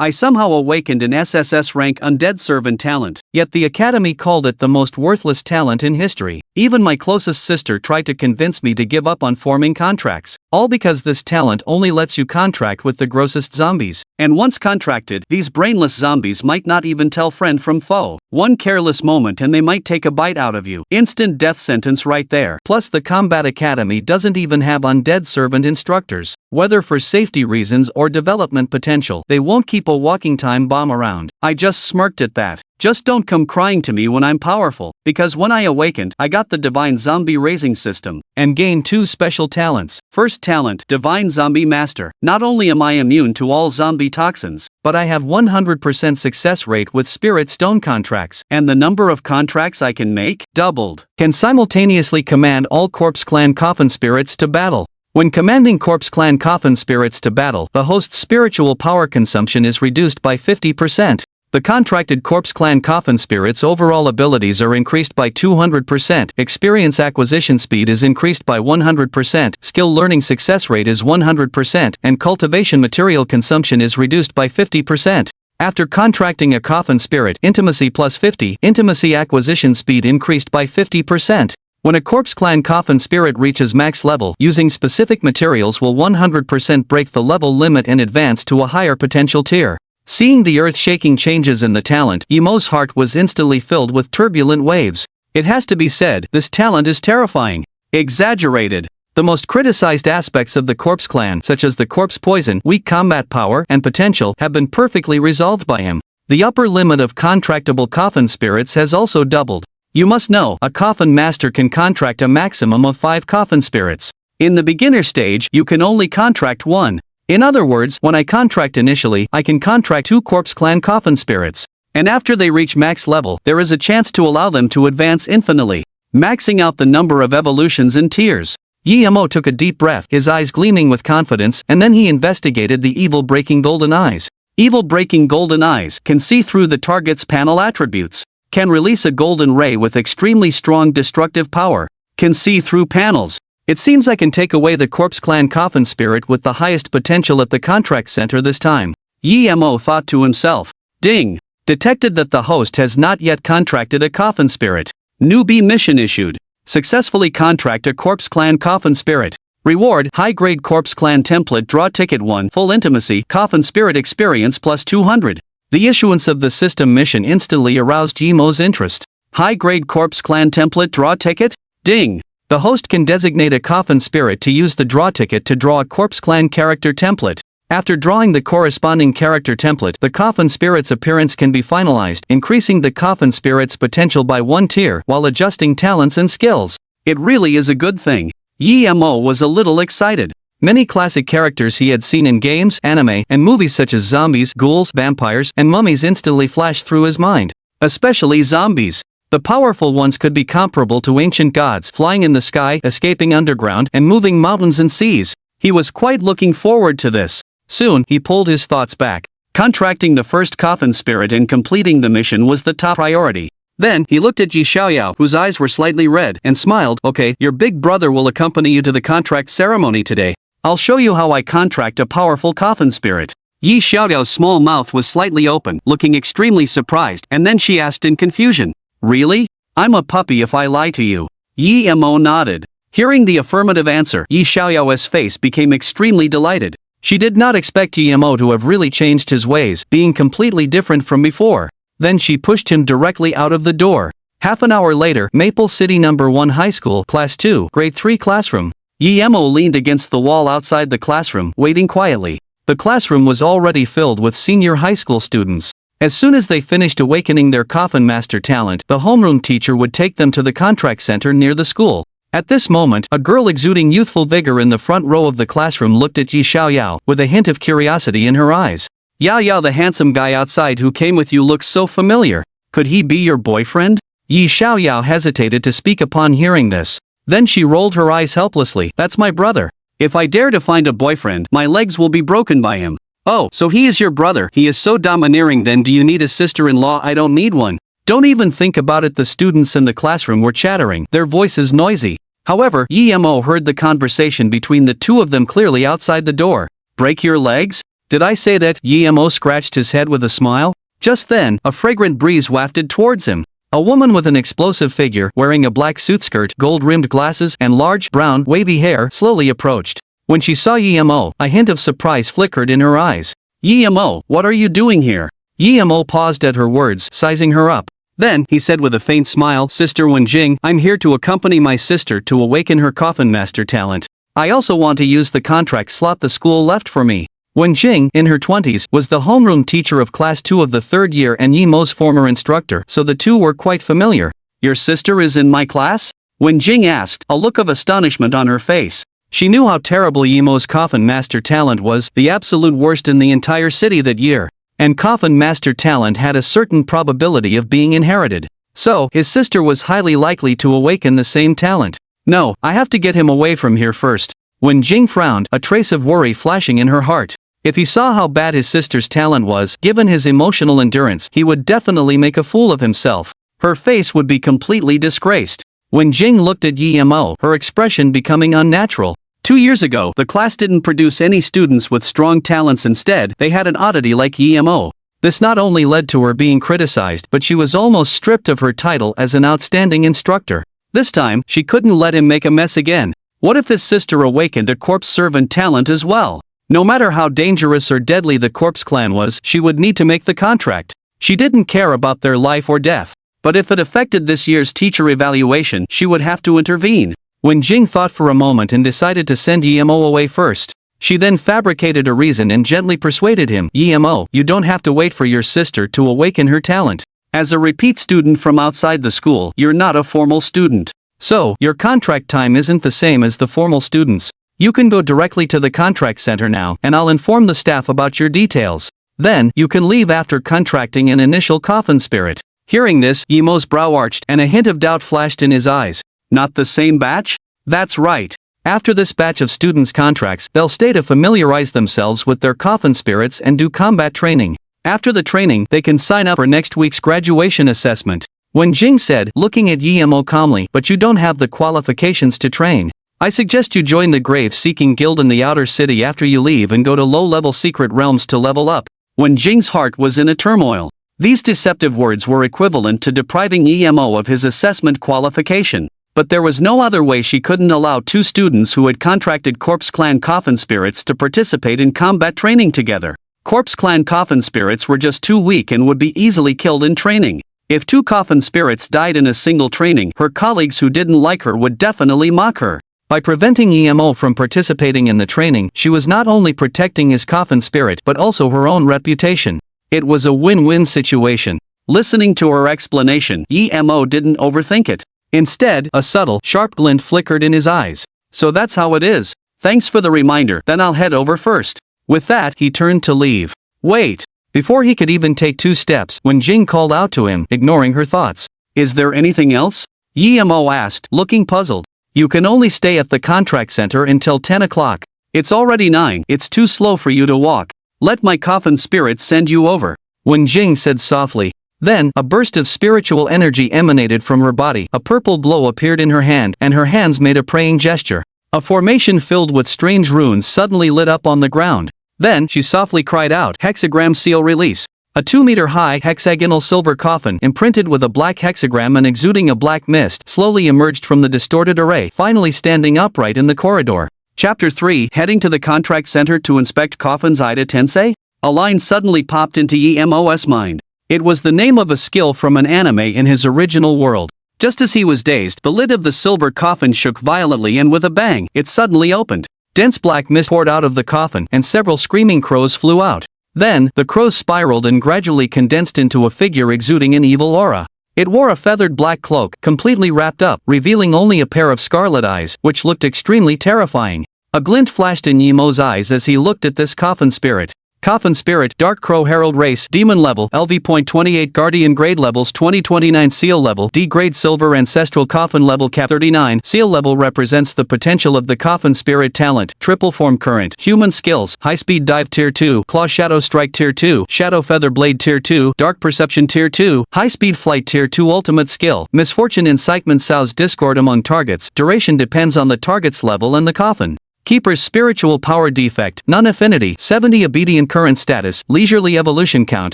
I somehow awakened an SSS rank Undead servant talent, yet the Academy called it the most worthless talent in history. Even my closest sister tried to convince me to give up on forming contracts, all because this talent only lets you contract with the grossest zombies. And once contracted, these brainless zombies might not even tell friend from foe. One careless moment and they might take a bite out of you. Instant death sentence right there. Plus the Combat Academy doesn't even have Undead servant instructors. Whether for safety reasons or development potential, they won't keep a walking time bomb around. I just smirked at that. Just don't come crying to me when I'm powerful, because when I awakened, I got the Divine Zombie Raising System, and gained 2 special talents. First talent, Divine Zombie Master. Not only am I immune to all zombie toxins, but I have 100% success rate with Spirit Stone contracts, and the number of contracts I can make, doubled. Can simultaneously command all Corpse Clan Coffin Spirits to battle. When commanding Corpse Clan Coffin Spirits to battle, the host's spiritual power consumption is reduced by 50%. The contracted Corpse Clan Coffin Spirits' overall abilities are increased by 200%, experience acquisition speed is increased by 100%, skill learning success rate is 100%, and cultivation material consumption is reduced by 50%. After contracting a Coffin Spirit, Intimacy plus 50, Intimacy acquisition speed increased by 50%. When a Corpse Clan Coffin Spirit reaches max level, using specific materials will 100% break the level limit and advance to a higher potential tier. Seeing the earth-shaking changes in the talent, Emo's heart was instantly filled with turbulent waves. It has to be said, this talent is terrifying. Exaggerated. The most criticized aspects of the Corpse Clan, such as the Corpse Poison, weak combat power, and potential, have been perfectly resolved by him. The upper limit of contractable Coffin Spirits has also doubled. You must know, a Coffin Master can contract a maximum of 5 Coffin Spirits. In the beginner stage, you can only contract 1. In other words, when I contract initially, I can contract 2 Corpse Clan Coffin Spirits. And after they reach max level, there is a chance to allow them to advance infinitely, maxing out the number of evolutions and tiers. Emo took a deep breath, his eyes gleaming with confidence, and then he investigated the evil-breaking golden eyes. Evil-breaking golden eyes can see through the target's panel attributes, can release a golden ray with extremely strong destructive power, can see through panels. It seems I can take away the Corpse Clan Coffin Spirit with the highest potential at the contract center this time. Emo thought to himself. Ding! Detected that the host has not yet contracted a Coffin Spirit. Newbie mission issued. Successfully contract a Corpse Clan Coffin Spirit. Reward, high-grade Corpse Clan template draw ticket 1, full intimacy, Coffin Spirit experience plus 200. The issuance of the system mission instantly aroused Emo's interest. High-grade Corpse Clan template draw ticket? Ding! The host can designate a Coffin Spirit to use the draw ticket to draw a Corpse Clan character template. After drawing the corresponding character template, the Coffin Spirit's appearance can be finalized, increasing the Coffin Spirit's potential by 1 tier while adjusting talents and skills. It really is a good thing. Emo was a little excited. Many classic characters he had seen in games, anime, and movies such as zombies, ghouls, vampires, and mummies instantly flashed through his mind. Especially zombies. The powerful ones could be comparable to ancient gods, flying in the sky, escaping underground, and moving mountains and seas. He was quite looking forward to this. Soon, he pulled his thoughts back. Contracting the first Coffin Spirit and completing the mission was the top priority. Then, he looked at Ji Xiaoyao, whose eyes were slightly red, and smiled. Okay, your big brother will accompany you to the contract ceremony today. I'll show you how I contract a powerful Coffin Spirit. Yi Xiaoyao's small mouth was slightly open, looking extremely surprised, and then she asked in confusion. Really? I'm a puppy if I lie to you. Emo nodded. Hearing the affirmative answer, Yi Xiaoyao's face became extremely delighted. She did not expect Emo to have really changed his ways, being completely different from before. Then she pushed him directly out of the door. Half an hour later, Maple City No. 1 High School, Class 2, Grade 3 classroom. Emo leaned against the wall outside the classroom, waiting quietly. The classroom was already filled with senior high school students. As soon as they finished awakening their Coffin Master talent, the homeroom teacher would take them to the contract center near the school. At this moment, a girl exuding youthful vigor in the front row of the classroom looked at Ji Xiaoyao, with a hint of curiosity in her eyes. Yao, the handsome guy outside who came with you looks so familiar. Could he be your boyfriend? Yi Xiaoyao hesitated to speak upon hearing this. Then she rolled her eyes helplessly. That's my brother. If I dare to find a boyfriend, my legs will be broken by him. Oh, so he is your brother. He is so domineering. Then do you need a sister-in-law? I don't need one. Don't even think about it. The students in the classroom were chattering, their voices noisy. However, Emo heard the conversation between the two of them clearly outside the door. Break your legs? Did I say that? Yemo scratched his head with a smile. Just then, a fragrant breeze wafted towards him. A woman with an explosive figure, wearing a black suit skirt, gold-rimmed glasses, and large, brown, wavy hair, slowly approached. When she saw Yemo, a hint of surprise flickered in her eyes. Yemo, what are you doing here? Yemo paused at her words, sizing her up. Then, he said with a faint smile, Sister Wenjing, I'm here to accompany my sister to awaken her coffin master talent. I also want to use the contract slot the school left for me. Wenjing, in her 20s, was the homeroom teacher of Class 2 of the 3rd year and Yemo's former instructor, so the two were quite familiar. Your sister is in my class? Wenjing asked, a look of astonishment on her face. She knew how terrible Yemo's coffin master talent was, the absolute worst in the entire city that year. And coffin master talent had a certain probability of being inherited. So, his sister was highly likely to awaken the same talent. No, I have to get him away from here first. Wenjing frowned, a trace of worry flashing in her heart. If he saw how bad his sister's talent was, given his emotional endurance, he would definitely make a fool of himself. Her face would be completely disgraced. Wenjing looked at Yemo, her expression becoming unnatural. 2 years ago, the class didn't produce any students with strong talents. Instead, they had an oddity like Yemo. This not only led to her being criticized, but she was almost stripped of her title as an outstanding instructor. This time, she couldn't let him make a mess again. What if his sister awakened a corpse servant talent as well? No matter how dangerous or deadly the corpse clan was, she would need to make the contract. She didn't care about their life or death. But if it affected this year's teacher evaluation, she would have to intervene. Wenjing thought for a moment and decided to send Yemo away first. She then fabricated a reason and gently persuaded him. Yemo, you don't have to wait for your sister to awaken her talent. As a repeat student from outside the school, you're not a formal student. So, your contract time isn't the same as the formal students. You can go directly to the contract center now, and I'll inform the staff about your details. Then, you can leave after contracting an initial coffin spirit. Hearing this, Yemo's brow arched, and a hint of doubt flashed in his eyes. Not the same batch? That's right. After this batch of students' contracts, they'll stay to familiarize themselves with their coffin spirits and do combat training. After the training, they can sign up for next week's graduation assessment. Wenjing said, looking at Yemo calmly, but you don't have the qualifications to train. I suggest you join the grave-seeking guild in the outer city after you leave and go to low-level secret realms to level up. Wenjing's heart was in a turmoil. These deceptive words were equivalent to depriving Yemo of his assessment qualification. But there was no other way. She couldn't allow two students who had contracted Corpse Clan coffin spirits to participate in combat training together. Corpse Clan coffin spirits were just too weak and would be easily killed in training. If two coffin spirits died in a single training, her colleagues who didn't like her would definitely mock her. By preventing Yemo from participating in the training, she was not only protecting his coffin spirit but also her own reputation. It was a win-win situation. Listening to her explanation, Yemo didn't overthink it. Instead, a subtle, sharp glint flickered in his eyes. So that's how it is. Thanks for the reminder, then I'll head over first. With that, he turned to leave. Wait. Before he could even take 2 steps, Wenjing called out to him, ignoring her thoughts. Is there anything else? Yemo asked, looking puzzled. You can only stay at the contract center until 10 o'clock. It's already 9, it's too slow for you to walk. Let my coffin spirit send you over. Wenjing said softly. Then, a burst of spiritual energy emanated from her body, a purple glow appeared in her hand, and her hands made a praying gesture. A formation filled with strange runes suddenly lit up on the ground. Then, she softly cried out, Hexagram seal release. A 2-meter-high hexagonal silver coffin, imprinted with a black hexagram and exuding a black mist, slowly emerged from the distorted array, finally standing upright in the corridor. Chapter 3, Heading to the Contract Center to Inspect Coffins Ida Tensei? A line suddenly popped into Yemo's mind. It was the name of a skill from an anime in his original world. Just as he was dazed, the lid of the silver coffin shook violently and with a bang, it suddenly opened. Dense black mist poured out of the coffin, and several screaming crows flew out. Then, the crows spiraled and gradually condensed into a figure exuding an evil aura. It wore a feathered black cloak, completely wrapped up, revealing only a pair of scarlet eyes, which looked extremely terrifying. A glint flashed in Yemo's eyes as he looked at this coffin spirit. Coffin Spirit, Dark Crow Herald Race, Demon Level, LV.28 Guardian Grade Levels 2029 Seal Level, D Grade Silver Ancestral Coffin Level Cap 39 Seal Level represents the potential of the Coffin Spirit talent, Triple Form Current, Human Skills, High Speed Dive Tier 2, Claw Shadow Strike Tier 2, Shadow Feather Blade Tier 2, Dark Perception Tier 2, High Speed Flight Tier 2 Ultimate Skill, Misfortune Incitement sows discord among targets, duration depends on the target's level and the coffin. Keeper's spiritual power defect, none affinity, 70 obedient current status, leisurely evolution count,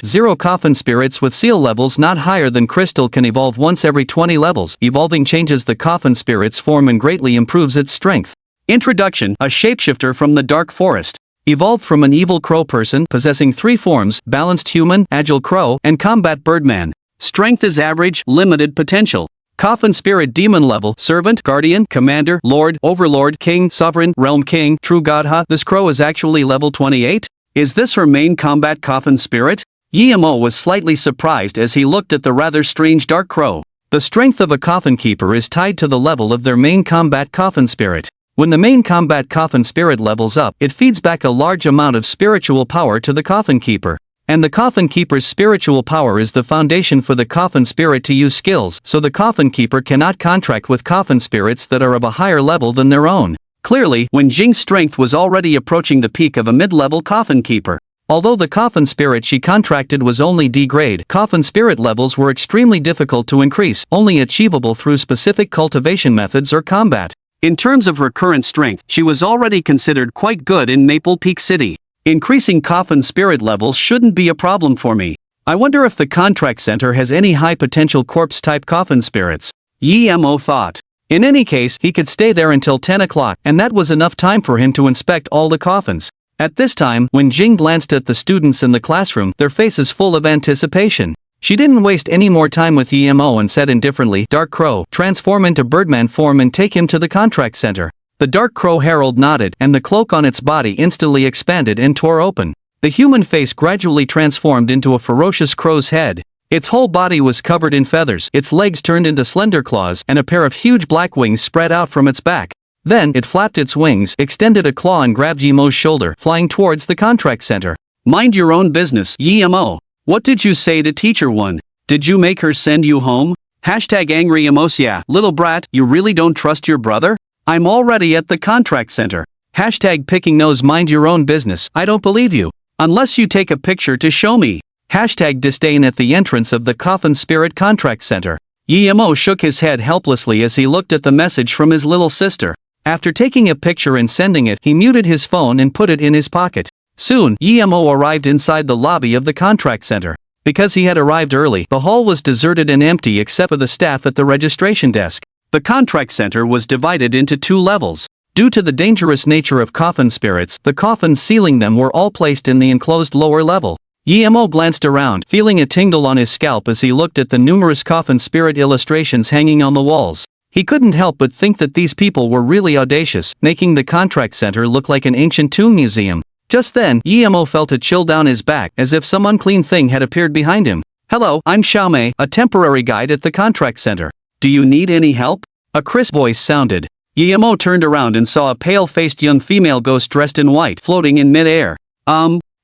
0 coffin spirits with seal levels not higher than crystal can evolve once every 20 levels. Evolving changes the coffin spirit's form and greatly improves its strength. Introduction, a shapeshifter from the dark forest. Evolved from an evil crow person possessing 3 forms, balanced human, agile crow, and combat birdman. Strength is average, limited potential. Coffin spirit demon level, servant, guardian, commander, lord, overlord, king, sovereign, realm king, true godha. This crow is actually level 28? Is this her main combat coffin spirit? Yemo was slightly surprised as he looked at the rather strange dark crow. The strength of a coffin keeper is tied to the level of their main combat coffin spirit. When the main combat coffin spirit levels up, it feeds back a large amount of spiritual power to the coffin keeper. And the coffin keeper's spiritual power is the foundation for the coffin spirit to use skills, so the coffin keeper cannot contract with coffin spirits that are of a higher level than their own. Clearly, when Jing's strength was already approaching the peak of a mid-level coffin keeper. Although the coffin spirit she contracted was only D grade, coffin spirit levels were extremely difficult to increase, only achievable through specific cultivation methods or combat. In terms of her current strength, she was already considered quite good in Maple Peak City. Increasing coffin spirit levels shouldn't be a problem for me. I wonder if the contract center has any high-potential corpse-type coffin spirits. Yemo thought. In any case, he could stay there until 10 o'clock, and that was enough time for him to inspect all the coffins. At this time, when Jing glanced at the students in the classroom, their faces full of anticipation. She didn't waste any more time with Yemo and said indifferently, "Dark Crow, transform into Birdman form and take him to the contract center." The dark crow herald nodded, and the cloak on its body instantly expanded and tore open. The human face gradually transformed into a ferocious crow's head. Its whole body was covered in feathers, its legs turned into slender claws, and a pair of huge black wings spread out from its back. Then, it flapped its wings, extended a claw and grabbed Yemo's shoulder, flying towards the contract center. "Mind your own business, Yemo. What did you say to Teacher 1? Did you make her send you home? #angry emosia, little brat, you really don't trust your brother? I'm already at the contract center. #picking nose, mind your own business, I don't believe you. Unless you take a picture to show me. #disdain at the entrance of the coffin spirit contract center. Yemo shook his head helplessly as he looked at the message from his little sister. After taking a picture and sending it, he muted his phone and put it in his pocket. Soon, Yemo arrived inside the lobby of the contract center. Because he had arrived early, the hall was deserted and empty except for the staff at the registration desk. The contract center was divided into 2 levels. Due to the dangerous nature of coffin spirits, the coffins sealing them were all placed in the enclosed lower level. Yemo glanced around, feeling a tingle on his scalp as he looked at the numerous coffin spirit illustrations hanging on the walls. He couldn't help but think that these people were really audacious, making the contract center look like an ancient tomb museum. Just then, Yemo felt a chill down his back, as if some unclean thing had appeared behind him. "Hello, I'm Xiaomei, a temporary guide at the contract center. Do you need any help?" A crisp voice sounded. Yemo turned around and saw a pale-faced young female ghost dressed in white floating in mid-air.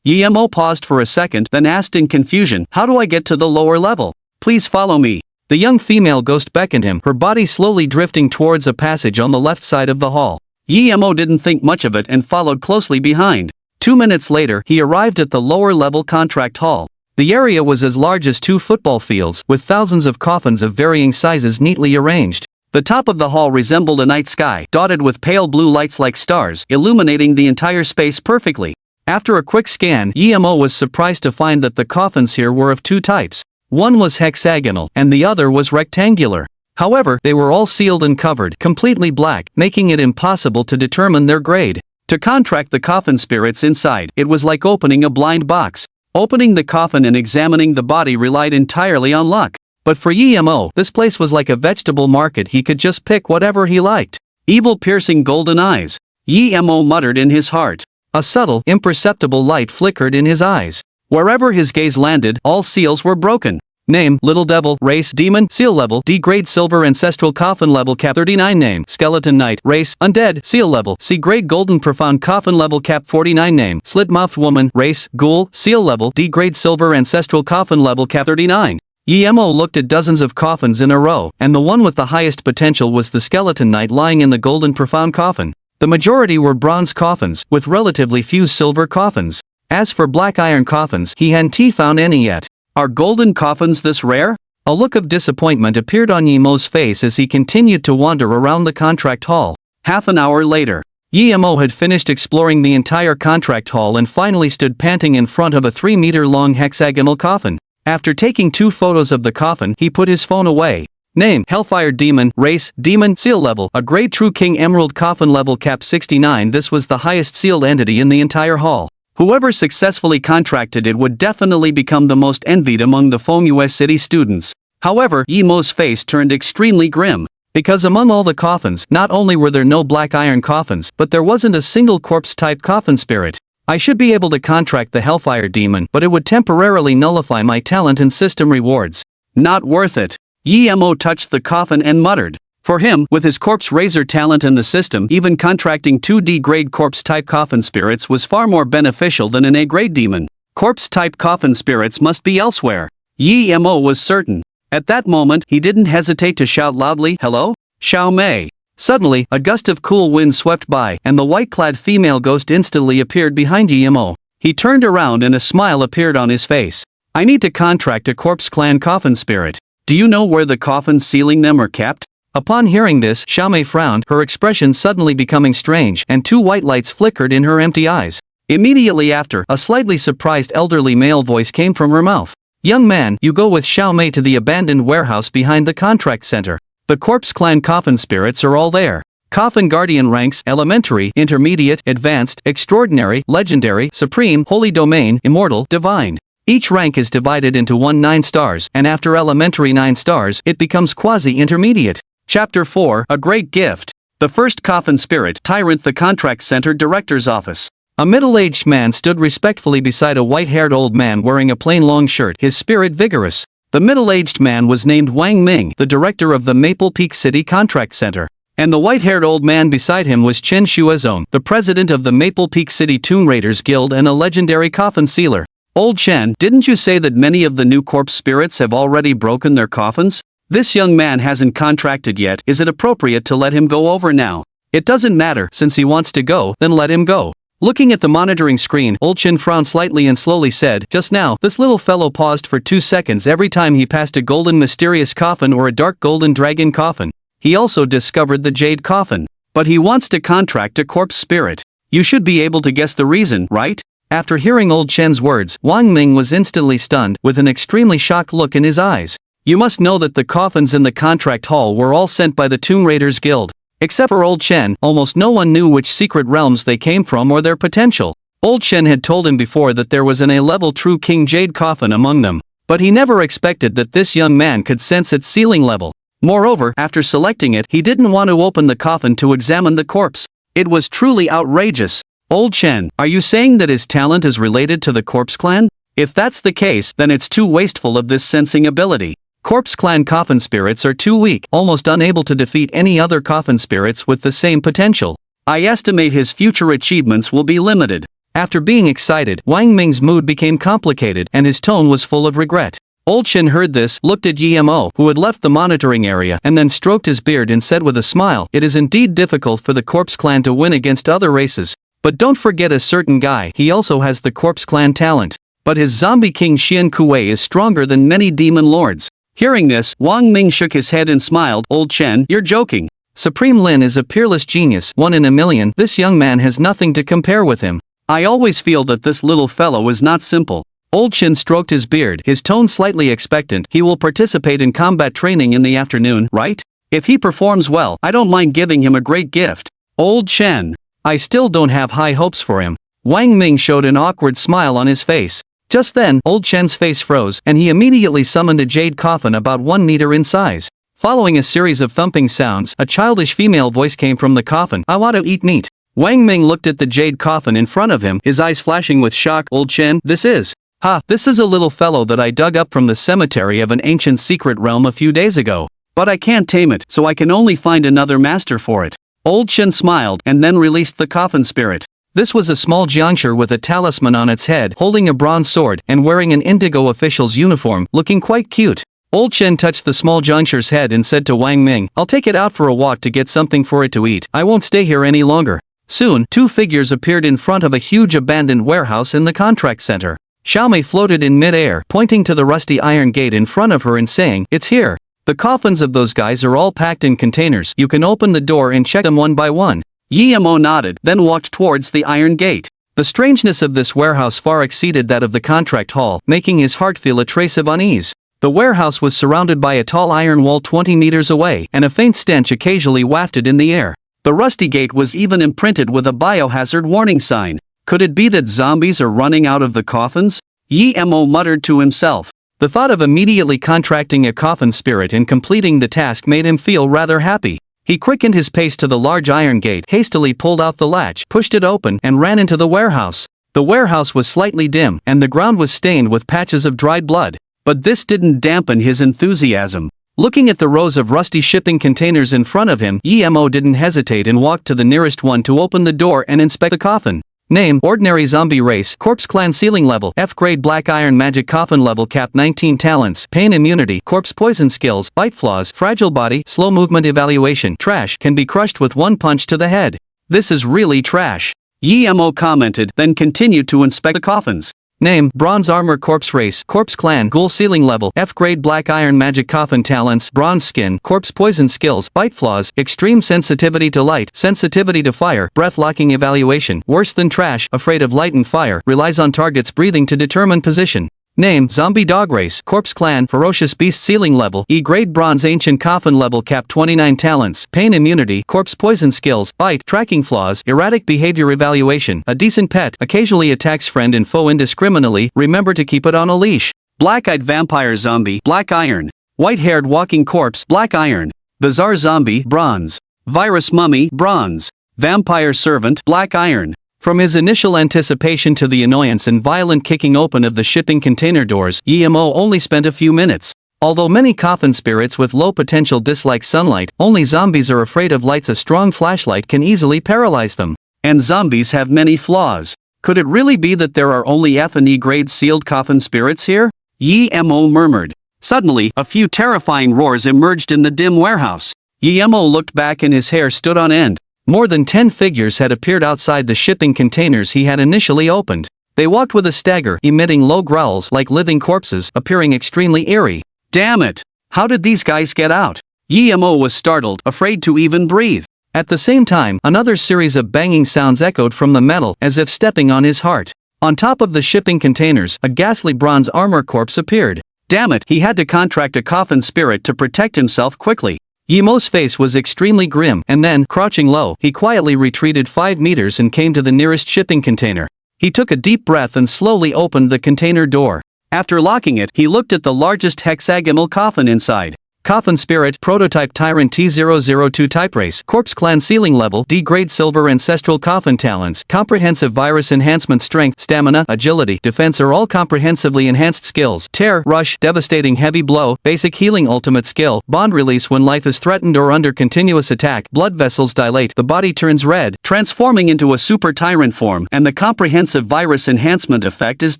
Yemo paused for a second, then asked in confusion, "How do I get to the lower level? Please follow me." The young female ghost beckoned him, her body slowly drifting towards a passage on the left side of the hall. Yemo didn't think much of it and followed closely behind. 2 minutes later, he arrived at the lower-level contract hall. The area was as large as 2 football fields, with thousands of coffins of varying sizes neatly arranged. The top of the hall resembled a night sky, dotted with pale blue lights like stars, illuminating the entire space perfectly. After a quick scan, Yemo was surprised to find that the coffins here were of 2 types. One was hexagonal, and the other was rectangular. However, they were all sealed and covered, completely black, making it impossible to determine their grade. To contract the coffin spirits inside, it was like opening a blind box. Opening the coffin and examining the body relied entirely on luck. But for Yemo, this place was like a vegetable market, he could just pick whatever he liked. Evil piercing golden eyes. Yemo muttered in his heart. A subtle, imperceptible light flickered in his eyes. Wherever his gaze landed, all seals were broken. Name, Little Devil, race, Demon, seal level, D grade silver ancestral coffin level cap 39 name, Skeleton Knight, race, Undead, seal level, C grade golden profound coffin level cap 49 name, Slit-mouthed woman, race, Ghoul, seal level, D grade silver ancestral coffin level cap 39. Yemo looked at dozens of coffins in a row, and the one with the highest potential was the Skeleton Knight lying in the golden profound coffin. The majority were bronze coffins, with relatively few silver coffins. As for black iron coffins, he hadn't found any yet. Are golden coffins this rare? A look of disappointment appeared on Yemo's face as he continued to wander around the contract hall. Half an hour later. Emo had finished exploring the entire contract hall and finally stood panting in front of a 3-meter-long hexagonal coffin. After taking 2 photos of the coffin, he put his phone away. Name: Hellfire Demon. Race: Demon. Seal level: a Grade True King Emerald. Coffin level cap 69. This was the highest sealed entity in the entire hall. Whoever successfully contracted it would definitely become the most envied among the Foam US City students. However, Emo's face turned extremely grim. Because among all the coffins, not only were there no black iron coffins, but there wasn't a single corpse-type coffin spirit. I should be able to contract the Hellfire Demon, but it would temporarily nullify my talent and system rewards. Not worth it. Emo touched the coffin and muttered. For him, with his corpse raiser talent and the system, even contracting 2D grade corpse-type coffin spirits was far more beneficial than an A-grade demon. Corpse-type coffin spirits must be elsewhere. Emo was certain. At that moment, he didn't hesitate to shout loudly, "Hello? Xiao Mei." Suddenly, a gust of cool wind swept by, and the white-clad female ghost instantly appeared behind Emo. He turned around and a smile appeared on his face. "I need to contract a corpse clan coffin spirit. Do you know where the coffins sealing them are kept?" Upon hearing this, Xiao Mei frowned, her expression suddenly becoming strange, and 2 white lights flickered in her empty eyes. Immediately after, a slightly surprised elderly male voice came from her mouth. "Young man, you go with Xiao Mei to the abandoned warehouse behind the contract center. The corpse clan coffin spirits are all there. Coffin guardian ranks: elementary, intermediate, advanced, extraordinary, legendary, supreme, holy domain, immortal, divine. Each rank is divided into 9 stars, and after elementary 9 stars, it becomes quasi-intermediate." Chapter 4, A Great Gift. The first coffin spirit, Tyrant. The contract center director's office. A middle-aged man stood respectfully beside a white-haired old man wearing a plain long shirt, his spirit vigorous. The middle-aged man was named Wang Ming, the director of the Maple Peak City Contract Center. And the white-haired old man beside him was Chen Shuazong, the president of the Maple Peak City Tomb Raiders Guild and a legendary coffin sealer. "Old Chen, didn't you say that many of the new corpse spirits have already broken their coffins? This young man hasn't contracted yet. Is it appropriate to let him go over now?" "It doesn't matter, since he wants to go, then let him go." Looking at the monitoring screen, Old Chen frowned slightly and slowly said, "Just now, this little fellow paused for 2 seconds every time he passed a golden mysterious coffin or a dark golden dragon coffin. He also discovered the jade coffin. But he wants to contract a corpse spirit. You should be able to guess the reason, right?" After hearing Old Chen's words, Wang Ming was instantly stunned, with an extremely shocked look in his eyes. "You must know that the coffins in the contract hall were all sent by the Tomb Raiders Guild. Except for Old Chen, almost no one knew which secret realms they came from or their potential. Old Chen had told him before that there was an A-level True King Jade coffin among them, but he never expected that this young man could sense its sealing level. Moreover, after selecting it, he didn't want to open the coffin to examine the corpse. It was truly outrageous. "Old Chen, are you saying that his talent is related to the corpse clan? If that's the case, then it's too wasteful of this sensing ability. Corpse clan coffin spirits are too weak, almost unable to defeat any other coffin spirits with the same potential. I estimate his future achievements will be limited." After being excited, Wang Ming's mood became complicated and his tone was full of regret. Old Chen heard this, looked at Emo, who had left the monitoring area, and then stroked his beard and said with a smile, "It is indeed difficult for the corpse clan to win against other races. But don't forget a certain guy, he also has the corpse clan talent. But his zombie king Xian Kuei is stronger than many demon lords." Hearing this, Wang Ming shook his head and smiled. "Old Chen, you're joking. Supreme Lin is a peerless genius, 1 in a million. This young man has nothing to compare with him. I always feel that this little fellow is not simple." Old Chen stroked his beard, his tone slightly expectant. "He will participate in combat training in the afternoon, right? If he performs well, I don't mind giving him a great gift." "Old Chen, I still don't have high hopes for him." Wang Ming showed an awkward smile on his face. Just then, Old Chen's face froze, and he immediately summoned a jade coffin about 1 meter in size. Following a series of thumping sounds, a childish female voice came from the coffin. "I want to eat meat." Wang Ming looked at the jade coffin in front of him, his eyes flashing with shock. "Old Chen, this is a little fellow that I dug up from the cemetery of an ancient secret realm a few days ago. But I can't tame it, so I can only find another master for it." Old Chen smiled, and then released the coffin spirit. This was a small jiangshi with a talisman on its head, holding a bronze sword, and wearing an indigo official's uniform, looking quite cute. Old Chen touched the small jiangshi's head and said to Wang Ming, "I'll take it out for a walk to get something for it to eat. I won't stay here any longer." Soon, 2 figures appeared in front of a huge abandoned warehouse in the contract center. Xiao Mei floated in mid-air, pointing to the rusty iron gate in front of her and saying, "It's here. The coffins of those guys are all packed in containers. You can open the door and check them one by one." Yi-Mo nodded, then walked towards the iron gate. The strangeness of this warehouse far exceeded that of the contract hall, making his heart feel a trace of unease. The warehouse was surrounded by a tall iron wall 20 meters away, and a faint stench occasionally wafted in the air. The rusty gate was even imprinted with a biohazard warning sign. Could it be that zombies are running out of the coffins? Yi-Mo muttered to himself. The thought of immediately contracting a coffin spirit and completing the task made him feel rather happy. He quickened his pace to the large iron gate, hastily pulled out the latch, pushed it open, and ran into the warehouse. The warehouse was slightly dim, and the ground was stained with patches of dried blood. But this didn't dampen his enthusiasm. Looking at the rows of rusty shipping containers in front of him, Yi-Mo didn't hesitate and walked to the nearest one to open the door and inspect the coffin. Name: Ordinary Zombie Race, Corpse Clan Ceiling Level, F-Grade Black Iron Magic Coffin Level Cap 19 Talents, Pain Immunity, Corpse Poison Skills, Bite Flaws, Fragile Body, Slow Movement Evaluation, Trash, can be crushed with one punch to the head. This is really trash, Yi-Mo commented, then continued to inspect the coffins. Name: Bronze Armor Corpse Race, Corpse Clan Ghoul Ceiling Level, F-Grade Black Iron Magic Coffin Talents, Bronze Skin, Corpse Poison Skills, Bite Flaws, Extreme Sensitivity to Light, Sensitivity to Fire, Breath Locking Evaluation, Worse Than Trash, Afraid of Light and Fire, relies on target's breathing to determine position. Name: Zombie Dog Race, Corpse Clan Ferocious Beast Ceiling Level, E-Grade Bronze Ancient Coffin Level Cap 29 Talents, Pain Immunity, Corpse Poison Skills, Bite, Tracking Flaws, Erratic Behavior Evaluation, A Decent Pet, occasionally attacks friend and foe indiscriminately, remember to keep it on a leash. Black-Eyed Vampire Zombie, Black Iron. White-Haired Walking Corpse, Black Iron. Bizarre Zombie, Bronze. Virus Mummy, Bronze. Vampire Servant, Black Iron. From his initial anticipation to the annoyance and violent kicking open of the shipping container doors, Yi-Mo only spent a few minutes. Although many coffin spirits with low potential dislike sunlight, only zombies are afraid of lights. A strong flashlight can easily paralyze them. And zombies have many flaws. Could it really be that there are only F and E grade sealed coffin spirits here? Yi-Mo murmured. Suddenly, a few terrifying roars emerged in the dim warehouse. Yi-Mo looked back and his hair stood on end. More than 10 figures had appeared outside the shipping containers he had initially opened. They walked with a stagger, emitting low growls like living corpses, appearing extremely eerie. Damn it! How did these guys get out? Yi-Mo was startled, afraid to even breathe. At the same time, another series of banging sounds echoed from the metal, as if stepping on his heart. On top of the shipping containers, a ghastly bronze armor corpse appeared. Damn it, he had to contract a coffin spirit to protect himself quickly. Yi-Mo's face was extremely grim, and then, crouching low, he quietly retreated 5 meters and came to the nearest shipping container. He took a deep breath and slowly opened the container door. After locking it, he looked at the largest hexagonal coffin inside. Coffin Spirit, Prototype Tyrant T002 Type Race, Corpse Clan Ceiling Level, D-Grade Silver Ancestral Coffin Talents, Comprehensive Virus Enhancement Strength, Stamina, Agility, Defense are all comprehensively enhanced skills, Tear, Rush, Devastating Heavy Blow, Basic Healing Ultimate Skill, Bond Release when life is threatened or under continuous attack, Blood Vessels Dilate, the body turns red, transforming into a Super Tyrant form, and the Comprehensive Virus Enhancement effect is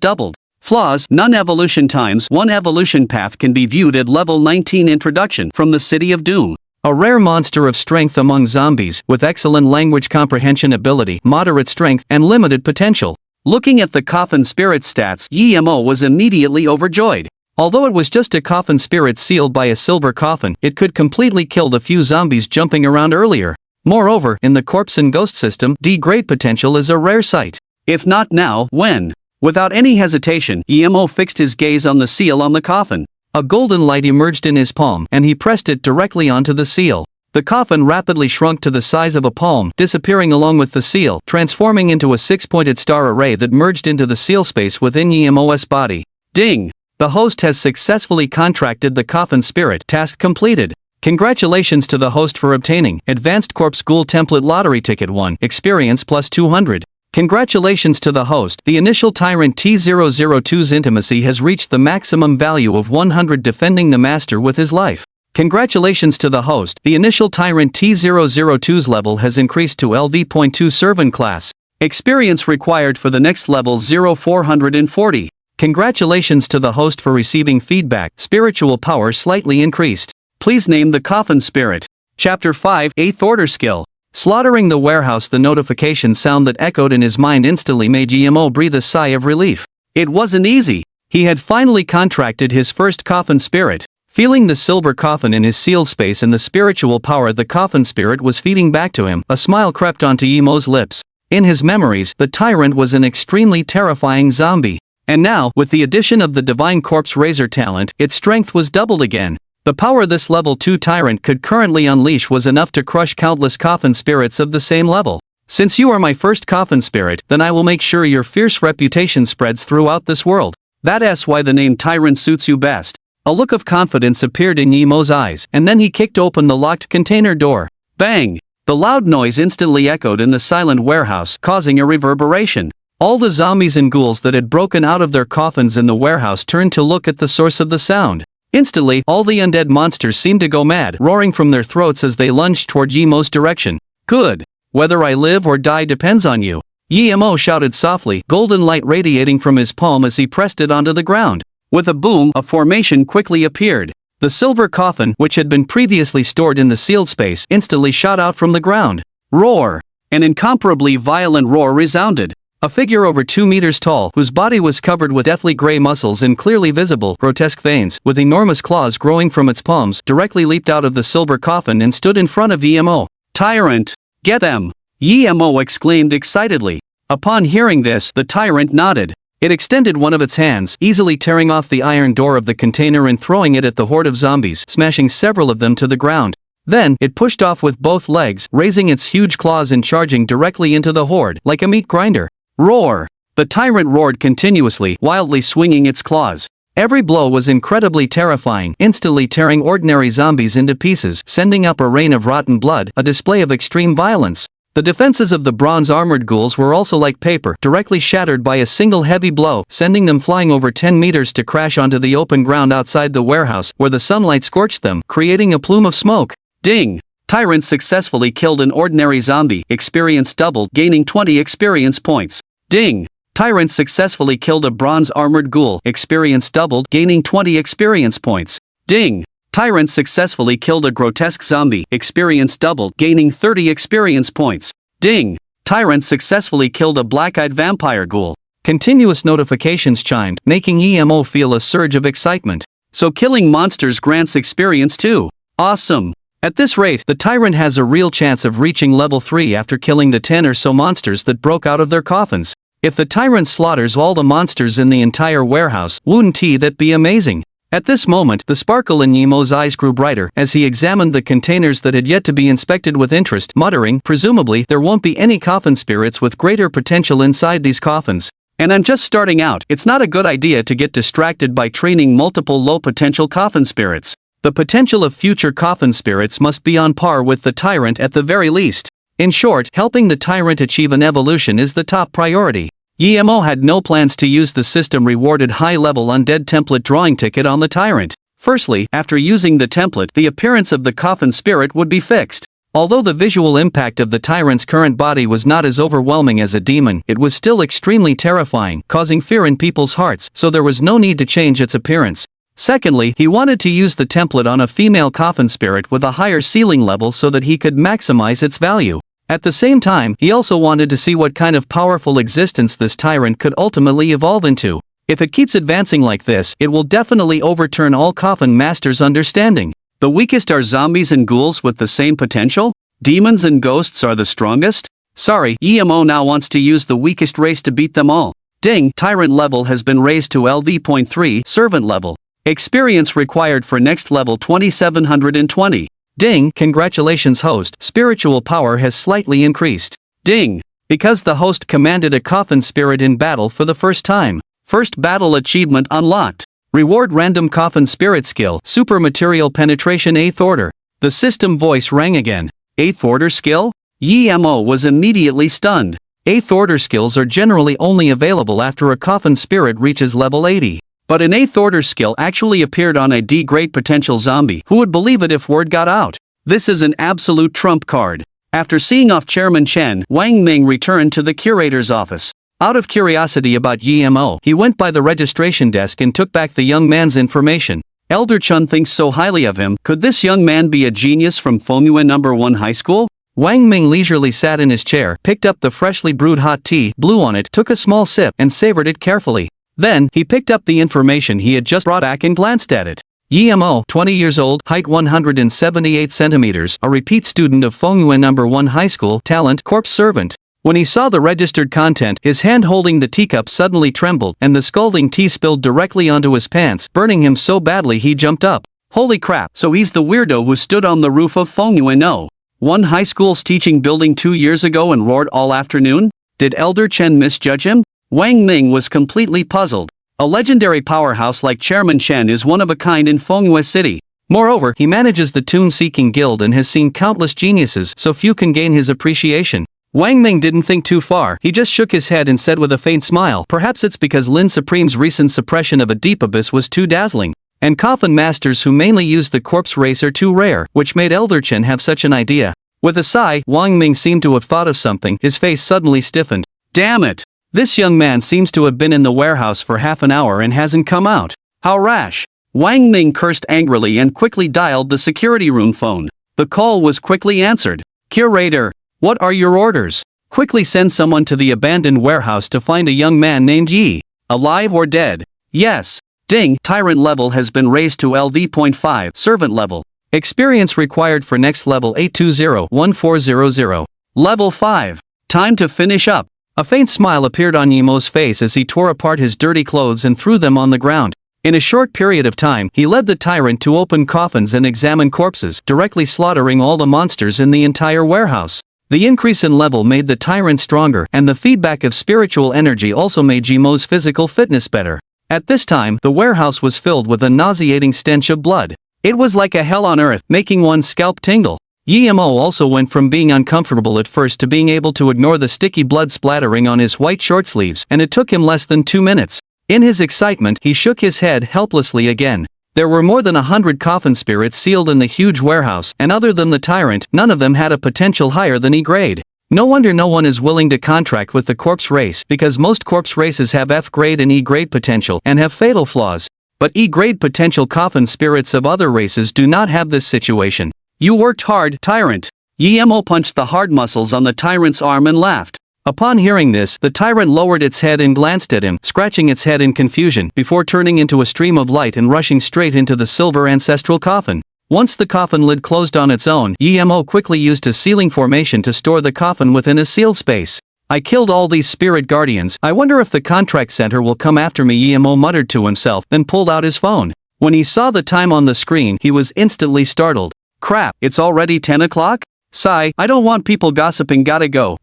doubled. Flaws: none. Evolution times 1 evolution path can be viewed at level 19. Introduction from the City of Doom. A rare monster of strength among zombies, with excellent language comprehension ability, moderate strength, and limited potential. Looking at the coffin spirit stats, Yi-Mo was immediately overjoyed. Although it was just a coffin spirit sealed by a silver coffin, it could completely kill the few zombies jumping around earlier. Moreover, in the corpse and ghost system, D-grade potential is a rare sight. If not now, when? Without any hesitation, Yi-Mo fixed his gaze on the seal on the coffin. A golden light emerged in his palm, and he pressed it directly onto the seal. The coffin rapidly shrunk to the size of a palm, disappearing along with the seal, transforming into a 6-pointed star array that merged into the seal space within Yi-Mo's body. Ding! The host has successfully contracted the coffin spirit. Task completed. Congratulations to the host for obtaining Advanced Corpse Ghoul Template Lottery Ticket 1, Experience plus 200. Congratulations to the host, the initial Tyrant T002's intimacy has reached the maximum value of 100, defending the master with his life. Congratulations to the host, the initial Tyrant T002's level has increased to LV.2 Servant Class. Experience required for the next level 0440. Congratulations to the host for receiving feedback, spiritual power slightly increased. Please name the coffin spirit. Chapter 5, 8th Order Skill. Slaughtering the warehouse. The notification sound that echoed in his mind instantly made Yi-Mo breathe a sigh of relief. It wasn't easy. He had finally contracted his first coffin spirit. Feeling the silver coffin in his sealed space and the spiritual power the coffin spirit was feeding back to him, a smile crept onto Yemo's lips. In his memories, the tyrant was an extremely terrifying zombie. And now, with the addition of the Divine Corpse Razor talent, its strength was doubled again. The power this level 2 tyrant could currently unleash was enough to crush countless coffin spirits of the same level. Since you are my first coffin spirit, then I will make sure your fierce reputation spreads throughout this world. That's why the name Tyrant suits you best. A look of confidence appeared in Yemo's eyes, and then he kicked open the locked container door. Bang! The loud noise instantly echoed in the silent warehouse, causing a reverberation. All the zombies and ghouls that had broken out of their coffins in the warehouse turned to look at the source of the sound. Instantly, all the undead monsters seemed to go mad, roaring from their throats as they lunged toward Yemo's direction. Good. Whether I live or die depends on you. Yemo shouted softly, golden light radiating from his palm as he pressed it onto the ground. With a boom, a formation quickly appeared. The silver coffin, which had been previously stored in the sealed space, instantly shot out from the ground. Roar! An incomparably violent roar resounded. A figure over 2 meters tall, whose body was covered with deathly gray muscles and clearly visible, grotesque veins, with enormous claws growing from its palms, directly leaped out of the silver coffin and stood in front of Yemo. Tyrant! Get them! Yemo exclaimed excitedly. Upon hearing this, the tyrant nodded. It extended one of its hands, easily tearing off the iron door of the container and throwing it at the horde of zombies, smashing several of them to the ground. Then, it pushed off with both legs, raising its huge claws and charging directly into the horde, like a meat grinder. Roar! The tyrant roared continuously, wildly swinging its claws. Every blow was incredibly terrifying, instantly tearing ordinary zombies into pieces, sending up a rain of rotten blood, a display of extreme violence. The defenses of the bronze-armored ghouls were also like paper, directly shattered by a single heavy blow, sending them flying over 10 meters to crash onto the open ground outside the warehouse, where the sunlight scorched them, creating a plume of smoke. Ding! Tyrant successfully killed an ordinary zombie, experience doubled, gaining 20 experience points. Ding! Tyrant successfully killed a bronze-armored ghoul, experience doubled, gaining 20 experience points. Ding! Tyrant successfully killed a grotesque zombie, experience doubled, gaining 30 experience points. Ding! Tyrant successfully killed a black-eyed vampire ghoul. Continuous notifications chimed, making Emo feel a surge of excitement. So killing monsters grants experience too. Awesome! At this rate, the Tyrant has a real chance of reaching level 3 after killing the 10 or so monsters that broke out of their coffins. If the Tyrant slaughters all the monsters in the entire warehouse, wouldn't that be amazing? At this moment, the sparkle in Yemo's eyes grew brighter as he examined the containers that had yet to be inspected with interest, muttering, presumably, there won't be any coffin spirits with greater potential inside these coffins. And I'm just starting out, it's not a good idea to get distracted by training multiple low-potential coffin spirits. The potential of future coffin spirits must be on par with the Tyrant at the very least. In short, helping the Tyrant achieve an evolution is the top priority. Yemo had no plans to use the system-rewarded high-level undead template drawing ticket on the Tyrant. Firstly, after using the template, the appearance of the coffin spirit would be fixed. Although the visual impact of the Tyrant's current body was not as overwhelming as a demon, it was still extremely terrifying, causing fear in people's hearts, so there was no need to change its appearance. Secondly, he wanted to use the template on a female coffin spirit with a higher ceiling level so that he could maximize its value. At the same time, he also wanted to see what kind of powerful existence this Tyrant could ultimately evolve into. If it keeps advancing like this, it will definitely overturn all coffin masters' understanding. The weakest are zombies and ghouls with the same potential? Demons and ghosts are the strongest? Sorry, Emo now wants to use the weakest race to beat them all. Ding, Tyrant level has been raised to LV.3, Servant level. Experience required for next level 2720. Ding, congratulations host, spiritual power has slightly increased. Ding, because the host commanded a coffin spirit in battle for the first time. First battle achievement unlocked. Reward random coffin spirit skill, super material penetration 8th order. The system voice rang again. 8th order skill? Emo was immediately stunned. 8th order skills are generally only available after a coffin spirit reaches level 80. But an 8th order skill actually appeared on a D great potential zombie. Who would believe it if word got out? This is an absolute trump card. After seeing off Chairman Chen, Wang Ming returned to the curator's office. Out of curiosity about Emo, he went by the registration desk and took back the young man's information. Elder Chun thinks so highly of him. Could this young man be a genius from Fomua No. 1 High School? Wang Ming leisurely sat in his chair, picked up the freshly brewed hot tea, blew on it, took a small sip, and savored it carefully. Then, he picked up the information he had just brought back and glanced at it. Yemo, 20 years old, height 178 centimeters, a repeat student of Fengyue No. 1 High School, talent, corpse servant. When he saw the registered content, his hand holding the teacup suddenly trembled, and the scalding tea spilled directly onto his pants, burning him so badly he jumped up. Holy crap, so he's the weirdo who stood on the roof of Fengyue No. 1 High School's teaching building 2 years ago and roared all afternoon? Did Elder Chen misjudge him? Wang Ming was completely puzzled. A legendary powerhouse like Chairman Chen is one of a kind in Fengyue City. Moreover, he manages the Tune-Seeking Guild and has seen countless geniuses, so few can gain his appreciation. Wang Ming didn't think too far, he just shook his head and said with a faint smile, perhaps it's because Lin Supreme's recent suppression of a deep abyss was too dazzling. And coffin masters who mainly use the corpse race are too rare, which made Elder Chen have such an idea. With a sigh, Wang Ming seemed to have thought of something, his face suddenly stiffened. Damn it! This young man seems to have been in the warehouse for half an hour and hasn't come out. How rash! Wang Ming cursed angrily and quickly dialed the security room phone. The call was quickly answered. Curator, what are your orders? Quickly send someone to the abandoned warehouse to find a young man named Yi. Alive or dead? Yes. Ding, tyrant level has been raised to LV.5, servant level. Experience required for next level 820-1400. Level 5. Time to finish up. A faint smile appeared on Yemo's face as he tore apart his dirty clothes and threw them on the ground. In a short period of time, he led the tyrant to open coffins and examine corpses, directly slaughtering all the monsters in the entire warehouse. The increase in level made the tyrant stronger, and the feedback of spiritual energy also made Yemo's physical fitness better. At this time, the warehouse was filled with a nauseating stench of blood. It was like a hell on earth, making one's scalp tingle. Yemo also went from being uncomfortable at first to being able to ignore the sticky blood splattering on his white short sleeves, and it took him less than 2 minutes. In his excitement, he shook his head helplessly again. There were more than 100 coffin spirits sealed in the huge warehouse, and other than the tyrant, none of them had a potential higher than E grade. No wonder no one is willing to contract with the corpse race, because most corpse races have F grade and E grade potential and have fatal flaws. But E grade potential coffin spirits of other races do not have this situation. You worked hard, tyrant. Yemo punched the hard muscles on the tyrant's arm and laughed. Upon hearing this, the tyrant lowered its head and glanced at him, scratching its head in confusion, before turning into a stream of light and rushing straight into the silver ancestral coffin. Once the coffin lid closed on its own, Yemo quickly used a sealing formation to store the coffin within a sealed space. I killed all these spirit guardians, I wonder if the contract center will come after me, Yemo muttered to himself, then pulled out his phone. When he saw the time on the screen, he was instantly startled. Crap, it's already 10 o'clock? Sigh, I don't want people gossiping, gotta go.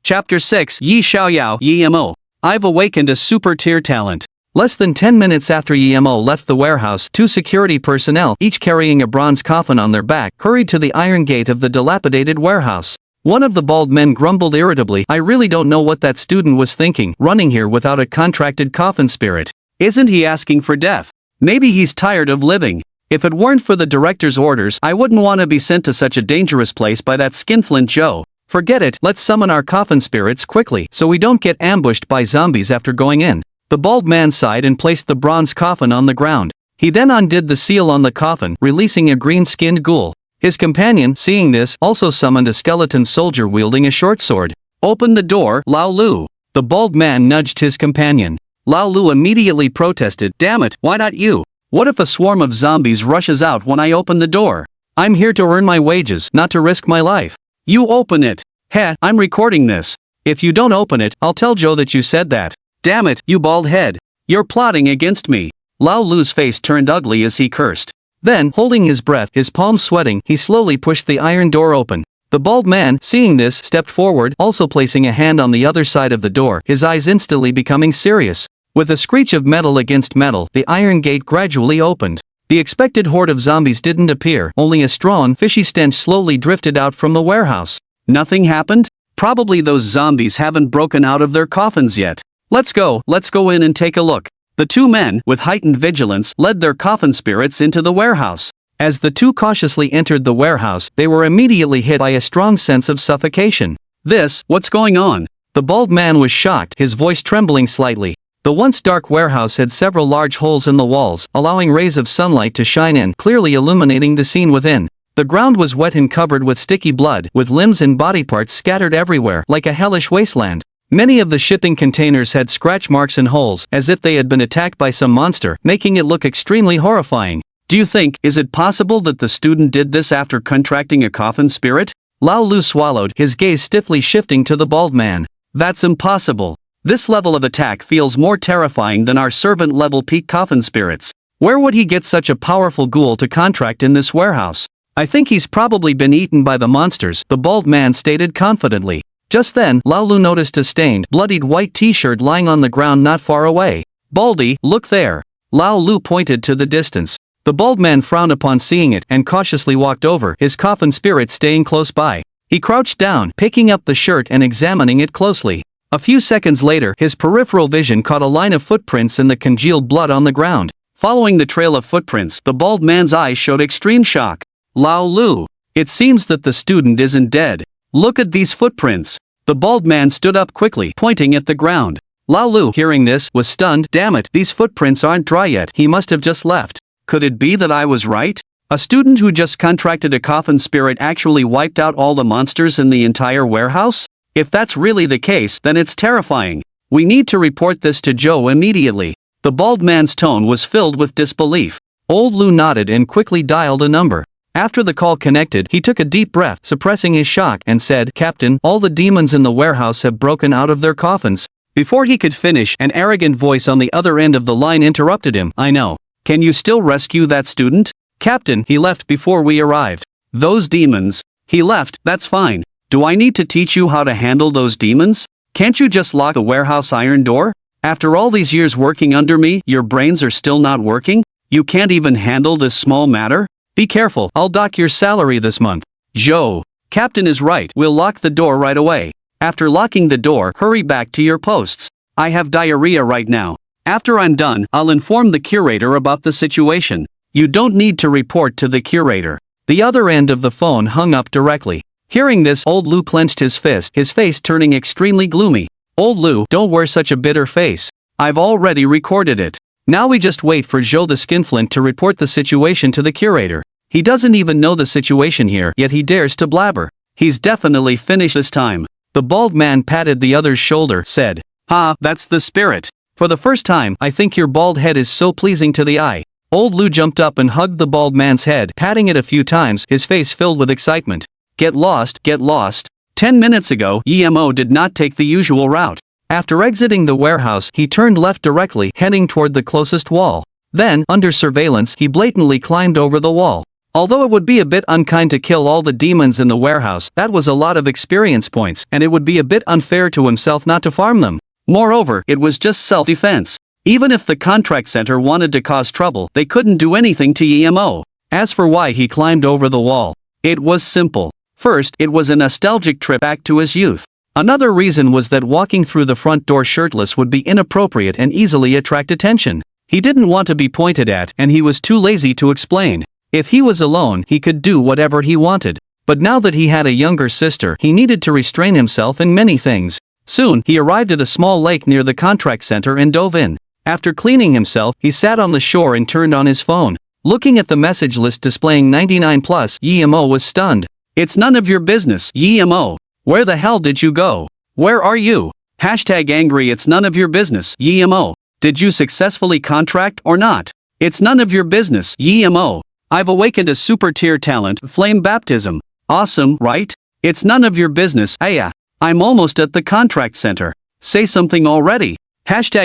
Chapter 6, Yi Xiaoyao, Yemo. I've awakened a super tier talent. Less than 10 minutes after Yemo left the warehouse, 2 security personnel, each carrying a bronze coffin on their back, hurried to the iron gate of the dilapidated warehouse. One of the bald men grumbled irritably, I really don't know what that student was thinking, running here without a contracted coffin spirit. Isn't he asking for death? Maybe he's tired of living. If it weren't for the director's orders, I wouldn't want to be sent to such a dangerous place by that skinflint Joe. Forget it, let's summon our coffin spirits quickly, so we don't get ambushed by zombies after going in. The bald man sighed and placed the bronze coffin on the ground. He then undid the seal on the coffin, releasing a green-skinned ghoul. His companion, seeing this, also summoned a skeleton soldier wielding a short sword. Open the door, Lao Lu. The bald man nudged his companion. Lao Lu immediately protested, damn it, why not you? What if a swarm of zombies rushes out when I open the door? I'm here to earn my wages, not to risk my life. You open it. Heh, I'm recording this. If you don't open it, I'll tell Joe that you said that. Damn it, you bald head. You're plotting against me. Lao Lu's face turned ugly as he cursed. Then, holding his breath, his palms sweating, he slowly pushed the iron door open. The bald man, seeing this, stepped forward, also placing a hand on the other side of the door, his eyes instantly becoming serious. With a screech of metal against metal, the iron gate gradually opened. The expected horde of zombies didn't appear, only a strong, fishy stench slowly drifted out from the warehouse. Nothing happened? Probably those zombies haven't broken out of their coffins yet. Let's go in and take a look. The 2 men, with heightened vigilance, led their coffin spirits into the warehouse. As the 2 cautiously entered the warehouse, they were immediately hit by a strong sense of suffocation. What's going on? The bald man was shocked, his voice trembling slightly. The once dark warehouse had several large holes in the walls, allowing rays of sunlight to shine in, clearly illuminating the scene within. The ground was wet and covered with sticky blood, with limbs and body parts scattered everywhere, like a hellish wasteland. Many of the shipping containers had scratch marks and holes, as if they had been attacked by some monster, making it look extremely horrifying. Do you think, is it possible that the student did this after contracting a coffin spirit? Lao Lu swallowed, his gaze stiffly shifting to the bald man. That's impossible. This level of attack feels more terrifying than our servant-level peak coffin spirits. Where would he get such a powerful ghoul to contract in this warehouse? I think he's probably been eaten by the monsters, the bald man stated confidently. Just then, Lao Lu noticed a stained, bloodied white t-shirt lying on the ground not far away. Baldy, look there. Lao Lu pointed to the distance. The bald man frowned upon seeing it and cautiously walked over, his coffin spirit staying close by. He crouched down, picking up the shirt and examining it closely. A few seconds later, his peripheral vision caught a line of footprints in the congealed blood on the ground. Following the trail of footprints, the bald man's eyes showed extreme shock. Lao Lu. It seems that the student isn't dead. Look at these footprints. The bald man stood up quickly, pointing at the ground. Lao Lu, hearing this, was stunned. Damn it, these footprints aren't dry yet. He must have just left. Could it be that I was right? A student who just contracted a coffin spirit actually wiped out all the monsters in the entire warehouse? If that's really the case, then it's terrifying. We need to report this to Joe immediately. The bald man's tone was filled with disbelief. Old Lu nodded and quickly dialed a number. After the call connected, he took a deep breath, suppressing his shock, and said, "Captain, all the demons in the warehouse have broken out of their coffins." Before he could finish, an arrogant voice on the other end of the line interrupted him. "I know. Can you still rescue that student?" "Captain, he left before we arrived." "Those demons." "He left, that's fine. Do I need to teach you how to handle those demons? Can't you just lock the warehouse iron door? After all these years working under me, your brains are still not working? You can't even handle this small matter? Be careful, I'll dock your salary this month." "Joe. Captain is right, we'll lock the door right away. After locking the door, hurry back to your posts. I have diarrhea right now. After I'm done, I'll inform the curator about the situation. You don't need to report to the curator." The other end of the phone hung up directly. Hearing this, Old Lu clenched his fist, his face turning extremely gloomy. "Old Lu, don't wear such a bitter face. I've already recorded it. Now we just wait for Joe the Skinflint to report the situation to the curator. He doesn't even know the situation here, yet he dares to blabber. He's definitely finished this time." The bald man patted the other's shoulder, said, "Ha, that's the spirit. For the first time, I think your bald head is so pleasing to the eye." Old Lu jumped up and hugged the bald man's head, patting it a few times, his face filled with excitement. Get lost, get lost. 10 minutes ago, EMO did not take the usual route. After exiting the warehouse, he turned left directly, heading toward the closest wall. Then, under surveillance, he blatantly climbed over the wall. Although it would be a bit unkind to kill all the demons in the warehouse, that was a lot of experience points, and it would be a bit unfair to himself not to farm them. Moreover, it was just self-defense. Even if the contract center wanted to cause trouble, they couldn't do anything to EMO. As for why he climbed over the wall, it was simple. First, it was a nostalgic trip back to his youth. Another reason was that walking through the front door shirtless would be inappropriate and easily attract attention. He didn't want to be pointed at, and he was too lazy to explain. If he was alone, he could do whatever he wanted. But now that he had a younger sister, he needed to restrain himself in many things. Soon, he arrived at a small lake near the contract center and dove in. After cleaning himself, he sat on the shore and turned on his phone. Looking at the message list displaying 99+, EMO was stunned. "It's none of your business, EMO. Where the hell did you go? Where are you? #angry it's none of your business, EMO. Did you successfully contract or not? It's none of your business, EMO. I've awakened a super tier talent, Flame Baptism. Awesome, right? It's none of your business, Aya. I'm almost at the contract center. Say something already."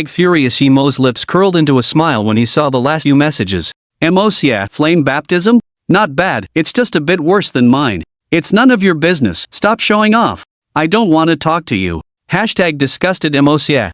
#furious EMO's lips curled into a smile when he saw the last few messages. "Emosia, Flame Baptism? Not bad, it's just a bit worse than mine. It's none of your business, stop showing off. I don't want to talk to you. #disgusted emosia,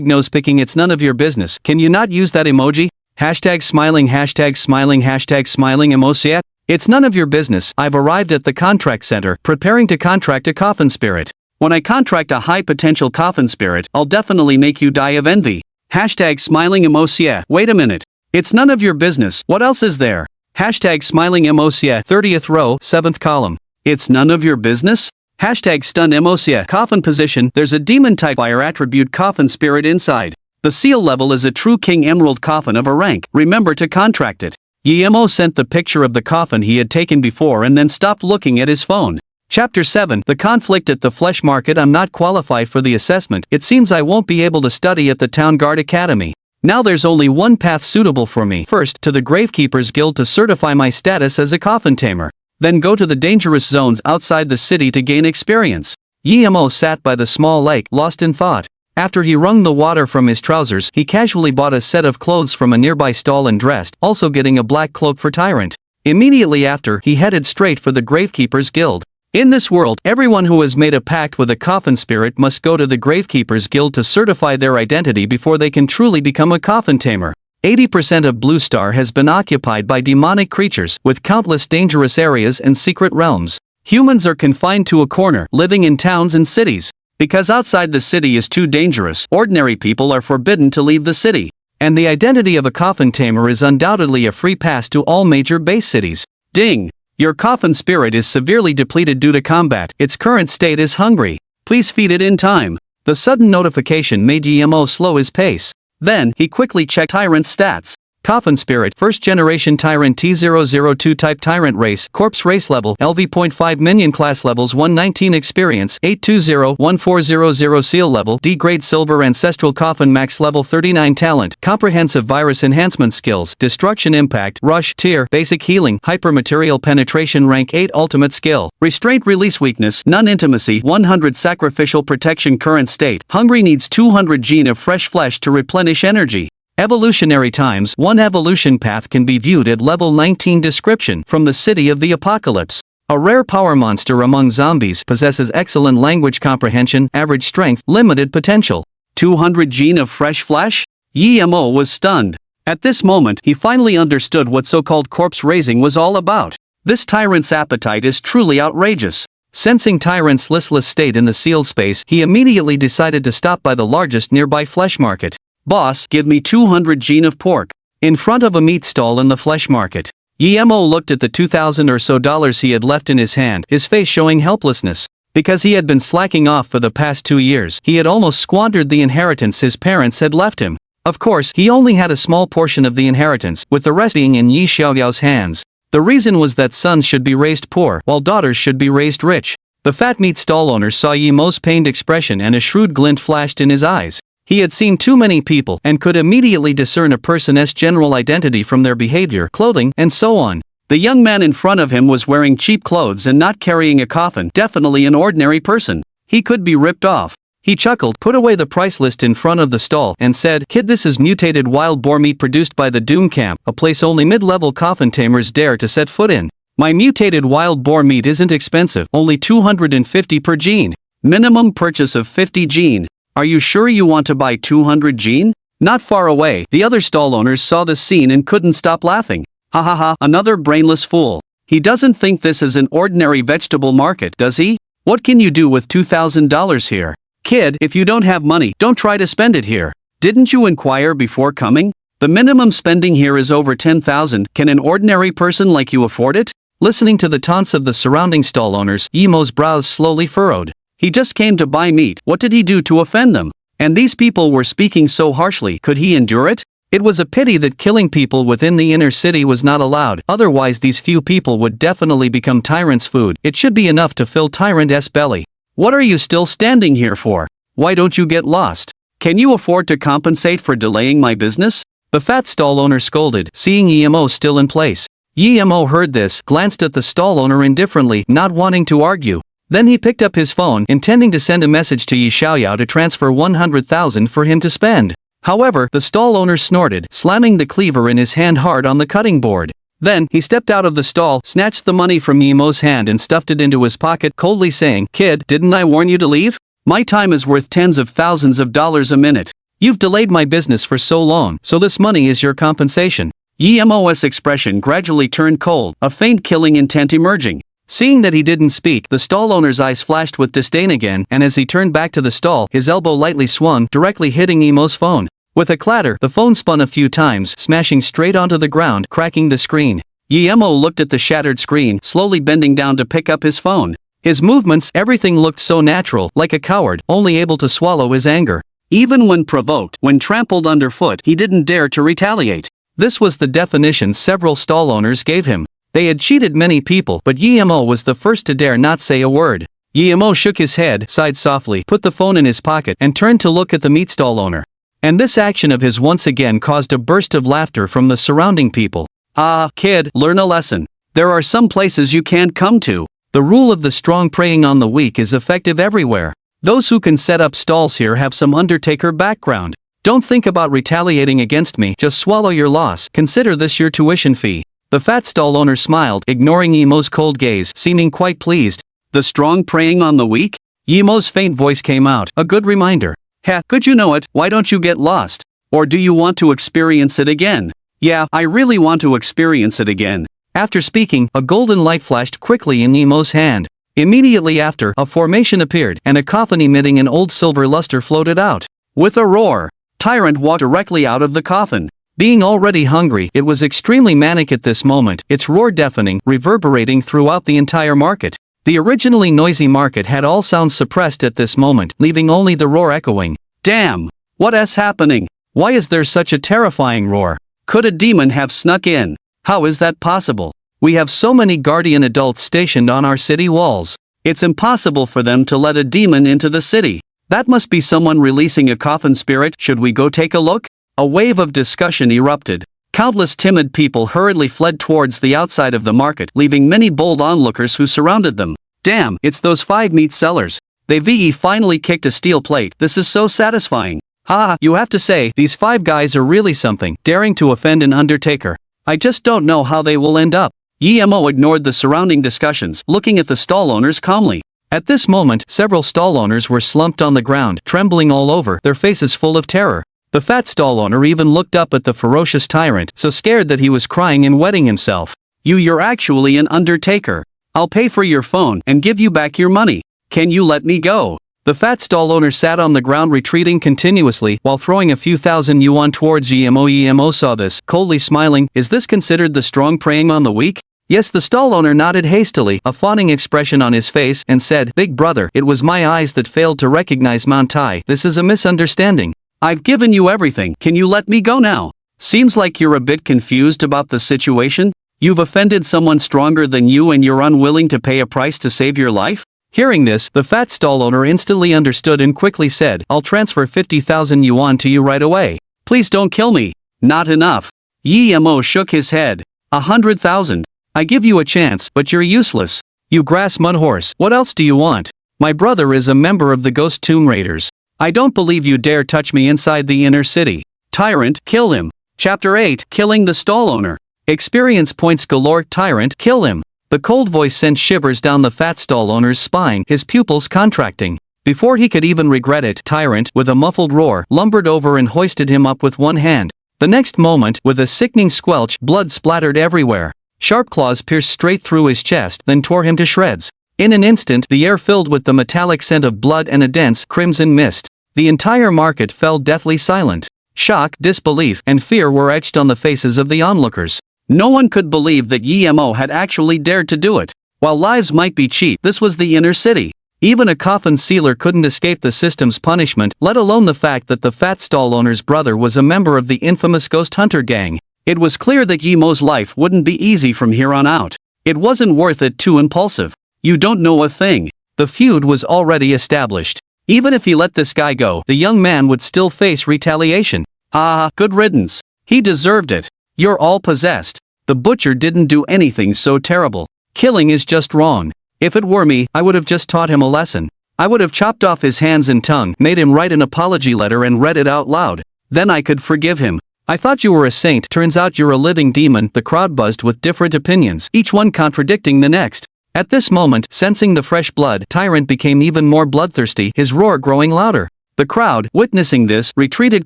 #nose-picking it's none of your business. Can you not use that emoji? #smiling, #smiling, #smiling emosia. It's none of your business. I've arrived at the contract center, preparing to contract a coffin spirit. When I contract a high-potential coffin spirit, I'll definitely make you die of envy. #smiling emosia. Wait a minute. It's none of your business, what else is there? #smiling emosia, 30th row, 7th column. It's none of your business? #stunned emosia, coffin position, there's a demon-type fire attribute coffin spirit inside. The seal level is a true King Emerald coffin of a rank, remember to contract it. EMO sent the picture of the coffin he had taken before and then stopped looking at his phone. Chapter 7, The Conflict at the Flesh Market. I'm not qualified for the assessment, it seems I won't be able to study at the Town Guard Academy. Now there's only one path suitable for me. First, to the Gravekeepers Guild to certify my status as a coffin tamer. Then go to the dangerous zones outside the city to gain experience. Emo sat by the small lake, lost in thought. After he wrung the water from his trousers, he casually bought a set of clothes from a nearby stall and dressed, also getting a black cloak for Tyrant. Immediately after, he headed straight for the Gravekeepers Guild. In this world, everyone who has made a pact with a coffin spirit must go to the Gravekeepers Guild to certify their identity before they can truly become a coffin tamer. 80% of Blue Star has been occupied by demonic creatures, with countless dangerous areas and secret realms. Humans are confined to a corner, living in towns and cities. Because outside the city is too dangerous, ordinary people are forbidden to leave the city. And the identity of a coffin tamer is undoubtedly a free pass to all major base cities. Ding! Your coffin spirit is severely depleted due to combat. Its current state is hungry. Please feed it in time. The sudden notification made Emo slow his pace. Then, he quickly checked Tyrant's stats. Coffin Spirit, First Generation Tyrant T002 Type Tyrant Race, Corpse Race Level, LV.5 Minion Class Levels 119 Experience, 820-1400 Seal Level, D Grade Silver Ancestral Coffin Max Level 39 Talent, Comprehensive Virus Enhancement Skills, Destruction Impact, Rush, Tier, Basic Healing, Hypermaterial Penetration Rank 8 Ultimate Skill, Restraint Release Weakness, None Intimacy, 100 Sacrificial Protection Current State, Hungry needs 200 gene of fresh flesh to replenish energy. Evolutionary times, one evolution path can be viewed at level 19 description from the City of the Apocalypse. A rare power monster among zombies, possesses excellent language comprehension, average strength, limited potential. 200 gene of fresh flesh? Emo was stunned. At this moment, he finally understood what so-called corpse raising was all about. This tyrant's appetite is truly outrageous. Sensing Tyrant's listless state in the sealed space, he immediately decided to stop by the largest nearby flesh market. Boss, give me 200 gene of pork. In front of a meat stall in the flesh market. Emo looked at the $2,000 or so he had left in his hand, his face showing helplessness. Because he had been slacking off for the past 2 years, he had almost squandered the inheritance his parents had left him. Of course, he only had a small portion of the inheritance, with the rest being in Yi Xiaoyao's hands. The reason was that sons should be raised poor, while daughters should be raised rich. The fat meat stall owner saw Emo's pained expression and a shrewd glint flashed in his eyes. He had seen too many people and could immediately discern a person's general identity from their behavior, clothing, and so on. The young man in front of him was wearing cheap clothes and not carrying a coffin, definitely an ordinary person. He could be ripped off. He chuckled, put away the price list in front of the stall, and said, "Kid, this is mutated wild boar meat produced by the Doom Camp, a place only mid-level coffin tamers dare to set foot in. My mutated wild boar meat isn't expensive, only 250 per gene. Minimum purchase of 50 gene. Are you sure you want to buy 200 gene?" Not far away, the other stall owners saw this scene and couldn't stop laughing. Ha ha ha, another brainless fool. He doesn't think this is an ordinary vegetable market, does he? What can you do with $2,000 here? Kid, if you don't have money, don't try to spend it here. Didn't you inquire before coming? The minimum spending here is over 10,000, can an ordinary person like you afford it? Listening to the taunts of the surrounding stall owners, Emo's brows slowly furrowed. He just came to buy meat, what did he do to offend them? And these people were speaking so harshly, could he endure it? It was a pity that killing people within the inner city was not allowed, otherwise these few people would definitely become Tyrant's food. It should be enough to fill Tyrant's belly. What are you still standing here for? Why don't you get lost? Can you afford to compensate for delaying my business? The fat stall owner scolded, seeing Emo still in place. Emo heard this, glanced at the stall owner indifferently, not wanting to argue. Then he picked up his phone, intending to send a message to Yi Xiaoyao to transfer 100,000 for him to spend. However, the stall owner snorted, slamming the cleaver in his hand hard on the cutting board. Then, he stepped out of the stall, snatched the money from Emo's hand and stuffed it into his pocket, coldly saying, "Kid, didn't I warn you to leave? My time is worth tens of thousands of dollars a minute. You've delayed my business for so long, so this money is your compensation." Emo's expression gradually turned cold, a faint killing intent emerging. Seeing that he didn't speak, the stall owner's eyes flashed with disdain again, and as he turned back to the stall, his elbow lightly swung, directly hitting Emo's phone. With a clatter, the phone spun a few times, smashing straight onto the ground, cracking the screen. Emo looked at the shattered screen, slowly bending down to pick up his phone. His movements, everything looked so natural, like a coward, only able to swallow his anger. Even when provoked, when trampled underfoot, he didn't dare to retaliate. This was the definition several stall owners gave him. They had cheated many people, but Emo was the first to dare not say a word. Emo shook his head, sighed softly, put the phone in his pocket, and turned to look at the meat stall owner. And this action of his once again caused a burst of laughter from the surrounding people. Ah, kid, learn a lesson. There are some places you can't come to. The rule of the strong preying on the weak is effective everywhere. Those who can set up stalls here have some Undertaker background. Don't think about retaliating against me, just swallow your loss, consider this your tuition fee. The fat stall owner smiled, ignoring Yemo's cold gaze, seeming quite pleased. The strong preying on the weak? Yemo's faint voice came out, a good reminder. Ha, good you know it, why don't you get lost? Or do you want to experience it again? Yeah, I really want to experience it again. After speaking, a golden light flashed quickly in Yemo's hand. Immediately after, a formation appeared, and a coffin emitting an old silver luster floated out. With a roar, Tyrant walked directly out of the coffin. Being already hungry, it was extremely manic at this moment, its roar deafening, reverberating throughout the entire market. The originally noisy market had all sounds suppressed at this moment, leaving only the roar echoing. Damn! What's happening? Why is there such a terrifying roar? Could a demon have snuck in? How is that possible? We have so many guardian adults stationed on our city walls. It's impossible for them to let a demon into the city. That must be someone releasing a coffin spirit. Should we go take a look? A wave of discussion erupted. Countless timid people hurriedly fled towards the outside of the market, leaving many bold onlookers who surrounded them. Damn, it's those 5 meat sellers. They finally kicked a steel plate. This is so satisfying. Ha, you have to say, these 5 guys are really something, daring to offend an Undertaker. I just don't know how they will end up. Yemo ignored the surrounding discussions, looking at the stall owners calmly. At this moment, several stall owners were slumped on the ground, trembling all over, their faces full of terror. The fat stall owner even looked up at the ferocious Tyrant, so scared that he was crying and wetting himself. You're actually an Undertaker. I'll pay for your phone and give you back your money. Can you let me go? The fat stall owner sat on the ground retreating continuously while throwing a few thousand yuan towards Yemo. Yemo saw this, coldly smiling. Is this considered the strong preying on the weak? Yes, the stall owner nodded hastily, a fawning expression on his face, and said, Big brother, it was my eyes that failed to recognize Mount Tai. This is a misunderstanding. I've given you everything, can you let me go now? Seems like you're a bit confused about the situation. You've offended someone stronger than you and you're unwilling to pay a price to save your life? Hearing this, the fat stall owner instantly understood and quickly said, I'll transfer 50,000 yuan to you right away. Please don't kill me. Not enough. Yemo shook his head. 100,000. I give you a chance, but you're useless. You grass mud horse, what else do you want? My brother is a member of the Ghost Tomb Raiders. I don't believe you dare touch me inside the inner city. Tyrant, kill him. Chapter 8, Killing the Stall Owner. Experience points galore. Tyrant, kill him. The cold voice sent shivers down the fat stall owner's spine, his pupils contracting. Before he could even regret it, Tyrant, with a muffled roar, lumbered over and hoisted him up with one hand. The next moment, with a sickening squelch, blood splattered everywhere. Sharp claws pierced straight through his chest, then tore him to shreds. In an instant, the air filled with the metallic scent of blood and a dense, crimson mist. The entire market fell deathly silent. Shock, disbelief, and fear were etched on the faces of the onlookers. No one could believe that Yemo had actually dared to do it. While lives might be cheap, this was the inner city. Even a coffin sealer couldn't escape the system's punishment, let alone the fact that the fat stall owner's brother was a member of the infamous ghost hunter gang. It was clear that Yemo's life wouldn't be easy from here on out. It wasn't worth it. Too impulsive. You don't know a thing. The feud was already established. Even if he let this guy go, the young man would still face retaliation. Ah, good riddance. He deserved it. You're all possessed. The butcher didn't do anything so terrible. Killing is just wrong. If it were me, I would have just taught him a lesson. I would have chopped off his hands and tongue, made him write an apology letter and read it out loud. Then I could forgive him. I thought you were a saint, turns out you're a living demon. The crowd buzzed with different opinions, each one contradicting the next. At this moment, sensing the fresh blood, Tyrant became even more bloodthirsty, his roar growing louder. The crowd, witnessing this, retreated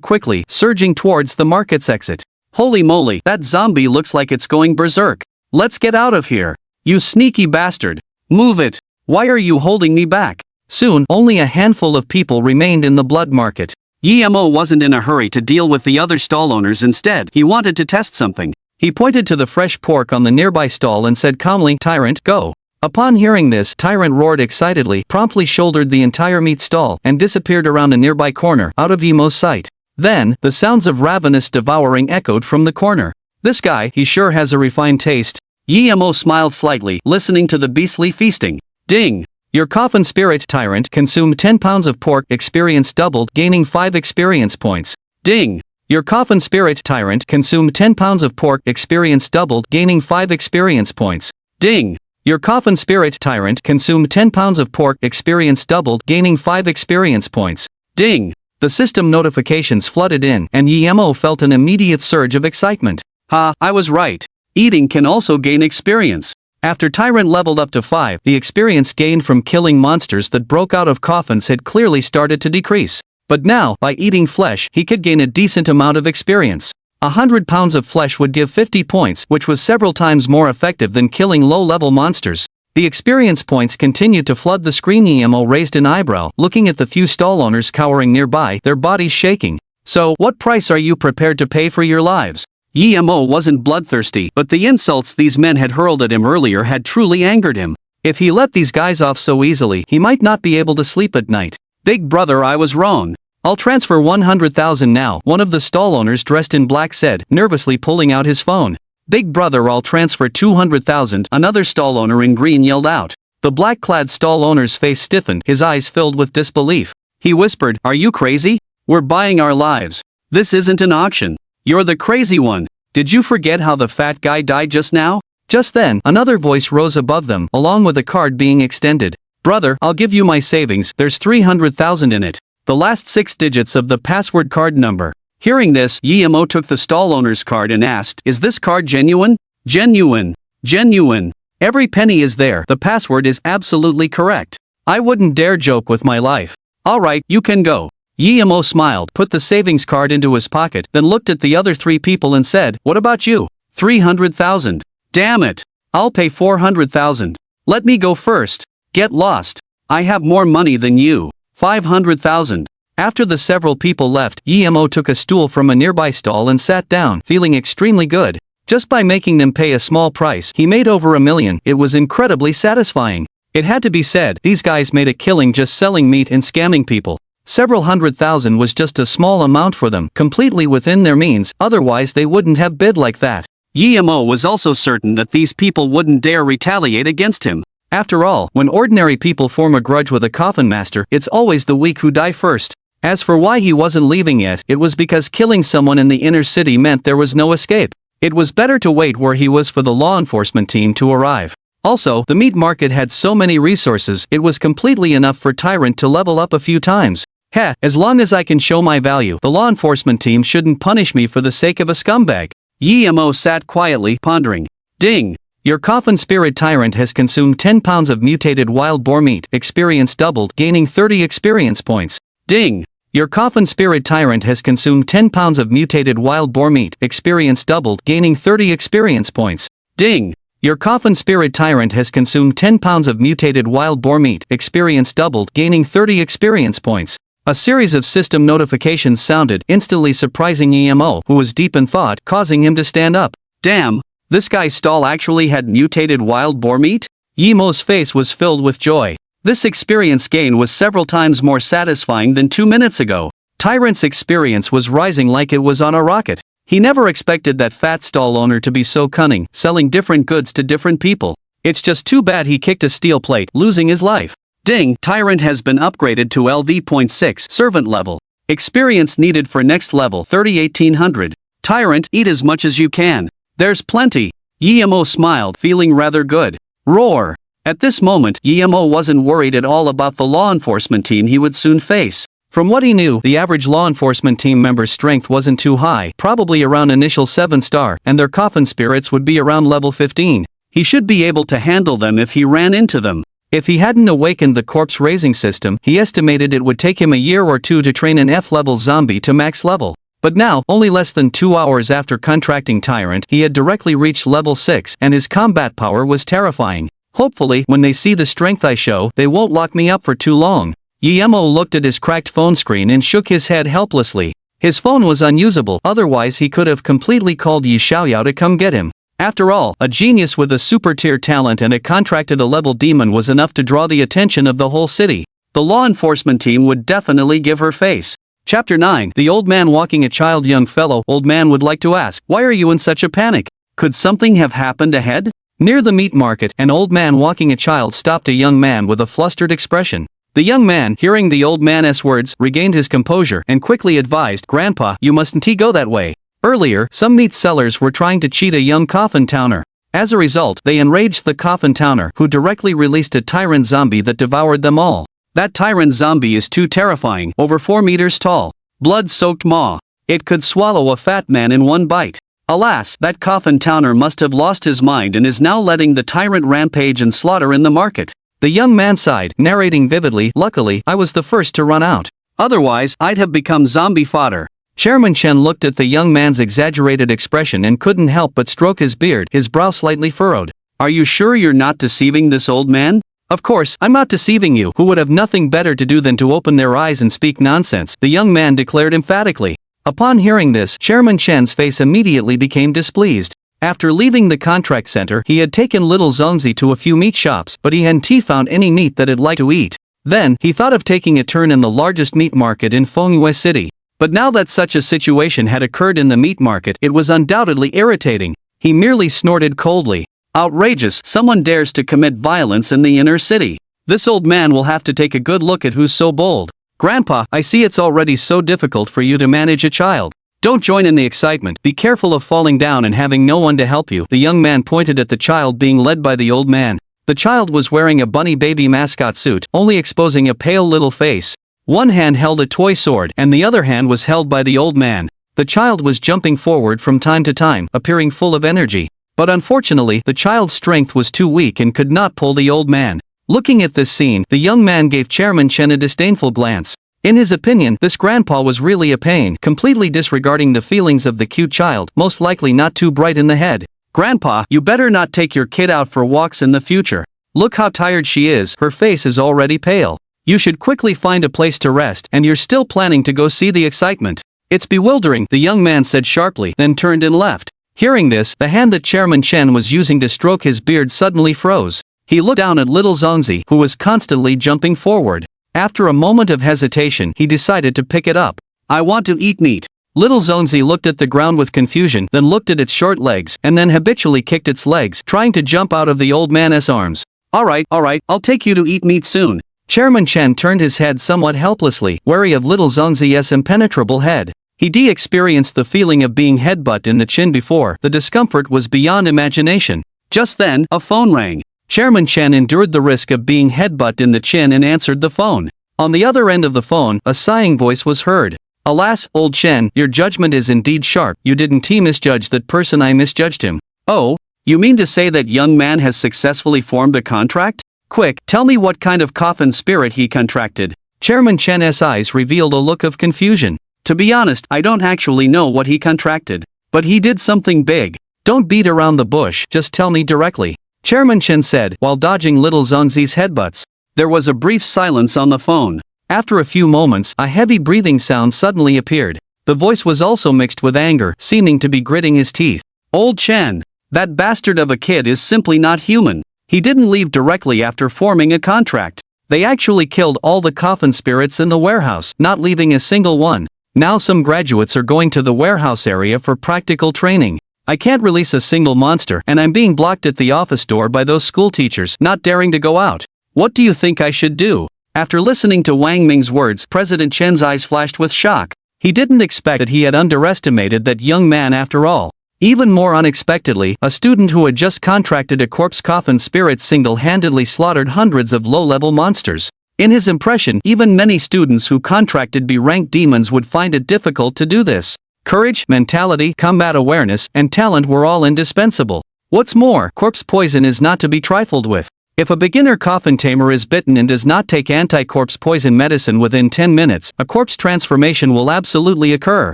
quickly, surging towards the market's exit. Holy moly, that zombie looks like it's going berserk. Let's get out of here. You sneaky bastard. Move it. Why are you holding me back? Soon, only a handful of people remained in the blood market. Yemo wasn't in a hurry to deal with the other stall owners. Instead, he wanted to test something. He pointed to the fresh pork on the nearby stall and said calmly, Tyrant, go. Upon hearing this, Tyrant roared excitedly, promptly shouldered the entire meat stall, and disappeared around a nearby corner, out of Yemo's sight. Then, the sounds of ravenous devouring echoed from the corner. This guy, he sure has a refined taste. Yemo smiled slightly, listening to the beastly feasting. Ding! Your coffin spirit, Tyrant, consumed 10 pounds of pork, experience doubled, gaining 5 experience points. Ding! Your coffin spirit tyrant consumed 10 pounds of pork, experience doubled, gaining 5 experience points. Ding! Your coffin spirit tyrant consumed 10 pounds of pork, experience doubled, gaining 5 experience points. Ding! The system notifications flooded in, and Yemo felt an immediate surge of excitement. Ha, I was right. Eating can also gain experience. After Tyrant leveled up to 5, the experience gained from killing monsters that broke out of coffins had clearly started to decrease. But now, by eating flesh, he could gain a decent amount of experience. 100 pounds of flesh would give 50 points, which was several times more effective than killing low-level monsters. The experience points continued to flood the screen. Emo raised an eyebrow, looking at the few stall owners cowering nearby, their bodies shaking. So, what price are you prepared to pay for your lives? Emo wasn't bloodthirsty, but the insults these men had hurled at him earlier had truly angered him. If he let these guys off so easily, he might not be able to sleep at night. Big brother, I was wrong. I'll transfer 100,000 now, one of the stall owners dressed in black said, nervously pulling out his phone. Big brother, I'll transfer 200,000, another stall owner in green yelled out. The black-clad stall owner's face stiffened, his eyes filled with disbelief. He whispered, "Are you crazy? We're buying our lives. This isn't an auction. You're the crazy one. Did you forget how the fat guy died just now?" Just then, another voice rose above them, along with a card being extended. "Brother, I'll give you my savings, there's 300,000 in it. The last 6 digits of the password card number." Hearing this, Emo took the stall owner's card and asked, "Is this card genuine?" "Genuine. Genuine. Every penny is there. The password is absolutely correct. I wouldn't dare joke with my life. Alright, you can go." Emo smiled, put the savings card into his pocket, then looked at the other 3 people and said, "What about you?" 300,000. Damn it. I'll pay 400,000. Let me go first. Get lost. I have more money than you. 500,000. After the several people left, Emo took a stool from a nearby stall and sat down, feeling extremely good. Just by making them pay a small price, he made over $1 million. It was incredibly satisfying. It had to be said, these guys made a killing just selling meat and scamming people. Several 100,000 was just a small amount for them, completely within their means, otherwise they wouldn't have bid like that. Emo was also certain that these people wouldn't dare retaliate against him. After all, when ordinary people form a grudge with a coffin master, it's always the weak who die first. As for why he wasn't leaving yet, it was because killing someone in the inner city meant there was no escape. It was better to wait where he was for the law enforcement team to arrive. Also, the meat market had so many resources, it was completely enough for Tyrant to level up a few times. Heh, as long as I can show my value, the law enforcement team shouldn't punish me for the sake of a scumbag. Emo sat quietly, pondering. Ding! Your coffin spirit tyrant has consumed 10 pounds of mutated wild boar meat, experience doubled, gaining 30 experience points. Ding! Your coffin spirit tyrant has consumed 10 pounds of mutated wild boar meat, experience doubled, gaining 30 experience points. Ding! Your coffin spirit tyrant has consumed 10 pounds of mutated wild boar meat, experience doubled, gaining 30 experience points. A series of system notifications sounded, instantly surprising Emo, who was deep in thought, causing him to stand up. Damn! This guy's stall actually had mutated wild boar meat? Emo's face was filled with joy. This experience gain was several times more satisfying than 2 minutes ago. Tyrant's experience was rising like it was on a rocket. He never expected that fat stall owner to be so cunning, selling different goods to different people. It's just too bad he kicked a steel plate, losing his life. Ding! Tyrant has been upgraded to LV.6 servant level. Experience needed for next level 3800. Tyrant, eat as much as you can. There's plenty. Emo smiled, feeling rather good. Roar! At this moment, Emo wasn't worried at all about the law enforcement team he would soon face. From what he knew, the average law enforcement team member's strength wasn't too high, probably around initial 7-star, and their coffin spirits would be around level 15. He should be able to handle them if he ran into them. If he hadn't awakened the corpse raising system, he estimated it would take him a year or 2 to train an F-level zombie to max level. But now, only less than 2 hours after contracting Tyrant, he had directly reached level 6, and his combat power was terrifying. Hopefully, when they see the strength I show, they won't lock me up for too long. Emo looked at his cracked phone screen and shook his head helplessly. His phone was unusable, otherwise he could have completely called Yi Xiaoyao to come get him. After all, a genius with a super-tier talent and a contracted level demon was enough to draw the attention of the whole city. The law enforcement team would definitely give her face. Chapter 9. The old man walking a child. Young fellow, old man would like to ask, why are you in such a panic? Could something have happened ahead? Near the meat market, an old man walking a child stopped a young man with a flustered expression. The young man, hearing the old man's words, regained his composure and quickly advised, "Grandpa, you mustn't go that way." Earlier, some meat sellers were trying to cheat a young coffin towner. As a result, they enraged the coffin towner, who directly released a tyrant zombie that devoured them all. That tyrant zombie is too terrifying, over 4 meters tall. Blood-soaked maw. It could swallow a fat man in one bite. Alas, that coffin towner must have lost his mind and is now letting the tyrant rampage and slaughter in the market. The young man sighed, narrating vividly, "Luckily, I was the first to run out. Otherwise, I'd have become zombie fodder." Chairman Chen looked at the young man's exaggerated expression and couldn't help but stroke his beard, his brow slightly furrowed. "Are you sure you're not deceiving this old man?" "Of course, I'm not deceiving you, who would have nothing better to do than to open their eyes and speak nonsense," the young man declared emphatically. Upon hearing this, Chairman Chen's face immediately became displeased. After leaving the contract center, he had taken little Zongzi to a few meat shops, but he hadn't found any meat that he'd like to eat. Then, he thought of taking a turn in the largest meat market in Fengyue City. But now that such a situation had occurred in the meat market, it was undoubtedly irritating. He merely snorted coldly. "Outrageous, someone dares to commit violence in the inner city. This old man will have to take a good look at who's so bold. Grandpa, I see it's already so difficult for you to manage a child. Don't join in the excitement, be careful of falling down and having no one to help you." The young man pointed at the child being led by the old man. The child was wearing a bunny baby mascot suit, only exposing a pale little face. One hand held a toy sword, and the other hand was held by the old man. The child was jumping forward from time to time, appearing full of energy. But unfortunately, the child's strength was too weak and could not pull the old man. Looking at this scene, the young man gave Chairman Chen a disdainful glance. In his opinion, this grandpa was really a pain, completely disregarding the feelings of the cute child, most likely not too bright in the head. "Grandpa, you better not take your kid out for walks in the future. Look how tired she is, her face is already pale. You should quickly find a place to rest, and you're still planning to go see the excitement." "It's bewildering," the young man said sharply, then turned and left. Hearing this, the hand that Chairman Chen was using to stroke his beard suddenly froze. He looked down at little Zongzi, who was constantly jumping forward. After a moment of hesitation, he decided to pick it up. "I want to eat meat." Little Zongzi looked at the ground with confusion, then looked at its short legs, and then habitually kicked its legs, trying to jump out of the old man's arms. All right, I'll take you to eat meat soon." Chairman Chen turned his head somewhat helplessly, wary of little Zongzi's impenetrable head. He experienced the feeling of being headbutt in the chin before. The discomfort was beyond imagination. Just then, a phone rang. Chairman Chen endured the risk of being headbutt in the chin and answered the phone. On the other end of the phone, a sighing voice was heard. "Alas, old Chen, your judgment is indeed sharp. You didn't misjudge that person, I misjudged him." "Oh? You mean to say that young man has successfully formed a contract? Quick, tell me what kind of coffin spirit he contracted." Chairman Chen's eyes revealed a look of confusion. "To be honest, I don't actually know what he contracted. But he did something big. Don't beat around the bush, just tell me directly," Chairman Chen said, while dodging little Zongzi's headbutts. There was a brief silence on the phone. After a few moments, a heavy breathing sound suddenly appeared. The voice was also mixed with anger, seeming to be gritting his teeth. "Old Chen, that bastard of a kid is simply not human. He didn't leave directly after forming a contract. They actually killed all the coffin spirits in the warehouse, not leaving a single one. Now some graduates are going to the warehouse area for practical training. I can't release a single monster, and I'm being blocked at the office door by those school teachers, not daring to go out. What do you think I should do?" After listening to Wang Ming's words, President Chen's eyes flashed with shock. He didn't expect that he had underestimated that young man after all. Even more unexpectedly, a student who had just contracted a corpse coffin spirit single-handedly slaughtered hundreds of low-level monsters. In his impression, even many students who contracted B-ranked demons would find it difficult to do this. Courage, mentality, combat awareness, and talent were all indispensable. What's more, corpse poison is not to be trifled with. If a beginner coffin tamer is bitten and does not take anti-corpse poison medicine within 10 minutes, a corpse transformation will absolutely occur.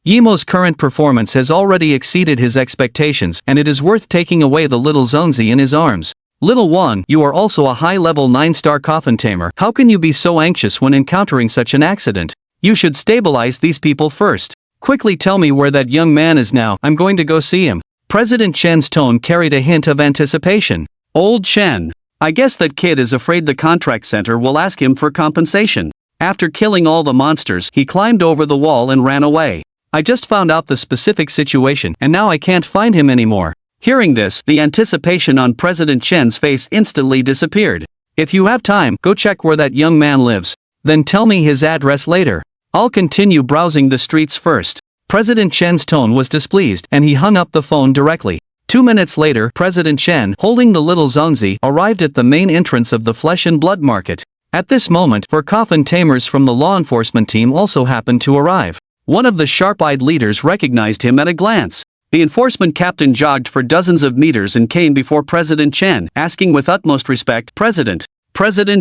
Yimo's current performance has already exceeded his expectations, and it is worth taking away the little Zongzi in his arms. Little one, you are also a high-level 9-star coffin tamer. How can you be so anxious when encountering such an accident? You should stabilize these people first. Quickly tell me where that young man is now. I'm going to go see him. President Chen's tone carried a hint of anticipation. Old Chen. I guess that kid is afraid the contract center will ask him for compensation. After killing all the monsters, he climbed over the wall and ran away. I just found out the specific situation, and now I can't find him anymore. Hearing this, the anticipation on President Chen's face instantly disappeared. If you have time, go check where that young man lives. Then tell me his address later. I'll continue browsing the streets first. President Chen's tone was displeased, and he hung up the phone directly. 2 minutes later, President Chen, holding the little Zongzi, arrived at the main entrance of the flesh and blood market. At this moment, 4 coffin tamers from the law enforcement team also happened to arrive. One of the sharp-eyed leaders recognized him at a glance. The enforcement captain jogged for dozens of meters and came before President Chen, asking with utmost respect, President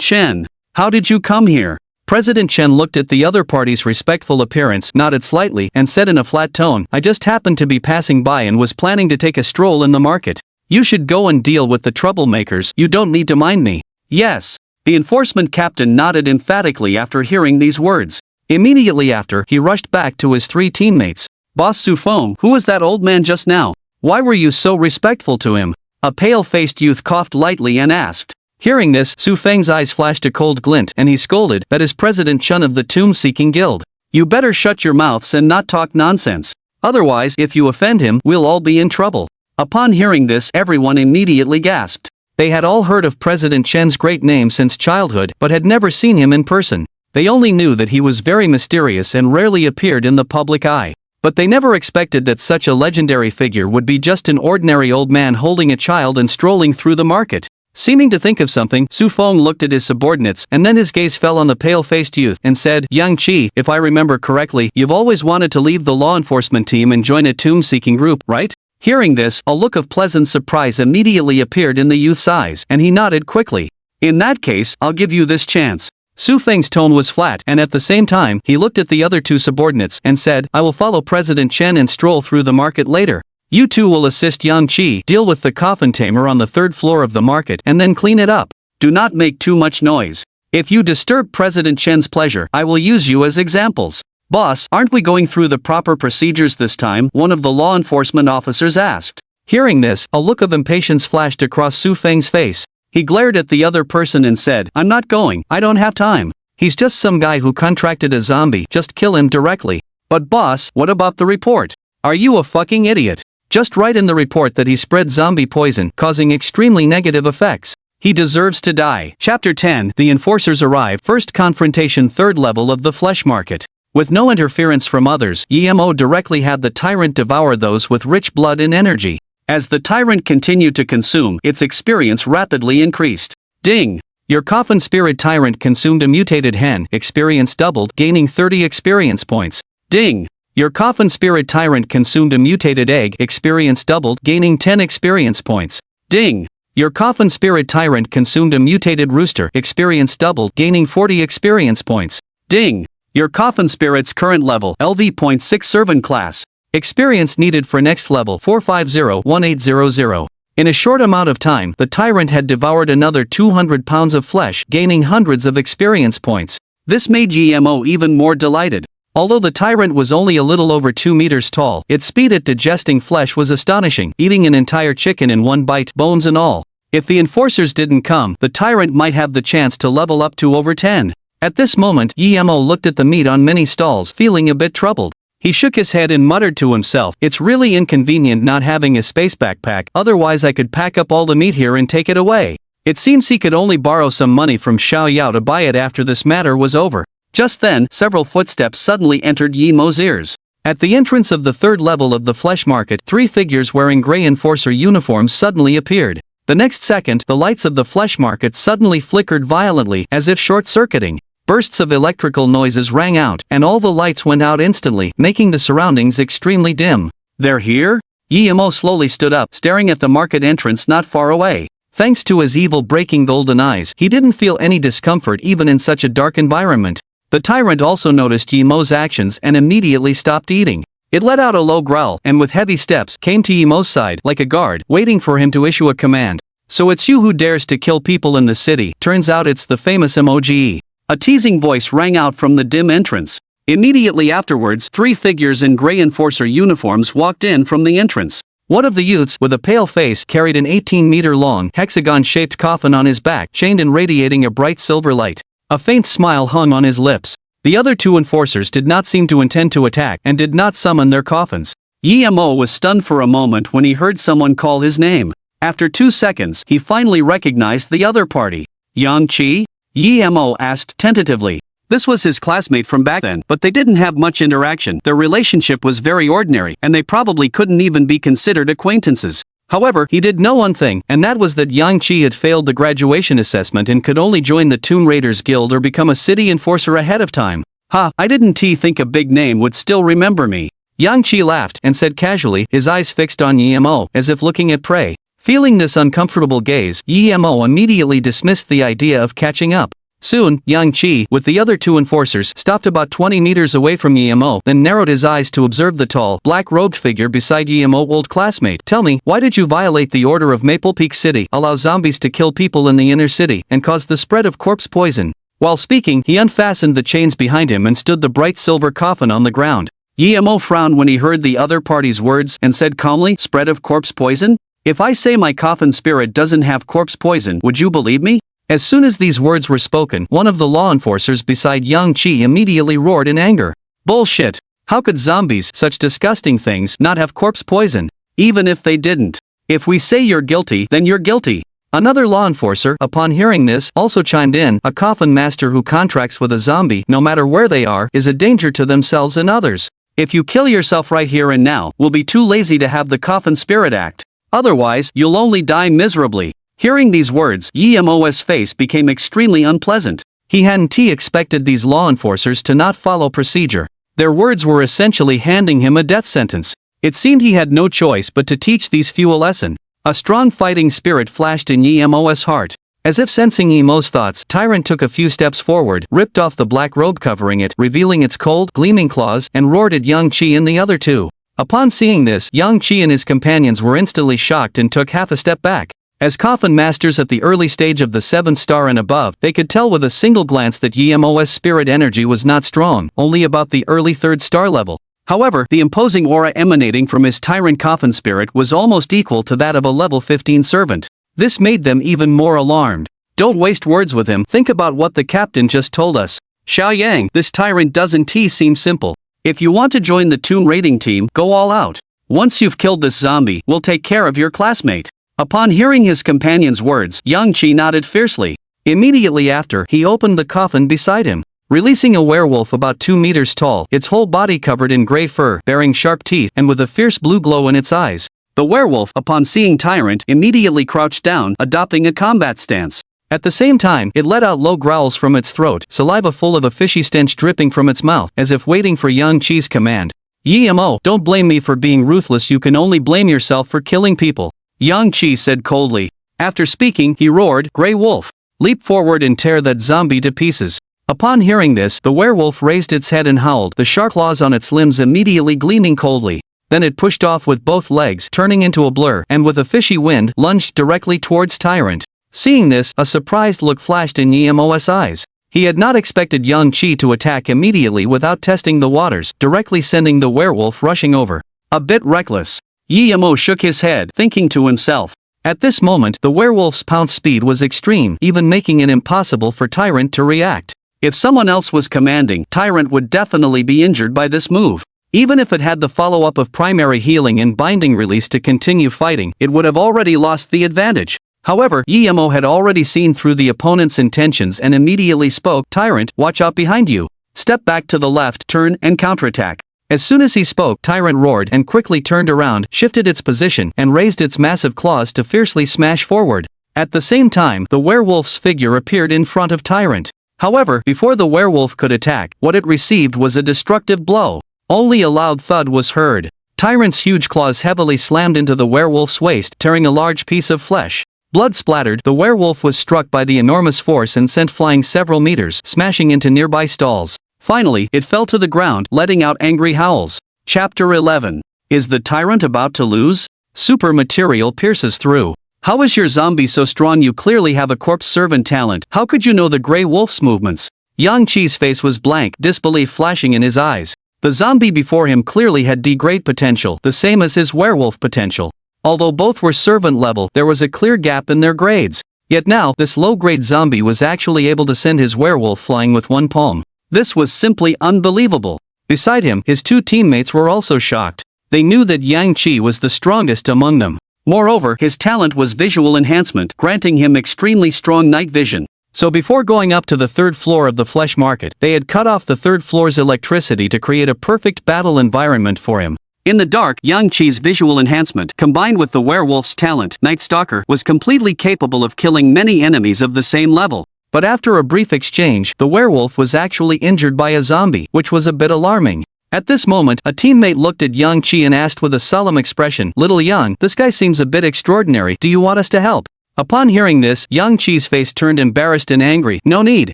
Chen, how did you come here? President Chen looked at the other party's respectful appearance, nodded slightly, and said in a flat tone, I just happened to be passing by and was planning to take a stroll in the market. You should go and deal with the troublemakers, you don't need to mind me. Yes. The enforcement captain nodded emphatically after hearing these words. Immediately after, he rushed back to his 3 teammates. Boss Su Feng, who was that old man just now? Why were you so respectful to him? A pale-faced youth coughed lightly and asked. Hearing this, Su Feng's eyes flashed a cold glint, and he scolded, that is President Chen of the Tomb-Seeking Guild. You better shut your mouths and not talk nonsense. Otherwise, if you offend him, we'll all be in trouble. Upon hearing this, everyone immediately gasped. They had all heard of President Chen's great name since childhood, but had never seen him in person. They only knew that he was very mysterious and rarely appeared in the public eye. But they never expected that such a legendary figure would be just an ordinary old man holding a child and strolling through the market. Seeming to think of something, Su Feng looked at his subordinates, and then his gaze fell on the pale-faced youth, and said, Young Qi, if I remember correctly, you've always wanted to leave the law enforcement team and join a tomb-seeking group, right? Hearing this, a look of pleasant surprise immediately appeared in the youth's eyes, and he nodded quickly. In that case, I'll give you this chance. Su Feng's tone was flat, and at the same time, he looked at the other 2 subordinates, and said, I will follow President Chen and stroll through the market later. You 2 will assist Yang Qi deal with the coffin tamer on the 3rd floor of the market and then clean it up. Do not make too much noise. If you disturb President Chen's pleasure, I will use you as examples. Boss, aren't we going through the proper procedures this time? One of the law enforcement officers asked. Hearing this, a look of impatience flashed across Su Feng's face. He glared at the other person and said, I'm not going, I don't have time. He's just some guy who contracted a zombie, just kill him directly. But boss, what about the report? Are you a fucking idiot? Just write in the report that he spread zombie poison, causing extremely negative effects. He deserves to die. Chapter 10, The Enforcers Arrive. First confrontation, 3rd level of the flesh market. With no interference from others, EMO directly had the tyrant devour those with rich blood and energy. As the tyrant continued to consume, its experience rapidly increased. Ding! Your coffin spirit tyrant consumed a mutated hen, experience doubled, gaining 30 experience points. Ding! Your coffin spirit tyrant consumed a mutated egg, experience doubled, gaining 10 experience points. Ding! Your coffin spirit tyrant consumed a mutated rooster, experience doubled, gaining 40 experience points. Ding! Your coffin spirit's current level, LV.6 servant class. Experience needed for next level, 450-1800. In a short amount of time, the tyrant had devoured another 200 pounds of flesh, gaining hundreds of experience points. This made GMO even more delighted. Although the tyrant was only a little over 2 meters tall, its speed at digesting flesh was astonishing, eating an entire chicken in one bite, bones and all. If the enforcers didn't come, the tyrant might have the chance to level up to over 10. At this moment, Yemo looked at the meat on many stalls, feeling a bit troubled. He shook his head and muttered to himself, it's really inconvenient not having a space backpack, otherwise I could pack up all the meat here and take it away. It seems he could only borrow some money from Xiao Yao to buy it after this matter was over. Just then, several footsteps suddenly entered Yemo's ears. At the entrance of the 3rd level of the flesh market, 3 figures wearing gray enforcer uniforms suddenly appeared. The next second, the lights of the flesh market suddenly flickered violently, as if short-circuiting. Bursts of electrical noises rang out, and all the lights went out instantly, making the surroundings extremely dim. They're here? Yemo slowly stood up, staring at the market entrance not far away. Thanks to his evil-breaking golden eyes, he didn't feel any discomfort even in such a dark environment. The tyrant also noticed Yemo's actions and immediately stopped eating. It let out a low growl, and with heavy steps, came to Yemo's side, like a guard, waiting for him to issue a command. So it's you who dares to kill people in the city, turns out it's the famous MOGE. A teasing voice rang out from the dim entrance. Immediately afterwards, 3 figures in gray enforcer uniforms walked in from the entrance. One of the youths, with a pale face, carried an 18-meter-long, hexagon-shaped coffin on his back, chained and radiating a bright silver light. A faint smile hung on his lips. The other 2 enforcers did not seem to intend to attack, and did not summon their coffins. Yemo was stunned for a moment when he heard someone call his name. After 2 seconds, he finally recognized the other party. Yang Qi? Yi-Mo asked tentatively. This was his classmate from back then, but they didn't have much interaction. Their relationship was very ordinary, and they probably couldn't even be considered acquaintances. However, he did know one thing, and that was that Yang Qi had failed the graduation assessment and could only join the Tomb Raiders Guild or become a city enforcer ahead of time. I didn't think a big name would still remember me. Yang Qi laughed and said casually, his eyes fixed on Yi-Mo, as if looking at prey. Feeling this uncomfortable gaze, Yi-Mo immediately dismissed the idea of catching up. Soon, Yang Qi, with the other two enforcers, stopped about 20 meters away from Yi-Mo, then narrowed his eyes to observe the tall, black-robed figure beside Yi-Mo's old classmate. Tell me, why did you violate the order of Maple Peak City, allow zombies to kill people in the inner city, and cause the spread of corpse poison? While speaking, he unfastened the chains behind him and stood the bright silver coffin on the ground. Yi-Mo frowned when he heard the other party's words and said calmly, spread of corpse poison? If I say my coffin spirit doesn't have corpse poison, would you believe me? As soon as these words were spoken, one of the law enforcers beside Yang Qi immediately roared in anger. Bullshit! How could zombies, such disgusting things, not have corpse poison? Even if they didn't. If we say you're guilty, then you're guilty. Another law enforcer, upon hearing this, also chimed in, a coffin master who contracts with a zombie, no matter where they are, is a danger to themselves and others. If you kill yourself right here and now, we'll be too lazy to have the coffin spirit act. Otherwise, you'll only die miserably. Hearing these words, Yi-Mo's face became extremely unpleasant. He hadn't expected these law enforcers to not follow procedure. Their words were essentially handing him a death sentence. It seemed he had no choice but to teach these few a lesson. A strong fighting spirit flashed in Yi-Mo's heart. As if sensing Yi-Mo's thoughts, Tyrant took a few steps forward, ripped off the black robe covering it, revealing its cold, gleaming claws, and roared at Yang Qi and the other two. Upon seeing this, Yang Qi and his companions were instantly shocked and took half a step back. As coffin masters at the early stage of the 7th star and above, they could tell with a single glance that Yi-Mo's spirit energy was not strong, only about the early 3rd star level. However, the imposing aura emanating from his tyrant coffin spirit was almost equal to that of a level 15 servant. This made them even more alarmed. Don't waste words with him, think about what the captain just told us. Xiaoyang, this tyrant doesn't seem simple. If you want to join the Tomb Raiding team, go all out. Once you've killed this zombie, we'll take care of your classmate. Upon hearing his companion's words, Yang Qi nodded fiercely. Immediately after, he opened the coffin beside him, releasing a werewolf about 2 meters tall, its whole body covered in gray fur, bearing sharp teeth, and with a fierce blue glow in its eyes. The werewolf, upon seeing Tyrant, immediately crouched down, adopting a combat stance. At the same time, it let out low growls from its throat, saliva full of a fishy stench dripping from its mouth, as if waiting for Yang Qi's command. Yi-Mo, don't blame me for being ruthless, you can only blame yourself for killing people. Yang Qi said coldly. After speaking, he roared, Grey Wolf, leap forward and tear that zombie to pieces. Upon hearing this, the werewolf raised its head and howled, the sharp claws on its limbs immediately gleaming coldly. Then it pushed off with both legs, turning into a blur, and with a fishy wind, lunged directly towards Tyrant. Seeing this, a surprised look flashed in Yi-Mo's eyes. He had not expected Yang Qi to attack immediately without testing the waters, directly sending the werewolf rushing over. A bit reckless. Yi-Mo shook his head, thinking to himself. At this moment, the werewolf's pounce speed was extreme, even making it impossible for Tyrant to react. If someone else was commanding, Tyrant would definitely be injured by this move. Even if it had the follow-up of primary healing and binding release to continue fighting, it would have already lost the advantage. However, Yi-Mo had already seen through the opponent's intentions and immediately spoke, Tyrant, watch out behind you. Step back to the left, turn, and counterattack. As soon as he spoke, Tyrant roared and quickly turned around, shifted its position, and raised its massive claws to fiercely smash forward. At the same time, the werewolf's figure appeared in front of Tyrant. However, before the werewolf could attack, what it received was a destructive blow. Only a loud thud was heard. Tyrant's huge claws heavily slammed into the werewolf's waist, tearing a large piece of flesh. Blood splattered, the werewolf was struck by the enormous force and sent flying several meters, smashing into nearby stalls. Finally, it fell to the ground, letting out angry howls. Chapter 11. Is the tyrant about to lose? Super material pierces through. How is your zombie so strong? You clearly have a corpse servant talent. How could you know the Grey Wolf's movements? Yang Qi's face was blank, disbelief flashing in his eyes. The zombie before him clearly had D-grade potential, the same as his werewolf potential. Although both were servant level, there was a clear gap in their grades. Yet now, this low-grade zombie was actually able to send his werewolf flying with one palm. This was simply unbelievable. Beside him, his two teammates were also shocked. They knew that Yang Qi was the strongest among them. Moreover, his talent was visual enhancement, granting him extremely strong night vision. So before going up to the third floor of the flesh market, they had cut off the third floor's electricity to create a perfect battle environment for him. In the dark, Yang Qi's visual enhancement, combined with the werewolf's talent, Night Stalker, was completely capable of killing many enemies of the same level. But after a brief exchange, the werewolf was actually injured by a zombie, which was a bit alarming. At this moment, a teammate looked at Yang Qi and asked with a solemn expression, "Little Yang, this guy seems a bit extraordinary, do you want us to help?" Upon hearing this, Yang Qi's face turned embarrassed and angry. "No need.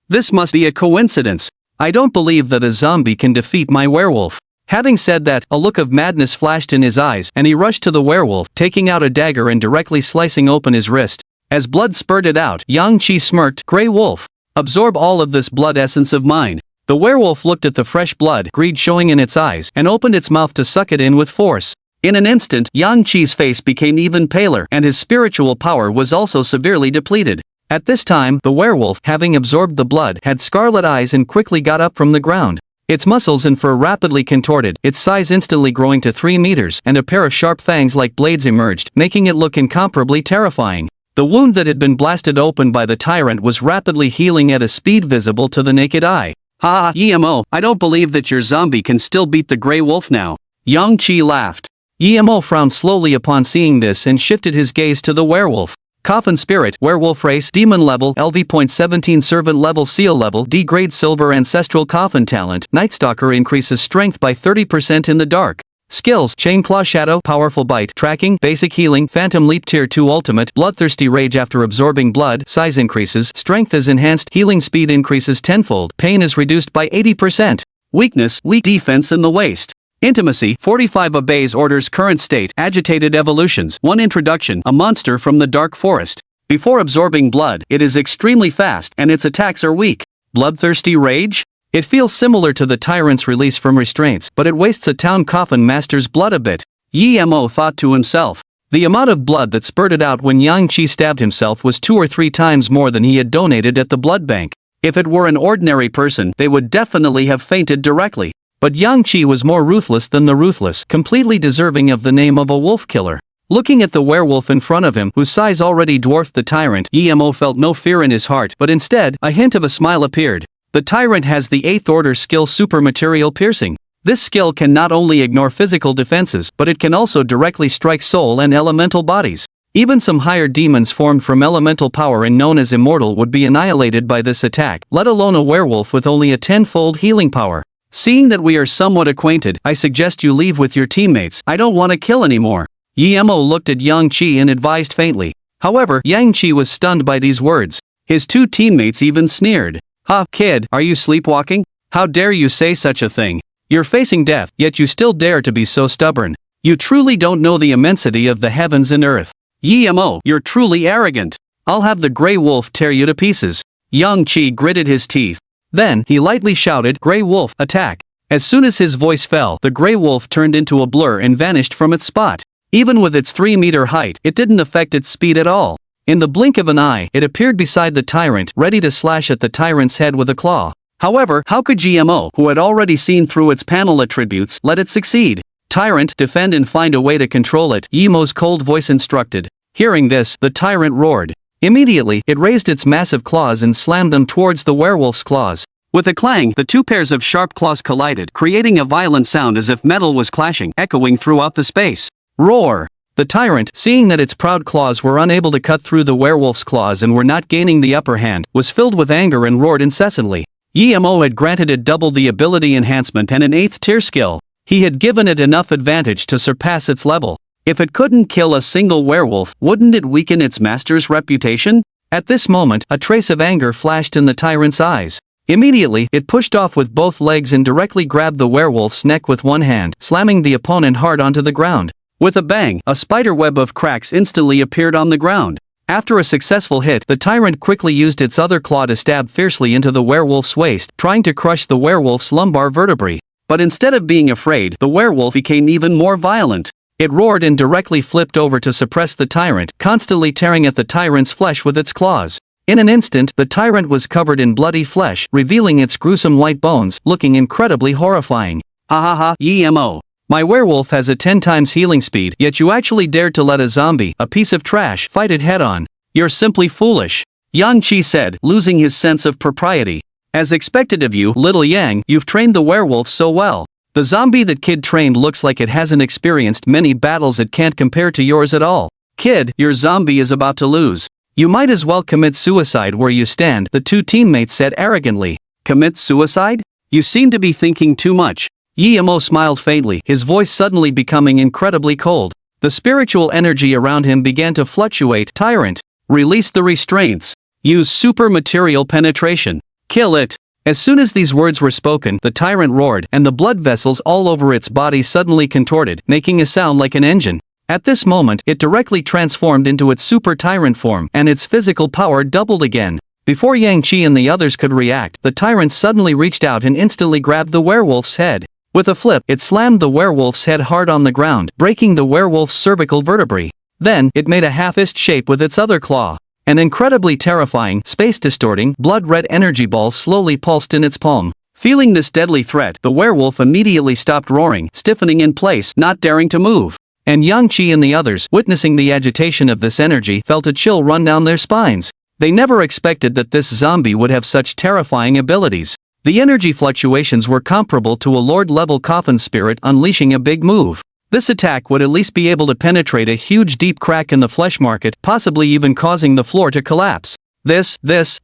This must be a coincidence. I don't believe that a zombie can defeat my werewolf." Having said that, a look of madness flashed in his eyes, and he rushed to the werewolf, taking out a dagger and directly slicing open his wrist. As blood spurted out, Yang Qi smirked, "Grey Wolf, absorb all of this blood essence of mine." The werewolf looked at the fresh blood, greed showing in its eyes, and opened its mouth to suck it in with force. In an instant, Yang Qi's face became even paler, and his spiritual power was also severely depleted. At this time, the werewolf, having absorbed the blood, had scarlet eyes and quickly got up from the ground. Its muscles and fur rapidly contorted, its size instantly growing to 3 meters, and a pair of sharp fangs like blades emerged, making it look incomparably terrifying. The wound that had been blasted open by the tyrant was rapidly healing at a speed visible to the naked eye. "Ha ha, EMO, I don't believe that your zombie can still beat the Grey Wolf now." Yang Qi laughed. EMO frowned slowly upon seeing this and shifted his gaze to the werewolf. Coffin Spirit, Werewolf Race, Demon Level, LV.17 Servant Level, Seal Level, D Grade Silver Ancestral Coffin Talent, Night Stalker increases strength by 30% in the dark. Skills, Chain Claw Shadow, Powerful Bite, Tracking, Basic Healing, Phantom Leap Tier 2 Ultimate, Bloodthirsty Rage after absorbing blood, Size increases, Strength is enhanced, Healing Speed increases tenfold, Pain is reduced by 80%. Weakness, Weak Defense in the Waist. Intimacy, 45 obeys orders current state, agitated evolutions, 1 introduction, a monster from the dark forest. Before absorbing blood, it is extremely fast and its attacks are weak. Bloodthirsty Rage? It feels similar to the tyrant's release from restraints, but it wastes a town coffin master's blood a bit. Mo thought to himself. The amount of blood that spurted out when Yang Qi stabbed himself was 2 or 3 times more than he had donated at the blood bank. If it were an ordinary person, they would definitely have fainted directly. But Yang Qi was more ruthless than the ruthless, completely deserving of the name of a wolf killer. Looking at the werewolf in front of him, whose size already dwarfed the tyrant, Mo felt no fear in his heart, but instead, a hint of a smile appeared. The tyrant has the 8th order skill Super Material Piercing. This skill can not only ignore physical defenses, but it can also directly strike soul and elemental bodies. Even some higher demons formed from elemental power and known as immortal would be annihilated by this attack, let alone a werewolf with only a 10-fold healing power. Seeing that we are somewhat acquainted, I suggest you leave with your teammates. I don't want to kill anymore. Mo looked at Yang Qi and advised faintly. However, Yang Qi was stunned by these words. His 2 teammates even sneered. "Ha, kid, are you sleepwalking? How dare you say such a thing? You're facing death, yet you still dare to be so stubborn. You truly don't know the immensity of the heavens and earth. Mo, you're truly arrogant. I'll have the Grey Wolf tear you to pieces." Yang Qi gritted his teeth. Then, he lightly shouted, "Grey Wolf, attack." As soon as his voice fell, the Grey Wolf turned into a blur and vanished from its spot. Even with its 3-meter height, it didn't affect its speed at all. In the blink of an eye, it appeared beside the tyrant, ready to slash at the tyrant's head with a claw. However, how could Mo, who had already seen through its panel attributes, let it succeed? "Tyrant, defend and find a way to control it," Mo's cold voice instructed. Hearing this, the tyrant roared. Immediately, it raised its massive claws and slammed them towards the werewolf's claws. With a clang, the 2 pairs of sharp claws collided, creating a violent sound as if metal was clashing, echoing throughout the space. Roar! The tyrant, seeing that its proud claws were unable to cut through the werewolf's claws and were not gaining the upper hand, was filled with anger and roared incessantly. Mo had granted it double the ability enhancement and an 8th tier skill. He had given it enough advantage to surpass its level. If it couldn't kill a single werewolf, wouldn't it weaken its master's reputation? At this moment, a trace of anger flashed in the tyrant's eyes. Immediately, it pushed off with both legs and directly grabbed the werewolf's neck with one hand, slamming the opponent hard onto the ground. With a bang, a spiderweb of cracks instantly appeared on the ground. After a successful hit, the tyrant quickly used its other claw to stab fiercely into the werewolf's waist, trying to crush the werewolf's lumbar vertebrae. But instead of being afraid, the werewolf became even more violent. It roared and directly flipped over to suppress the tyrant, constantly tearing at the tyrant's flesh with its claws. In an instant, the tyrant was covered in bloody flesh, revealing its gruesome white bones, looking incredibly horrifying. "Ha ha ha, Mo. My werewolf has a 10 times healing speed, yet you actually dared to let a zombie, a piece of trash, fight it head-on. You're simply foolish." Yang Qi said, losing his sense of propriety. As expected of you, little Yang, you've trained the werewolf so well. The zombie that kid trained looks like it hasn't experienced many battles. It can't compare to yours at all. Kid, your zombie is about to lose. You might as well commit suicide where you stand, the two teammates said arrogantly. Commit suicide? You seem to be thinking too much. Yi-Mo smiled faintly, his voice suddenly becoming incredibly cold. The spiritual energy around him began to fluctuate. Tyrant, release the restraints. Use super material penetration. Kill it. As soon as these words were spoken, the tyrant roared, and the blood vessels all over its body suddenly contorted, making a sound like an engine. At this moment, it directly transformed into its super tyrant form, and its physical power doubled again. Before Yang Qi and the others could react, the tyrant suddenly reached out and instantly grabbed the werewolf's head. With a flip, it slammed the werewolf's head hard on the ground, breaking the werewolf's cervical vertebrae. Then, it made a half-fist shape with its other claw. An incredibly terrifying, space-distorting, blood-red energy ball slowly pulsed in its palm. Feeling this deadly threat, the werewolf immediately stopped roaring, stiffening in place, not daring to move. And Yang Qi and the others, witnessing the agitation of this energy, felt a chill run down their spines. They never expected that this zombie would have such terrifying abilities. The energy fluctuations were comparable to a Lord-level coffin spirit unleashing a big move. This attack would at least be able to penetrate a huge deep crack in the flesh market, possibly even causing the floor to collapse.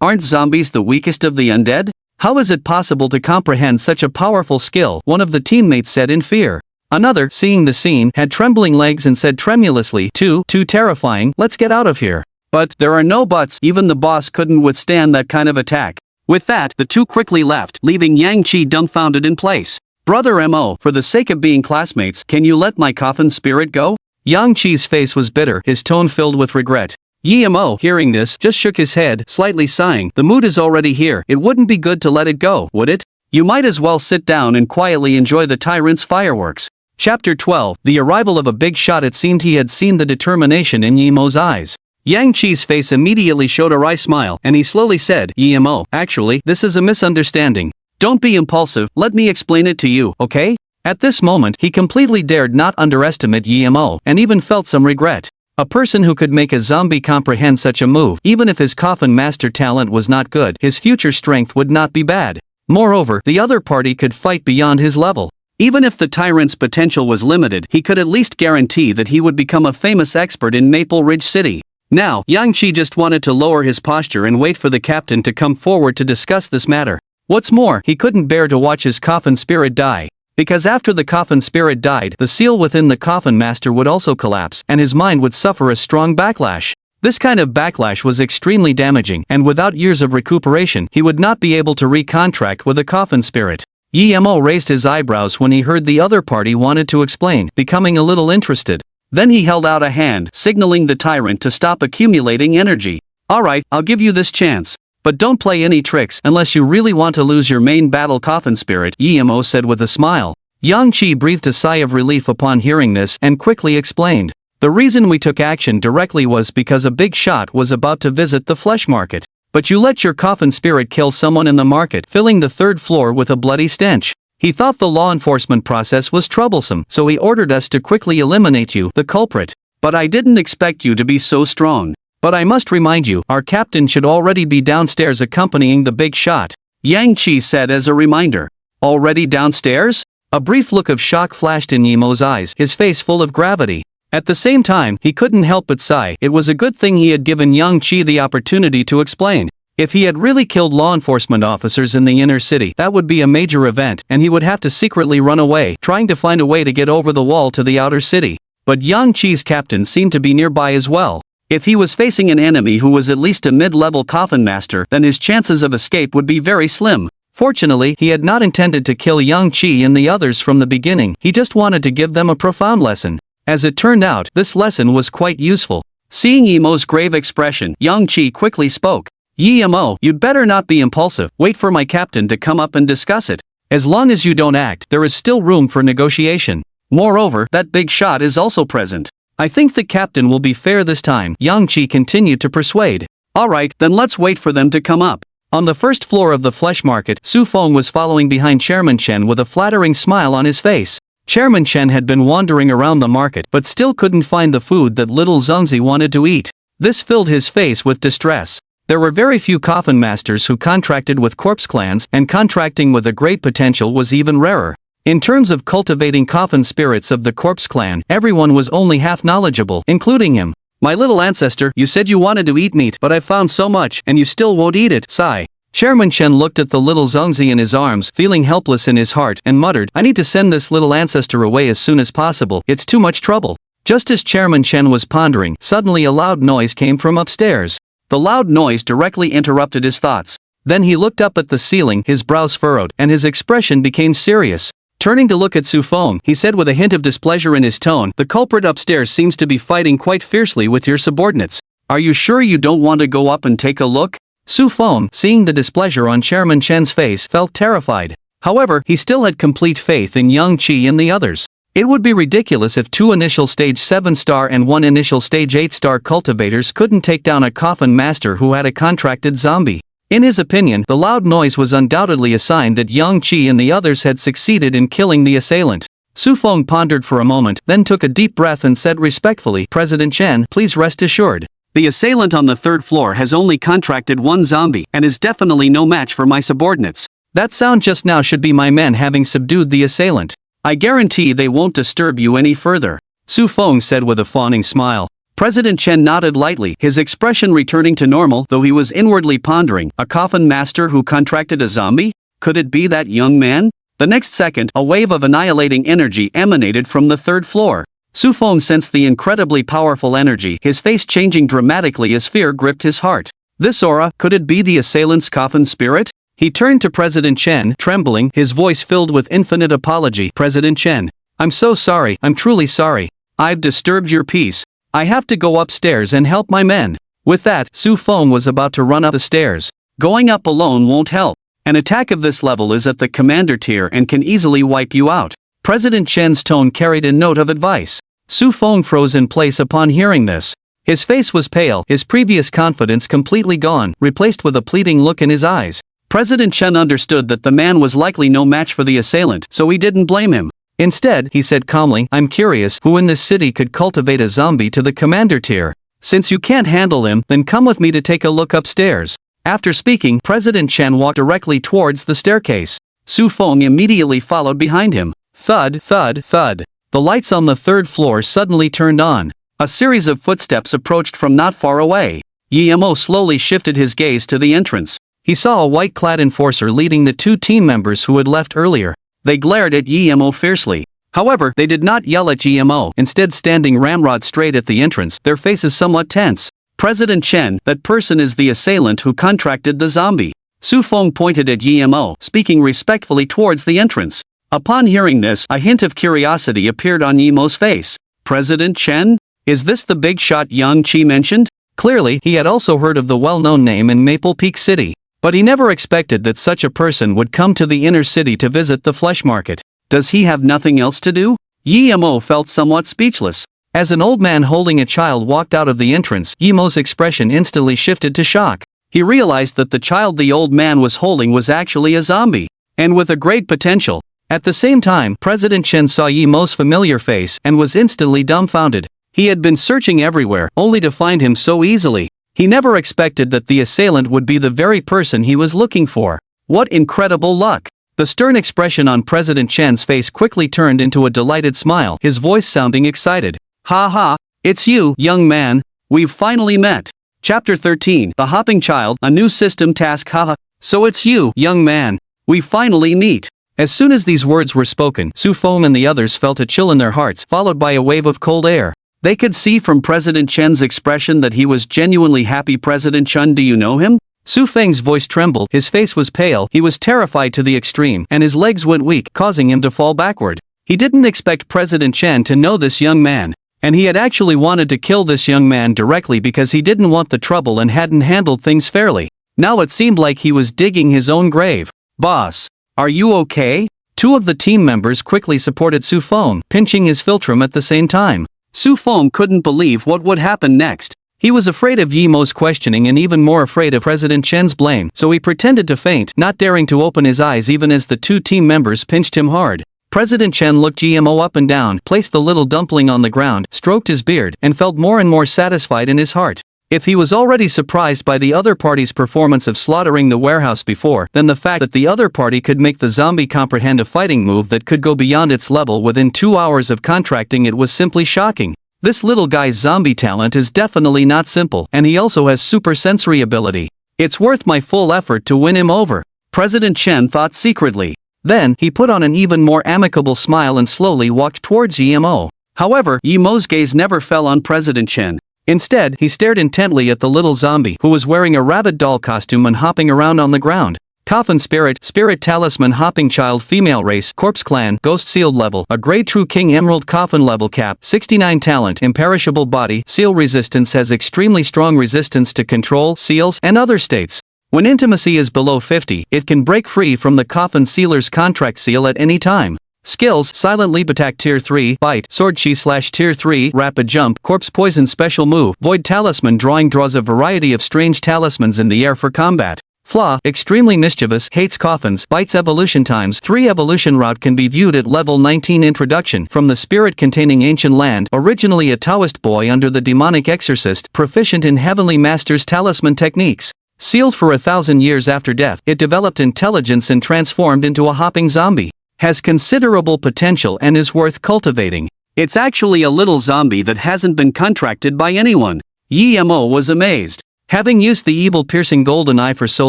Aren't zombies the weakest of the undead? How is it possible to comprehend such a powerful skill? One of the teammates said in fear. Another, seeing the scene, had trembling legs and said tremulously, too terrifying, let's get out of here. But, there are no buts, even the boss couldn't withstand that kind of attack. With that, the two quickly left, leaving Yang Qi dumbfounded in place. Brother M.O., for the sake of being classmates, can you let my coffin spirit go? Yang Qi's face was bitter, his tone filled with regret. Yi-Mo, hearing this, just shook his head, slightly sighing. The mood is already here, it wouldn't be good to let it go, would it? You might as well sit down and quietly enjoy the tyrant's fireworks. Chapter 12, The Arrival of a Big Shot. It seemed he had seen the determination in Yi-Mo's eyes. Yang Qi's face immediately showed a wry smile, and he slowly said, Yi-Mo, actually, this is a misunderstanding. Don't be impulsive, let me explain it to you, okay? At this moment, he completely dared not underestimate Yi-Mo, and even felt some regret. A person who could make a zombie comprehend such a move, even if his coffin master talent was not good, his future strength would not be bad. Moreover, the other party could fight beyond his level. Even if the tyrant's potential was limited, he could at least guarantee that he would become a famous expert in Maple Ridge City. Now, Yang Qi just wanted to lower his posture and wait for the captain to come forward to discuss this matter. What's more, he couldn't bear to watch his coffin spirit die. Because after the coffin spirit died, the seal within the coffin master would also collapse, and his mind would suffer a strong backlash. This kind of backlash was extremely damaging, and without years of recuperation, he would not be able to recontract with a coffin spirit. Yi-Mo raised his eyebrows when he heard the other party wanted to explain, becoming a little interested. Then he held out a hand, signaling the tyrant to stop accumulating energy. Alright, I'll give you this chance. But don't play any tricks unless you really want to lose your main battle coffin spirit, Yi-Mo said with a smile. Yang Qi breathed a sigh of relief upon hearing this and quickly explained. The reason we took action directly was because a big shot was about to visit the flesh market. But you let your coffin spirit kill someone in the market, filling the third floor with a bloody stench. He thought the law enforcement process was troublesome, so he ordered us to quickly eliminate you, the culprit. But I didn't expect you to be so strong. But I must remind you, our captain should already be downstairs accompanying the big shot. Yang Qi said as a reminder. Already downstairs? A brief look of shock flashed in Yi-Mo's eyes, his face full of gravity. At the same time, he couldn't help but sigh. It was a good thing he had given Yang Qi the opportunity to explain. If he had really killed law enforcement officers in the inner city, that would be a major event, and he would have to secretly run away, trying to find a way to get over the wall to the outer city. But Yang Qi's captain seemed to be nearby as well. If he was facing an enemy who was at least a mid-level coffin master, then his chances of escape would be very slim. Fortunately, he had not intended to kill Yang Qi and the others from the beginning, he just wanted to give them a profound lesson. As it turned out, this lesson was quite useful. Seeing Yi-Mo's grave expression, Yang Qi quickly spoke. Yi-Mo, you'd better not be impulsive, wait for my captain to come up and discuss it. As long as you don't act, there is still room for negotiation. Moreover, that big shot is also present. I think the captain will be fair this time, Yang Qi continued to persuade. Alright, then let's wait for them to come up. On the first floor of the flesh market, Su Feng was following behind Chairman Chen with a flattering smile on his face. Chairman Chen had been wandering around the market but still couldn't find the food that little Zhongzi wanted to eat. This filled his face with distress. There were very few coffin masters who contracted with corpse clans, and contracting with a great potential was even rarer. In terms of cultivating coffin spirits of the corpse clan, everyone was only half knowledgeable, including him. My little ancestor, you said you wanted to eat meat, but I've found so much, and you still won't eat it, sigh. Chairman Chen looked at the little Zongzi in his arms, feeling helpless in his heart, and muttered, I need to send this little ancestor away as soon as possible, it's too much trouble. Just as Chairman Chen was pondering, suddenly a loud noise came from upstairs. The loud noise directly interrupted his thoughts. Then he looked up at the ceiling, his brows furrowed, and his expression became serious. Turning to look at Su Feng, he said with a hint of displeasure in his tone, the culprit upstairs seems to be fighting quite fiercely with your subordinates. Are you sure you don't want to go up and take a look? Su Feng, seeing the displeasure on Chairman Chen's face, felt terrified. However, he still had complete faith in Yang Qi and the others. It would be ridiculous if 2 initial stage 7-star and 1 initial stage 8-star cultivators couldn't take down a coffin master who had a contracted zombie. In his opinion, the loud noise was undoubtedly a sign that Yang Qi and the others had succeeded in killing the assailant. Su Feng pondered for a moment, then took a deep breath and said respectfully, President Chen, please rest assured. The assailant on the 3rd floor has only contracted 1 zombie, and is definitely no match for my subordinates. That sound just now should be my men having subdued the assailant. I guarantee they won't disturb you any further. Su Feng said with a fawning smile. President Chen nodded lightly, his expression returning to normal, though he was inwardly pondering, a coffin master who contracted a zombie? Could it be that young man? The next second, a wave of annihilating energy emanated from the 3rd floor. Su Feng sensed the incredibly powerful energy, his face changing dramatically as fear gripped his heart. This aura, could it be the assailant's coffin spirit? He turned to President Chen, trembling, his voice filled with infinite apology. President Chen, I'm so sorry, I'm truly sorry. I've disturbed your peace. I have to go upstairs and help my men. With that, Su Feng was about to run up the stairs. Going up alone won't help. An attack of this level is at the commander tier and can easily wipe you out. President Chen's tone carried a note of advice. Su Feng froze in place upon hearing this. His face was pale, his previous confidence completely gone, replaced with a pleading look in his eyes. President Chen understood that the man was likely no match for the assailant, so he didn't blame him. Instead, he said calmly, I'm curious who in this city could cultivate a zombie to the commander tier. Since you can't handle him, then come with me to take a look upstairs. After speaking, President Chen walked directly towards the staircase. Su Feng immediately followed behind him. Thud, thud, thud. The lights on the 3rd floor suddenly turned on. A series of footsteps approached from not far away. Yi-Mo slowly shifted his gaze to the entrance. He saw a white-clad enforcer leading the 2 team members who had left earlier. They glared at Yi-Mo fiercely. However, they did not yell at Yi-Mo, instead standing ramrod straight at the entrance, their faces somewhat tense. President Chen, that person is the assailant who contracted the zombie. Su Feng pointed at Yi-Mo, speaking respectfully towards the entrance. Upon hearing this, a hint of curiosity appeared on Yi-Mo's face. President Chen? Is this the big shot Yang Qi mentioned? Clearly, he had also heard of the well-known name in Maple Peak City. But he never expected that such a person would come to the inner city to visit the flesh market. Does he have nothing else to do? Yi-Mo felt somewhat speechless. As an old man holding a child walked out of the entrance, Yi-Mo's expression instantly shifted to shock. He realized that the child the old man was holding was actually a zombie, and with a great potential. At the same time, President Chen saw Yi-Mo's familiar face and was instantly dumbfounded. He had been searching everywhere, only to find him so easily. He never expected that the assailant would be the very person he was looking for. What incredible luck! The stern expression on President Chen's face quickly turned into a delighted smile, his voice sounding excited. Ha ha, it's you, young man. We've finally met. Chapter 13, The Hopping Child, a new system task. Haha. So it's you, young man. We finally meet. As soon as these words were spoken, Su Feng and the others felt a chill in their hearts, followed by a wave of cold air. They could see from President Chen's expression that he was genuinely happy. President Chen, do you know him? Su Feng's voice trembled, his face was pale, he was terrified to the extreme, and his legs went weak, causing him to fall backward. He didn't expect President Chen to know this young man, and he had actually wanted to kill this young man directly because he didn't want the trouble and hadn't handled things fairly. Now it seemed like he was digging his own grave. Boss, are you okay? 2 of the team members quickly supported Su Feng, pinching his philtrum at the same time. Su Feng couldn't believe what would happen next. He was afraid of Yi-Mo's questioning and even more afraid of President Chen's blame, so he pretended to faint, not daring to open his eyes even as the 2 team members pinched him hard. President Chen looked Yi-Mo up and down, placed the little dumpling on the ground, stroked his beard, and felt more and more satisfied in his heart. If he was already surprised by the other party's performance of slaughtering the warehouse before, then the fact that the other party could make the zombie comprehend a fighting move that could go beyond its level within 2 hours of contracting it was simply shocking. This little guy's zombie talent is definitely not simple, and he also has super sensory ability. It's worth my full effort to win him over, President Chen thought secretly. Then, he put on an even more amicable smile and slowly walked towards Yi-Mo. However, Yi-Mo's gaze never fell on President Chen. Instead, he stared intently at the little zombie who was wearing a rabbit doll costume and hopping around on the ground. Coffin Spirit, Spirit Talisman Hopping Child Female Race Corpse Clan Ghost Sealed Level A Grade True King Emerald Coffin Level Cap 69 Talent Imperishable Body Seal Resistance has extremely strong resistance to control, seals, and other states. When intimacy is below 50, it can break free from the Coffin Sealer's contract seal at any time. Skills: Silent Leap Attack Tier 3, Bite, Sword Chi / Tier 3, Rapid Jump, Corpse Poison Special Move, Void Talisman draws a variety of strange talismans in the air for combat. Flaw: Extremely mischievous, hates coffins, bites. Evolution times 3 evolution route can be viewed at level 19 Introduction from the spirit containing ancient land, originally a Taoist boy under the demonic exorcist, proficient in Heavenly Master's talisman techniques. Sealed for 1,000 years after death, it developed intelligence and transformed into a hopping zombie. Has considerable potential and is worth cultivating. It's actually a little zombie that hasn't been contracted by anyone. Yi-Mo was amazed. Having used the evil piercing golden eye for so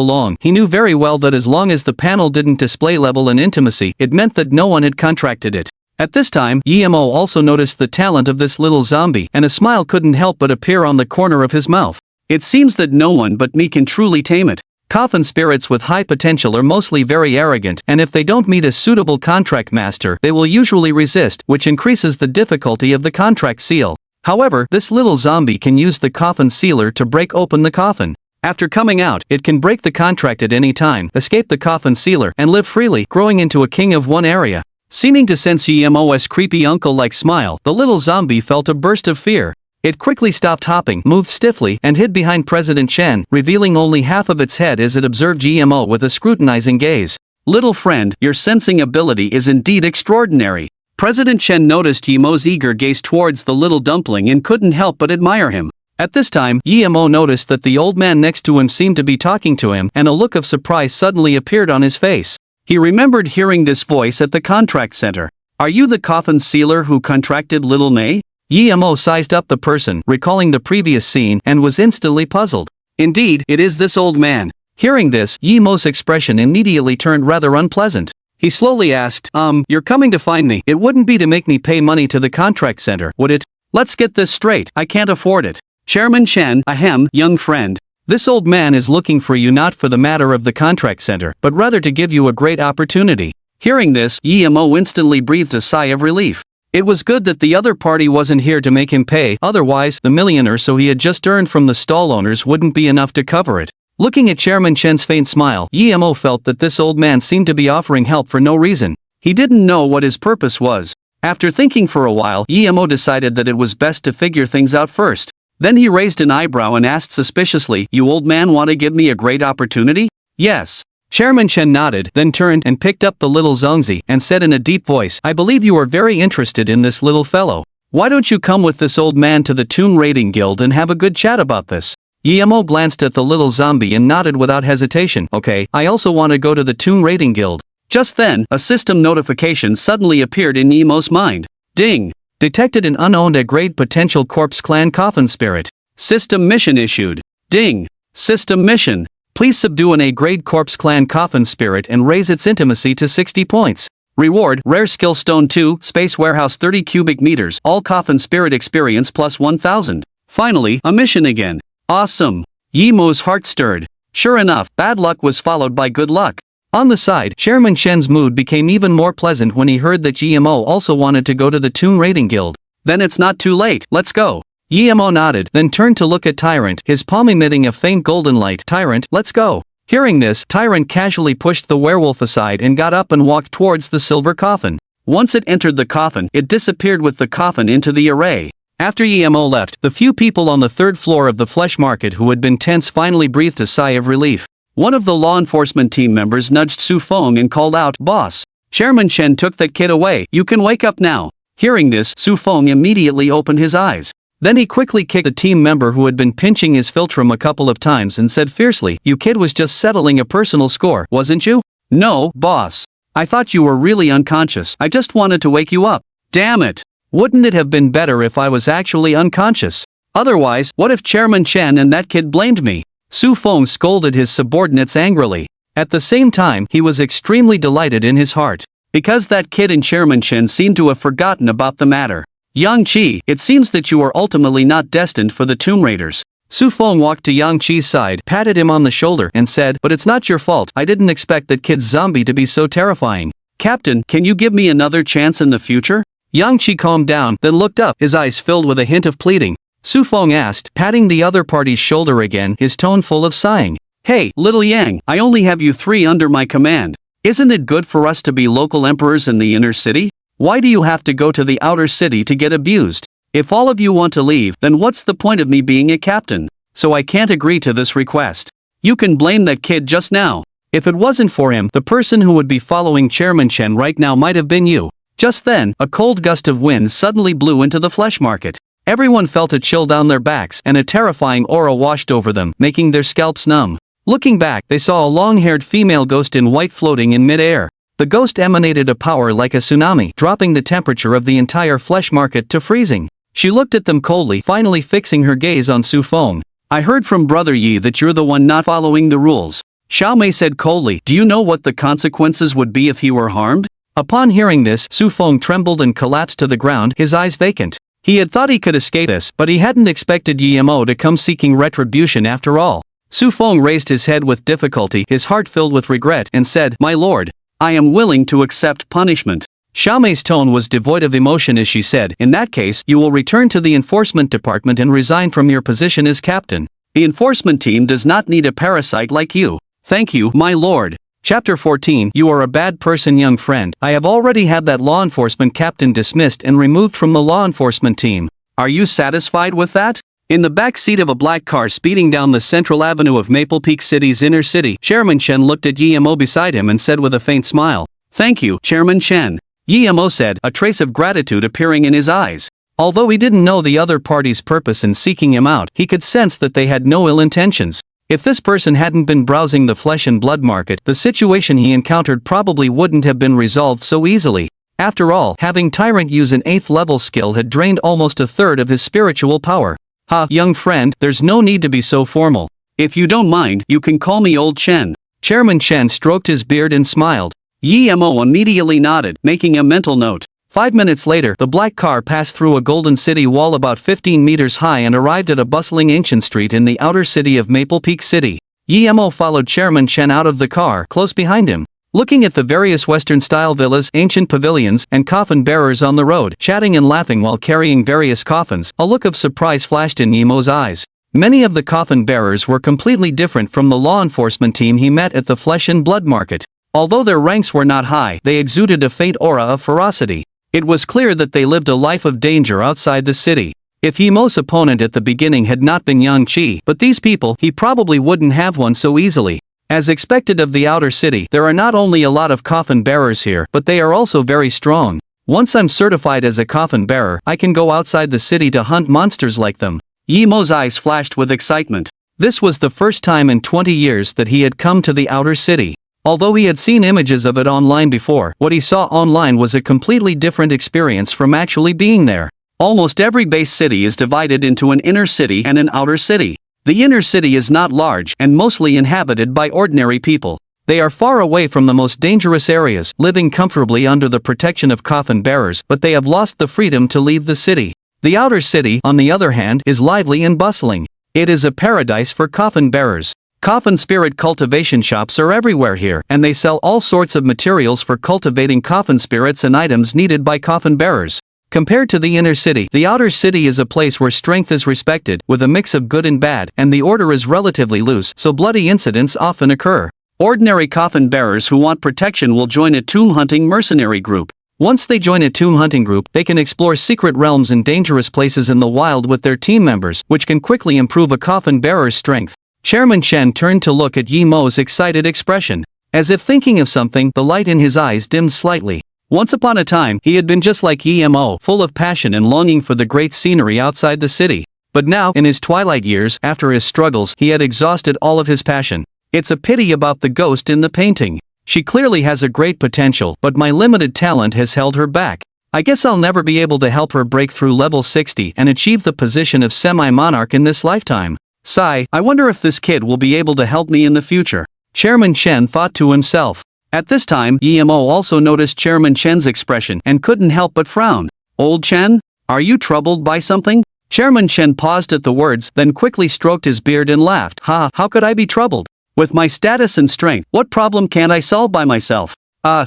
long, he knew very well that as long as the panel didn't display level and intimacy, it meant that no one had contracted it. At this time, Yi-Mo also noticed the talent of this little zombie, and a smile couldn't help but appear on the corner of his mouth. It seems that no one but me can truly tame it. Coffin spirits with high potential are mostly very arrogant, and if they don't meet a suitable contract master, they will usually resist, which increases the difficulty of the contract seal. However, this little zombie can use the coffin sealer to break open the coffin. After coming out, it can break the contract at any time, escape the coffin sealer, and live freely, growing into a king of one area. Seeming to sense Yi-Mo's creepy uncle-like smile, the little zombie felt a burst of fear. It quickly stopped hopping, moved stiffly, and hid behind President Chen, revealing only half of its head as it observed Yi-Mo with a scrutinizing gaze. Little friend, your sensing ability is indeed extraordinary. President Chen noticed Yi-Mo's eager gaze towards the little dumpling and couldn't help but admire him. At this time, Yi-Mo noticed that the old man next to him seemed to be talking to him, and a look of surprise suddenly appeared on his face. He remembered hearing this voice at the contract center. Are you the coffin sealer who contracted little May? Yi-Mo sized up the person, recalling the previous scene, and was instantly puzzled. Indeed, it is this old man. Hearing this, Yi-Mo's expression immediately turned rather unpleasant. He slowly asked, you're coming to find me. It wouldn't be to make me pay money to the contract center, would it? Let's get this straight, I can't afford it. Chairman Chen, ahem, young friend. This old man is looking for you not for the matter of the contract center, but rather to give you a great opportunity. Hearing this, Yi-Mo instantly breathed a sigh of relief. It was good that the other party wasn't here to make him pay, otherwise, the million or so he had just earned from the stall owners wouldn't be enough to cover it. Looking at Chairman Chen's faint smile, Yi-Mo felt that this old man seemed to be offering help for no reason. He didn't know what his purpose was. After thinking for a while, Yi-Mo decided that it was best to figure things out first. Then he raised an eyebrow and asked suspiciously, "You old man want to give me a great opportunity?" "Yes." Chairman Chen nodded, then turned and picked up the little Zongzi and said in a deep voice, "I believe you are very interested in this little fellow. Why don't you come with this old man to the Toon Raiding Guild and have a good chat about this?" Yi-Mo glanced at the little zombie and nodded without hesitation. "Okay, I also want to go to the Toon Raiding Guild." Just then, a system notification suddenly appeared in Yi-Mo's mind. Ding! Detected an unowned A-grade potential corpse clan coffin spirit. System mission issued. Ding! System mission. Please subdue an A-grade corpse clan coffin spirit and raise its intimacy to 60 points. Reward, Rare Skill Stone 2, Space Warehouse 30 cubic meters, all coffin spirit experience plus 1000. Finally, a mission again. Awesome! Yi-Mo's heart stirred. Sure enough, bad luck was followed by good luck. On the side, Chairman Chen's mood became even more pleasant when he heard that Yi-Mo also wanted to go to the Toon Raiding Guild. Then it's not too late, let's go. Yi-Mo nodded, then turned to look at Tyrant, his palm emitting a faint golden light. "Tyrant, let's go." Hearing this, Tyrant casually pushed the werewolf aside and got up and walked towards the silver coffin. Once it entered the coffin, it disappeared with the coffin into the array. After Yi-Mo left, the few people on the third floor of the flesh market who had been tense finally breathed a sigh of relief. One of the law enforcement team members nudged Su Feng and called out, "Boss, Chairman Chen took that kid away, you can wake up now." Hearing this, Su Feng immediately opened his eyes. Then he quickly kicked the team member who had been pinching his philtrum a couple of times and said fiercely, "You kid was just settling a personal score, wasn't you?" "No, boss. I thought you were really unconscious. I just wanted to wake you up." "Damn it. Wouldn't it have been better if I was actually unconscious? Otherwise, what if Chairman Chen and that kid blamed me?" Su Feng scolded his subordinates angrily. At the same time, he was extremely delighted in his heart. Because that kid and Chairman Chen seemed to have forgotten about the matter. "Yang Qi, it seems that you are ultimately not destined for the Tomb Raiders." Su Feng walked to Yang Qi's side, patted him on the shoulder, and said, "But it's not your fault. I didn't expect that kid's zombie to be so terrifying. Captain, can you give me another chance in the future?" Yang Qi calmed down, then looked up, his eyes filled with a hint of pleading. Su Feng asked, patting the other party's shoulder again, his tone full of sighing. "Hey, little Yang, I only have you 3 under my command. Isn't it good for us to be local emperors in the inner city? Why do you have to go to the outer city to get abused? If all of you want to leave, then what's the point of me being a captain? So I can't agree to this request. You can blame that kid just now. If it wasn't for him, the person who would be following Chairman Chen right now might have been you." Just then, a cold gust of wind suddenly blew into the flesh market. Everyone felt a chill down their backs, and a terrifying aura washed over them, making their scalps numb. Looking back, they saw a long-haired female ghost in white floating in mid-air. The ghost emanated a power like a tsunami, dropping the temperature of the entire flesh market to freezing. She looked at them coldly, finally fixing her gaze on Su Feng. "I heard from Brother Yi that you're the one not following the rules." Xiao Mei said coldly, "Do you know what the consequences would be if he were harmed?" Upon hearing this, Su Feng trembled and collapsed to the ground, his eyes vacant. He had thought he could escape this, but he hadn't expected Yi Mo to come seeking retribution after all. Su Feng raised his head with difficulty, his heart filled with regret, and said, "My lord, I am willing to accept punishment." Xiao Mei's tone was devoid of emotion as she said, "In that case, you will return to the enforcement department and resign from your position as captain. The enforcement team does not need a parasite like you." "Thank you, my lord." Chapter 14. You are a bad person, young friend. I have already had that law enforcement captain dismissed and removed from the law enforcement team. Are you satisfied with that? In the back seat of a black car speeding down the central avenue of Maple Peak City's inner city, Chairman Chen looked at Yi Mo beside him and said with a faint smile, "Thank you, Chairman Chen." Yi Mo said, a trace of gratitude appearing in his eyes. Although he didn't know the other party's purpose in seeking him out, he could sense that they had no ill intentions. If this person hadn't been browsing the flesh and blood market, the situation he encountered probably wouldn't have been resolved so easily. After all, having Tyrant use an 8th level skill had drained almost a third of his spiritual power. "Ha, young friend, there's no need to be so formal. If you don't mind, you can call me Old Chen." Chairman Chen stroked his beard and smiled. Yi Mo immediately nodded, making a mental note. 5 minutes later, the black car passed through a golden city wall about 15 meters high and arrived at a bustling ancient street in the outer city of Maple Peak City. Yi Mo followed Chairman Chen out of the car, close behind him. Looking at the various Western-style villas, ancient pavilions, and coffin bearers on the road, chatting and laughing while carrying various coffins, a look of surprise flashed in Yi Mo's eyes. Many of the coffin bearers were completely different from the law enforcement team he met at the flesh and blood market. Although their ranks were not high, they exuded a faint aura of ferocity. It was clear that they lived a life of danger outside the city. If Yi Mo's opponent at the beginning had not been Yang Qi, but these people, he probably wouldn't have won so easily. As expected of the outer city, there are not only a lot of coffin bearers here, but they are also very strong. Once I'm certified as a coffin bearer, I can go outside the city to hunt monsters like them. Yi Mo's eyes flashed with excitement. This was the first time in 20 years that he had come to the outer city. Although he had seen images of it online before, what he saw online was a completely different experience from actually being there. Almost every base city is divided into an inner city and an outer city. The inner city is not large and mostly inhabited by ordinary people. They are far away from the most dangerous areas, living comfortably under the protection of coffin bearers, but they have lost the freedom to leave the city. The outer city, on the other hand, is lively and bustling. It is a paradise for coffin bearers. Coffin spirit cultivation shops are everywhere here, and they sell all sorts of materials for cultivating coffin spirits and items needed by coffin bearers. Compared to the inner city, the outer city is a place where strength is respected, with a mix of good and bad, and the order is relatively loose, so bloody incidents often occur. Ordinary coffin bearers who want protection will join a tomb hunting mercenary group. Once they join a tomb hunting group, they can explore secret realms and dangerous places in the wild with their team members, which can quickly improve a coffin bearer's strength. Chairman Chen turned to look at Yi Mo's excited expression. As if thinking of something, the light in his eyes dimmed slightly. Once upon a time, he had been just like Emo, full of passion and longing for the great scenery outside the city. But now, in his twilight years, after his struggles, he had exhausted all of his passion. It's a pity about the ghost in the painting. She clearly has a great potential, but my limited talent has held her back. I guess I'll never be able to help her break through level 60 and achieve the position of semi-monarch in this lifetime. Sigh, I wonder if this kid will be able to help me in the future. Chairman Chen thought to himself. At this time, Emo also noticed Chairman Chen's expression and couldn't help but frown. Old Chen? Are you troubled by something? Chairman Chen paused at the words, then quickly stroked his beard and laughed. How could I be troubled? With my status and strength, what problem can't I solve by myself?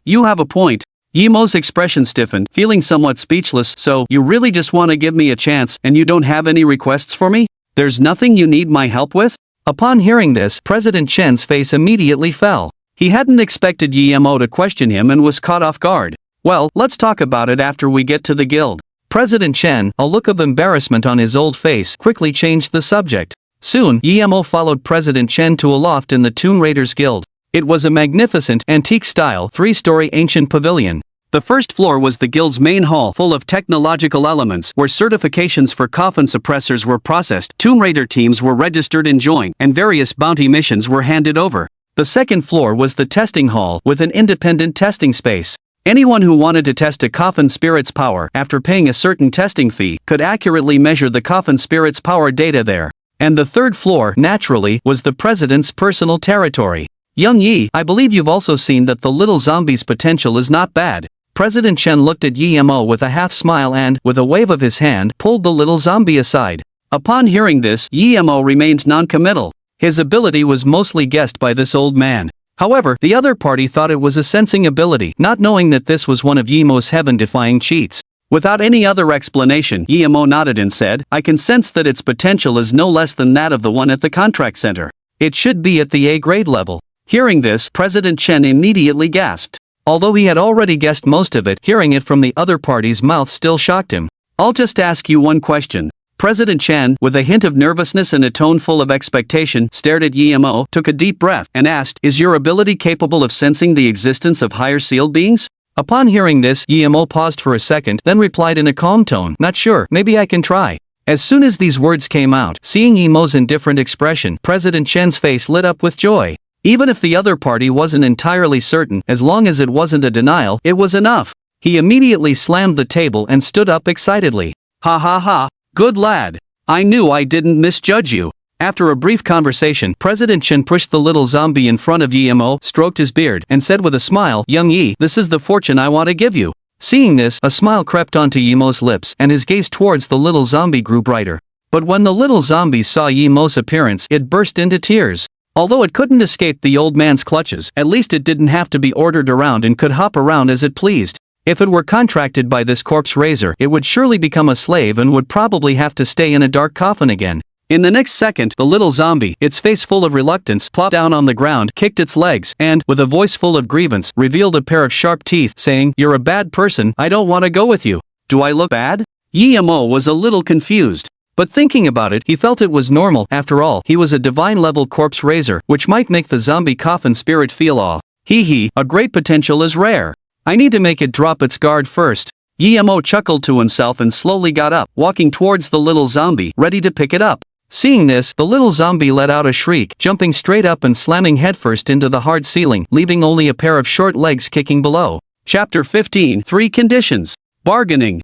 You have a point. Emo's expression stiffened, feeling somewhat speechless. So, you really just want to give me a chance, and you don't have any requests for me? There's nothing you need my help with? Upon hearing this, President Chen's face immediately fell. He hadn't expected Emo to question him and was caught off guard. Well, let's talk about it after we get to the guild. President Chen, a look of embarrassment on his old face, quickly changed the subject. Soon, Emo followed President Chen to a loft in the Tomb Raiders Guild. It was a magnificent, antique-style, three-story ancient pavilion. The first floor was the guild's main hall full of technological elements where certifications for coffin suppressors were processed, Tomb Raider teams were registered and joined, and various bounty missions were handed over. The second floor was the testing hall with an independent testing space. Anyone who wanted to test a coffin spirit's power after paying a certain testing fee could accurately measure the coffin spirit's power data there. And the third floor, naturally, was the president's personal territory. Young Yi, I believe you've also seen that the little zombie's potential is not bad. President Chen looked at Emo with a half smile and, with a wave of his hand, pulled the little zombie aside. Upon hearing this, Emo remained non-committal. His ability was mostly guessed by this old man. However, the other party thought it was a sensing ability, not knowing that this was one of Emo's heaven-defying cheats. Without any other explanation, Emo nodded and said, I can sense that its potential is no less than that of the one at the contract center. It should be at the A-grade level. Hearing this, President Chen immediately gasped. Although he had already guessed most of it, hearing it from the other party's mouth still shocked him. I'll just ask you one question. President Chen, with a hint of nervousness and a tone full of expectation, stared at Emo, took a deep breath, and asked, Is your ability capable of sensing the existence of higher sealed beings? Upon hearing this, Emo paused for a second, then replied in a calm tone, Not sure, maybe I can try. As soon as these words came out, seeing Emo's indifferent expression, President Chen's face lit up with joy. Even if the other party wasn't entirely certain, as long as it wasn't a denial, it was enough. He immediately slammed the table and stood up excitedly. Ha ha ha, good lad. I knew I didn't misjudge you. After a brief conversation, President Chen pushed the little zombie in front of Emo, stroked his beard, and said with a smile, Young Yi, this is the fortune I want to give you. Seeing this, a smile crept onto Emo's lips, and his gaze towards the little zombie grew brighter. But when the little zombie saw Emo's appearance, it burst into tears. Although it couldn't escape the old man's clutches, at least it didn't have to be ordered around and could hop around as it pleased. If it were contracted by this corpse raiser, it would surely become a slave and would probably have to stay in a dark coffin again. In the next second, the little zombie, its face full of reluctance, plopped down on the ground, kicked its legs, and, with a voice full of grievance, revealed a pair of sharp teeth, saying, You're a bad person, I don't want to go with you. Do I look bad? Emo was a little confused. But thinking about it, he felt it was normal. After all, he was a divine-level corpse raiser, which might make the zombie coffin spirit feel awe. A great potential is rare. I need to make it drop its guard first. Emo chuckled to himself and slowly got up, walking towards the little zombie, ready to pick it up. Seeing this, the little zombie let out a shriek, jumping straight up and slamming headfirst into the hard ceiling, leaving only a pair of short legs kicking below. Chapter 15, 3 Conditions. Bargaining.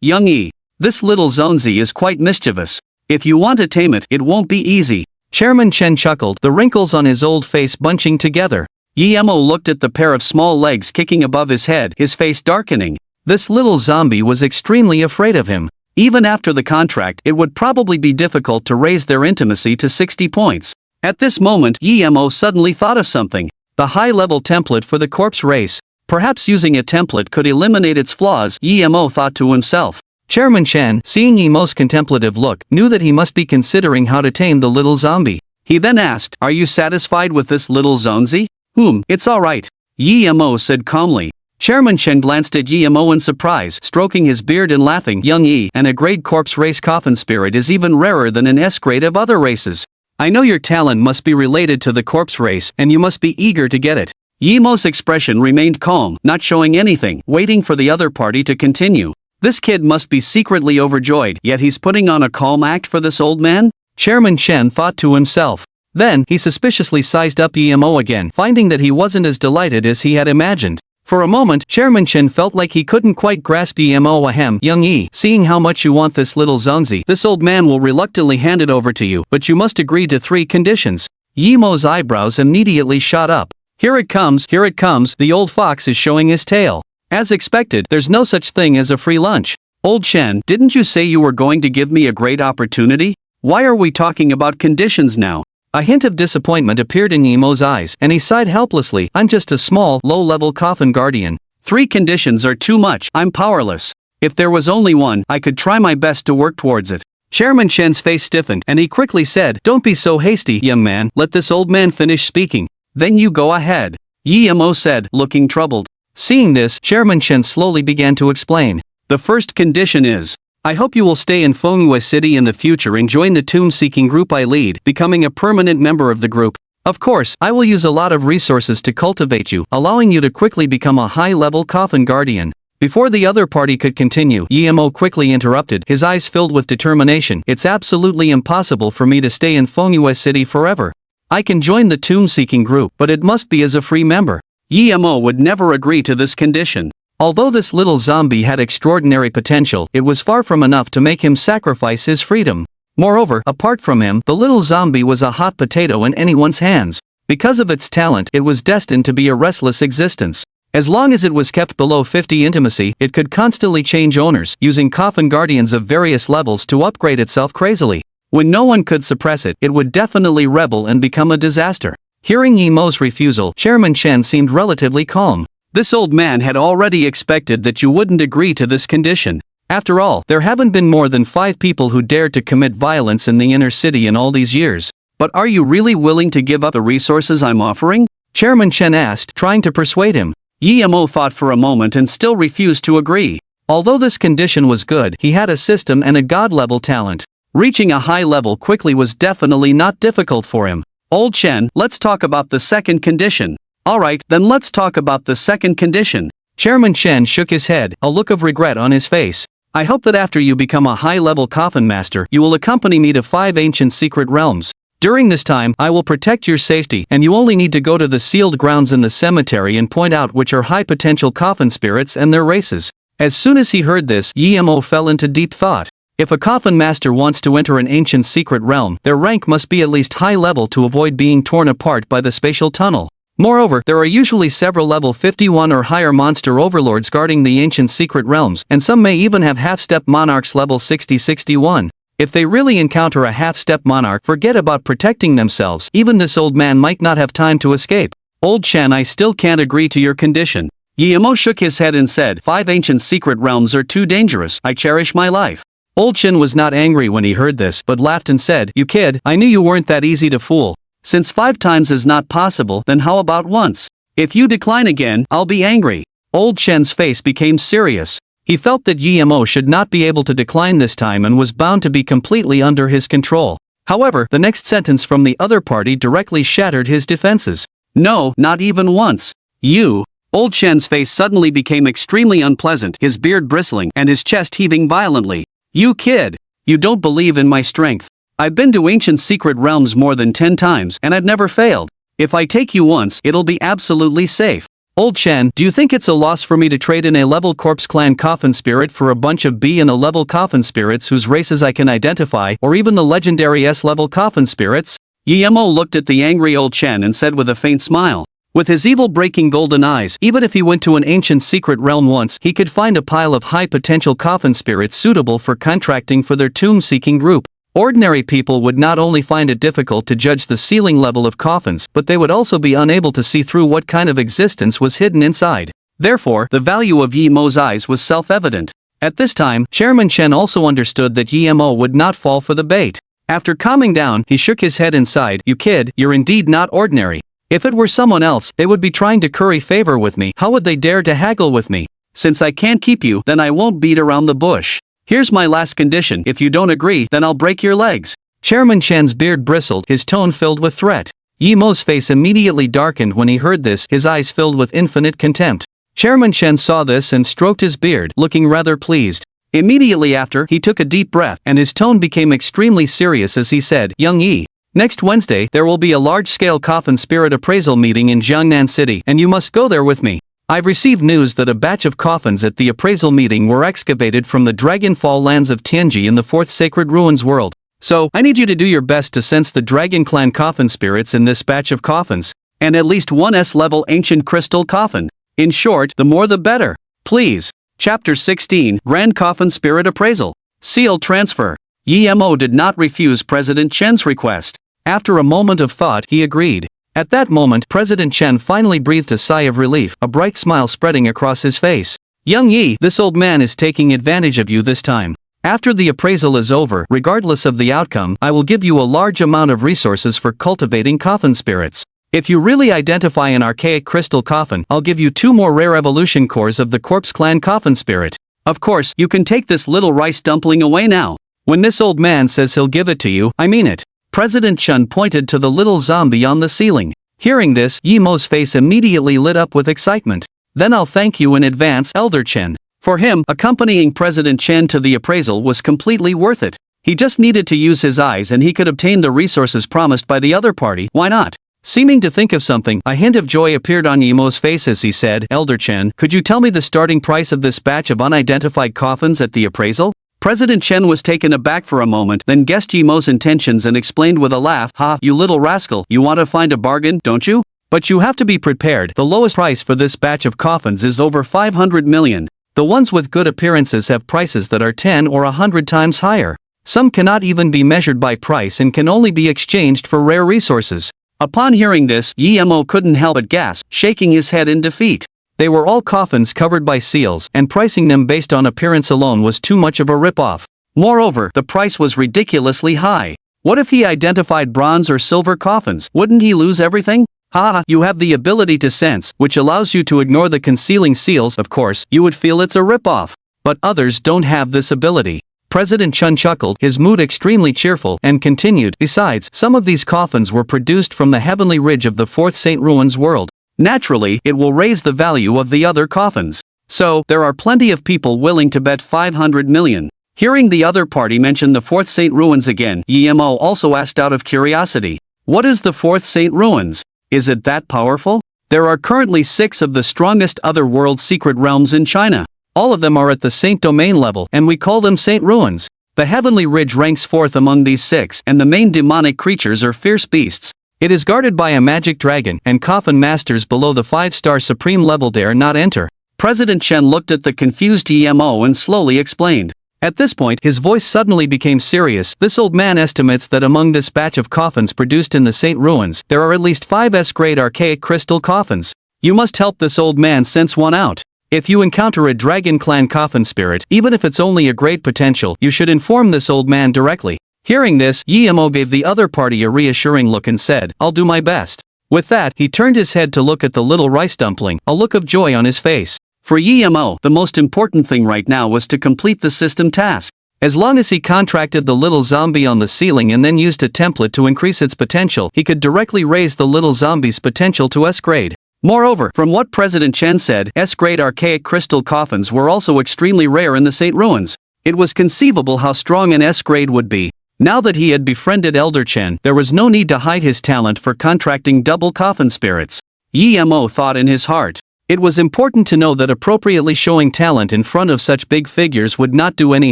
Young E. This little zonzi is quite mischievous. If you want to tame it, it won't be easy. Chairman Chen chuckled, the wrinkles on his old face bunching together. Emo looked at the pair of small legs kicking above his head, his face darkening. This little zombie was extremely afraid of him. Even after the contract, it would probably be difficult to raise their intimacy to 60 points. At this moment, Emo suddenly thought of something. The high-level template for the corpse race. Perhaps using a template could eliminate its flaws, Emo thought to himself. Chairman Chen, seeing Emo's contemplative look, knew that he must be considering how to tame the little zombie. He then asked, Are you satisfied with this little zonzi? It's alright. Emo said calmly. Chairman Chen glanced at Emo in surprise, stroking his beard and laughing. Young Yi, and a grade corpse race coffin spirit is even rarer than an S grade of other races. I know your talent must be related to the corpse race, and you must be eager to get it. Yimo's expression remained calm, not showing anything, waiting for the other party to continue. This kid must be secretly overjoyed, yet he's putting on a calm act for this old man? Chairman Chen thought to himself. Then, he suspiciously sized up Yimo again, finding that he wasn't as delighted as he had imagined. For a moment, Chairman Chen felt like he couldn't quite grasp Yimo. Ahem, young Yi, seeing how much you want this little zonzi, this old man will reluctantly hand it over to you, but you must agree to 3 conditions. Yimo's eyebrows immediately shot up. Here it comes, the old fox is showing his tail. As expected, there's no such thing as a free lunch. Old Chen, didn't you say you were going to give me a great opportunity? Why are we talking about conditions now? A hint of disappointment appeared in Yimo's eyes, and he sighed helplessly. I'm just a small, low-level coffin guardian. 3 conditions are too much, I'm powerless. If there was only one, I could try my best to work towards it. Chairman Chen's face stiffened, and he quickly said, Don't be so hasty, young man, let this old man finish speaking. Then you go ahead. Yimo said, looking troubled. Seeing this, Chairman Chen slowly began to explain. The first condition is, I hope you will stay in Fengyue City in the future and join the tomb-seeking group I lead, becoming a permanent member of the group. Of course, I will use a lot of resources to cultivate you, allowing you to quickly become a high-level coffin guardian. Before the other party could continue, Yimo quickly interrupted, his eyes filled with determination. It's absolutely impossible for me to stay in Fengyue City forever. I can join the tomb-seeking group, but it must be as a free member. Yimo would never agree to this condition. Although this little zombie had extraordinary potential, it was far from enough to make him sacrifice his freedom. Moreover, apart from him, the little zombie was a hot potato in anyone's hands. Because of its talent, it was destined to be a restless existence. As long as it was kept below 50 intimacy, it could constantly change owners, using coffin guardians of various levels to upgrade itself crazily. When no one could suppress it, it would definitely rebel and become a disaster. Hearing Yimo's refusal, Chairman Chen seemed relatively calm. This old man had already expected that you wouldn't agree to this condition. After all, there haven't been more than 5 people who dared to commit violence in the inner city in all these years. But are you really willing to give up the resources I'm offering? Chairman Chen asked, trying to persuade him. Yimo thought for a moment and still refused to agree. Although this condition was good, he had a system and a god-level talent. Reaching a high level quickly was definitely not difficult for him. Old Chen, let's talk about the second condition. Alright, then let's talk about the second condition. Chairman Chen shook his head, a look of regret on his face. I hope that after you become a high-level coffin master, you will accompany me to 5 ancient secret realms. During this time, I will protect your safety, and you only need to go to the sealed grounds in the cemetery and point out which are high-potential coffin spirits and their races. As soon as he heard this, Yimo fell into deep thought. If a coffin master wants to enter an ancient secret realm, their rank must be at least high level to avoid being torn apart by the spatial tunnel. Moreover, there are usually several level 51 or higher monster overlords guarding the ancient secret realms, and some may even have half-step monarchs level 60-61. If they really encounter a half-step monarch, forget about protecting themselves, even this old man might not have time to escape. Old Chen, I still can't agree to your condition. Yimo shook his head and said, 5 ancient secret realms are too dangerous, I cherish my life. Old Chen was not angry when he heard this, but laughed and said, You kid, I knew you weren't that easy to fool. Since 5 times is not possible, then how about once? If you decline again, I'll be angry. Old Chen's face became serious. He felt that Yimo should not be able to decline this time and was bound to be completely under his control. However, the next sentence from the other party directly shattered his defenses. No, not even once. You. Old Chen's face suddenly became extremely unpleasant, his beard bristling and his chest heaving violently. You kid. You don't believe in my strength. I've been to ancient secret realms more than 10 times, and I've never failed. If I take you once, it'll be absolutely safe. Old Chen, do you think it's a loss for me to trade in a level corpse clan coffin spirit for a bunch of B and a level coffin spirits whose races I can identify, or even the legendary S-level coffin spirits? Yimo looked at the angry old Chen and said with a faint smile. With his evil-breaking golden eyes, even if he went to an ancient secret realm once, he could find a pile of high-potential coffin spirits suitable for contracting for their tomb-seeking group. Ordinary people would not only find it difficult to judge the ceiling level of coffins, but they would also be unable to see through what kind of existence was hidden inside. Therefore, the value of Yimo's eyes was self-evident. At this time, Chairman Chen also understood that Yimo would not fall for the bait. After calming down, he shook his head and sighed, You kid, you're indeed not ordinary. If it were someone else, they would be trying to curry favor with me. How would they dare to haggle with me? Since I can't keep you, then I won't beat around the bush. Here's my last condition. If you don't agree, then I'll break your legs. Chairman Chen's beard bristled, his tone filled with threat. Yi Mo's face immediately darkened when he heard this, his eyes filled with infinite contempt. Chairman Chen saw this and stroked his beard, looking rather pleased. Immediately after, he took a deep breath, and his tone became extremely serious as he said, "Young Yi, next Wednesday there will be a large-scale coffin spirit appraisal meeting in Jiangnan City, and you must go there with me. I've received news that a batch of coffins at the appraisal meeting were excavated from the Dragonfall lands of Tianji in the Fourth Sacred Ruins world. So, I need you to do your best to sense the Dragon Clan coffin spirits in this batch of coffins, and at least one S-level ancient crystal coffin. In short, the more the better. Please." Chapter 16, Grand Coffin Spirit Appraisal. Seal Transfer. Yi Mo did not refuse President Chen's request. After a moment of thought, he agreed. At that moment, President Chen finally breathed a sigh of relief, a bright smile spreading across his face. "Young Yi, this old man is taking advantage of you this time. After the appraisal is over, regardless of the outcome, I will give you a large amount of resources for cultivating coffin spirits. If you really identify an archaic crystal coffin, I'll give you 2 more rare evolution cores of the Corpse Clan coffin spirit. Of course, you can take this little rice dumpling away now. When this old man says he'll give it to you, I mean it." President Chen pointed to the little zombie on the ceiling. Hearing this, Yi Mo's face immediately lit up with excitement. "Then I'll thank you in advance, Elder Chen." For him, accompanying President Chen to the appraisal was completely worth it. He just needed to use his eyes and he could obtain the resources promised by the other party, why not? Seeming to think of something, a hint of joy appeared on Yi Mo's face as he said, "Elder Chen, could you tell me the starting price of this batch of unidentified coffins at the appraisal?" President Chen was taken aback for a moment, then guessed Yi Mo's intentions and explained with a laugh, "Ha, you little rascal, you want to find a bargain, don't you? But you have to be prepared, the lowest price for this batch of coffins is over 500 million. The ones with good appearances have prices that are 10 or 100 times higher. Some cannot even be measured by price and can only be exchanged for rare resources." Upon hearing this, Yi Mo couldn't help but gasp, shaking his head in defeat. They were all coffins covered by seals, and pricing them based on appearance alone was too much of a rip-off. Moreover, the price was ridiculously high. What if he identified bronze or silver coffins? Wouldn't he lose everything? "Ha, you have the ability to sense, which allows you to ignore the concealing seals. Of course, you would feel it's a rip-off. But others don't have this ability." President Chen chuckled, his mood extremely cheerful, and continued, "Besides, some of these coffins were produced from the heavenly ridge of the Fourth Saint Ruins world. Naturally, it will raise the value of the other coffins. So, there are plenty of people willing to bet 500 million. Hearing the other party mention the Fourth Saint Ruins again, Yi Mo also asked out of curiosity, "What is the Fourth Saint Ruins? Is it that powerful?" There are currently 6 of the strongest otherworld secret realms in China. All of them are at the Saint Domain level, and we call them Saint Ruins. The Heavenly Ridge ranks 4th among these 6, and the main demonic creatures are fierce beasts. It is guarded by a magic dragon, and coffin masters below the 5-star supreme level dare not enter. President Chen looked at the confused Yi Mo and slowly explained. At this point, his voice suddenly became serious. "This old man estimates that among this batch of coffins produced in the Saint Ruins, there are at least 5 S-grade archaic crystal coffins. You must help this old man sense one out. If you encounter a Dragon Clan coffin spirit, even if it's only a great potential, you should inform this old man directly." Hearing this, Yi Mo gave the other party a reassuring look and said, "I'll do my best." With that, he turned his head to look at the little rice dumpling, a look of joy on his face. For Yi Mo, the most important thing right now was to complete the system task. As long as he contracted the little zombie on the ceiling and then used a template to increase its potential, he could directly raise the little zombie's potential to S-grade. Moreover, from what President Chen said, S-grade archaic crystal coffins were also extremely rare in the Saint Ruins. It was conceivable how strong an S-grade would be. Now that he had befriended Elder Chen, there was no need to hide his talent for contracting double coffin spirits. Yi Mo thought in his heart. It was important to know that appropriately showing talent in front of such big figures would not do any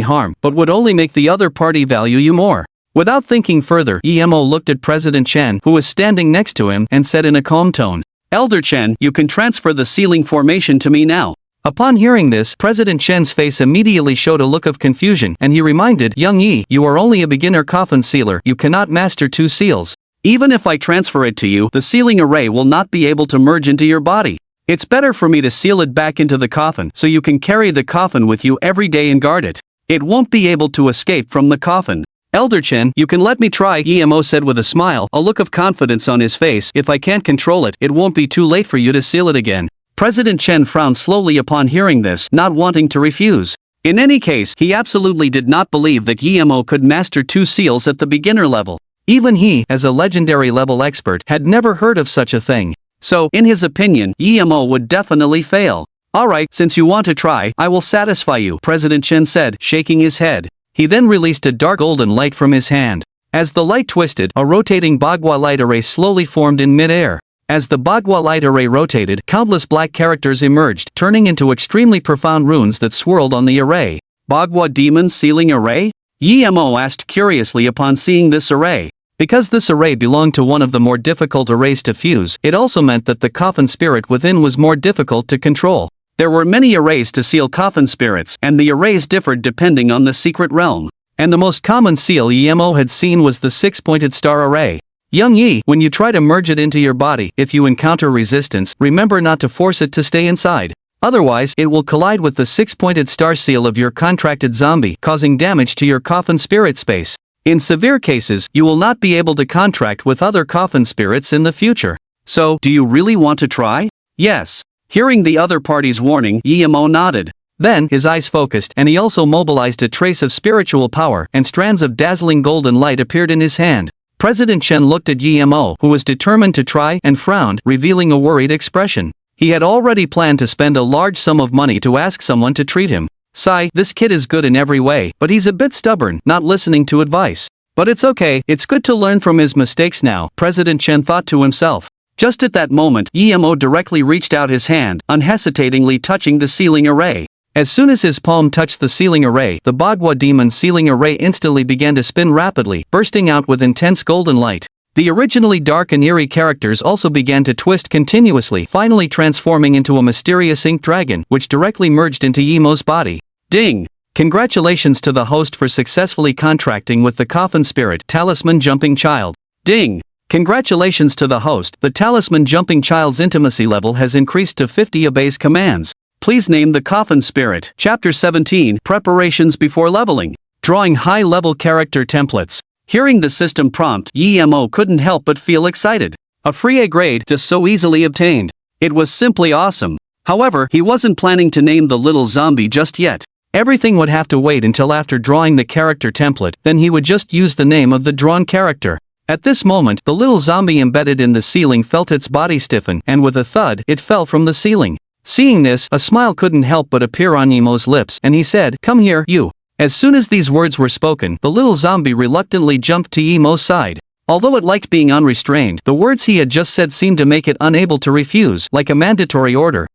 harm, but would only make the other party value you more. Without thinking further, Yi Mo looked at President Chen, who was standing next to him, and said in a calm tone, "Elder Chen, you can transfer the ceiling formation to me now." Upon hearing this, President Chen's face immediately showed a look of confusion, and he reminded, "Young Yi, you are only a beginner coffin sealer, you cannot master 2 seals. Even if I transfer it to you, the sealing array will not be able to merge into your body. It's better for me to seal it back into the coffin so you can carry the coffin with you every day and guard it. It won't be able to escape from the coffin." "Elder Chen, you can let me try," Yi Mo said with a smile, a look of confidence on his face. "If I can't control it, it won't be too late for you to seal it again." President Chen frowned slowly upon hearing this, not wanting to refuse. In any case, he absolutely did not believe that Yi Mo could master 2 seals at the beginner level. Even he, as a legendary level expert, had never heard of such a thing. So, in his opinion, Emo would definitely fail. Alright, since you want to try, I will satisfy you, President Chen said, shaking his head. He then released a dark golden light from his hand. As the light twisted, a rotating Bagua light array slowly formed in mid-air. As the Bagua light array rotated, countless black characters emerged, turning into extremely profound runes that swirled on the array. Bagua Demon Sealing Array? Emo asked curiously upon seeing this array. Because this array belonged to one of the more difficult arrays to fuse, it also meant that the coffin spirit within was more difficult to control. There were many arrays to seal coffin spirits, and the arrays differed depending on the secret realm. And the most common seal Emo had seen was the 6-pointed star array. Young Yi, when you try to merge it into your body, if you encounter resistance, remember not to force it to stay inside. Otherwise, it will collide with the 6-pointed star seal of your contracted zombie, causing damage to your coffin spirit space. In severe cases, you will not be able to contract with other coffin spirits in the future. So, do you really want to try? Yes. Hearing the other party's warning, Emo nodded. Then, his eyes focused, and he also mobilized a trace of spiritual power, and strands of dazzling golden light appeared in his hand. President Chen looked at Emo, who was determined to try, and frowned, revealing a worried expression. He had already planned to spend a large sum of money to ask someone to treat him. Sigh, this kid is good in every way, but he's a bit stubborn, not listening to advice. But it's okay, it's good to learn from his mistakes now, President Chen thought to himself. Just at that moment, Emo directly reached out his hand, unhesitatingly touching the sealing array. As soon as his palm touched the sealing array, the Bagua Demon sealing array instantly began to spin rapidly, bursting out with intense golden light. The originally dark and eerie characters also began to twist continuously, finally transforming into a mysterious ink dragon, which directly merged into Emo's body. Ding! Congratulations to the host for successfully contracting with the coffin spirit, Talisman Jumping Child. Ding! Congratulations to the host, the Talisman Jumping Child's intimacy level has increased to 50. Obeys commands. Please name the coffin spirit. Chapter 17, Preparations before leveling. Drawing high-level character templates. Hearing the system prompt, Emo couldn't help but feel excited. A free A grade just so easily obtained. It was simply awesome. However, he wasn't planning to name the little zombie just yet. Everything would have to wait until after drawing the character template, then he would just use the name of the drawn character. At this moment, the little zombie embedded in the ceiling felt its body stiffen, and with a thud, it fell from the ceiling. Seeing this, a smile couldn't help but appear on Emo's lips, and he said, "Come here, you." As soon as these words were spoken, the little zombie reluctantly jumped to Emo's side. Although it liked being unrestrained, the words he had just said seemed to make it unable to refuse, like a mandatory order.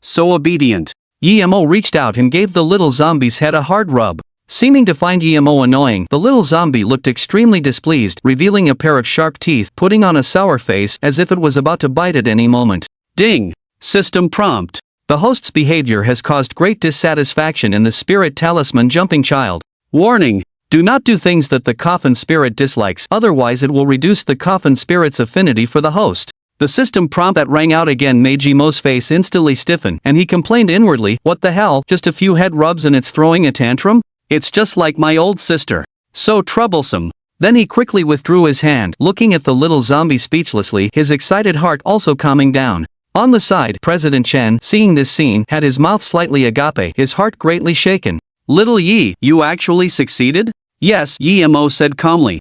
So obedient. Emo reached out and gave the little zombie's head a hard rub. Seeming to find Emo annoying, the little zombie looked extremely displeased, revealing a pair of sharp teeth, putting on a sour face as if it was about to bite at any moment. Ding! System prompt. The host's behavior has caused great dissatisfaction in the spirit Talisman Jumping Child. Warning! Do not do things that the coffin spirit dislikes, otherwise it will reduce the coffin spirit's affinity for the host. The system prompt that rang out again made Emo's face instantly stiffen, and he complained inwardly, "What the hell, just a few head rubs and it's throwing a tantrum? It's just like my old sister. So troublesome." Then he quickly withdrew his hand, looking at the little zombie speechlessly, his excited heart also calming down. On the side, President Chen, seeing this scene, had his mouth slightly agape, his heart greatly shaken. "Little Yi, you actually succeeded?" "Yes," Emo said calmly.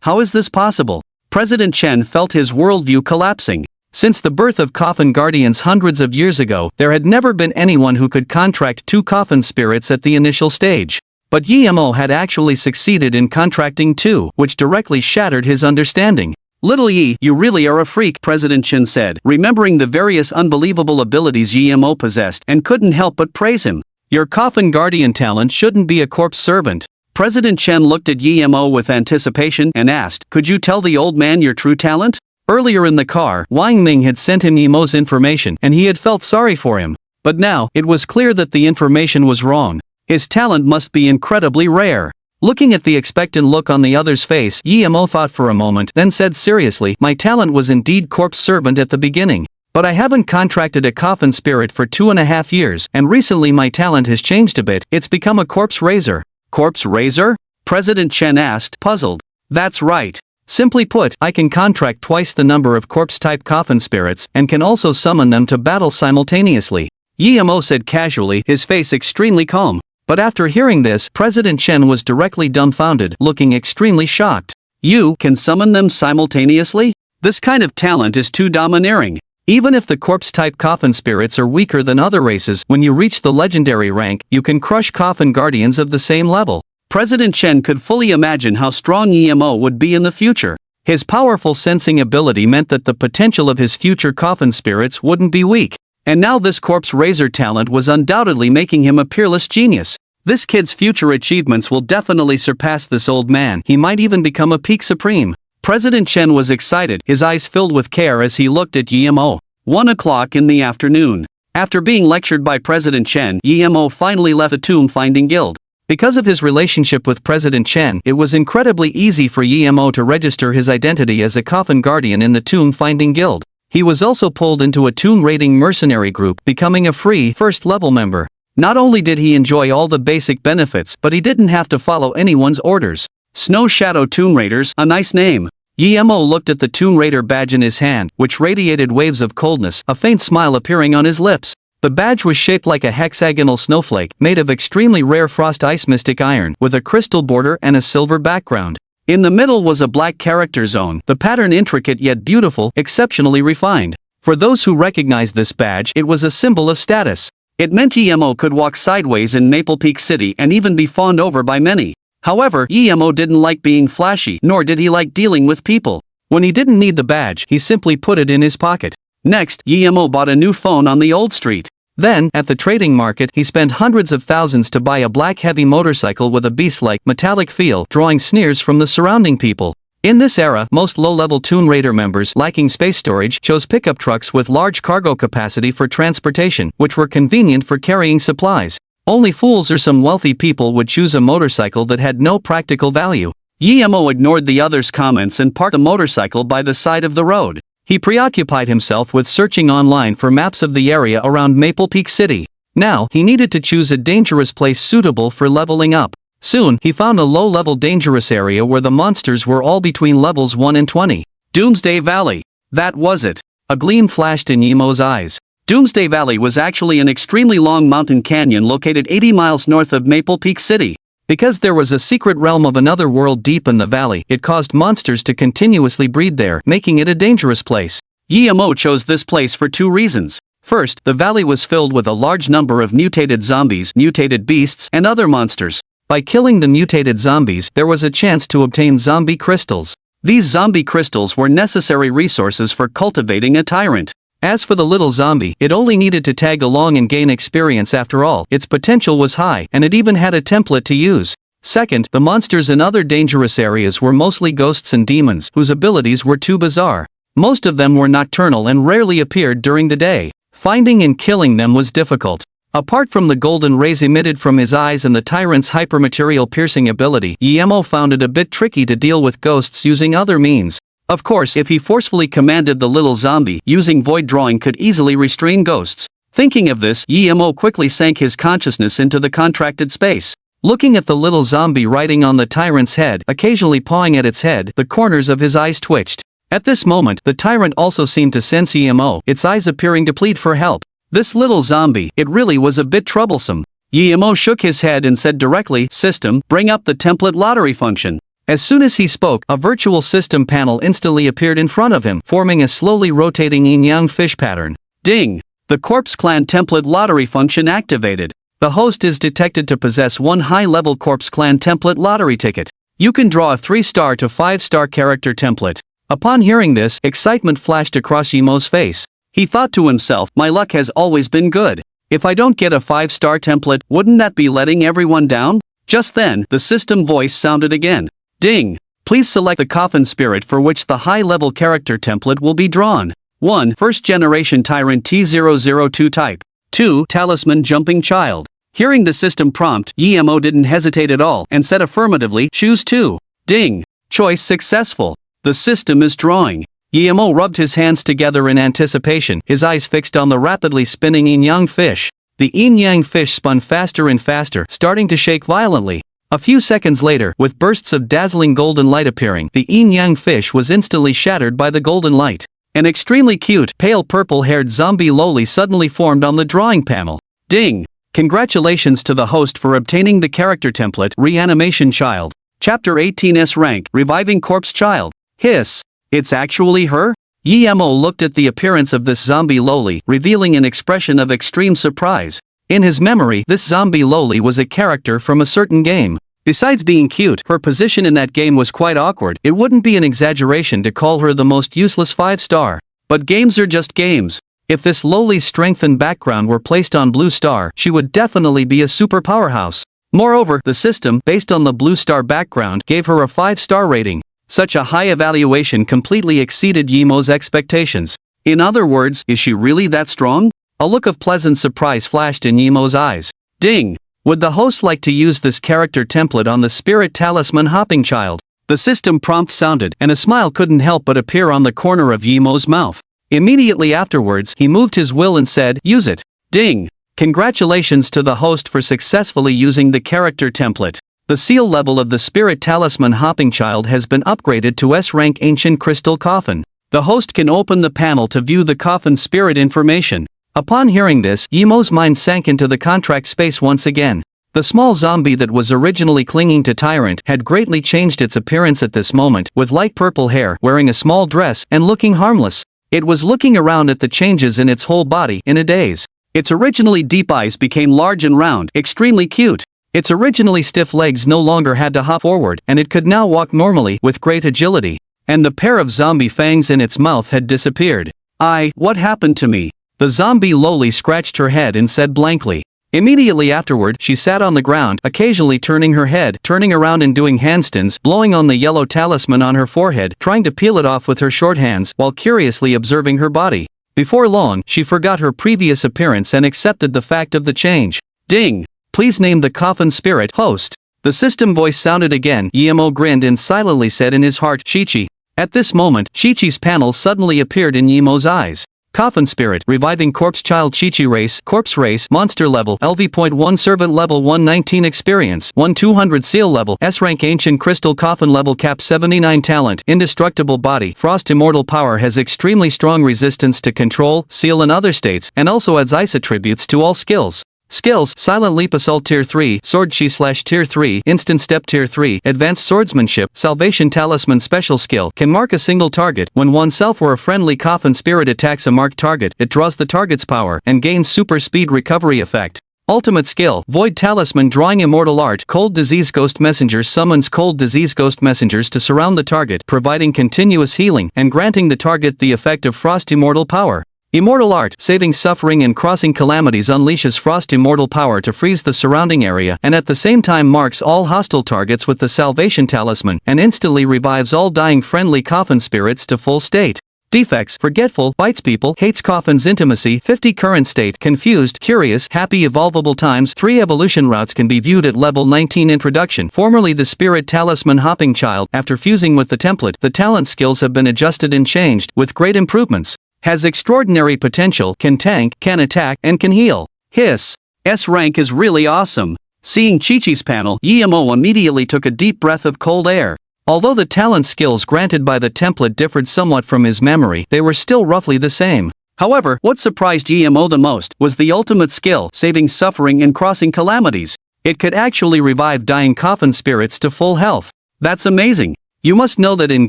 How is this possible?" President Chen felt his worldview collapsing. Since the birth of coffin guardians hundreds of years ago, there had never been anyone who could contract 2 coffin spirits at the initial stage. But Emo had actually succeeded in contracting 2, which directly shattered his understanding. "Little Yi, you really are a freak," President Chen said, remembering the various unbelievable abilities Emo possessed, and couldn't help but praise him. "Your coffin guardian talent shouldn't be a corpse servant." President Chen looked at Emo with anticipation and asked, "Could you tell the old man your true talent?" Earlier in the car, Wang Ming had sent him Emo's information, and he had felt sorry for him. But now, it was clear that the information was wrong. His talent must be incredibly rare. Looking at the expectant look on the other's face, Emo thought for a moment, then said seriously, "My talent was indeed corpse servant at the beginning. But I haven't contracted a coffin spirit for 2.5 years, and recently my talent has changed a bit, it's become a corpse raiser." "Corpse raiser?" President Chen asked, puzzled. "That's right. Simply put, I can contract twice the number of corpse-type coffin spirits, and can also summon them to battle simultaneously." Emo said casually, his face extremely calm. But after hearing this, President Chen was directly dumbfounded, looking extremely shocked. You can summon them simultaneously? This kind of talent is too domineering. Even if the corpse-type coffin spirits are weaker than other races, when you reach the legendary rank, you can crush coffin guardians of the same level. President Chen could fully imagine how strong EMO would be in the future. His powerful sensing ability meant that the potential of his future coffin spirits wouldn't be weak. And now this corpse raiser talent was undoubtedly making him a peerless genius. This kid's future achievements will definitely surpass this old man. He might even become a peak supreme. President Chen was excited, his eyes filled with care as he looked at EMO. 1 o'clock in the afternoon. After being lectured by President Chen, EMO finally left the tomb-finding guild. Because of his relationship with President Chen, it was incredibly easy for EMO to register his identity as a coffin guardian in the tomb-finding guild. He was also pulled into a tomb-raiding mercenary group, becoming a free first-level member. Not only did he enjoy all the basic benefits, but he didn't have to follow anyone's orders. Snow Shadow Tomb Raiders, a nice name. EMO looked at the Tomb Raider badge in his hand, which radiated waves of coldness, a faint smile appearing on his lips. The badge was shaped like a hexagonal snowflake, made of extremely rare frost ice mystic iron, with a crystal border and a silver background. In the middle was a black character zone, the pattern intricate yet beautiful, exceptionally refined. For those who recognized this badge, it was a symbol of status. It meant EMO could walk sideways in Maple Peak City and even be fawned over by many. However, EMO didn't like being flashy, nor did he like dealing with people. When he didn't need the badge, he simply put it in his pocket. Next, EMO bought a new phone on the old street. Then, at the trading market, he spent hundreds of thousands to buy a black heavy motorcycle with a beast-like, metallic feel, drawing sneers from the surrounding people. In this era, most low-level Tomb Raider members, lacking space storage, chose pickup trucks with large cargo capacity for transportation, which were convenient for carrying supplies. Only fools or some wealthy people would choose a motorcycle that had no practical value. EMO ignored the others' comments and parked the motorcycle by the side of the road. He preoccupied himself with searching online for maps of the area around Maple Peak City. Now, he needed to choose a dangerous place suitable for leveling up. Soon, he found a low-level dangerous area where the monsters were all between levels 1 and 20. Doomsday Valley. That was it. A gleam flashed in EMO's eyes. Doomsday Valley was actually an extremely long mountain canyon located 80 miles north of Maple Peak City. Because there was a secret realm of another world deep in the valley, it caused monsters to continuously breed there, making it a dangerous place. EMO chose this place for two reasons. First, the valley was filled with a large number of mutated zombies, mutated beasts, and other monsters. By killing the mutated zombies, there was a chance to obtain zombie crystals. These zombie crystals were necessary resources for cultivating a tyrant. As for the little zombie, it only needed to tag along and gain experience after all. Its potential was high, and it even had a template to use. Second, the monsters in other dangerous areas were mostly ghosts and demons, whose abilities were too bizarre. Most of them were nocturnal and rarely appeared during the day. Finding and killing them was difficult. Apart from the golden rays emitted from his eyes and the tyrant's hypermaterial piercing ability, EMO found it a bit tricky to deal with ghosts using other means. Of course, if he forcefully commanded the little zombie, using void drawing could easily restrain ghosts. Thinking of this, EMO quickly sank his consciousness into the contracted space. Looking at the little zombie riding on the tyrant's head, occasionally pawing at its head, the corners of his eyes twitched. At this moment, the tyrant also seemed to sense EMO, its eyes appearing to plead for help. This little zombie, it really was a bit troublesome. EMO shook his head and said directly, "System, bring up the template lottery function." As soon as he spoke, a virtual system panel instantly appeared in front of him, forming a slowly rotating yin-yang fish pattern. Ding! The Corpse Clan template lottery function activated. The host is detected to possess one high-level Corpse Clan template lottery ticket. You can draw a 3-star to 5-star character template. Upon hearing this, excitement flashed across EMO's face. He thought to himself, my luck has always been good. If I don't get a 5-star template, wouldn't that be letting everyone down? Just then, the system voice sounded again. Ding! Please select the coffin spirit for which the high-level character template will be drawn. 1. First Generation Tyrant T002 Type. 2. Talisman Jumping Child. Hearing the system prompt, EMO didn't hesitate at all and said affirmatively, choose 2. Ding! Choice successful. The system is drawing. EMO rubbed his hands together in anticipation, his eyes fixed on the rapidly spinning yin-yang fish. The yin-yang fish spun faster and faster, starting to shake violently. A few seconds later, with bursts of dazzling golden light appearing, the yin-yang fish was instantly shattered by the golden light. An extremely cute, pale purple-haired zombie loli suddenly formed on the drawing panel. Ding! Congratulations to the host for obtaining the character template, Reanimation Child. Chapter 18's rank, reviving corpse child. Hiss. It's actually her? Emo looked at the appearance of this zombie loli, revealing an expression of extreme surprise. In his memory, this zombie loli was a character from a certain game. Besides being cute, her position in that game was quite awkward. It wouldn't be an exaggeration to call her the most useless 5-star. But games are just games. If this loli's strength and background were placed on Blue Star, she would definitely be a super powerhouse. Moreover, the system, based on the Blue Star background, gave her a 5-star rating. Such a high evaluation completely exceeded Yemo's expectations. In other words, is she really that strong? A look of pleasant surprise flashed in Yemo's eyes. Ding! Would the host like to use this character template on the Spirit Talisman Hopping Child? The system prompt sounded, and a smile couldn't help but appear on the corner of Yemo's mouth. Immediately afterwards, he moved his will and said, "Use it." Ding! Congratulations to the host for successfully using the character template. The seal level of the Spirit Talisman Hopping Child has been upgraded to S-Rank Ancient Crystal Coffin. The host can open the panel to view the coffin's spirit information. Upon hearing this, Yemo's mind sank into the contract space once again. The small zombie that was originally clinging to Tyrant had greatly changed its appearance at this moment, with light purple hair, wearing a small dress, and looking harmless. It was looking around at the changes in its whole body in a daze. Its originally deep eyes became large and round, extremely cute. Its originally stiff legs no longer had to hop forward, and it could now walk normally with great agility. And the pair of zombie fangs in its mouth had disappeared. What happened to me? The zombie loli scratched her head and said blankly. Immediately afterward, she sat on the ground, occasionally turning her head, turning around and doing handstands, blowing on the yellow talisman on her forehead, trying to peel it off with her short hands, while curiously observing her body. Before long, she forgot her previous appearance and accepted the fact of the change. Ding! Please name the coffin spirit host. The system voice sounded again. Emo grinned and silently said in his heart, Chi-Chi. At this moment, Chi-Chi's panel suddenly appeared in Emo's eyes. Coffin spirit, reviving corpse child Chi-Chi race, corpse race, monster level, LV.1 servant level 119 experience, 1-200 seal level, S-rank ancient crystal coffin level cap 79 talent, indestructible body, frost immortal power has extremely strong resistance to control, seal and other states, and also adds ice attributes to all skills. Skills: Silent Leap Assault Tier 3, Sword Chi / Tier 3, Instant Step Tier 3, Advanced Swordsmanship, Salvation Talisman Special Skill, can mark a single target. When oneself or a friendly coffin spirit attacks a marked target, it draws the target's power, and gains super speed recovery effect. Ultimate skill: Void Talisman Drawing Immortal Art, Cold Disease Ghost Messenger summons Cold Disease Ghost Messengers to surround the target, providing continuous healing, and granting the target the effect of Frost Immortal Power. Immortal Art, saving suffering and crossing calamities, unleashes Frost Immortal Power to freeze the surrounding area and at the same time marks all hostile targets with the Salvation Talisman and instantly revives all dying friendly coffin spirits to full state. Defects: Forgetful, bites people, hates coffins intimacy, 50 current state, confused, curious, happy evolvable times. 3 evolution routes can be viewed at level 19 introduction. Formerly the Spirit Talisman Hopping Child, after fusing with the template, the talent skills have been adjusted and changed, with great improvements. Has extraordinary potential, can tank, can attack, and can heal. Hiss. S rank is really awesome. Seeing Chi-Chi's panel, Emo immediately took a deep breath of cold air. Although the talent skills granted by the template differed somewhat from his memory, they were still roughly the same. However, what surprised Emo the most was the ultimate skill, saving suffering and crossing calamities. It could actually revive dying coffin spirits to full health. That's amazing. You must know that in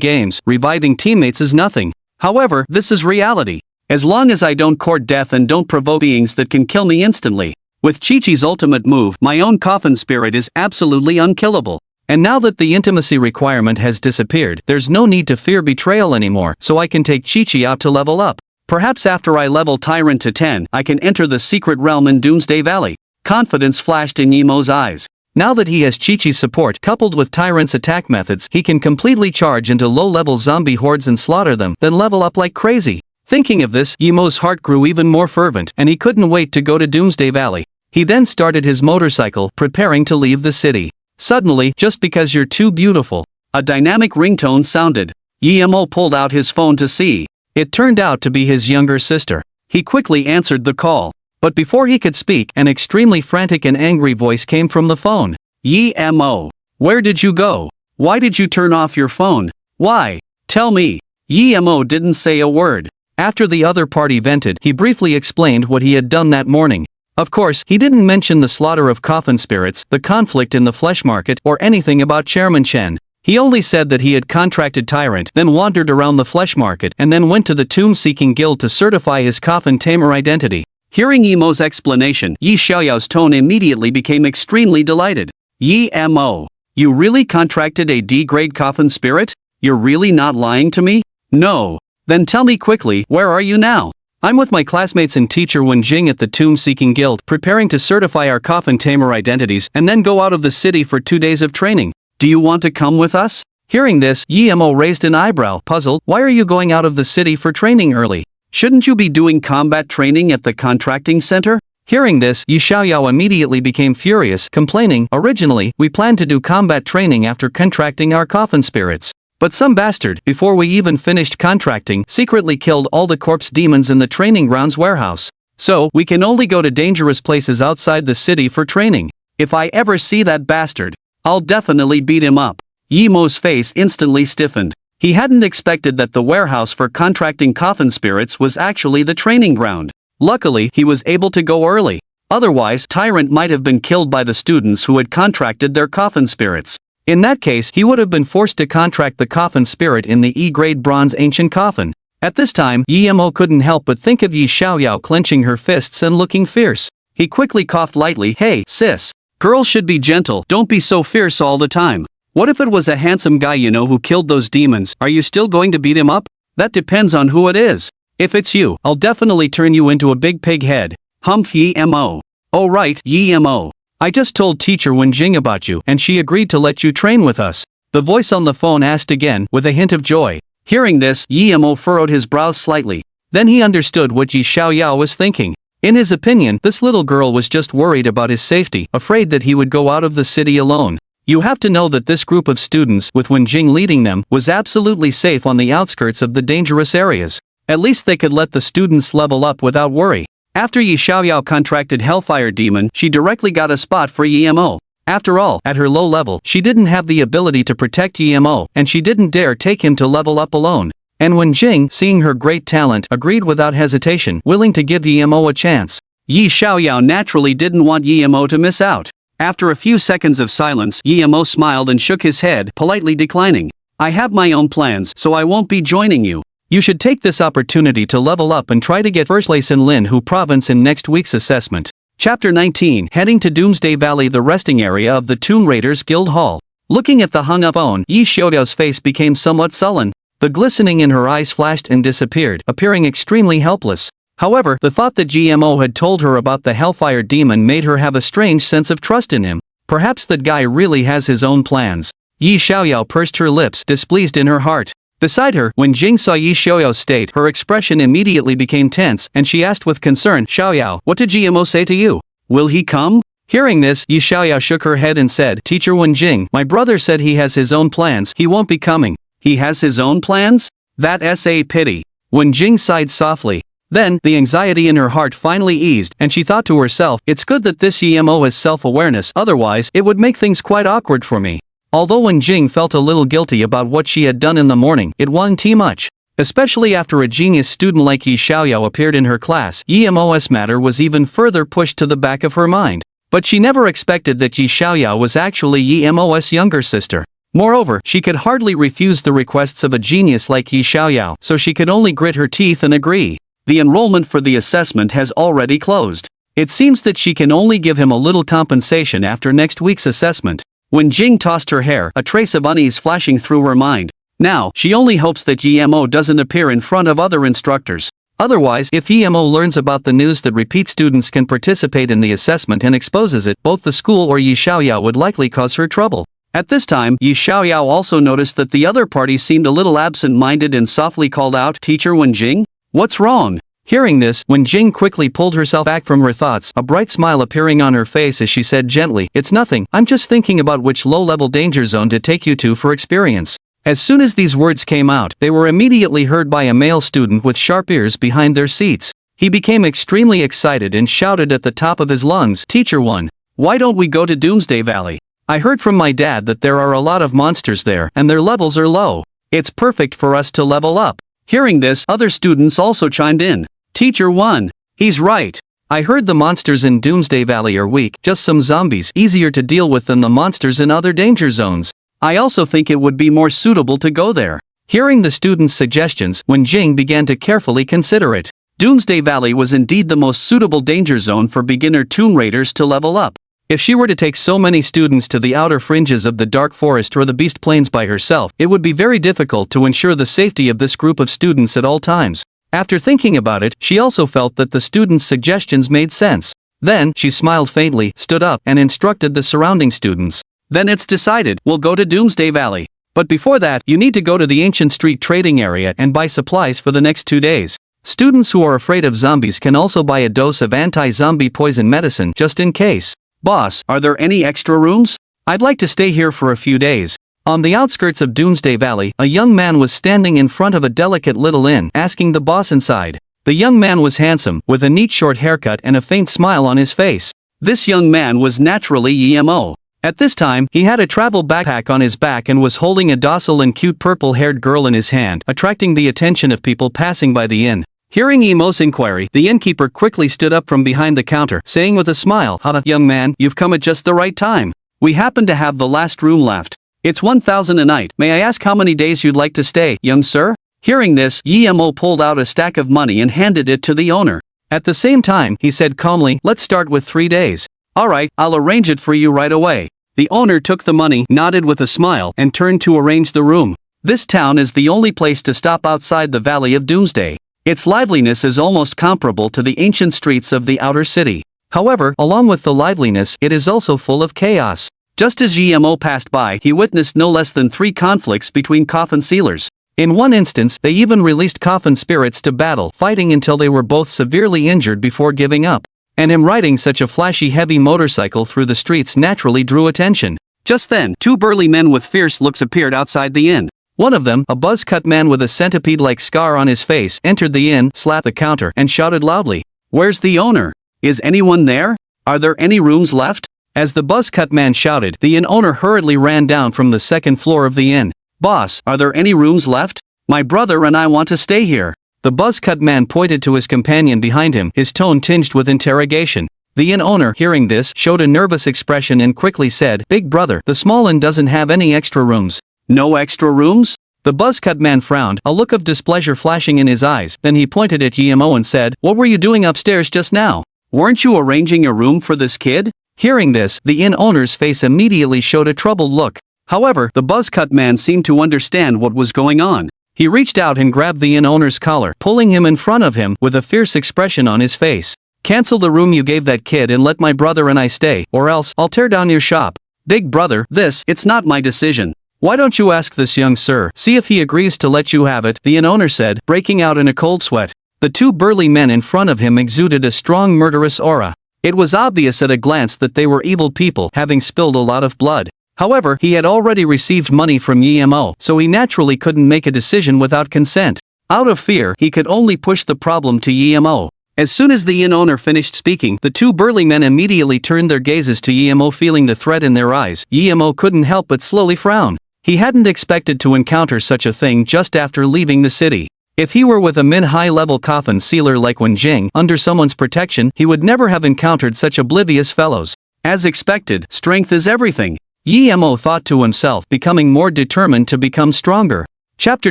games, reviving teammates is nothing. However, this is reality. As long as I don't court death and don't provoke beings that can kill me instantly. With Chi-Chi's ultimate move, my own coffin spirit is absolutely unkillable. And now that the intimacy requirement has disappeared, there's no need to fear betrayal anymore, so I can take Chi-Chi out to level up. Perhaps after I level Tyrant to 10, I can enter the secret realm in Doomsday Valley. Confidence flashed in Emo's eyes. Now that he has Chi-Chi's support coupled with Tyrant's attack methods, he can completely charge into low-level zombie hordes and slaughter them, then level up like crazy. Thinking of this, Emo's heart grew even more fervent, and he couldn't wait to go to Doomsday Valley. He then started his motorcycle, preparing to leave the city. Suddenly, just because you're too beautiful, a dynamic ringtone sounded. Emo pulled out his phone to see. It turned out to be his younger sister. He quickly answered the call. But before he could speak, an extremely frantic and angry voice came from the phone. Emo. Where did you go? Why did you turn off your phone? Why? Tell me. Emo didn't say a word. After the other party vented, he briefly explained what he had done that morning. Of course, he didn't mention the slaughter of coffin spirits, the conflict in the flesh market, or anything about Chairman Chen. He only said that he had contracted Tyrant, then wandered around the flesh market, and then went to the tomb-seeking guild to certify his coffin tamer identity. Hearing Emo's explanation, Yi Xiaoyao's tone immediately became extremely delighted. Yi Mo, you really contracted a D-grade coffin spirit? You're really not lying to me? No. Then tell me quickly, where are you now? I'm with my classmates and teacher Wenjing at the Tomb-Seeking Guild, preparing to certify our coffin tamer identities and then go out of the city for 2 days of training. Do you want to come with us? Hearing this, Yi Mo raised an eyebrow, puzzled. Why are you going out of the city for training early? Shouldn't you be doing combat training at the contracting center? Hearing this, Yi Xiaoyao immediately became furious, complaining, originally, we planned to do combat training after contracting our coffin spirits. But some bastard, before we even finished contracting, secretly killed all the corpse demons in the training grounds warehouse. So, we can only go to dangerous places outside the city for training. If I ever see that bastard, I'll definitely beat him up. Yi Mo's face instantly stiffened. He hadn't expected that the warehouse for contracting coffin spirits was actually the training ground. Luckily, he was able to go early. Otherwise, Tyrant might have been killed by the students who had contracted their coffin spirits. In that case, he would have been forced to contract the coffin spirit in the E-grade bronze ancient coffin. At this time, Yi Mo couldn't help but think of Yi Xiaoyao clenching her fists and looking fierce. He quickly coughed lightly. Hey, sis. Girls should be gentle, don't be so fierce all the time. What if it was a handsome guy you know who killed those demons? Are you still going to beat him up? That depends on who it is. If it's you, I'll definitely turn you into a big pig head. Humph Yi Mo. Oh right, Yi Mo. I just told teacher Wenjing about you and she agreed to let you train with us. The voice on the phone asked again, with a hint of joy. Hearing this, Yi Mo furrowed his brows slightly. Then he understood what Yi Xiaoyao was thinking. In his opinion, this little girl was just worried about his safety, afraid that he would go out of the city alone. You have to know that this group of students, with Wenjing leading them, was absolutely safe on the outskirts of the dangerous areas. At least they could let the students level up without worry. After Yi Xiaoyao contracted Hellfire Demon, she directly got a spot for Yi Mo. After all, at her low level, she didn't have the ability to protect Yi Mo, and she didn't dare take him to level up alone. And Wenjing, seeing her great talent, agreed without hesitation, willing to give Yi Mo a chance. Yi Xiaoyao naturally didn't want Yi Mo to miss out. After a few seconds of silence, Yi Mo smiled and shook his head, politely declining. I have my own plans, so I won't be joining you. You should take this opportunity to level up and try to get first place in Linhu province in next week's assessment. Chapter 19, Heading to Doomsday Valley, the resting area of the Tomb Raiders Guild Hall. Looking at the hung-up phone, Yi Xiaoyao's face became somewhat sullen. The glistening in her eyes flashed and disappeared, appearing extremely helpless. However, the thought that GMO had told her about the Hellfire Demon made her have a strange sense of trust in him. Perhaps that guy really has his own plans. Yi Xiaoyao pursed her lips, displeased in her heart. Beside her, when Jing saw Yi Xiaoyao's state, her expression immediately became tense, and she asked with concern, Xiaoyao, what did GMO say to you? Will he come? Hearing this, Yi Xiaoyao shook her head and said, Teacher Wenjing, my brother said he has his own plans, he won't be coming. He has his own plans? That's a pity. Wenjing sighed softly. Then, the anxiety in her heart finally eased, and she thought to herself, it's good that this Yi-Mo has self-awareness, otherwise, it would make things quite awkward for me. Although Wenjing felt a little guilty about what she had done in the morning, it wasn't too much. Especially after a genius student like Yi Xiaoyao appeared in her class, Yi-Mo's matter was even further pushed to the back of her mind. But she never expected that Yi Xiaoyao was actually Yi-Mo's younger sister. Moreover, she could hardly refuse the requests of a genius like Yi Xiaoyao, so she could only grit her teeth and agree. The enrollment for the assessment has already closed. It seems that she can only give him a little compensation after next week's assessment. When Jing tossed her hair, a trace of unease flashing through her mind. Now, she only hopes that Yi-Mo doesn't appear in front of other instructors. Otherwise, if Yi-Mo learns about the news that repeat students can participate in the assessment and exposes it, both the school or Yi Xiaoyao would likely cause her trouble. At this time, Yi Xiaoyao also noticed that the other party seemed a little absent-minded and softly called out, Teacher Wenjing? What's wrong? Hearing this, Wenjing quickly pulled herself back from her thoughts, a bright smile appearing on her face as she said gently, It's nothing, I'm just thinking about which low-level danger zone to take you to for experience. As soon as these words came out, they were immediately heard by a male student with sharp ears behind their seats. He became extremely excited and shouted at the top of his lungs, Teacher 1, why don't we go to Doomsday Valley? I heard from my dad that there are a lot of monsters there, and their levels are low. It's perfect for us to level up. Hearing this, other students also chimed in. Teacher 1. He's right. I heard the monsters in Doomsday Valley are weak, just some zombies, easier to deal with than the monsters in other danger zones. I also think it would be more suitable to go there. Hearing the student's suggestions, Wen Jing began to carefully consider it. Doomsday Valley was indeed the most suitable danger zone for beginner Tomb Raiders to level up. If she were to take so many students to the outer fringes of the Dark Forest or the Beast Plains by herself, it would be very difficult to ensure the safety of this group of students at all times. After thinking about it, she also felt that the students' suggestions made sense. Then, she smiled faintly, stood up, and instructed the surrounding students. Then it's decided, we'll go to Doomsday Valley. But before that, you need to go to the Ancient Street trading area and buy supplies for the next 2 days. Students who are afraid of zombies can also buy a dose of anti-zombie poison medicine just in case. Boss, are there any extra rooms? I'd like to stay here for a few days. On the outskirts of Doomsday Valley, a young man was standing in front of a delicate little inn, asking the boss inside. The young man was handsome, with a neat short haircut and a faint smile on his face. This young man was naturally Emo. At this time, he had a travel backpack on his back and was holding a docile and cute purple-haired girl in his hand, attracting the attention of people passing by the inn. Hearing Emo's inquiry, the innkeeper quickly stood up from behind the counter, saying with a smile, "Hada, young man, you've come at just the right time. We happen to have the last room left. It's 1,000 a night. May I ask how many days you'd like to stay, young sir?" Hearing this, Emo pulled out a stack of money and handed it to the owner. At the same time, he said calmly, "Let's start with 3 days. Alright, I'll arrange it for you right away." The owner took the money, nodded with a smile, and turned to arrange the room. This town is the only place to stop outside the Valley of Doomsday. Its liveliness is almost comparable to the ancient streets of the outer city. However, along with the liveliness, it is also full of chaos. Just as Emo passed by, he witnessed no less than 3 conflicts between coffin sealers. In one instance, they even released coffin spirits to battle, fighting until they were both severely injured before giving up. And him riding such a flashy heavy motorcycle through the streets naturally drew attention. Just then, 2 burly men with fierce looks appeared outside the inn. One of them, a buzz-cut man with a centipede-like scar on his face, entered the inn, slapped the counter, and shouted loudly, "Where's the owner? Is anyone there? Are there any rooms left?" As the buzz-cut man shouted, the inn owner hurriedly ran down from the 2nd floor of the inn. "Boss, are there any rooms left? My brother and I want to stay here." The buzz-cut man pointed to his companion behind him, his tone tinged with interrogation. The inn owner, hearing this, showed a nervous expression and quickly said, "Big brother, the small inn doesn't have any extra rooms." "No extra rooms?" The buzz-cut man frowned, a look of displeasure flashing in his eyes, then he pointed at Emo and said, "What were you doing upstairs just now? Weren't you arranging a room for this kid?" Hearing this, the inn owner's face immediately showed a troubled look. However, the buzz-cut man seemed to understand what was going on. He reached out and grabbed the inn owner's collar, pulling him in front of him, with a fierce expression on his face. "Cancel the room you gave that kid and let my brother and I stay, or else, I'll tear down your shop." "Big brother, it's not my decision. Why don't you ask this young sir, see if he agrees to let you have it," the inn owner said, breaking out in a cold sweat. The 2 burly men in front of him exuded a strong murderous aura. It was obvious at a glance that they were evil people, having spilled a lot of blood. However, he had already received money from Emo, so he naturally couldn't make a decision without consent. Out of fear, he could only push the problem to Emo. As soon as the inn owner finished speaking, the 2 burly men immediately turned their gazes to Emo, feeling the threat in their eyes. Emo couldn't help but slowly frown. He hadn't expected to encounter such a thing just after leaving the city. If he were with a mid-high-level coffin sealer like Wen Jing, under someone's protection, he would never have encountered such oblivious fellows. As expected, strength is everything. Emo thought to himself, becoming more determined to become stronger. Chapter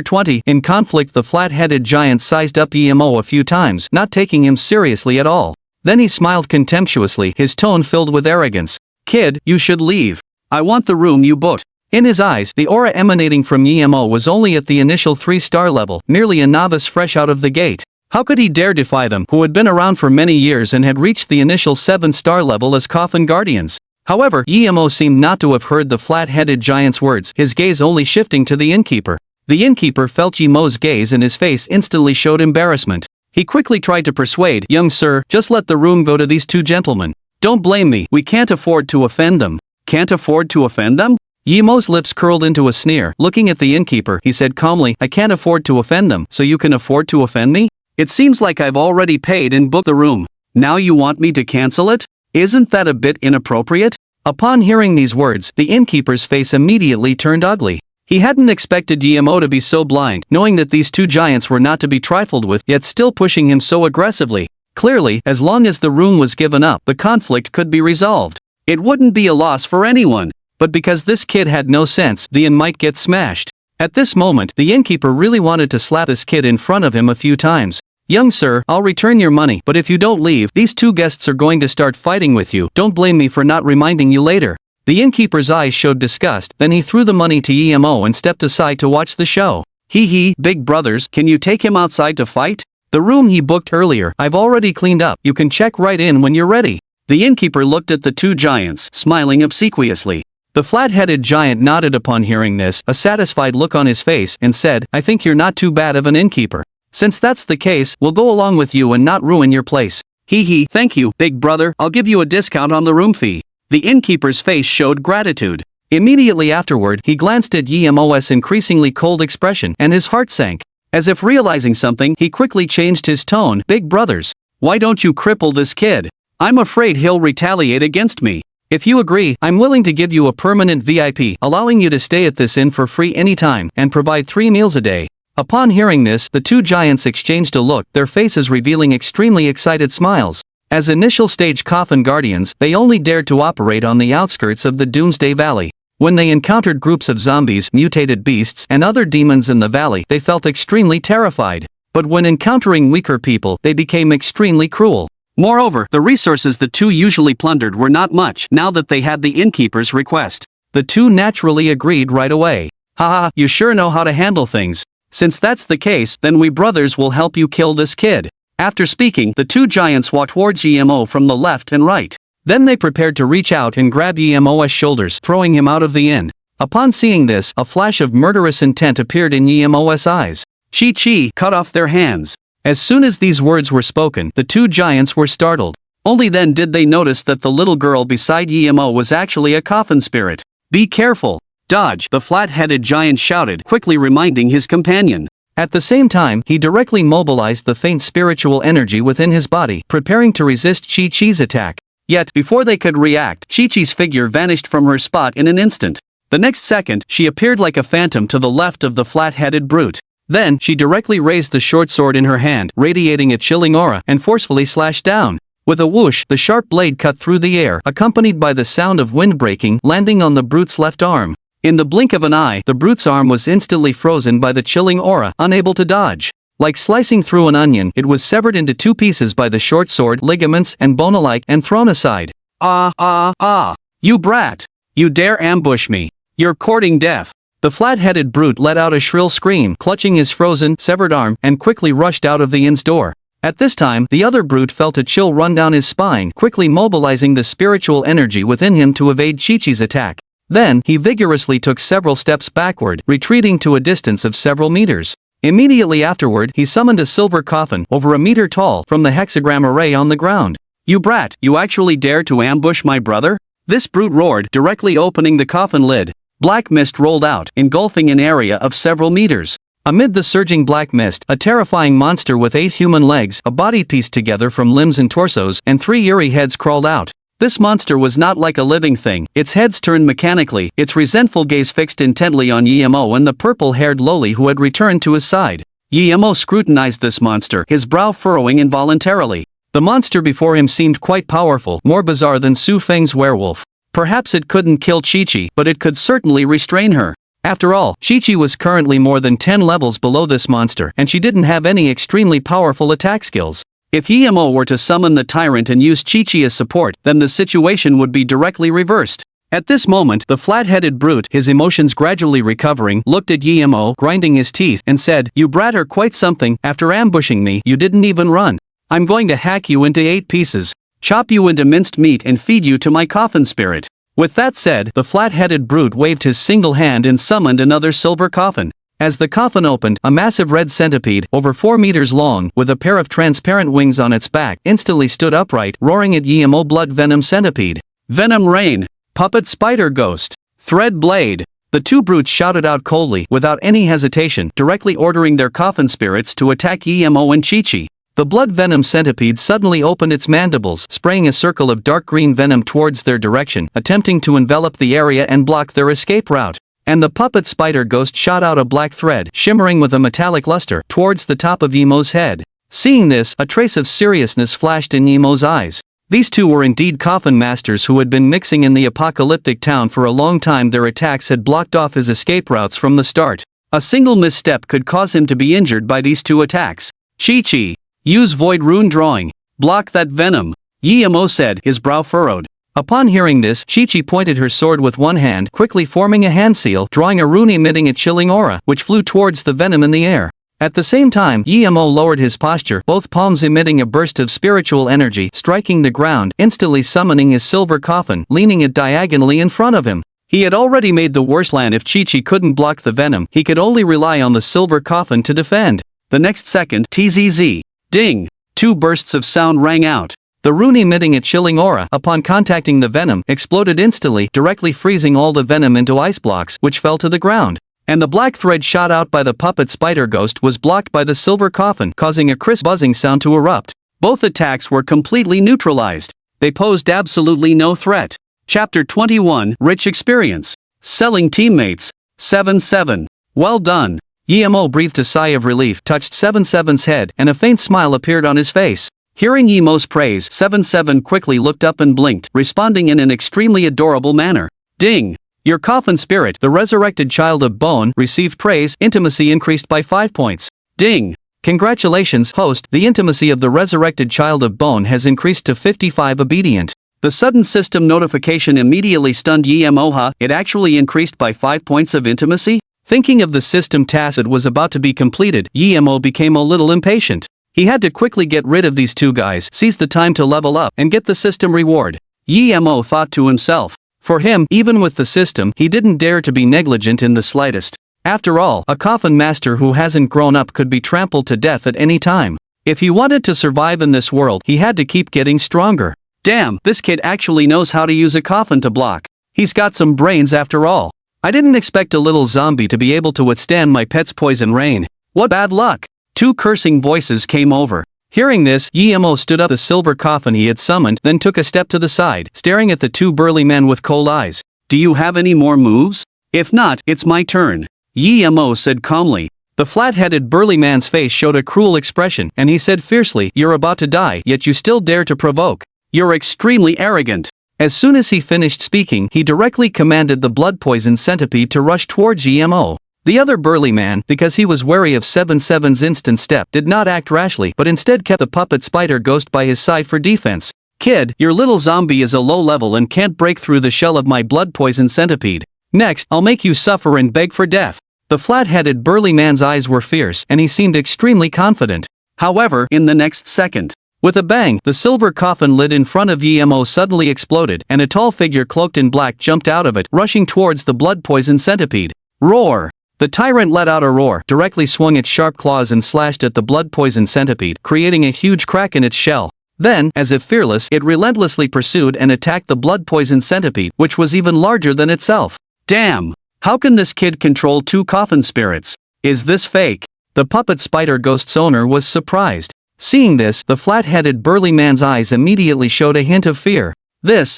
20. In conflict, the flat-headed giant sized up Emo a few times, not taking him seriously at all. Then he smiled contemptuously, his tone filled with arrogance. "Kid, you should leave. I want the room you booked." In his eyes, the aura emanating from Emo was only at the initial 3-star level, merely a novice fresh out of the gate. How could he dare defy them, who had been around for many years and had reached the initial 7-star level as coffin guardians? However, Emo seemed not to have heard the flat-headed giant's words, his gaze only shifting to the innkeeper. The innkeeper felt Emo's gaze and his face instantly showed embarrassment. He quickly tried to persuade, "Young sir, just let the room go to these 2 gentlemen. Don't blame me, we can't afford to offend them." "Can't afford to offend them?" Emo's lips curled into a sneer. Looking at the innkeeper, he said calmly, "I can't afford to offend them, so you can afford to offend me? It seems like I've already paid and booked the room. Now you want me to cancel it? Isn't that a bit inappropriate?" Upon hearing these words, the innkeeper's face immediately turned ugly. He hadn't expected Emo to be so blind, knowing that these 2 giants were not to be trifled with, yet still pushing him so aggressively. Clearly, as long as the room was given up, the conflict could be resolved. It wouldn't be a loss for anyone. But because this kid had no sense, the inn might get smashed. At this moment, the innkeeper really wanted to slap this kid in front of him a few times. Young sir, I'll return your money, but if you don't leave, these two guests are going to start fighting with you. Don't blame me for not reminding you later. The innkeeper's eyes showed disgust, then he threw the money to EMO and stepped aside to watch the show. Hee, big brothers, can you take him outside to fight? The room he booked earlier, I've already cleaned up, you can check right in when you're ready. The innkeeper looked at the two giants, smiling obsequiously. The flat-headed giant nodded upon hearing this, a satisfied look on his face, and said, I think you're not too bad of an innkeeper. Since that's the case, we'll go along with you and not ruin your place. Hee, thank you, big brother, I'll give you a discount on the room fee. The innkeeper's face showed gratitude. Immediately afterward, he glanced at Yemo's increasingly cold expression, and his heart sank. As if realizing something, he quickly changed his tone. Big brothers, why don't you cripple this kid? I'm afraid he'll retaliate against me. If you agree, I'm willing to give you a permanent VIP, allowing you to stay at this inn for free anytime, and provide 3 meals a day. Upon hearing this, the two giants exchanged a look, their faces revealing extremely excited smiles. As initial stage coffin guardians, they only dared to operate on the outskirts of the Doomsday Valley. When they encountered groups of zombies, mutated beasts, and other demons in the valley, they felt extremely terrified. But when encountering weaker people, they became extremely cruel. Moreover, the resources the two usually plundered were not much now that they had the innkeeper's request. The two naturally agreed right away. Haha, you sure know how to handle things. Since that's the case, then we brothers will help you kill this kid. After speaking, the two giants walked towards Emo from the left and right. Then they prepared to reach out and grab Emo's shoulders, throwing him out of the inn. Upon seeing this, a flash of murderous intent appeared in Emo's eyes. Chi cut off their hands. As soon as these words were spoken, the two giants were startled. Only then did they notice that the little girl beside Emo was actually a coffin spirit. Be careful! Dodge! The flat-headed giant shouted, quickly reminding his companion. At the same time, he directly mobilized the faint spiritual energy within his body, preparing to resist Chi-Chi's attack. Yet, before they could react, Chi-Chi's figure vanished from her spot in an instant. The next second, she appeared like a phantom to the left of the flat-headed brute. Then, she directly raised the short sword in her hand, radiating a chilling aura, and forcefully slashed down. With a whoosh, the sharp blade cut through the air, accompanied by the sound of wind breaking, landing on the brute's left arm. In the blink of an eye, the brute's arm was instantly frozen by the chilling aura, unable to dodge. Like slicing through an onion, it was severed into 2 pieces by the short sword, ligaments, and bone alike, and thrown aside. Ah! You brat! You dare ambush me! You're courting death! The flat-headed brute let out a shrill scream, clutching his frozen, severed arm, and quickly rushed out of the inn's door. At this time, the other brute felt a chill run down his spine, quickly mobilizing the spiritual energy within him to evade Chi-Chi's attack. Then, he vigorously took several steps backward, retreating to a distance of several meters. Immediately afterward, he summoned a silver coffin, over a meter tall, from the hexagram array on the ground. You brat, you actually dare to ambush my brother? This brute roared, directly opening the coffin lid. Black mist rolled out, engulfing an area of several meters. Amid the surging black mist, a terrifying monster with 8 human legs, a body pieced together from limbs and torsos, and 3 eerie heads crawled out. This monster was not like a living thing, its heads turned mechanically, its resentful gaze fixed intently on Emo and the purple-haired lowly who had returned to his side. Emo scrutinized this monster, his brow furrowing involuntarily. The monster before him seemed quite powerful, more bizarre than Su Feng's werewolf. Perhaps it couldn't kill Chi-Chi, but it could certainly restrain her. After all, Chi-Chi was currently more than 10 levels below this monster, and she didn't have any extremely powerful attack skills. If Emo were to summon the tyrant and use Chi-Chi as support, then the situation would be directly reversed. At this moment, the flat-headed brute, his emotions gradually recovering, looked at Emo, grinding his teeth, and said, You brat are quite something, after ambushing me, you didn't even run. I'm going to hack you into 8 pieces. Chop you into minced meat and feed you to my coffin spirit. With that said, the flat-headed brute waved his single hand and summoned another silver coffin. As the coffin opened, a massive red centipede, over 4 meters long, with a pair of transparent wings on its back, instantly stood upright, roaring at Emo. Blood venom centipede. Venom rain. Puppet spider ghost. Thread blade. The 2 brutes shouted out coldly, without any hesitation, directly ordering their coffin spirits to attack Emo and Chi-Chi. The blood venom centipede suddenly opened its mandibles, spraying a circle of dark green venom towards their direction, attempting to envelop the area and block their escape route. And the puppet spider ghost shot out a black thread, shimmering with a metallic luster, towards the top of Emo's head. Seeing this, a trace of seriousness flashed in Nemo's eyes. These two were indeed coffin masters who had been mixing in the apocalyptic town for a long time. Their attacks had blocked off his escape routes from the start. A single misstep could cause him to be injured by these two attacks. Chi-Chi. Use Void Rune Drawing. Block that venom. Yi-Mo said, his brow furrowed. Upon hearing this, Chi-Chi pointed her sword with one hand, quickly forming a hand seal, drawing a rune emitting a chilling aura, which flew towards the venom in the air. At the same time, Yi-Mo lowered his posture, both palms emitting a burst of spiritual energy, striking the ground, instantly summoning his silver coffin, leaning it diagonally in front of him. He had already made the worst plan. If Chi-Chi couldn't block the venom, he could only rely on the silver coffin to defend. The next second, TZZ. Ding! 2 bursts of sound rang out. The rune emitting a chilling aura, upon contacting the venom, exploded instantly, directly freezing all the venom into ice blocks, which fell to the ground. And the black thread shot out by the puppet spider ghost was blocked by the silver coffin, causing a crisp buzzing sound to erupt. Both attacks were completely neutralized. They posed absolutely no threat. Chapter 21, Rich Experience. Selling Teammates. 7-7. Well done. Yi-Mo breathed a sigh of relief, touched 7-7's head, and a faint smile appeared on his face. Hearing Yi-Mo's praise, 7-7 quickly looked up and blinked, responding in an extremely adorable manner. Ding! Your coffin spirit, the resurrected child of bone, received praise. Intimacy increased by 5 points. Ding! Congratulations, host, the intimacy of the resurrected child of bone has increased to 55. Obedient. The sudden system notification immediately stunned Yi-Mo. It actually increased by 5 points of intimacy? Thinking of the system task that was about to be completed, Yi-Mo became a little impatient. He had to quickly get rid of these two guys, seize the time to level up, and get the system reward. Yi-Mo thought to himself. For him, even with the system, he didn't dare to be negligent in the slightest. After all, a coffin master who hasn't grown up could be trampled to death at any time. If he wanted to survive in this world, he had to keep getting stronger. Damn, this kid actually knows how to use a coffin to block. He's got some brains after all. I didn't expect a little zombie to be able to withstand my pet's poison rain. What bad luck. 2 cursing voices came over. Hearing this, Yi-Mo stood up the silver coffin he had summoned, then took a step to the side, staring at the 2 burly men with cold eyes. Do you have any more moves? If not, it's my turn. Yi-Mo said calmly. The flat-headed burly man's face showed a cruel expression, and he said fiercely, You're about to die, yet you still dare to provoke. You're extremely arrogant. As soon as he finished speaking, he directly commanded the blood-poisoned centipede to rush towards Yi-Mo. The other burly man, because he was wary of 7-7's instant step, did not act rashly but instead kept the puppet spider ghost by his side for defense. Kid, your little zombie is a low level and can't break through the shell of my blood-poisoned centipede. Next, I'll make you suffer and beg for death. The flat-headed burly man's eyes were fierce and he seemed extremely confident. However, in the next second, with a bang, the silver coffin lid in front of Yi-Mo suddenly exploded and a tall figure cloaked in black jumped out of it, rushing towards the blood-poisoned centipede. Roar! The tyrant let out a roar, directly swung its sharp claws and slashed at the blood-poisoned centipede, creating a huge crack in its shell. Then, as if fearless, it relentlessly pursued and attacked the blood-poisoned centipede, which was even larger than itself. Damn! How can this kid control 2 coffin spirits? Is this fake? The puppet spider ghost's owner was surprised. Seeing this, the flat-headed burly man's eyes immediately showed a hint of fear.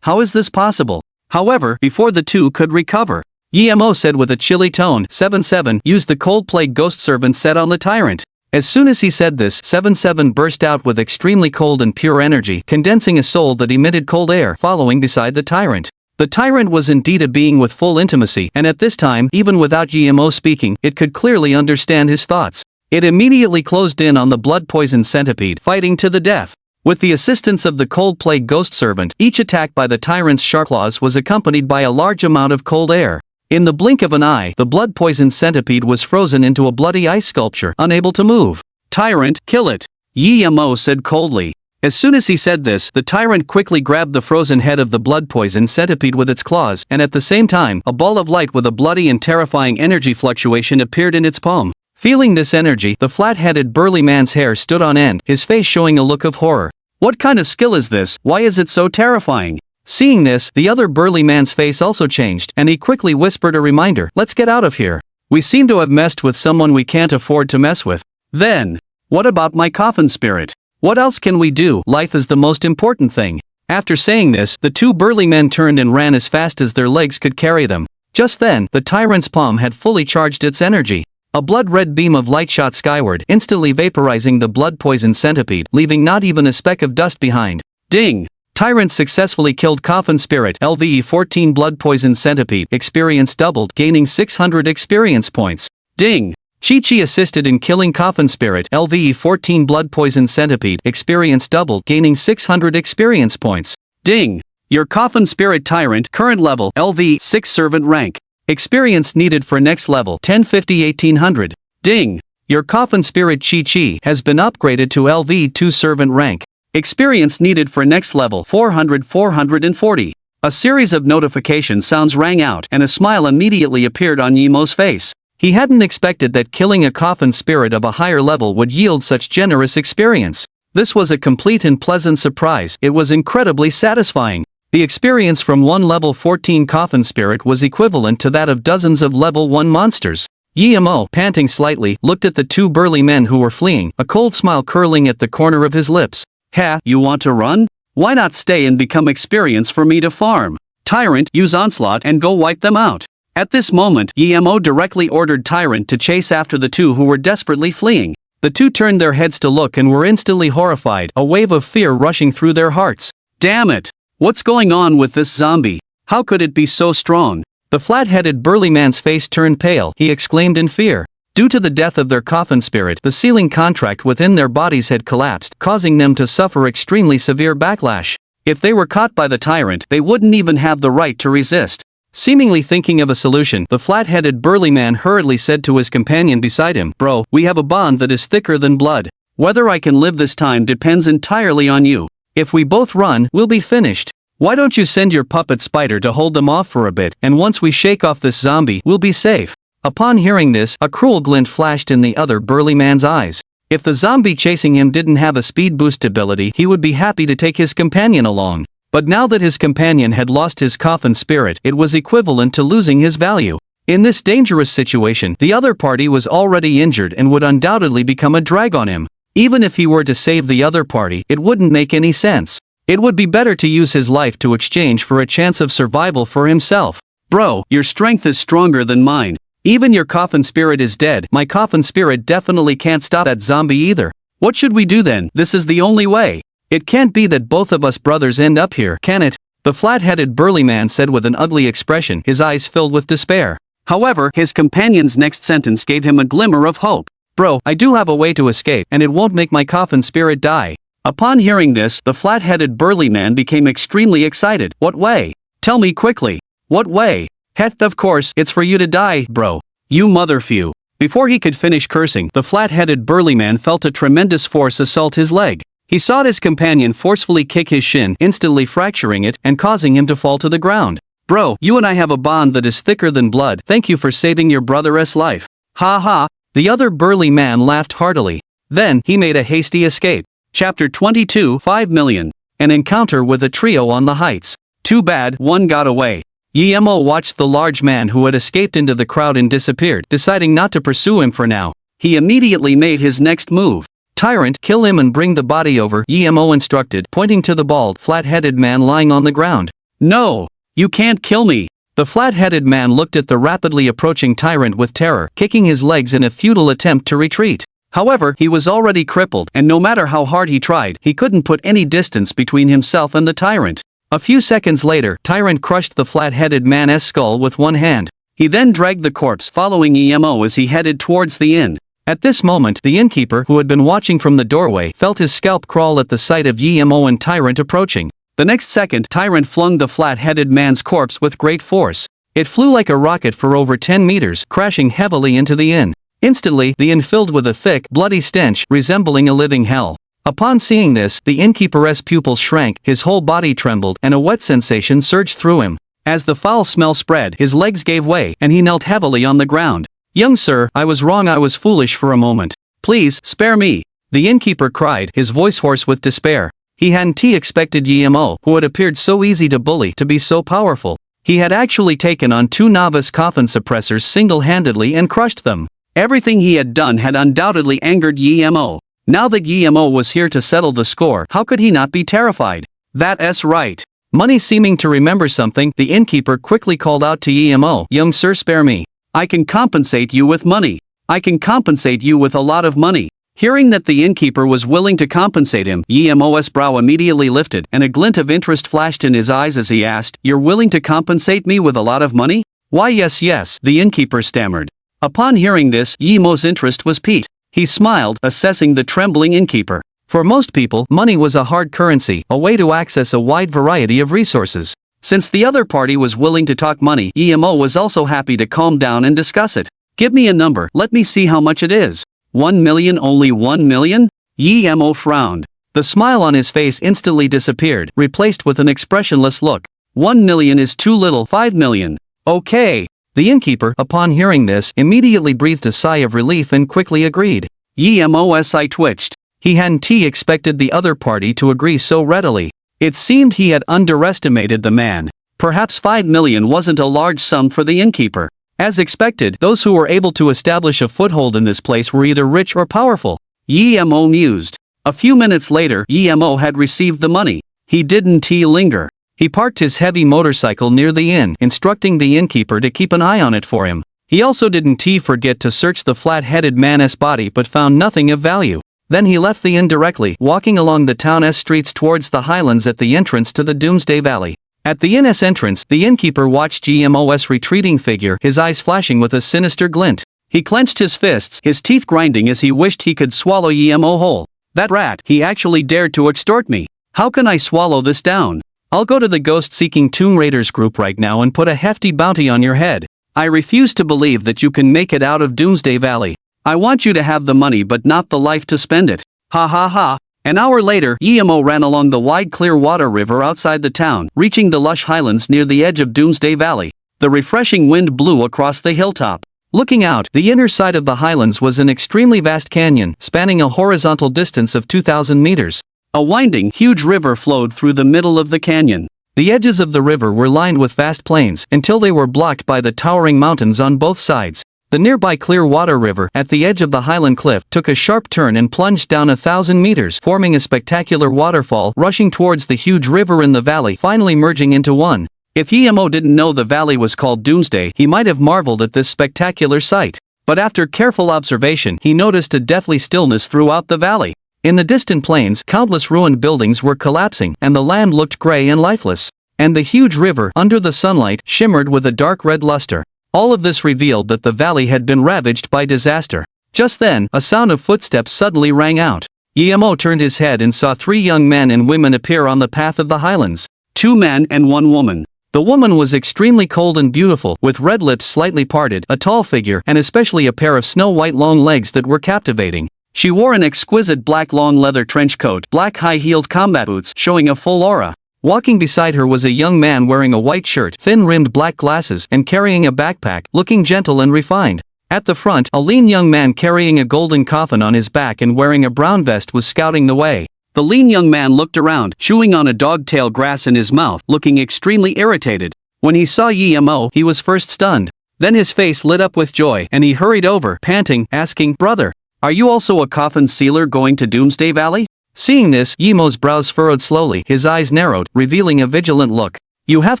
How is this possible? However, before the 2 could recover, Yi-Mo said with a chilly tone, 7-7, use the cold plague ghost servant set on the tyrant. As soon as he said this, 7-7 burst out with extremely cold and pure energy, condensing a soul that emitted cold air, following beside the tyrant. The tyrant was indeed a being with full intimacy, and at this time, even without Yi-Mo speaking, it could clearly understand his thoughts. It immediately closed in on the blood-poisoned centipede, fighting to the death. With the assistance of the cold plague ghost servant, each attack by the tyrant's sharp claws was accompanied by a large amount of cold air. In the blink of an eye, the blood-poisoned centipede was frozen into a bloody ice sculpture, unable to move. Tyrant, kill it! Yi-Mo said coldly. As soon as he said this, the tyrant quickly grabbed the frozen head of the blood-poisoned centipede with its claws, and at the same time, a ball of light with a bloody and terrifying energy fluctuation appeared in its palm. Feeling this energy, the flat-headed burly man's hair stood on end, his face showing a look of horror. What kind of skill is this? Why is it so terrifying? Seeing this, the other burly man's face also changed, and he quickly whispered a reminder, let's get out of here. We seem to have messed with someone we can't afford to mess with. Then, what about my coffin spirit? What else can we do? Life is the most important thing. After saying this, the 2 burly men turned and ran as fast as their legs could carry them. Just then, the tyrant's palm had fully charged its energy. A blood-red beam of light shot skyward, instantly vaporizing the blood-poisoned centipede, leaving not even a speck of dust behind. Ding! Tyrant successfully killed Coffin Spirit. LVE-14 blood-poisoned centipede. Experience doubled, gaining 600 experience points. Ding! Chi-Chi assisted in killing Coffin Spirit. LVE-14 blood-poisoned centipede. Experience doubled, gaining 600 experience points. Ding! Your Coffin Spirit Tyrant. Current level LV6 servant rank. Experience needed for next level 1050-1800. Ding! Your Coffin Spirit Chi-Chi has been upgraded to LV2 servant rank. Experience needed for next level 400-440. A series of notification sounds rang out and a smile immediately appeared on Yemo's face. He hadn't expected that killing a Coffin Spirit of a higher level would yield such generous experience. This was a complete and pleasant surprise. It was incredibly satisfying. The experience from one level 14 Coffin Spirit was equivalent to that of dozens of level 1 monsters. Yemo, panting slightly, looked at the two burly men who were fleeing, a cold smile curling at the corner of his lips. Ha, you want to run? Why not stay and become experience for me to farm? Tyrant, use Onslaught and go wipe them out. At this moment, Yemo directly ordered Tyrant to chase after the two who were desperately fleeing. The two turned their heads to look and were instantly horrified, a wave of fear rushing through their hearts. Damn it! What's going on with this zombie? How could it be so strong? The flat-headed burly man's face turned pale. He exclaimed in fear. Due to the death of their Coffin Spirit, the sealing contract within their bodies had collapsed, causing them to suffer extremely severe backlash. If they were caught by the Tyrant, they wouldn't even have the right to resist. Seemingly thinking of a solution, the flat-headed burly man hurriedly said to his companion beside him, "Bro, we have a bond that is thicker than blood. Whether I can live this time depends entirely on you. If we both run, we'll be finished. Why don't you send your puppet Spider to hold them off for a bit, and once we shake off this zombie, we'll be safe." Upon hearing this, a cruel glint flashed in the other burly man's eyes. If the zombie chasing him didn't have a speed boost ability, he would be happy to take his companion along. But now that his companion had lost his Coffin Spirit, it was equivalent to losing his value. In this dangerous situation, the other party was already injured and would undoubtedly become a drag on him. Even if he were to save the other party, it wouldn't make any sense. It would be better to use his life to exchange for a chance of survival for himself. Bro, your strength is stronger than mine. Even your Coffin Spirit is dead. My Coffin Spirit definitely can't stop that zombie either. What should we do then? This is the only way. It can't be that both of us brothers end up here, can it? The flat-headed burly man said with an ugly expression, his eyes filled with despair. However, his companion's next sentence gave him a glimmer of hope. Bro, I do have a way to escape, and it won't make my Coffin Spirit die. Upon hearing this, the flat-headed burly man became extremely excited. What way? Tell me quickly. What way? Het, of course, it's for you to die, bro. You motherfucker. Before he could finish cursing, the flat-headed burly man felt a tremendous force assault his leg. He saw his companion forcefully kick his shin, instantly fracturing it and causing him to fall to the ground. Bro, you and I have a bond that is thicker than blood. Thank you for saving your brother's life. Ha ha. The other burly man laughed heartily. Then, he made a hasty escape. Chapter 22, 5 million. An encounter with a trio on the heights. Too bad, one got away. Yemo watched the large man who had escaped into the crowd and disappeared, deciding not to pursue him for now. He immediately made his next move. Tyrant, kill him and bring the body over, Yemo instructed, pointing to the bald, flat-headed man lying on the ground. No! You can't kill me! The flat-headed man looked at the rapidly approaching Tyrant with terror, kicking his legs in a futile attempt to retreat. However, he was already crippled, and no matter how hard he tried, he couldn't put any distance between himself and the Tyrant. A few seconds later, Tyrant crushed the flat-headed man's skull with one hand. He then dragged the corpse, following Yemo as he headed towards the inn. At this moment, the innkeeper, who had been watching from the doorway, felt his scalp crawl at the sight of Yemo and Tyrant approaching. The next second, Tyrant flung the flat-headed man's corpse with great force. It flew like a rocket for over 10 meters, crashing heavily into the inn. Instantly, the inn filled with a thick, bloody stench, resembling a living hell. Upon seeing this, the innkeeper's pupils shrank, his whole body trembled, and a wet sensation surged through him. As the foul smell spread, his legs gave way, and he knelt heavily on the ground. Young sir, I was wrong, I was foolish for a moment. Please, spare me. The innkeeper cried, his voice hoarse with despair. He hadn't expected Yemo, who had appeared so easy to bully, to be so powerful. He had actually taken on 2 novice coffin suppressors single-handedly and crushed them. Everything he had done had undoubtedly angered Yemo. Now that Yemo was here to settle the score, how could he not be terrified? That's right. Money seeming to remember something, the innkeeper quickly called out to Yemo, young sir, spare me. I can compensate you with money. I can compensate you with a lot of money." Hearing that the innkeeper was willing to compensate him, Yemo's brow immediately lifted and a glint of interest flashed in his eyes as he asked, "You're willing to compensate me with a lot of money?" "Why yes," the innkeeper stammered. Upon hearing this, Yemo's interest was piqued. He smiled, assessing the trembling innkeeper. For most people, money was a hard currency, a way to access a wide variety of resources. Since the other party was willing to talk money, Yemo was also happy to calm down and discuss it. "Give me a number, let me see how much it is." 1 million, only 1 million? Yemo frowned. The smile on his face instantly disappeared, replaced with an expressionless look. 1 million is too little. 5 million. Okay. The innkeeper, upon hearing this, immediately breathed a sigh of relief and quickly agreed. Yemo's eye twitched. He hadn't expected the other party to agree so readily. It seemed he had underestimated the man. Perhaps 5 million wasn't a large sum for the innkeeper. As expected, those who were able to establish a foothold in this place were either rich or powerful. Yemo mused. A few minutes later, Yemo had received the money. He didn't linger. He parked his heavy motorcycle near the inn, instructing the innkeeper to keep an eye on it for him. He also didn't forget to search the flat-headed man's body but found nothing of value. Then he left the inn directly, walking along the town's streets towards the highlands at the entrance to the Doomsday Valley. At the inn's entrance, the innkeeper watched Yemo's retreating figure, his eyes flashing with a sinister glint. He clenched his fists, his teeth grinding as he wished he could swallow Yemo whole. "That rat, he actually dared to extort me. How can I swallow this down? I'll go to the ghost-seeking Tomb Raiders group right now and put a hefty bounty on your head. I refuse to believe that you can make it out of Doomsday Valley. I want you to have the money but not the life to spend it. Ha ha ha." An hour later, Yemo ran along the wide Clearwater River outside the town, reaching the lush highlands near the edge of Doomsday Valley. The refreshing wind blew across the hilltop. Looking out, the inner side of the highlands was an extremely vast canyon, spanning a horizontal distance of 2,000 meters. A winding, huge river flowed through the middle of the canyon. The edges of the river were lined with vast plains, until they were blocked by the towering mountains on both sides. The nearby Clearwater River, at the edge of the highland cliff, took a sharp turn and plunged down 1,000 meters, forming a spectacular waterfall rushing towards the huge river in the valley, finally merging into one. If Yemo didn't know the valley was called Doomsday, he might have marveled at this spectacular sight. But after careful observation, he noticed a deathly stillness throughout the valley. In the distant plains, countless ruined buildings were collapsing, and the land looked gray and lifeless. And the huge river, under the sunlight, shimmered with a dark red luster. All of this revealed that the valley had been ravaged by disaster. Just then, a sound of footsteps suddenly rang out. Yemo turned his head and saw 3 young men and women appear on the path of the highlands. 2 men and 1 woman. The woman was extremely cold and beautiful, with red lips slightly parted, a tall figure, and especially a pair of snow-white long legs that were captivating. She wore an exquisite black long leather trench coat, black high-heeled combat boots, showing a full aura. Walking beside her was a young man wearing a white shirt, thin-rimmed black glasses, and carrying a backpack, looking gentle and refined. At the front, a lean young man carrying a golden coffin on his back and wearing a brown vest was scouting the way. The lean young man looked around, chewing on a dog-tail grass in his mouth, looking extremely irritated. When he saw Yemo, he was first stunned. Then his face lit up with joy, and he hurried over, panting, asking, "Brother, are you also a coffin sealer going to Doomsday Valley?" Seeing this, Yemo's brows furrowed slowly, his eyes narrowed, revealing a vigilant look. "You have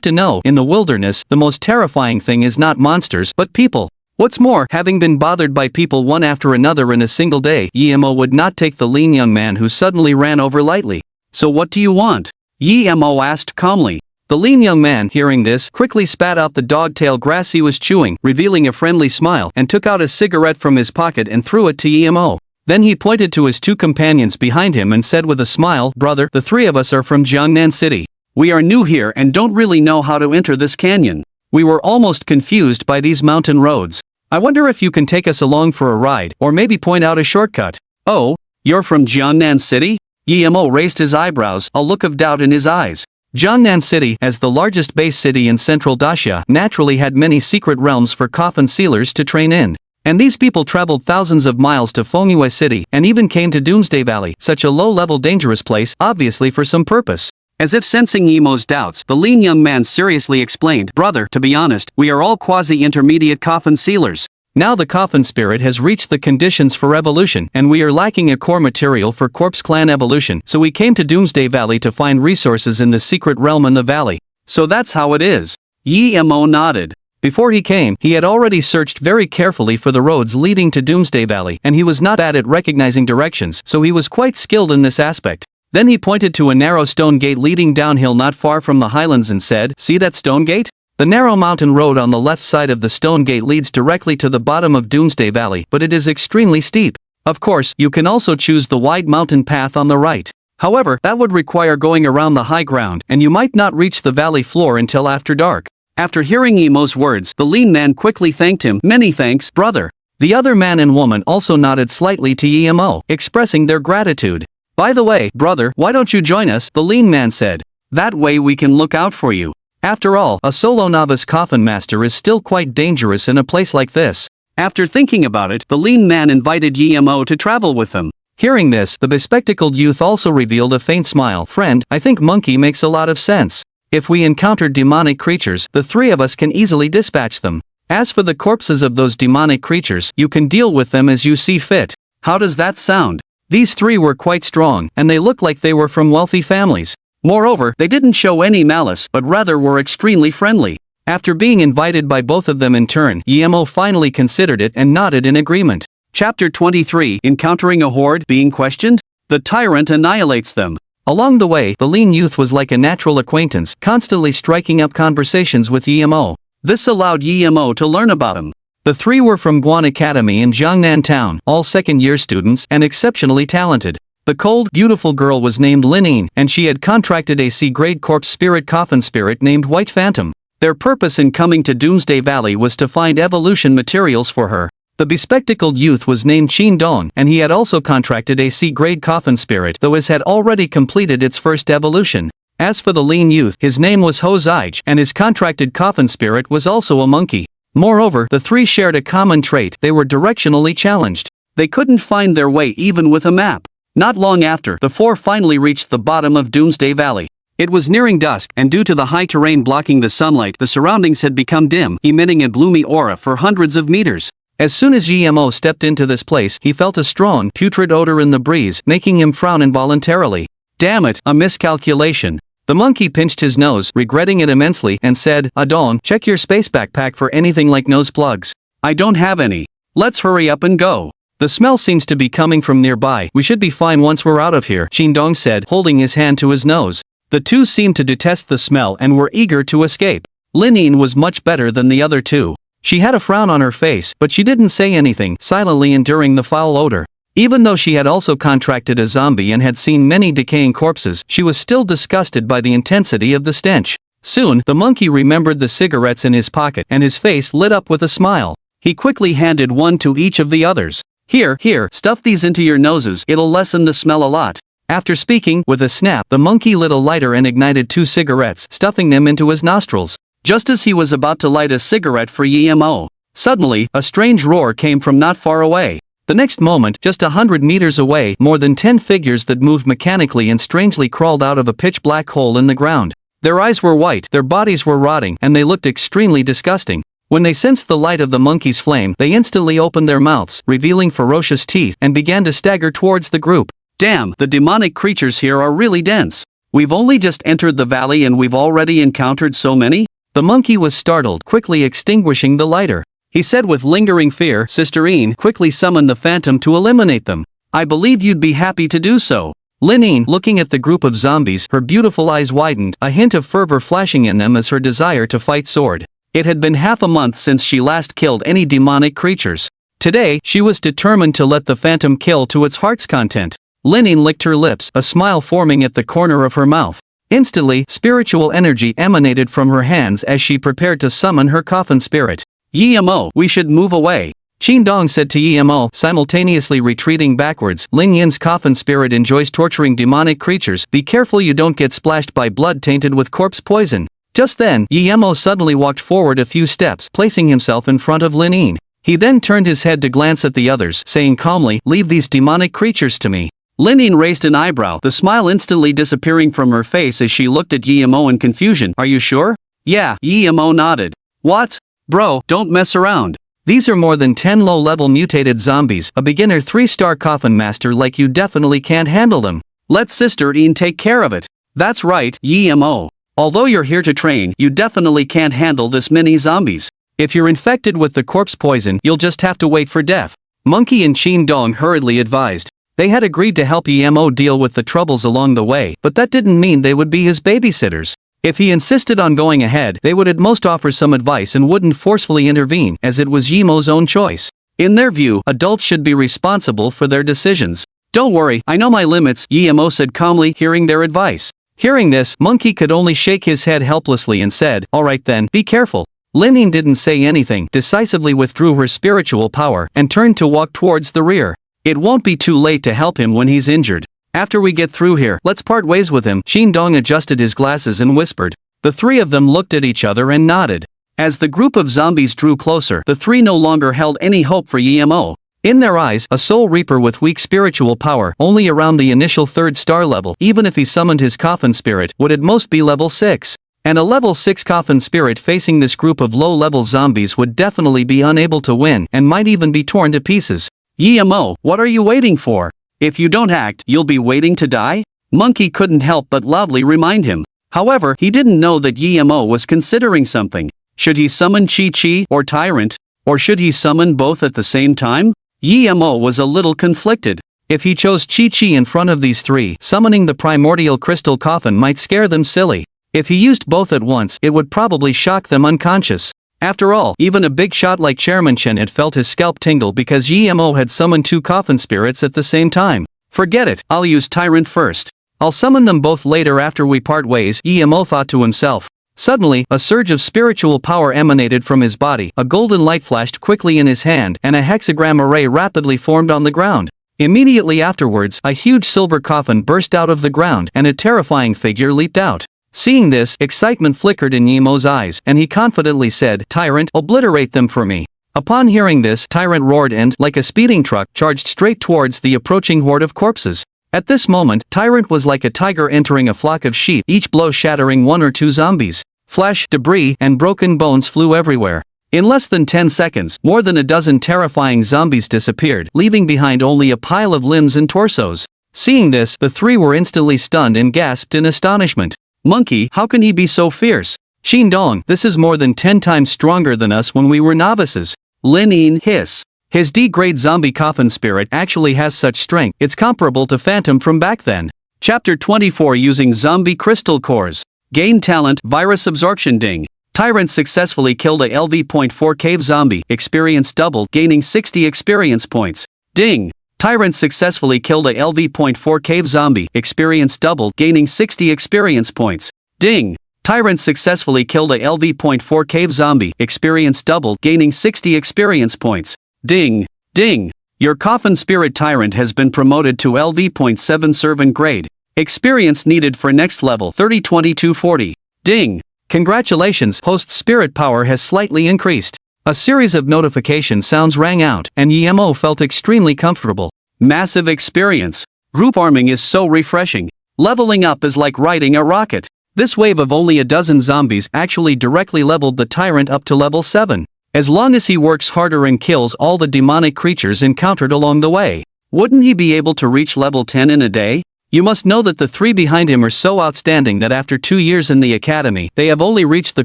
to know, in the wilderness, the most terrifying thing is not monsters, but people. What's more, having been bothered by people one after another in a single day, Yemo would not take the lean young man who suddenly ran over lightly. So what do you want?" Yemo asked calmly. The lean young man, hearing this, quickly spat out the dog-tail grass he was chewing, revealing a friendly smile, and took out a cigarette from his pocket and threw it to Yemo. Then he pointed to his 2 companions behind him and said with a smile, "Brother, the 3 of us are from Jiangnan City. We are new here and don't really know how to enter this canyon. We were almost confused by these mountain roads. I wonder if you can take us along for a ride, or maybe point out a shortcut." "Oh, you're from Jiangnan City?" Yemo raised his eyebrows, a look of doubt in his eyes. Jiangnan City, as the largest base city in central Daxia, naturally had many secret realms for coffin sealers to train in. And these people traveled thousands of miles to Fengyue City, and even came to Doomsday Valley, such a low-level dangerous place, obviously for some purpose. As if sensing Yemo's doubts, the lean young man seriously explained, "Brother, to be honest, we are all quasi-intermediate coffin sealers. Now the coffin spirit has reached the conditions for evolution, and we are lacking a core material for corpse clan evolution, so we came to Doomsday Valley to find resources in the secret realm in the valley. So that's how it is." Yemo nodded. Before he came, he had already searched very carefully for the roads leading to Doomsday Valley, and he was not bad at recognizing directions, so he was quite skilled in this aspect. Then he pointed to a narrow stone gate leading downhill not far from the highlands and said, "See that stone gate? The narrow mountain road on the left side of the stone gate leads directly to the bottom of Doomsday Valley, but it is extremely steep. Of course, you can also choose the wide mountain path on the right. However, that would require going around the high ground, and you might not reach the valley floor until after dark." After hearing Emo's words, the lean man quickly thanked him. "Many thanks, brother." The other man and woman also nodded slightly to Emo, expressing their gratitude. "By the way, brother, why don't you join us?" the lean man said. "That way we can look out for you. After all, a solo novice coffin master is still quite dangerous in a place like this." After thinking about it, the lean man invited Emo to travel with them. Hearing this, the bespectacled youth also revealed a faint smile. "Friend, I think monkey makes a lot of sense. If we encounter demonic creatures, the three of us can easily dispatch them. As for the corpses of those demonic creatures, you can deal with them as you see fit. How does that sound?" These three were quite strong, and they looked like they were from wealthy families. Moreover, they didn't show any malice, but rather were extremely friendly. After being invited by both of them in turn, Emo finally considered it and nodded in agreement. Chapter 23, Encountering a Horde. Being questioned? The tyrant annihilates them. Along the way, the lean youth was like a natural acquaintance, constantly striking up conversations with Emo. This allowed Emo to learn about him. The three were from Guan Academy in Jiangnan Town, all second-year students, and exceptionally talented. The cold, beautiful girl was named Linine, and she had contracted a C-grade corpse spirit coffin spirit named White Phantom. Their purpose in coming to Doomsday Valley was to find evolution materials for her. The bespectacled youth was named Qin Dong, and he had also contracted a C-grade coffin spirit, though his had already completed its first evolution. As for the lean youth, his name was Ho Zijge, and his contracted coffin spirit was also a monkey. Moreover, the three shared a common trait: they were directionally challenged. They couldn't find their way even with a map. Not long after, the four finally reached the bottom of Doomsday Valley. It was nearing dusk, and due to the high terrain blocking the sunlight, the surroundings had become dim, emitting a gloomy aura for hundreds of meters. As soon as Emo stepped into this place, he felt a strong, putrid odor in the breeze, making him frown involuntarily. "Damn it, a miscalculation." The monkey pinched his nose, regretting it immensely, and said, "Adon, check your space backpack for anything like nose plugs." "I don't have any. Let's hurry up and go. The smell seems to be coming from nearby. We should be fine once we're out of here," Qin said, holding his hand to his nose. The two seemed to detest the smell and were eager to escape. Linine was much better than the other two. She had a frown on her face, but she didn't say anything, silently enduring the foul odor. Even though she had also contracted a zombie and had seen many decaying corpses, she was still disgusted by the intensity of the stench. Soon, the monkey remembered the cigarettes in his pocket, and his face lit up with a smile. He quickly handed one to each of the others. Here, stuff these into your noses, it'll lessen the smell a lot." After speaking, with a snap, the monkey lit a lighter and ignited 2 cigarettes, stuffing them into his nostrils. Just as he was about to light a cigarette for Emo, suddenly, a strange roar came from not far away. The next moment, just 100 meters away, more than 10 figures that moved mechanically and strangely crawled out of a pitch-black hole in the ground. Their eyes were white, their bodies were rotting, and they looked extremely disgusting. When they sensed the light of the monkey's flame, they instantly opened their mouths, revealing ferocious teeth, and began to stagger towards the group. "Damn, the demonic creatures here are really dense. We've only just entered the valley and we've already encountered so many?" The monkey was startled, quickly extinguishing the lighter. He said with lingering fear, "Sister Een, quickly summon the phantom to eliminate them. I believe you'd be happy to do so." Linine, looking at the group of zombies, her beautiful eyes widened, a hint of fervor flashing in them as her desire to fight soared. It had been half a month since she last killed any demonic creatures. Today, she was determined to let the phantom kill to its heart's content. Linine licked her lips, a smile forming at the corner of her mouth. Instantly, spiritual energy emanated from her hands as she prepared to summon her coffin spirit. "Emo, we should move away," Qin said to Emo, simultaneously retreating backwards. "Ling Yin's coffin spirit enjoys torturing demonic creatures. Be careful you don't get splashed by blood tainted with corpse poison." Just then, Emo suddenly walked forward a few steps, placing himself in front of Linine. He then turned his head to glance at the others, saying calmly, "Leave these demonic creatures to me." Linine raised an eyebrow, the smile instantly disappearing from her face as she looked at Emo in confusion. "Are you sure?" "Yeah," Emo nodded. "What? Bro, don't mess around. These are more than 10 low-level mutated zombies. A beginner 3-star coffin master like you definitely can't handle them. Let Sister Een take care of it." "That's right, Emo. Although you're here to train, you definitely can't handle this many zombies. If you're infected with the corpse poison, you'll just have to wait for death. Monkey and Chin Dong hurriedly advised. They had agreed to help Emo deal with the troubles along the way, but that didn't mean they would be his babysitters. If he insisted on going ahead, they would at most offer some advice and wouldn't forcefully intervene, as it was Yemo's own choice. In their view, adults should be responsible for their decisions. Don't worry, I know my limits, Emo said calmly, hearing their advice. Hearing this, Monkey could only shake his head helplessly and said, alright then, be careful. Linin didn't say anything, decisively withdrew her spiritual power, and turned to walk towards the rear. It won't be too late to help him when he's injured. After we get through here, let's part ways with him. Chin Dong adjusted his glasses and whispered. The three of them looked at each other and nodded. As the group of zombies drew closer, the three no longer held any hope for Emo. In their eyes, a soul reaper with weak spiritual power, only around the initial 3rd star level, even if he summoned his coffin spirit, would at most be level 6. And a level 6 coffin spirit facing this group of low-level zombies would definitely be unable to win and might even be torn to pieces. Emo, what are you waiting for? If you don't act, you'll be waiting to die? Monkey couldn't help but loudly remind him. However, he didn't know that Emo was considering something. Should he summon Chi-Chi or Tyrant? Or should he summon both at the same time? Emo was a little conflicted. If he chose Chi-Chi in front of these three, summoning the primordial crystal coffin might scare them silly. If he used both at once, it would probably shock them unconscious. After all, even a big shot like Chairman Chen had felt his scalp tingle because Emo had summoned 2 coffin spirits at the same time. Forget it, I'll use Tyrant first. I'll summon them both later after we part ways, Emo thought to himself. Suddenly, a surge of spiritual power emanated from his body, a golden light flashed quickly in his hand, and a hexagram array rapidly formed on the ground. Immediately afterwards, a huge silver coffin burst out of the ground, and a terrifying figure leaped out. Seeing this, excitement flickered in Yemo's eyes, and he confidently said, Tyrant, obliterate them for me. Upon hearing this, Tyrant roared and, like a speeding truck, charged straight towards the approaching horde of corpses. At this moment, Tyrant was like a tiger entering a flock of sheep, each blow shattering 1 or 2 zombies. Flesh, debris, and broken bones flew everywhere. In less than 10 seconds, more than a dozen terrifying zombies disappeared, leaving behind only a pile of limbs and torsos. Seeing this, the three were instantly stunned and gasped in astonishment. Monkey, how can he be so fierce? Chin Dong, this is more than 10 times stronger than us when we were novices. Linin, hiss. His D-grade zombie coffin spirit actually has such strength, it's comparable to Phantom from back then. Chapter 24 Using Zombie Crystal Cores. Gain Talent, Virus Absorption Ding. Tyrant successfully killed a LV.4 cave zombie, experience doubled, gaining 60 experience points. Ding. Tyrant successfully killed a LV.4 cave zombie, experience doubled, gaining 60 experience points. Ding. Tyrant successfully killed a LV.4 cave zombie, experience doubled, gaining 60 experience points. Ding. Ding. Your coffin spirit Tyrant has been promoted to LV.7 servant grade. Experience needed for next level 30-20-240. Ding. Congratulations, host spirit power has slightly increased. A series of notification sounds rang out, and Emo felt extremely comfortable. Massive experience. Group arming is so refreshing. Leveling up is like riding a rocket. This wave of only a dozen zombies actually directly leveled the Tyrant up to level 7. As long as he works harder and kills all the demonic creatures encountered along the way. Wouldn't he be able to reach level 10 in a day? You must know that the three behind him are so outstanding that after 2 years in the academy, they have only reached the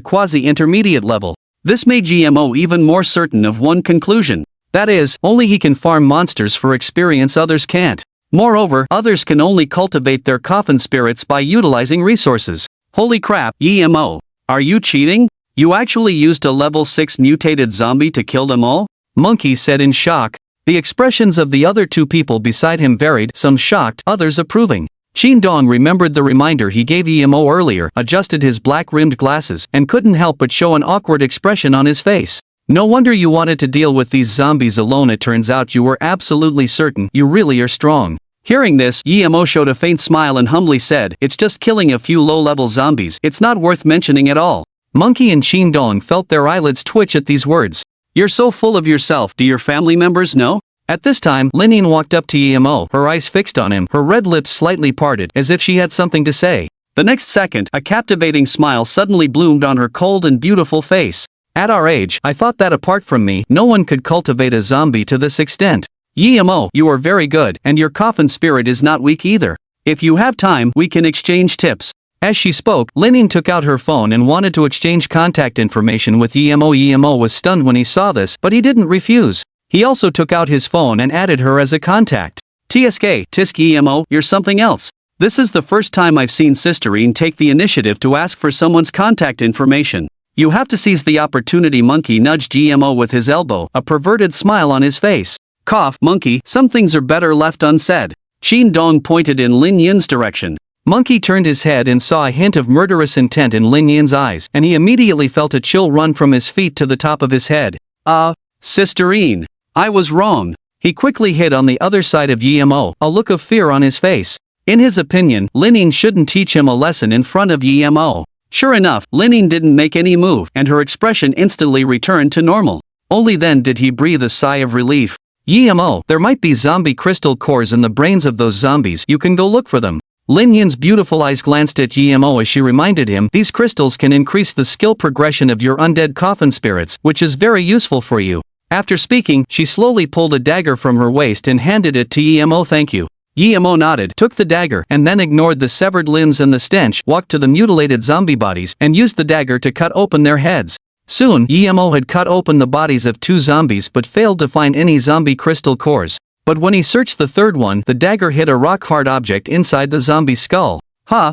quasi-intermediate level. This made GMO even more certain of one conclusion. That is, only he can farm monsters for experience others can't. Moreover, others can only cultivate their coffin spirits by utilizing resources. Holy crap, GMO. Are you cheating? You actually used a level 6 mutated zombie to kill them all? Monkey said in shock. The expressions of the other 2 people beside him varied, some shocked, others approving. Chin Dong remembered the reminder he gave Emo earlier, adjusted his black-rimmed glasses, and couldn't help but show an awkward expression on his face. No wonder you wanted to deal with these zombies alone. It turns out you were absolutely certain you really are strong. Hearing this, Emo showed a faint smile and humbly said, it's just killing a few low-level zombies, it's not worth mentioning at all. Monkey and Chin Dong felt their eyelids twitch at these words. You're so full of yourself, do your family members know? At this time, Linin walked up to Emo, her eyes fixed on him, her red lips slightly parted, as if she had something to say. The next second, a captivating smile suddenly bloomed on her cold and beautiful face. At our age, I thought that apart from me, no one could cultivate a zombie to this extent. Emo, you are very good, and your coffin spirit is not weak either. If you have time, we can exchange tips. As she spoke, Linin took out her phone and wanted to exchange contact information with Emo. Emo was stunned when he saw this, but he didn't refuse. He also took out his phone and added her as a contact. Tisk Emo, you're something else. This is the first time I've seen Sisterine take the initiative to ask for someone's contact information. You have to seize the opportunity. Monkey nudged Emo with his elbow, a perverted smile on his face. Cough, Monkey, some things are better left unsaid. Qin Dong pointed in Lin Yin's direction. Monkey turned his head and saw a hint of murderous intent in Lin Yin's eyes, and he immediately felt a chill run from his feet to the top of his head. Sisterine. I was wrong. He quickly hid on the other side of Emo, a look of fear on his face. In his opinion, Linin shouldn't teach him a lesson in front of Emo. Sure enough, Linin didn't make any move, and her expression instantly returned to normal. Only then did he breathe a sigh of relief. Emo, there might be zombie crystal cores in the brains of those zombies. You can go look for them. Lin Yin's beautiful eyes glanced at Emo as she reminded him, these crystals can increase the skill progression of your undead coffin spirits, which is very useful for you. After speaking, she slowly pulled a dagger from her waist and handed it to Emo. Thank you. Emo nodded, took the dagger, and then ignored the severed limbs and the stench, walked to the mutilated zombie bodies, and used the dagger to cut open their heads. Soon, Emo had cut open the bodies of 2 zombies but failed to find any zombie crystal cores. But when he searched the third one, the dagger hit a rock-hard object inside the zombie's skull.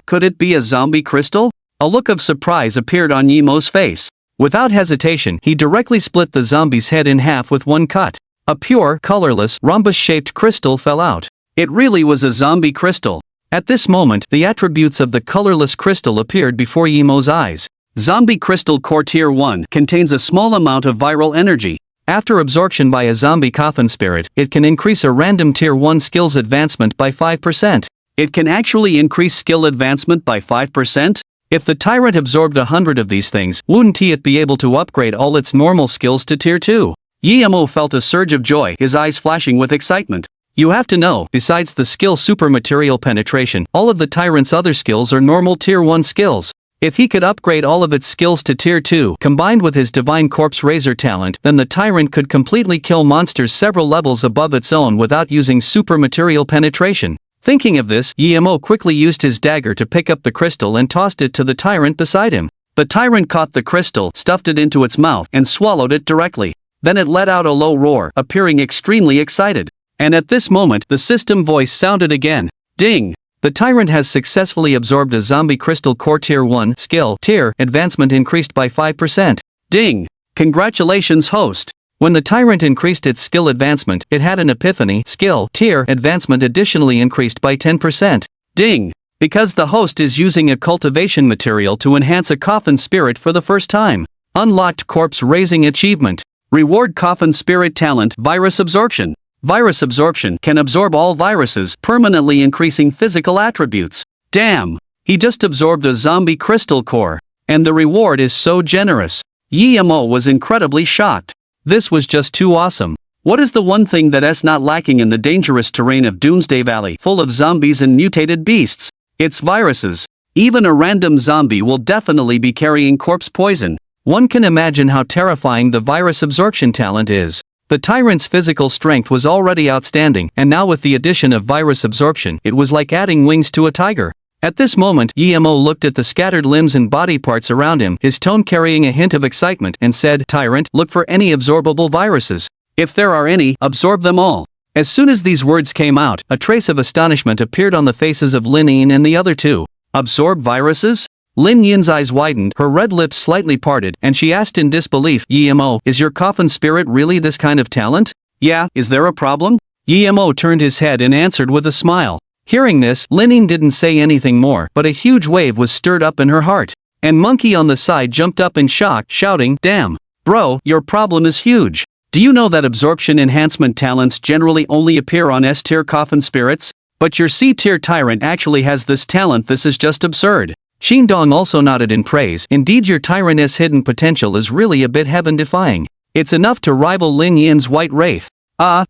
Could it be a zombie crystal? A look of surprise appeared on Emo's face. Without hesitation, he directly split the zombie's head in half with one cut. A pure, colorless, rhombus-shaped crystal fell out. It really was a zombie crystal. At this moment, the attributes of the colorless crystal appeared before Emo's eyes. Zombie Crystal Core Tier 1 contains a small amount of viral energy. After absorption by a zombie coffin spirit, it can increase a random Tier 1 skills advancement by 5%. It can actually increase skill advancement by 5%? If the tyrant absorbed 100 of these things, wouldn't it be able to upgrade all its normal skills to Tier 2? Emo felt a surge of joy, his eyes flashing with excitement. You have to know, besides the skill Super Material Penetration, all of the tyrant's other skills are normal Tier 1 skills. If he could upgrade all of its skills to Tier 2, combined with his Divine Corpse Razor talent, then the tyrant could completely kill monsters several levels above its own without using Super Material Penetration. Thinking of this, Emo quickly used his dagger to pick up the crystal and tossed it to the tyrant beside him. The tyrant caught the crystal, stuffed it into its mouth, and swallowed it directly. Then it let out a low roar, appearing extremely excited. And at this moment, the system voice sounded again. Ding! The tyrant has successfully absorbed a zombie crystal core Tier 1 skill tier advancement increased by 5%. Ding! Congratulations, host! When the tyrant increased its skill advancement, it had an epiphany skill tier advancement additionally increased by 10%. Ding! Because the host is using a cultivation material to enhance a coffin spirit for the first time. Unlocked corpse raising achievement. Reward coffin spirit talent virus absorption. Virus absorption can absorb all viruses, permanently increasing physical attributes. Damn! He just absorbed a zombie crystal core. And the reward is so generous. Emo was incredibly shocked. This was just too awesome. What is the one thing that's not lacking in the dangerous terrain of Doomsday Valley, full of zombies and mutated beasts? It's viruses. Even a random zombie will definitely be carrying corpse poison. One can imagine how terrifying the virus absorption talent is. The tyrant's physical strength was already outstanding, and now with the addition of virus absorption, it was like adding wings to a tiger. At this moment, Emo looked at the scattered limbs and body parts around him, his tone carrying a hint of excitement, and said, Tyrant, look for any absorbable viruses. If there are any, absorb them all. As soon as these words came out, a trace of astonishment appeared on the faces of Lin Yin and the other two. Absorb viruses? Lin Yin's eyes widened, her red lips slightly parted, and she asked in disbelief, Emo, is your coffin spirit really this kind of talent? Yeah, is there a problem? Emo turned his head and answered with a smile. Hearing this, Lin Yin didn't say anything more, but a huge wave was stirred up in her heart. And Monkey on the side jumped up in shock, shouting, Damn! Bro, your problem is huge. Do you know that absorption enhancement talents generally only appear on S-tier coffin spirits? But your C-tier tyrant actually has this talent. This is just absurd. Xindong also nodded in praise. Indeed, your tyrant's hidden potential is really a bit heaven-defying. It's enough to rival Lin Yin's White Wraith.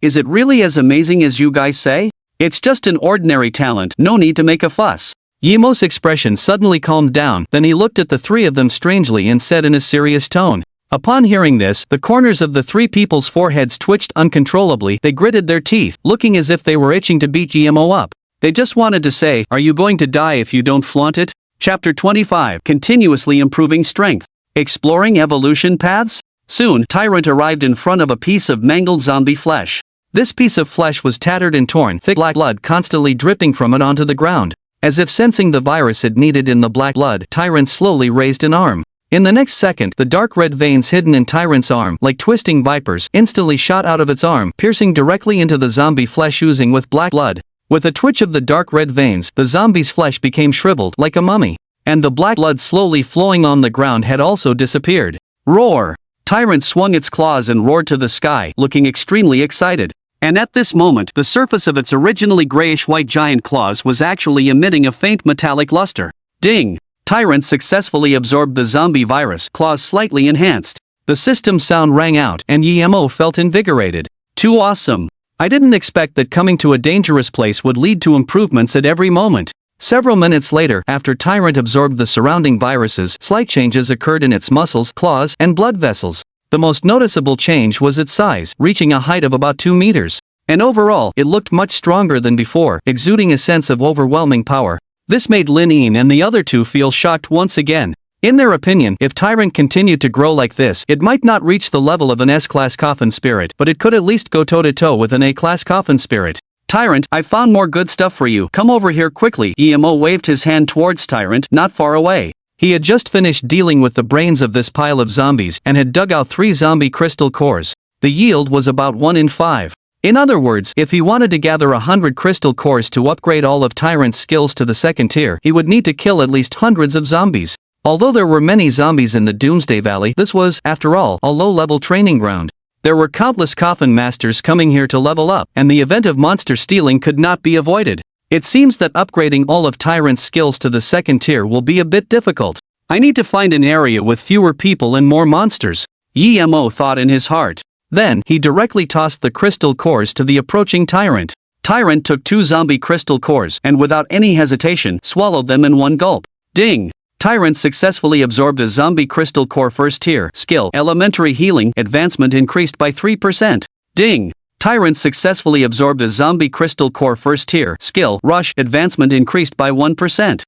Is it really as amazing as you guys say? It's just an ordinary talent, no need to make a fuss. Yemo's expression suddenly calmed down, then he looked at the three of them strangely and said in a serious tone. Upon hearing this, the corners of the three people's foreheads twitched uncontrollably. They gritted their teeth, looking as if they were itching to beat Yemo up. They just wanted to say, are you going to die if you don't flaunt it? Chapter 25. Continuously improving strength. Exploring evolution paths? Soon, Tyrant arrived in front of a piece of mangled zombie flesh. This piece of flesh was tattered and torn, thick black blood constantly dripping from it onto the ground. As if sensing the virus it needed in the black blood, Tyrant slowly raised an arm. In the next second, the dark red veins hidden in Tyrant's arm, like twisting vipers, instantly shot out of its arm, piercing directly into the zombie flesh oozing with black blood. With a twitch of the dark red veins, the zombie's flesh became shriveled like a mummy. And the black blood slowly flowing on the ground had also disappeared. Roar! Tyrant swung its claws and roared to the sky, looking extremely excited. And at this moment, the surface of its originally grayish-white giant claws was actually emitting a faint metallic luster. Ding! Tyrant successfully absorbed the zombie virus, claws slightly enhanced. The system sound rang out, and EMO felt invigorated. Too awesome! I didn't expect that coming to a dangerous place would lead to improvements at every moment. Several minutes later, after Tyrant absorbed the surrounding viruses, slight changes occurred in its muscles, claws, and blood vessels. The most noticeable change was its size, reaching a height of about 2 meters. And overall, it looked much stronger than before, exuding a sense of overwhelming power. This made Lin and the other two feel shocked once again. In their opinion, if Tyrant continued to grow like this, it might not reach the level of an S-class coffin spirit, but it could at least go toe-to-toe with an A-class coffin spirit. Tyrant, I found more good stuff for you. Come over here quickly. EMO waved his hand towards Tyrant, not far away. He had just finished dealing with the brains of this pile of zombies and had dug out 3 zombie crystal cores. The yield was about 1 in 5. In other words, if he wanted to gather 100 crystal cores to upgrade all of Tyrant's skills to the 2nd tier, he would need to kill at least hundreds of zombies. Although there were many zombies in the Doomsday Valley, this was, after all, a low-level training ground. There were countless coffin masters coming here to level up, and the event of monster stealing could not be avoided. It seems that upgrading all of Tyrant's skills to the 2nd tier will be a bit difficult. I need to find an area with fewer people and more monsters, EMO thought in his heart. Then, he directly tossed the crystal cores to the approaching Tyrant. Tyrant took 2 zombie crystal cores and without any hesitation, swallowed them in one gulp. Ding! Tyrant successfully absorbed a zombie crystal core 1st tier skill, elementary healing, advancement increased by 3%. Ding! Tyrant successfully absorbed a zombie crystal core 1st tier skill, rush, advancement increased by 1%.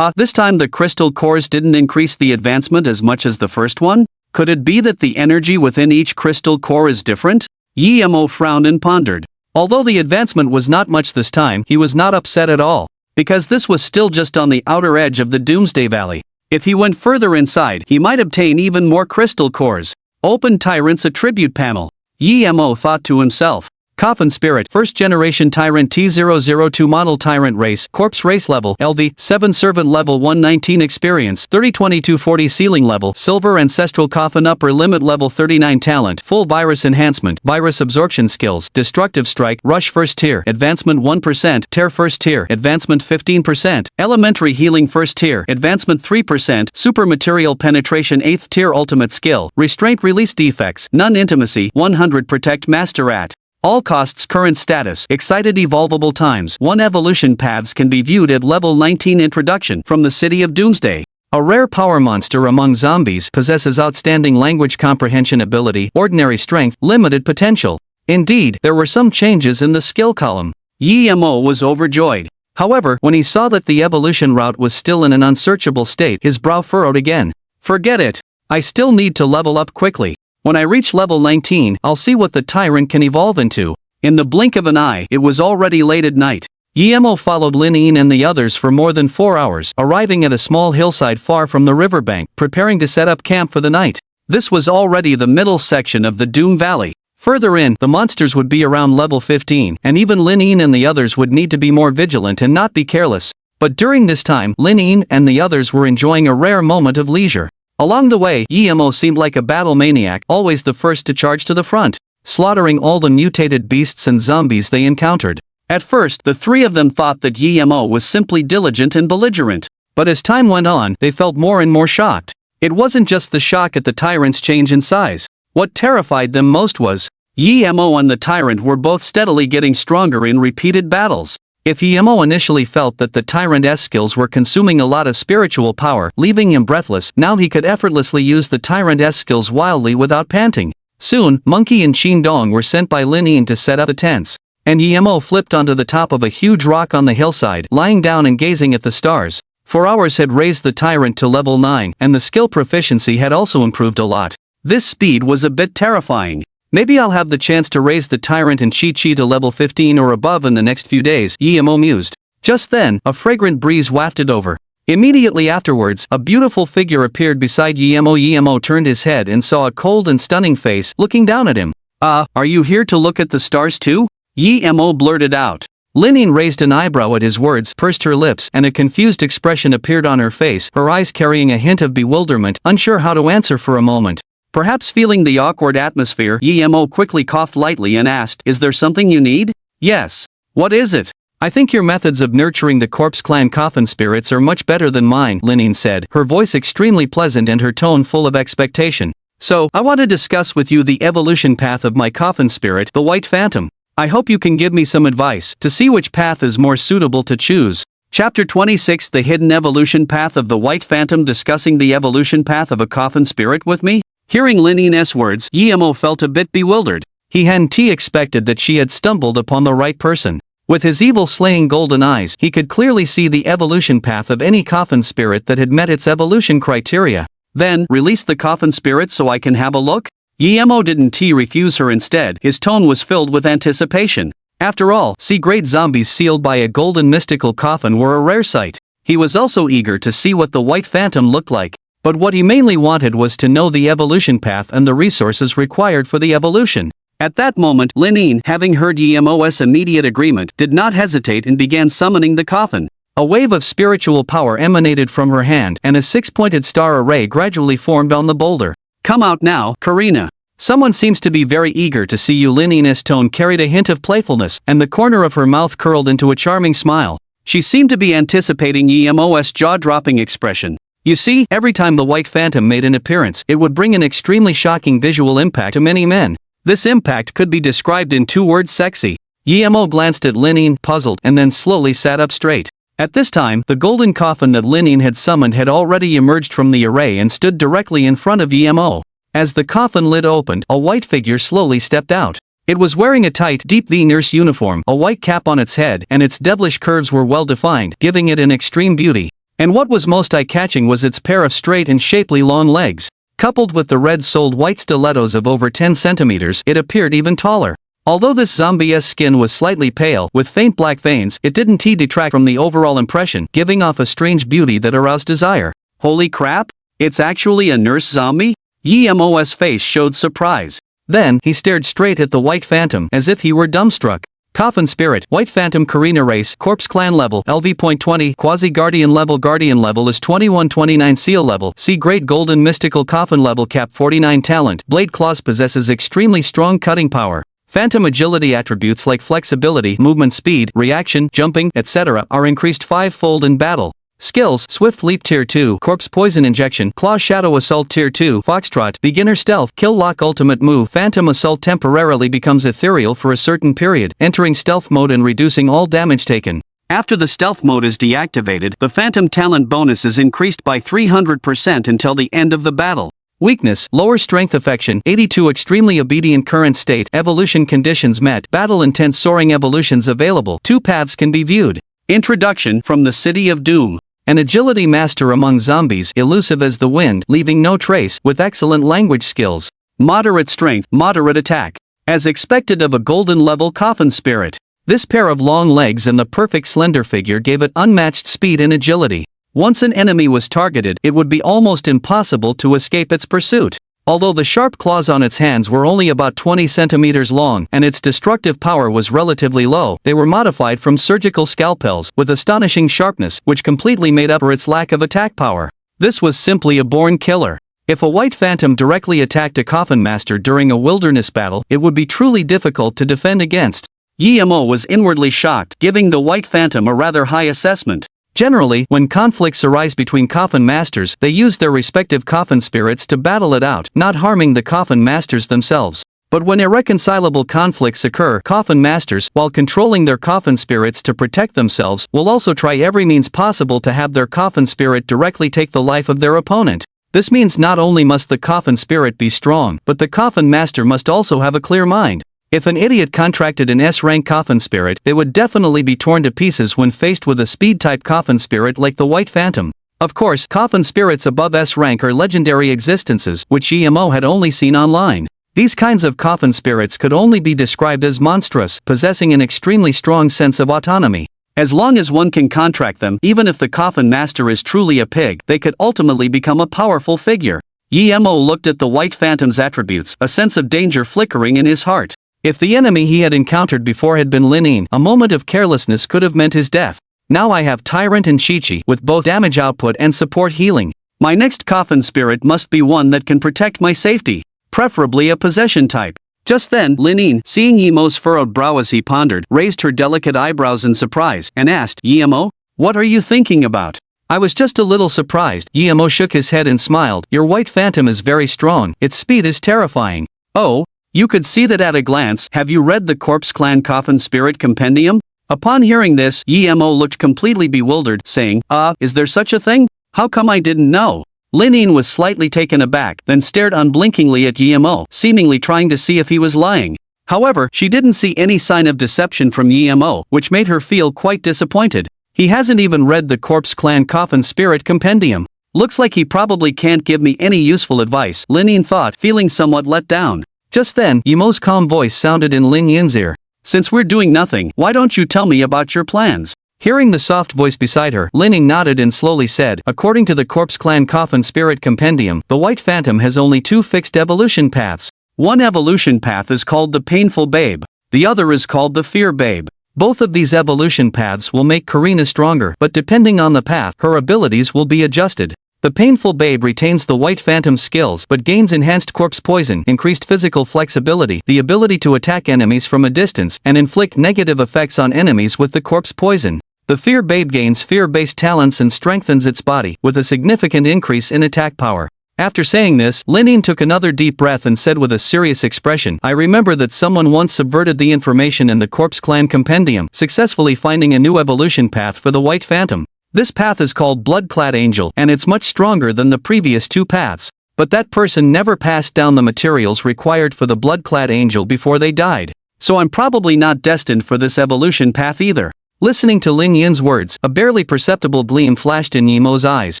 This time the crystal cores didn't increase the advancement as much as the first one? Could it be that the energy within each crystal core is different? EMO frowned and pondered. Although the advancement was not much this time, he was not upset at all. Because this was still just on the outer edge of the Doomsday Valley. If he went further inside, he might obtain even more crystal cores. Open Tyrant's attribute panel. EMO thought to himself. Coffin Spirit, 1st generation Tyrant T002 model Tyrant race, corpse race level, LV, 7 servant level 119 experience, 30-22-40 ceiling level, silver ancestral coffin upper limit level 39 talent, full virus enhancement, virus absorption skills, destructive strike, rush 1st tier, advancement 1%, tear 1st tier, advancement 15%, elementary healing 1st tier, advancement 3%, super material penetration 8th tier ultimate skill, restraint release defects, none intimacy, 100 protect master at. All costs current status, excited evolvable times, 1 evolution paths can be viewed at level 19 introduction from the City of Doomsday. A rare power monster among zombies possesses outstanding language comprehension ability, ordinary strength, limited potential. Indeed, there were some changes in the skill column. EMO was overjoyed. However, when he saw that the evolution route was still in an unsearchable state, his brow furrowed again. Forget it. I still need to level up quickly. When I reach level 19, I'll see what the Tyrant can evolve into. In the blink of an eye, it was already late at night. EMO followed Lin and the others for more than 4 hours, arriving at a small hillside far from the riverbank, preparing to set up camp for the night. This was already the middle section of the Doom Valley. Further in, the monsters would be around level 15, and even Lin and the others would need to be more vigilant and not be careless. But during this time, Lin and the others were enjoying a rare moment of leisure. Along the way, EMO seemed like a battle maniac, always the first to charge to the front, slaughtering all the mutated beasts and zombies they encountered. At first, the 3 of them thought that EMO was simply diligent and belligerent. But as time went on, they felt more and more shocked. It wasn't just the shock at the Tyrant's change in size. What terrified them most was, EMO and the Tyrant were both steadily getting stronger in repeated battles. If EMO initially felt that the Tyrant's skills were consuming a lot of spiritual power, leaving him breathless, now he could effortlessly use the Tyrant's skills wildly without panting. Soon, Monkey and Dong were sent by Lin to set up the tents. And EMO flipped onto the top of a huge rock on the hillside, lying down and gazing at the stars. 4 hours had raised the tyrant to level 9, and the skill proficiency had also improved a lot. This speed was a bit terrifying. Maybe I'll have the chance to raise the tyrant and Chi-Chi to level 15 or above in the next few days, Yemo mused. Just then, a fragrant breeze wafted over. Immediately afterwards, a beautiful figure appeared beside Yemo. Yemo turned his head and saw a cold and stunning face looking down at him. Are you here to look at the stars too? Yemo blurted out. Linin raised an eyebrow at his words, pursed her lips, and a confused expression appeared on her face, her eyes carrying a hint of bewilderment, unsure how to answer for a moment. Perhaps feeling the awkward atmosphere, Yemo quickly coughed lightly and asked, "Is there something you need?" "Yes. What is it?" "I think your methods of nurturing the corpse clan coffin spirits are much better than mine," Linin said, her voice extremely pleasant and her tone full of expectation. "So, I want to discuss with you the evolution path of my coffin spirit, the White Phantom. I hope you can give me some advice to see which path is more suitable to choose." Chapter 26 The Hidden Evolution Path of the White Phantom. Discussing the evolution path of a coffin spirit with me? Hearing Linin's words, Yemo felt a bit bewildered. He hadn't expected that she had stumbled upon the right person. With his evil slaying golden eyes, he could clearly see the evolution path of any coffin spirit that had met its evolution criteria. "Then, release the coffin spirit so I can have a look?" Yemo didn't refuse her. Instead, his tone was filled with anticipation. After all, C-grade zombies sealed by a golden mystical coffin were a rare sight. He was also eager to see what the White Phantom looked like. But what he mainly wanted was to know the evolution path and the resources required for the evolution. At that moment, Linin, having heard Yemo's immediate agreement, did not hesitate and began summoning the coffin. A wave of spiritual power emanated from her hand, and a 6-pointed star array gradually formed on the boulder. "Come out now, Karina. Someone seems to be very eager to see you." Linin's tone carried a hint of playfulness, and the corner of her mouth curled into a charming smile. She seemed to be anticipating Yemo's jaw-dropping expression. You see, every time the White Phantom made an appearance, it would bring an extremely shocking visual impact to many men. This impact could be described in 2 words: sexy. Yemo glanced at Linin, puzzled, and then slowly sat up straight. At this time, the golden coffin that Linin had summoned had already emerged from the array and stood directly in front of Yemo. As the coffin lid opened, a white figure slowly stepped out. It was wearing a tight, deep V nurse uniform, a white cap on its head, and its devilish curves were well defined, giving it an extreme beauty. And what was most eye-catching was its pair of straight and shapely long legs. Coupled with the red-soled white stilettos of over 10 centimeters, it appeared even taller. Although this zombie's skin was slightly pale, with faint black veins, it didn't detract from the overall impression, giving off a strange beauty that aroused desire. "Holy crap! It's actually a nurse zombie?" Yemo's face showed surprise. Then, he stared straight at the White Phantom, as if he were dumbstruck. Coffin Spirit, White Phantom Karina Race, Corpse Clan Level, LV.20, Quasi-Guardian Level is 2129 Seal Level, C-Grade Golden Mystical Coffin Level Cap 49 Talent, Blade Claws possesses extremely strong cutting power. Phantom Agility attributes like flexibility, movement speed, reaction, jumping, etc. are increased 5-fold in battle. Skills: Swift Leap Tier 2, Corpse Poison Injection, Claw Shadow Assault Tier 2, Foxtrot, Beginner Stealth, Kill Lock Ultimate Move. Phantom Assault temporarily becomes ethereal for a certain period, entering stealth mode and reducing all damage taken. After the stealth mode is deactivated, the Phantom Talent bonus is increased by 300% until the end of the battle. Weakness: Lower Strength Affection, 82 Extremely Obedient Current State, Evolution Conditions met, Battle Intent Soaring Evolutions available, 2 paths can be viewed. Introduction: From the City of Doom. An agility master among zombies, elusive as the wind, leaving no trace, with excellent language skills. Moderate strength, moderate attack. As expected of a golden level coffin spirit. This pair of long legs and the perfect slender figure gave it unmatched speed and agility. Once an enemy was targeted, it would be almost impossible to escape its pursuit. Although the sharp claws on its hands were only about 20 centimeters long and its destructive power was relatively low, they were modified from surgical scalpels with astonishing sharpness, which completely made up for its lack of attack power. This was simply a born killer. If a White Phantom directly attacked a coffin master during a wilderness battle, it would be truly difficult to defend against. Yemo was inwardly shocked, giving the White Phantom a rather high assessment. Generally, when conflicts arise between coffin masters, they use their respective coffin spirits to battle it out, not harming the coffin masters themselves. But when irreconcilable conflicts occur, coffin masters, while controlling their coffin spirits to protect themselves, will also try every means possible to have their coffin spirit directly take the life of their opponent. This means not only must the coffin spirit be strong, but the coffin master must also have a clear mind. If an idiot contracted an S-rank coffin spirit, they would definitely be torn to pieces when faced with a speed-type coffin spirit like the White Phantom. Of course, coffin spirits above S-rank are legendary existences, which EMO had only seen online. These kinds of coffin spirits could only be described as monstrous, possessing an extremely strong sense of autonomy. As long as one can contract them, even if the coffin master is truly a pig, they could ultimately become a powerful figure. EMO looked at the White Phantom's attributes, a sense of danger flickering in his heart. If the enemy he had encountered before had been Lin, a moment of carelessness could have meant his death. Now I have Tyrant and Chi-Chi, with both damage output and support healing. My next coffin spirit must be one that can protect my safety, preferably a possession type. Just then, Lin, seeing Yemo's furrowed brow as he pondered, raised her delicate eyebrows in surprise, and asked, Yemo, what are you thinking about? I was just a little surprised. Yemo shook his head and smiled. Your White Phantom is very strong, its speed is terrifying. Oh? You could see that at a glance. Have you read the Corpse Clan Coffin Spirit Compendium? Upon hearing this, Yemo looked completely bewildered, saying, is there such a thing? How come I didn't know? Lin was slightly taken aback, then stared unblinkingly at Yemo, seemingly trying to see if he was lying. However, she didn't see any sign of deception from Yemo, which made her feel quite disappointed. He hasn't even read the Corpse Clan Coffin Spirit Compendium. Looks like he probably can't give me any useful advice, Lin thought, feeling somewhat let down. Just then, Yemo's calm voice sounded in Lin Yin's ear. Since we're doing nothing, why don't you tell me about your plans? Hearing the soft voice beside her, Lin nodded and slowly said, according to the Corpse Clan Coffin Spirit Compendium, the White Phantom has only two fixed evolution paths. One evolution path is called the Painful Babe. The other is called the Fear Babe. Both of these evolution paths will make Karina stronger, but depending on the path, her abilities will be adjusted. The Painful Babe retains the White Phantom's skills but gains enhanced corpse poison, increased physical flexibility, the ability to attack enemies from a distance, and inflict negative effects on enemies with the corpse poison. The Fear Babe gains fear-based talents and strengthens its body, with a significant increase in attack power. After saying this, Lin took another deep breath and said with a serious expression, I remember that someone once subverted the information in the Corpse Clan Compendium, successfully finding a new evolution path for the White Phantom. This path is called Blood-Clad Angel, and it's much stronger than the previous two paths. But that person never passed down the materials required for the Blood-Clad Angel before they died. So I'm probably not destined for this evolution path either. Listening to Lin Yin's words, a barely perceptible gleam flashed in Yemo's eyes,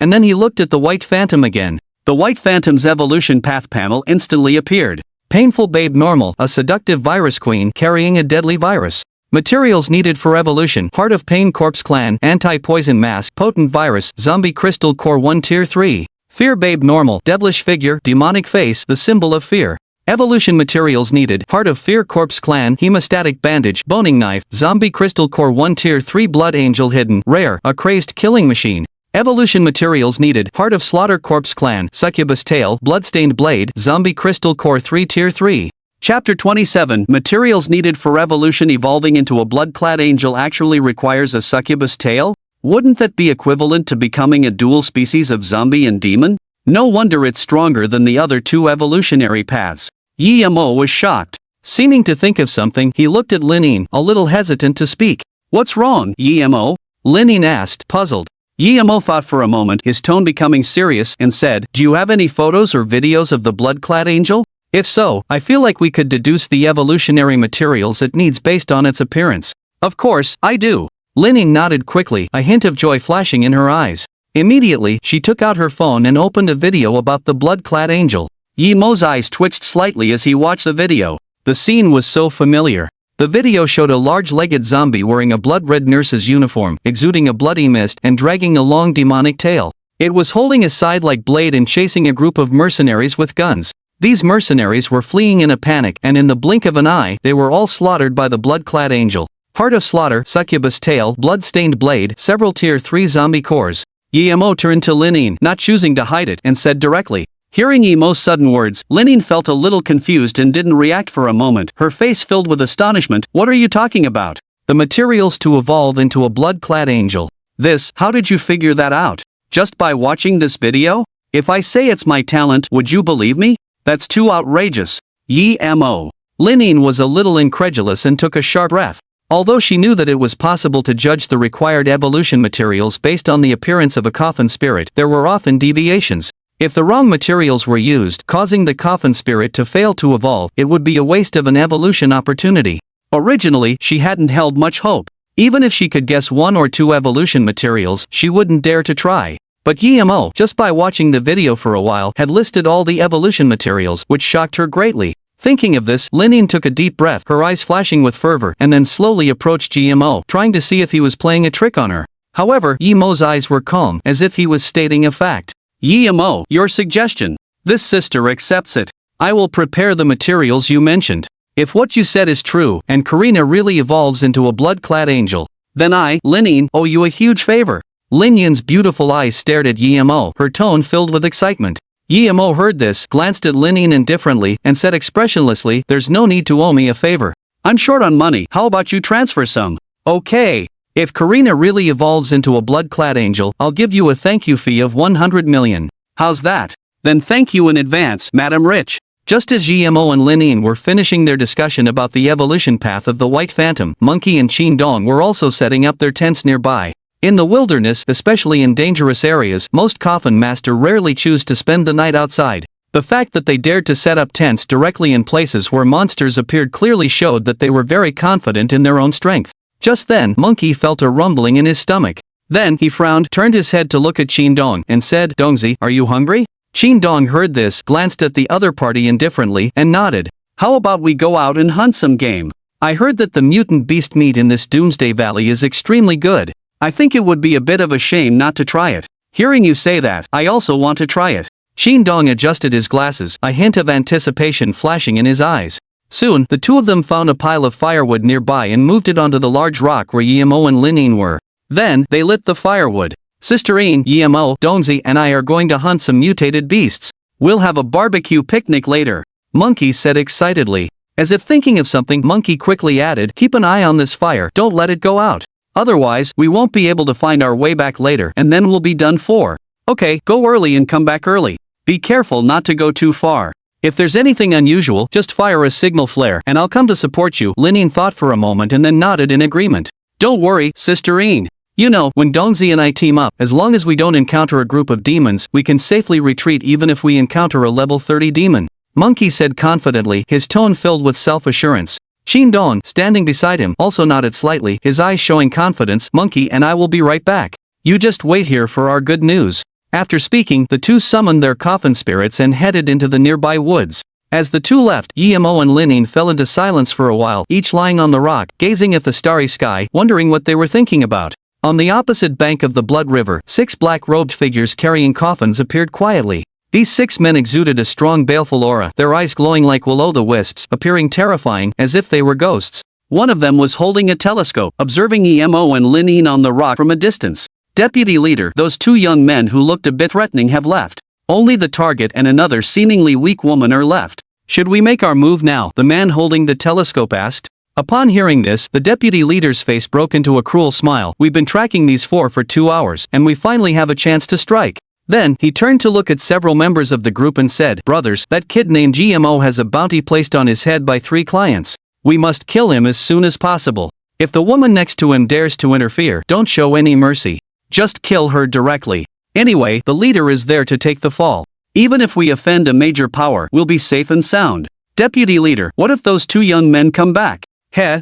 and then he looked at the White Phantom again. The White Phantom's evolution path panel instantly appeared. Painful Babe Normal, a seductive virus queen carrying a deadly virus. Materials needed for evolution: Heart of Pain Corpse Clan, Anti-Poison Mask, Potent Virus, Zombie Crystal Core 1 Tier 3. Fear Babe Normal, Devilish Figure, Demonic Face, the symbol of fear. Evolution materials needed: Heart of Fear Corpse Clan, Hemostatic Bandage, Boning Knife, Zombie Crystal Core 1 Tier 3 Blood Angel Hidden, Rare, a Crazed Killing Machine. Evolution materials needed: Heart of Slaughter Corpse Clan, Succubus Tail, Bloodstained Blade, Zombie Crystal Core 3 Tier 3. Chapter 27. Materials needed for evolution. Evolving into a blood-clad angel actually requires a succubus tail? Wouldn't that be equivalent to becoming a dual species of zombie and demon? No wonder it's stronger than the other two evolutionary paths. Yemo was shocked. Seeming to think of something, he looked at Lin, a little hesitant to speak. What's wrong, Yemo? Lin asked, puzzled. Yemo thought for a moment, his tone becoming serious, and said, do you have any photos or videos of the blood-clad angel? If so, I feel like we could deduce the evolutionary materials it needs based on its appearance. Of course, I do. Lin nodded quickly, a hint of joy flashing in her eyes. Immediately, she took out her phone and opened a video about the blood-clad angel. Yemo's eyes twitched slightly as he watched the video. The scene was so familiar. The video showed a large-legged zombie wearing a blood-red nurse's uniform, exuding a bloody mist and dragging a long demonic tail. It was holding a side-like blade and chasing a group of mercenaries with guns. These mercenaries were fleeing in a panic, and in the blink of an eye, they were all slaughtered by the blood-clad angel. Heart of Slaughter, Succubus Tail, Blood-Stained Blade, several Tier 3 zombie cores. Yemo turned to Lin, not choosing to hide it, and said directly. Hearing Yemo's sudden words, Lin felt a little confused and didn't react for a moment, her face filled with astonishment. What are you talking about? The materials to evolve into a blood-clad angel. How did you figure that out? Just by watching this video? If I say it's my talent, would you believe me? That's too outrageous. Yemo. Lin was a little incredulous and took a sharp breath. Although she knew that it was possible to judge the required evolution materials based on the appearance of a coffin spirit, there were often deviations. If the wrong materials were used, causing the coffin spirit to fail to evolve, it would be a waste of an evolution opportunity. Originally, she hadn't held much hope. Even if she could guess one or two evolution materials, she wouldn't dare to try. But Yi-Mo, just by watching the video for a while, had listed all the evolution materials, which shocked her greatly. Thinking of this, Linian took a deep breath, her eyes flashing with fervor, and then slowly approached Yi-Mo, trying to see if he was playing a trick on her. However, Yi-Mo's eyes were calm, as if he was stating a fact. Yi-Mo, your suggestion. This sister accepts it. I will prepare the materials you mentioned. If what you said is true, and Karina really evolves into a blood-clad angel, then I, Linian, owe you a huge favor. Linian's beautiful eyes stared at Yi-Mo, her tone filled with excitement. Yi-Mo heard this, glanced at Linian indifferently, and said expressionlessly, there's no need to owe me a favor. I'm short on money, how about you transfer some? Okay. If Karina really evolves into a blood-clad angel, I'll give you a thank you fee of 100 million. How's that? Then thank you in advance, Madam Rich. Just as Yi-Mo and Linian were finishing their discussion about the evolution path of the White Phantom, Monkey and Qin Dong were also setting up their tents nearby. In the wilderness, especially in dangerous areas, most coffin master rarely choose to spend the night outside. The fact that they dared to set up tents directly in places where monsters appeared clearly showed that they were very confident in their own strength. Just then, Monkey felt a rumbling in his stomach. Then, he frowned, turned his head to look at Qin Dong, and said, Dongzi, are you hungry? Qin Dong heard this, glanced at the other party indifferently, and nodded. How about we go out and hunt some game? I heard that the mutant beast meat in this Doomsday Valley is extremely good. I think it would be a bit of a shame not to try it. Hearing you say that, I also want to try it. Qin Dong adjusted his glasses, a hint of anticipation flashing in his eyes. Soon, the two of them found a pile of firewood nearby and moved it onto the large rock where Yi-Mo and Linian were. Then, they lit the firewood. Sisterine, Yi-Mo, Dongzi and I are going to hunt some mutated beasts. We'll have a barbecue picnic later. Monkey said excitedly. As if thinking of something, Monkey quickly added, keep an eye on this fire, don't let it go out. Otherwise, we won't be able to find our way back later and then we'll be done for. Okay, go early and come back early. Be careful not to go too far. If there's anything unusual, just fire a signal flare and I'll come to support you. Linian thought for a moment and then nodded in agreement. Don't worry, Sisterine. You know, when Dongzi and I team up, as long as we don't encounter a group of demons, we can safely retreat even if we encounter a level 30 demon. Monkey said confidently, his tone filled with self-assurance. Qin Dong, standing beside him, also nodded slightly, his eyes showing confidence. Monkey and I will be right back. You just wait here for our good news. After speaking, the two summoned their coffin spirits and headed into the nearby woods. As the two left, Yi-Mo and Linian fell into silence for a while, each lying on the rock, gazing at the starry sky, wondering what they were thinking about. On the opposite bank of the Blood River, 6 black-robed figures carrying coffins appeared quietly. These 6 men exuded a strong baleful aura, their eyes glowing like will-o'-the-wisps, appearing terrifying, as if they were ghosts. One of them was holding a telescope, observing Yi-Mo and Linian on the rock from a distance. Deputy leader, those 2 young men who looked a bit threatening have left. Only the target and another seemingly weak woman are left. Should we make our move now? The man holding the telescope asked. Upon hearing this, the deputy leader's face broke into a cruel smile. We've been tracking these 4 for 2 hours, and we finally have a chance to strike. Then, he turned to look at several members of the group and said, brothers, that kid named Yi-Mo has a bounty placed on his head by 3 clients. We must kill him as soon as possible. If the woman next to him dares to interfere, don't show any mercy. Just kill her directly. Anyway, the leader is there to take the fall. Even if we offend a major power, we'll be safe and sound. Deputy leader, what if those 2 young men come back?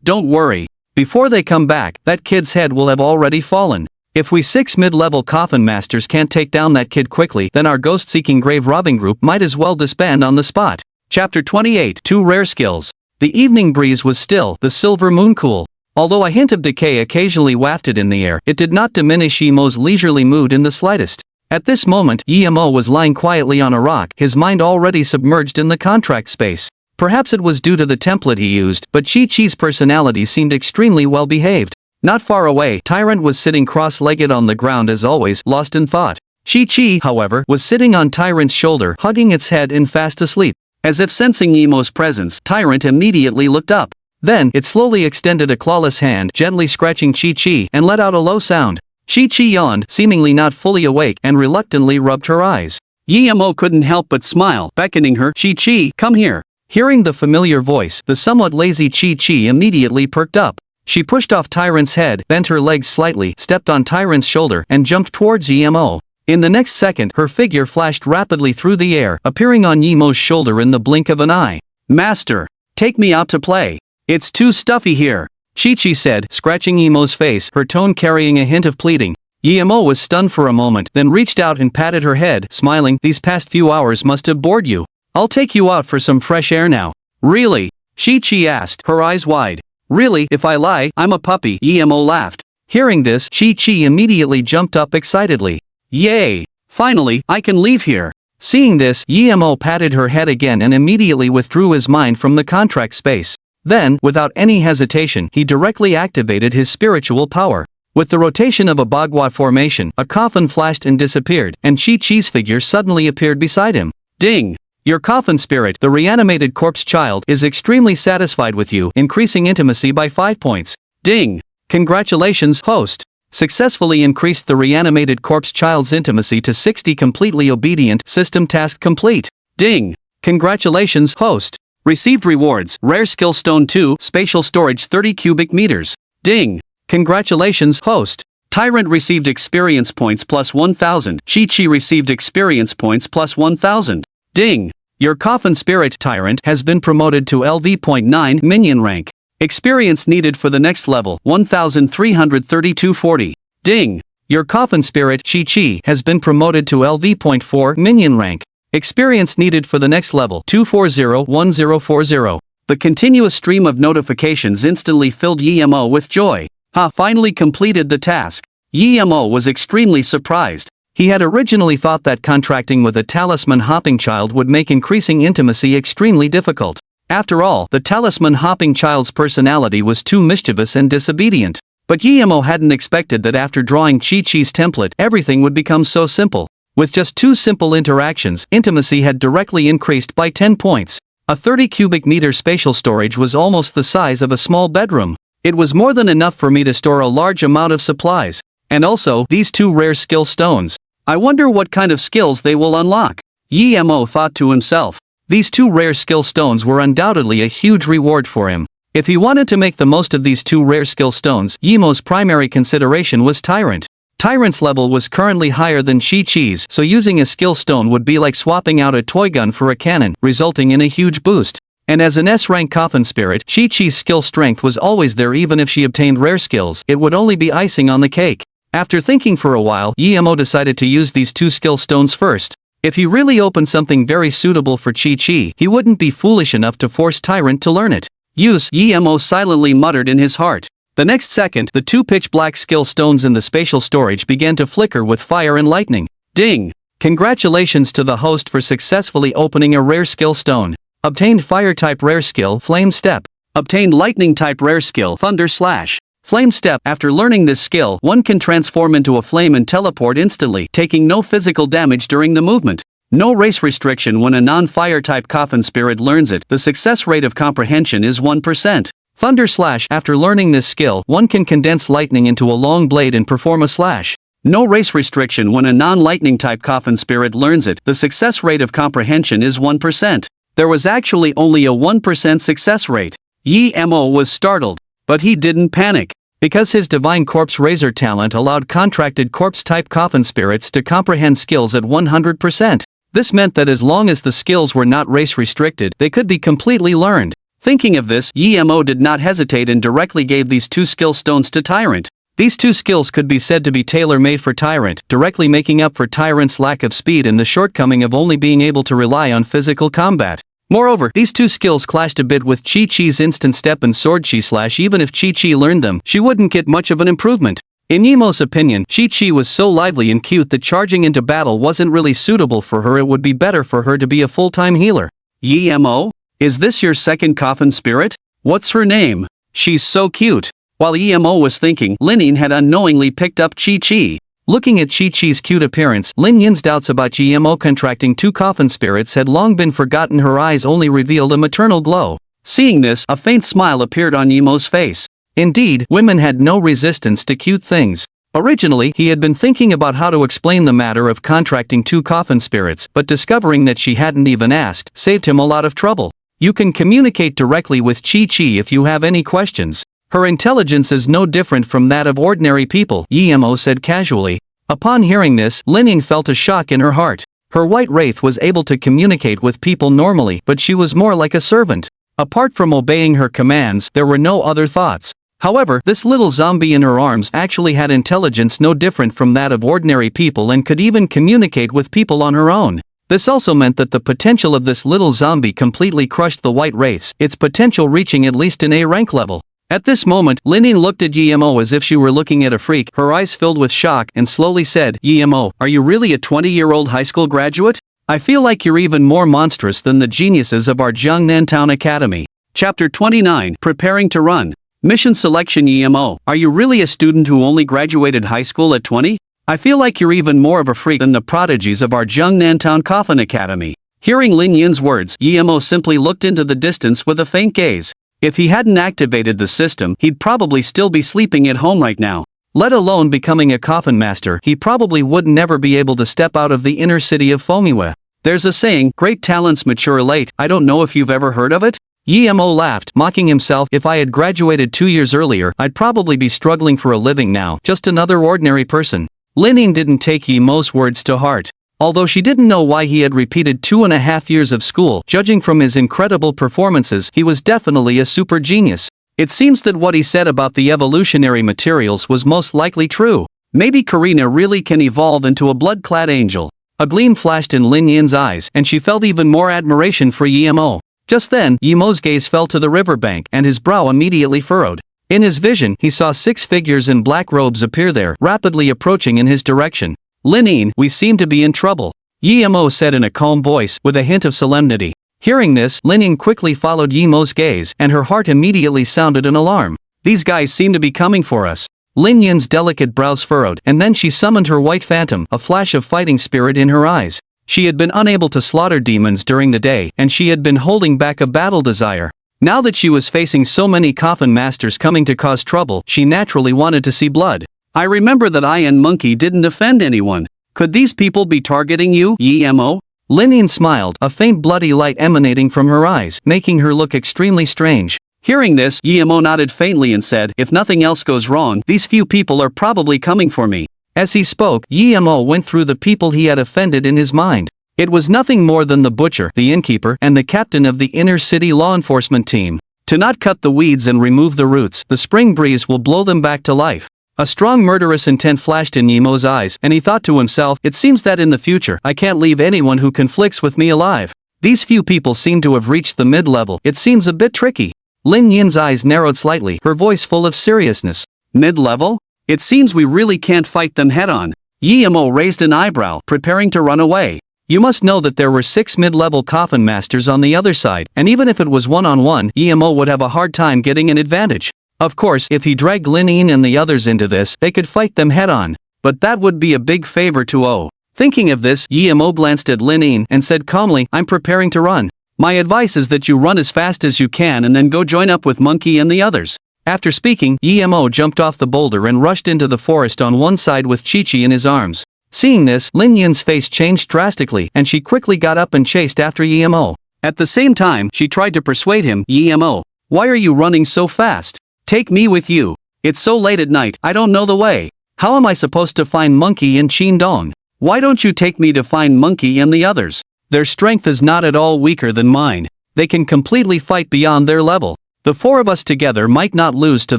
Don't worry. Before they come back, that kid's head will have already fallen. If we 6 mid-level coffin masters can't take down that kid quickly, then our ghost-seeking grave robbing group might as well disband on the spot. Chapter 28, 2 Rare Skills. The evening breeze was still, the silver moon cool. Although a hint of decay occasionally wafted in the air, it did not diminish Yi-Mo's leisurely mood in the slightest. At this moment, Yi-Mo was lying quietly on a rock, his mind already submerged in the contract space. Perhaps it was due to the template he used, but Chi-Chi's personality seemed extremely well behaved. Not far away, Tyrant was sitting cross-legged on the ground as always, lost in thought. Chi-Chi, however, was sitting on Tyrant's shoulder, hugging its head and fast asleep. As if sensing Yi-Mo's presence, Tyrant immediately looked up. Then, it slowly extended a clawless hand, gently scratching Chi-Chi, and let out a low sound. Chi-Chi yawned, seemingly not fully awake, and reluctantly rubbed her eyes. Yi-Mo couldn't help but smile, beckoning her, Chi-Chi, come here. Hearing the familiar voice, the somewhat lazy Chi-Chi immediately perked up. She pushed off Tyrant's head, bent her legs slightly, stepped on Tyrant's shoulder, and jumped towards Yi-Mo. In the next second, her figure flashed rapidly through the air, appearing on Yemo's shoulder in the blink of an eye. "Master, take me out to play. It's too stuffy here," Chi-Chi said, scratching Yemo's face, her tone carrying a hint of pleading. Yemo was stunned for a moment, then reached out and patted her head, smiling. "These past few hours must have bored you. I'll take you out for some fresh air now." "Really?" Chi-Chi asked, her eyes wide. "Really? If I lie, I'm a puppy," Yemo laughed. Hearing this, Chi-Chi immediately jumped up excitedly. "Yay! Finally, I can leave here." Seeing this, Yemo patted her head again and immediately withdrew his mind from the contract space. Then, without any hesitation, he directly activated his spiritual power. With the rotation of a bagua formation, a coffin flashed and disappeared, and Chi-Chi's figure suddenly appeared beside him. "Ding! Your coffin spirit, the reanimated corpse child, is extremely satisfied with you, increasing intimacy by 5 points. Ding! Congratulations, host! Successfully increased the reanimated corpse child's intimacy to 60. Completely obedient, system task complete. Ding! Congratulations, host! Received rewards, rare skill stone 2, spatial storage 30 cubic meters. Ding! Congratulations, host! Tyrant received experience points plus 1000. Chi-Chi received experience points plus 1000. Ding! Your coffin spirit, Tyrant, has been promoted to LV.9 minion rank. Experience needed for the next level, 1332.40. Ding! Your coffin spirit, Chi-Chi, has been promoted to LV.4 minion rank. Experience needed for the next level, 2401040. The continuous stream of notifications instantly filled Yemo with joy. Finally completed the task. Yemo was extremely surprised. He had originally thought that contracting with a talisman hopping child would make increasing intimacy extremely difficult. After all, the talisman hopping child's personality was too mischievous and disobedient. But Yemo hadn't expected that after drawing Chi-Chi's template, everything would become so simple. With just 2 simple interactions, intimacy had directly increased by 10 points. A 30 cubic meter spatial storage was almost the size of a small bedroom. It was more than enough for me to store a large amount of supplies. And also, these 2 rare skill stones. I wonder what kind of skills they will unlock. Yemo thought to himself. These 2 rare skill stones were undoubtedly a huge reward for him. If he wanted to make the most of these 2 rare skill stones, Yemo's primary consideration was Tyrant. Tyrant's level was currently higher than Chi-Chi's, so using a skill stone would be like swapping out a toy gun for a cannon, resulting in a huge boost. And as an S-rank coffin spirit, Chi-Chi's skill strength was always there. Even if she obtained rare skills, it would only be icing on the cake. After thinking for a while, Yemo decided to use these 2 skill stones first. If he really opened something very suitable for Chi-Chi, he wouldn't be foolish enough to force Tyrant to learn it. Use, Yemo silently muttered in his heart. The next second, the 2 pitch-black skill stones in the spatial storage began to flicker with fire and lightning. Ding! Congratulations to the host for successfully opening a rare skill stone. Obtained Fire-type rare skill, Flame Step. Obtained Lightning-type rare skill, Thunder Slash. Flame Step. After learning this skill, one can transform into a flame and teleport instantly, taking no physical damage during the movement. No race restriction when a non-fire-type coffin spirit learns it. The success rate of comprehension is 1%. Thunder Slash. After learning this skill, one can condense lightning into a long blade and perform a slash. No race restriction when a non-lightning type coffin spirit learns it. The success rate of comprehension is 1%. There was actually only a 1% success rate. Yemo was startled. But he didn't panic. Because his Divine Corpse Razor talent allowed contracted corpse-type coffin spirits to comprehend skills at 100%. This meant that as long as the skills were not race-restricted, they could be completely learned. Thinking of this, Yemo did not hesitate and directly gave these 2 skill stones to Tyrant. These 2 skills could be said to be tailor-made for Tyrant, directly making up for Tyrant's lack of speed and the shortcoming of only being able to rely on physical combat. Moreover, these 2 skills clashed a bit with Chi-Chi's instant step and sword Chi slash. Even if Chi-Chi learned them, she wouldn't get much of an improvement. In Yemo's opinion, Chi-Chi was so lively and cute that charging into battle wasn't really suitable for her. It would be better for her to be a full-time healer. Yemo? Is this your second coffin spirit? What's her name? She's so cute. While Yemo was thinking, Lin Yin had unknowingly picked up Chi-Chi. Looking at Chi-Chi's cute appearance, Lin Yin's doubts about Yemo contracting 2 coffin spirits had long been forgotten. Her eyes only revealed a maternal glow. Seeing this, a faint smile appeared on Yemo's face. Indeed, women had no resistance to cute things. Originally, he had been thinking about how to explain the matter of contracting 2 coffin spirits, but discovering that she hadn't even asked saved him a lot of trouble. You can communicate directly with Chi-Chi if you have any questions. Her intelligence is no different from that of ordinary people, Yemo said casually. Upon hearing this, Lin felt a shock in her heart. Her white wraith was able to communicate with people normally, but she was more like a servant. Apart from obeying her commands, there were no other thoughts. However, this little zombie in her arms actually had intelligence no different from that of ordinary people and could even communicate with people on her own. This also meant that the potential of this little zombie completely crushed the white wraiths, its potential reaching at least an A rank level. At this moment, Lin looked at Yi-Mo as if she were looking at a freak, her eyes filled with shock, and slowly said, "Yi-Mo, are you really a 20-year-old high school graduate? I feel like you're even more monstrous than the geniuses of our Jiangnan Town Academy." Chapter 29, Preparing to Run. Mission Selection. Yi-Mo, are you really a student who only graduated high school at 20? I feel like you're even more of a freak than the prodigies of our Jiangnan Town Coffin Academy. Hearing Lin Yin's words, Yi-Mo simply looked into the distance with a faint gaze. If he hadn't activated the system, he'd probably still be sleeping at home right now. Let alone becoming a coffin master, he probably would never be able to step out of the inner city of Fomiwa. There's a saying, great talents mature late, I don't know if you've ever heard of it? Yi-Mo laughed, mocking himself. If I had graduated 2 years earlier, I'd probably be struggling for a living now, just another ordinary person. Lin didn't take Yi-Mo's words to heart. Although she didn't know why he had repeated 2.5 years of school, judging from his incredible performances, he was definitely a super genius. It seems that what he said about the evolutionary materials was most likely true. Maybe Karina really can evolve into a blood-clad angel. A gleam flashed in Lin Yin's eyes, and she felt even more admiration for Yi-Mo. Just then, Yi-Mo's gaze fell to the riverbank, and his brow immediately furrowed. In his vision, he saw 6 figures in black robes appear there, rapidly approaching in his direction. "Lin, we seem to be in trouble," Yi-Mo said in a calm voice, with a hint of solemnity. Hearing this, Lin quickly followed Yi-Mo's gaze, and her heart immediately sounded an alarm. These guys seem to be coming for us. Lin Yin's delicate brows furrowed, and then she summoned her white phantom, a flash of fighting spirit in her eyes. She had been unable to slaughter demons during the day, and she had been holding back a battle desire. Now that she was facing so many coffin masters coming to cause trouble, she naturally wanted to see blood. "I remember that I and Monkey didn't offend anyone. Could these people be targeting you, Yi-Mo?" Lin smiled, a faint bloody light emanating from her eyes, making her look extremely strange. Hearing this, Yi-Mo nodded faintly and said, "If nothing else goes wrong, these few people are probably coming for me." As he spoke, Yi-Mo went through the people he had offended in his mind. It was nothing more than the butcher, the innkeeper, and the captain of the inner city law enforcement team. To not cut the weeds and remove the roots, the spring breeze will blow them back to life. A strong murderous intent flashed in Yi-Mo's eyes, and he thought to himself, it seems that in the future, I can't leave anyone who conflicts with me alive. These few people seem to have reached the mid-level. It seems a bit tricky. Lin Yin's eyes narrowed slightly, her voice full of seriousness. "Mid-level? It seems we really can't fight them head-on." Yi-Mo raised an eyebrow, preparing to run away. You must know that there were 6 mid-level coffin masters on the other side, and even if it was one-on-one, Yi-Mo would have a hard time getting an advantage. Of course, if he dragged Lin and the others into this, they could fight them head-on. But that would be a big favor to owe. Thinking of this, Yi-Mo glanced at Lin and said calmly, "I'm preparing to run. My advice is that you run as fast as you can and then go join up with Monkey and the others." After speaking, Yi-Mo jumped off the boulder and rushed into the forest on one side with Chi-Chi in his arms. Seeing this, Lin Yin's face changed drastically, and she quickly got up and chased after Yi-Mo. At the same time, she tried to persuade him, "Yi-Mo, why are you running so fast? Take me with you. It's so late at night, I don't know the way. How am I supposed to find Monkey and Qingdong? Why don't you take me to find Monkey and the others? Their strength is not at all weaker than mine. They can completely fight beyond their level. The 4 of us together might not lose to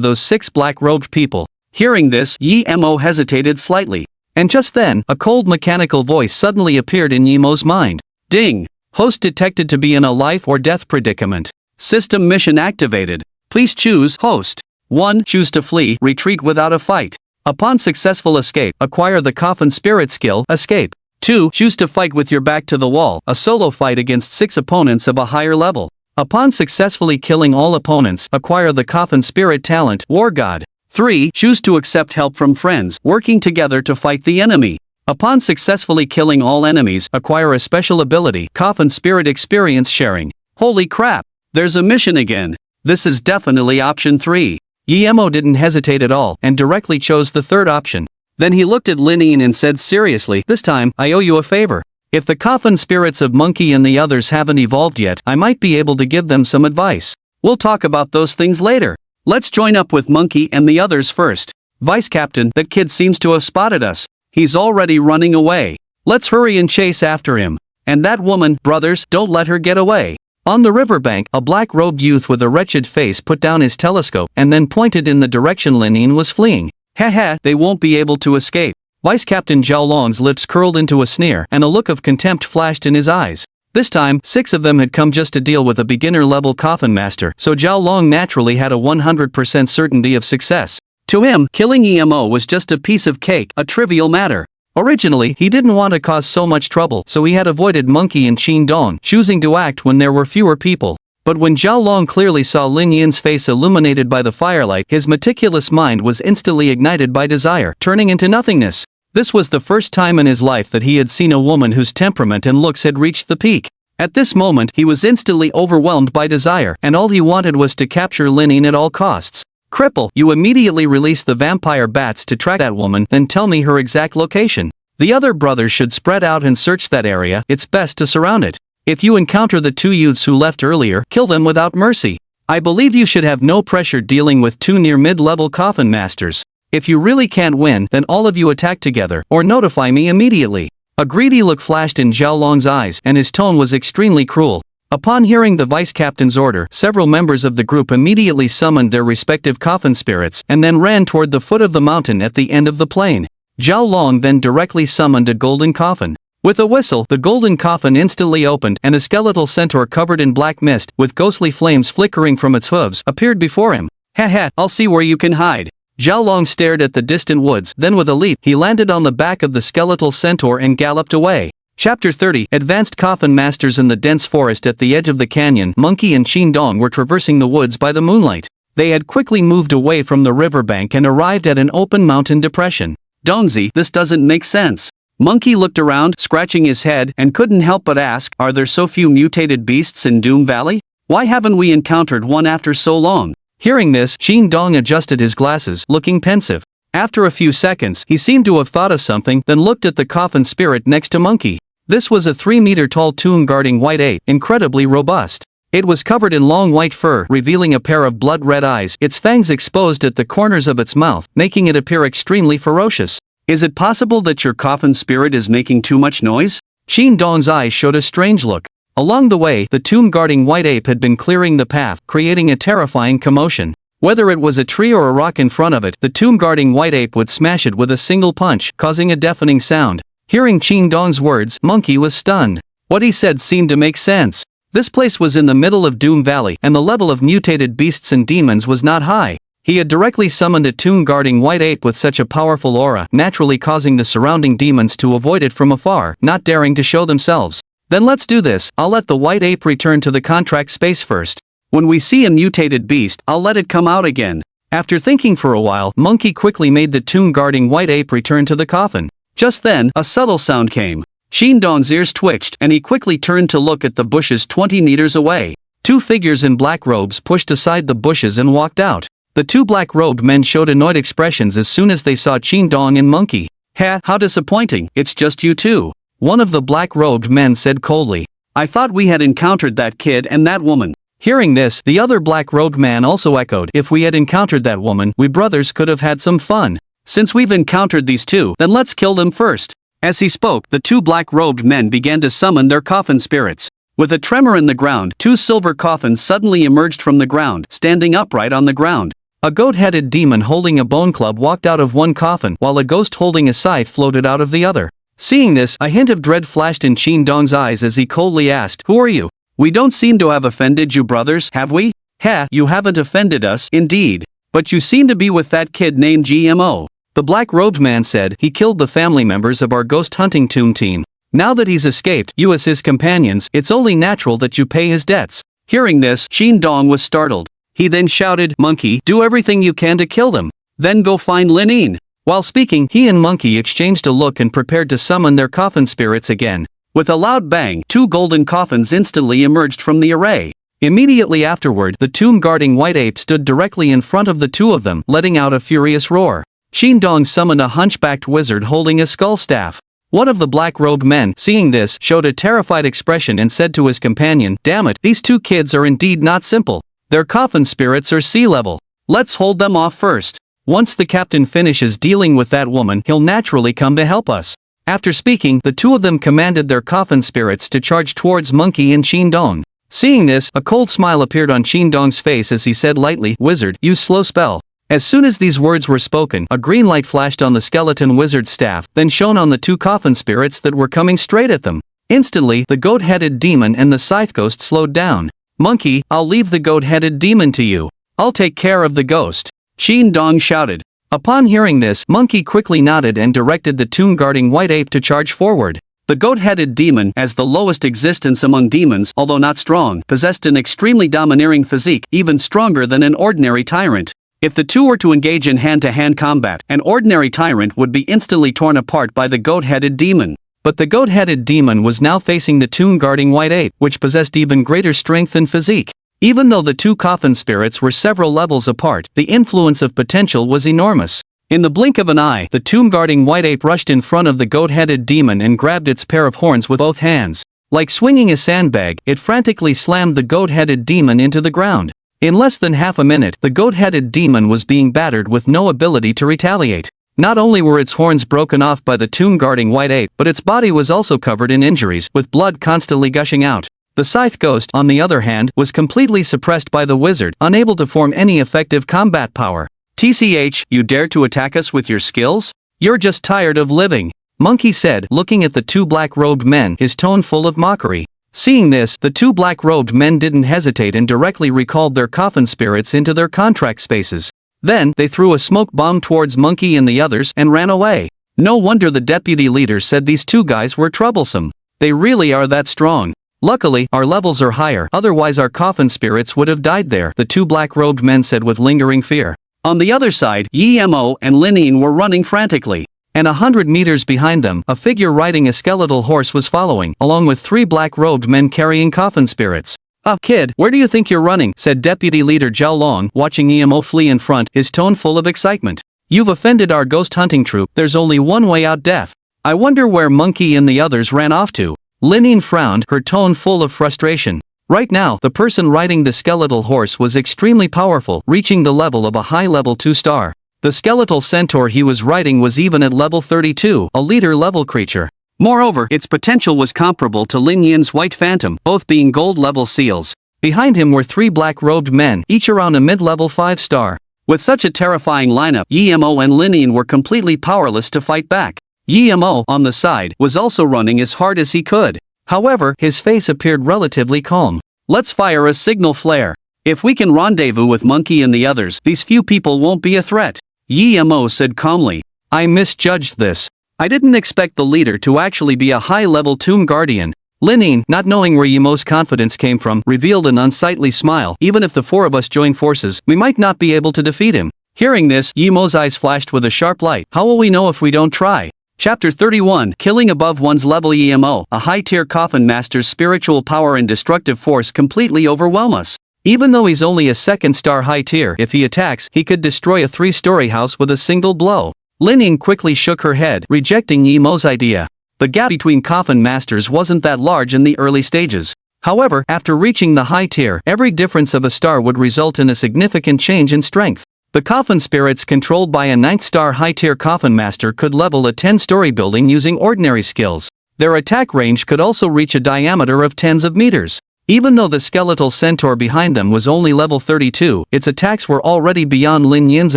those 6 black-robed people." Hearing this, Yi-Mo hesitated slightly. And just then, a cold mechanical voice suddenly appeared in Yi-Mo's mind. Ding! Host detected to be in a life or death predicament. System mission activated. Please choose host. 1. Choose to flee, retreat without a fight. Upon successful escape, acquire the coffin spirit skill, escape. 2. Choose to fight with your back to the wall, a solo fight against 6 opponents of a higher level. Upon successfully killing all opponents, acquire the coffin spirit talent, War God. 3. Choose to accept help from friends, working together to fight the enemy. Upon successfully killing all enemies, acquire a special ability, Coffin Spirit Experience Sharing. Holy crap! There's a mission again. This is definitely option 3. Yi-Mo didn't hesitate at all, and directly chose the 3rd option. Then he looked at Lin and said seriously, "This time, I owe you a favor. If the coffin spirits of Monkey and the others haven't evolved yet, I might be able to give them some advice. We'll talk about those things later. Let's join up with Monkey and the others first. Vice Captain, that kid seems to have spotted us." He's already running away. Let's hurry and chase after him. And that woman, brothers, don't let her get away. On the riverbank, a black-robed youth with a wretched face put down his telescope and then pointed in the direction Linine was fleeing. Haha, they won't be able to escape. Vice Captain Zhao Long's lips curled into a sneer and a look of contempt flashed in his eyes. This time, 6 of them had come just to deal with a beginner-level coffin master, so Zhao Long naturally had a 100% certainty of success. To him, killing EMO was just a piece of cake, a trivial matter. Originally, he didn't want to cause so much trouble, so he had avoided Monkey and Qin Dong, choosing to act when there were fewer people. But when Zhao Long clearly saw Lin Yin's face illuminated by the firelight, his meticulous mind was instantly ignited by desire, turning into nothingness. This was the first time in his life that he had seen a woman whose temperament and looks had reached the peak. At this moment, he was instantly overwhelmed by desire, and all he wanted was to capture Lin Yin at all costs. Cripple, you immediately release the vampire bats to track that woman, then tell me her exact location. The other brothers should spread out and search that area. It's best to surround it. If you encounter the 2 youths who left earlier, kill them without mercy. I believe you should have no pressure dealing with 2 near mid-level coffin masters. If you really can't win, then all of you attack together, or notify me immediately. A greedy look flashed in Zhao Long's eyes, and his tone was extremely cruel. Upon hearing the vice captain's order, several members of the group immediately summoned their respective coffin spirits, and then ran toward the foot of the mountain at the end of the plain. Zhao Long then directly summoned a golden coffin. With a whistle, the golden coffin instantly opened, and a skeletal centaur covered in black mist, with ghostly flames flickering from its hooves, appeared before him. Haha, I'll see where you can hide. Zhao Long stared at the distant woods, then with a leap, he landed on the back of the skeletal centaur and galloped away. Chapter 30 Advanced Coffin Masters. In the dense forest at the edge of the canyon, Monkey and Qin Dong were traversing the woods by the moonlight. They had quickly moved away from the riverbank and arrived at an open mountain depression. Dongzi, this doesn't make sense. Monkey looked around, scratching his head, and couldn't help but ask, are there so few mutated beasts in Doom Valley? Why haven't we encountered one after so long? Hearing this, Qin Dong adjusted his glasses, looking pensive. After a few seconds, he seemed to have thought of something, then looked at the coffin spirit next to Monkey. This was a 3-meter-tall tomb-guarding white ape, incredibly robust. It was covered in long white fur, revealing a pair of blood-red eyes, its fangs exposed at the corners of its mouth, making it appear extremely ferocious. Is it possible that your coffin spirit is making too much noise? Qin Dong's eyes showed a strange look. Along the way, the tomb-guarding white ape had been clearing the path, creating a terrifying commotion. Whether it was a tree or a rock in front of it, the tomb-guarding white ape would smash it with a single punch, causing a deafening sound. Hearing Qin Dong's words, Monkey was stunned. What he said seemed to make sense. This place was in the middle of Doom Valley, and the level of mutated beasts and demons was not high. He had directly summoned a tomb-guarding white ape with such a powerful aura, naturally causing the surrounding demons to avoid it from afar, not daring to show themselves. Then let's do this. I'll let the white ape return to the contract space first. When we see a mutated beast, I'll let it come out again. After thinking for a while, Monkey quickly made the tomb-guarding white ape return to the coffin. Just then, a subtle sound came. Qin Dong's ears twitched, and he quickly turned to look at the bushes 20 meters away. 2 figures in black robes pushed aside the bushes and walked out. The 2 black-robed men showed annoyed expressions as soon as they saw Qin Dong and Monkey. Ha, how disappointing, it's just you two. One of the black-robed men said coldly. I thought we had encountered that kid and that woman. Hearing this, the other black-robed man also echoed, if we had encountered that woman, we brothers could have had some fun. Since we've encountered these 2, then let's kill them first. As he spoke, the 2 black-robed men began to summon their coffin spirits. With a tremor in the ground, 2 silver coffins suddenly emerged from the ground, standing upright on the ground. A goat-headed demon holding a bone club walked out of one coffin, while a ghost holding a scythe floated out of the other. Seeing this, a hint of dread flashed in Qin Dong's eyes as he coldly asked, Who are you? We don't seem to have offended you brothers, have we? Ha, you haven't offended us, indeed. But you seem to be with that kid named GMO. The black-robed man said, he killed the family members of our ghost hunting tomb team. Now that he's escaped, you as his companions, it's only natural that you pay his debts. Hearing this, Qin Dong was startled. He then shouted, Monkey, do everything you can to kill them. Then go find Lin Yin. While speaking, he and Monkey exchanged a look and prepared to summon their coffin spirits again. With a loud bang, 2 golden coffins instantly emerged from the array. Immediately afterward, the tomb-guarding white ape stood directly in front of the 2 of them, letting out a furious roar. Qin Dong summoned a hunchbacked wizard holding a skull staff. One of the black-robed men, seeing this, showed a terrified expression and said to his companion, Damn it, these 2 kids are indeed not simple. Their coffin spirits are sea level. Let's hold them off first. Once the captain finishes dealing with that woman, he'll naturally come to help us. After speaking, the two of them commanded their coffin spirits to charge towards Monkey and Qingdong. Seeing this, a cold smile appeared on Qingdong's face as he said lightly, "Wizard, use slow spell." As soon as these words were spoken, a green light flashed on the skeleton wizard's staff, then shone on the two coffin spirits that were coming straight at them. Instantly, the goat-headed demon and the scythe ghost slowed down. "Monkey, I'll leave the goat-headed demon to you. I'll take care of the ghost," Qingdong shouted. Upon hearing this, Monkey quickly nodded and directed the tomb-guarding white ape to charge forward. The goat-headed demon, as the lowest existence among demons, although not strong, possessed an extremely domineering physique, even stronger than an ordinary tyrant. If the two were to engage in hand-to-hand combat, an ordinary tyrant would be instantly torn apart by the goat-headed demon. But the goat-headed demon was now facing the tomb-guarding white ape, which possessed even greater strength and physique. Even though the two coffin spirits were several levels apart, the influence of potential was enormous. In the blink of an eye, the tomb-guarding white ape rushed in front of the goat-headed demon and grabbed its pair of horns with both hands. Like swinging a sandbag, it frantically slammed the goat-headed demon into the ground. In less than half a minute, the goat-headed demon was being battered with no ability to retaliate. Not only were its horns broken off by the tomb-guarding white ape, but its body was also covered in injuries, with blood constantly gushing out. The scythe ghost, on the other hand, was completely suppressed by the wizard, unable to form any effective combat power. "TCH, you dare to attack us with your skills? You're just tired of living," Monkey said, looking at the two black-robed men, his tone full of mockery. Seeing this, the two black-robed men didn't hesitate and directly recalled their coffin spirits into their contract spaces. Then, they threw a smoke bomb towards Monkey and the others and ran away. No wonder the deputy leader said these two guys were troublesome. They really are that strong. Luckily, our levels are higher, otherwise our coffin spirits would have died there, the two black-robed men said with lingering fear. On the other side, Yemo and Linin were running frantically. And 100 meters behind them, a figure riding a skeletal horse was following, along with three black-robed men carrying coffin spirits. Kid, where do you think you're running?" said Deputy Leader Zhao Long, watching Yemo flee in front, his tone full of excitement. "You've offended our ghost hunting troop, there's only one way out: death. I wonder where Monkey and the others ran off to." Linin frowned, her tone full of frustration. Right now, the person riding the skeletal horse was extremely powerful, reaching the level of a high-level 2-star. The skeletal centaur he was riding was even at level 32, a leader-level creature. Moreover, its potential was comparable to Lin Yin's White Phantom, both being gold-level seals. Behind him were three black-robed men, each around a mid-level 5-star. With such a terrifying lineup, Yemo and Linin were completely powerless to fight back. Yemo, on the side, was also running as hard as he could. However, his face appeared relatively calm. "Let's fire a signal flare. If we can rendezvous with Monkey and the others, these few people won't be a threat," Yemo said calmly. "I misjudged this. I didn't expect the leader to actually be a high-level tomb guardian." Linin, not knowing where Yemo's confidence came from, revealed an unsightly smile. "Even if the four of us join forces, we might not be able to defeat him." Hearing this, Yemo's eyes flashed with a sharp light. "How will we know if we don't try?" Chapter 31, Killing Above One's Level. Emo, a high-tier coffin master's spiritual power and destructive force completely overwhelm us. Even though he's only a 2-star high tier, if he attacks, he could destroy a 3-story house with a single blow. Linin quickly shook her head, rejecting Yemo's idea. The gap between coffin masters wasn't that large in the early stages. However, after reaching the high tier, every difference of a star would result in a significant change in strength. The coffin spirits controlled by a 9th-star high-tier coffin master could level a 10-story building using ordinary skills. Their attack range could also reach a diameter of tens of meters. Even though the skeletal centaur behind them was only level 32, its attacks were already beyond Lin Yin's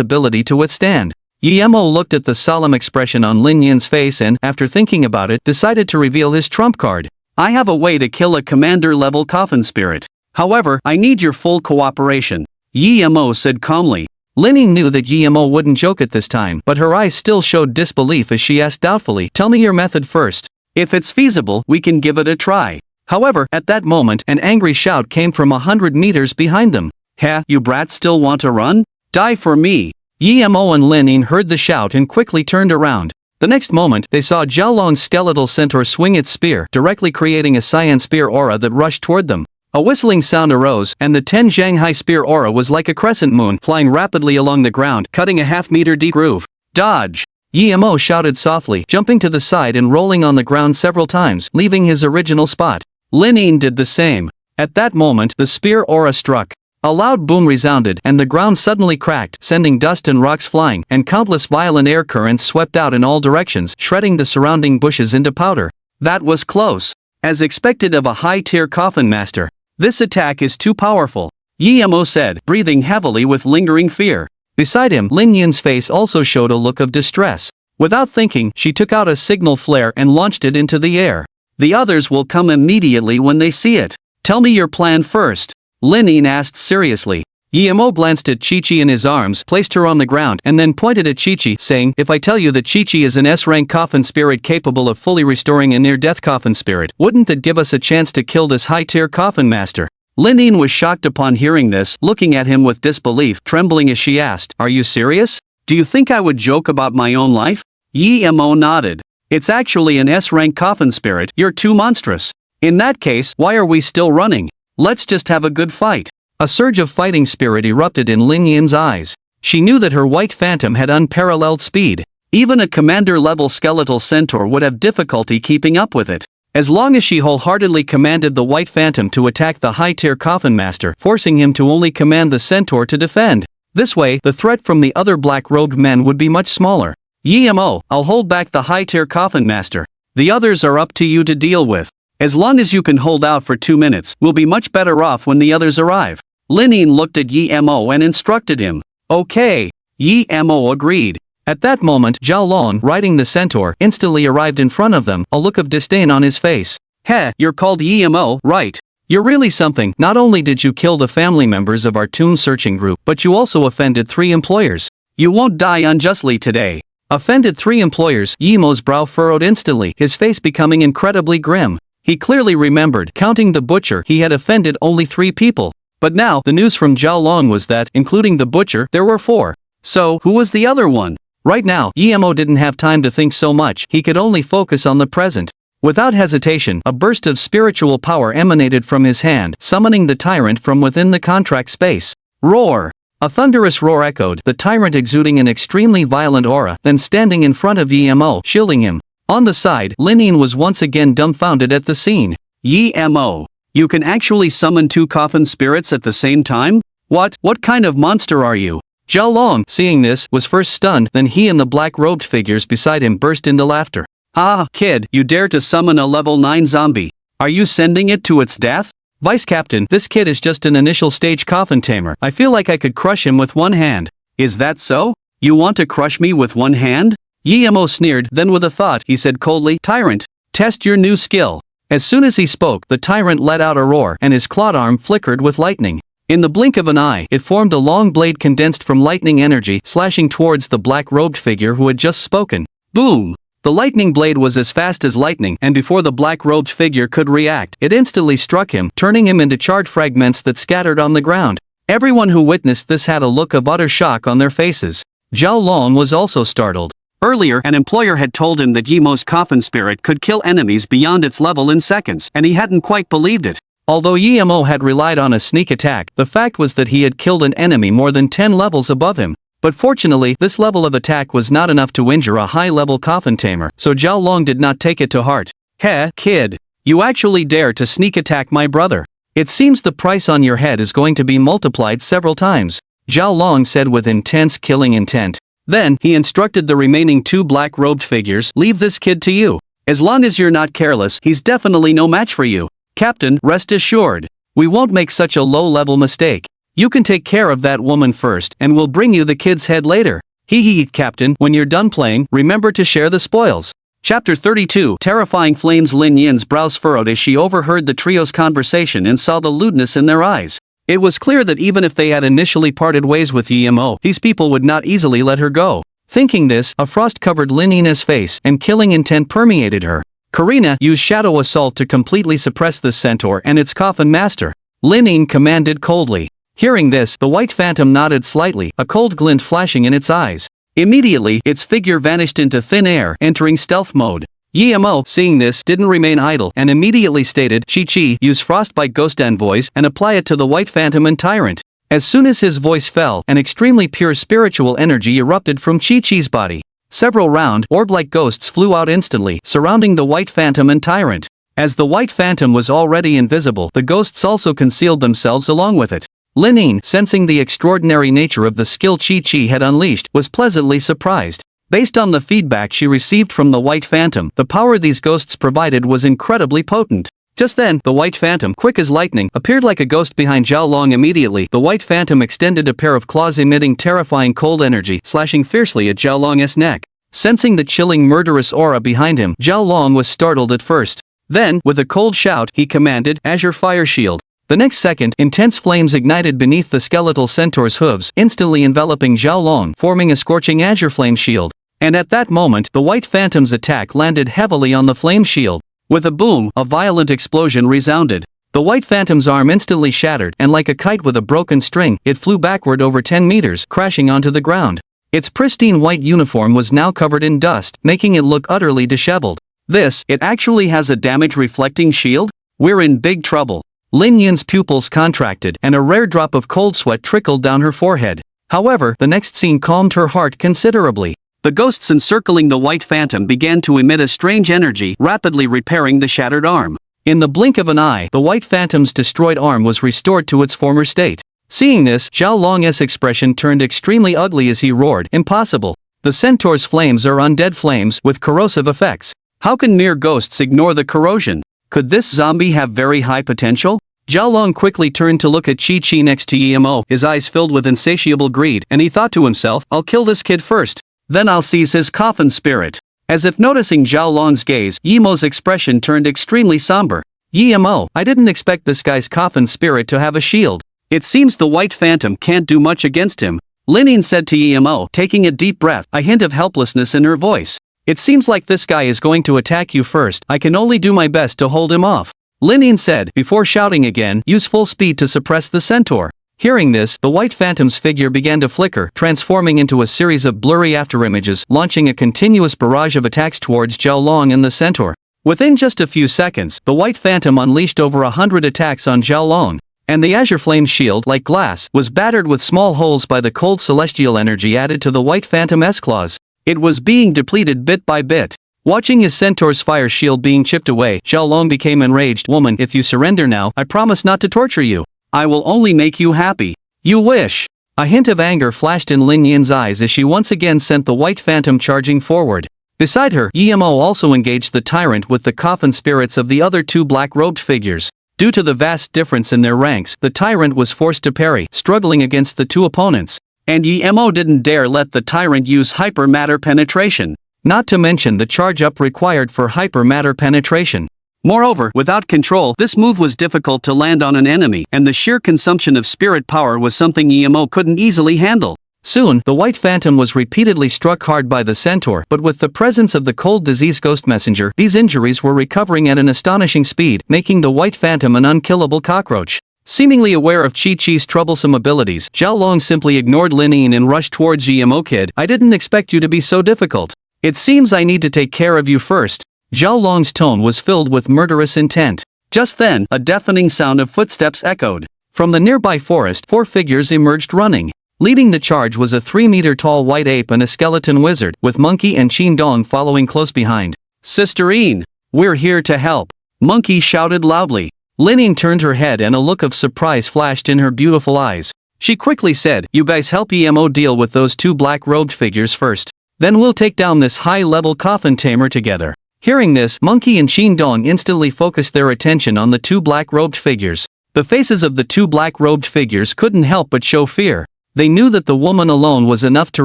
ability to withstand. Yemo looked at the solemn expression on Lin Yin's face and, after thinking about it, decided to reveal his trump card. "I have a way to kill a commander-level coffin spirit. However, I need your full cooperation," Yemo said calmly. Linin knew that Yemo wouldn't joke at this time, but her eyes still showed disbelief as she asked doubtfully, "Tell me your method first. If it's feasible, we can give it a try." However, at that moment, an angry shout came from 100 meters behind them. "Heh, you brats still want to run? Die for me." Yemo and Linin heard the shout and quickly turned around. The next moment, they saw Zhaolong's skeletal centaur swing its spear, directly creating a cyan spear aura that rushed toward them. A whistling sound arose, and the 10 Shanghai spear aura was like a crescent moon, flying rapidly along the ground, cutting a half-meter deep groove. "Dodge!" Yemo shouted softly, jumping to the side and rolling on the ground several times, leaving his original spot. Linin did the same. At that moment, the spear aura struck. A loud boom resounded, and the ground suddenly cracked, sending dust and rocks flying, and countless violent air currents swept out in all directions, shredding the surrounding bushes into powder. That was close. As expected of a high-tier coffin master, this attack is too powerful, Yi-Mo said, breathing heavily with lingering fear. Beside him, Lin Yin's face also showed a look of distress. Without thinking, she took out a signal flare and launched it into the air. The others will come immediately when they see it. Tell me your plan first, Lin Yin asked seriously. Yi-Mo glanced at Chi-Chi in his arms, placed her on the ground, and then pointed at Chi-Chi, saying, if I tell you that Chi-Chi is an S-rank coffin spirit capable of fully restoring a near-death coffin spirit, wouldn't that give us a chance to kill this high-tier coffin master? Lin Yin was shocked upon hearing this, looking at him with disbelief, trembling as she asked, are you serious? Do you think I would joke about my own life? Yi-Mo nodded. It's actually an S-rank coffin spirit, you're too monstrous. In that case, why are we still running? Let's just have a good fight. A surge of fighting spirit erupted in Lin Yin's eyes. She knew that her white phantom had unparalleled speed. Even a commander-level skeletal centaur would have difficulty keeping up with it. As long as she wholeheartedly commanded the white phantom to attack the high-tier coffin master, forcing him to only command the centaur to defend. This way, the threat from the other black-robed men would be much smaller. Yi-Mo, I'll hold back the high-tier coffin master. The others are up to you to deal with. As long as you can hold out for 2 minutes, we'll be much better off when the others arrive. Lin Yin looked at Yi-Mo and instructed him. Okay. Yi-Mo agreed. At that moment, Zhao Long, riding the centaur, instantly arrived in front of them, a look of disdain on his face. Heh, you're called Yi-Mo, right? You're really something. Not only did you kill the family members of our tomb searching group, but you also offended 3 employers. You won't die unjustly today. Offended 3 employers, Yi-Mo's brow furrowed instantly, his face becoming incredibly grim. He clearly remembered, counting the butcher, he had offended only 3 people. But now, the news from Zhao Long was that, including the butcher, there were 4. So, who was the other one? Right now, Yi-Mo didn't have time to think so much, he could only focus on the present. Without hesitation, a burst of spiritual power emanated from his hand, summoning the tyrant from within the contract space. Roar! A thunderous roar echoed, the tyrant exuding an extremely violent aura, then standing in front of Yi-Mo, shielding him. On the side, Lin Yin was once again dumbfounded at the scene. Yi-Mo, you can actually summon 2 coffin spirits at the same time? What kind of monster are you? Zhao Long, seeing this, was first stunned, then he and the black-robed figures beside him burst into laughter. Ah, kid, you dare to summon a level 9 zombie. Are you sending it to its death? Vice Captain, this kid is just an initial stage coffin tamer. I feel like I could crush him with one hand. Is that so? You want to crush me with one hand? Yi-Mo sneered, then with a thought, he said coldly, Tyrant, test your new skill. As soon as he spoke, the tyrant let out a roar, and his clawed arm flickered with lightning. In the blink of an eye, it formed a long blade condensed from lightning energy, slashing towards the black-robed figure who had just spoken. Boom! The lightning blade was as fast as lightning, and before the black-robed figure could react, it instantly struck him, turning him into charred fragments that scattered on the ground. Everyone who witnessed this had a look of utter shock on their faces. Zhao Long was also startled. Earlier, an employer had told him that Yi-Mo's coffin spirit could kill enemies beyond its level in seconds, and he hadn't quite believed it. Although Yi-Mo had relied on a sneak attack, the fact was that he had killed an enemy more than 10 levels above him. But fortunately, this level of attack was not enough to injure a high-level coffin tamer, so Zhao Long did not take it to heart. Heh, kid. You actually dare to sneak attack my brother. It seems the price on your head is going to be multiplied several times, Zhao Long said with intense killing intent. Then, he instructed the remaining 2 black-robed figures, leave this kid to you. As long as you're not careless, he's definitely no match for you. Captain, rest assured. We won't make such a low-level mistake. You can take care of that woman first, and we'll bring you the kid's head later. Hee, Captain, when you're done playing, remember to share the spoils. Chapter 32, Terrifying Flames. Lin Yin's brows furrowed as she overheard the trio's conversation and saw the lewdness in their eyes. It was clear that even if they had initially parted ways with Yi-Mo, these people would not easily let her go. Thinking this, a frost covered Lin Yin's face, and killing intent permeated her. Karina used Shadow Assault to completely suppress the centaur and its coffin master. Lin Yin commanded coldly. Hearing this, the white phantom nodded slightly, a cold glint flashing in its eyes. Immediately, its figure vanished into thin air, entering stealth mode. Yi-Mo, seeing this, didn't remain idle, and immediately stated, Chi-Chi, use Frostbite Ghost Envoys, and apply it to the white phantom and tyrant. As soon as his voice fell, an extremely pure spiritual energy erupted from Chi-Chi's body. Several round, orb-like ghosts flew out instantly, surrounding the white phantom and tyrant. As the white phantom was already invisible, the ghosts also concealed themselves along with it. Lin, sensing the extraordinary nature of the skill Chi had unleashed, was pleasantly surprised. Based on the feedback she received from the White Phantom, the power these ghosts provided was incredibly potent. Just then, the White Phantom, quick as lightning, appeared like a ghost behind Zhao Long. Immediately, the White Phantom extended a pair of claws emitting terrifying cold energy, slashing fiercely at Zhao Long's neck. Sensing the chilling murderous aura behind him, Zhao Long was startled at first. Then, with a cold shout, he commanded, "Azure Fire Shield." The next second, intense flames ignited beneath the skeletal centaur's hooves, instantly enveloping Zhao Long, forming a scorching azure flame shield. And at that moment, the White Phantom's attack landed heavily on the flame shield. With a boom, a violent explosion resounded. The White Phantom's arm instantly shattered, and like a kite with a broken string, it flew backward over 10 meters, crashing onto the ground. Its pristine white uniform was now covered in dust, making it look utterly disheveled. It actually has a damage-reflecting shield? We're in big trouble. Lin Yin's pupils contracted, and a rare drop of cold sweat trickled down her forehead. However, the next scene calmed her heart considerably. The ghosts encircling the White Phantom began to emit a strange energy, rapidly repairing the shattered arm. In the blink of an eye, the White Phantom's destroyed arm was restored to its former state. Seeing this, Zhao Long's expression turned extremely ugly as he roared, "Impossible! The centaur's flames are undead flames with corrosive effects. How can mere ghosts ignore the corrosion? Could this zombie have very high potential?" Zhao Long quickly turned to look at Chi next to Emo, his eyes filled with insatiable greed, and he thought to himself, "I'll kill this kid first. Then I'll seize his coffin spirit." As if noticing Zhao Long's gaze, Yemo's expression turned extremely somber. "Yemo, I didn't expect this guy's coffin spirit to have a shield. It seems the White Phantom can't do much against him," Lin said to Yemo, taking a deep breath, a hint of helplessness in her voice. "It seems like this guy is going to attack you first. I can only do my best to hold him off," Lin said, before shouting again, "Use full speed to suppress the centaur." Hearing this, the White Phantom's figure began to flicker, transforming into a series of blurry afterimages, launching a continuous barrage of attacks towards Zhao Long and the centaur. Within just a few seconds, the White Phantom unleashed over 100 attacks on Zhao Long, and the azure flame shield, like glass, was battered with small holes by the cold celestial energy added to the White Phantom's claws. It was being depleted bit by bit. Watching his centaur's fire shield being chipped away, Zhao Long became enraged. "Woman, if you surrender now, I promise not to torture you. I will only make you happy. You wish." A hint of anger flashed in Lin Yin's eyes as she once again sent the White Phantom charging forward. Beside her, Emo also engaged the tyrant with the coffin spirits of the other two black-robed figures. Due to the vast difference in their ranks, the tyrant was forced to parry, struggling against the two opponents. And Emo didn't dare let the tyrant use hyper-matter penetration. Not to mention the charge-up required for hyper-matter penetration. Moreover, without control, this move was difficult to land on an enemy, and the sheer consumption of spirit power was something Emo couldn't easily handle. Soon, the White Phantom was repeatedly struck hard by the centaur, but with the presence of the cold disease ghost messenger, these injuries were recovering at an astonishing speed, making the White Phantom an unkillable cockroach. Seemingly aware of Chi-Chi's troublesome abilities, Zhao Long simply ignored Lin Yin and rushed towards Emo. "Kid, I didn't expect you to be so difficult. It seems I need to take care of you first." Zhao Long's tone was filled with murderous intent. Just then, a deafening sound of footsteps echoed. From the nearby forest, 4 figures emerged running. Leading the charge was a 3-meter-tall white ape and a skeleton wizard, with Monkey and Qin Dong following close behind. "Sisterine, we're here to help," Monkey shouted loudly. Lin Ying turned her head and a look of surprise flashed in her beautiful eyes. She quickly said, "You guys help Emo deal with those 2 black-robed figures first. Then we'll take down this high-level coffin tamer together." Hearing this, Monkey and Qin Dong instantly focused their attention on the 2 black-robed figures. The faces of the 2 black-robed figures couldn't help but show fear. They knew that the woman alone was enough to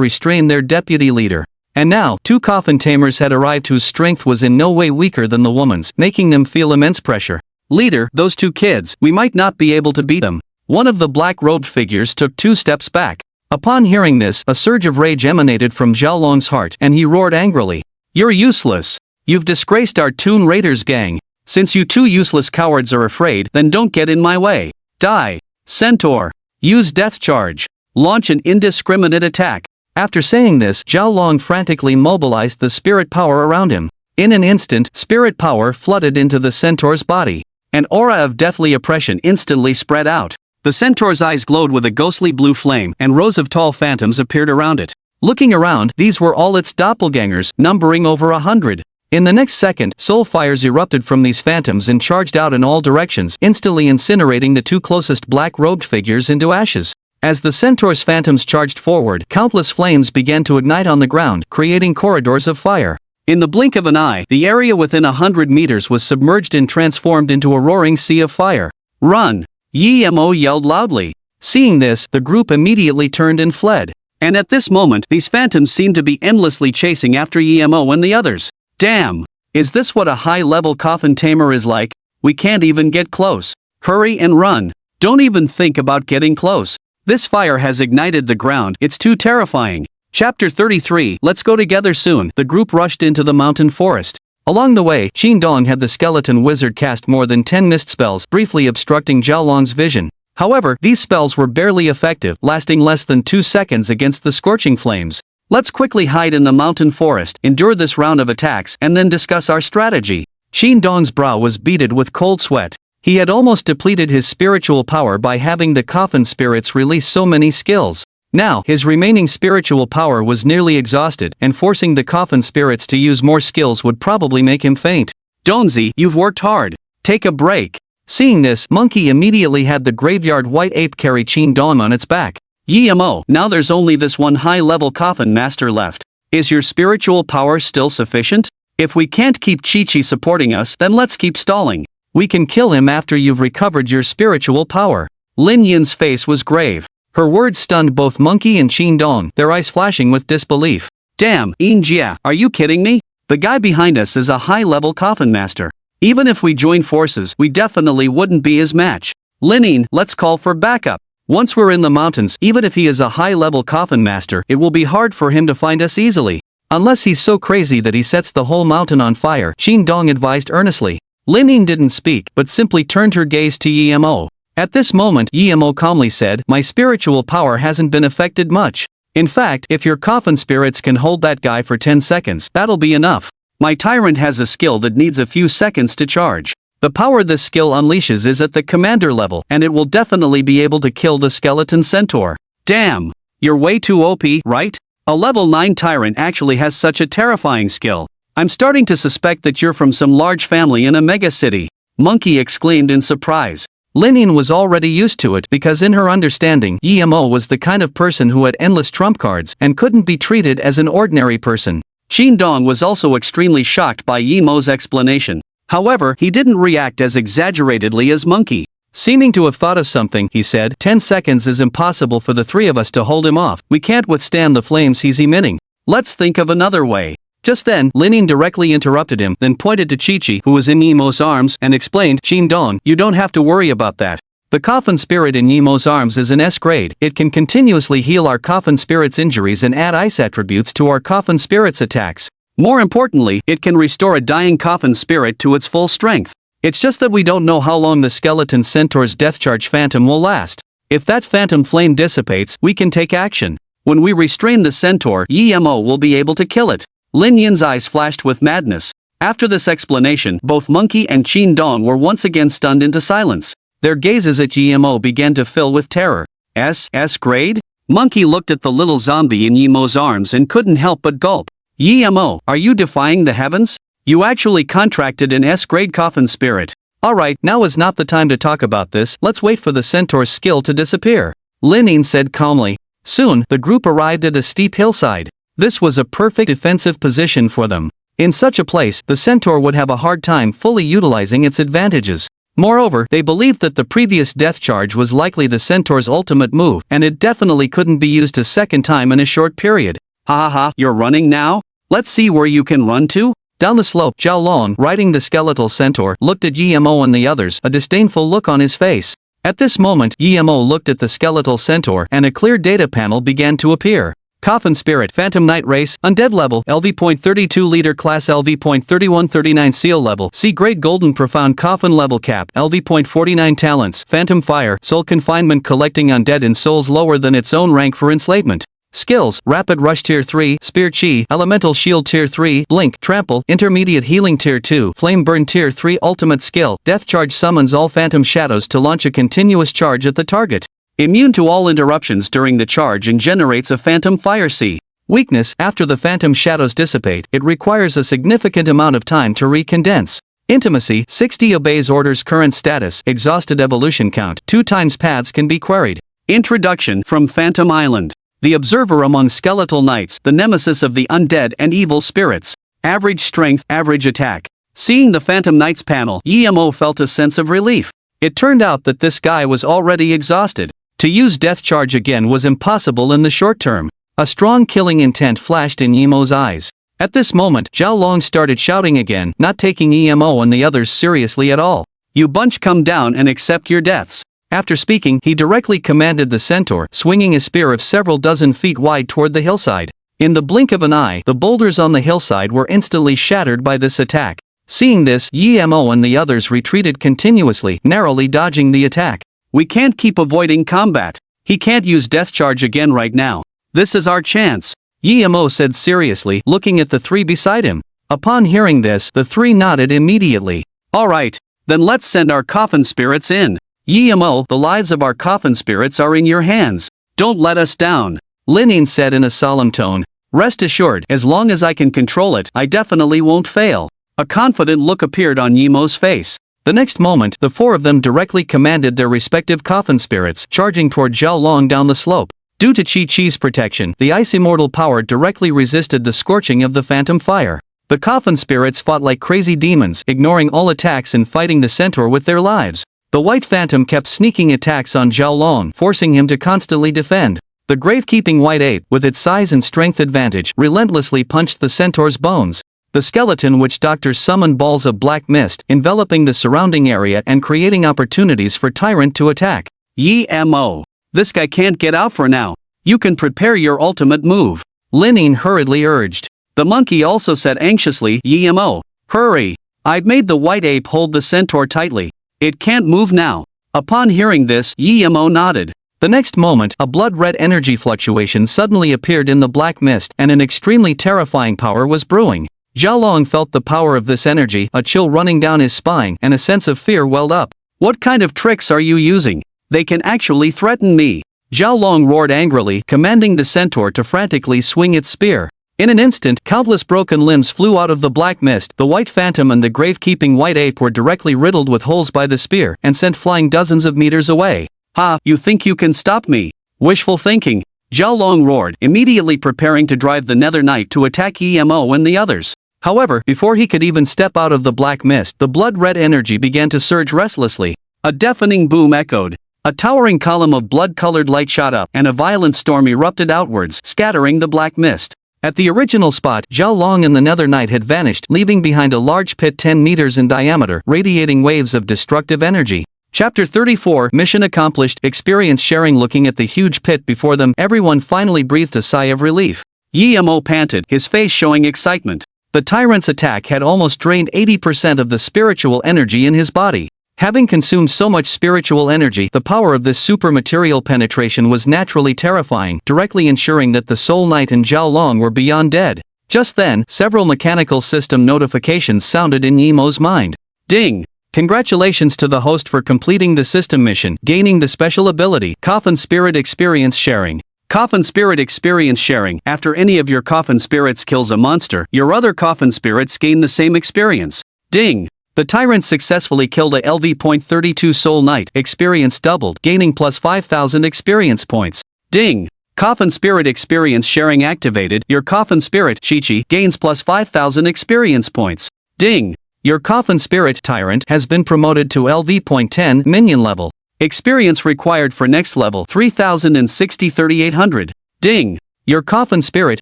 restrain their deputy leader. And now, 2 coffin tamers had arrived whose strength was in no way weaker than the woman's, making them feel immense pressure. "Leader, those 2 kids, we might not be able to beat them." One of the black-robed figures took 2 steps back. Upon hearing this, a surge of rage emanated from Zhao Long's heart, and he roared angrily. "You're useless. You've disgraced our Toon Raiders gang. Since you 2 useless cowards are afraid, then don't get in my way. Die. Centaur. Use death charge. Launch an indiscriminate attack." After saying this, Zhao Long frantically mobilized the spirit power around him. In an instant, spirit power flooded into the centaur's body. An aura of deathly oppression instantly spread out. The centaur's eyes glowed with a ghostly blue flame, and rows of tall phantoms appeared around it. Looking around, these were all its doppelgangers, numbering over 100. In the next second, soul fires erupted from these phantoms and charged out in all directions, instantly incinerating the two closest black-robed figures into ashes. As the centaur's phantoms charged forward, countless flames began to ignite on the ground, creating corridors of fire. In the blink of an eye, the area within 100 meters was submerged and transformed into a roaring sea of fire. "Run!" Yi-Mo yelled loudly. Seeing this, the group immediately turned and fled. And at this moment, these phantoms seemed to be endlessly chasing after Yi-Mo and the others. Damn! Is this what a high-level coffin tamer is like? We can't even get close. Hurry and run. Don't even think about getting close. This fire has ignited the ground, it's too terrifying. Chapter 33, Let's go together soon. The group rushed into the mountain forest. Along the way, Qingdong had the skeleton wizard cast more than 10 mist spells, briefly obstructing Zhaolong's vision. However, these spells were barely effective, lasting less than 2 seconds against the scorching flames. Let's quickly hide in the mountain forest, endure this round of attacks, and then discuss our strategy. Qingdong's brow was beaded with cold sweat. He had almost depleted his spiritual power by having the coffin spirits release so many skills. Now, his remaining spiritual power was nearly exhausted, and forcing the coffin spirits to use more skills would probably make him faint. Donzi, you've worked hard. Take a break. Seeing this, Monkey immediately had the graveyard white ape carry Qingdong on its back. Yi-Mo, now there's only this one high-level coffin master left. Is your spiritual power still sufficient? If we can't keep Chi-Chi supporting us, then let's keep stalling. We can kill him after you've recovered your spiritual power. Lin Yin's face was grave. Her words stunned both Monkey and Qingdong, their eyes flashing with disbelief. Damn, Yinjia, are you kidding me? The guy behind us is a high-level coffin master. Even if we join forces, we definitely wouldn't be his match. Lin, let's call for backup. Once we're in the mountains, even if he is a high-level coffin master, it will be hard for him to find us easily. Unless he's so crazy that he sets the whole mountain on fire, Qingdong advised earnestly. Lin didn't speak, but simply turned her gaze to Yi-Mo. At this moment, Yi-Mo calmly said, my spiritual power hasn't been affected much. In fact, if your coffin spirits can hold that guy for 10 seconds, that'll be enough. My tyrant has a skill that needs a few seconds to charge. The power this skill unleashes is at the commander level, and it will definitely be able to kill the skeleton centaur. Damn! You're way too OP, right? A level 9 tyrant actually has such a terrifying skill. I'm starting to suspect that you're from some large family in a mega city. Monkey exclaimed in surprise. Lin was already used to it because in her understanding, Yi-Mo was the kind of person who had endless trump cards and couldn't be treated as an ordinary person. Qingdong was also extremely shocked by Yi-Mo's explanation. However, he didn't react as exaggeratedly as Monkey. Seeming to have thought of something, he said, 10 seconds is impossible for the three of us to hold him off. We can't withstand the flames he's emitting. Let's think of another way. Just then, Lin directly interrupted him, then pointed to Chi-Chi, who was in Yi-Mo's arms, and explained, Qingdong, you don't have to worry about that. The coffin spirit in Yi-Mo's arms is an S grade. It can continuously heal our coffin spirit's injuries and add ice attributes to our coffin spirit's attacks. More importantly, it can restore a dying coffin spirit to its full strength. It's just that we don't know how long the skeleton centaur's death charge phantom will last. If that phantom flame dissipates, we can take action. When we restrain the centaur, Yi-Mo will be able to kill it. Lin Yin's eyes flashed with madness. After this explanation, both Monkey and Qingdong were once again stunned into silence. Their gazes at Yi-Mo began to fill with terror. S grade? Monkey looked at the little zombie in Yi-Mo's arms and couldn't help but gulp. Yi-Mo, are you defying the heavens? You actually contracted an S-grade coffin spirit. Alright, now is not the time to talk about this, let's wait for the centaur's skill to disappear. Lin Yin said calmly. Soon, the group arrived at a steep hillside. This was a perfect defensive position for them. In such a place, the centaur would have a hard time fully utilizing its advantages. Moreover, they believed that the previous death charge was likely the centaur's ultimate move, and it definitely couldn't be used a second time in a short period. Ha ha ha, you're running now? Let's see where you can run to? Down the slope, Zhaolong, riding the skeletal centaur, looked at Yi-Mo and the others, a disdainful look on his face. At this moment, Yi-Mo looked at the skeletal centaur, and a clear data panel began to appear. Coffin Spirit, Phantom Knight Race, Undead Level, LV.32 Leader Class LV.3139 Seal Level, C Grade Golden Profound Coffin Level Cap, LV.49 Talents, Phantom Fire, Soul Confinement Collecting Undead in souls lower than its own rank for enslavement. Skills, Rapid Rush Tier 3, Spear Chi, Elemental Shield Tier 3, Blink, Trample, Intermediate Healing Tier 2, Flame Burn Tier 3 Ultimate Skill, Death Charge summons all phantom shadows to launch a continuous charge at the target. Immune to all interruptions during the charge and generates a phantom fire sea. Weakness: after the phantom shadows dissipate, it requires a significant amount of time to recondense. Intimacy: 60 obeys orders. Current status: exhausted. Evolution count: 2 times. Paths can be queried. Introduction from Phantom Island. The observer among skeletal knights, the nemesis of the undead and evil spirits. Average strength, average attack. Seeing the Phantom Knights panel, EMO felt a sense of relief. It turned out that this guy was already exhausted. To use Death Charge again was impossible in the short term. A strong killing intent flashed in EMO's eyes. At this moment, Zhao Long started shouting again, not taking EMO and the others seriously at all. "You bunch, come down and accept your deaths." After speaking, he directly commanded the centaur, swinging a spear of several dozen feet wide toward the hillside. In the blink of an eye, the boulders on the hillside were instantly shattered by this attack. Seeing this, EMO and the others retreated continuously, narrowly dodging the attack. "We can't keep avoiding combat. He can't use Death Charge again right now. This is our chance," EMO said seriously, looking at the three beside him. Upon hearing this, the three nodded immediately. "All right, then let's send our coffin spirits in. EMO, the lives of our coffin spirits are in your hands. Don't let us down," Linin said in a solemn tone. "Rest assured, as long as I can control it, I definitely won't fail." A confident look appeared on EMO's face. The next moment, the four of them directly commanded their respective coffin spirits, charging toward Zhao Long down the slope. Due to Chi-Chi's protection, the ice immortal power directly resisted the scorching of the phantom fire. The coffin spirits fought like crazy demons, ignoring all attacks and fighting the centaur with their lives. The white phantom kept sneaking attacks on Zhao Long, forcing him to constantly defend. The gravekeeping white ape, with its size and strength advantage, relentlessly punched the centaur's bones. The skeleton witch doctor summoned balls of black mist, enveloping the surrounding area and creating opportunities for Tyrant to attack. "EMO. This guy can't get out for now. You can prepare your ultimate move," Linin hurriedly urged. The monkey also said anxiously, "EMO. Hurry. I've made the white ape hold the centaur tightly. It can't move now." Upon hearing this, EMO nodded. The next moment, a blood-red energy fluctuation suddenly appeared in the black mist and an extremely terrifying power was brewing. Zhao Long felt the power of this energy, a chill running down his spine, and a sense of fear welled up. "What kind of tricks are you using? They can actually threaten me," Zhao Long roared angrily, commanding the centaur to frantically swing its spear. In an instant, countless broken limbs flew out of the black mist. The white phantom and the gravekeeping white ape were directly riddled with holes by the spear and sent flying dozens of meters away. "Ha, you think you can stop me? Wishful thinking," Zhao Long roared, immediately preparing to drive the Nether Knight to attack EMO and the others. However, before he could even step out of the black mist, the blood-red energy began to surge restlessly. A deafening boom echoed. A towering column of blood-colored light shot up, and a violent storm erupted outwards, scattering the black mist. At the original spot, Zhao Long and the Nether Knight had vanished, leaving behind a large pit 10 meters in diameter, radiating waves of destructive energy. Chapter 34, Mission Accomplished. Experience sharing. Looking at the huge pit before them, everyone finally breathed a sigh of relief. EMO panted, his face showing excitement. The tyrant's attack had almost drained 80% of the spiritual energy in his body. Having consumed so much spiritual energy, the power of this super-material penetration was naturally terrifying, directly ensuring that the Soul Knight and Zhao Long were beyond dead. Just then, several mechanical system notifications sounded in EMO's mind. Ding! Congratulations to the host for completing the system mission, gaining the special ability, Coffin Spirit Experience Sharing. Coffin Spirit Experience Sharing. After any of your coffin spirits kills a monster, your other coffin spirits gain the same experience. Ding! The tyrant successfully killed a LV.32 Soul Knight. Experience doubled, gaining plus 5,000 experience points. Ding! Coffin Spirit Experience Sharing activated. Your coffin spirit, Chi-Chi, gains plus 5,000 experience points. Ding! Your coffin spirit, Tyrant, has been promoted to LV.10 minion level. Experience required for next level, 3,060 3,800. Ding! Your coffin spirit,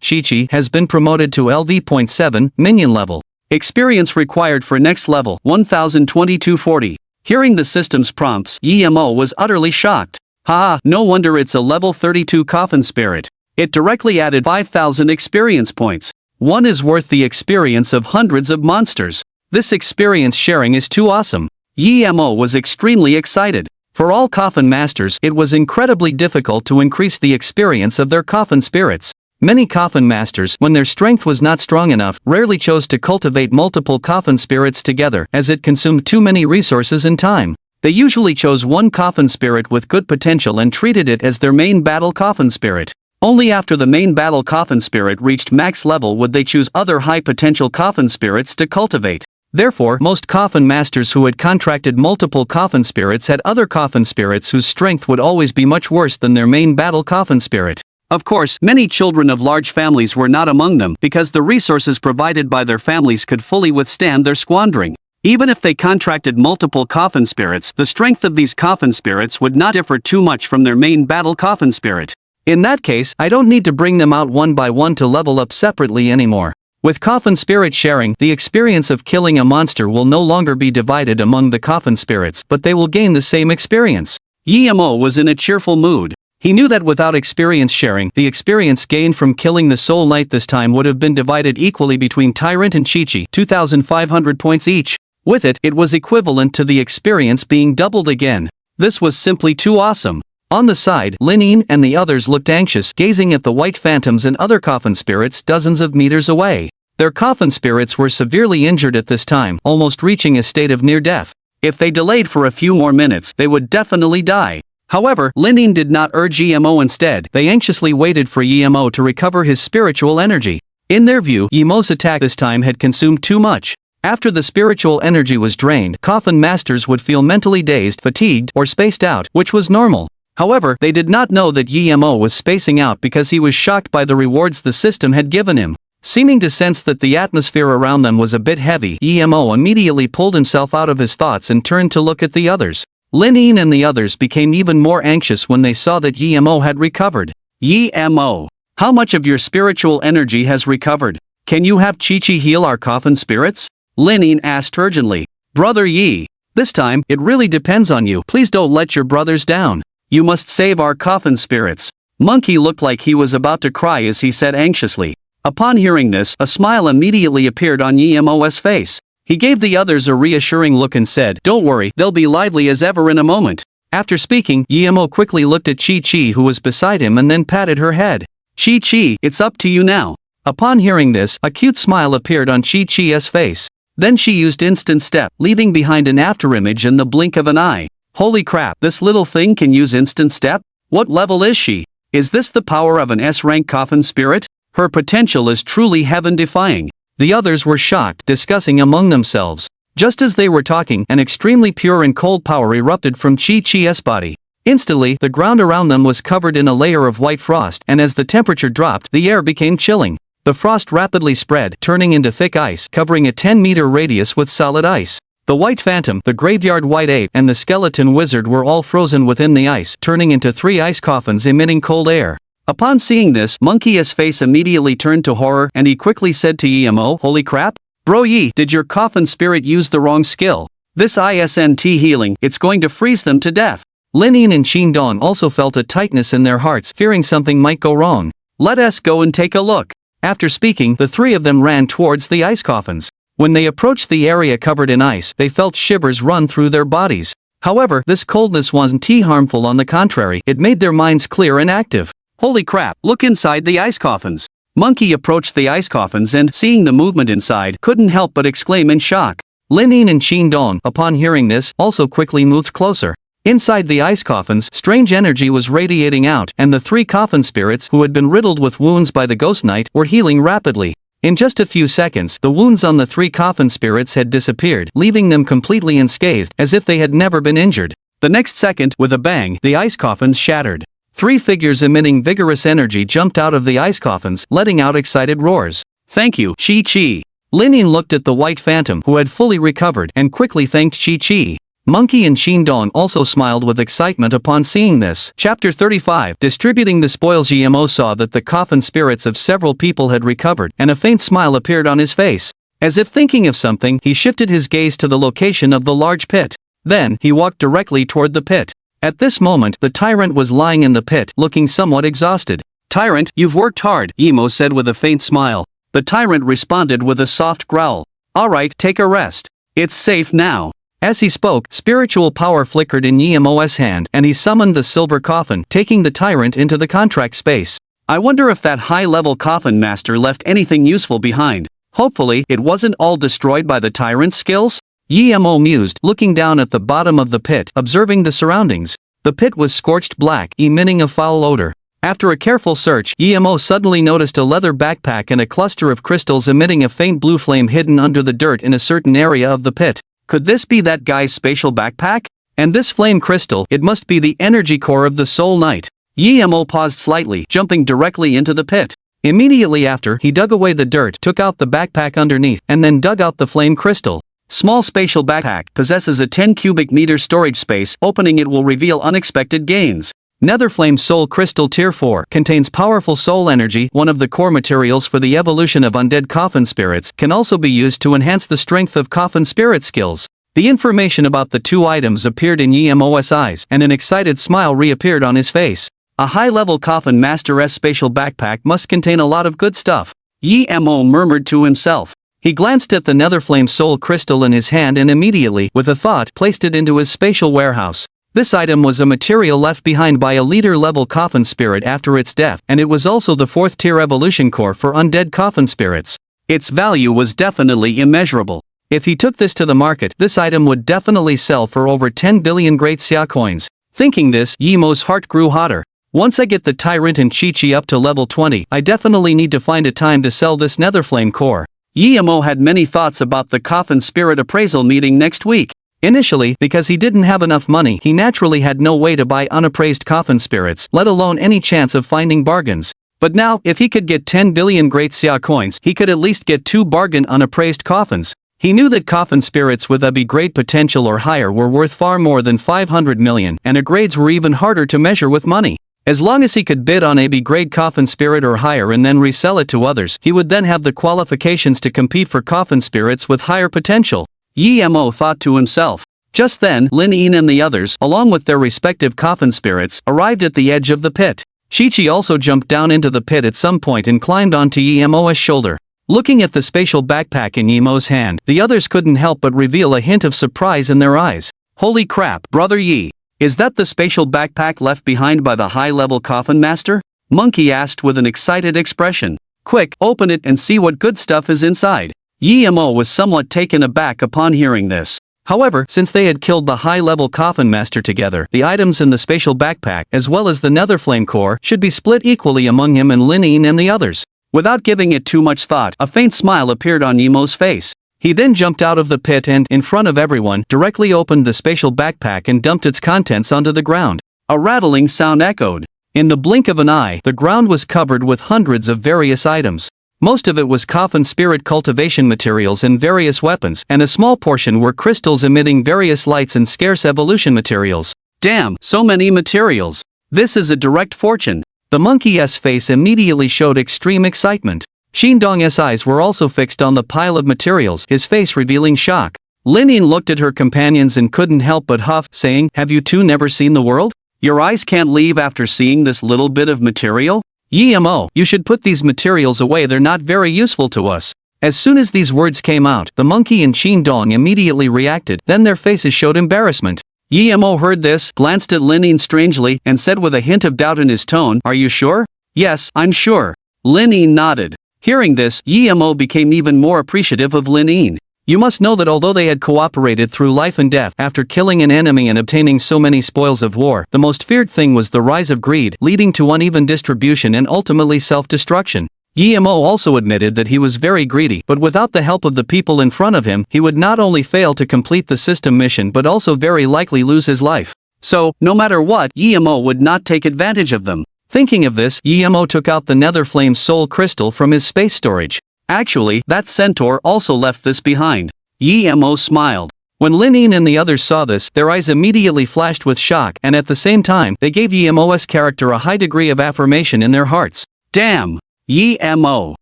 Chi-Chi, has been promoted to LV.7 minion level. Experience required for next level, 1,022.40. Hearing the system's prompts, EMO was utterly shocked. Haha, no wonder it's a level 32 coffin spirit. It directly added 5,000 experience points. One is worth the experience of hundreds of monsters. This experience sharing is too awesome. EMO was extremely excited. For all coffin masters, it was incredibly difficult to increase the experience of their coffin spirits. Many coffin masters, when their strength was not strong enough, rarely chose to cultivate multiple coffin spirits together, as it consumed too many resources and time. They usually chose one coffin spirit with good potential and treated it as their main battle coffin spirit. Only after the main battle coffin spirit reached max level would they choose other high-potential coffin spirits to cultivate. Therefore, most coffin masters who had contracted multiple coffin spirits had other coffin spirits whose strength would always be much worse than their main battle coffin spirit. Of course, many children of large families were not among them because the resources provided by their families could fully withstand their squandering. Even if they contracted multiple coffin spirits, the strength of these coffin spirits would not differ too much from their main battle coffin spirit. In that case, I don't need to bring them out one by one to level up separately anymore. With coffin spirit sharing, the experience of killing a monster will no longer be divided among the coffin spirits, but they will gain the same experience. Yi-Mo was in a cheerful mood. He knew that without experience sharing, the experience gained from killing the Soul Knight this time would have been divided equally between Tyrant and Chi-Chi, 2,500 points each. With it, it was equivalent to the experience being doubled again. This was simply too awesome. On the side, Lin and the others looked anxious, gazing at the white phantoms and other coffin spirits dozens of meters away. Their coffin spirits were severely injured at this time, almost reaching a state of near death. If they delayed for a few more minutes, they would definitely die. However, Lin did not urge Yi-Mo. Instead, they anxiously waited for Yi-Mo to recover his spiritual energy. In their view, Yi-Mo's attack this time had consumed too much. After the spiritual energy was drained, coffin masters would feel mentally dazed, fatigued, or spaced out, which was normal. However, they did not know that Yi-Mo was spacing out because he was shocked by the rewards the system had given him. Seeming to sense that the atmosphere around them was a bit heavy, Yi-Mo immediately pulled himself out of his thoughts and turned to look at the others. Lin and the others became even more anxious when they saw that Yi-Mo had recovered. Yi-Mo, how much of your spiritual energy has recovered? Can you have Chi-Chi heal our coffin spirits? Lin asked urgently. Brother Yi, this time, it really depends on you. Please don't let your brothers down. You must save our coffin spirits. Monkey looked like he was about to cry as he said anxiously. Upon hearing this, a smile immediately appeared on Yi-Mo's face. He gave the others a reassuring look and said, "Don't worry, they'll be lively as ever in a moment." After speaking, Yi-Mo quickly looked at Chi-Chi who was beside him and then patted her head. "Chi-Chi, it's up to you now." Upon hearing this, a cute smile appeared on Chi-Chi's face. Then she used instant step, leaving behind an afterimage in the blink of an eye. Holy crap, this little thing can use instant step? What level is she? Is this the power of an S-rank coffin spirit? Her potential is truly heaven-defying. The others were shocked, discussing among themselves. Just as they were talking, an extremely pure and cold power erupted from Chi-Chi's body. Instantly, the ground around them was covered in a layer of white frost, and as the temperature dropped, the air became chilling. The frost rapidly spread, turning into thick ice, covering a 10-meter radius with solid ice. The White Phantom, the Graveyard White Ape, and the Skeleton Wizard were all frozen within the ice, turning into 3 ice coffins emitting cold air. Upon seeing this, Monkey's face immediately turned to horror, and he quickly said to Yi-Mo, "Holy crap? Bro Yi, did your coffin spirit use the wrong skill? This ISNT healing, it's going to freeze them to death." Lin and Qingdong also felt a tightness in their hearts, fearing something might go wrong. "Let us go and take a look." After speaking, the 3 of them ran towards the ice coffins. When they approached the area covered in ice, they felt shivers run through their bodies. However, this coldness wasn't harmful. On the contrary, it made their minds clear and active. "Holy crap, look inside the ice coffins." Monkey approached the ice coffins and, seeing the movement inside, couldn't help but exclaim in shock. Lin and Qingdong, upon hearing this, also quickly moved closer. Inside the ice coffins, strange energy was radiating out, and the 3 coffin spirits who had been riddled with wounds by the Ghost Knight were healing rapidly. In just a few seconds, the wounds on the 3 coffin spirits had disappeared, leaving them completely unscathed, as if they had never been injured. The next second, with a bang, the ice coffins shattered. 3 figures emitting vigorous energy jumped out of the ice coffins, letting out excited roars. "Thank you, Chi-Chi." Lin looked at the White Phantom, who had fully recovered, and quickly thanked Chi-Chi. Monkey and Qingdong also smiled with excitement upon seeing this. Chapter 35. Distributing the spoils. Yi-Mo saw that the coffin spirits of several people had recovered, and a faint smile appeared on his face. As if thinking of something, he shifted his gaze to the location of the large pit. Then, he walked directly toward the pit. At this moment, the tyrant was lying in the pit, looking somewhat exhausted. "Tyrant, you've worked hard," Yi-Mo said with a faint smile. The tyrant responded with a soft growl. "Alright, take a rest. It's safe now." As he spoke, spiritual power flickered in Yi-Mo's hand, and he summoned the silver coffin, taking the tyrant into the contract space. I wonder if that high-level coffin master left anything useful behind. Hopefully, it wasn't all destroyed by the tyrant's skills? Yi-Mo mused, looking down at the bottom of the pit, observing the surroundings. The pit was scorched black, emitting a foul odor. After a careful search, Emo suddenly noticed a leather backpack and a cluster of crystals emitting a faint blue flame hidden under the dirt in a certain area of the pit. Could this be that guy's spatial backpack? And this flame crystal, it must be the energy core of the Soul Knight. Emo paused slightly, jumping directly into the pit. Immediately after, he dug away the dirt, took out the backpack underneath, and then dug out the flame crystal. Small spatial backpack possesses a 10 cubic meter storage space. Opening it will reveal unexpected gains. Netherflame Soul Crystal Tier 4 contains powerful soul energy. One of the core materials for the evolution of undead coffin spirits, can also be used to enhance the strength of coffin spirit skills. The information about the two items appeared in Emo's eyes, and an excited smile reappeared on his face. A high-level coffin master's spatial backpack must contain a lot of good stuff. Emo murmured to himself. He glanced at the Netherflame Soul Crystal in his hand and immediately, with a thought, placed it into his spatial warehouse. This item was a material left behind by a leader-level coffin spirit after its death, and it was also the 4th tier evolution core for undead coffin spirits. Its value was definitely immeasurable. If he took this to the market, this item would definitely sell for over 10 billion great Xia coins. Thinking this, Emo's heart grew hotter. Once I get the Tyrant and Chi-Chi up to level 20, I definitely need to find a time to sell this Netherflame core. Emo had many thoughts about the coffin spirit appraisal meeting next week. Initially, because he didn't have enough money, he naturally had no way to buy unappraised coffin spirits, let alone any chance of finding bargains. But now, if he could get 10 billion great Xia coins, he could at least get 2 bargain unappraised coffins. He knew that coffin spirits with a B grade potential or higher were worth far more than 500 million, and A grades were even harder to measure with money. As long as he could bid on a B grade coffin spirit or higher and then resell it to others, he would then have the qualifications to compete for coffin spirits with higher potential. Emo thought to himself. Just then, Lin and the others, along with their respective coffin spirits, arrived at the edge of the pit. Chi-Chi also jumped down into the pit at some point and climbed onto Emo's shoulder. Looking at the spatial backpack in Emo's hand, the others couldn't help but reveal a hint of surprise in their eyes. Holy crap, Brother Yi! Is that the spatial backpack left behind by the high-level coffin master? Monkey asked with an excited expression. Quick, open it and see what good stuff is inside. Emo was somewhat taken aback upon hearing this. However, since they had killed the high-level coffin master together, the items in the spatial backpack, as well as the Netherflame core, should be split equally among him and Lin and the others. Without giving it too much thought, a faint smile appeared on Emo's face. He then jumped out of the pit and, in front of everyone, directly opened the spatial backpack and dumped its contents onto the ground. A rattling sound echoed. In the blink of an eye, the ground was covered with hundreds of various items. Most of it was coffin spirit cultivation materials and various weapons, and a small portion were crystals emitting various lights and scarce evolution materials. Damn, so many materials. This is a direct fortune. The monkey's face immediately showed extreme excitement. Xindong's eyes were also fixed on the pile of materials, his face revealing shock. Lin looked at her companions and couldn't help but huff, saying, "Have you two never seen the world? Your eyes can't leave after seeing this little bit of material? Emo, you should put these materials away, they're not very useful to us." As soon as these words came out, the monkey and Xindong immediately reacted, then their faces showed embarrassment. Emo heard this, glanced at Lin strangely, and said with a hint of doubt in his tone, "Are you sure?" "Yes, I'm sure." Lin nodded. Hearing this, Emo became even more appreciative of Lin. You must know that although they had cooperated through life and death after killing an enemy and obtaining so many spoils of war, the most feared thing was the rise of greed, leading to uneven distribution and ultimately self-destruction. Emo also admitted that he was very greedy, but without the help of the people in front of him, he would not only fail to complete the system mission but also very likely lose his life. So, no matter what, Emo would not take advantage of them. Thinking of this, Emo took out the Netherflame Soul Crystal from his space storage. Actually, that centaur also left this behind. Emo smiled. When Lin and the others saw this, their eyes immediately flashed with shock, and at the same time, they gave Emo's character a high degree of affirmation in their hearts. Damn! Emo!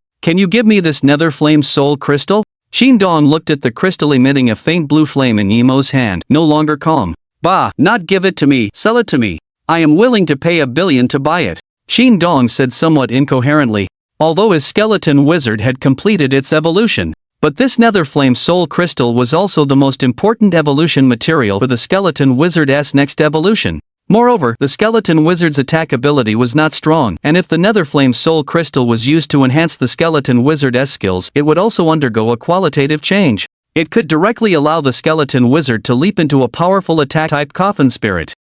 Can you give me this Netherflame Soul Crystal? Xindong looked at the crystal emitting a faint blue flame in Emo's hand, no longer calm. Bah, not give it to me, sell it to me. I am willing to pay 1 billion to buy it. Xindong said somewhat incoherently. Although his skeleton wizard had completed its evolution. But this Netherflame Soul Crystal was also the most important evolution material for the skeleton wizard's next evolution. Moreover, the skeleton wizard's attack ability was not strong, and if the Netherflame Soul Crystal was used to enhance the skeleton wizard's skills, it would also undergo a qualitative change. It could directly allow the skeleton wizard to leap into a powerful attack-type coffin spirit.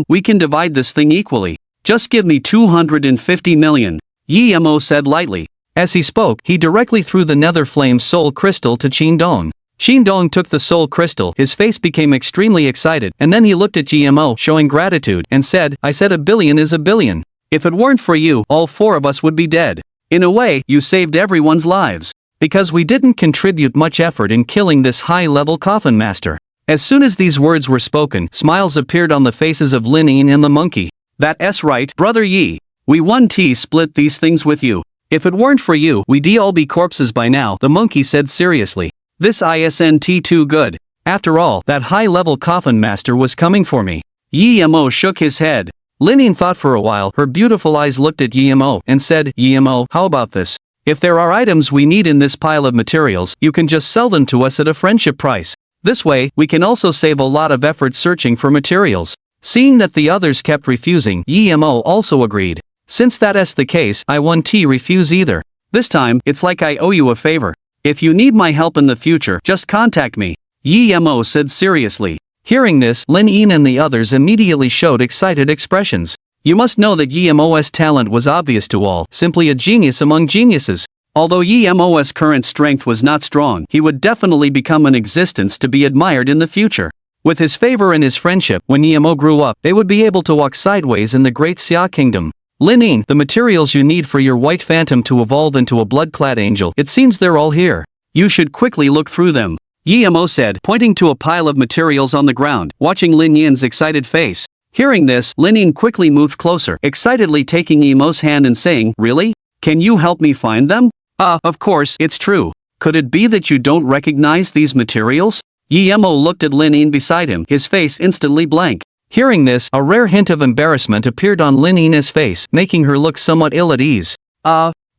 We can divide this thing equally. Just give me 250 million. Yi-Mo said lightly. As he spoke, he directly threw the nether flame soul crystal to Qin-Dong. Qin-Dong took the soul crystal, his face became extremely excited, and then he looked at Yi-Mo showing gratitude and said, I said $1 billion is $1 billion. If it weren't for you, all 4 of us would be dead. In a way, you saved everyone's lives. Because we didn't contribute much effort in killing this high-level coffin master. As soon as these words were spoken, smiles appeared on the faces of Lin Yin and the monkey. That's right, Brother Yi. We 1T split these things with you. If it weren't for you, we'd all be corpses by now, the monkey said seriously. This isn't too good. After all, that high-level coffin master was coming for me. Yi-Mo shook his head. Lin Yin thought for a while, her beautiful eyes looked at Yi-Mo and said, Yi-Mo, how about this? If there are items we need in this pile of materials, you can just sell them to us at a friendship price. This way, we can also save a lot of effort searching for materials. Seeing that the others kept refusing, Yi-Mo also agreed. Since that's the case, I won't refuse either. This time, it's like I owe you a favor. If you need my help in the future, just contact me. Yi-Mo said seriously. Hearing this, Lin Yin and the others immediately showed excited expressions. You must know that Yi-Mo's talent was obvious to all, simply a genius among geniuses. Although Yi-Mo's current strength was not strong, he would definitely become an existence to be admired in the future. With his favor and his friendship, when Yi-Mo grew up, they would be able to walk sideways in the Great Xia Kingdom. Lin Yin, the materials you need for your white phantom to evolve into a blood-clad angel, it seems they're all here. You should quickly look through them. Yi-Mo said, pointing to a pile of materials on the ground, watching Lin Yin's excited face. Hearing this, Lin Yin quickly moved closer, excitedly taking Yi-Mo's hand and saying, Really? Can you help me find them? Of course, it's true. Could it be that you don't recognize these materials? Yi-Mo looked at Lin Yin beside him, his face instantly blank. Hearing this, a rare hint of embarrassment appeared on Lin Yin's face, making her look somewhat ill at ease.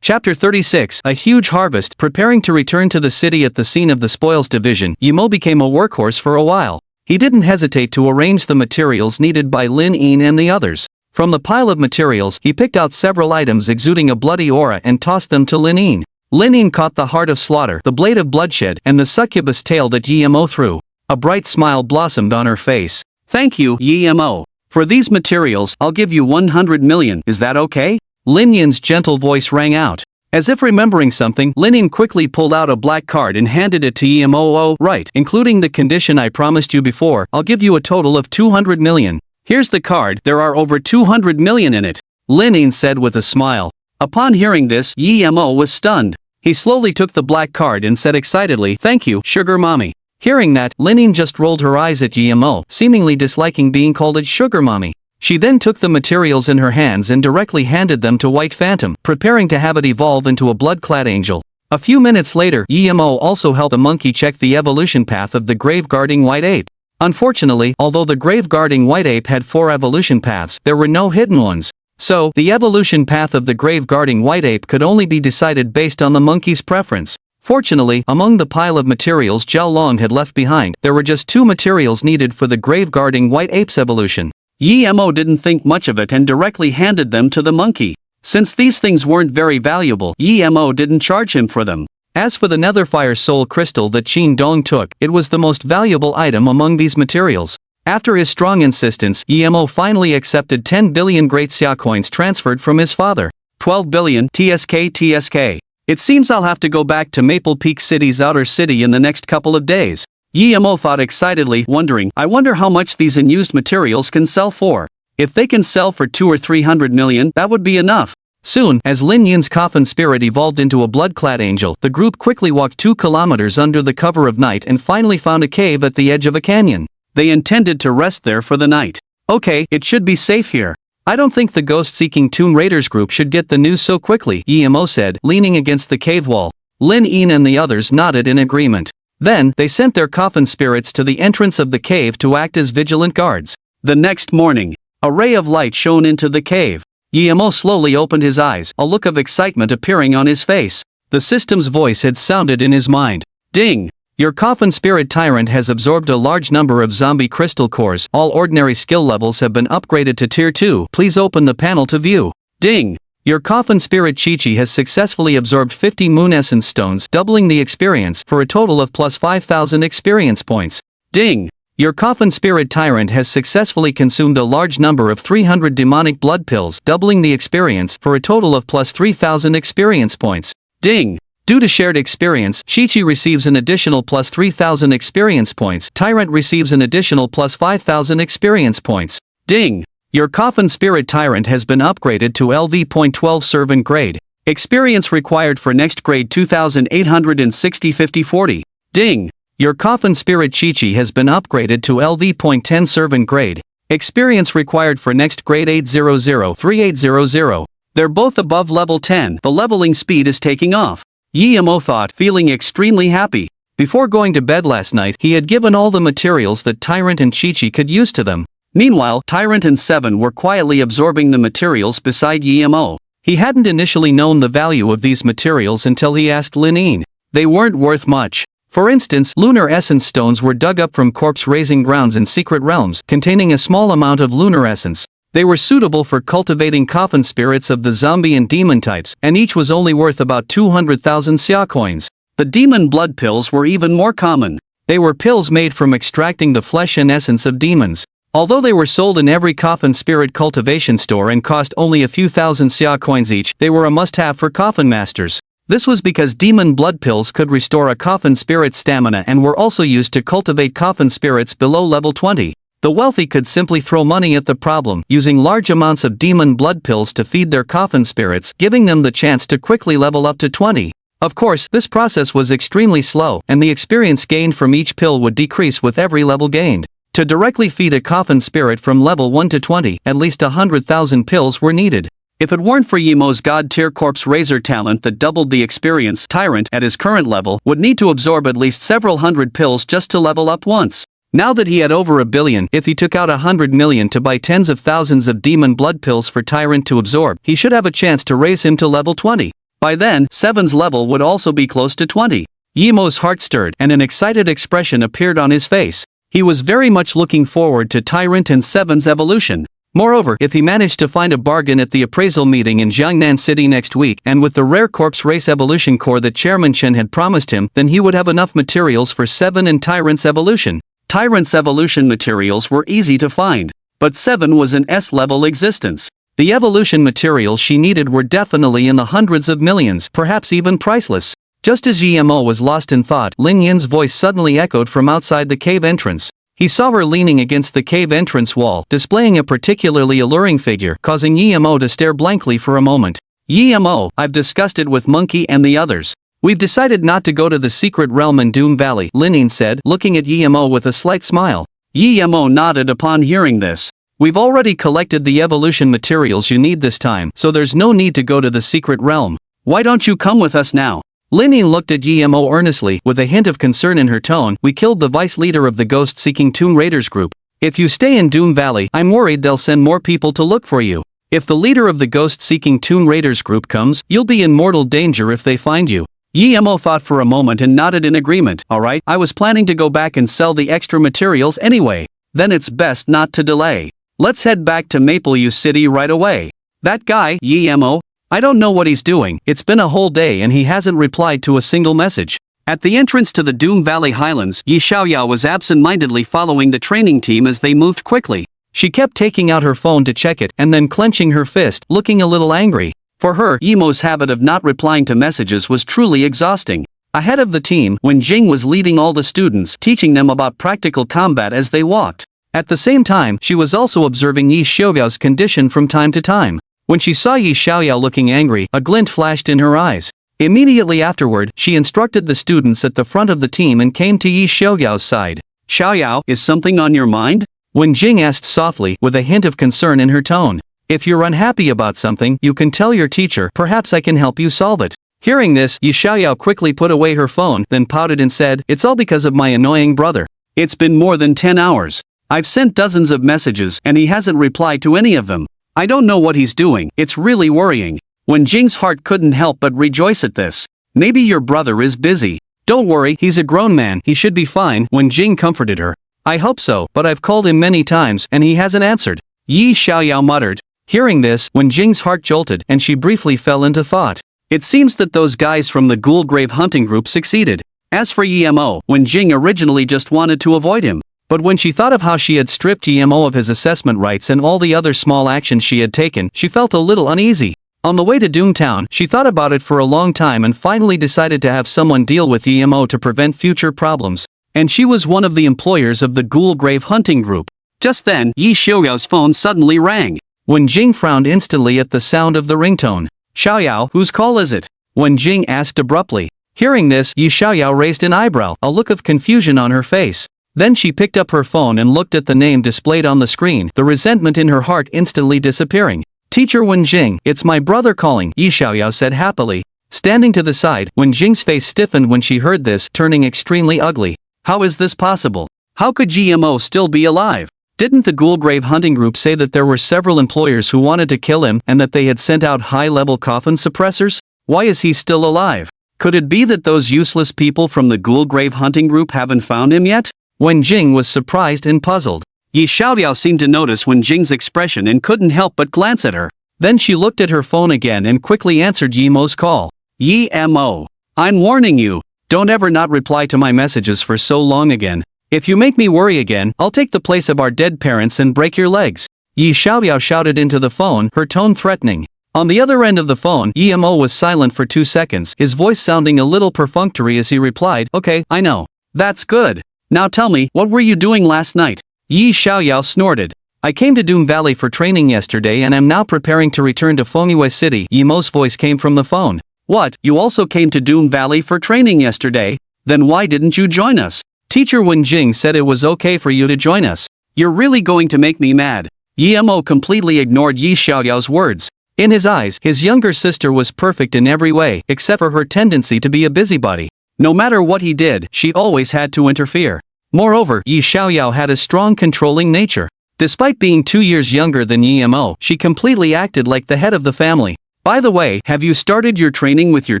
Chapter 36, A huge harvest. Preparing to return to the city at the scene of the spoils division, Yi-Mo became a workhorse for a while. He didn't hesitate to arrange the materials needed by Lin Yin and the others. From the pile of materials, he picked out several items exuding a bloody aura and tossed them to Lin Yin. Lin Yin caught the heart of slaughter, the blade of bloodshed, and the succubus tail that Yi-Mo threw. A bright smile blossomed on her face. Thank you, Yi-Mo. For these materials, I'll give you 100 million, is that okay? Lin Yin's gentle voice rang out. As if remembering something, Lin Yin quickly pulled out a black card and handed it to Yi-Mo. Oh, right, including the condition I promised you before, I'll give you a total of 200 million. Here's the card, there are over 200 million in it. Lin Yin said with a smile. Upon hearing this, Yi-Mo was stunned. He slowly took the black card and said excitedly, Thank you, Sugar Mommy. Hearing that, Lin Yin just rolled her eyes at Yi-Mo, seemingly disliking being called a Sugar Mommy. She then took the materials in her hands and directly handed them to White Phantom, preparing to have it evolve into a blood-clad angel. A few minutes later, Yi-Mo also helped the monkey check the evolution path of the grave-guarding white ape. Unfortunately, although the grave-guarding white ape had 4 evolution paths, there were no hidden ones. So, the evolution path of the grave-guarding white ape could only be decided based on the monkey's preference. Fortunately, among the pile of materials Zhao Long had left behind, there were just 2 materials needed for the grave-guarding white ape's evolution. Yi-Mo didn't think much of it and directly handed them to the monkey. Since these things weren't very valuable, Yi-Mo didn't charge him for them. As for the Netherfire Soul Crystal that Qin-Dong took, it was the most valuable item among these materials. After his strong insistence, Yi-Mo finally accepted 10 billion Great Xia coins transferred from his father. 12 billion, TSK. It seems I'll have to go back to Maple Peak City's outer city in the next couple of days. Yi-Mo thought excitedly, wondering, I wonder how much these unused materials can sell for. If they can sell for 200 or 300 million, that would be enough. Soon, as Lin Yin's coffin spirit evolved into a blood-clad angel, the group quickly walked 2 kilometers under the cover of night and finally found a cave at the edge of a canyon. They intended to rest there for the night. Okay, it should be safe here. I don't think the ghost-seeking Tomb Raiders group should get the news so quickly, Yi-Mo said, leaning against the cave wall. Lin Yin and the others nodded in agreement. Then, they sent their coffin spirits to the entrance of the cave to act as vigilant guards. The next morning, a ray of light shone into the cave. Yi-Mo slowly opened his eyes, a look of excitement appearing on his face. The system's voice had sounded in his mind. Ding! Your coffin spirit tyrant has absorbed a large number of zombie crystal cores. All ordinary skill levels have been upgraded to tier 2. Please open the panel to view. Ding! Your coffin spirit Chi-Chi has successfully absorbed 50 moon essence stones, doubling the experience for a total of plus 5,000 experience points. Ding! Your coffin spirit tyrant has successfully consumed a large number of 300 demonic blood pills, doubling the experience for a total of plus 3,000 experience points. Ding! Due to shared experience, Chi-Chi receives an additional plus 3,000 experience points. Tyrant receives an additional plus 5,000 experience points. Ding! Your coffin spirit tyrant has been upgraded to LV.12 servant grade. Experience required for next grade 2,860 50/40. Ding! Your coffin spirit Chi-Chi has been upgraded to LV.10 servant grade. Experience required for next grade 800 3800. They're both above level 10. The leveling speed is taking off. Yi-Mo thought, feeling extremely happy. Before going to bed last night, he had given all the materials that Tyrant and Chi-Chi could use to them. Meanwhile, Tyrant and Seven were quietly absorbing the materials beside Yi-Mo. He hadn't initially known the value of these materials until he asked Lin. They weren't worth much. For instance, lunar essence stones were dug up from corpse-raising grounds in secret realms, containing a small amount of lunar essence. They were suitable for cultivating coffin spirits of the zombie and demon types, and each was only worth about 200,000 xia coins. The demon blood pills were even more common. They were pills made from extracting the flesh and essence of demons. Although they were sold in every coffin spirit cultivation store and cost only a few thousand xia coins each, they were a must-have for coffin masters. This was because demon blood pills could restore a coffin spirit's stamina and were also used to cultivate coffin spirits below level 20. The wealthy could simply throw money at the problem, using large amounts of demon blood pills to feed their coffin spirits, giving them the chance to quickly level up to 20. Of course, this process was extremely slow, and the experience gained from each pill would decrease with every level gained. To directly feed a coffin spirit from level 1 to 20, at least 100,000 pills were needed. If it weren't for Yi-Mo's god-tier corpse raiser talent that doubled the experience, Tyrant, at his current level, would need to absorb at least several hundred pills just to level up once. Now that he had over $1 billion, if he took out 100 million to buy tens of thousands of demon blood pills for Tyrant to absorb, he should have a chance to raise him to level 20. By then, Seven's level would also be close to 20. Yi-Mo's heart stirred, and an excited expression appeared on his face. He was very much looking forward to Tyrant and Seven's evolution. Moreover, if he managed to find a bargain at the appraisal meeting in Jiangnan City next week, and with the rare corpse race evolution core that Chairman Chen had promised him, then he would have enough materials for Seven and Tyrant's evolution. Tyrant's evolution materials were easy to find, but Seven was an S-level existence. The evolution materials she needed were definitely in the hundreds of millions, perhaps even priceless. Just as Yi-Mo was lost in thought, Lin Yin's voice suddenly echoed from outside the cave entrance. He saw her leaning against the cave entrance wall, displaying a particularly alluring figure, causing Yi-Mo to stare blankly for a moment. Yi-Mo, I've discussed it with Monkey and the others. We've decided not to go to the secret realm in Doom Valley, Lin Yin said, looking at Yi-Mo with a slight smile. Yi-Mo nodded upon hearing this. We've already collected the evolution materials you need this time, so there's no need to go to the secret realm. Why don't you come with us now? Lin Yin looked at Yi-Mo earnestly, with a hint of concern in her tone. We killed the vice leader of the ghost-seeking Tomb Raiders group. If you stay in Doom Valley, I'm worried they'll send more people to look for you. If the leader of the ghost-seeking Tomb Raiders group comes, you'll be in mortal danger if they find you. Yi-Mo thought for a moment and nodded in agreement. Alright, I was planning to go back and sell the extra materials anyway. Then it's best not to delay. Let's head back to Mapleview City right away. That guy, Yi-Mo, I don't know what he's doing. It's been a whole day and he hasn't replied to a single message. At the entrance to the Doom Valley Highlands, Yi Xiaoyao was absent-mindedly following the training team as they moved quickly. She kept taking out her phone to check it and then clenching her fist, looking a little angry. For her, Yi-Mo's habit of not replying to messages was truly exhausting. Ahead of the team, when Jing was leading all the students, teaching them about practical combat as they walked. At the same time, she was also observing Yi Xiaoyao's condition from time to time. When she saw Yi Xiaoyao looking angry, a glint flashed in her eyes. Immediately afterward, she instructed the students at the front of the team and came to Yi Xiaoyao's side. Xiaoyao, is something on your mind? When Jing asked softly, with a hint of concern in her tone. If you're unhappy about something, you can tell your teacher, perhaps I can help you solve it. Hearing this, Yi Xiaoyao quickly put away her phone, then pouted and said, it's all because of my annoying brother. It's been more than 10 hours. I've sent dozens of messages, and he hasn't replied to any of them. I don't know what he's doing, it's really worrying. When Jing's heart couldn't help but rejoice at this. Maybe your brother is busy. Don't worry, he's a grown man, he should be fine, when Jing comforted her. I hope so, but I've called him many times, and he hasn't answered. Yi Xiaoyao muttered. Hearing this, when Jing's heart jolted, and she briefly fell into thought. It seems that those guys from the Ghoul Grave hunting group succeeded. As for Yi-Mo, when Jing originally just wanted to avoid him. But when she thought of how she had stripped EMO of his assessment rights and all the other small actions she had taken, she felt a little uneasy. On the way to Doomtown, she thought about it for a long time and finally decided to have someone deal with EMO to prevent future problems. And she was one of the employers of the Ghoul Grave Hunting Group. Just then, Yi Xiaoyao's phone suddenly rang. Wen Jing frowned instantly at the sound of the ringtone. "Xiaoyao, whose call is it?" Wen Jing asked abruptly. Hearing this, Yi Xiaoyao raised an eyebrow, a look of confusion on her face. Then she picked up her phone and looked at the name displayed on the screen, the resentment in her heart instantly disappearing. "Teacher Wen Jing, it's my brother calling," Yi Xiaoyao said happily. Standing to the side, Wen Jing's face stiffened when she heard this, turning extremely ugly. How is this possible? How could GMO still be alive? Didn't the Ghoul Grave Hunting Group say that there were several employers who wanted to kill him and that they had sent out high-level coffin suppressors? Why is he still alive? Could it be that those useless people from the Ghoul Grave Hunting Group haven't found him yet? Wen Jing was surprised and puzzled. Yi Xiaoyao seemed to notice Wen Jing's expression and couldn't help but glance at her. Then she looked at her phone again and quickly answered Yi-Mo's call. "Yi-Mo, I'm warning you, don't ever not reply to my messages for so long again. If you make me worry again, I'll take the place of our dead parents and break your legs." Yi Xiaoyao shouted into the phone, her tone threatening. On the other end of the phone, Yi-Mo was silent for 2 seconds, his voice sounding a little perfunctory as he replied, "Okay, I know. That's good. Now tell me, what were you doing last night?" Yi Xiaoyao snorted. "I came to Doom Valley for training yesterday and am now preparing to return to Fengyue City." Yi-Mo's voice came from the phone. "What, you also came to Doom Valley for training yesterday? Then why didn't you join us? Teacher Wen Jing said it was okay for you to join us. You're really going to make me mad." Yi-Mo completely ignored Yi Xiaoyao's words. In his eyes, his younger sister was perfect in every way, except for her tendency to be a busybody. No matter what he did, she always had to interfere. Moreover, Yi Xiaoyao had a strong controlling nature. Despite being 2 years younger than Yi-Mo, she completely acted like the head of the family. "By the way, have you started your training with your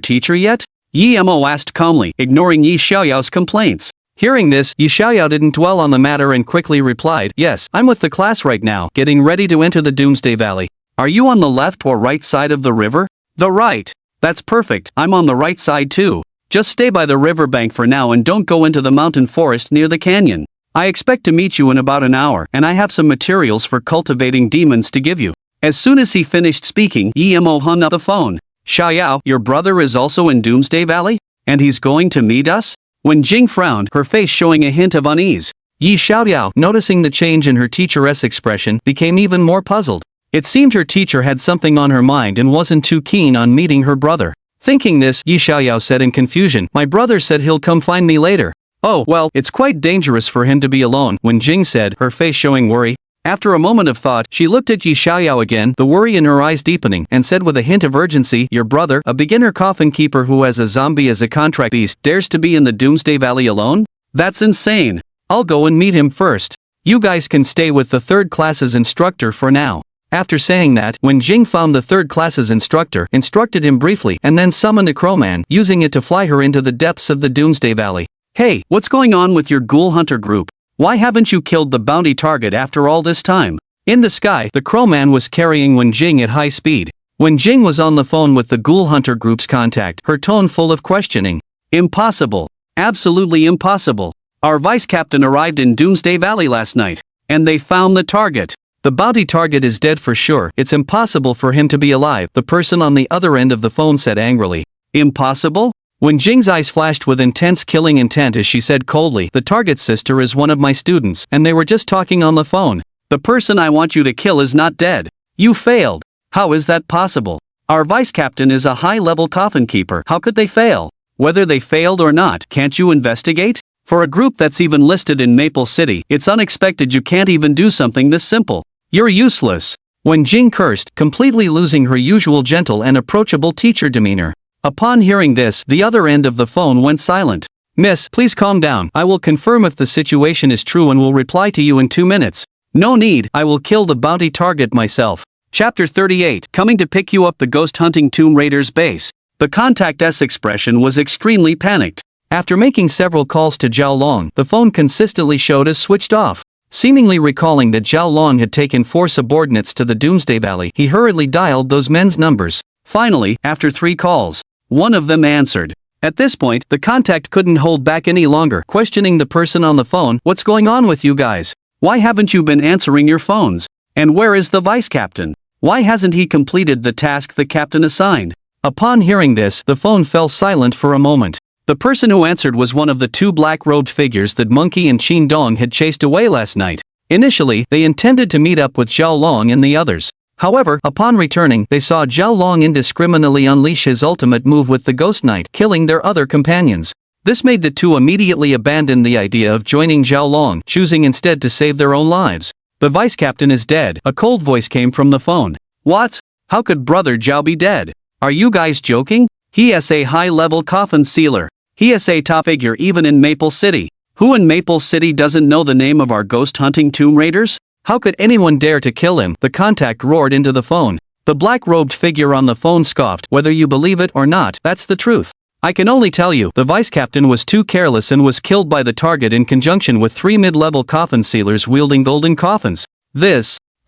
teacher yet?" Yi-Mo asked calmly, ignoring Yi Xiaoyao's complaints. Hearing this, Yi Xiaoyao didn't dwell on the matter and quickly replied, "Yes, I'm with the class right now, getting ready to enter the Doomsday Valley." "Are you on the left or right side of the river?" "The right." "That's perfect, I'm on the right side too. Just stay by the riverbank for now and don't go into the mountain forest near the canyon. I expect to meet you in about an hour, and I have some materials for cultivating demons to give you." As soon as he finished speaking, Yi-Mo hung up the phone. "Xiaoyao, your brother is also in Doomsday Valley? And he's going to meet us?" Wen Jing frowned, her face showing a hint of unease. Yi Xiaoyao, noticing the change in her teacheress expression, became even more puzzled. It seemed her teacher had something on her mind and wasn't too keen on meeting her brother. Thinking this, Yi Xiaoyao said in confusion, "My brother said he'll come find me later." "Oh, well, it's quite dangerous for him to be alone," Wen Jing said, her face showing worry. After a moment of thought, she looked at Yi Xiaoyao again, the worry in her eyes deepening, and said with a hint of urgency, "Your brother, a beginner coffin keeper who has a zombie as a contract beast, dares to be in the Doomsday Valley alone? That's insane. I'll go and meet him first. You guys can stay with the third class's instructor for now." After saying that, Wen Jing found the third class's instructor, instructed him briefly, and then summoned a crowman, using it to fly her into the depths of the Doomsday Valley. "Hey, what's going on with your ghoul hunter group? Why haven't you killed the bounty target after all this time?" In the sky, the crowman was carrying Wen Jing at high speed. Wen Jing was on the phone with the ghoul hunter group's contact, her tone full of questioning. "Impossible. Absolutely impossible. Our vice captain arrived in Doomsday Valley last night, and they found the target. The bounty target is dead for sure, it's impossible for him to be alive," the person on the other end of the phone said angrily. "Impossible?" Wen Jing's eyes flashed with intense killing intent as she said coldly, "The target's sister is one of my students, and they were just talking on the phone. The person I want you to kill is not dead. You failed. How is that possible? Our vice captain is a high-level coffin keeper, how could they fail? Whether they failed or not, can't you investigate? For a group that's even listed in Maple City, it's unexpected you can't even do something this simple. You're useless." Wen Jing cursed, completely losing her usual gentle and approachable teacher demeanor. Upon hearing this, the other end of the phone went silent. "Miss, please calm down. I will confirm if the situation is true and will reply to you in 2 minutes. No need, I will kill the bounty target myself." Chapter 38, coming to pick you up. The ghost hunting Tomb Raider's base. The contact's expression was extremely panicked. After making several calls to Zhao Long, the phone consistently showed as switched off. Seemingly recalling that Zhao Long had taken 4 subordinates to the Doomsday Valley, he hurriedly dialed those men's numbers. Finally, after 3 calls, one of them answered. At this point, the contact couldn't hold back any longer, questioning the person on the phone. What's going on with you guys? Why haven't you been answering your phones? And where is the vice captain? Why hasn't he completed the task the captain assigned? Upon hearing this, the phone fell silent for a moment. The person who answered was one of the two black-robed figures that Monkey and Qin Dong had chased away last night. Initially, they intended to meet up with Zhao Long and the others. However, upon returning, they saw Zhao Long indiscriminately unleash his ultimate move with the Ghost Knight, killing their other companions. This made the two immediately abandon the idea of joining Zhao Long, choosing instead to save their own lives. The vice captain is dead, a cold voice came from the phone. What? How could brother Zhao be dead? Are you guys joking? He is a high-level coffin sealer. He is a top figure even in Maple City. Who in Maple City doesn't know the name of our ghost-hunting tomb raiders? How could anyone dare to kill him? The contact roared into the phone. The black-robed figure on the phone scoffed. Whether you believe it or not, that's the truth. I can only tell you, the vice captain was too careless and was killed by the target in conjunction with 3 mid-level coffin sealers wielding golden coffins.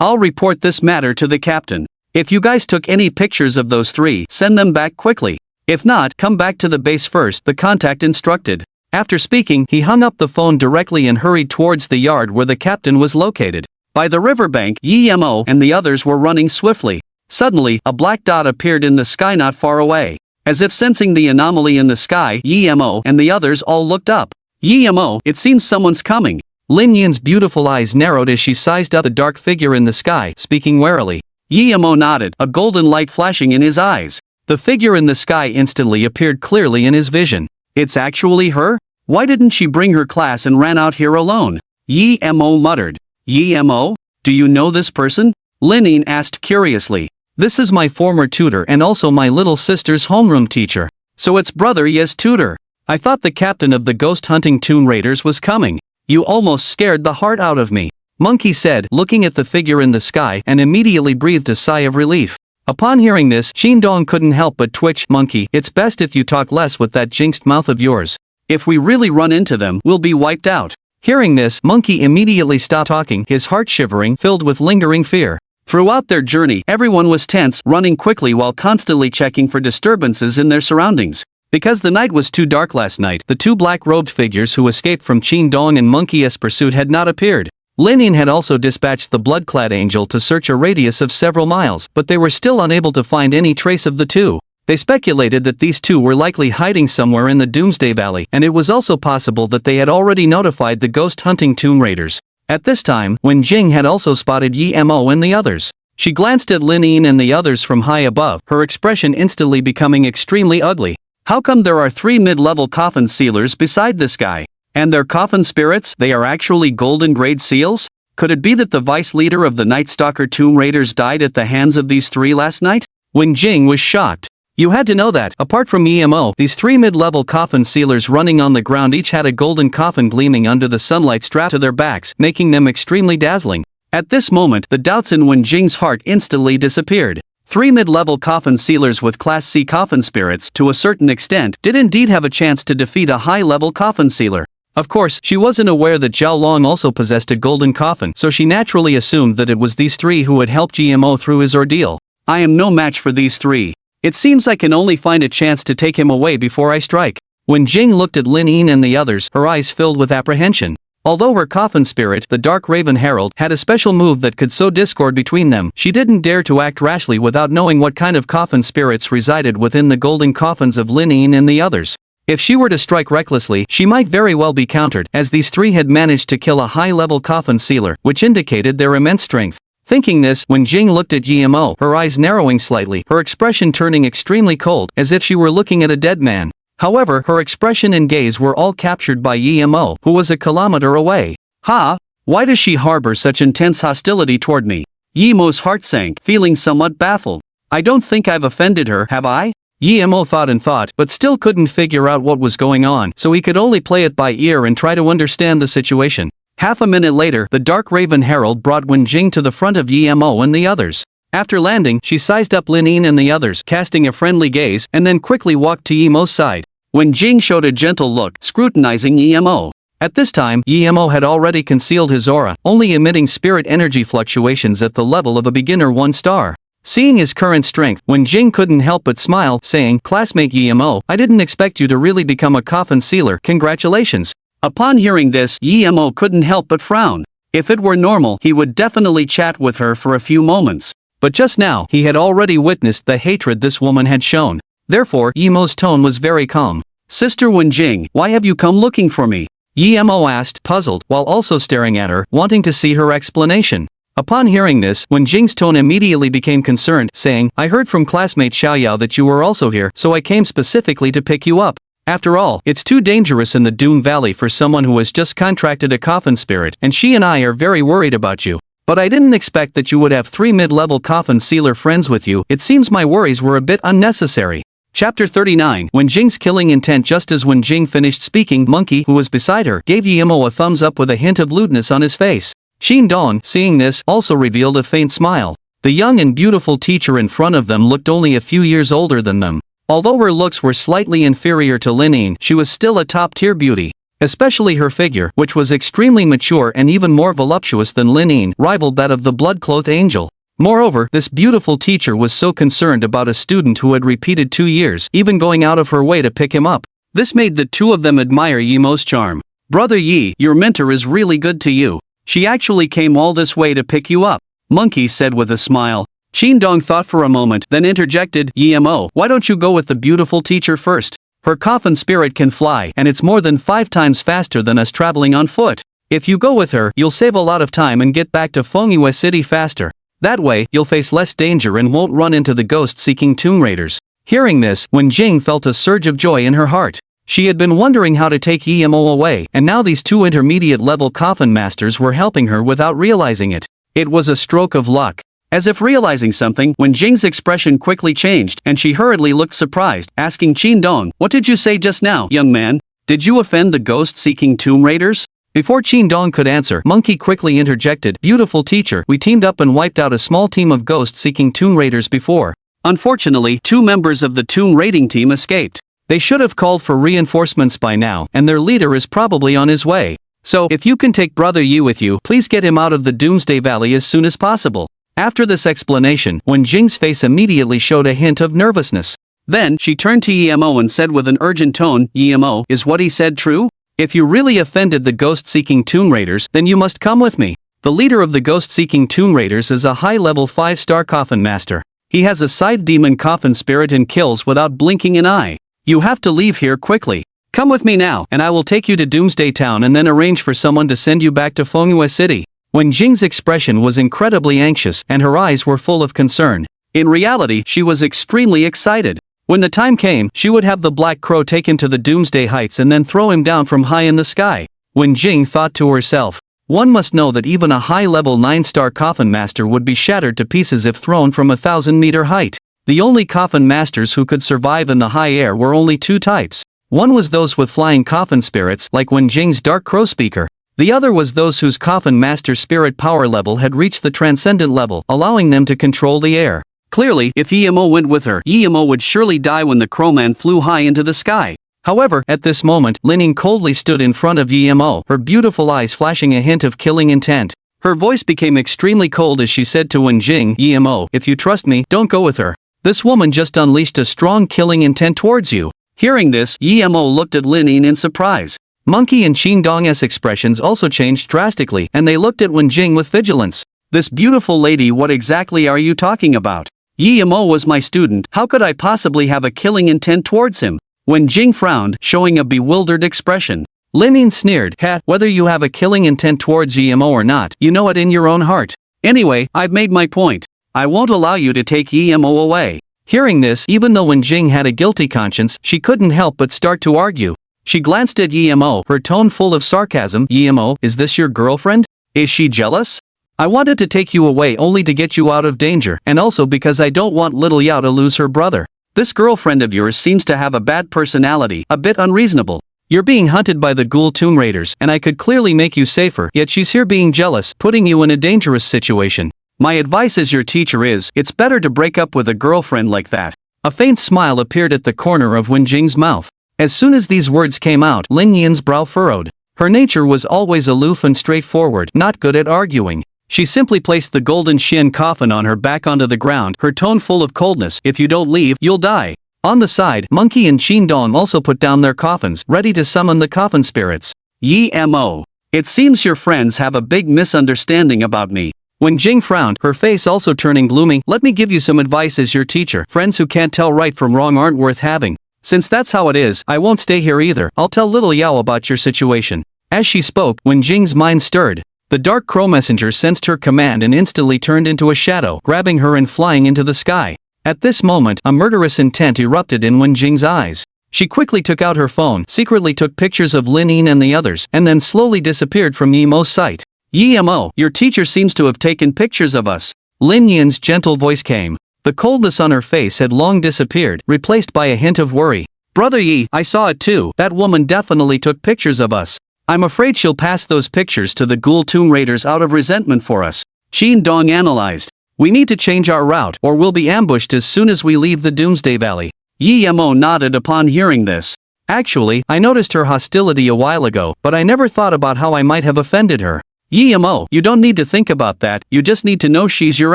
I'll report this matter to the captain. If you guys took any pictures of those 3, send them back quickly. If not, come back to the base first, the contact instructed. After speaking, he hung up the phone directly and hurried towards the yard where the captain was located. By the riverbank, Yi Mo and the others were running swiftly. Suddenly, a black dot appeared in the sky not far away. As if sensing the anomaly in the sky, Yi Mo and the others all looked up. Yi Mo, it seems someone's coming. Lin Yin's beautiful eyes narrowed as she sized up the dark figure in the sky, speaking warily. Yi Mo nodded, a golden light flashing in his eyes. The figure in the sky instantly appeared clearly in his vision. It's actually her? Why didn't she bring her class and ran out here alone? Yi Mo muttered. Yi Mo? Do you know this person? Lin Yin asked curiously. This is my former tutor and also my little sister's homeroom teacher. So it's brother Ye's tutor. I thought the captain of the ghost-hunting tomb raiders was coming. You almost scared the heart out of me. Monkey said, looking at the figure in the sky, and immediately breathed a sigh of relief. Upon hearing this, Qin Dong couldn't help but twitch. Monkey, it's best if you talk less with that jinxed mouth of yours. If we really run into them, we'll be wiped out. Hearing this, Monkey immediately stopped talking, his heart shivering, filled with lingering fear. Throughout their journey, everyone was tense, running quickly while constantly checking for disturbances in their surroundings. Because the night was too dark last night, the two black-robed figures who escaped from Qin Dong and Monkey's pursuit had not appeared. Lin Yin had also dispatched the blood-clad angel to search a radius of several miles, but they were still unable to find any trace of the two. They speculated that these two were likely hiding somewhere in the Doomsday Valley, and it was also possible that they had already notified the ghost-hunting tomb raiders. At this time, Wen Jing had also spotted Yi Mo and the others. She glanced at Lin Yin and the others from high above, her expression instantly becoming extremely ugly. How come there are 3 mid-level coffin sealers beside this guy? And their coffin spirits, they are actually golden grade seals? Could it be that the vice leader of the Night Stalker tomb raiders died at the hands of these 3 last night? Wen Jing was shocked. You had to know that, apart from Yi Mo, these 3 mid-level coffin sealers running on the ground each had a golden coffin gleaming under the sunlight strapped to their backs, making them extremely dazzling. At this moment, the doubts in Wen Jing's heart instantly disappeared. 3 mid-level coffin sealers with Class C coffin spirits, to a certain extent, did indeed have a chance to defeat a high-level coffin sealer. Of course, she wasn't aware that Zhao Long also possessed a golden coffin, so she naturally assumed that it was these 3 who had helped Yi Mo through his ordeal. I am no match for these 3. It seems I can only find a chance to take him away before I strike. When Jing looked at Lin Yin and the others, her eyes filled with apprehension. Although her coffin spirit, the Dark Raven Herald, had a special move that could sow discord between them, she didn't dare to act rashly without knowing what kind of coffin spirits resided within the golden coffins of Lin Yin and the others. If she were to strike recklessly, she might very well be countered, as these 3 had managed to kill a high-level coffin sealer, which indicated their immense strength. Thinking this, when Jing looked at Yi Mo, her eyes narrowing slightly, her expression turning extremely cold, as if she were looking at a dead man. However, her expression and gaze were all captured by Yi Mo, who was a kilometer away. Ha! Why does she harbor such intense hostility toward me? Yi Mo's heart sank, feeling somewhat baffled. I don't think I've offended her, have I? Yi Mo thought and thought, but still couldn't figure out what was going on, so he could only play it by ear and try to understand the situation. Half a minute later, the Dark Raven Herald brought Wen Jing to the front of Yi Mo and the others. After landing, she sized up Lin Yin and the others, casting a friendly gaze, and then quickly walked to Yi Mo's side. Wen Jing showed a gentle look, scrutinizing Yi Mo. At this time, Yi Mo had already concealed his aura, only emitting spirit energy fluctuations at the level of a beginner 1 star. Seeing his current strength, Wenjing couldn't help but smile, saying, "Classmate Yemo, I didn't expect you to really become a coffin sealer, congratulations." Upon hearing this, Yemo couldn't help but frown. If it were normal, he would definitely chat with her for a few moments. But just now, he had already witnessed the hatred this woman had shown. Therefore, Yemo's tone was very calm. "Sister Wenjing, why have you come looking for me?" Yemo asked, puzzled, while also staring at her, wanting to see her explanation. Upon hearing this, Wenjing's tone immediately became concerned, saying, "I heard from classmate Xiaoyao that you were also here, so I came specifically to pick you up. After all, it's too dangerous in the Doom Valley for someone who has just contracted a coffin spirit, and she and I are very worried about you. But I didn't expect that you would have 3 mid-level coffin sealer friends with you. It seems my worries were a bit unnecessary." Chapter 39. Wenjing's killing intent. Just as Wenjing finished speaking, Monkey, who was beside her, gave Yemo a thumbs up with a hint of lewdness on his face. Qin Dong, seeing this, also revealed a faint smile. The young and beautiful teacher in front of them looked only a few years older than them. Although her looks were slightly inferior to Linyin, she was still a top-tier beauty. Especially her figure, which was extremely mature and even more voluptuous than Linyin, rivaled that of the blood-clothed angel. Moreover, this beautiful teacher was so concerned about a student who had repeated 2 years, even going out of her way to pick him up. This made the two of them admire Yemo's charm. "Brother Yi, your mentor is really good to you. She actually came all this way to pick you up," Monkey said with a smile. Qin Dong thought for a moment, then interjected, "Yemo, why don't you go with the beautiful teacher first? Her coffin spirit can fly, and it's more than 5 times faster than us traveling on foot. If you go with her, you'll save a lot of time and get back to Fengyue City faster. That way, you'll face less danger and won't run into the ghost-seeking tomb raiders." Hearing this, Wenjing felt a surge of joy in her heart. She had been wondering how to take Yemo away, and now these 2 intermediate-level coffin masters were helping her without realizing it. It was a stroke of luck. As if realizing something, Wenjing's expression quickly changed, and she hurriedly looked surprised, asking Qin Dong, "What did you say just now, young man? Did you offend the ghost-seeking tomb raiders?" Before Qin Dong could answer, Monkey quickly interjected, "Beautiful teacher, we teamed up and wiped out a small team of ghost-seeking tomb raiders before. Unfortunately, 2 members of the tomb raiding team escaped. They should have called for reinforcements by now, and their leader is probably on his way. So, if you can take Brother Yi with you, please get him out of the Doomsday Valley as soon as possible." After this explanation, Wenjing's face immediately showed a hint of nervousness. Then, she turned to Yemo and said with an urgent tone, "Yemo, is what he said true? If you really offended the ghost-seeking tomb raiders, then you must come with me. The leader of the ghost-seeking tomb raiders is a high-level 5-star coffin master. He has a scythe demon coffin spirit and kills without blinking an eye. You have to leave here quickly. Come with me now, and I will take you to Doomsday Town and then arrange for someone to send you back to Fengyue City." Wenjing's expression was incredibly anxious, and her eyes were full of concern. In reality, she was extremely excited. When the time came, she would have the Black Crow taken to the Doomsday Heights and then throw him down from high in the sky. Wenjing thought to herself, "One must know that even a high-level 9-star coffin master would be shattered to pieces if thrown from a 1,000-meter height." The only coffin masters who could survive in the high air were only 2 types. One was those with flying coffin spirits, like Wenjing's Dark Crow Speaker. The other was those whose coffin master spirit power level had reached the transcendent level, allowing them to control the air. Clearly, if Yemo went with her, Yemo would surely die when the crowman flew high into the sky. However, at this moment, Linyin coldly stood in front of Yemo, her beautiful eyes flashing a hint of killing intent. Her voice became extremely cold as she said to Wenjing, "Yemo, if you trust me, don't go with her. This woman just unleashed a strong killing intent towards you." Hearing this, Yemo looked at Linyin in surprise. Monkey and Qin Dong's expressions also changed drastically, and they looked at Wenjing with vigilance. "This beautiful lady, what exactly are you talking about? Yemo was my student, how could I possibly have a killing intent towards him?" Wenjing frowned, showing a bewildered expression. Linyin sneered, "Whether you have a killing intent towards Yemo or not, you know it in your own heart. Anyway, I've made my point. I won't allow you to take Yemo away." Hearing this, even though Wenjing had a guilty conscience, she couldn't help but start to argue. She glanced at Yemo, her tone full of sarcasm. "Yemo, is this your girlfriend? Is she jealous? I wanted to take you away only to get you out of danger, and also because I don't want little Yao to lose her brother. This girlfriend of yours seems to have a bad personality, a bit unreasonable. You're being hunted by the ghoul tomb raiders, and I could clearly make you safer, yet she's here being jealous, putting you in a dangerous situation. My advice as your teacher is, it's better to break up with a girlfriend like that." A faint smile appeared at the corner of Wenjing's mouth. As soon as these words came out, Lin Yin's brow furrowed. Her nature was always aloof and straightforward, not good at arguing. She simply placed the golden Shin coffin on her back onto the ground, her tone full of coldness. If you don't leave, you'll die. On the side, Monkey and Chin Dong also put down their coffins, ready to summon the coffin spirits. Mo. It seems your friends have a big misunderstanding about me. When Jing frowned, her face also turning gloomy. Let me give you some advice as your teacher. Friends who can't tell right from wrong aren't worth having. Since that's how it is, I won't stay here either. I'll tell little Yao about your situation. As she spoke, when Jing's mind stirred, the dark crow messenger sensed her command and instantly turned into a shadow, grabbing her and flying into the sky. At this moment, a murderous intent erupted in Wen Jing's eyes. She quickly took out her phone, secretly took pictures of Lin Yin and the others, and then slowly disappeared from Yemo's sight. Yemo, your teacher seems to have taken pictures of us. Lin Yin's gentle voice came. The coldness on her face had long disappeared, replaced by a hint of worry. Brother Yi, I saw it too. That woman definitely took pictures of us. I'm afraid she'll pass those pictures to the Ghoul Tomb Raiders out of resentment for us. Chin Dong analyzed. We need to change our route, or we'll be ambushed as soon as we leave the Doomsday Valley. Yemo nodded upon hearing this. Actually, I noticed her hostility a while ago, but I never thought about how I might have offended her. Yemo, you don't need to think about that, you just need to know she's your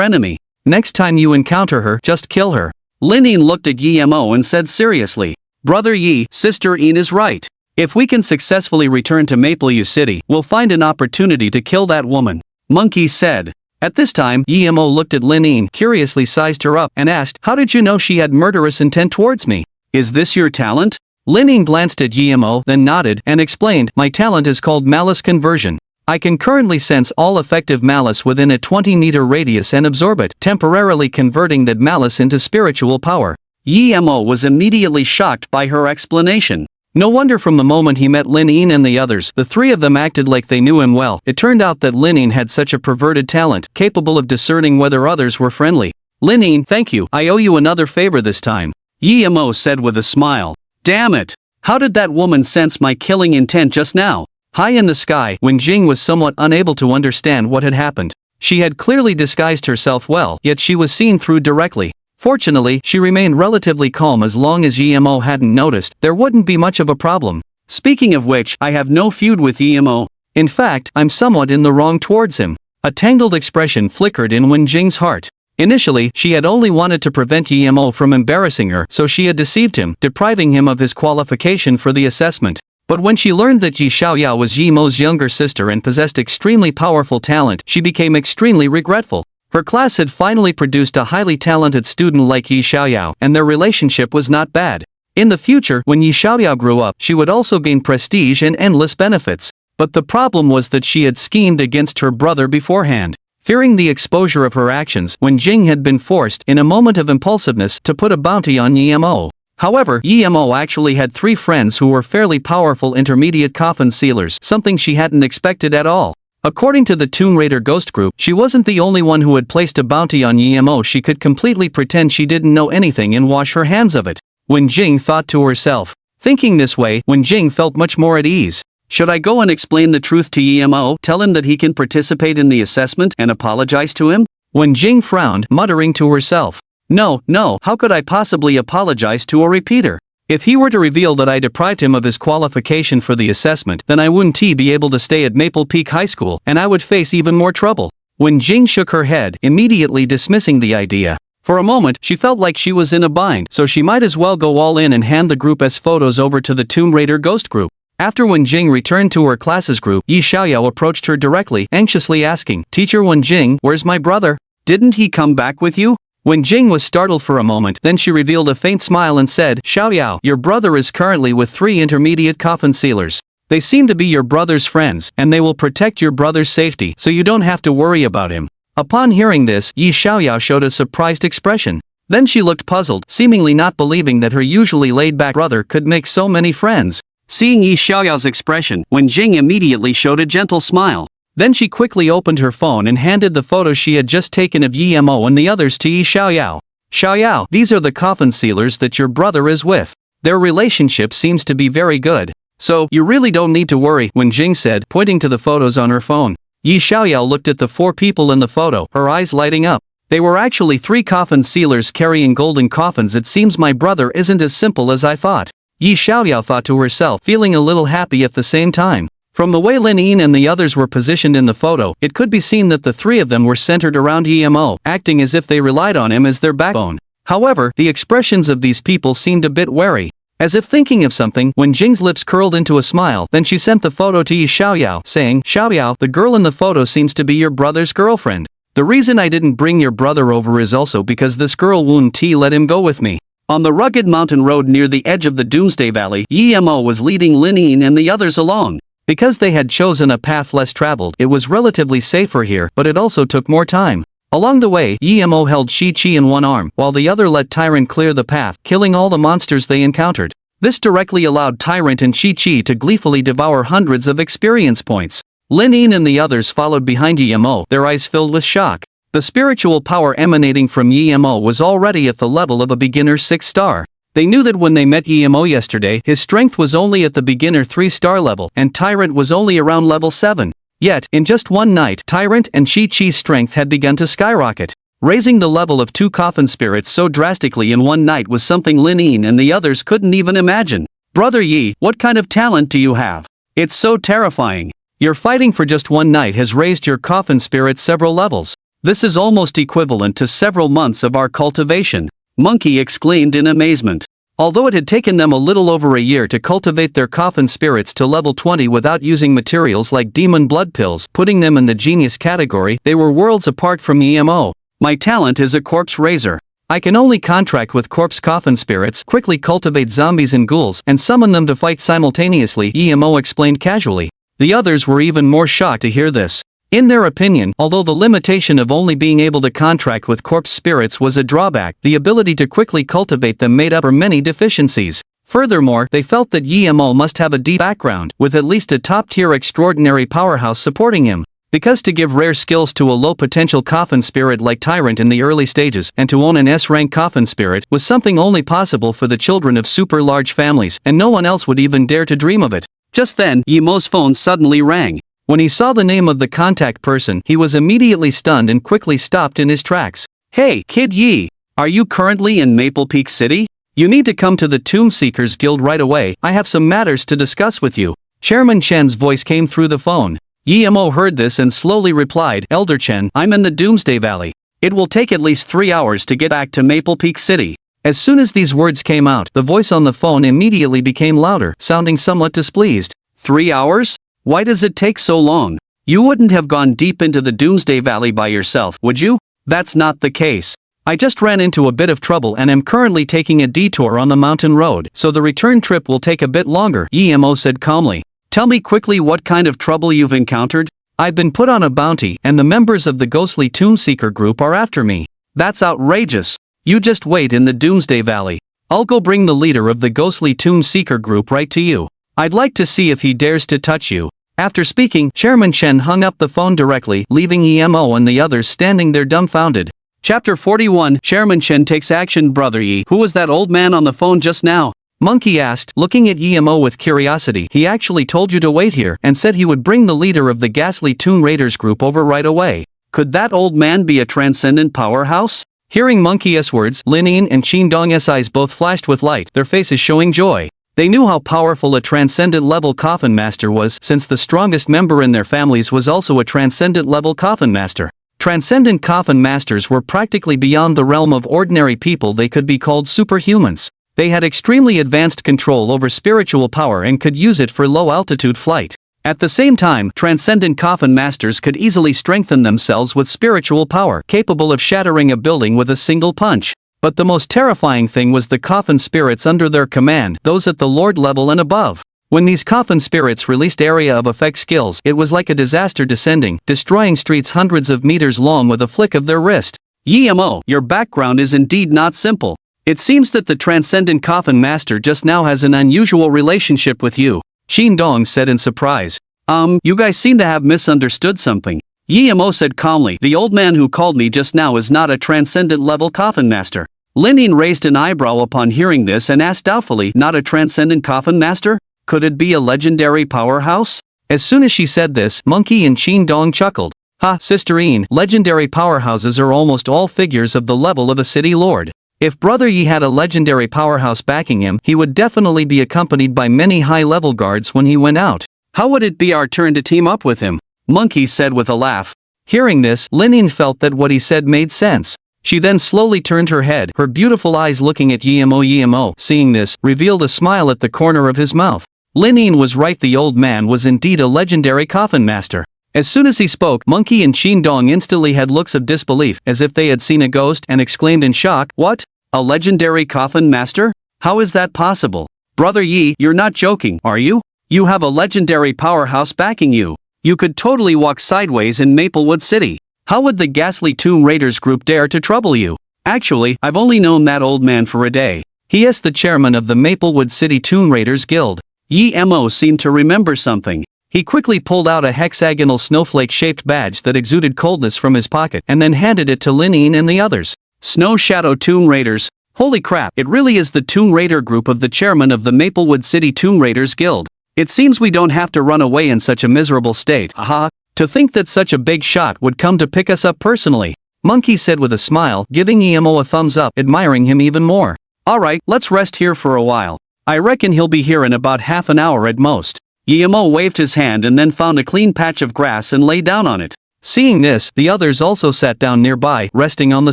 enemy. Next time you encounter her, just kill her. Lin Yin looked at Yemo and said seriously. Brother Yi, Sister Yin is right. If we can successfully return to Mapleview City, we'll find an opportunity to kill that woman. Monkey said. At this time, Yemo looked at Lin Yin, curiously sized her up, and asked, how did you know she had murderous intent towards me? Is this your talent? Lin Yin glanced at Yemo, then nodded, and explained, my talent is called Malice Conversion. I can currently sense all effective malice within a 20-meter radius and absorb it, temporarily converting that malice into spiritual power. Yemo was immediately shocked by her explanation. No wonder from the moment he met Lin Yin and the others, the three of them acted like they knew him well. It turned out that Lin Yin had such a perverted talent, capable of discerning whether others were friendly. Lin Yin, thank you, I owe you another favor this time. Yemo said with a smile. Damn it! How did that woman sense my killing intent just now? High in the sky, Wen Jing was somewhat unable to understand what had happened. She had clearly disguised herself well, yet she was seen through directly. Fortunately, she remained relatively calm as long as Yemo hadn't noticed. There wouldn't be much of a problem. Speaking of which, I have no feud with Yemo. In fact, I'm somewhat in the wrong towards him. A tangled expression flickered in Wen Jing's heart. Initially, she had only wanted to prevent Yemo from embarrassing her, so she had deceived him, depriving him of his qualification for the assessment. But when she learned that Yi Xiaoyao was Yemo's younger sister and possessed extremely powerful talent, she became extremely regretful. Her class had finally produced a highly talented student like Yi Xiaoyao, and their relationship was not bad. In the future, when Yi Xiaoyao grew up, she would also gain prestige and endless benefits. But the problem was that she had schemed against her brother beforehand. Fearing the exposure of her actions, Wen Jing had been forced, in a moment of impulsiveness, to put a bounty on Yemo. However, Yemo actually had 3 friends who were fairly powerful intermediate coffin sealers, something she hadn't expected at all. According to the Tomb Raider Ghost Group, she wasn't the only one who had placed a bounty on Yemo. She could completely pretend she didn't know anything and wash her hands of it. Wen Jing thought to herself. Thinking this way, Wen Jing felt much more at ease. Should I go and explain the truth to Yemo, tell him that he can participate in the assessment, and apologize to him? Wen Jing frowned, muttering to herself. No, how could I possibly apologize to a repeater? If he were to reveal that I deprived him of his qualification for the assessment, then I wouldn't be able to stay at Maple Peak High School, and I would face even more trouble. Wen Jing shook her head, immediately dismissing the idea. For a moment, she felt like she was in a bind, so she might as well go all in and hand the Group S photos over to the Tomb Raider Ghost Group. After Wen Jing returned to her class's group, Yi Xiaoyao approached her directly, anxiously asking, Teacher Wen Jing, where's my brother? Didn't he come back with you? Wen Jing was startled for a moment, then she revealed a faint smile and said, Xiaoyao, your brother is currently with 3 intermediate coffin sealers. They seem to be your brother's friends, and they will protect your brother's safety, so you don't have to worry about him. Upon hearing this, Yi Xiaoyao showed a surprised expression. Then she looked puzzled, seemingly not believing that her usually laid-back brother could make so many friends. Seeing Yi Xiaoyao's expression, Wen Jing immediately showed a gentle smile. Then she quickly opened her phone and handed the photos she had just taken of Yemo and the others to Yi Xiaoyao. Xiaoyao, these are the coffin sealers that your brother is with. Their relationship seems to be very good. So, you really don't need to worry, Wen Jing said, pointing to the photos on her phone. Yi Xiaoyao looked at the 4 people in the photo, her eyes lighting up. They were actually 3 coffin sealers carrying golden coffins. It seems my brother isn't as simple as I thought. Yi Xiaoyao thought to herself, feeling a little happy at the same time. From the way Lin Yin and the others were positioned in the photo, it could be seen that the three of them were centered around Emo, acting as if they relied on him as their backbone. However, the expressions of these people seemed a bit wary. As if thinking of something, when Jing's lips curled into a smile, then she sent the photo to Yi Xiaoyao, saying, "Xiaoyao, the girl in the photo seems to be your brother's girlfriend. The reason I didn't bring your brother over is also because this girl Wen Ti let him go with me." On the rugged mountain road near the edge of the Doomsday Valley, Emo was leading Lin Yin and the others along. Because they had chosen a path less traveled, it was relatively safer here, but it also took more time. Along the way, Emo held Shi-Chi in one arm, while the other let Tyrant clear the path, killing all the monsters they encountered. This directly allowed Tyrant and Shi-Chi to gleefully devour hundreds of experience points. Lin Yin and the others followed behind Emo, their eyes filled with shock. The spiritual power emanating from Emo was already at the level of a beginner 6-star. They knew that when they met Emo yesterday, his strength was only at the beginner 3-star level, and Tyrant was only around level 7. Yet, in just one night, Tyrant and Shi-Chi's strength had begun to skyrocket. Raising the level of 2 coffin spirits so drastically in one night was something Lin Yin and the others couldn't even imagine. "Brother Yi, what kind of talent do you have? It's so terrifying. Your fighting for just one night has raised your coffin spirit several levels. This is almost equivalent to several months of our cultivation," Monkey exclaimed in amazement. Although it had taken them a little over a year to cultivate their coffin spirits to level 20 without using materials like demon blood pills, putting them in the genius category, they were worlds apart from Emo. "My talent is a corpse raiser. I can only contract with corpse coffin spirits, quickly cultivate zombies and ghouls, and summon them to fight simultaneously," Emo explained casually. The others were even more shocked to hear this. In their opinion, although the limitation of only being able to contract with corpse spirits was a drawback, the ability to quickly cultivate them made up for many deficiencies. Furthermore, they felt that Emo must have a deep background, with at least a top-tier extraordinary powerhouse supporting him. Because to give rare skills to a low-potential coffin spirit like Tyrant in the early stages, and to own an S-rank coffin spirit, was something only possible for the children of super-large families, and no one else would even dare to dream of it. Just then, Emo's phone suddenly rang. When he saw the name of the contact person, he was immediately stunned and quickly stopped in his tracks. "Hey, Kid Yi! Are you currently in Maple Peak City? You need to come to the Tomb Seekers Guild right away, I have some matters to discuss with you." Chairman Chen's voice came through the phone. Emo heard this and slowly replied, "Elder Chen, I'm in the Doomsday Valley. It will take at least 3 hours to get back to Maple Peak City." As soon as these words came out, the voice on the phone immediately became louder, sounding somewhat displeased. "3 hours? Why does it take so long? You wouldn't have gone deep into the Doomsday Valley by yourself, would you?" "That's not the case. I just ran into a bit of trouble and am currently taking a detour on the mountain road, so the return trip will take a bit longer," Emo said calmly. "Tell me quickly what kind of trouble you've encountered." "I've been put on a bounty, and the members of the ghostly Tomb Seeker group are after me." "That's outrageous. You just wait in the Doomsday Valley. I'll go bring the leader of the ghostly Tomb Seeker group right to you. I'd like to see if he dares to touch you." After speaking, Chairman Chen hung up the phone directly, leaving Emo and the others standing there dumbfounded. Chapter 41, Chairman Chen takes action. "Brother Yi, who was that old man on the phone just now?" Monkey asked, looking at Emo with curiosity. "He actually told you to wait here, and said he would bring the leader of the ghastly Tomb Raiders group over right away. Could that old man be a transcendent powerhouse?" Hearing Monkey's words, Lin Yin and Qin Dong's eyes both flashed with light, their faces showing joy. They knew how powerful a transcendent-level coffin master was, since the strongest member in their families was also a transcendent-level coffin master. Transcendent coffin masters were practically beyond the realm of ordinary people. They could be called superhumans. They had extremely advanced control over spiritual power and could use it for low-altitude flight. At the same time, transcendent coffin masters could easily strengthen themselves with spiritual power, capable of shattering a building with a single punch. But the most terrifying thing was the coffin spirits under their command, those at the Lord level and above. When these coffin spirits released area of effect skills, it was like a disaster descending, destroying streets hundreds of meters long with a flick of their wrist. "Emo, your background is indeed not simple. It seems that the transcendent coffin master just now has an unusual relationship with you," Qin Dong said in surprise. You guys seem to have misunderstood something." Emo said calmly, "The old man who called me just now is not a transcendent-level coffin master." Lin Yin raised an eyebrow upon hearing this and asked doubtfully, "Not a transcendent coffin master? Could it be a legendary powerhouse?" As soon as she said this, Monkey and Qin Dong chuckled. "Ha, Sister Yin, legendary powerhouses are almost all figures of the level of a city lord. If Brother Yi had a legendary powerhouse backing him, he would definitely be accompanied by many high-level guards when he went out. How would it be our turn to team up with him? Monkey said with a laugh. Hearing this, Linin felt that what he said made sense. She then slowly turned her head, her beautiful eyes looking at Yemo. Seeing this, revealed a smile at the corner of his mouth. Linin was right, the old man was indeed a legendary coffin master. As soon as he spoke, Monkey and Qingdong instantly had looks of disbelief, as if they had seen a ghost, and exclaimed in shock, "What? A legendary coffin master? How is that possible? Brother Yi, you're not joking, are you? You have a legendary powerhouse backing you. You could totally walk sideways in Maplewood City. How would the ghastly Tomb Raiders group dare to trouble you? Actually, I've only known that old man for a day. He is the chairman of the Maplewood City Tomb Raiders Guild." Yemo seemed to remember something. He quickly pulled out a hexagonal snowflake-shaped badge that exuded coldness from his pocket and then handed it to Linin and the others. Snow Shadow Tomb Raiders. Holy crap, it really is the Tomb Raider group of the chairman of the Maplewood City Tomb Raiders Guild. It seems we don't have to run away in such a miserable state. Haha, to think that such a big shot would come to pick us up personally. Monkey said with a smile, giving Yemo a thumbs up, admiring him even more. Alright, let's rest here for a while. I reckon he'll be here in about half an hour at most. Yemo waved his hand and then found a clean patch of grass and lay down on it. Seeing this, the others also sat down nearby, resting on the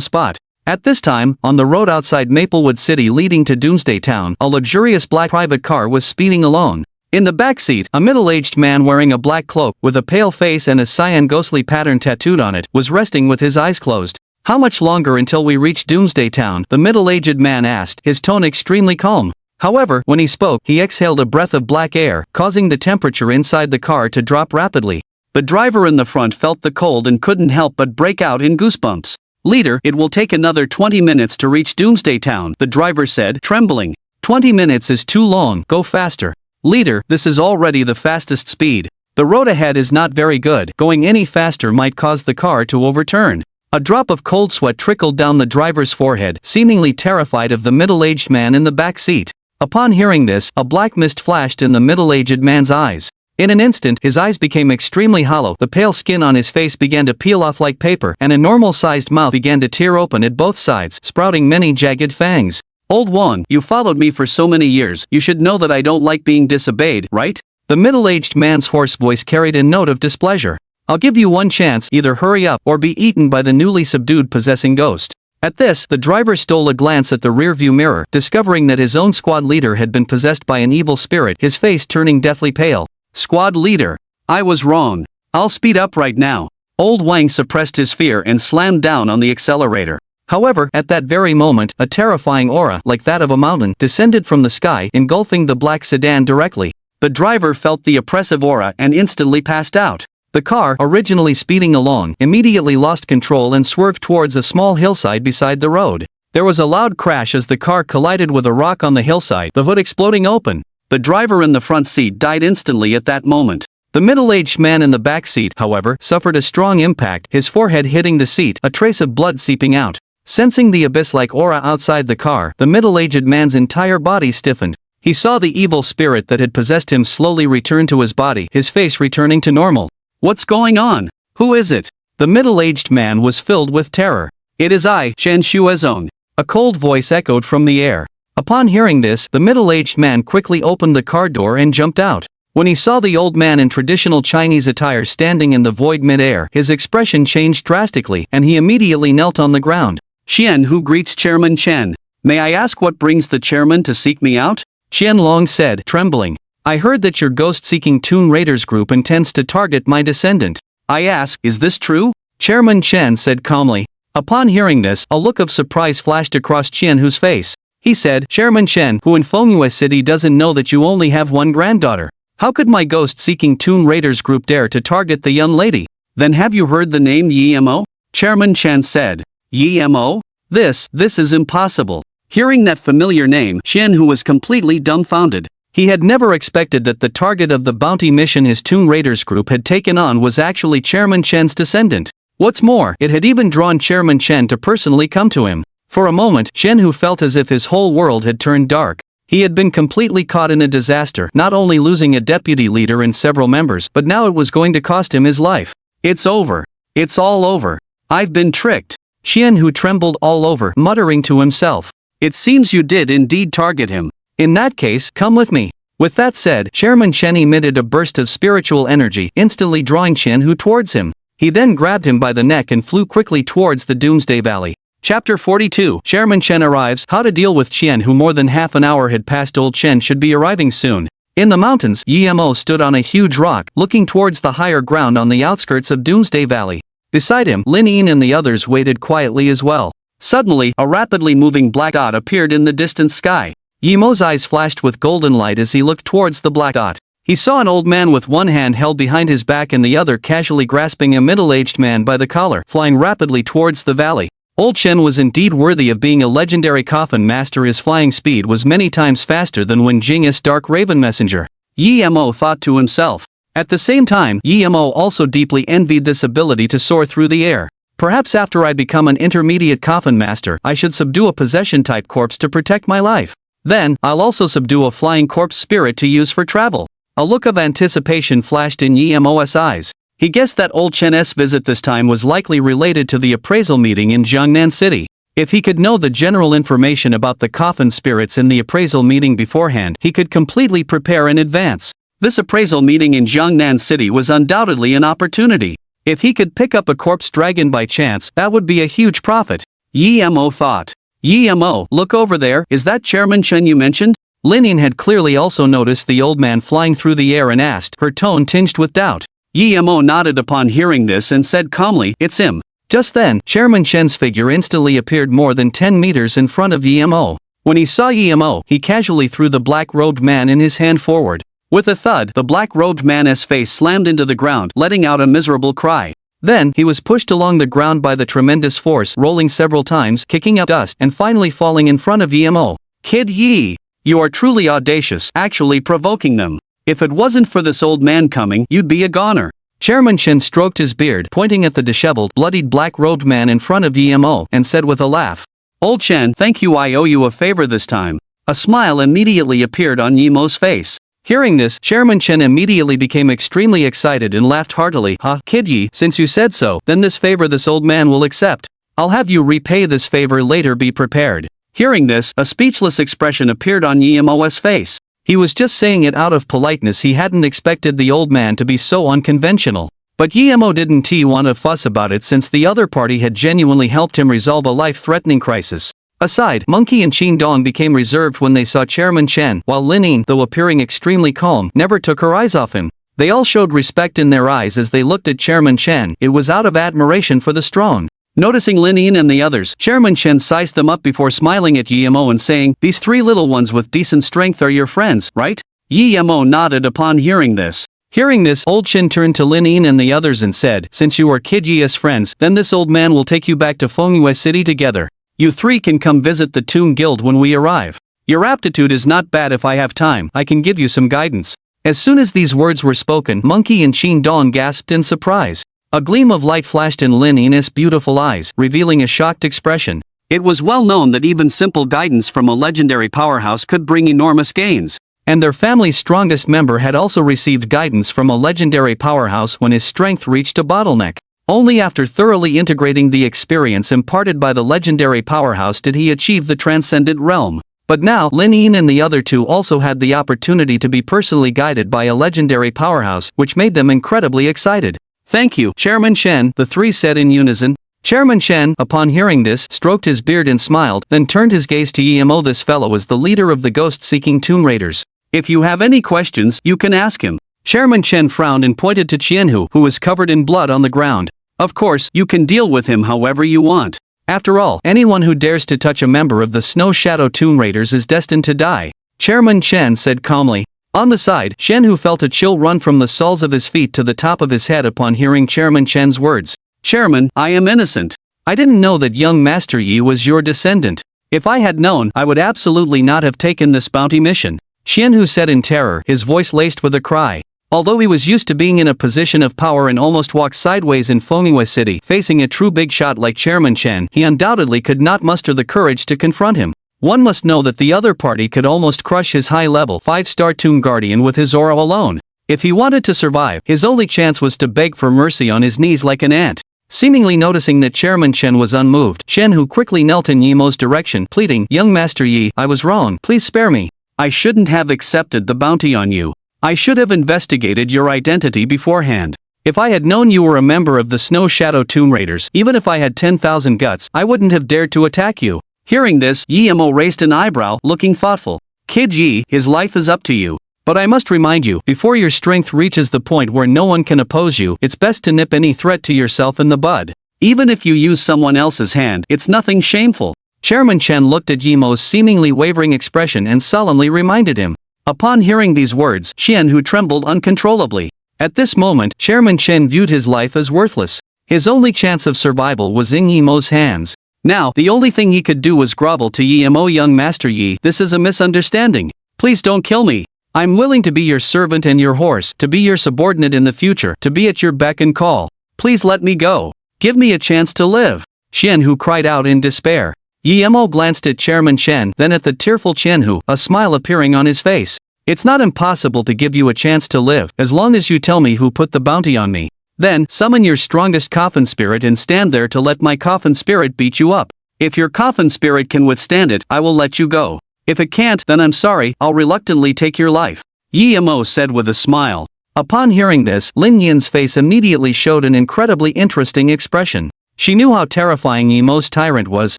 spot. At this time, on the road outside Maplewood City leading to Doomsday Town, a luxurious black private car was speeding alone. In the back seat, a middle-aged man wearing a black cloak, with a pale face and a cyan ghostly pattern tattooed on it, was resting with his eyes closed. "How much longer until we reach Doomsday Town?" the middle-aged man asked, his tone extremely calm. However, when he spoke, he exhaled a breath of black air, causing the temperature inside the car to drop rapidly. The driver in the front felt the cold and couldn't help but break out in goosebumps. "Leader, it will take another 20 minutes to reach Doomsday Town," the driver said, trembling. 20 minutes is too long, go faster. "Leader, this is already the fastest speed. The road ahead is not very good, going any faster might cause the car to overturn." A drop of cold sweat trickled down the driver's forehead, seemingly terrified of the middle-aged man in the back seat. Upon hearing this, a black mist flashed in the middle-aged man's eyes. In an instant, his eyes became extremely hollow, the pale skin on his face began to peel off like paper, and a normal-sized mouth began to tear open at both sides, sprouting many jagged fangs. "Old one, you followed me for so many years, you should know that I don't like being disobeyed, right?" The middle-aged man's hoarse voice carried a note of displeasure. "I'll give you one chance, either hurry up or be eaten by the newly subdued possessing ghost." At this, the driver stole a glance at the rearview mirror, discovering that his own squad leader had been possessed by an evil spirit, his face turning deathly pale. "Squad leader. I was wrong. I'll speed up right now." Old Wang suppressed his fear and slammed down on the accelerator. However, at that very moment, a terrifying aura, like that of a mountain, descended from the sky, engulfing the black sedan directly. The driver felt the oppressive aura and instantly passed out. The car, originally speeding along, immediately lost control and swerved towards a small hillside beside the road. There was a loud crash as the car collided with a rock on the hillside, the hood exploding open. The driver in the front seat died instantly at that moment. The middle-aged man in the back seat, however, suffered a strong impact, his forehead hitting the seat, a trace of blood seeping out. Sensing the abyss-like aura outside the car, the middle-aged man's entire body stiffened. He saw the evil spirit that had possessed him slowly return to his body, his face returning to normal. "What's going on? Who is it?" The middle-aged man was filled with terror. "It is I, Chen Shuezong." A cold voice echoed from the air. Upon hearing this, the middle-aged man quickly opened the car door and jumped out. When he saw the old man in traditional Chinese attire standing in the void mid-air, his expression changed drastically, and he immediately knelt on the ground. "Qian, who greets Chairman Chen. May I ask what brings the chairman to seek me out?" Qian Long said, trembling. "I heard that your ghost-seeking Tomb Raiders group intends to target my descendant. I ask, is this true?" Chairman Chen said calmly. Upon hearing this, a look of surprise flashed across Qian Hu's face. He said, "Chairman Chen, who in Fengyue City doesn't know that you only have one granddaughter? How could my ghost-seeking Tomb Raiders group dare to target the young lady? Then have you heard the name Yemo?" Chairman Chen said. "Yemo? This is impossible." Hearing that familiar name, Qian Hu was completely dumbfounded. He had never expected that the target of the bounty mission his Tomb Raiders group had taken on was actually Chairman Chen's descendant. What's more, it had even drawn Chairman Chen to personally come to him. For a moment, Qian Hu felt as if his whole world had turned dark. He had been completely caught in a disaster, not only losing a deputy leader and several members, but now it was going to cost him his life. "It's over. It's all over. I've been tricked." Qian Hu trembled all over, muttering to himself. "It seems you did indeed target him. In that case, come with me." With that said, Chairman Chen emitted a burst of spiritual energy, instantly drawing Chen-Hu towards him. He then grabbed him by the neck and flew quickly towards the Doomsday Valley. Chapter 42. Chairman Chen arrives. How to deal with Chen, who more than half an hour had passed. Old Chen should be arriving soon. In the mountains, Yi-Mo stood on a huge rock, looking towards the higher ground on the outskirts of Doomsday Valley. Beside him, Lin Yin and the others waited quietly as well. Suddenly, a rapidly moving black dot appeared in the distant sky. Yi-Mo's eyes flashed with golden light as he looked towards the black dot. He saw an old man with one hand held behind his back and the other casually grasping a middle-aged man by the collar, flying rapidly towards the valley. Old Chen was indeed worthy of being a legendary coffin master. His flying speed was many times faster than Wen Jing's Dark Raven Messenger. Yi-Mo thought to himself. At the same time, Yi-Mo also deeply envied this ability to soar through the air. Perhaps after I become an intermediate coffin master, I should subdue a possession-type corpse to protect my life. Then, I'll also subdue a flying corpse spirit to use for travel. A look of anticipation flashed in Yi-Mo's eyes. He guessed that old Chen's visit this time was likely related to the appraisal meeting in Jiangnan City. If he could know the general information about the coffin spirits in the appraisal meeting beforehand, he could completely prepare in advance. This appraisal meeting in Jiangnan City was undoubtedly an opportunity. If he could pick up a corpse dragon by chance, that would be a huge profit. Yi-Mo thought. Yi-Mo, look over there, is that Chairman Chen you mentioned? Lin Yin had clearly also noticed the old man flying through the air and asked, her tone tinged with doubt. Yi-Mo nodded upon hearing this and said calmly, it's him. Just then, Chairman Chen's figure instantly appeared more than 10 meters in front of Yi-Mo. When he saw Yi-Mo, he casually threw the black-robed man in his hand forward. With a thud, the black-robed man's face slammed into the ground, letting out a miserable cry. Then, he was pushed along the ground by the tremendous force, rolling several times, kicking up dust, and finally falling in front of Yi-Mo. Kid Yi, you are truly audacious, actually provoking them. If it wasn't for this old man coming, you'd be a goner. Chairman Chen stroked his beard, pointing at the disheveled, bloodied black-robed man in front of Yi-Mo, and said with a laugh. Old Chen, thank you, I owe you a favor this time. A smile immediately appeared on Yi-Mo's face. Hearing this, Chairman Chen immediately became extremely excited and laughed heartily. Ha, Kid Yi, since you said so, then this favor this old man will accept. I'll have you repay this favor later, be prepared. Hearing this, a speechless expression appeared on Yi-Mo's face. He was just saying it out of politeness. He hadn't expected the old man to be so unconventional. But Yi-Mo didn't want to fuss about it since the other party had genuinely helped him resolve a life-threatening crisis. Aside, Monkey and Qin Dong became reserved when they saw Chairman Chen, while Lin Yin, though appearing extremely calm, never took her eyes off him. They all showed respect in their eyes as they looked at Chairman Chen. It was out of admiration for the strong. Noticing Lin Yin and the others, Chairman Chen sized them up before smiling at Yi-Mo and saying, these three little ones with decent strength are your friends, right? Yi-Mo nodded upon hearing this. Hearing this, old Chen turned to Lin Yin and the others and said, since you are Kid Yi's friends, then this old man will take you back to Fengyue City together. You three can come visit the Toon Guild when we arrive. Your aptitude is not bad. If I have time, I can give you some guidance. As soon as these words were spoken, Monkey and Qin Dong gasped in surprise. A gleam of light flashed in Lin Yin's beautiful eyes, revealing a shocked expression. It was well known that even simple guidance from a legendary powerhouse could bring enormous gains. And their family's strongest member had also received guidance from a legendary powerhouse when his strength reached a bottleneck. Only after thoroughly integrating the experience imparted by the legendary powerhouse did he achieve the transcendent realm. But now, Lin Yin and the other two also had the opportunity to be personally guided by a legendary powerhouse, which made them incredibly excited. Thank you, Chairman Chen, the three said in unison. Chairman Chen, upon hearing this, stroked his beard and smiled, then turned his gaze to Yi-Mo. This fellow is the leader of the ghost-seeking Toon Raiders. If you have any questions, you can ask him. Chairman Chen frowned and pointed to Qianhu, who was covered in blood on the ground. Of course, you can deal with him however you want. After all, anyone who dares to touch a member of the Snow Shadow Toon Raiders is destined to die. Chairman Chen said calmly. On the side, Qianhu felt a chill run from the soles of his feet to the top of his head upon hearing Chairman Chen's words. Chairman, I am innocent. I didn't know that young Master Yi was your descendant. If I had known, I would absolutely not have taken this bounty mission. Qianhu said in terror, his voice laced with a cry. Although he was used to being in a position of power and almost walked sideways in Fengyue City, facing a true big shot like Chairman Chen, he undoubtedly could not muster the courage to confront him. One must know that the other party could almost crush his high-level 5-star Toon Guardian with his aura alone. If he wanted to survive, his only chance was to beg for mercy on his knees like an ant. Seemingly noticing that Chairman Chen was unmoved, Qianhu quickly knelt in Yi-Mo's direction, pleading, Young Master Yi, I was wrong, please spare me. I shouldn't have accepted the bounty on you. I should have investigated your identity beforehand. If I had known you were a member of the Snow Shadow Tomb Raiders, even if I had 10,000 guts, I wouldn't have dared to attack you. Hearing this, Yi-Mo raised an eyebrow, looking thoughtful. Kid Yi, his life is up to you. But I must remind you, before your strength reaches the point where no one can oppose you, it's best to nip any threat to yourself in the bud. Even if you use someone else's hand, it's nothing shameful. Chairman Chen looked at Yi-Mo's seemingly wavering expression and solemnly reminded him. Upon hearing these words, Qianhu trembled uncontrollably. At this moment, Chairman Chen viewed his life as worthless. His only chance of survival was in Yi-Mo's hands. Now, the only thing he could do was grovel to Yi-Mo. Young Master Yi, this is a misunderstanding. Please don't kill me. I'm willing to be your servant and your horse, to be your subordinate in the future, to be at your beck and call. Please let me go. Give me a chance to live. Qianhu cried out in despair. Yi-Mo glanced at Chairman Chen, then at the tearful Qianhu, a smile appearing on his face. It's not impossible to give you a chance to live, as long as you tell me who put the bounty on me. Then, summon your strongest coffin spirit and stand there to let my coffin spirit beat you up. If your coffin spirit can withstand it, I will let you go. If it can't, then I'm sorry, I'll reluctantly take your life. Yi-Mo said with a smile. Upon hearing this, Lin Yin's face immediately showed an incredibly interesting expression. She knew how terrifying Yi-Mo's tyrant was,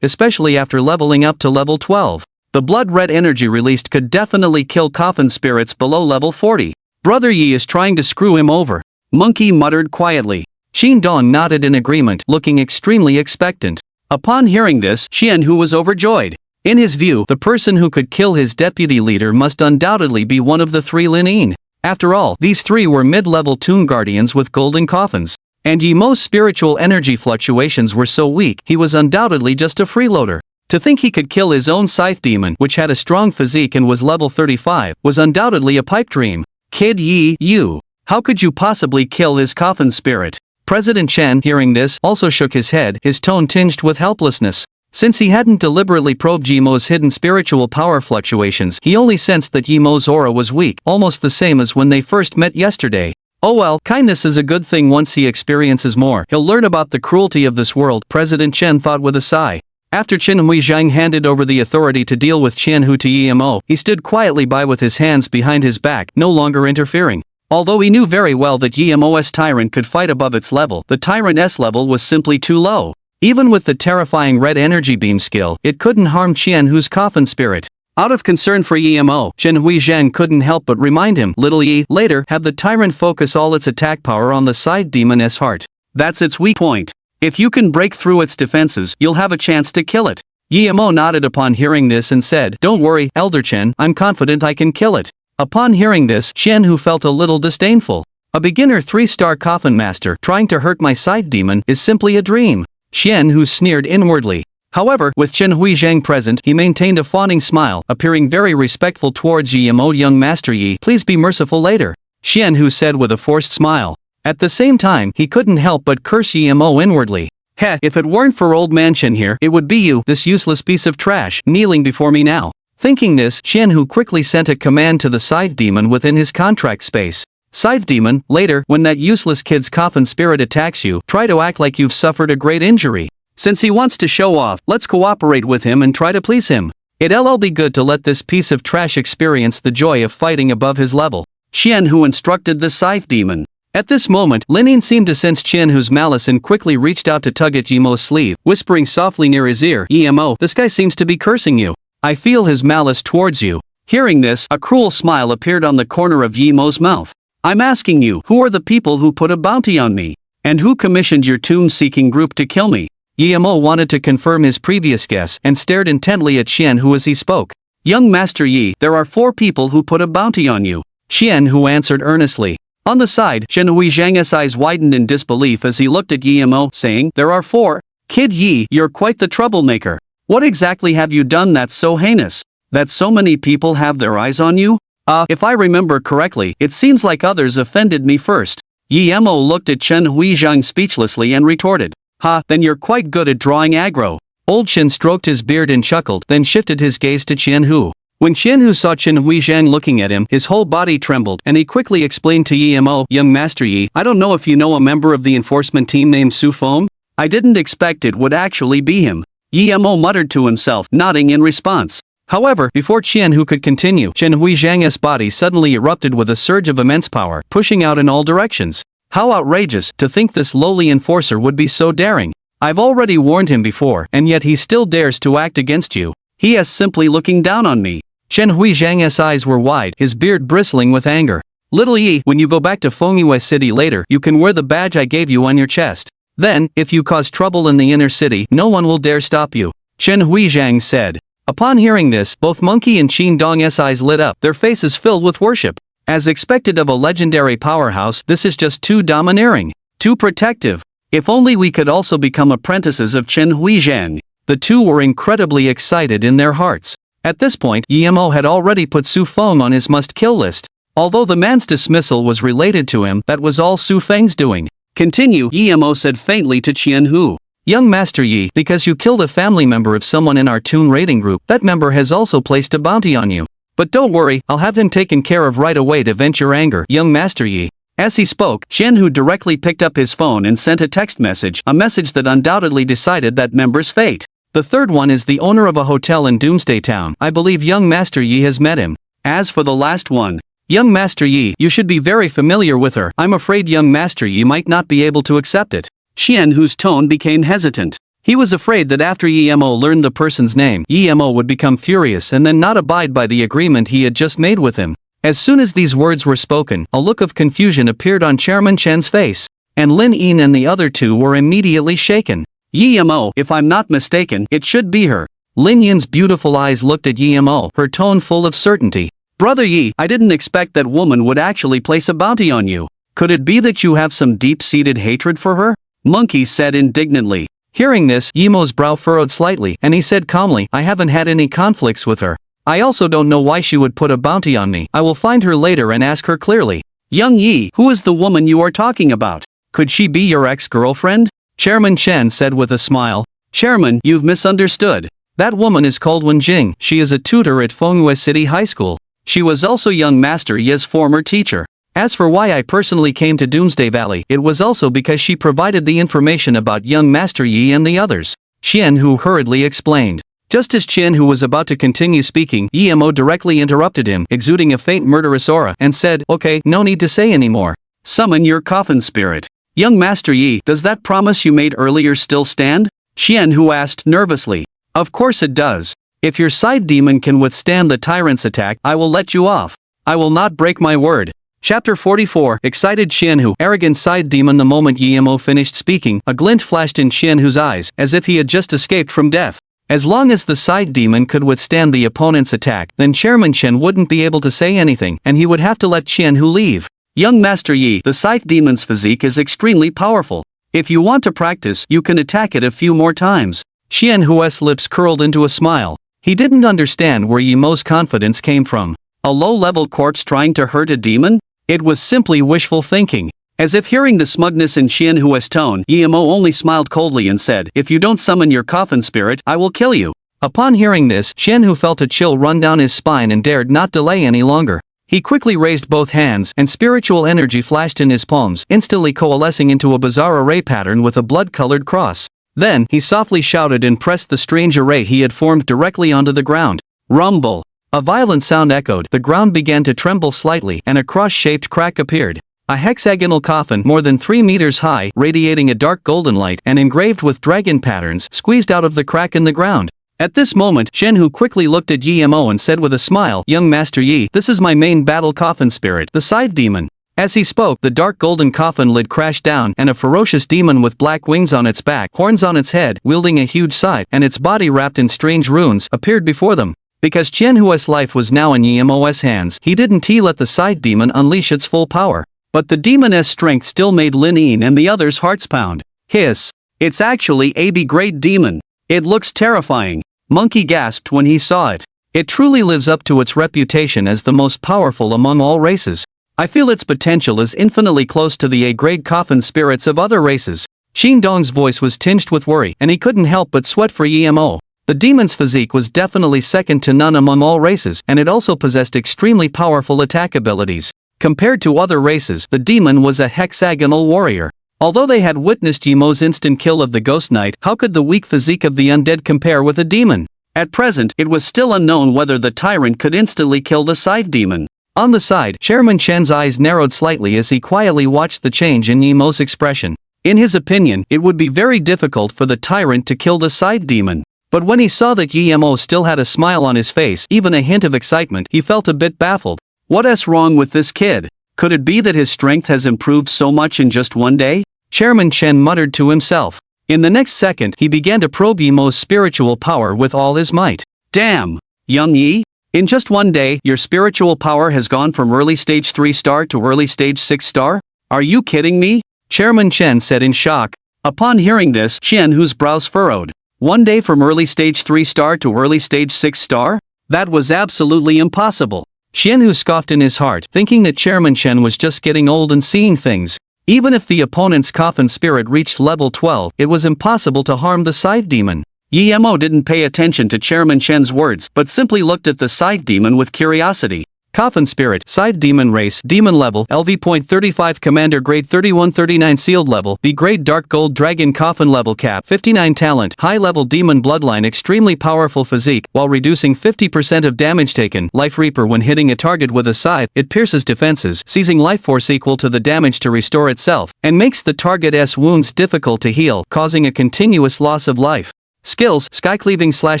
especially after leveling up to level 12. The blood-red energy released could definitely kill coffin spirits below level 40. Brother Yi is trying to screw him over. Monkey muttered quietly. Qin Dong nodded in agreement, looking extremely expectant. Upon hearing this, Qianhu was overjoyed. In his view, the person who could kill his deputy leader must undoubtedly be one of the three Lin Yin. After all, these three were mid-level tomb guardians with golden coffins. And Yi-Mo's spiritual energy fluctuations were so weak, he was undoubtedly just a freeloader. To think he could kill his own scythe demon, which had a strong physique and was level 35, was undoubtedly a pipe dream. Kid Yi, you. How could you possibly kill his coffin spirit? President Chen, hearing this, also shook his head, his tone tinged with helplessness. Since he hadn't deliberately probed Yi-Mo's hidden spiritual power fluctuations, he only sensed that Yi-Mo's aura was weak, almost the same as when they first met yesterday. Oh well, kindness is a good thing. Once he experiences more, he'll learn about the cruelty of this world, President Chen thought with a sigh. After Qin Huizhang handed over the authority to deal with Qianhu to Yi-Mo, he stood quietly by with his hands behind his back, no longer interfering. Although he knew very well that Yi-Mo's tyrant could fight above its level, the tyrant's level was simply too low. Even with the terrifying red energy beam skill, it couldn't harm Qianhu's coffin spirit. Out of concern for Yi-Mo, Qin Huizhang couldn't help but remind him, little Yi, later, have the tyrant focus all its attack power on the side demon's heart. That's its weak point. If you can break through its defenses, you'll have a chance to kill it. Yi-Mo nodded upon hearing this and said, Don't worry, Elder Chen, I'm confident I can kill it. Upon hearing this, Qianhu felt a little disdainful. A beginner 3-star coffin master trying to hurt my side demon is simply a dream. Qianhu sneered inwardly. However, with Qin Huizhang present, he maintained a fawning smile, appearing very respectful towards Yi-Mo. Young Master Yi, please be merciful later. Qianhu said with a forced smile. At the same time, he couldn't help but curse Yi-Mo inwardly. Heh, if it weren't for old man Chen here, it would be you, this useless piece of trash, kneeling before me now. Thinking this, Qianhu quickly sent a command to the scythe demon within his contract space. Scythe demon, later, when that useless kid's coffin spirit attacks you, try to act like you've suffered a great injury. Since he wants to show off, let's cooperate with him and try to please him. It'll be good to let this piece of trash experience the joy of fighting above his level. Qianhu instructed the scythe demon. At this moment, Lin Yin seemed to sense Qianhu's malice and quickly reached out to tug at Yi-Mo's sleeve, whispering softly near his ear, Yi-Mo, this guy seems to be cursing you. I feel his malice towards you. Hearing this, a cruel smile appeared on the corner of Yi-Mo's mouth. I'm asking you, who are the people who put a bounty on me? And who commissioned your tomb-seeking group to kill me? Yi-Mo wanted to confirm his previous guess and stared intently at Qianhu as he spoke. Young Master Yi, there are 4 people who put a bounty on you. Qianhu answered earnestly. On the side, Qin Huizhang's eyes widened in disbelief as he looked at Yi-Mo, saying, There are 4. Kid Yi, you're quite the troublemaker. What exactly have you done that's so heinous? That so many people have their eyes on you? If I remember correctly, it seems like others offended me first. Yi-Mo looked at Qin Huizhang speechlessly and retorted. Ha, then you're quite good at drawing aggro. Old Qin stroked his beard and chuckled, then shifted his gaze to Qianhu. When Qianhu saw Qin Huizhang looking at him, his whole body trembled, and he quickly explained to Yi-Mo, Young Master Yi, I don't know if you know a member of the enforcement team named Su Feng? I didn't expect it would actually be him. Yi-Mo muttered to himself, nodding in response. However, before Qianhu could continue, Chen Huizhang's body suddenly erupted with a surge of immense power, pushing out in all directions. How outrageous, to think this lowly enforcer would be so daring. I've already warned him before, and yet he still dares to act against you. He is simply looking down on me. Chen Huizhang's eyes were wide, his beard bristling with anger. Little Yi, when you go back to Fengyue City later, you can wear the badge I gave you on your chest. Then, if you cause trouble in the inner city, no one will dare stop you. Chen Huizhang said. Upon hearing this, both Monkey and Qin Dong's eyes lit up, their faces filled with worship. As expected of a legendary powerhouse, this is just too domineering, too protective. If only we could also become apprentices of Chen Huizhang. The two were incredibly excited in their hearts. At this point, Yemo had already put Su Feng on his must-kill list. Although the man's dismissal was related to him, that was all Su Feng's doing. Continue, Yemo said faintly to Qianhu. Young Master Yi, because you killed a family member of someone in our Toon raiding group, that member has also placed a bounty on you. But don't worry, I'll have him taken care of right away to vent your anger, young Master Yi. As he spoke, Qianhu directly picked up his phone and sent a text message, a message that undoubtedly decided that member's fate. The third one is the owner of a hotel in Doomsday Town. I believe young Master Yi has met him. As for the last one, young Master Yi, you should be very familiar with her. I'm afraid young Master Yi might not be able to accept it. Qianhu's tone became hesitant. He was afraid that after Yemo learned the person's name, Yemo would become furious and then not abide by the agreement he had just made with him. As soon as these words were spoken, a look of confusion appeared on Chairman Chen's face, and Lin Yin and the other two were immediately shaken. Yemo, if I'm not mistaken, it should be her. Lin Yin's beautiful eyes looked at Yemo, her tone full of certainty. Brother Yi, I didn't expect that woman would actually place a bounty on you. Could it be that you have some deep-seated hatred for her? Monkey said indignantly. Hearing this, Yemo's brow furrowed slightly, and he said calmly, I haven't had any conflicts with her. I also don't know why she would put a bounty on me. I will find her later and ask her clearly. Young Yi, who is the woman you are talking about? Could she be your ex-girlfriend? Chairman Chen said with a smile. Chairman, you've misunderstood. That woman is called Wen Jing. She is a tutor at Fengyue City High School. She was also young Master Yi's former teacher. As for why I personally came to Doomsday Valley, it was also because she provided the information about young Master Yi and the others. Qianhu hurriedly explained. Just as Qianhu was about to continue speaking, Yemo directly interrupted him, exuding a faint murderous aura, and said, Okay, no need to say anymore. Summon your coffin spirit. Young Master Yi, does that promise you made earlier still stand? Qianhu asked nervously. Of course it does. If your side demon can withstand the tyrant's attack, I will let you off. I will not break my word. Chapter 44, excited Qianhu, arrogant side demon. The moment Yemo finished speaking, a glint flashed in Qianhu's eyes, as if he had just escaped from death. As long as the side demon could withstand the opponent's attack, then Chairman Chen wouldn't be able to say anything, and he would have to let Qianhu leave. Young Master Yi, the scythe demon's physique is extremely powerful. If you want to practice, you can attack it a few more times. Qianhu's lips curled into a smile. He didn't understand where Yemo's confidence came from. A low-level corpse trying to hurt a demon? It was simply wishful thinking. As if hearing the smugness in Qianhu's tone, Yemo only smiled coldly and said, If you don't summon your coffin spirit, I will kill you. Upon hearing this, Qianhu felt a chill run down his spine and dared not delay any longer. He quickly raised both hands, and spiritual energy flashed in his palms, instantly coalescing into a bizarre array pattern with a blood-colored cross. Then, he softly shouted and pressed the strange array he had formed directly onto the ground. Rumble! A violent sound echoed, the ground began to tremble slightly, and a cross-shaped crack appeared. A hexagonal coffin more than 3 meters high, radiating a dark golden light and engraved with dragon patterns, squeezed out of the crack in the ground. At this moment, Qianhu quickly looked at Yemo and said with a smile, Young Master Yi, this is my main battle coffin spirit, the scythe demon. As he spoke, the dark golden coffin lid crashed down, and a ferocious demon with black wings on its back, horns on its head, wielding a huge scythe, and its body wrapped in strange runes, appeared before them. Because Qianhu's life was now in Yemo's hands, he didn't let the scythe demon unleash its full power. But the demon's strength still made Lin Yin and the others' hearts pound. Hiss! It's actually a B-grade demon. It looks terrifying. Monkey gasped when he saw it. It truly lives up to its reputation as the most powerful among all races. I feel its potential is infinitely close to the A-grade coffin spirits of other races. Qin Dong's voice was tinged with worry, and he couldn't help but sweat for Yemo. The demon's physique was definitely second to none among all races, and it also possessed extremely powerful attack abilities. Compared to other races, the demon was a hexagonal warrior. Although they had witnessed Yemo's instant kill of the Ghost Knight, how could the weak physique of the undead compare with a demon? At present, it was still unknown whether the tyrant could instantly kill the scythe demon. On the side, Chairman Chen's eyes narrowed slightly as he quietly watched the change in Nemo's expression. In his opinion, it would be very difficult for the tyrant to kill the scythe demon. But when he saw that Nemo still had a smile on his face, even a hint of excitement, he felt a bit baffled. What's wrong with this kid? Could it be that his strength has improved so much in just one day? Chairman Chen muttered to himself. In the next second, he began to probe Nemo's spiritual power with all his might. Damn! Young Yi? In just one day, your spiritual power has gone from early stage 3 star to early stage 6 star? Are you kidding me? Chairman Chen said in shock. Upon hearing this, Chen, whose brows furrowed. 1 day from early stage 3 star to early stage 6 star? That was absolutely impossible. Chen, who scoffed in his heart, thinking that Chairman Chen was just getting old and seeing things. Even if the opponent's coffin spirit reached level 12, it was impossible to harm the scythe demon. Nemo didn't pay attention to Chairman Chen's words, but simply looked at the scythe demon with curiosity. Coffin Spirit, Scythe Demon Race, Demon Level, LV.35 Commander Grade 3139 Sealed Level, B Grade Dark Gold Dragon Coffin Level Cap 59 Talent, High Level Demon Bloodline Extremely Powerful Physique, while reducing 50% of damage taken, Life Reaper when hitting a target with a scythe, it pierces defenses, seizing life force equal to the damage to restore itself, and makes the target's wounds difficult to heal, causing a continuous loss of life. Skills, Skycleaving /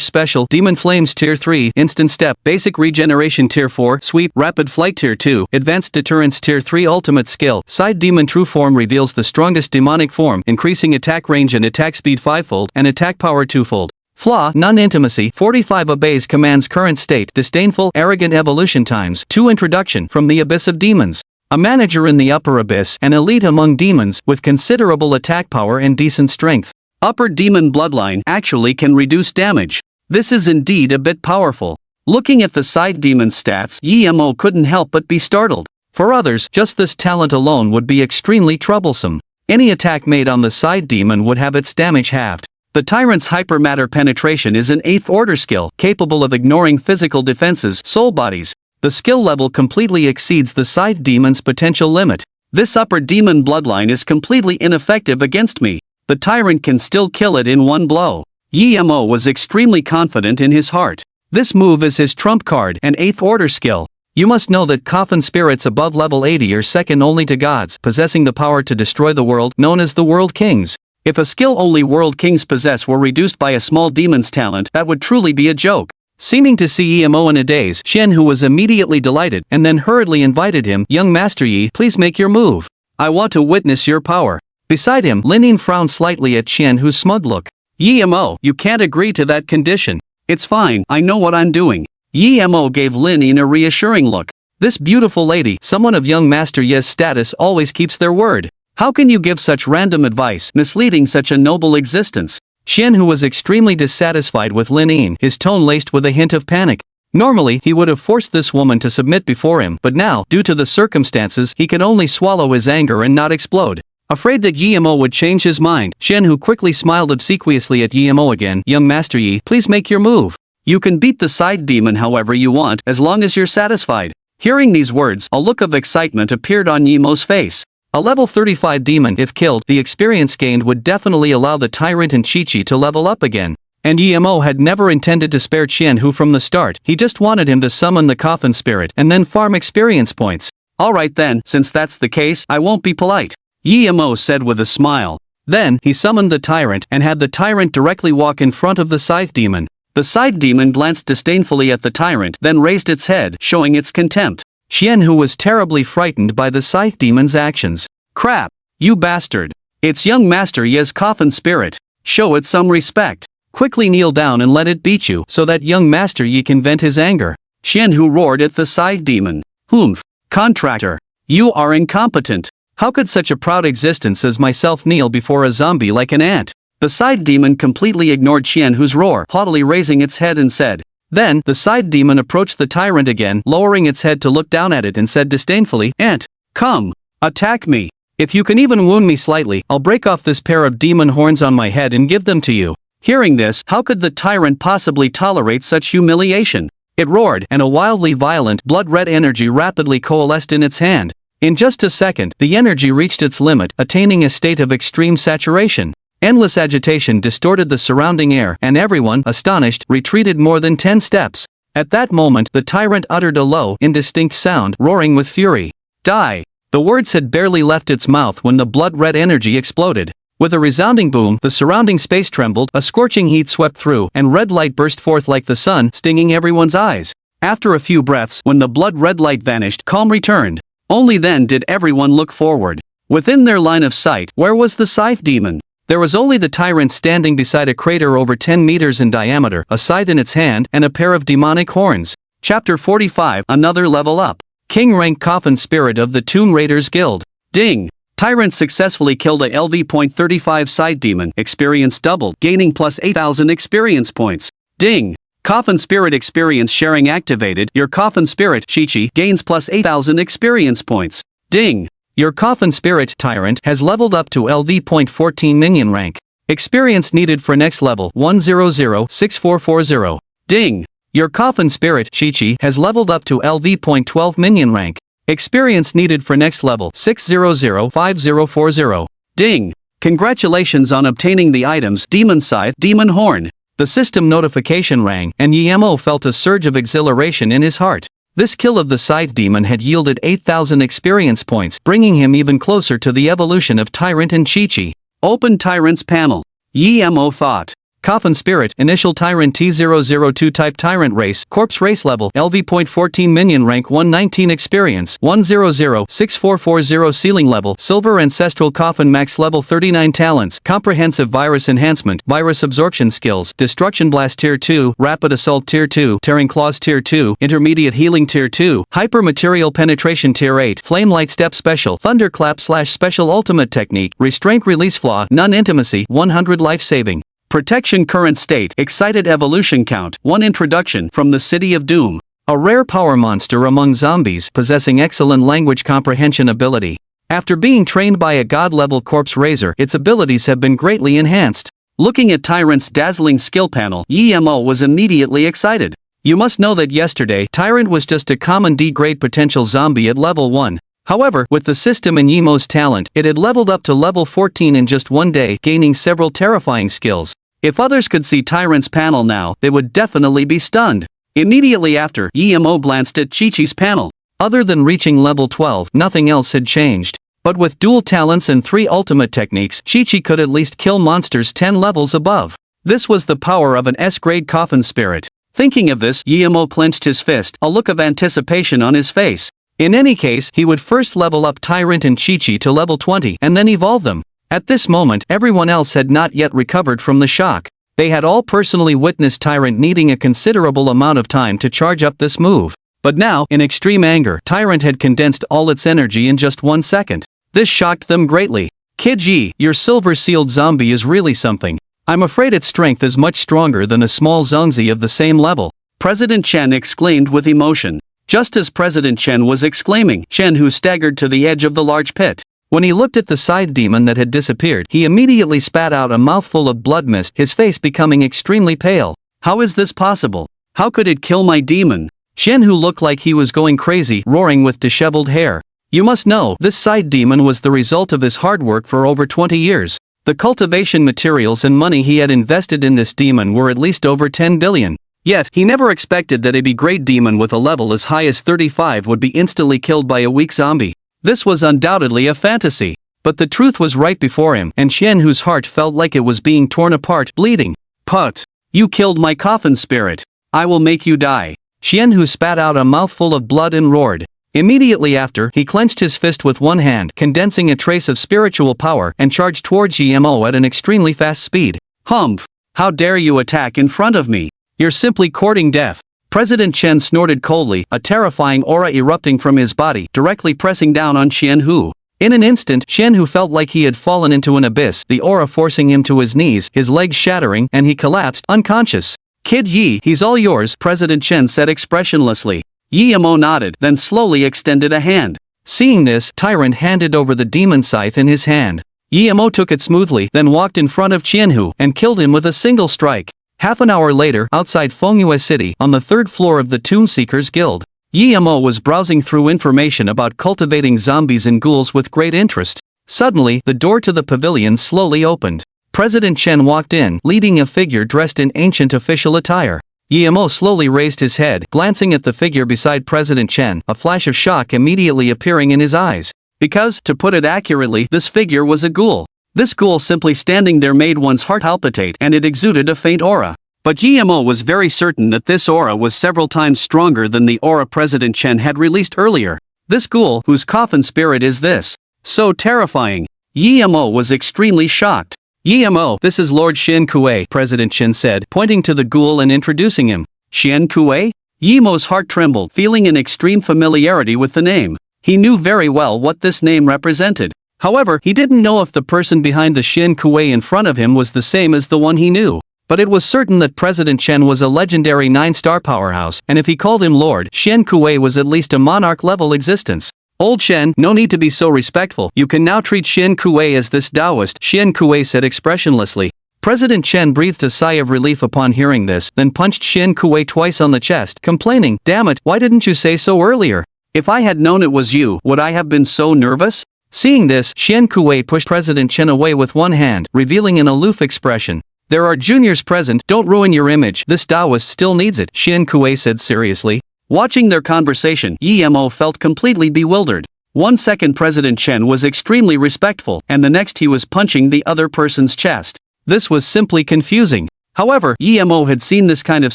Special, Demon Flames Tier 3, Instant Step, Basic Regeneration Tier 4, Sweep, Rapid Flight Tier 2, Advanced Deterrence Tier 3 Ultimate Skill, Scythe Demon True Form reveals the strongest demonic form, increasing attack range and attack speed 5-fold, and attack power 2-fold. Flaw, Non-Intimacy, 45 Obeys Command's Current State, Disdainful, Arrogant Evolution Times 2 Introduction, From the Abyss of Demons. A manager in the upper abyss, an elite among demons, with considerable attack power and decent strength. Upper Demon Bloodline actually can reduce damage. This is indeed a bit powerful. Looking at the side demon's stats, Nemo couldn't help but be startled. For others, just this talent alone would be extremely troublesome. Any attack made on the side demon would have its damage halved. The Tyrant's Hypermatter Penetration is an 8th order skill, capable of ignoring physical defenses, soul bodies. The skill level completely exceeds the side demon's potential limit. This upper demon bloodline is completely ineffective against me. The tyrant can still kill it in one blow. Nemo was extremely confident in his heart. This move is his trump card, an 8th order skill. You must know that coffin spirits above level 80 are second only to gods, possessing the power to destroy the world, known as the World Kings. If a skill only World Kings possess were reduced by a small demon's talent, that would truly be a joke. Seeming to see Nemo in a daze, Shen, who was immediately delighted, and then hurriedly invited him, "Young Master Yi, please make your move. I want to witness your power." Beside him, Lin frowned slightly at Chen, whose smug look. "Nemo, you can't agree to that condition." "It's fine, I know what I'm doing." Nemo gave Lin a reassuring look. This beautiful lady, someone of young Master Yi's status, always keeps their word. How can you give such random advice, misleading such a noble existence? Shen, who was extremely dissatisfied with Lin, his tone laced with a hint of panic. Normally, he would have forced this woman to submit before him, but now, due to the circumstances, he could only swallow his anger and not explode. Afraid that Nemo would change his mind, Shen, who quickly smiled obsequiously at Nemo again, "Young Master Yi, please make your move. You can beat the side demon however you want, as long as you're satisfied." Hearing these words, a look of excitement appeared on Nemo's face. A level 35 demon, if killed, the experience gained would definitely allow the tyrant and Chi-Chi to level up again. And Nemo had never intended to spare Chen, who from the start, he just wanted him to summon the coffin spirit and then farm experience points. "Alright then, since that's the case, I won't be polite," Nemo said with a smile. Then, he summoned the tyrant, and had the tyrant directly walk in front of the scythe demon. The scythe demon glanced disdainfully at the tyrant, then raised its head, showing its contempt. Chen, who was terribly frightened by the scythe demon's actions. "Crap! You bastard! It's young Master Yi's coffin spirit. Show it some respect. Quickly kneel down and let it beat you, so that young Master Yi can vent his anger." Chen, who roared at the scythe demon. "Humph! Contractor! You are incompetent! How could such a proud existence as myself kneel before a zombie like an ant?" The side demon completely ignored Chen, whose roar, haughtily raising its head and said. Then, the side demon approached the tyrant again, lowering its head to look down at it and said disdainfully, "Ant, come, attack me. If you can even wound me slightly, I'll break off this pair of demon horns on my head and give them to you." Hearing this, how could the tyrant possibly tolerate such humiliation? It roared, and a wildly violent, blood-red energy rapidly coalesced in its hand. In just a second, the energy reached its limit, attaining a state of extreme saturation. Endless agitation distorted the surrounding air, and everyone, astonished, retreated more than 10 steps. At that moment, the tyrant uttered a low, indistinct sound, roaring with fury. Die! The words had barely left its mouth when the blood-red energy exploded. With a resounding boom, the surrounding space trembled, a scorching heat swept through, and red light burst forth like the sun, stinging everyone's eyes. After a few breaths, when the blood-red light vanished, calm returned. Only then did everyone look forward. Within their line of sight, where was the scythe demon? There was only the tyrant standing beside a crater over 10 meters in diameter, a scythe in its hand, and a pair of demonic horns. Chapter 45, Another Level Up. King rank Coffin Spirit of the Tomb Raiders Guild. Ding! Tyrant successfully killed a LV.35 scythe demon, experience doubled, gaining plus 8,000 experience points. Ding! Coffin Spirit experience sharing activated, your Coffin Spirit, Chi-Chi, gains plus 8,000 experience points. Ding! Your Coffin Spirit, Tyrant, has leveled up to LV.14 minion rank. Experience needed for next level, 1006440. Ding! Your Coffin Spirit, Chi-Chi, has leveled up to LV.12 minion rank. Experience needed for next level, 6005040. Ding! Congratulations on obtaining the items Demon Scythe, Demon Horn. The system notification rang, and Yemo felt a surge of exhilaration in his heart. This kill of the Scythe Demon had yielded 8,000 experience points, bringing him even closer to the evolution of Tyrant and Chi-Chi. Open Tyrant's panel. Yemo thought. Coffin Spirit, Initial Tyrant T002 Type Tyrant Race, Corpse Race Level, LV.14 Minion Rank 119 Experience, 1006440 Ceiling Level, Silver Ancestral Coffin Max Level 39 Talents, Comprehensive Virus Enhancement, Virus Absorption Skills, Destruction Blast Tier 2, Rapid Assault Tier 2, Tearing Claws Tier 2, Intermediate Healing Tier 2, Hyper Material Penetration Tier 8, Flame Light Step Special, Thunderclap / Special Ultimate Technique, Restraint Release Flaw, None Intimacy, 100 Life Saving. Protection Current State, Excited Evolution Count, 1 Introduction from the City of Doom. A rare power monster among zombies, possessing excellent language comprehension ability. After being trained by a god-level corpse raiser, its abilities have been greatly enhanced. Looking at Tyrant's dazzling skill panel, Yemo was immediately excited. You must know that yesterday, Tyrant was just a common D-grade potential zombie at level 1. However, with the system and Yemo's talent, it had leveled up to level 14 in just one day, gaining several terrifying skills. If others could see Tyrant's panel now, they would definitely be stunned. Immediately after, Yemo glanced at Chi-Chi's panel. Other than reaching level 12, nothing else had changed. But with dual talents and 3 ultimate techniques, Chi-Chi could at least kill monsters 10 levels above. This was the power of an S-grade Coffin Spirit. Thinking of this, Yemo clenched his fist, a look of anticipation on his face. In any case, he would first level up Tyrant and Chi-Chi to level 20, and then evolve them. At this moment, everyone else had not yet recovered from the shock. They had all personally witnessed Tyrant needing a considerable amount of time to charge up this move. But now, in extreme anger, Tyrant had condensed all its energy in just 1 second. This shocked them greatly. Kid Yi, your silver-sealed zombie is really something. I'm afraid its strength is much stronger than a small Zongzi of the same level. President Chen exclaimed with emotion. Just as President Chen was exclaiming, Chen-Hu staggered to the edge of the large pit. When he looked at the scythe demon that had disappeared, he immediately spat out a mouthful of blood mist, his face becoming extremely pale. How is this possible? How could it kill my demon? Chen-Hu looked like he was going crazy, roaring with disheveled hair. You must know, this scythe demon was the result of his hard work for over 20 years. The cultivation materials and money he had invested in this demon were at least over 10 billion. Yet, he never expected that a B-grade demon with a level as high as 35 would be instantly killed by a weak zombie. This was undoubtedly a fantasy. But the truth was right before him, and Chen-Hu's heart felt like it was being torn apart, bleeding. Put! You killed my Coffin Spirit. I will make you die. Chen-Hu spat out a mouthful of blood and roared. Immediately after, he clenched his fist with one hand, condensing a trace of spiritual power, and charged towards Yemo at an extremely fast speed. Humph! How dare you attack in front of me? You're simply courting death. President Chen snorted coldly, a terrifying aura erupting from his body, directly pressing down on Chen-Hu. In an instant, Chen-Hu felt like he had fallen into an abyss, the aura forcing him to his knees, his legs shattering, and he collapsed, unconscious. Kid Yi, he's all yours, President Chen said expressionlessly. Yemo nodded, then slowly extended a hand. Seeing this, Tyrant handed over the demon scythe in his hand. Yemo took it smoothly, then walked in front of Chen-Hu, and killed him with a single strike. Half an hour later, outside Fengyue City, on the 3rd floor of the Tomb Seekers Guild, Yemo was browsing through information about cultivating zombies and ghouls with great interest. Suddenly, the door to the pavilion slowly opened. President Chen walked in, leading a figure dressed in ancient official attire. A-Bao slowly raised his head, glancing at the figure beside President Chen, a flash of shock immediately appearing in his eyes. Because, to put it accurately, this figure was a ghoul. This ghoul simply standing there made one's heart palpitate, and it exuded a faint aura. But A-Bao was very certain that this aura was several times stronger than the aura President Chen had released earlier. This ghoul, whose coffin spirit is this? So terrifying. A-Bao was extremely shocked. A-Bao, this is Lord Xian Kuei, President Chen said, pointing to the ghoul and introducing him. Xian Kuei? A-Bao's heart trembled, feeling an extreme familiarity with the name. He knew very well what this name represented. However, he didn't know if the person behind the Xian Kuei in front of him was the same as the one he knew. But it was certain that President Chen was a legendary 9-star powerhouse, and if he called him Lord, Xian Kuei was at least a monarch-level existence. Old Chen, no need to be so respectful, you can now treat Xian Kuei as this Taoist, Xian Kuei said expressionlessly. President Chen breathed a sigh of relief upon hearing this, then punched Xian Kuei twice on the chest, complaining, "Damn it, why didn't you say so earlier? If I had known it was you, would I have been so nervous?" Seeing this, Xian Kuei pushed President Chen away with one hand, revealing an aloof expression. "There are juniors present, don't ruin your image, this Taoist still needs it," Xian Kuei said seriously. Watching their conversation, A-Bao felt completely bewildered. 1 second President Chen was extremely respectful, and the next he was punching the other person's chest. This was simply confusing. However, A-Bao had seen this kind of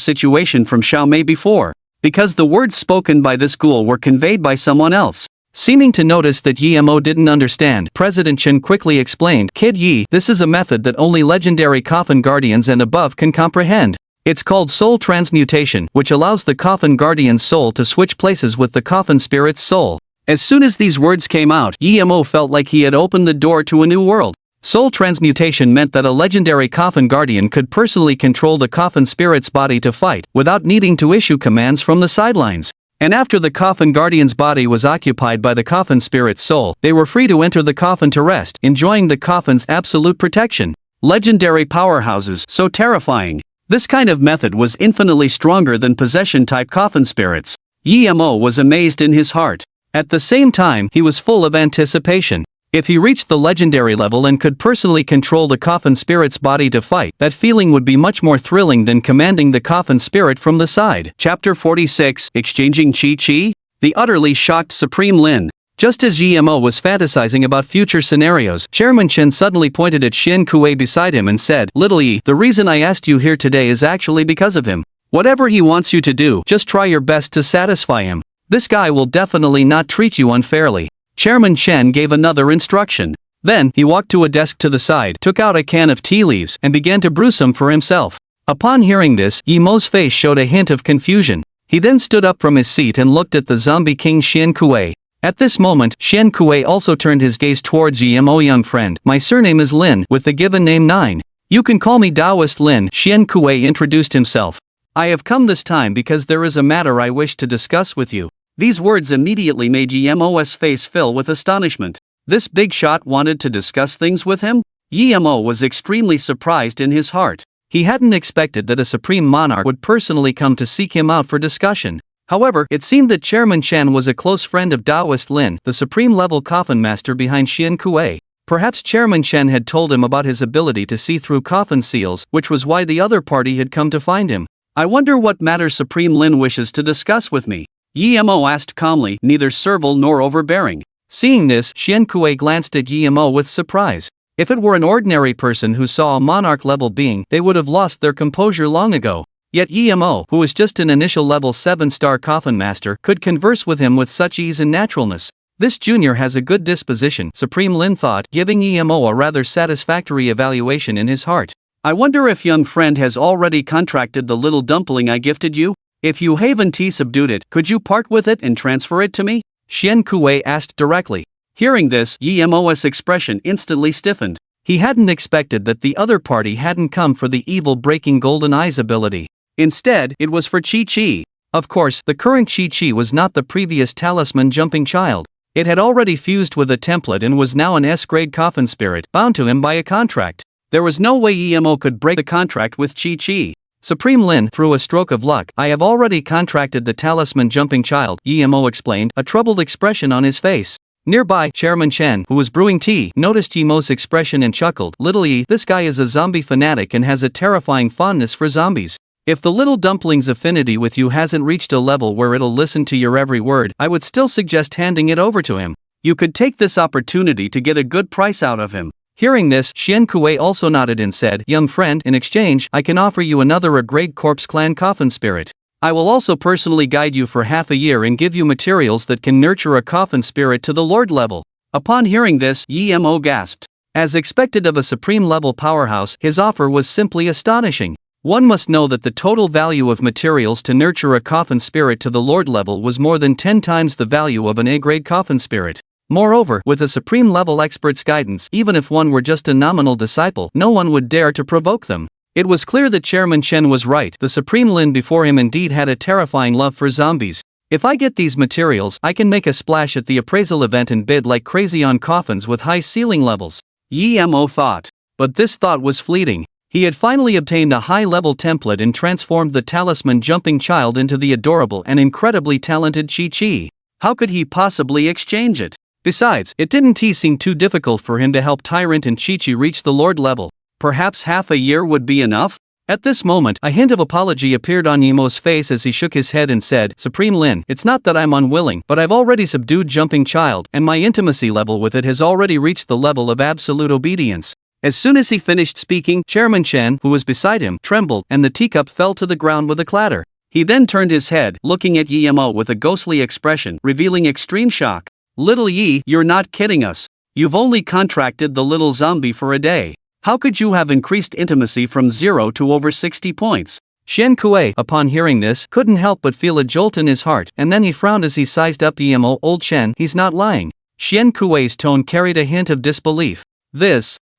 situation from Xiao Mei before, because the words spoken by this ghoul were conveyed by someone else. Seeming to notice that A-Bao didn't understand, President Chen quickly explained, "Kid Yi, this is a method that only legendary coffin guardians and above can comprehend. It's called soul transmutation, which allows the coffin guardian's soul to switch places with the coffin spirit's soul." As soon as these words came out, A-Bao felt like he had opened the door to a new world. Soul transmutation meant that a legendary coffin guardian could personally control the coffin spirit's body to fight, without needing to issue commands from the sidelines. And after the coffin guardian's body was occupied by the coffin spirit's soul, they were free to enter the coffin to rest, enjoying the coffin's absolute protection. Legendary powerhouses, so terrifying. This kind of method was infinitely stronger than possession-type coffin spirits. A-Bao was amazed in his heart. At the same time, he was full of anticipation. If he reached the legendary level and could personally control the coffin spirit's body to fight, that feeling would be much more thrilling than commanding the coffin spirit from the side. Chapter 46, Exchanging Chi-Chi? The utterly shocked Supreme Lin. Just as A-Bao was fantasizing about future scenarios, Chairman Chen suddenly pointed at Xian Kuei beside him and said, "Little Yi, the reason I asked you here today is actually because of him. Whatever he wants you to do, just try your best to satisfy him. This guy will definitely not treat you unfairly." Chairman Chen gave another instruction. Then, he walked to a desk to the side, took out a can of tea leaves, and began to brew some for himself. Upon hearing this, A-Bao's face showed a hint of confusion. He then stood up from his seat and looked at the zombie king Xian Kuei. At this moment, Xian Kuei also turned his gaze towards A-Bao. "Young friend, my surname is Lin, with the given name 9. You can call me Taoist Lin," Xian Kuei introduced himself. "I have come this time because there is a matter I wish to discuss with you." These words immediately made A-Bao's face fill with astonishment. This big shot wanted to discuss things with him? A-Bao was extremely surprised in his heart. He hadn't expected that a supreme monarch would personally come to seek him out for discussion. However, it seemed that Chairman Chen was a close friend of Taoist Lin, the supreme-level coffin master behind Xian Kuei. Perhaps Chairman Chen had told him about his ability to see through coffin seals, which was why the other party had come to find him. "I wonder what matter Supreme Lin wishes to discuss with me?" A-Bao asked calmly, neither servile nor overbearing. Seeing this, Xian Kuei glanced at A-Bao with surprise. If it were an ordinary person who saw a monarch-level being, they would have lost their composure long ago. Yet A-Bao, who was just an initial level 7-star coffin master, could converse with him with such ease and naturalness. This junior has a good disposition, Supreme Lin thought, giving A-Bao a rather satisfactory evaluation in his heart. "I wonder if young friend has already contracted the little dumpling I gifted you? If you haven't subdued it, could you part with it and transfer it to me?" Xian Kuei asked directly. Hearing this, A-Bao's expression instantly stiffened. He hadn't expected that the other party hadn't come for the evil-breaking golden eyes ability. Instead, it was for Chi-Chi. Of course, the current Chi-Chi was not the previous talisman jumping child. It had already fused with a template and was now an S-grade coffin spirit, bound to him by a contract. There was no way A-Bao could break the contract with Chi-Chi. Supreme Lin, through a stroke of luck, I have already contracted the talisman jumping child, A-Bao explained, a troubled expression on his face. Nearby, Chairman Chen, who was brewing tea, noticed Yimo's expression and chuckled. Little Yi, this guy is a zombie fanatic and has a terrifying fondness for zombies. If the little dumpling's affinity with you hasn't reached a level where it'll listen to your every word, I would still suggest handing it over to him. You could take this opportunity to get a good price out of him. Hearing this, Xian Kuei also nodded and said, young friend, in exchange, I can offer you another grade corpse clan coffin spirit. I will also personally guide you for half a year and give you materials that can nurture a coffin spirit to the lord level. Upon hearing this, Yi-Mo gasped. As expected of a supreme level powerhouse, his offer was simply astonishing. One must know that the total value of materials to nurture a coffin spirit to the lord level was more than 10 times the value of an A-grade coffin spirit. Moreover, with a supreme level expert's guidance, even if one were just a nominal disciple, no one would dare to provoke them. It was clear that Chairman Chen was right. The Supreme Lin before him indeed had a terrifying love for zombies. If I get these materials, I can make a splash at the appraisal event and bid like crazy on coffins with high ceiling levels. Yi-Mo thought. But this thought was fleeting. He had finally obtained a high-level template and transformed the talisman jumping child into the adorable and incredibly talented Chi-Chi. How could he possibly exchange it? Besides, it didn't seem too difficult for him to help Tyrant and Chi-Chi reach the lord level. Perhaps half a year would be enough? At this moment, a hint of apology appeared on Yimo's face as he shook his head and said, Supreme Lin, it's not that I'm unwilling, but I've already subdued Jumping Child, and my intimacy level with it has already reached the level of absolute obedience. As soon as he finished speaking, Chairman Chen, who was beside him, trembled, and the teacup fell to the ground with a clatter. He then turned his head, looking at Yi-Mo with a ghostly expression, revealing extreme shock. Little Yi, you're not kidding us. You've only contracted the little zombie for a day. How could you have increased intimacy from 0 to over 60 points? Xian Kuei, upon hearing this, couldn't help but feel a jolt in his heart, and then he frowned as he sized up Yi-Mo. Old Chen, he's not lying. Xian Kuei's tone carried a hint of disbelief.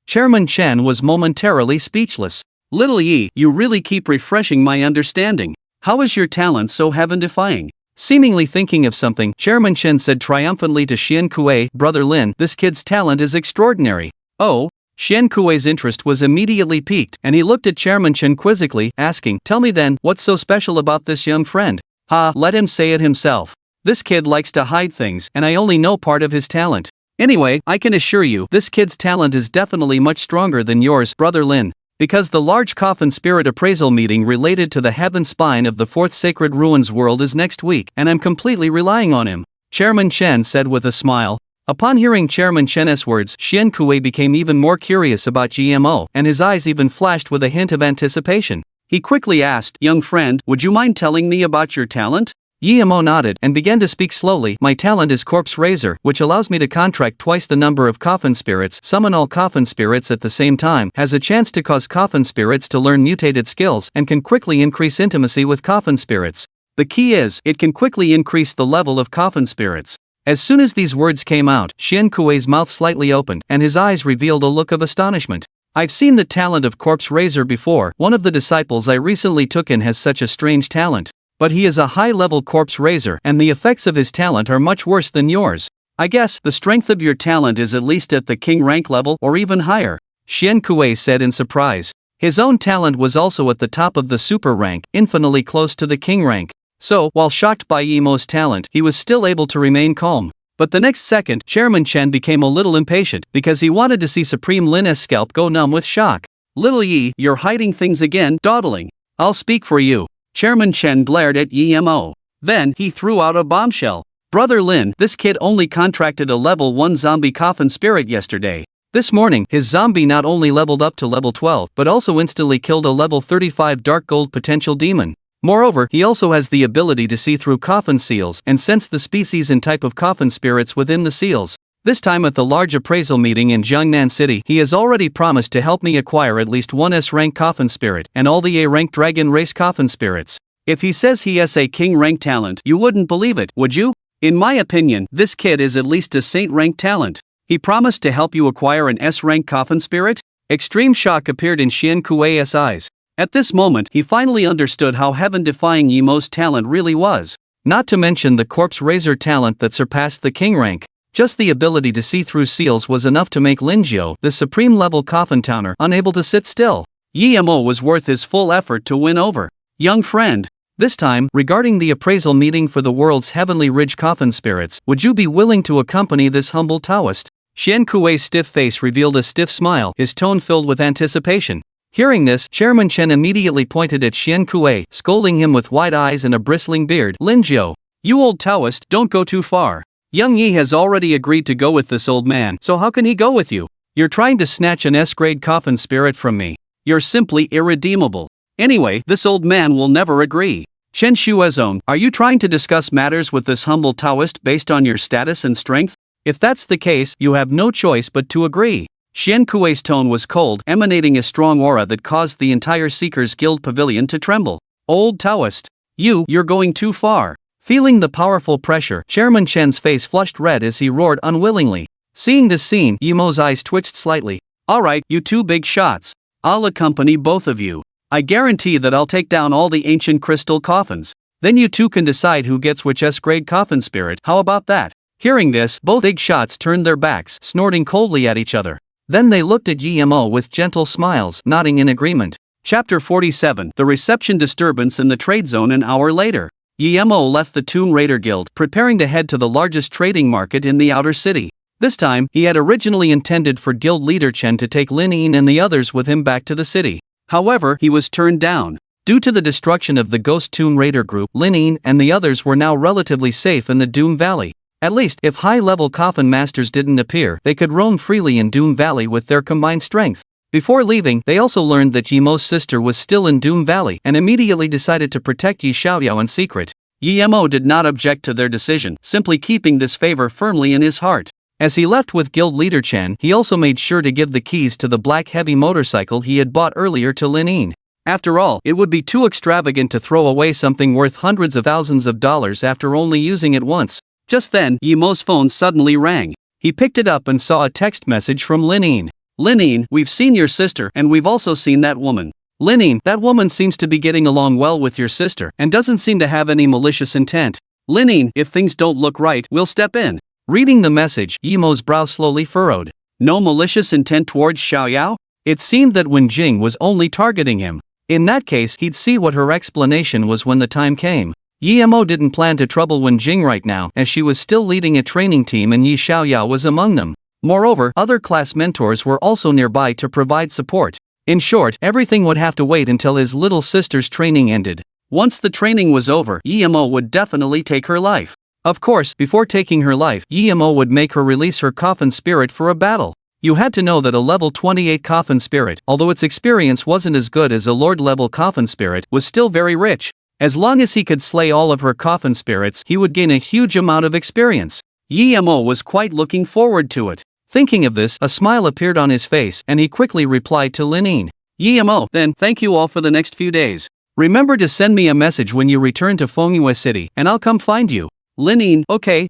Chairman Chen was momentarily speechless. Little Yi, you really keep refreshing my understanding. How is your talent so heaven-defying? Seemingly thinking of something, Chairman Chen said triumphantly to Xian Kuei, Brother Lin, this kid's talent is extraordinary. Oh? Xian Kuei's interest was immediately piqued, and he looked at Chairman Chen quizzically, asking, tell me then, what's so special about this young friend? Let him say it himself. This kid likes to hide things, and I only know part of his talent. Anyway, I can assure you, this kid's talent is definitely much stronger than yours, Brother Lin. Because the large coffin spirit appraisal meeting related to the heaven spine of the 4th Sacred Ruins world is next week, and I'm completely relying on him. Chairman Chen said with a smile. Upon hearing Chairman Chen's words, Xian Kuei became even more curious about Yi-Mo, and his eyes even flashed with a hint of anticipation. He quickly asked, young friend, would you mind telling me about your talent? Yi-Mo nodded and began to speak slowly. My talent is Corpse Raiser, which allows me to contract twice the number of coffin spirits, summon all coffin spirits at the same time, has a chance to cause coffin spirits to learn mutated skills, and can quickly increase intimacy with coffin spirits. The key is, it can quickly increase the level of coffin spirits. As soon as these words came out, Xian Kuei's mouth slightly opened, and his eyes revealed a look of astonishment. I've seen the talent of Corpse Raiser before. One of the disciples I recently took in has such a strange talent. But he is a high-level Corpse Raiser, and the effects of his talent are much worse than yours. I guess the strength of your talent is at least at the king rank level or even higher, Xian Kuei said in surprise. His own talent was also at the top of the super rank, infinitely close to the king rank. So, while shocked by Yi-Mo's talent, he was still able to remain calm. But the next second, Chairman Chen became a little impatient, because he wanted to see Supreme Lin's scalp go numb with shock. Little Yi, you're hiding things again, dawdling. I'll speak for you. Chairman Chen glared at Yi-Mo. Then, he threw out a bombshell. Brother Lin, this kid only contracted a level 1 zombie coffin spirit yesterday. This morning, his zombie not only leveled up to level 12, but also instantly killed a level 35 dark gold potential demon. Moreover, he also has the ability to see through coffin seals and sense the species and type of coffin spirits within the seals. This time at the large appraisal meeting in Jiangnan City, he has already promised to help me acquire at least one S-rank coffin spirit and all the A-rank dragon race coffin spirits. If he says he has a king rank talent, you wouldn't believe it, would you? In my opinion, this kid is at least a saint rank talent. He promised to help you acquire an S-rank coffin spirit? Extreme shock appeared in Xian Kuei's eyes. At this moment, he finally understood how heaven-defying Yi-Mo's talent really was. Not to mention the Corpse Raiser talent that surpassed the king rank. Just the ability to see through seals was enough to make Linjiao, the supreme-level coffin towner, unable to sit still. Yi-Mo was worth his full effort to win over. Young friend, This time, regarding the appraisal meeting for the world's heavenly ridge coffin spirits, would you be willing to accompany this humble Taoist? Xian Kuei's stiff face revealed a stiff smile, his tone filled with anticipation. Hearing this, Chairman Chen immediately pointed at Xian Kuei, scolding him with wide eyes and a bristling beard. Lin Jiu, you old Taoist, don't go too far. Young Yi has already agreed to go with this old man, so how can he go with you? You're trying to snatch an S-grade coffin spirit from me. You're simply irredeemable. Anyway, this old man will never agree. Chen Shuezong, are you trying to discuss matters with this humble Taoist based on your status and strength? If that's the case, you have no choice but to agree. Xian Kuei's tone was cold, emanating a strong aura that caused the entire Seekers Guild pavilion to tremble. Old Taoist. You're going too far. Feeling the powerful pressure, Chairman Chen's face flushed red as he roared unwillingly. Seeing this scene, Yimo's eyes twitched slightly. Alright, you two big shots. I'll accompany both of you. I guarantee that I'll take down all the ancient crystal coffins. Then you two can decide who gets which S-grade coffin spirit. How about that? Hearing this, both big shots turned their backs, snorting coldly at each other. Then they looked at Yimo with gentle smiles, nodding in agreement. Chapter 47. The reception disturbance in the trade zone. An hour later, Yimo left the Tomb Raider Guild, preparing to head to the largest trading market in the outer city. This time, he had originally intended for guild leader Chen to take Lin Yin and the others with him back to the city. However, he was turned down. Due to the destruction of the Ghost Tomb Raider group, Lin Yin and the others were now relatively safe in the Doom Valley. At least, if high-level coffin masters didn't appear, they could roam freely in Doom Valley with their combined strength. Before leaving, they also learned that Yimo's sister was still in Doom Valley and immediately decided to protect Yi Xiaoyao in secret. Yimo did not object to their decision, simply keeping this favor firmly in his heart. As he left with guild leader Chen, he also made sure to give the keys to the black heavy motorcycle he had bought earlier to Lin Yin. After all, it would be too extravagant to throw away something worth hundreds of thousands of dollars after only using it once. Just then, Yimo's phone suddenly rang. He picked it up and saw a text message from Lin Yin. Lin Yin, we've seen your sister and we've also seen that woman. Lin Yin, that woman seems to be getting along well with your sister and doesn't seem to have any malicious intent. Lin Yin, if things don't look right, we'll step in. Reading the message, Yimo's brow slowly furrowed. No malicious intent towards Xiaoyao? It seemed that Wen Jing was only targeting him. In that case, he'd see what her explanation was when the time came. Yimo didn't plan to trouble Wen Jing right now, as she was still leading a training team and Yi Xiaoyao was among them. Moreover, other class mentors were also nearby to provide support. In short, everything would have to wait until his little sister's training ended. Once the training was over, Yimo would definitely take her life. Of course, before taking her life, Yimo would make her release her coffin spirit for a battle. You had to know that a level 28 coffin spirit, although its experience wasn't as good as a lord-level coffin spirit, was still very rich. As long as he could slay all of her coffin spirits, he would gain a huge amount of experience. Yimo was quite looking forward to it. Thinking of this, a smile appeared on his face, and he quickly replied to Lin Yin. Yimo, then, thank you all for the next few days. Remember to send me a message when you return to Fengyue City, and I'll come find you. Lin Yin, okay.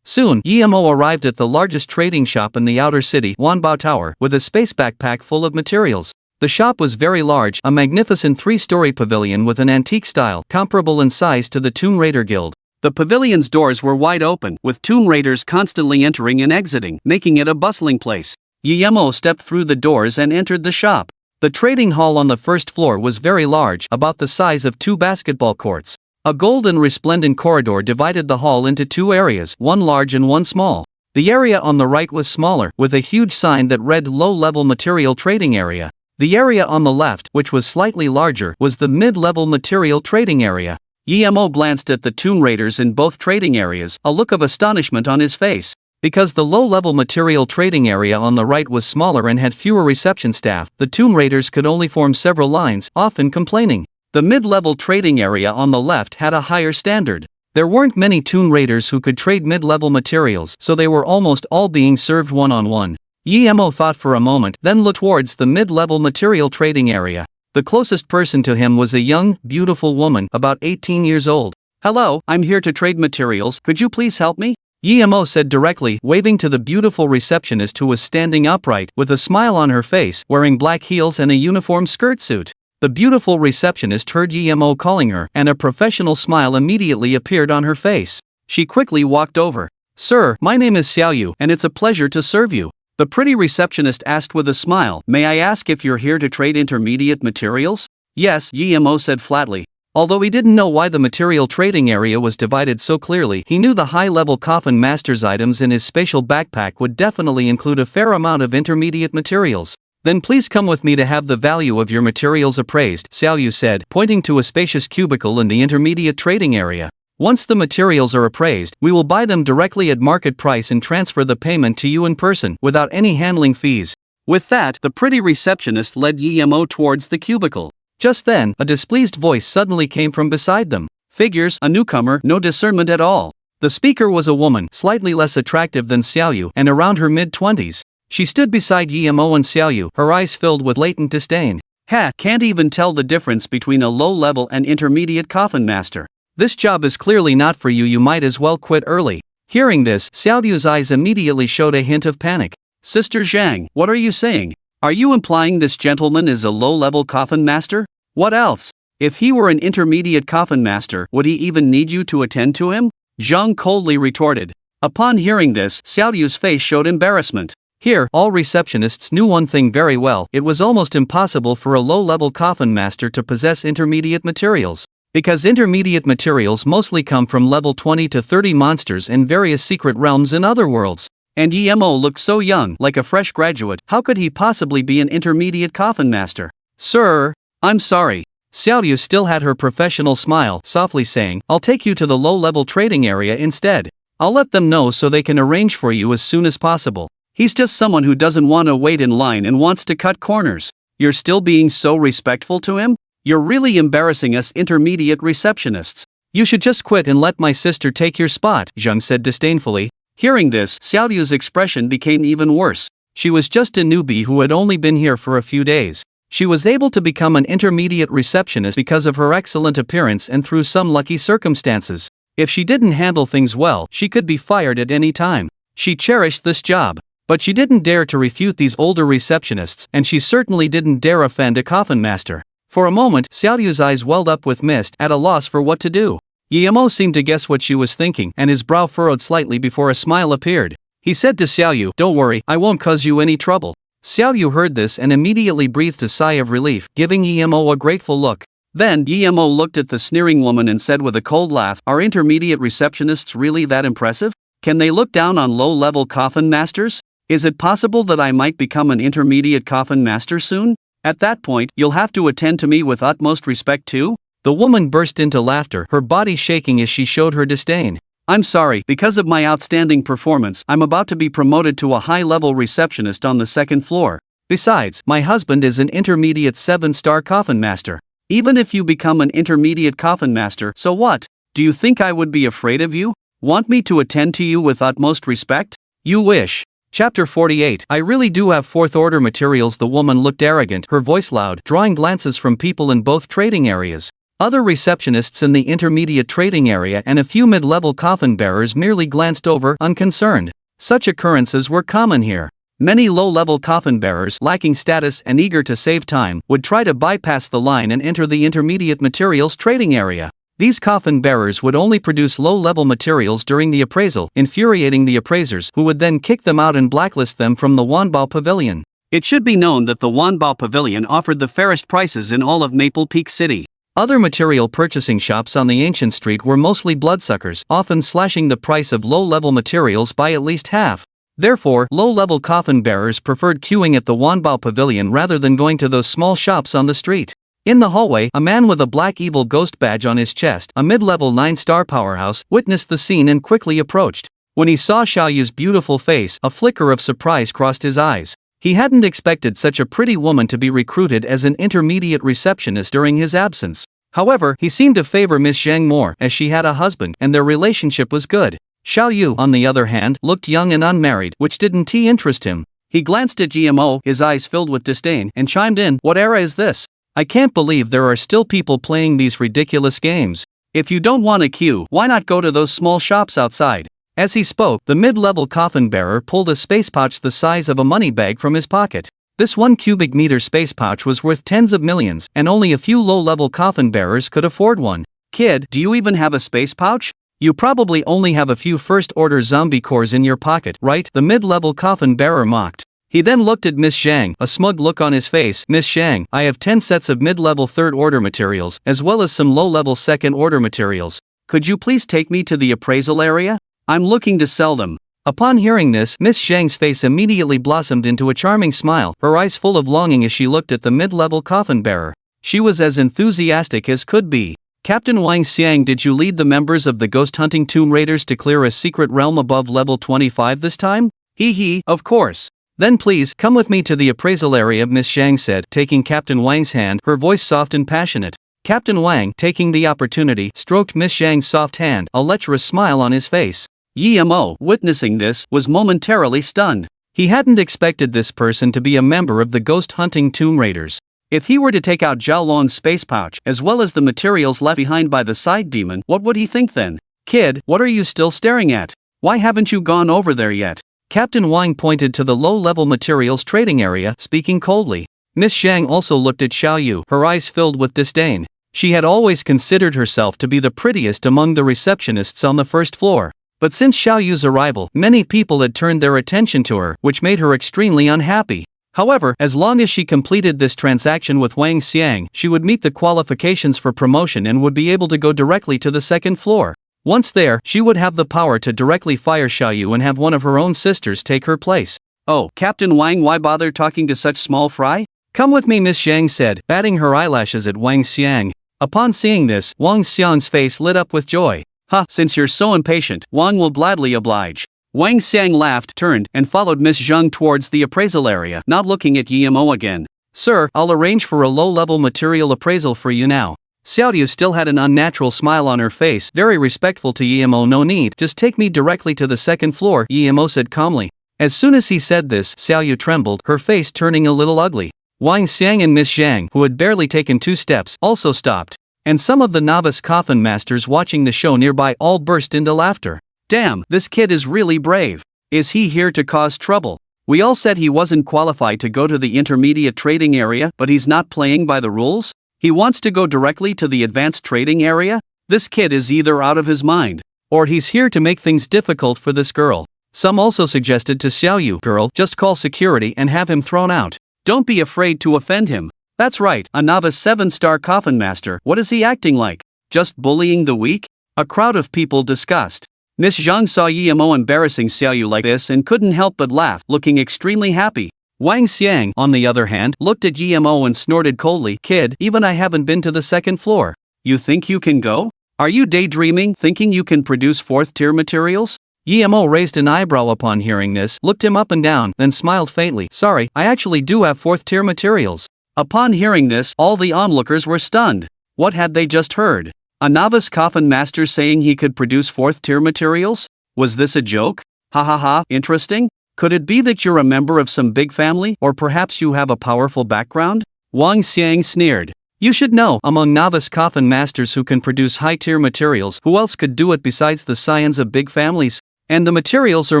Soon, Yimo arrived at the largest trading shop in the outer city, Wanbao Tower, with a space backpack full of materials. The shop was very large, a magnificent 3-story pavilion with an antique style, comparable in size to the Tomb Raider Guild. The pavilion's doors were wide open, with Tomb Raiders constantly entering and exiting, making it a bustling place. Yimo stepped through the doors and entered the shop. The trading hall on the first floor was very large, about the size of 2 basketball courts. A golden resplendent corridor divided the hall into 2 areas, one large and one small. The area on the right was smaller, with a huge sign that read Low-Level Material Trading Area. The area on the left, which was slightly larger, was the Mid-Level Material Trading Area. Yimo glanced at the Tomb Raiders in both trading areas, a look of astonishment on his face. Because the low-level material trading area on the right was smaller and had fewer reception staff, the Tomb Raiders could only form several lines, often complaining. The mid-level trading area on the left had a higher standard. There weren't many Tomb Raiders who could trade mid-level materials, so they were almost all being served one-on-one. Yimo thought for a moment, then looked towards the mid-level material trading area. The closest person to him was a young, beautiful woman, about 18 years old. Hello, I'm here to trade materials, could you please help me? Yimo said directly, waving to the beautiful receptionist who was standing upright, with a smile on her face, wearing black heels and a uniform skirt suit. The beautiful receptionist heard Yimo calling her, and a professional smile immediately appeared on her face. She quickly walked over. Sir, my name is Xiaoyu, and it's a pleasure to serve you. The pretty receptionist asked with a smile, may I ask if you're here to trade intermediate materials? Yes, Yimo said flatly. Although he didn't know why the material trading area was divided so clearly, he knew the high-level coffin master's items in his spatial backpack would definitely include a fair amount of intermediate materials. Then please come with me to have the value of your materials appraised, Xiao Yu said, pointing to a spacious cubicle in the intermediate trading area. Once the materials are appraised, we will buy them directly at market price and transfer the payment to you in person, without any handling fees. With that, the pretty receptionist led Yemo towards the cubicle. Just then, a displeased voice suddenly came from beside them. Figures, a newcomer, no discernment at all. The speaker was a woman, slightly less attractive than Xiao Yu, and around her mid-20s. She stood beside Yemo and Xiao Yu, her eyes filled with latent disdain. Can't even tell the difference between a low-level and intermediate coffin master. This job is clearly not for you, you might as well quit early. Hearing this, Xiao Yu's eyes immediately showed a hint of panic. Sister Zhang, what are you saying? Are you implying this gentleman is a low-level coffin master? What else? If he were an intermediate coffin master, would he even need you to attend to him? Zhang coldly retorted. Upon hearing this, Xiao Yu's face showed embarrassment. Here, all receptionists knew one thing very well: it was almost impossible for a low-level coffin master to possess intermediate materials. Because intermediate materials mostly come from level 20 to 30 monsters in various secret realms in other worlds. And Yemo looked so young, like a fresh graduate. How could he possibly be an intermediate coffin master? Sir, I'm sorry. Xiao Yu still had her professional smile, softly saying, I'll take you to the low-level trading area instead. I'll let them know so they can arrange for you as soon as possible. He's just someone who doesn't want to wait in line and wants to cut corners. You're still being so respectful to him? You're really embarrassing us intermediate receptionists. You should just quit and let my sister take your spot, Zhang said disdainfully. Hearing this, Xiao Yu's expression became even worse. She was just a newbie who had only been here for a few days. She was able to become an intermediate receptionist because of her excellent appearance and through some lucky circumstances. If she didn't handle things well, she could be fired at any time. She cherished this job. But she didn't dare to refute these older receptionists, and she certainly didn't dare offend a coffin master. For a moment, Xiao Yu's eyes welled up with mist, at a loss for what to do. Yemo seemed to guess what she was thinking, and his brow furrowed slightly before a smile appeared. He said to Xiao Yu, Don't worry, I won't cause you any trouble. Xiao Yu heard this and immediately breathed a sigh of relief, giving Yemo a grateful look. Then, Yemo looked at the sneering woman and said with a cold laugh, Are intermediate receptionists really that impressive? Can they look down on low-level coffin masters? Is it possible that I might become an intermediate coffin master soon? At that point, you'll have to attend to me with utmost respect too? The woman burst into laughter, her body shaking as she showed her disdain. I'm sorry, because of my outstanding performance, I'm about to be promoted to a high-level receptionist on the second floor. Besides, my husband is an intermediate 7-star coffin master. Even if you become an intermediate coffin master, so what? Do you think I would be afraid of you? Want me to attend to you with utmost respect? You wish. Chapter 48. I really do have fourth-order materials. The woman looked arrogant, her voice loud, drawing glances from people in both trading areas. Other receptionists in the intermediate trading area and a few mid-level coffin bearers merely glanced over, unconcerned. Such occurrences were common here. Many low-level coffin bearers, lacking status and eager to save time, would try to bypass the line and enter the intermediate materials trading area. These coffin bearers would only produce low-level materials during the appraisal, infuriating the appraisers, who would then kick them out and blacklist them from the Wanbao Pavilion. It should be known that the Wanbao Pavilion offered the fairest prices in all of Maple Peak City. Other material purchasing shops on the ancient street were mostly bloodsuckers, often slashing the price of low-level materials by at least half. Therefore, low-level coffin bearers preferred queuing at the Wanbao Pavilion rather than going to those small shops on the street. In the hallway, a man with a black evil ghost badge on his chest, a mid-level 9-star powerhouse, witnessed the scene and quickly approached. When he saw Xiao Yu's beautiful face, a flicker of surprise crossed his eyes. He hadn't expected such a pretty woman to be recruited as an intermediate receptionist during his absence. However, he seemed to favor Miss Zhang more, as she had a husband, and their relationship was good. Xiao Yu, on the other hand, looked young and unmarried, which didn't interest him. He glanced at GMO, his eyes filled with disdain, and chimed in, What era is this? I can't believe there are still people playing these ridiculous games. If you don't want a queue, why not go to those small shops outside? As he spoke, the mid-level coffin bearer pulled a space pouch the size of a money bag from his pocket. This 1 cubic meter space pouch was worth tens of millions, and only a few low-level coffin bearers could afford one. Kid, do you even have a space pouch? You probably only have a few first-order zombie cores in your pocket, right? The mid-level coffin bearer mocked. He then looked at Miss Zhang, a smug look on his face. Miss Zhang, I have 10 sets of mid-level third-order materials, as well as some low-level second-order materials. Could you please take me to the appraisal area? I'm looking to sell them. Upon hearing this, Miss Zhang's face immediately blossomed into a charming smile, her eyes full of longing as she looked at the mid-level coffin bearer. She was as enthusiastic as could be. Captain Wang Xiang, did you lead the members of the ghost hunting tomb raiders to clear a secret realm above level 25 this time? Hee, of course. Then please, come with me to the appraisal area, Miss Zhang said, taking Captain Wang's hand, her voice soft and passionate. Captain Wang, taking the opportunity, stroked Miss Zhang's soft hand, a lecherous smile on his face. Yi Mo, witnessing this, was momentarily stunned. He hadn't expected this person to be a member of the ghost hunting tomb raiders. If he were to take out Zhao Lon's space pouch, as well as the materials left behind by the side demon, what would he think then? Kid, what are you still staring at? Why haven't you gone over there yet? Captain Wang pointed to the low-level materials trading area, speaking coldly. Miss Zhang also looked at Xiao Yu, her eyes filled with disdain. She had always considered herself to be the prettiest among the receptionists on the first floor. But since Xiao Yu's arrival, many people had turned their attention to her, which made her extremely unhappy. However, as long as she completed this transaction with Wang Xiang, she would meet the qualifications for promotion and would be able to go directly to the second floor. Once there, she would have the power to directly fire Xiao Yu and have one of her own sisters take her place. Oh, Captain Wang, why bother talking to such small fry? Come with me, Miss Zhang said, batting her eyelashes at Wang Xiang. Upon seeing this, Wang Xiang's face lit up with joy. Since you're so impatient, Wang will gladly oblige. Wang Xiang laughed, turned, and followed Miss Zhang towards the appraisal area, not looking at Yi Mo again. Sir, I'll arrange for a low-level material appraisal for you now. Xiao Yu still had an unnatural smile on her face, very respectful to Yi Mo. No need, just take me directly to the second floor, Yi Mo said calmly. As soon as he said this, Xiao Yu trembled, her face turning a little ugly. Wang Xiang and Miss Zhang, who had barely taken 2 steps, also stopped. And some of the novice coffin masters watching the show nearby all burst into laughter. Damn, this kid is really brave. Is he here to cause trouble? We all said he wasn't qualified to go to the intermediate trading area, but he's not playing by the rules? He wants to go directly to the advanced trading area? This kid is either out of his mind, or he's here to make things difficult for this girl. Some also suggested to Xiao Yu, girl, just call security and have him thrown out. Don't be afraid to offend him. That's right, a novice 7-star coffin master, what is he acting like? Just bullying the weak? A crowd of people discussed. Miss Zhang saw Yi Mo embarrassing Xiao Yu like this and couldn't help but laugh, looking extremely happy. Wang Xiang, on the other hand, looked at Yi Mo and snorted coldly, Kid, even I haven't been to the second floor. You think you can go? Are you daydreaming, thinking you can produce 4th-tier materials? Yi Mo raised an eyebrow upon hearing this, looked him up and down, then smiled faintly. Sorry, I actually do have 4th-tier materials. Upon hearing this, all the onlookers were stunned. What had they just heard? A novice coffin master saying he could produce 4th-tier materials? Was this a joke? Ha, interesting? Could it be that you're a member of some big family, or perhaps you have a powerful background? Wang Xiang sneered. You should know, among novice coffin masters who can produce high-tier materials, who else could do it besides the scions of big families? And the materials or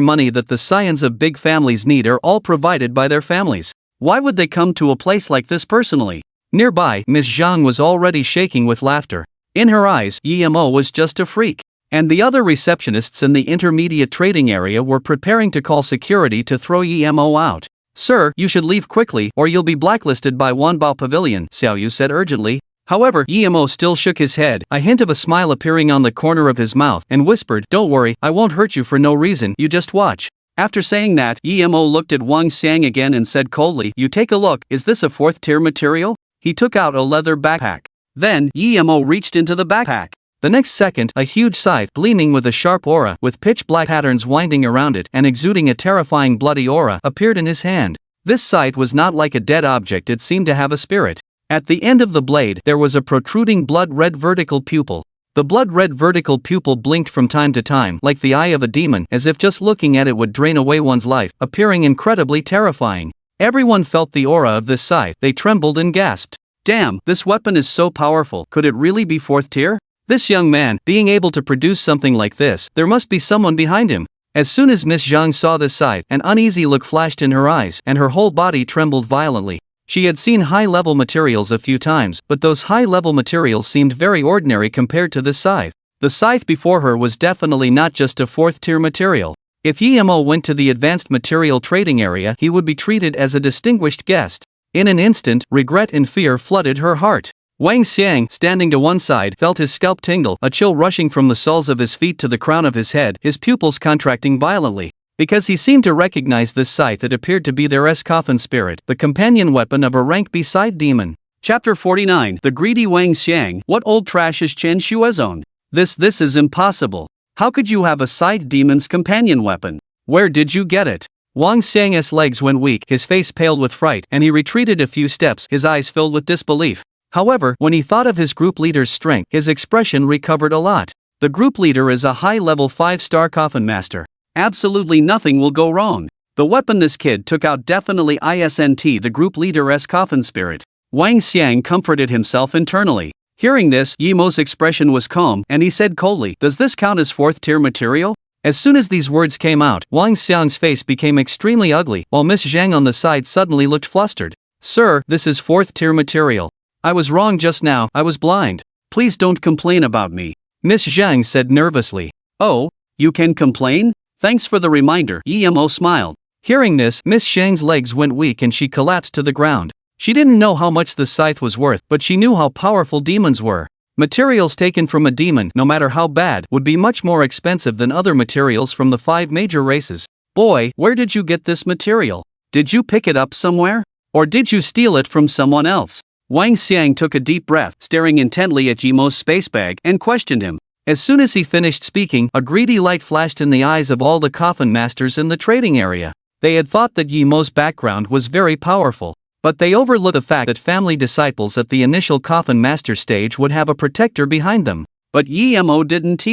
money that the scions of big families need are all provided by their families. Why would they come to a place like this personally? Nearby, Miss Zhang was already shaking with laughter. In her eyes, Yi Mo was just a freak. And the other receptionists in the intermediate trading area were preparing to call security to throw Yi Mo out. Sir, you should leave quickly, or you'll be blacklisted by Wanbao Pavilion, Xiao Yu said urgently. However, Yi Mo still shook his head, a hint of a smile appearing on the corner of his mouth, and whispered, Don't worry, I won't hurt you for no reason, you just watch. After saying that, Yi Mo looked at Wang Xiang again and said coldly, You take a look, is this a 4th-tier material? He took out a leather backpack. Then, Yi Mo reached into the backpack. The next second, a huge scythe, gleaming with a sharp aura, with pitch-black patterns winding around it and exuding a terrifying bloody aura, appeared in his hand. This scythe was not like a dead object, it seemed to have a spirit. At the end of the blade, there was a protruding blood-red vertical pupil. The blood-red vertical pupil blinked from time to time, like the eye of a demon, as if just looking at it would drain away one's life, appearing incredibly terrifying. Everyone felt the aura of this scythe, they trembled and gasped. Damn, this weapon is so powerful, could it really be 4th tier? This young man, being able to produce something like this, there must be someone behind him. As soon as Miss Zhang saw this scythe, an uneasy look flashed in her eyes, and her whole body trembled violently. She had seen high-level materials a few times, but those high-level materials seemed very ordinary compared to this scythe. The scythe before her was definitely not just a 4th-tier material. If Yemo went to the advanced material trading area, he would be treated as a distinguished guest. In an instant, regret and fear flooded her heart. Wang Xiang, standing to one side, felt his scalp tingle, a chill rushing from the soles of his feet to the crown of his head, his pupils contracting violently. Because he seemed to recognize this scythe, it appeared to be their coffin spirit, the companion weapon of a rank B-side demon. Chapter 49. The Greedy Wang Xiang. What old trash is Chen Shuazong? This is impossible. How could you have a side demon's companion weapon? Where did you get it? Wang Xiang's legs went weak, his face paled with fright, and he retreated a few steps, his eyes filled with disbelief. However, when he thought of his group leader's strength, his expression recovered a lot. The group leader is a high-level 5-star coffin master. Absolutely nothing will go wrong. The weapon this kid took out definitely isn't the group leader's coffin spirit. Wang Xiang comforted himself internally. Hearing this, Yemo's expression was calm, and he said coldly, "Does this count as 4th-tier material?" As soon as these words came out, Wang Xiang's face became extremely ugly, while Miss Zhang on the side suddenly looked flustered. "Sir, this is 4th-tier material. I was wrong just now, I was blind. Please don't complain about me," Miss Zhang said nervously. "Oh, you can complain? Thanks for the reminder," Yemo smiled. Hearing this, Miss Zhang's legs went weak and she collapsed to the ground. She didn't know how much the scythe was worth, but she knew how powerful demons were. Materials taken from a demon, no matter how bad, would be much more expensive than other materials from the 5 major races. "Boy, where did you get this material? Did you pick it up somewhere? Or did you steal it from someone else?" Wang Xiang took a deep breath, staring intently at Yemo's space bag, and questioned him. As soon as he finished speaking, a greedy light flashed in the eyes of all the coffin masters in the trading area. They had thought that Yemo's background was very powerful, but they overlooked the fact that family disciples at the initial coffin master stage would have a protector behind them. But Yemo didn't.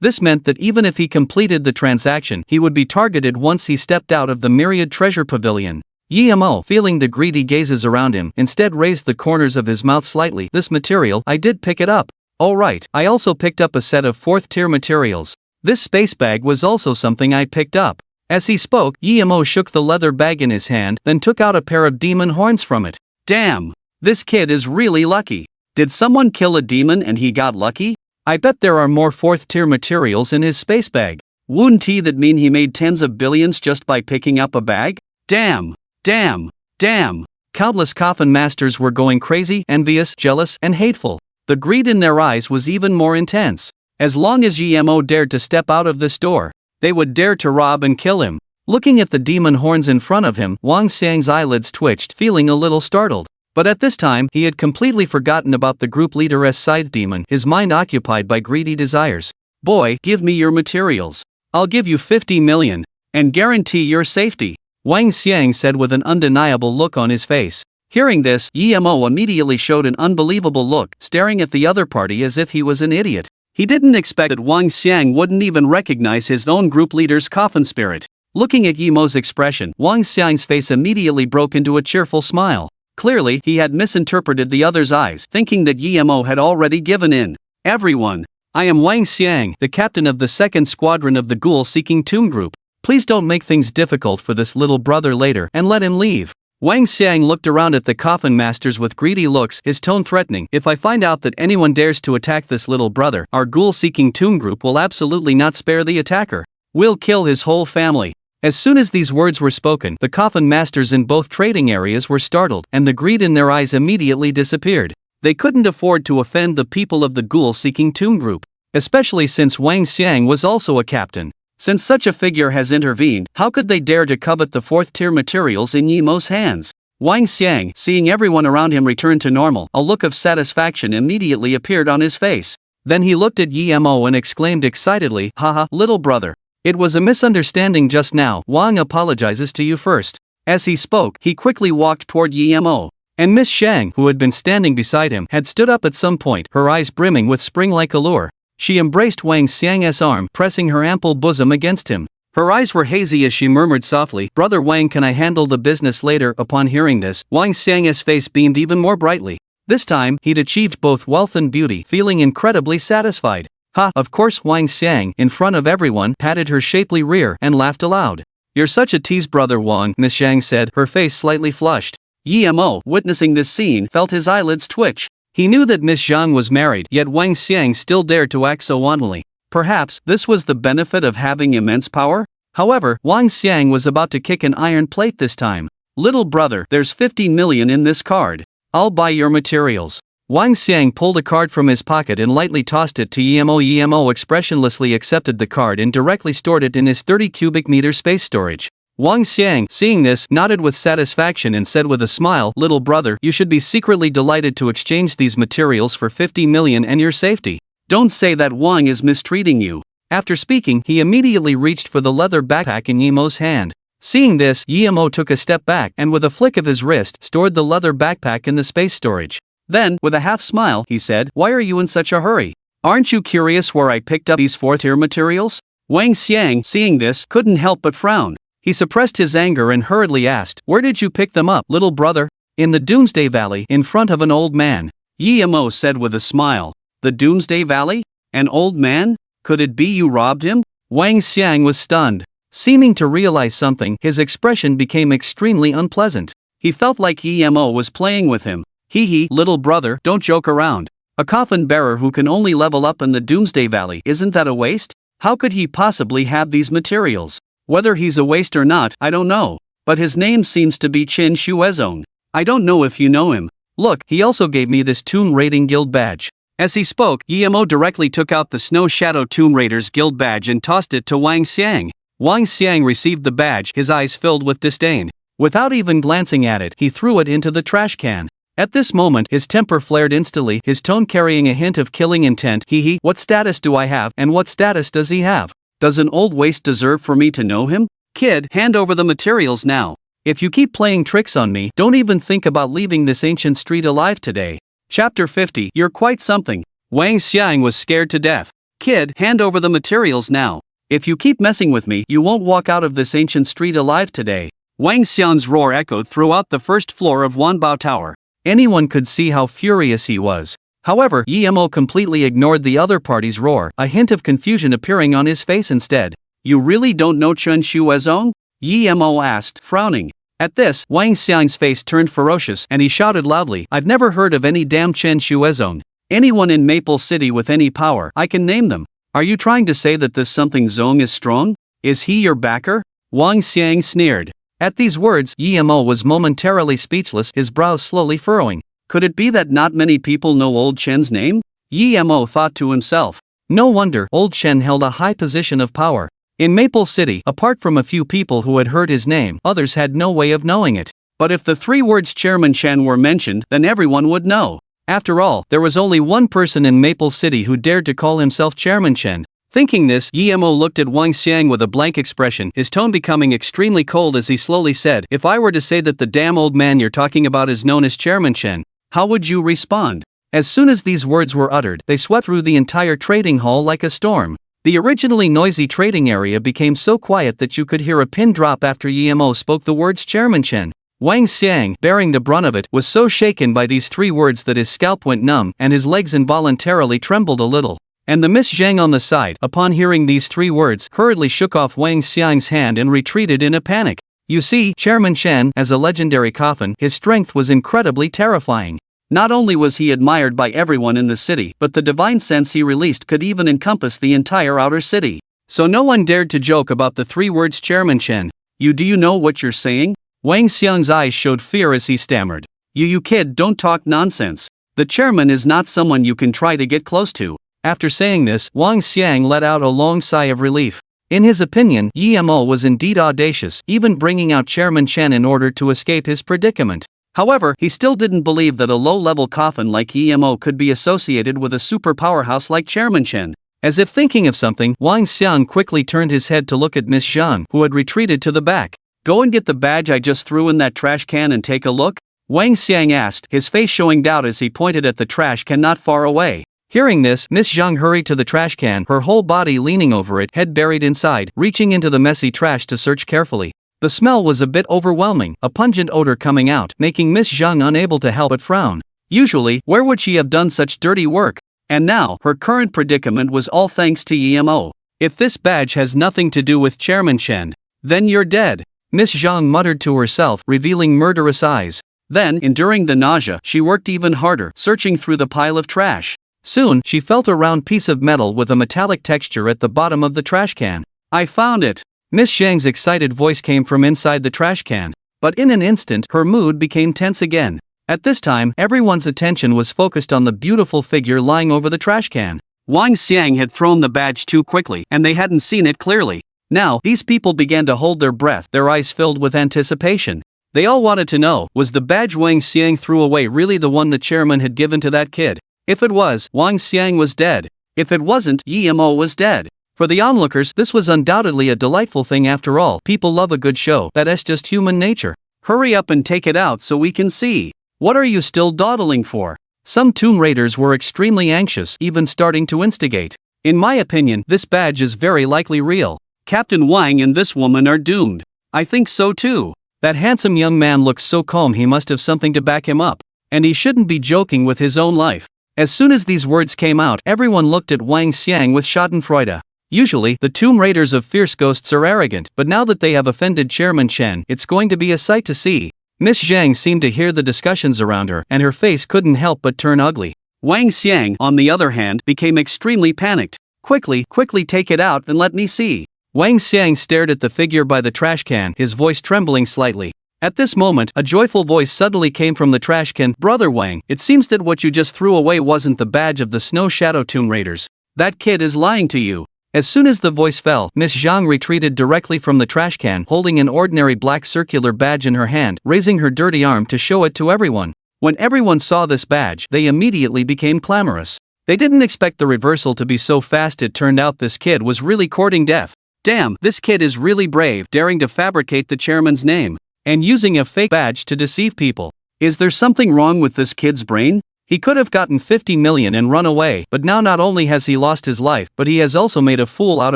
This meant that even if he completed the transaction, he would be targeted once he stepped out of the myriad treasure pavilion. Yemo, feeling the greedy gazes around him, instead raised the corners of his mouth slightly. "This material, I did pick it up. All right, I also picked up a set of 4th-tier materials. This space bag was also something I picked up." As he spoke, Yemo shook the leather bag in his hand, then took out a pair of demon horns from it. "Damn! This kid is really lucky. Did someone kill a demon and he got lucky? I bet there are more 4th-tier materials in his space bag. Wouldn't that mean he made tens of billions just by picking up a bag? Damn! Damn! Damn!" Countless coffin masters were going crazy, envious, jealous, and hateful. The greed in their eyes was even more intense. As long as Yemo dared to step out of this door, they would dare to rob and kill him. Looking at the demon horns in front of him, Wang Xiang's eyelids twitched, feeling a little startled. But at this time, he had completely forgotten about the group leader's scythe demon, his mind occupied by greedy desires. "Boy, give me your materials. I'll give you 50 million, and guarantee your safety," Wang Xiang said with an undeniable look on his face. Hearing this, Yemo immediately showed an unbelievable look, staring at the other party as if he was an idiot. He didn't expect that Wang Xiang wouldn't even recognize his own group leader's coffin spirit. Looking at Yemo's expression, Wang Xiang's face immediately broke into a cheerful smile. Clearly, he had misinterpreted the other's eyes, thinking that Yemo had already given in. "Everyone, I am Wang Xiang, the captain of the 2nd Squadron of the Ghoul-Seeking Tomb Group. Please don't make things difficult for this little brother later and let him leave." Wang Xiang looked around at the coffin masters with greedy looks, his tone threatening. "If I find out that anyone dares to attack this little brother, our Ghoul-Seeking Tomb Group will absolutely not spare the attacker. We'll kill his whole family." As soon as these words were spoken, the coffin masters in both trading areas were startled, and the greed in their eyes immediately disappeared. They couldn't afford to offend the people of the Ghoul-Seeking Tomb Group, especially since Wang Xiang was also a captain. Since such a figure has intervened, how could they dare to covet the 4th-tier materials in Yemo's hands? Wang Xiang, seeing everyone around him return to normal, a look of satisfaction immediately appeared on his face. Then he looked at Yemo and exclaimed excitedly, "Haha, little brother. It was a misunderstanding just now. Wang apologizes to you first." As he spoke, he quickly walked toward Yemo. And Miss Zhang, who had been standing beside him, had stood up at some point, her eyes brimming with spring-like allure. She embraced Wang Xiang's arm, pressing her ample bosom against him. Her eyes were hazy as she murmured softly, "Brother Wang, can I handle the business later?" Upon hearing this, Wang Xiang's face beamed even more brightly. This time, he'd achieved both wealth and beauty, feeling incredibly satisfied. "Ha!" Of course, Wang Xiang, in front of everyone, patted her shapely rear and laughed aloud. "You're such a tease, Brother Wang," Miss Zhang said, her face slightly flushed. Yemo, witnessing this scene, felt his eyelids twitch. He knew that Miss Zhang was married, yet Wang Xiang still dared to act so wantonly. Perhaps, this was the benefit of having immense power? However, Wang Xiang was about to kick an iron plate this time. Little brother, there's 50 million in this card. I'll buy your materials. Wang Xiang pulled a card from his pocket and lightly tossed it to Yemo. Yemo expressionlessly accepted the card and directly stored it in his 30 cubic meter space storage. Wang Xiang, seeing this, nodded with satisfaction and said with a smile, little brother, you should be secretly delighted to exchange these materials for 50 million and your safety. Don't say that Wang is mistreating you. After speaking, he immediately reached for the leather backpack in Yemo's hand. Seeing this, Yemo took a step back and with a flick of his wrist, stored the leather backpack in the space storage. Then, with a half smile, he said, why are you in such a hurry? Aren't you curious where I picked up these 4th-tier materials? Wang Xiang, seeing this, couldn't help but frown. He suppressed his anger and hurriedly asked, where did you pick them up, little brother? In the Doomsday Valley, in front of an old man. Yemo said with a smile. The Doomsday Valley? An old man? Could it be you robbed him? Wang Xiang was stunned. Seeming to realize something, his expression became extremely unpleasant. He felt like Yemo was playing with him. Hee, little brother, don't joke around. A coffin bearer who can only level up in the Doomsday Valley, isn't that a waste? How could he possibly have these materials? Whether he's a waste or not, I don't know. But his name seems to be Qin Shuezong. I don't know if you know him. Look, he also gave me this Tomb Raiding Guild badge. As he spoke, Yemo directly took out the Snow Shadow Tomb Raiders Guild badge and tossed it to Wang Xiang. Wang Xiang received the badge, his eyes filled with disdain. Without even glancing at it, he threw it into the trash can. At this moment, his temper flared instantly, his tone carrying a hint of killing intent. Hee, what status do I have, and what status does he have? Does an old waste deserve for me to know him? Kid, hand over the materials now. If you keep playing tricks on me, don't even think about leaving this ancient street alive today. Chapter 50, you're quite something. Wang Xiang was scared to death. Kid, hand over the materials now. If you keep messing with me, you won't walk out of this ancient street alive today. Wang Xiang's roar echoed throughout the first floor of Wanbao Tower. Anyone could see how furious he was. However, Yemo completely ignored the other party's roar, a hint of confusion appearing on his face instead. You really don't know Qin Shuezong? Yemo asked, frowning. At this, Wang Xiang's face turned ferocious and he shouted loudly, I've never heard of any damn Qin Shuezong. Anyone in Maple City with any power, I can name them. Are you trying to say that this something Zong is strong? Is he your backer? Wang Xiang sneered. At these words, Yemo was momentarily speechless, his brows slowly furrowing. Could it be that not many people know Old Chen's name? Yemo thought to himself. No wonder, Old Chen held a high position of power. In Maple City, apart from a few people who had heard his name, others had no way of knowing it. But if the 3 words Chairman Chen were mentioned, then everyone would know. After all, there was only one person in Maple City who dared to call himself Chairman Chen. Thinking this, Yemo looked at Wang Xiang with a blank expression, his tone becoming extremely cold as he slowly said, if I were to say that the damn old man you're talking about is known as Chairman Chen, how would you respond? As soon as these words were uttered, they swept through the entire trading hall like a storm. The originally noisy trading area became so quiet that you could hear a pin drop after Yemo spoke the words Chairman Chen. Wang Xiang, bearing the brunt of it, was so shaken by these 3 words that his scalp went numb and his legs involuntarily trembled a little. And the Miss Zhang on the side, upon hearing these 3 words, hurriedly shook off Wang Xiang's hand and retreated in a panic. You see, Chairman Chen, as a legendary coffin, his strength was incredibly terrifying. Not only was he admired by everyone in the city, but the divine sense he released could even encompass the entire outer city. So no one dared to joke about the 3 words Chairman Chen. Do you know what you're saying? Wang Xiang's eyes showed fear as he stammered. You kid, don't talk nonsense. The chairman is not someone you can try to get close to. After saying this, Wang Xiang let out a long sigh of relief. In his opinion, Yemo was indeed audacious, even bringing out Chairman Chen in order to escape his predicament. However, he still didn't believe that a low-level coffin like Yemo could be associated with a super powerhouse like Chairman Chen. As if thinking of something, Wang Xiang quickly turned his head to look at Miss Zhang, who had retreated to the back. Go and get the badge I just threw in that trash can and take a look? Wang Xiang asked, his face showing doubt as he pointed at the trash can not far away. Hearing this, Miss Zhang hurried to the trash can, her whole body leaning over it, head buried inside, reaching into the messy trash to search carefully. The smell was a bit overwhelming, a pungent odor coming out, making Miss Zhang unable to help but frown. Usually, where would she have done such dirty work? And now, her current predicament was all thanks to Yemo. If this badge has nothing to do with Chairman Chen, then you're dead. Miss Zhang muttered to herself, revealing murderous eyes. Then, enduring the nausea, she worked even harder, searching through the pile of trash. Soon, she felt a round piece of metal with a metallic texture at the bottom of the trash can. I found it! Miss Zhang's excited voice came from inside the trash can. But in an instant, her mood became tense again. At this time, everyone's attention was focused on the beautiful figure lying over the trash can. Wang Xiang had thrown the badge too quickly, and they hadn't seen it clearly. Now, these people began to hold their breath, their eyes filled with anticipation. They all wanted to know, was the badge Wang Xiang threw away really the one the chairman had given to that kid? If it was, Wang Xiang was dead. If it wasn't, A-Bao was dead. For the onlookers, this was undoubtedly a delightful thing after all. People love a good show, that's just human nature. Hurry up and take it out so we can see. What are you still dawdling for? Some Tomb Raiders were extremely anxious, even starting to instigate. In my opinion, this badge is very likely real. Captain Wang and this woman are doomed. I think so too. That handsome young man looks so calm, he must have something to back him up. And he shouldn't be joking with his own life. As soon as these words came out, everyone looked at Wang Xiang with schadenfreude. Usually, the Tomb Raiders of Fierce Ghosts are arrogant, but now that they have offended Chairman Chen, it's going to be a sight to see. Miss Zhang seemed to hear the discussions around her, and her face couldn't help but turn ugly. Wang Xiang, on the other hand, became extremely panicked. Quickly take it out and let me see. Wang Xiang stared at the figure by the trash can, his voice trembling slightly. At this moment, a joyful voice suddenly came from the trash can. Brother Wang, it seems that what you just threw away wasn't the badge of the Snow Shadow Tomb Raiders. That kid is lying to you. As soon as the voice fell, Miss Zhang retreated directly from the trash can, holding an ordinary black circular badge in her hand, raising her dirty arm to show it to everyone. When everyone saw this badge, they immediately became clamorous. They didn't expect the reversal to be so fast. It turned out this kid was really courting death. Damn, this kid is really brave, daring to fabricate the chairman's name. And using a fake badge to deceive people. Is there something wrong with this kid's brain? He could have gotten 50 million and run away, but now not only has he lost his life, but he has also made a fool out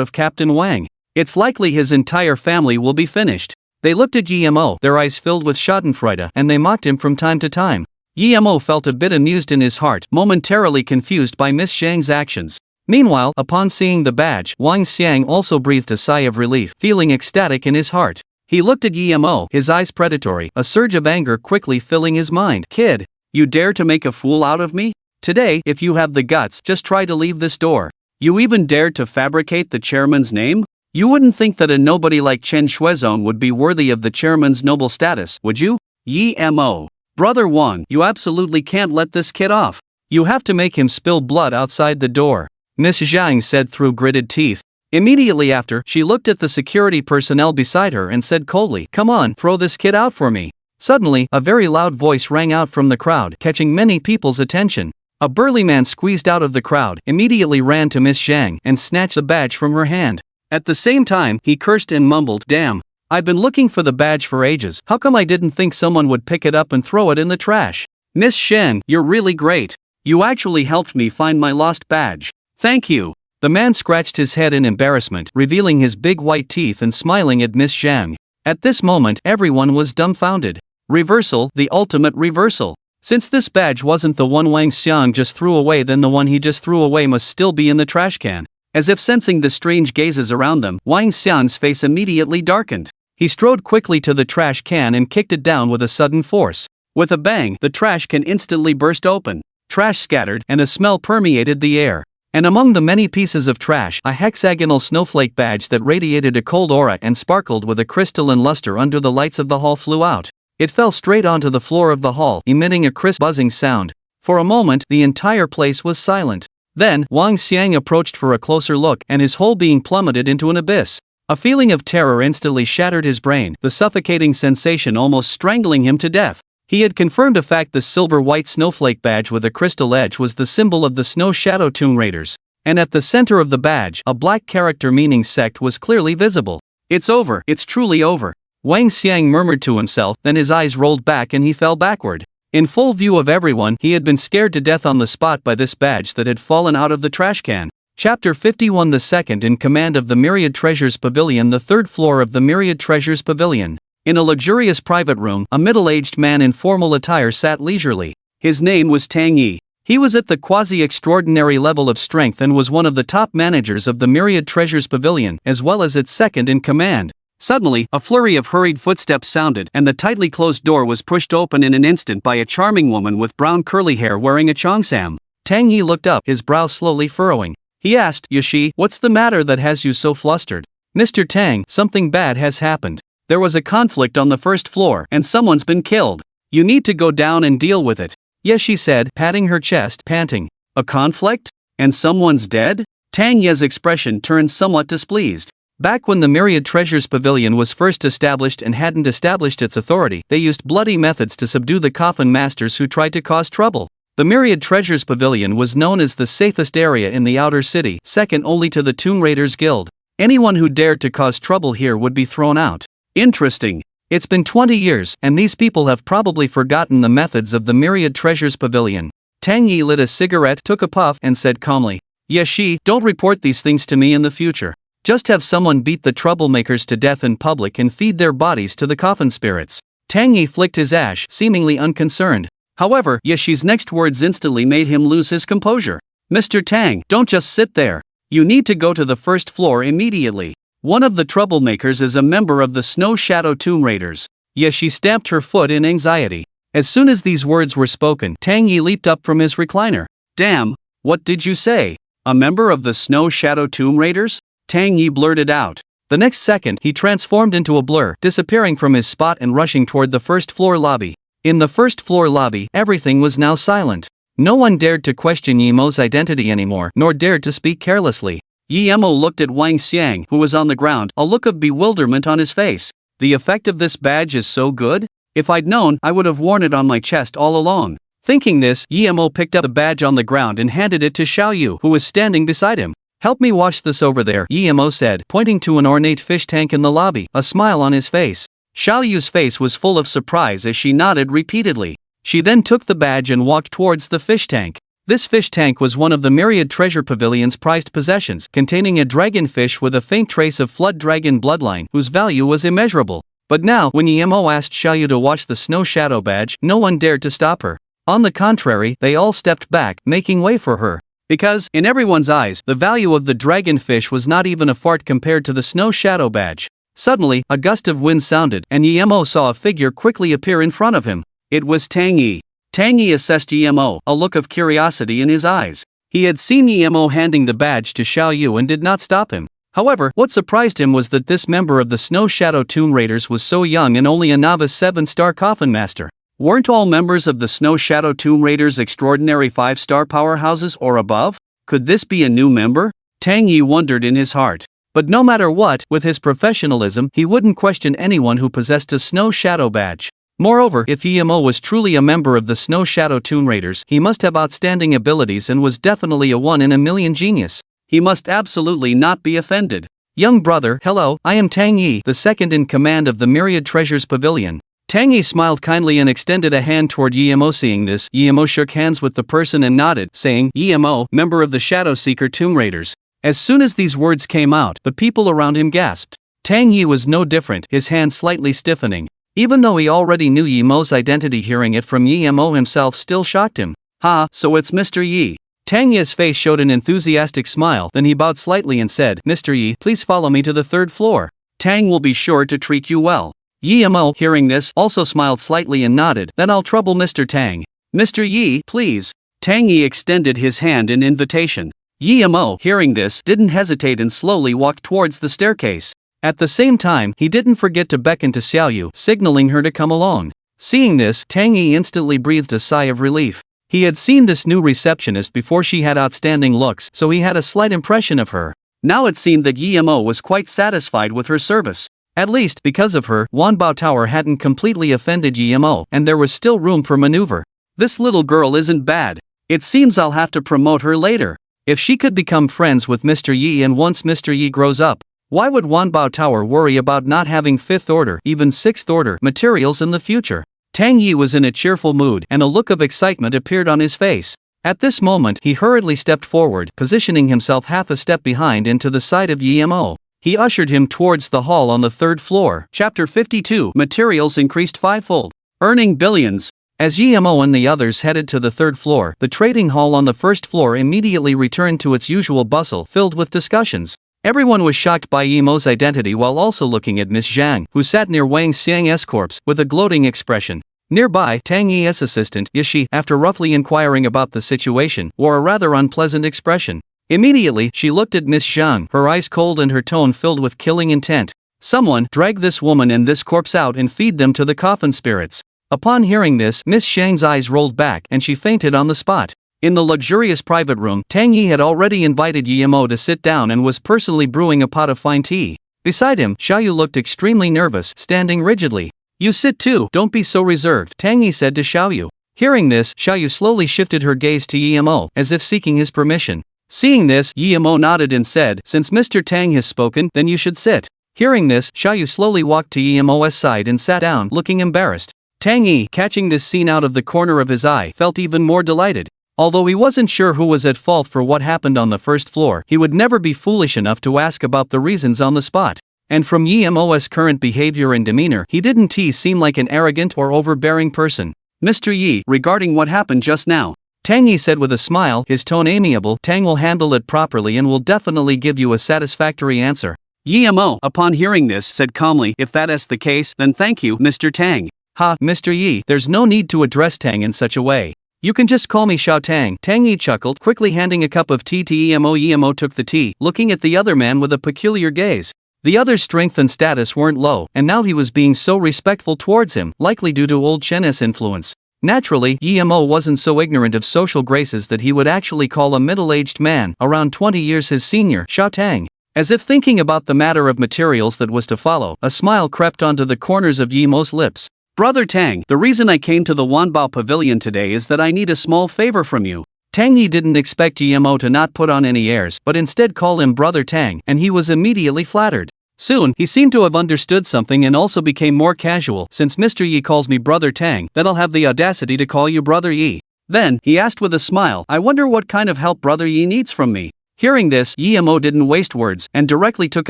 of Captain Wang. It's likely his entire family will be finished. They looked at A-Bao, their eyes filled with schadenfreude, and they mocked him from time to time. A-Bao felt a bit amused in his heart, momentarily confused by Miss Zhang's actions. Meanwhile, upon seeing the badge, Wang Xiang also breathed a sigh of relief, feeling ecstatic in his heart. He looked at A-Bao, his eyes predatory, a surge of anger quickly filling his mind. Kid, you dare to make a fool out of me? Today, if you have the guts, just try to leave this door. You even dared to fabricate the chairman's name? You wouldn't think that a nobody like Chen Shuizong would be worthy of the chairman's noble status, would you? A-Bao. Brother Wang, you absolutely can't let this kid off. You have to make him spill blood outside the door. Miss Zhang said through gritted teeth. Immediately after, she looked at the security personnel beside her and said coldly, "Come on, throw this kid out for me." Suddenly, a very loud voice rang out from the crowd, catching many people's attention. A burly man squeezed out of the crowd, immediately ran to Miss Zhang, and snatched the badge from her hand. At the same time, he cursed and mumbled, "Damn. I've been looking for the badge for ages. How come I didn't think someone would pick it up and throw it in the trash? Miss Shen, you're really great. You actually helped me find my lost badge. Thank you." The man scratched his head in embarrassment, revealing his big white teeth and smiling at Miss Zhang. At this moment, everyone was dumbfounded. Reversal, the ultimate reversal. Since this badge wasn't the one Wang Xiang just threw away, then the one he just threw away must still be in the trash can. As if sensing the strange gazes around them, Wang Xiang's face immediately darkened. He strode quickly to the trash can and kicked it down with a sudden force. With a bang, the trash can instantly burst open. Trash scattered, and a smell permeated the air. And among the many pieces of trash, a hexagonal snowflake badge that radiated a cold aura and sparkled with a crystalline luster under the lights of the hall flew out. It fell straight onto the floor of the hall, emitting a crisp buzzing sound. For a moment, the entire place was silent. Then, Wang Xiang approached for a closer look, and his whole being plummeted into an abyss. A feeling of terror instantly shattered his brain, the suffocating sensation almost strangling him to death. He had confirmed a fact: the silver-white snowflake badge with a crystal edge was the symbol of the Snow Shadow Tomb Raiders. And at the center of the badge, a black character meaning sect was clearly visible. "It's over, it's truly over," Wang Xiang murmured to himself, then his eyes rolled back and he fell backward. In full view of everyone, he had been scared to death on the spot by this badge that had fallen out of the trash can. Chapter 51. The second in command of the Myriad Treasures Pavilion. The third floor of the Myriad Treasures Pavilion. In a luxurious private room, a middle-aged man in formal attire sat leisurely. His name was Tang Yi. He was at the quasi-extraordinary level of strength and was one of the top managers of the Myriad Treasures Pavilion, as well as its second in command. Suddenly, a flurry of hurried footsteps sounded, and the tightly closed door was pushed open in an instant by a charming woman with brown curly hair wearing a cheongsam. Tang Yi looked up, his brow slowly furrowing. He asked, "Yashi, what's the matter that has you so flustered?" Mr. Tang, something bad has happened. There was a conflict on the first floor and someone's been killed. You need to go down and deal with it. Yes, she said, patting her chest, panting. A conflict? And someone's dead? Tang Ye's expression turned somewhat displeased. Back when the Myriad Treasures Pavilion was first established and hadn't established its authority, they used bloody methods to subdue the coffin masters who tried to cause trouble. The Myriad Treasures Pavilion was known as the safest area in the outer city, second only to the Tomb Raiders Guild. Anyone who dared to cause trouble here would be thrown out. Interesting. It's been 20 years, and these people have probably forgotten the methods of the Myriad Treasures Pavilion. Tang Yi lit a cigarette, took a puff, and said calmly, Yeshi, don't report these things to me in the future. Just have someone beat the troublemakers to death in public and feed their bodies to the coffin spirits. Tang Yi flicked his ash, seemingly unconcerned. However, Yeshi's next words instantly made him lose his composure. Mr. Tang, don't just sit there. You need to go to the first floor immediately. One of the troublemakers is a member of the Snow Shadow Tomb Raiders. Yeshi stamped her foot in anxiety. As soon as these words were spoken, Tang Yi leaped up from his recliner. Damn, what did you say? A member of the Snow Shadow Tomb Raiders? Tang Yi blurted out. The next second, he transformed into a blur, disappearing from his spot and rushing toward the first floor lobby. In the first floor lobby, everything was now silent. No one dared to question Yimo's identity anymore, nor dared to speak carelessly. Yimo looked at Wang Xiang, who was on the ground, a look of bewilderment on his face. The effect of this badge is so good? If I'd known, I would have worn it on my chest all along. Thinking this, Yimo picked up the badge on the ground and handed it to Xiaoyu, who was standing beside him. Help me wash this over there, Yimo said, pointing to an ornate fish tank in the lobby, a smile on his face. Xiaoyu's face was full of surprise as she nodded repeatedly. She then took the badge and walked towards the fish tank. This fish tank was one of the Myriad Treasure Pavilion's prized possessions, containing a dragonfish with a faint trace of flood dragon bloodline, whose value was immeasurable. But now, when Yimo asked Xiaoyu to watch the Snow Shadow badge, no one dared to stop her. On the contrary, they all stepped back, making way for her. Because, in everyone's eyes, the value of the dragonfish was not even a fart compared to the Snow Shadow badge. Suddenly, a gust of wind sounded, and Yimo saw a figure quickly appear in front of him. It was Tang Yi. Tang Yi assessed Yimo, a look of curiosity in his eyes. He had seen Yimo handing the badge to Xiaoyu and did not stop him. However, what surprised him was that this member of the Snow Shadow Tomb Raiders was so young and only a novice 7-star coffin master. Weren't all members of the Snow Shadow Tomb Raiders extraordinary 5-star powerhouses or above? Could this be a new member? Tang Yi wondered in his heart. But no matter what, with his professionalism, he wouldn't question anyone who possessed a Snow Shadow badge. Moreover, if Yimo was truly a member of the Snow Shadow Tomb Raiders, he must have outstanding abilities and was definitely a 1-in-a-million genius. He must absolutely not be offended. Young brother, hello, I am Tang Yi, the second in command of the Myriad Treasures Pavilion. Tang Yi smiled kindly and extended a hand toward Yimo. Seeing this, Yimo shook hands with the person and nodded, saying, Yimo, member of the Shadow Seeker Tomb Raiders. As soon as these words came out, the people around him gasped. Tang Yi was no different, his hand slightly stiffening. Even though he already knew Yimo's identity, hearing it from Yimo himself still shocked him. Ha, so it's Mr. Yi. Tang Yi's face showed an enthusiastic smile, then he bowed slightly and said, Mr. Yi, please follow me to the 3rd floor. Tang will be sure to treat you well. Yimo, hearing this, also smiled slightly and nodded, then I'll trouble Mr. Tang. Mr. Yi, please. Tang Yi extended his hand in invitation. Yimo, hearing this, didn't hesitate and slowly walked towards the staircase. At the same time, he didn't forget to beckon to Xiaoyu, signaling her to come along. Seeing this, Tang Yi instantly breathed a sigh of relief. He had seen this new receptionist before. She had outstanding looks, so he had a slight impression of her. Now it seemed that Yimo was quite satisfied with her service. At least, because of her, Wanbao Tower hadn't completely offended Yimo, and there was still room for maneuver. This little girl isn't bad. It seems I'll have to promote her later. If she could become friends with Mr. Yi, and once Mr. Yi grows up, why would Wanbao Tower worry about not having 5th order, even 6th order, materials in the future? Tang Yi was in a cheerful mood, and a look of excitement appeared on his face. At this moment, he hurriedly stepped forward, positioning himself half a step behind and to the side of Yimo. He ushered him towards the hall on the 3rd floor. Chapter 52, Materials increased 5-fold. Earning billions. As Yimo and the others headed to the 3rd floor, the trading hall on the 1st floor immediately returned to its usual bustle, filled with discussions. Everyone was shocked by Yimo's identity while also looking at Miss Zhang, who sat near Wang Xiang's corpse, with a gloating expression. Nearby, Tang Yi's assistant, Yishi, after roughly inquiring about the situation, wore a rather unpleasant expression. Immediately, she looked at Miss Zhang, her eyes cold and her tone filled with killing intent. Someone, drag this woman and this corpse out and feed them to the coffin spirits. Upon hearing this, Miss Zhang's eyes rolled back and she fainted on the spot. In the luxurious private room, Tang Yi had already invited Yi-Mo to sit down and was personally brewing a pot of fine tea. Beside him, Xiaoyu looked extremely nervous, standing rigidly. You sit too, don't be so reserved, Tang Yi said to Xiaoyu. Hearing this, Xiaoyu slowly shifted her gaze to Yi-Mo, as if seeking his permission. Seeing this, Yi-Mo nodded and said, since Mr. Tang has spoken, then you should sit. Hearing this, Xiaoyu slowly walked to Yi-Mo's side and sat down, looking embarrassed. Tang Yi, catching this scene out of the corner of his eye, felt even more delighted. Although he wasn't sure who was at fault for what happened on the first floor, he would never be foolish enough to ask about the reasons on the spot. And from Yi-Mo's current behavior and demeanor, he didn't seem like an arrogant or overbearing person. Mr. Yi, regarding what happened just now, Tang Yi said with a smile, his tone amiable, Tang will handle it properly and will definitely give you a satisfactory answer. Yi-Mo, upon hearing this, said calmly, if that is the case, then thank you, Mr. Tang. Ha, Mr. Yi, there's no need to address Tang in such a way. You can just call me Xiao Tang. Tang Yi chuckled, quickly handing a cup of tea to Yi-Mo. Yi-Mo took the tea, looking at the other man with a peculiar gaze. The other's strength and status weren't low, and now he was being so respectful towards him, likely due to old Chen's influence. Naturally, Yi-Mo wasn't so ignorant of social graces that he would actually call a middle-aged man, around 20 years his senior, Xiao Tang. As if thinking about the matter of materials that was to follow, a smile crept onto the corners of Yi-Mo's lips. Brother Tang, the reason I came to the Wanbao Pavilion today is that I need a small favor from you. Tang Yi didn't expect Yi-Mo to not put on any airs, but instead call him Brother Tang, and he was immediately flattered. Soon, he seemed to have understood something and also became more casual. Since Mr. Yi calls me Brother Tang, then I'll have the audacity to call you Brother Yi. Then, he asked with a smile, I wonder what kind of help Brother Yi needs from me. Hearing this, Yi-Mo didn't waste words, and directly took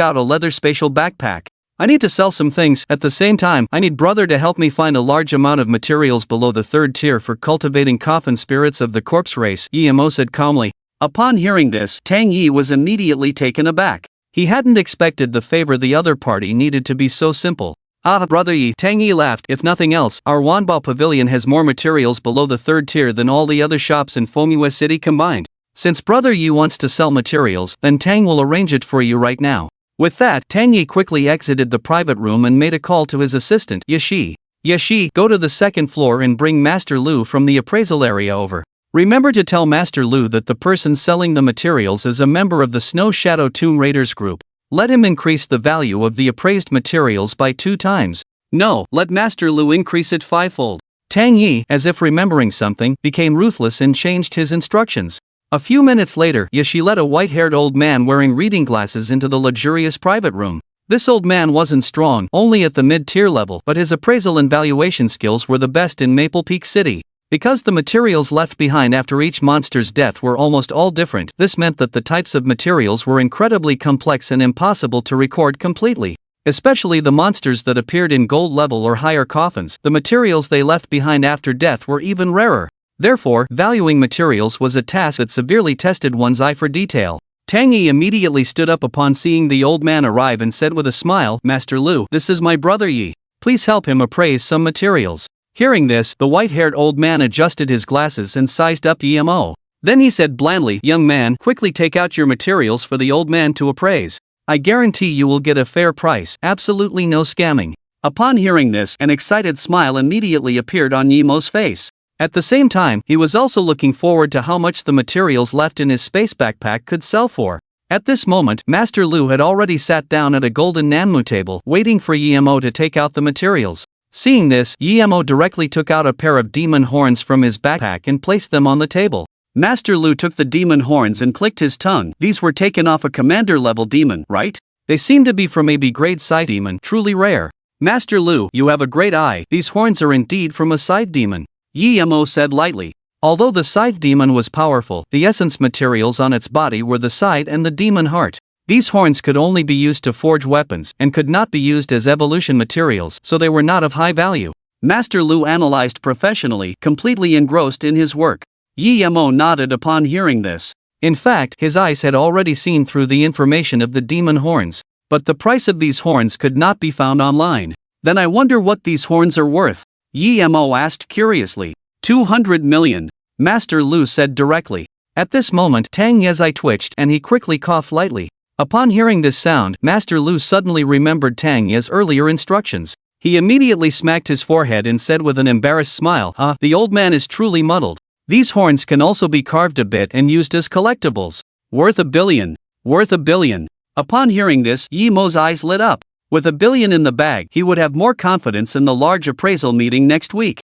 out a leather spatial backpack. I need to sell some things, at the same time, I need brother to help me find a large amount of materials below the 3rd tier for cultivating coffin spirits of the corpse race, Yi-Mo said calmly. Upon hearing this, Tang Yi was immediately taken aback. He hadn't expected the favor the other party needed to be so simple. Ah, Brother Yi, Tang Yi laughed, if nothing else, our Wanbao Pavilion has more materials below the 3rd tier than all the other shops in Fomyue City combined. Since Brother Yi wants to sell materials, then Tang will arrange it for you right now. With that, Tang Yi quickly exited the private room and made a call to his assistant, Yashi. Yashi, go to the 2nd floor and bring Master Lu from the appraisal area over. Remember to tell Master Lu that the person selling the materials is a member of the Snow Shadow Tomb Raiders group. Let him increase the value of the appraised materials by 2 times. No, let Master Lu increase it 5-fold. Tang Yi, as if remembering something, became ruthless and changed his instructions. A few minutes later, Yashi led a white-haired old man wearing reading glasses into the luxurious private room. This old man wasn't strong, only at the mid-tier level, but his appraisal and valuation skills were the best in Maple Peak City. Because the materials left behind after each monster's death were almost all different, this meant that the types of materials were incredibly complex and impossible to record completely. Especially the monsters that appeared in gold level or higher coffins, the materials they left behind after death were even rarer. Therefore, valuing materials was a task that severely tested one's eye for detail. Tang Yi immediately stood up upon seeing the old man arrive and said with a smile, Master Lu, this is my brother Yi. Please help him appraise some materials. Hearing this, the white-haired old man adjusted his glasses and sized up Yi-Mo. Then he said blandly, young man, quickly take out your materials for the old man to appraise. I guarantee you will get a fair price, absolutely no scamming. Upon hearing this, an excited smile immediately appeared on Yi-Mo's face. At the same time, he was also looking forward to how much the materials left in his space backpack could sell for. At this moment, Master Lu had already sat down at a golden Nanmu table, waiting for Yi-Mo to take out the materials. Seeing this, Yi-Mo directly took out a pair of demon horns from his backpack and placed them on the table. Master Lu took the demon horns and clicked his tongue. These were taken off a commander-level demon, right? They seem to be from a B-grade side demon, truly rare. Master Lu, you have a great eye, these horns are indeed from a side demon. Yi-Mo said lightly. Although the scythe demon was powerful, the essence materials on its body were the scythe and the demon heart. These horns could only be used to forge weapons and could not be used as evolution materials, so they were not of high value. Master Lu analyzed professionally, completely engrossed in his work. Yi-Mo nodded upon hearing this. In fact, his eyes had already seen through the information of the demon horns. But the price of these horns could not be found online. Then I wonder what these horns are worth? Yi-Mo asked curiously. 200 million. Master Lu said directly. At this moment, Tang Ye's eye twitched and he quickly coughed lightly. Upon hearing this sound, Master Lu suddenly remembered Tang Ye's earlier instructions. He immediately smacked his forehead and said with an embarrassed smile, the old man is truly muddled. These horns can also be carved a bit and used as collectibles. Worth $1 billion. Worth $1 billion. Upon hearing this, Yi Mo's eyes lit up. With $1 billion in the bag, he would have more confidence in the large appraisal meeting next week.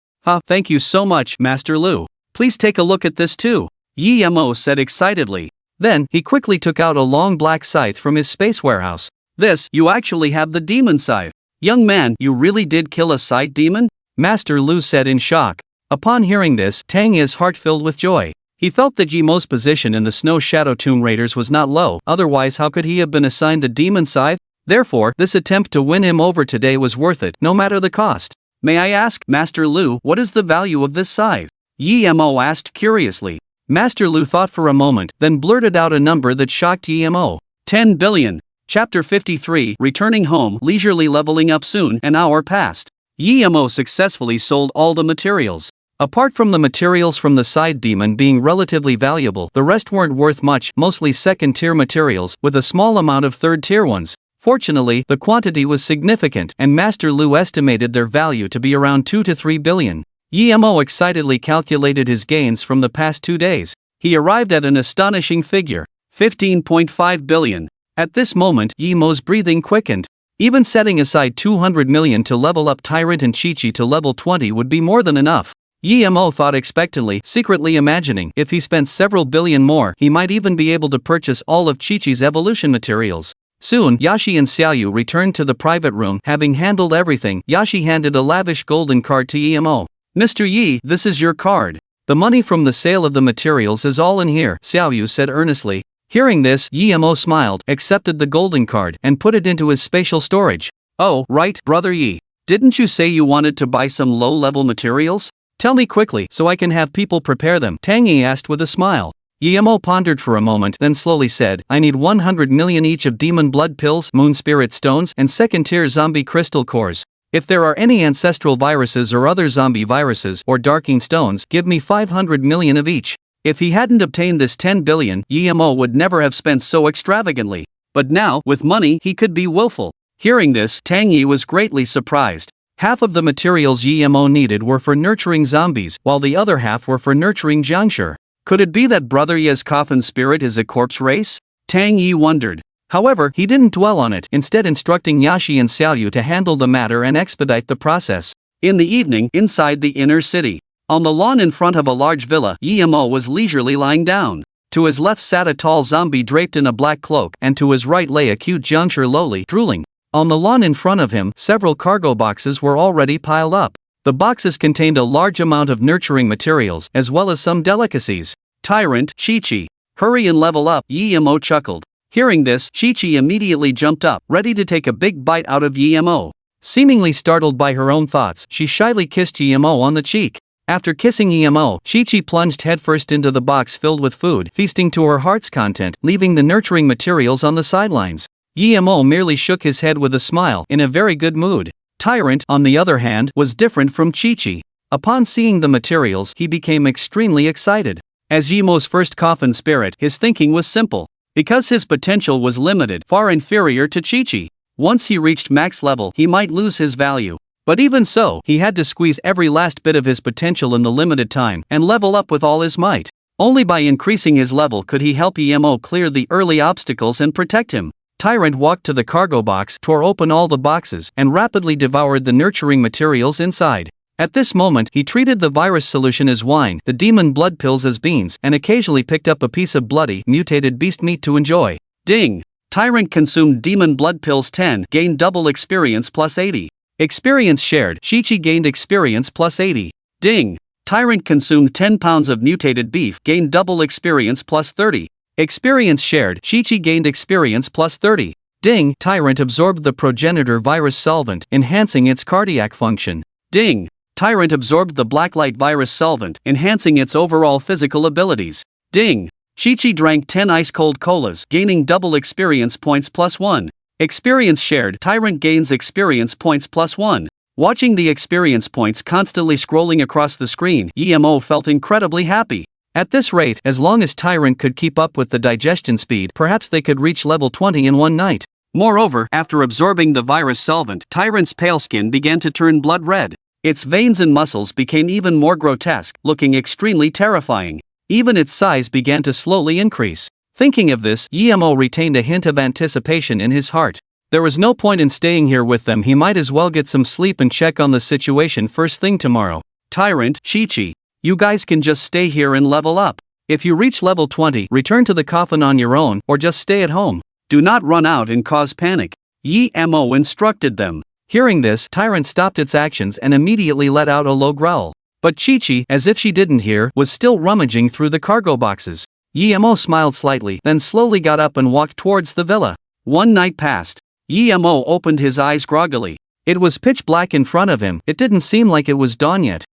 Thank you so much, Master Lu. Please take a look at this too, Yi Mo said excitedly. Then, he quickly took out a long black scythe from his space warehouse. This, you actually have the demon scythe. Young man, you really did kill a scythe demon? Master Lu said in shock. Upon hearing this, Tang Ye's heart filled with joy. He felt that Yi Mo's position in the Snow Shadow Tomb Raiders was not low, otherwise how could he have been assigned the demon scythe? Therefore, this attempt to win him over today was worth it, no matter the cost. May I ask, Master Lu, what is the value of this scythe? Yi Mo asked curiously. Master Lu thought for a moment, then blurted out a number that shocked Yi Mo. 10 billion. Chapter 53, Returning home, leisurely leveling up soon. An hour passed. Yi Mo successfully sold all the materials. Apart from the materials from the side demon being relatively valuable, the rest weren't worth much, mostly second-tier materials, with a small amount of third-tier ones. Fortunately, the quantity was significant, and Master Lu estimated their value to be around 2 to 3 billion. Yi Mo excitedly calculated his gains from the past 2 days. He arrived at an astonishing figure, 15.5 billion. At this moment, Yi Mo's breathing quickened. Even setting aside 200 million to level up Tyrant and Chi-Chi to level 20 would be more than enough. Yi Mo thought expectantly, secretly imagining if he spent several billion more, he might even be able to purchase all of Chi-Chi's evolution materials. Soon, Yashi and Xiaoyu returned to the private room. Having handled everything, Yashi handed a lavish golden card to Yi Mo. Mr. Yi, this is your card. The money from the sale of the materials is all in here, Xiaoyu said earnestly. Hearing this, Yi Mo smiled, accepted the golden card, and put it into his spatial storage. Oh, right, brother Yi. Didn't you say you wanted to buy some low-level materials? Tell me quickly so I can have people prepare them, Tang Yi asked with a smile. Yi Mo pondered for a moment, then slowly said, I need 100 million each of demon blood pills, moon spirit stones, and second-tier zombie crystal cores. If there are any ancestral viruses or other zombie viruses or darking stones, give me 500 million of each. If he hadn't obtained this 10 billion, Yi Mo would never have spent so extravagantly. But now, with money, he could be willful. Hearing this, Tang Yi was greatly surprised. Half of the materials Yi Mo needed were for nurturing zombies, while the other half were for nurturing Jiangshi. Could it be that Brother Ye's coffin spirit is a corpse race? Tang Yi wondered. However, he didn't dwell on it, instead instructing Yashi and Xiaoyu to handle the matter and expedite the process. In the evening, inside the inner city, on the lawn in front of a large villa, Yi Mo was leisurely lying down. To his left sat a tall zombie draped in a black cloak, and to his right lay a cute Jiangshi lowly, drooling. On the lawn in front of him, several cargo boxes were already piled up. The boxes contained a large amount of nurturing materials, as well as some delicacies. Tyrant, Chi-Chi. Hurry and level up, Yi Mo chuckled. Hearing this, Chi-Chi immediately jumped up, ready to take a big bite out of Yi Mo. Seemingly startled by her own thoughts, she shyly kissed Yi Mo on the cheek. After kissing Yi Mo, Chi-Chi plunged headfirst into the box filled with food, feasting to her heart's content, leaving the nurturing materials on the sidelines. Yi Mo merely shook his head with a smile, in a very good mood. Tyrant, on the other hand, was different from Chi-Chi. Upon seeing the materials, he became extremely excited. As Yi Mo's first coffin spirit, his thinking was simple. Because his potential was limited, far inferior to Chi-Chi. Once he reached max level, he might lose his value. But even so, he had to squeeze every last bit of his potential in the limited time, and level up with all his might. Only by increasing his level could he help Yi Mo clear the early obstacles and protect him. Tyrant walked to the cargo box, tore open all the boxes, and rapidly devoured the nurturing materials inside. At this moment, he treated the virus solution as wine, the demon blood pills as beans, and occasionally picked up a piece of bloody, mutated beast meat to enjoy. Ding! Tyrant consumed demon blood pills 10, gained double experience plus 80. Experience shared, Chi-Chi gained experience plus 80. Ding! Tyrant consumed 10 pounds of mutated beef, gained double experience plus 30. Experience shared, Chi-Chi gained experience plus 30. Ding! Tyrant absorbed the progenitor virus solvent, enhancing its cardiac function. Ding! Tyrant absorbed the blacklight virus solvent, enhancing its overall physical abilities. Ding! Chi-Chi drank 10 ice-cold colas, gaining double experience points plus 1. Experience shared, Tyrant gains experience points plus 1. Watching the experience points constantly scrolling across the screen, Yi Mo felt incredibly happy. At this rate, as long as Tyrant could keep up with the digestion speed, perhaps they could reach level 20 in one night. Moreover, after absorbing the virus solvent, Tyrant's pale skin began to turn blood red. Its veins and muscles became even more grotesque, looking extremely terrifying. Even its size began to slowly increase. Thinking of this, Emo retained a hint of anticipation in his heart. There was no point in staying here with them, he might as well get some sleep and check on the situation first thing tomorrow. Tyrant, Chi-Chi, you guys can just stay here and level up. If you reach level 20, return to the coffin on your own, or just stay at home. Do not run out and cause panic. Emo instructed them. Hearing this, Tyrant stopped its actions and immediately let out a low growl. But Chi-Chi, as if she didn't hear, was still rummaging through the cargo boxes. Emo smiled slightly, then slowly got up and walked towards the villa. One night passed. Emo opened his eyes groggily. It was pitch black in front of him, it didn't seem like it was dawn yet.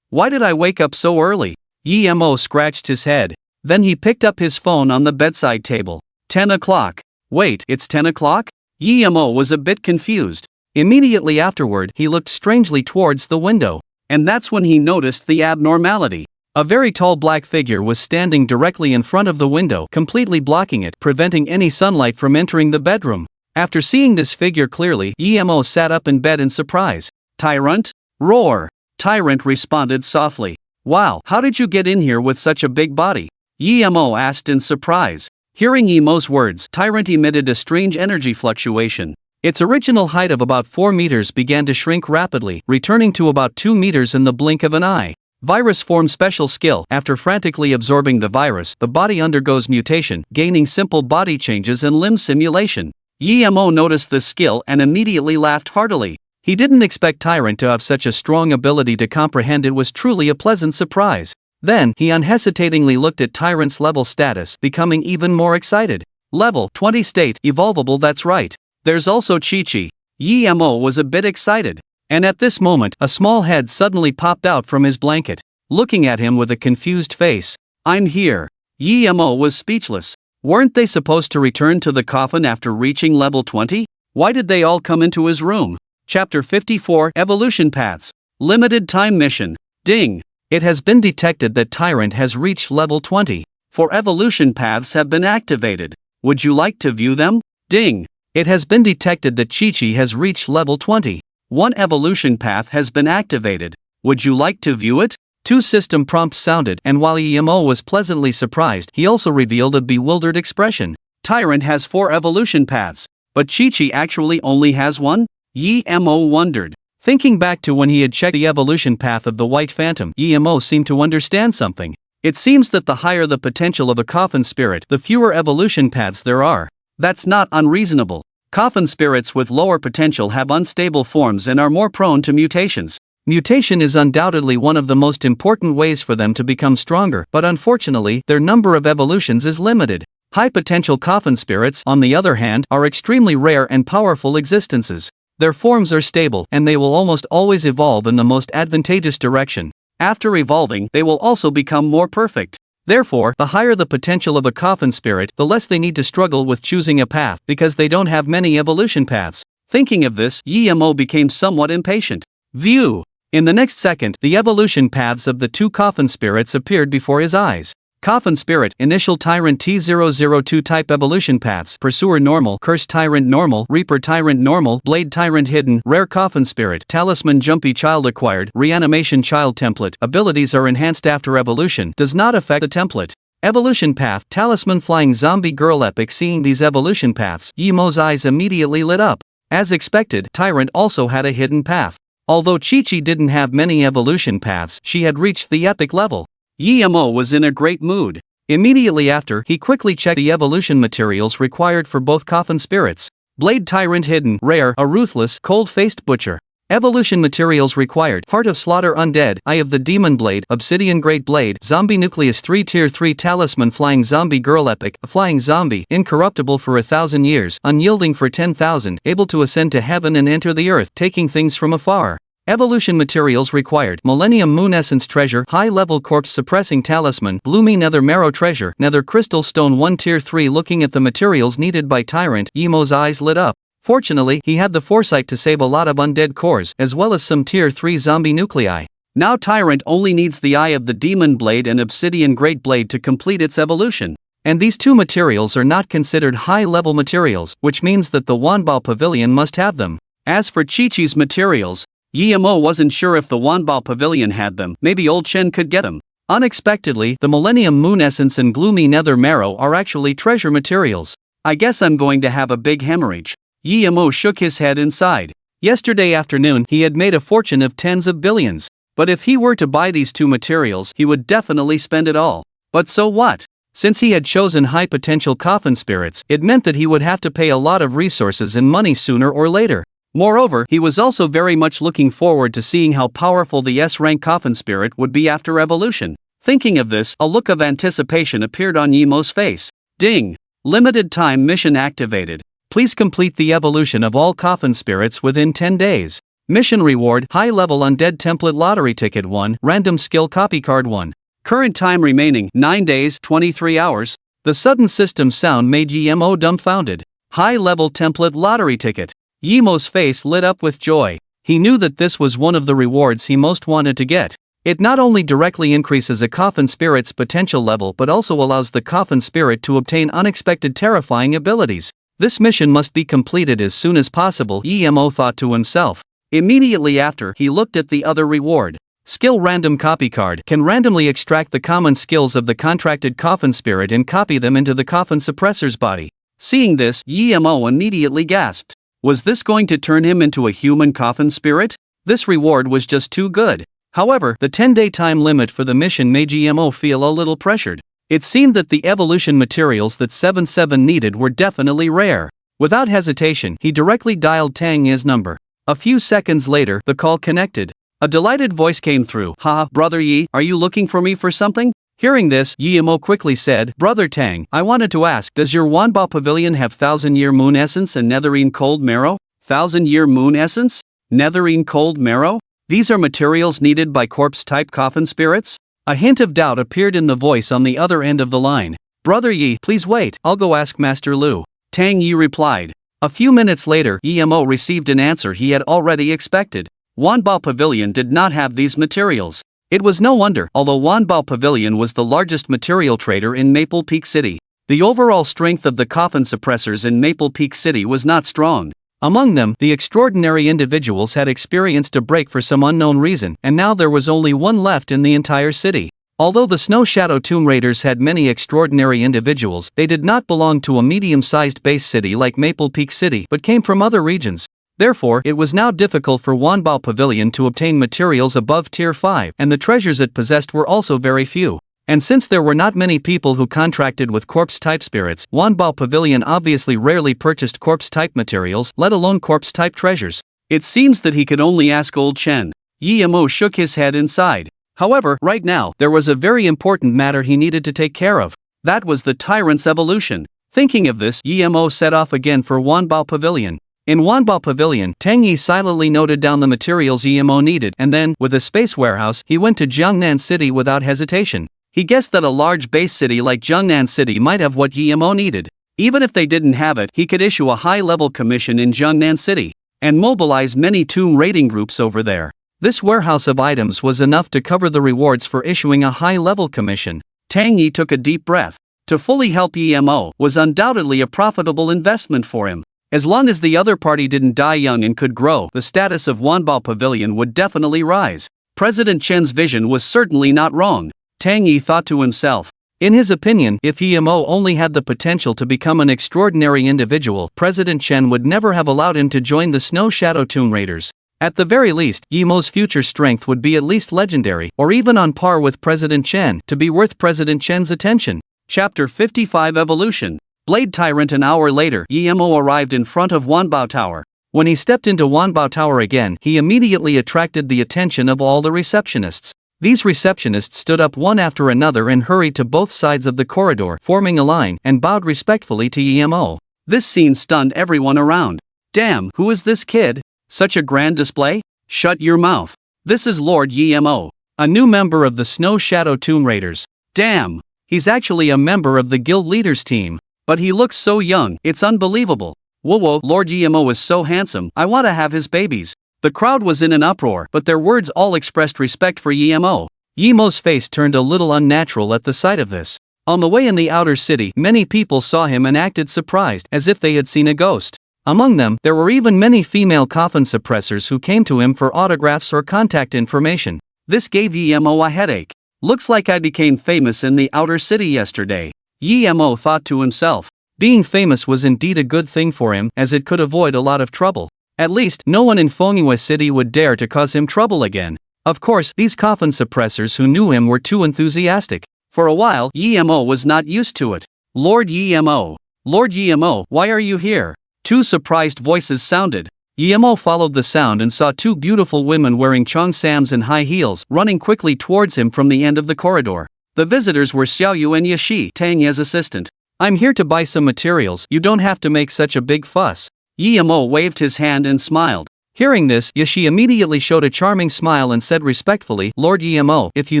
Why did I wake up so early? Emo scratched his head. Then he picked up his phone on the bedside table. 10 o'clock. Wait, it's 10 o'clock? Emo was a bit confused. Immediately afterward, he looked strangely towards the window. And that's when he noticed the abnormality. A very tall black figure was standing directly in front of the window, completely blocking it, preventing any sunlight from entering the bedroom. After seeing this figure clearly, Emo sat up in bed in surprise. Tyrant? Roar! Tyrant responded softly. Wow, how did you get in here with such a big body? Emo asked in surprise. Hearing Emo's words, Tyrant emitted a strange energy fluctuation. Its original height of about 4 meters began to shrink rapidly, returning to about 2 meters in the blink of an eye. Virus form special skill. After frantically absorbing the virus, the body undergoes mutation, gaining simple body changes and limb simulation. Emo noticed this skill and immediately laughed heartily. He didn't expect Tyrant to have such a strong ability to comprehend. It was truly a pleasant surprise. Then, he unhesitatingly looked at Tyrant's level status, becoming even more excited. Level 20 state, evolvable, that's right. There's also Chi-Chi. Emo was a bit excited. And at this moment, a small head suddenly popped out from his blanket, looking at him with a confused face. I'm here. Emo was speechless. Weren't they supposed to return to the coffin after reaching level 20? Why did they all come into his room? Chapter 54, Evolution Paths. Limited time mission. Ding. It has been detected that Tyrant has reached level 20. 4 evolution paths have been activated. Would you like to view them? Ding. It has been detected that Chi-Chi has reached level 20. 1 evolution path has been activated. Would you like to view it? 2 system prompts sounded, and while Emo was pleasantly surprised, he also revealed a bewildered expression. Tyrant has 4 evolution paths, but Chi-Chi actually only has 1? Emo wondered. Thinking back to when he had checked the evolution path of the White Phantom, Emo seemed to understand something. It seems that the higher the potential of a coffin spirit, the fewer evolution paths there are. That's not unreasonable. Coffin spirits with lower potential have unstable forms and are more prone to mutations. Mutation is undoubtedly one of the most important ways for them to become stronger, but unfortunately, their number of evolutions is limited. High potential coffin spirits, on the other hand, are extremely rare and powerful existences. Their forms are stable, and they will almost always evolve in the most advantageous direction. After evolving, they will also become more perfect. Therefore, the higher the potential of a coffin spirit, the less they need to struggle with choosing a path, because they don't have many evolution paths. Thinking of this, Emo became somewhat impatient. View. In the next second, the evolution paths of the 2 coffin spirits appeared before his eyes. Coffin Spirit, Initial Tyrant T002 Type Evolution Paths, Pursuer Normal, Curse Tyrant Normal, Reaper Tyrant Normal, Blade Tyrant Hidden, Rare Coffin Spirit, Talisman Jumpy Child Acquired, Reanimation Child Template. Abilities are enhanced after evolution, does not affect the template. Evolution Path, Talisman Flying Zombie Girl. Epic. Seeing these evolution paths, Emo's eyes immediately lit up. As expected, Tyrant also had a hidden path. Although Chi-Chi didn't have many evolution paths, she had reached the epic level. Emo was in a great mood. Immediately after, he quickly checked the evolution materials required for both coffin spirits. Blade Tyrant Hidden, Rare, a Ruthless, Cold-Faced Butcher. Evolution materials required: Heart of Slaughter Undead, Eye of the Demon Blade, Obsidian Great Blade, Zombie Nucleus 3 Tier 3 Talisman Flying Zombie Girl. Epic, a flying zombie, incorruptible for 1,000 years, unyielding for 10,000, able to ascend to heaven and enter the earth, taking things from afar. Evolution materials required: Millennium Moon Essence Treasure, High-Level Corpse Suppressing Talisman, Bloomy Nether Marrow Treasure, Nether Crystal Stone 1 Tier 3. Looking at the materials needed by Tyrant, Emo's eyes lit up. Fortunately, he had the foresight to save a lot of undead cores, as well as some Tier 3 zombie nuclei. Now Tyrant only needs the Eye of the Demon Blade and Obsidian Great Blade to complete its evolution. And these two materials are not considered high-level materials, which means that the Wanbao Pavilion must have them. As for Chi-Chi's materials, Yemo wasn't sure if the Wanbao Pavilion had them. Maybe Old Chen could get them. Unexpectedly, the Millennium Moon Essence and Gloomy Nether Marrow are actually treasure materials. I guess I'm going to have a big hemorrhage. Yemo shook his head inside. Yesterday afternoon he had made a fortune of tens of billions. But if he were to buy these two materials, he would definitely spend it all. But so what? Since he had chosen high-potential coffin spirits, it meant that he would have to pay a lot of resources and money sooner or later. Moreover, he was also very much looking forward to seeing how powerful the S-rank coffin spirit would be after evolution. Thinking of this, a look of anticipation appeared on Yemo's face. Ding! Limited time mission activated. Please complete the evolution of all coffin spirits within 10 days. Mission reward: high-level undead template lottery ticket 1, random skill copy card 1. Current time remaining 9 days 23 hours. The sudden system sound made Yemo dumbfounded. High-level template lottery ticket. Yemo's face lit up with joy. He knew that this was one of the rewards he most wanted to get. It not only directly increases a coffin spirit's potential level but also allows the coffin spirit to obtain unexpected terrifying abilities. This mission must be completed as soon as possible, Yemo thought to himself. Immediately after, he looked at the other reward. Skill random copy card can randomly extract the common skills of the contracted coffin spirit and copy them into the coffin suppressor's body. Seeing this, Yemo immediately gasped. Was this going to turn him into a human coffin spirit? This reward was just too good. However, the 10-day time limit for the mission made Yemo feel a little pressured. It seemed that the evolution materials that 77 needed were definitely rare. Without hesitation, he directly dialed Tang Yi's number. A few seconds later, the call connected. A delighted voice came through. "Ha, Brother Yi, are you looking for me for something?" Hearing this, Yemo quickly said, "Brother Tang, I wanted to ask, does your Wanbao Pavilion have 1000-year moon essence and netherine cold marrow?" 1000-year moon essence? Netherine cold marrow? These are materials needed by corpse-type coffin spirits? A hint of doubt appeared in the voice on the other end of the line. "Brother Yi, please wait, I'll go ask Master Lu." Tang Yi replied. A few minutes later, Yemo received an answer he had already expected. Wanbao Pavilion did not have these materials. It was no wonder, although Wanbao Pavilion was the largest material trader in Maple Peak City. The overall strength of the coffin suppressors in Maple Peak City was not strong. Among them, the extraordinary individuals had experienced a break for some unknown reason, and now there was only one left in the entire city. Although the Snow Shadow Tomb Raiders had many extraordinary individuals, they did not belong to a medium-sized base city like Maple Peak City but came from other regions. Therefore, it was now difficult for Wanbao Pavilion to obtain materials above Tier 5, and the treasures it possessed were also very few. And since there were not many people who contracted with corpse-type spirits, Wanbao Pavilion obviously rarely purchased corpse-type materials, let alone corpse-type treasures. It seems that he could only ask Old Chen. Yemo shook his head inside. However, right now, there was a very important matter he needed to take care of. That was the tyrant's evolution. Thinking of this, Yemo set off again for Wanbao Pavilion. In Wanbao Pavilion, Tang Yi silently noted down the materials Yemo needed, and then, with a space warehouse, he went to Jiangnan City without hesitation. He guessed that a large base city like Jiangnan City might have what Yemo needed. Even if they didn't have it, he could issue a high-level commission in Jiangnan City, and mobilize many tomb raiding groups over there. This warehouse of items was enough to cover the rewards for issuing a high-level commission. Tang Yi took a deep breath. To fully help Yemo was undoubtedly a profitable investment for him. As long as the other party didn't die young and could grow, the status of Wanbao Pavilion would definitely rise. President Chen's vision was certainly not wrong. Tang Yi thought to himself. In his opinion, if Yemo only had the potential to become an extraordinary individual, President Chen would never have allowed him to join the Snow Shadow Tomb Raiders. At the very least, Yemo's future strength would be at least legendary, or even on par with President Chen, to be worth President Chen's attention. Chapter 55 Evolution. Blade Tyrant. An hour later, Yemo arrived in front of Wanbao Tower. When he stepped into Wanbao Tower again, he immediately attracted the attention of all the receptionists. These receptionists stood up one after another and hurried to both sides of the corridor, forming a line, and bowed respectfully to Yemo. This scene stunned everyone around. Damn, who is this kid? Such a grand display? Shut your mouth. This is Lord Yemo, a new member of the Snow Shadow Tomb Raiders. Damn, he's actually a member of the guild leaders team. But he looks so young, it's unbelievable. Whoa, Lord Yemo is so handsome, I want to have his babies. The crowd was in an uproar, but their words all expressed respect for Yemo. Yemo's face turned a little unnatural at the sight of this. On the way in the outer city, many people saw him and acted surprised, as if they had seen a ghost. Among them, there were even many female coffin suppressors who came to him for autographs or contact information. This gave Yemo a headache. Looks like I became famous in the outer city yesterday, Yemo thought to himself. Being famous was indeed a good thing for him, as it could avoid a lot of trouble. At least, no one in Fenghui City would dare to cause him trouble again. Of course, these coffin suppressors who knew him were too enthusiastic. For a while, Yemo was not used to it. Lord Yemo, why are you here? Two surprised voices sounded. Yemo followed the sound and saw two beautiful women wearing cheongsams and high heels running quickly towards him from the end of the corridor. The visitors were Xiaoyu and Yashi, Tang's assistant. I'm here to buy some materials, you don't have to make such a big fuss. Yemo waved his hand and smiled. Hearing this, Yashi immediately showed a charming smile and said respectfully, Lord Yemo, if you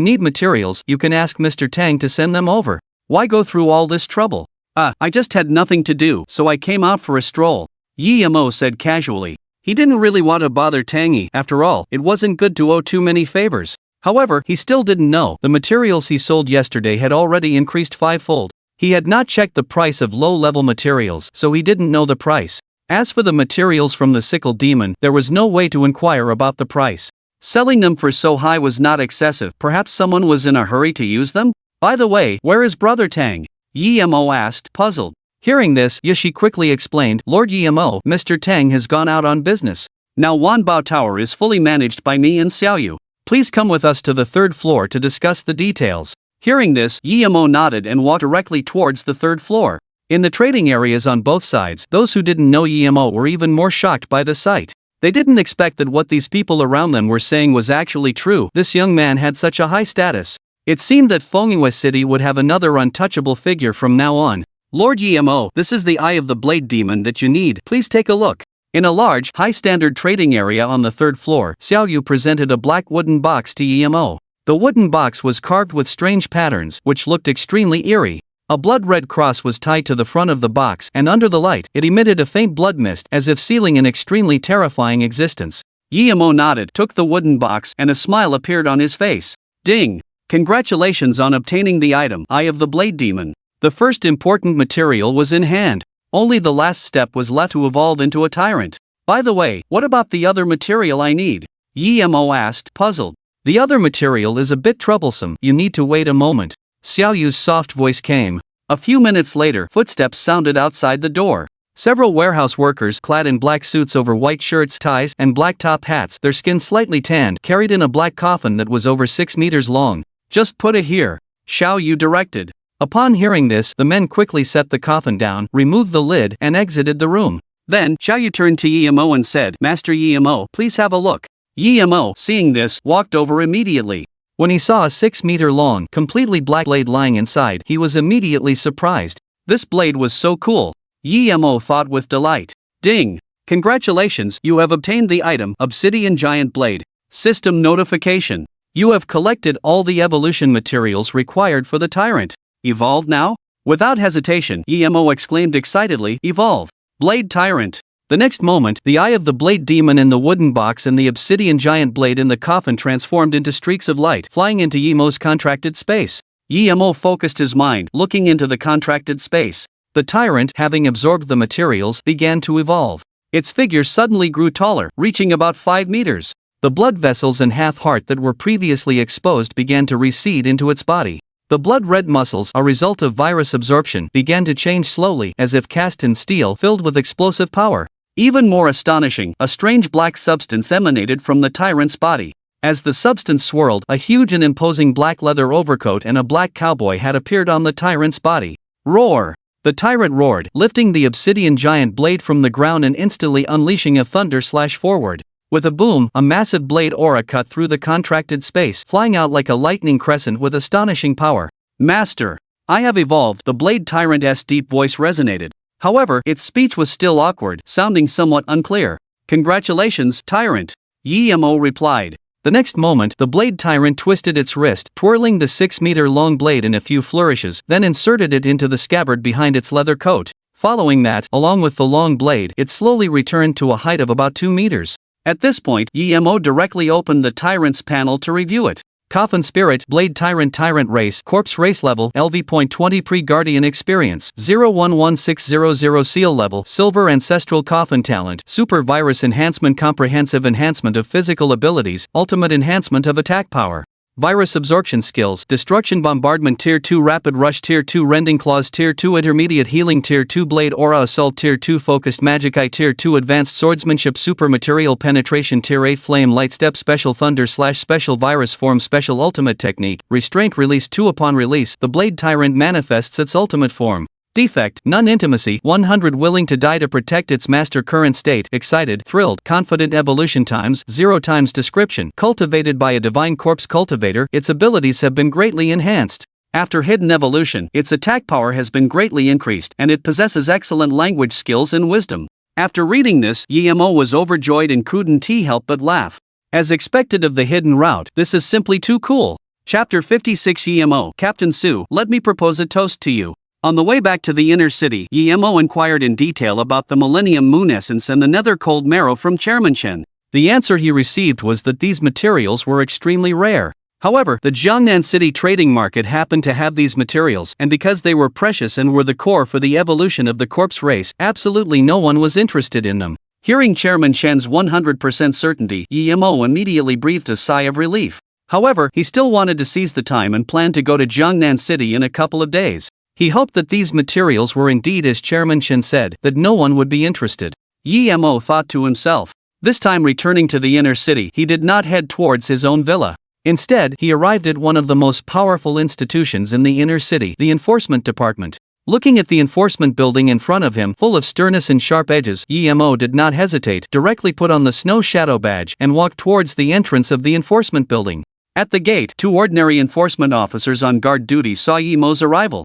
need materials, you can ask Mr. Tang to send them over. Why go through all this trouble? I just had nothing to do, so I came out for a stroll, Yemo said casually. He didn't really want to bother Tangy, after all, it wasn't good to owe too many favors. However, he still didn't know, the materials he sold yesterday had already increased fivefold. He had not checked the price of low-level materials, so he didn't know the price. As for the materials from the sickle demon, there was no way to inquire about the price. Selling them for so high was not excessive, perhaps someone was in a hurry to use them? By the way, where is Brother Tang? Yemo asked, puzzled. Hearing this, Yashi quickly explained, Lord Yemo, Mr. Tang has gone out on business. Now Wanbao Tower is fully managed by me and Xiaoyu. Please come with us to the third floor to discuss the details. Hearing this, Yemo nodded and walked directly towards the third floor. In the trading areas on both sides, those who didn't know Yemo were even more shocked by the sight. They didn't expect that what these people around them were saying was actually true. This young man had such a high status. It seemed that Fenghui City would have another untouchable figure from now on. Lord Yemo, this is the Eye of the Blade Demon that you need, please take a look. In a large, high-standard trading area on the third floor, Xiaoyu presented a black wooden box to Yemo. The wooden box was carved with strange patterns, which looked extremely eerie. A blood-red cross was tied to the front of the box, and under the light, it emitted a faint blood mist, as if sealing an extremely terrifying existence. Yemo nodded, took the wooden box, and a smile appeared on his face. Ding! Congratulations on obtaining the item, Eye of the Blade Demon. The first important material was in hand. Only the last step was left to evolve into a tyrant. By the way, what about the other material I need? Yemo asked, puzzled. The other material is a bit troublesome, you need to wait a moment. Xiaoyu's soft voice came. A few minutes later, footsteps sounded outside the door. Several warehouse workers clad in black suits over white shirts, ties, and black top hats, their skin slightly tanned, carried in a black coffin that was over 6 meters long. Just put it here, Xiaoyu directed. Upon hearing this, the men quickly set the coffin down, removed the lid, and exited the room. Then, Xiaoyu turned to Yemo and said, Master Yemo, please have a look. Yemo, seeing this, walked over immediately. When he saw a 6-meter-long, completely black blade lying inside, he was immediately surprised. This blade was so cool. Yemo thought with delight. Ding! Congratulations, you have obtained the item, Obsidian Giant Blade. System notification. You have collected all the evolution materials required for the tyrant. Evolve now? Without hesitation, Yemo exclaimed excitedly, Evolve! Blade Tyrant! The next moment, the Eye of the Blade Demon in the wooden box and the Obsidian Giant Blade in the coffin transformed into streaks of light, flying into Yemo's contracted space. Yemo focused his mind, looking into the contracted space. The tyrant, having absorbed the materials, began to evolve. Its figure suddenly grew taller, reaching about 5 meters. The blood vessels and half-heart that were previously exposed began to recede into its body. The blood-red muscles, a result of virus absorption, began to change slowly, as if cast in steel filled with explosive power. Even more astonishing, a strange black substance emanated from the tyrant's body. As the substance swirled, a huge and imposing black leather overcoat and a black cowboy hat appeared on the tyrant's body. Roar! The tyrant roared, lifting the obsidian giant blade from the ground and instantly unleashing a thunder slash forward. With a boom, a massive blade aura cut through the contracted space, flying out like a lightning crescent with astonishing power. Master! I have evolved, the blade tyrant's deep voice resonated. However, its speech was still awkward, sounding somewhat unclear. Congratulations, tyrant! Yemo replied. The next moment, the blade tyrant twisted its wrist, twirling the 6-meter-long blade in a few flourishes, then inserted it into the scabbard behind its leather coat. Following that, along with the long blade, it slowly returned to a height of about 2 meters. At this point, Yi-Mo directly opened the Tyrant's panel to review it. Coffin Spirit, Blade Tyrant Race, Corpse Race Level, LV.20 Pre-Guardian Experience, 011600 Seal Level, Silver Ancestral Coffin Talent, Super Virus Enhancement Comprehensive Enhancement of Physical Abilities, Ultimate Enhancement of Attack Power. Virus Absorption Skills, Destruction Bombardment Tier 2 Rapid Rush Tier 2 Rending Claws Tier 2 Intermediate Healing Tier 2 Blade Aura Assault Tier 2 Focused Magic Eye Tier 2 Advanced Swordsmanship Super Material Penetration Tier 8 Flame Light Step Special Thunder / Special Virus Form Special Ultimate Technique, Restraint Release 2 Upon release, the Blade Tyrant manifests its ultimate form. Defect, none intimacy, 100 willing to die to protect its master current state, excited, thrilled, confident evolution times, 0 times description, cultivated by a divine corpse cultivator, its abilities have been greatly enhanced. After hidden evolution, its attack power has been greatly increased, and it possesses excellent language skills and wisdom. After reading this, Yi-Mo was overjoyed and couldn't help but laugh. As expected of the hidden route, this is simply too cool. Chapter 56 Yi-Mo, Captain Su, let me propose a toast to you. On the way back to the inner city, Yi-Mo inquired in detail about the Millennium Moon Essence and the Nether Cold Marrow from Chairman Chen. The answer he received was that these materials were extremely rare. However, the Jiangnan City trading market happened to have these materials, and because they were precious and were the core for the evolution of the corpse race, absolutely no one was interested in them. Hearing Chairman Chen's 100% certainty, Yi-Mo immediately breathed a sigh of relief. However, he still wanted to seize the time and planned to go to Jiangnan City in a couple of days. He hoped that these materials were indeed as Chairman Chen said, that no one would be interested. Yi-Mo thought to himself. This time returning to the inner city, he did not head towards his own villa. Instead, he arrived at one of the most powerful institutions in the inner city, the Enforcement Department. Looking at the enforcement building in front of him, full of sternness and sharp edges, Yi-Mo did not hesitate, directly put on the Snow Shadow badge, and walked towards the entrance of the enforcement building. At the gate, 2 ordinary enforcement officers on guard duty saw Yi-Mo's arrival.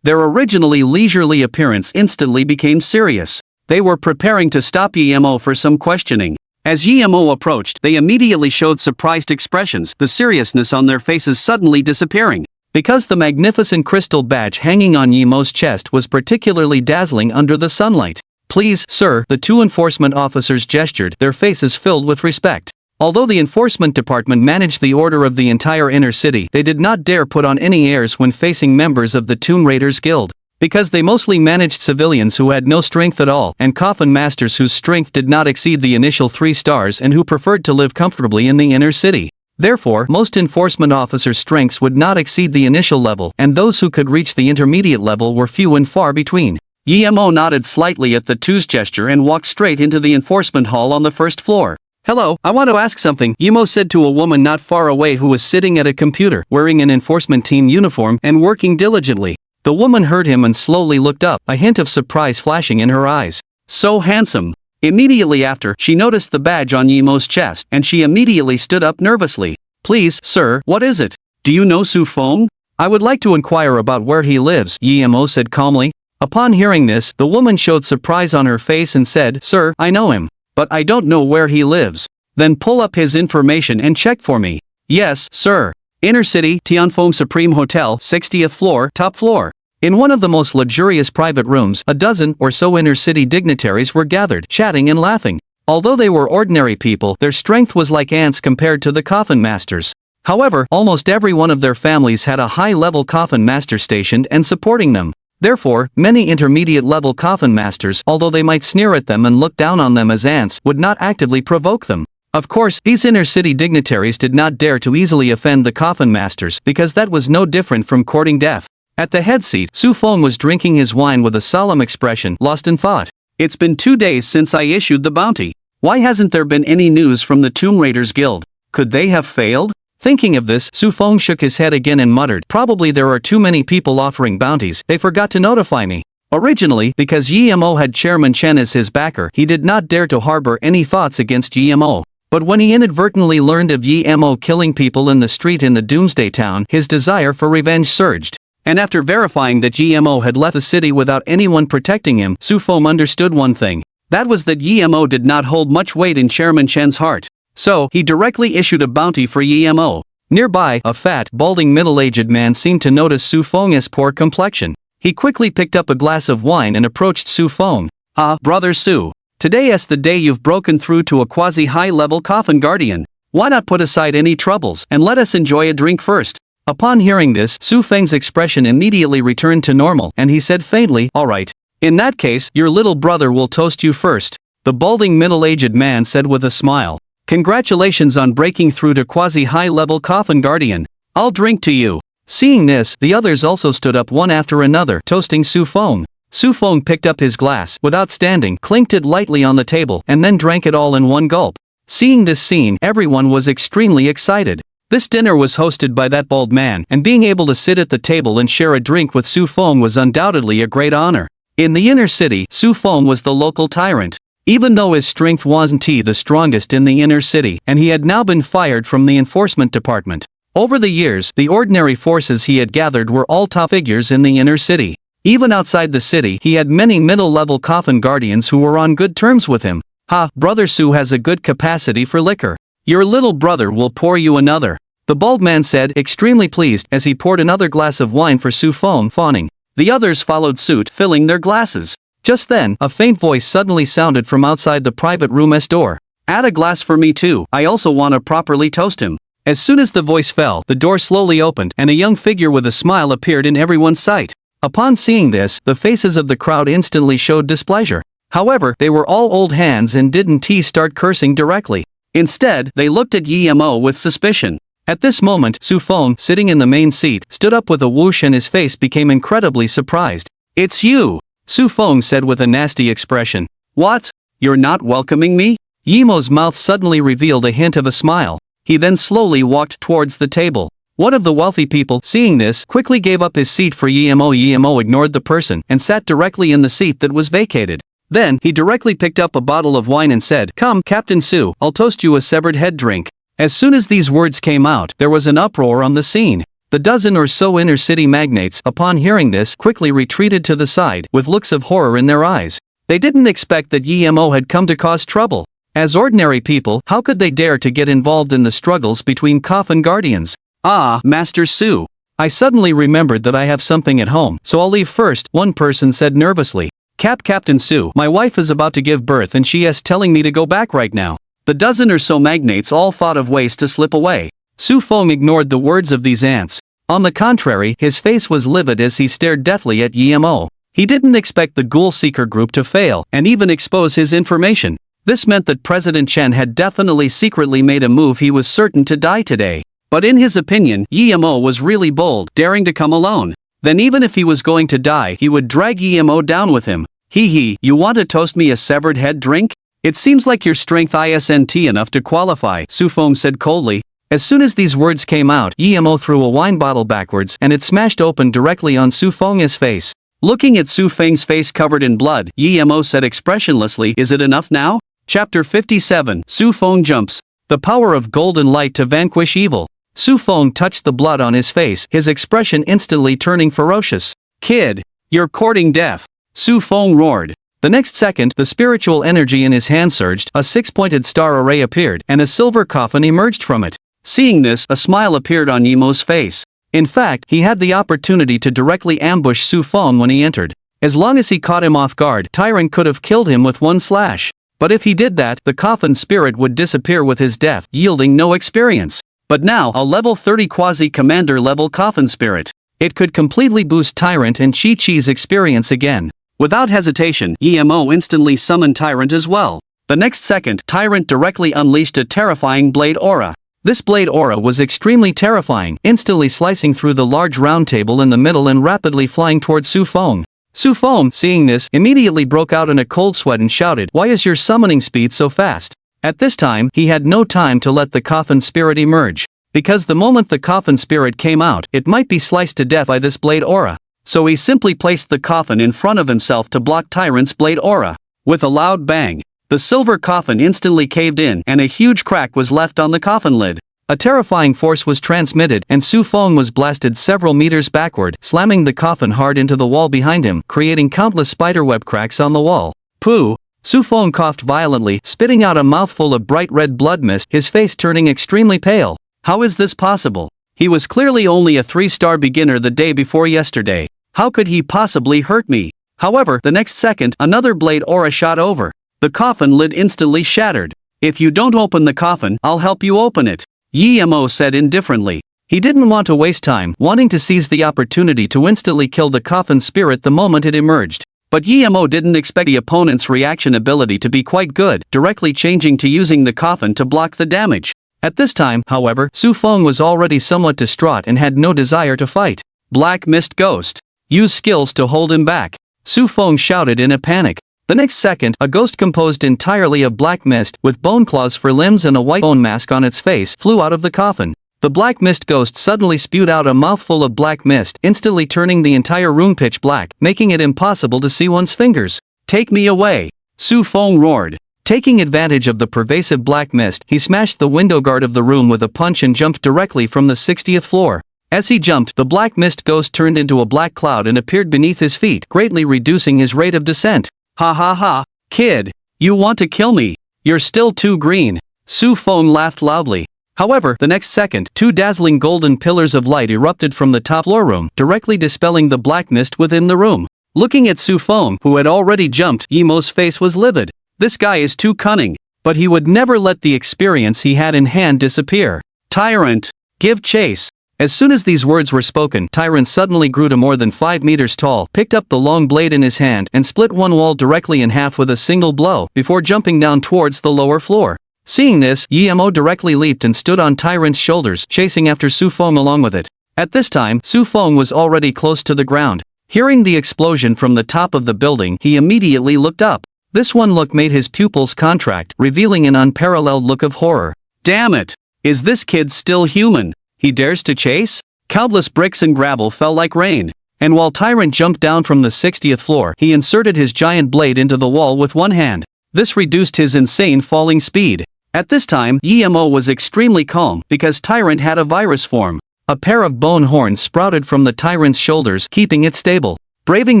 Their originally leisurely appearance instantly became serious. They were preparing to stop Yi-Mo for some questioning. As Yi-Mo approached, they immediately showed surprised expressions, the seriousness on their faces suddenly disappearing. Because the magnificent crystal badge hanging on Yi-Mo's chest was particularly dazzling under the sunlight. "Please, sir," the 2 enforcement officers gestured, their faces filled with respect. Although the enforcement department managed the order of the entire inner city, they did not dare put on any airs when facing members of the Tomb Raiders Guild. Because they mostly managed civilians who had no strength at all, and coffin masters whose strength did not exceed the initial 3 stars and who preferred to live comfortably in the inner city. Therefore, most enforcement officers' strengths would not exceed the initial level, and those who could reach the intermediate level were few and far between. Yi-Mo nodded slightly at the 2's gesture and walked straight into the enforcement hall on the 1st floor. "Hello, I want to ask something," Yi-Mo said to a woman not far away who was sitting at a computer, wearing an enforcement team uniform and working diligently. The woman heard him and slowly looked up, a hint of surprise flashing in her eyes. "So handsome." Immediately after, she noticed the badge on Yi-Mo's chest, and she immediately stood up nervously. "Please, sir, what is it? Do you know Su Feng? I would like to inquire about where he lives," Yi-Mo said calmly. Upon hearing this, the woman showed surprise on her face and said, "Sir, I know him. But I don't know where he lives." "Then pull up his information and check for me." "Yes, sir." Inner City, Tianfeng Supreme Hotel, 60th floor, top floor. In one of the most luxurious private rooms, a dozen or so inner city dignitaries were gathered, chatting and laughing. Although they were ordinary people, their strength was like ants compared to the coffin masters. However, almost every one of their families had a high-level coffin master stationed and supporting them. Therefore, many intermediate-level coffin masters, although they might sneer at them and look down on them as ants, would not actively provoke them. Of course, these inner-city dignitaries did not dare to easily offend the coffin masters, because that was no different from courting death. At the head seat, Su Feng was drinking his wine with a solemn expression, lost in thought. "It's been 2 days since I issued the bounty. Why hasn't there been any news from the Tomb Raiders Guild? Could they have failed?" Thinking of this, Su Feng shook his head again and muttered, "Probably there are too many people offering bounties, they forgot to notify me." Originally, because Yi-Mo had Chairman Chen as his backer, he did not dare to harbor any thoughts against Yi-Mo. But when he inadvertently learned of Yi-Mo killing people in the street in the Doomsday Town, his desire for revenge surged. And after verifying that Yi-Mo had left the city without anyone protecting him, Su Feng understood one thing. That was that Yi-Mo did not hold much weight in Chairman Chen's heart. So, he directly issued a bounty for Yi-Mo. Nearby, a fat, balding middle-aged man seemed to notice Su Feng's poor complexion. He quickly picked up a glass of wine and approached Su Feng. "Ah, Brother Su. Today's the day you've broken through to a quasi-high-level coffin guardian. Why not put aside any troubles and let us enjoy a drink first? Upon hearing this, Su Feng's expression immediately returned to normal and he said faintly, "Alright. In that case, your little brother will toast you first," the balding middle-aged man said with a smile. "Congratulations on breaking through to quasi-high-level coffin guardian. I'll drink to you." Seeing this, the others also stood up one after another, toasting Su Feng. Su Feng picked up his glass, without standing, clinked it lightly on the table, and then drank it all in one gulp. Seeing this scene, everyone was extremely excited. This dinner was hosted by that bald man, and being able to sit at the table and share a drink with Su Feng was undoubtedly a great honor. In the inner city, Su Feng was the local tyrant. Even though his strength wasn't the strongest in the inner city, and he had now been fired from the enforcement department. Over the years, the ordinary forces he had gathered were all top figures in the inner city. Even outside the city, he had many middle-level coffin guardians who were on good terms with him. "Ha, Brother Su has a good capacity for liquor. Your little brother will pour you another," the bald man said, extremely pleased, as he poured another glass of wine for Su Feng, fawning. The others followed suit, filling their glasses. Just then, a faint voice suddenly sounded from outside the private room's door. "Add a glass for me too, I also want to properly toast him." As soon as the voice fell, the door slowly opened, and a young figure with a smile appeared in everyone's sight. Upon seeing this, the faces of the crowd instantly showed displeasure. However, they were all old hands and didn't start cursing directly. Instead, they looked at Yi-Mo with suspicion. At this moment, Su Feng, sitting in the main seat, stood up with a whoosh and his face became incredibly surprised. "It's you!" Su Feng said with a nasty expression. "What? You're not welcoming me?" Yi-Mo's mouth suddenly revealed a hint of a smile. He then slowly walked towards the table. One of the wealthy people, seeing this, quickly gave up his seat for Yi-Mo. Yi-Mo ignored the person and sat directly in the seat that was vacated. Then, he directly picked up a bottle of wine and said, "Come, Captain Su, I'll toast you a severed head drink." As soon as these words came out, there was an uproar on the scene. The dozen or so inner city magnates, upon hearing this, quickly retreated to the side, with looks of horror in their eyes. They didn't expect that Yi-Mo had come to cause trouble. As ordinary people, how could they dare to get involved in the struggles between coffin guardians? "Ah, Master Su. I suddenly remembered that I have something at home, so I'll leave first," one person said nervously. Captain Su, my wife is about to give birth and she is telling me to go back right now." The dozen or so magnates all thought of ways to slip away. Su Feng ignored the words of these ants. On the contrary, his face was livid as he stared deathly at Yi-Mo. He didn't expect the Ghoul Seeker group to fail, and even expose his information. This meant that President Chen had definitely secretly made a move. He was certain to die today. But in his opinion, Yi-Mo was really bold, daring to come alone. Then even if he was going to die, he would drag Yi-Mo down with him. "Hee, you want to toast me a severed head drink? It seems like your strength isn't enough to qualify," Su Feng said coldly. As soon as these words came out, Yi-Mo threw a wine bottle backwards and it smashed open directly on Su Feng's face. Looking at Su Feng's face covered in blood, Yi-Mo said expressionlessly, "Is it enough now?" Chapter 57, Su Feng Jumps. The power of golden light to vanquish evil. Su Feng touched the blood on his face, his expression instantly turning ferocious. "Kid, you're courting death," Su Feng roared. The next second, the spiritual energy in his hand surged, a six-pointed star array appeared, and a silver coffin emerged from it. Seeing this, a smile appeared on Yi-Mo's face. In fact, he had the opportunity to directly ambush Su Feng when he entered. As long as he caught him off guard, Tyrant could have killed him with one slash. But if he did that, the coffin spirit would disappear with his death, yielding no experience. But now, a level 30 quasi-commander level coffin spirit. It could completely boost Tyrant and Chi-Chi's experience again. Without hesitation, Yi-Mo instantly summoned Tyrant as well. The next second, Tyrant directly unleashed a terrifying blade aura. This blade aura was extremely terrifying, instantly slicing through the large round table in the middle and rapidly flying towards Su Feng. Su Feng, seeing this, immediately broke out in a cold sweat and shouted, "Why is your summoning speed so fast?" At this time, he had no time to let the coffin spirit emerge. Because the moment the coffin spirit came out, it might be sliced to death by this blade aura. So he simply placed the coffin in front of himself to block Tyrant's blade aura. With a loud bang, the silver coffin instantly caved in and a huge crack was left on the coffin lid. A terrifying force was transmitted and Su Feng was blasted several meters backward, slamming the coffin hard into the wall behind him, creating countless spiderweb cracks on the wall. "Pooh!" Su Feng coughed violently, spitting out a mouthful of bright red blood mist, his face turning extremely pale. How is this possible? He was clearly only a 3-star beginner the day before yesterday. How could he possibly hurt me? However, the next second, another blade aura shot over. The coffin lid instantly shattered. "If you don't open the coffin, I'll help you open it," Yi-Mo said indifferently. He didn't want to waste time, wanting to seize the opportunity to instantly kill the coffin spirit the moment it emerged. But Yi-Mo didn't expect the opponent's reaction ability to be quite good, directly changing to using the coffin to block the damage. At this time, however, Su Feng was already somewhat distraught and had no desire to fight. "Black Mist Ghost. Use skills to hold him back," Su Feng shouted in a panic. The next second, a ghost composed entirely of black mist, with bone claws for limbs and a white bone mask on its face, flew out of the coffin. The black mist ghost suddenly spewed out a mouthful of black mist, instantly turning the entire room pitch black, making it impossible to see one's fingers. "Take me away!" Su Feng roared. Taking advantage of the pervasive black mist, he smashed the window guard of the room with a punch and jumped directly from the 60th floor. As he jumped, the black mist ghost turned into a black cloud and appeared beneath his feet, greatly reducing his rate of descent. "Ha ha ha, kid! You want to kill me? You're still too green!" Su Feng laughed loudly. However, the next second, two dazzling golden pillars of light erupted from the top floor room, directly dispelling the black mist within the room. Looking at Su Feng, who had already jumped, Yi-Mo's face was livid. This guy is too cunning. But he would never let the experience he had in hand disappear. "Tyrant! Give chase!" As soon as these words were spoken, Tyrant suddenly grew to more than 5 meters tall, picked up the long blade in his hand, and split one wall directly in half with a single blow, before jumping down towards the lower floor. Seeing this, Yi-Mo directly leaped and stood on Tyrant's shoulders, chasing after Su Feng along with it. At this time, Su Feng was already close to the ground. Hearing the explosion from the top of the building, he immediately looked up. This one look made his pupils contract, revealing an unparalleled look of horror. "Damn it! Is this kid still human? He dares to chase?" Countless bricks and gravel fell like rain. And while Tyrant jumped down from the 60th floor, he inserted his giant blade into the wall with one hand. This reduced his insane falling speed. At this time, Yi-Mo was extremely calm, because Tyrant had a virus form. A pair of bone horns sprouted from the Tyrant's shoulders, keeping it stable. Braving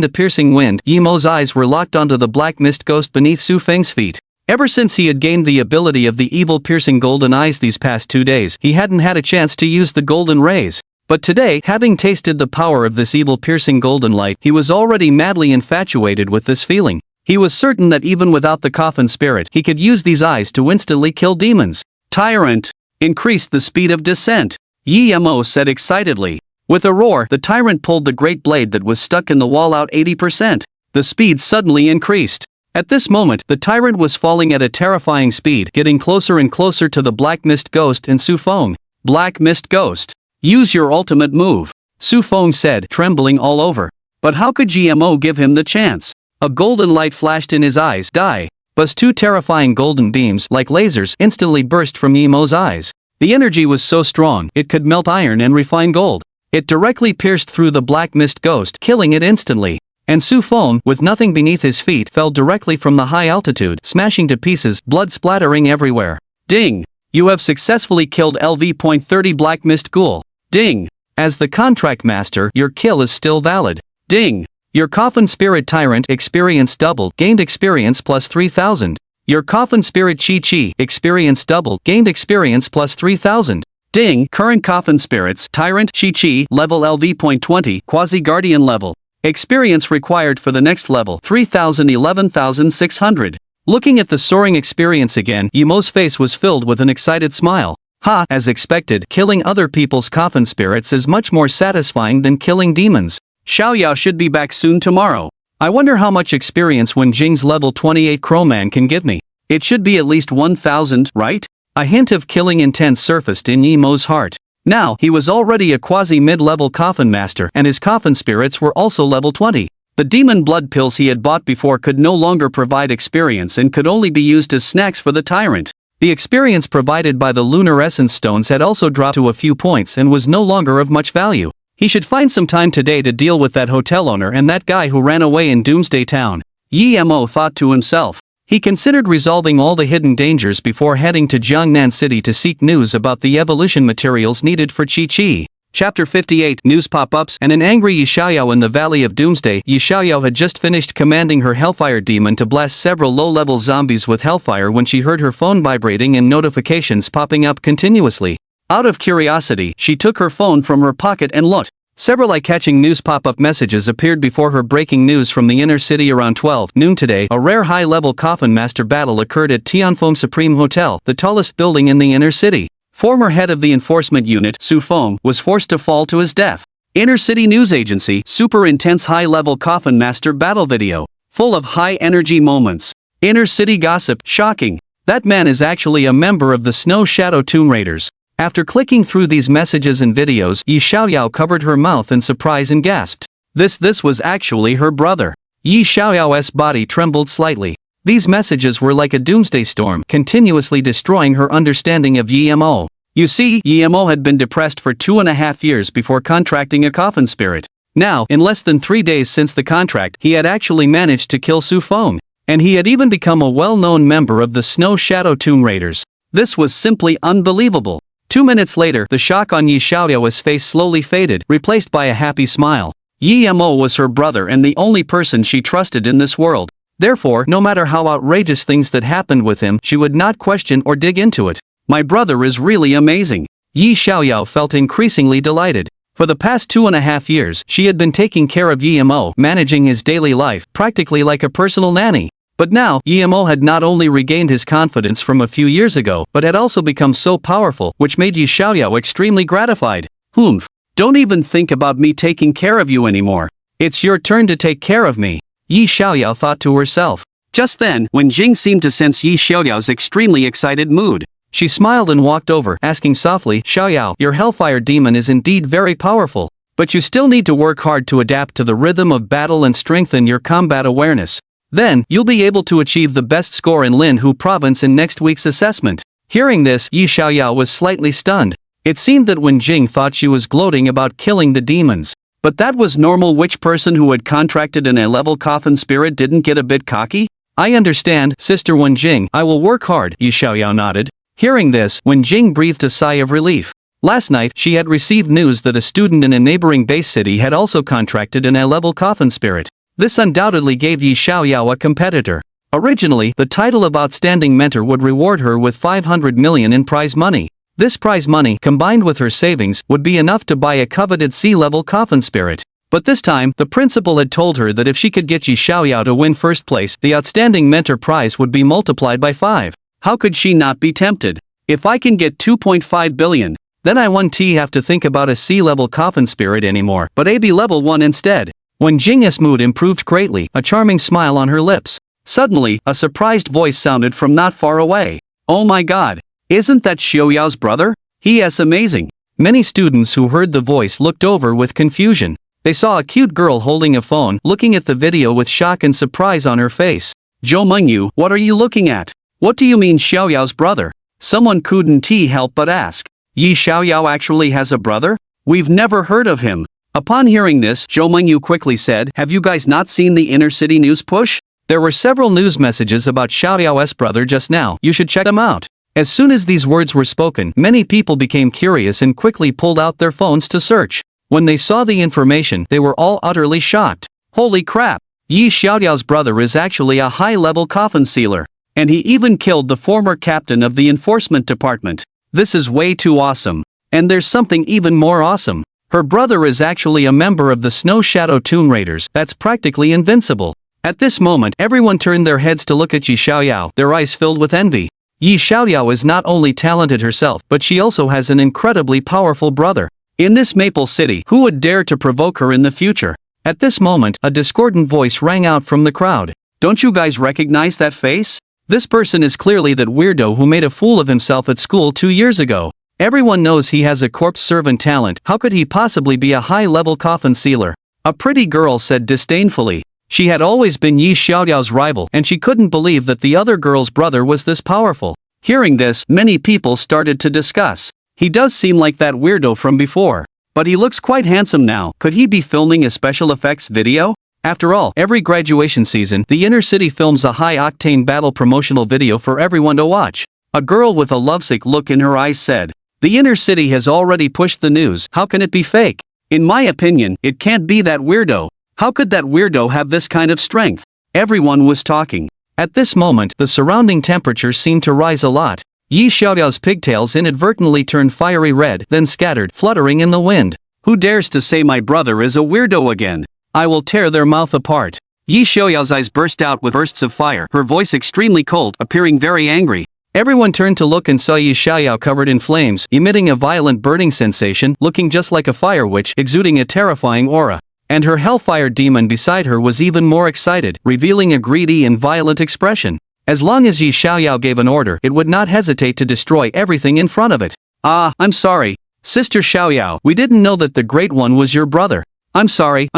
the piercing wind, Yi-Mo's eyes were locked onto the black mist ghost beneath Su Feng's feet. Ever since he had gained the ability of the evil piercing golden eyes these past 2 days, he hadn't had a chance to use the golden rays. But today, having tasted the power of this evil piercing golden light, he was already madly infatuated with this feeling. He was certain that even without the coffin spirit, he could use these eyes to instantly kill demons. "Tyrant! Increase the speed of descent," Yi-Mo said excitedly. With a roar, the Tyrant pulled the great blade that was stuck in the wall out 80%. The speed suddenly increased. At this moment, the Tyrant was falling at a terrifying speed, getting closer and closer to the Black Mist Ghost and Su Feng. "Black Mist Ghost, use your ultimate move," Su Feng said, trembling all over. But how could Yi-Mo give him the chance? A golden light flashed in his eyes. Die! But two terrifying golden beams, like lasers, instantly burst from Yi-Mo's eyes. The energy was so strong, it could melt iron and refine gold. It directly pierced through the Black Mist Ghost, killing it instantly. And Su Feng, with nothing beneath his feet, fell directly from the high altitude, smashing to pieces, blood splattering everywhere. "Ding! You have successfully killed LV.30 Black Mist Ghoul. Ding! As the contract master, your kill is still valid. Ding! Your Coffin Spirit Tyrant experience doubled, gained experience plus 3000. Your Coffin Spirit Chi-Chi experience doubled, gained experience plus 3000. Ding! Current Coffin Spirits Tyrant Chi-Chi level LV.20 Quasi-Guardian level. Experience required for the next level 3000 11,600. Looking at the soaring experience again, Yi-Mo's face was filled with an excited smile. Ha! As expected, killing other people's coffin spirits is much more satisfying than killing demons. Xiaoyao should be back soon tomorrow. I wonder how much experience Wen Jing's level 28 Crowman can give me. It should be at least 1000, right? A hint of killing intent surfaced in Yi-Mo's heart. Now, he was already a quasi-mid-level coffin master, and his coffin spirits were also level 20. The demon blood pills he had bought before could no longer provide experience and could only be used as snacks for the tyrant. The experience provided by the lunar essence stones had also dropped to a few points and was no longer of much value. He should find some time today to deal with that hotel owner and that guy who ran away in Doomsday Town. Yi-Mo thought to himself. He considered resolving all the hidden dangers before heading to Jiangnan City to seek news about the evolution materials needed for Chi-Chi. Chapter 58 News Pop-Ups and an angry Yi Xiaoyao in the Valley of Doomsday. Yi Xiaoyao had just finished commanding her Hellfire Demon to blast several low-level zombies with Hellfire when she heard her phone vibrating and notifications popping up continuously. Out of curiosity, she took her phone from her pocket and looked. Several eye-catching news pop-up messages appeared before her. Breaking news from the inner city around 12 noon today. A rare high-level coffin master battle occurred at Tianfeng Supreme Hotel, the tallest building in the inner city. Former head of the enforcement unit, Su Feng, was forced to fall to his death. Inner city news agency, super intense high-level coffin master battle video. Full of high-energy moments. Inner city gossip, shocking. That man is actually a member of the Snow Shadow Tomb Raiders. After clicking through these messages and videos, Yi Xiaoyao covered her mouth in surprise and gasped. This was actually her brother. Yi Xiaoyao's body trembled slightly. These messages were like a doomsday storm, continuously destroying her understanding of Yi Mo. You see, Yi Mo had been depressed for 2.5 years before contracting a coffin spirit. Now, in less than 3 days since the contract, he had actually managed to kill Su Feng. And he had even become a well-known member of the Snow Shadow Tomb Raiders. This was simply unbelievable. 2 minutes later, the shock on Yi Xiaoyao's face slowly faded, replaced by a happy smile. Yi Mo was her brother and the only person she trusted in this world. Therefore, no matter how outrageous things that happened with him, she would not question or dig into it. My brother is really amazing. Yi Xiaoyao felt increasingly delighted. For the past 2.5 years, she had been taking care of Yi Mo, managing his daily life, practically like a personal nanny. But now, Yi Mo had not only regained his confidence from a few years ago, but had also become so powerful, which made Yi Xiaoyao extremely gratified. Don't even think about me taking care of you anymore. It's your turn to take care of me. Yi Xiaoyao thought to herself. Just then, Wen Jing seemed to sense Yi Xiaoyao's extremely excited mood. She smiled and walked over, asking softly, Xiaoyao, your hellfire demon is indeed very powerful. But you still need to work hard to adapt to the rhythm of battle and strengthen your combat awareness. Then, you'll be able to achieve the best score in Linhu province in next week's assessment. Hearing this, Yi Xiaoyao was slightly stunned. It seemed that Wen Jing thought she was gloating about killing the demons. But that was normal. Which person who had contracted an A-level coffin spirit didn't get a bit cocky? I understand, Sister Wen Jing, I will work hard, Yi Xiaoyao nodded. Hearing this, Wen Jing breathed a sigh of relief. Last night, she had received news that a student in a neighboring base city had also contracted an A-level coffin spirit. This undoubtedly gave Yi Xiaoyao a competitor. Originally, the title of Outstanding Mentor would reward her with 500 million in prize money. This prize money, combined with her savings, would be enough to buy a coveted C-level coffin spirit. But this time, the principal had told her that if she could get Yi Xiaoyao to win first place, the Outstanding Mentor prize would be multiplied by 5. How could she not be tempted? If I can get 2.5 billion, then I won't have to think about a C-level coffin spirit anymore, but AB level 1 instead. Wen Jing's mood improved greatly, a charming smile on her lips. Suddenly, a surprised voice sounded from not far away. Oh my god! Isn't that Xiaoyao's brother? He is amazing. Many students who heard the voice looked over with confusion. They saw a cute girl holding a phone, looking at the video with shock and surprise on her face. Zhou Mengyu, what are you looking at? What do you mean Xiaoyao's brother? Someone couldn't help but ask. Yi Xiaoyao actually has a brother? We've never heard of him. Upon hearing this, Zhou Mengyu quickly said, have you guys not seen the inner city news push? There were several news messages about Xiaoyao's brother just now, you should check them out. As soon as these words were spoken, many people became curious and quickly pulled out their phones to search. When they saw the information, they were all utterly shocked. Holy crap! Yi Xiaoyao's brother is actually a high-level coffin sealer. And he even killed the former captain of the enforcement department. This is way too awesome. And there's something even more awesome. Her brother is actually a member of the Snow Shadow Tomb Raiders. That's practically invincible. At this moment, everyone turned their heads to look at Yi Xiaoyao, their eyes filled with envy. Yi Xiaoyao is not only talented herself, but she also has an incredibly powerful brother. In this Maple City, who would dare to provoke her in the future? At this moment, a discordant voice rang out from the crowd. Don't you guys recognize that face? This person is clearly that weirdo who made a fool of himself at school 2 years ago. Everyone knows he has a corpse servant talent. How could he possibly be a high-level coffin sealer? A pretty girl said disdainfully. She had always been Yi Xiaoyao's rival, and she couldn't believe that the other girl's brother was this powerful. Hearing this, many people started to discuss. He does seem like that weirdo from before. But he looks quite handsome now. Could he be filming a special effects video? After all, every graduation season, the inner city films a high-octane battle promotional video for everyone to watch. A girl with a lovesick look in her eyes said, the inner city has already pushed the news. How can it be fake? In my opinion, it can't be that weirdo. How could that weirdo have this kind of strength? Everyone was talking. At this moment, the surrounding temperature seemed to rise a lot. Yi Xiaoyao's pigtails inadvertently turned fiery red, then scattered, fluttering in the wind. Who dares to say my brother is a weirdo again? I will tear their mouth apart. Yi Xiaoyao's eyes burst out with bursts of fire, her voice extremely cold, appearing very angry. Everyone turned to look and saw Yi Xiaoyao covered in flames, emitting a violent burning sensation, looking just like a fire witch, exuding a terrifying aura. And her hellfire demon beside her was even more excited, revealing a greedy and violent expression. As long as Yi Xiaoyao gave an order, it would not hesitate to destroy everything in front of it. Ah, I'm sorry. Sister Xiaoyao, we didn't know that the Great One was your brother. I'm sorry.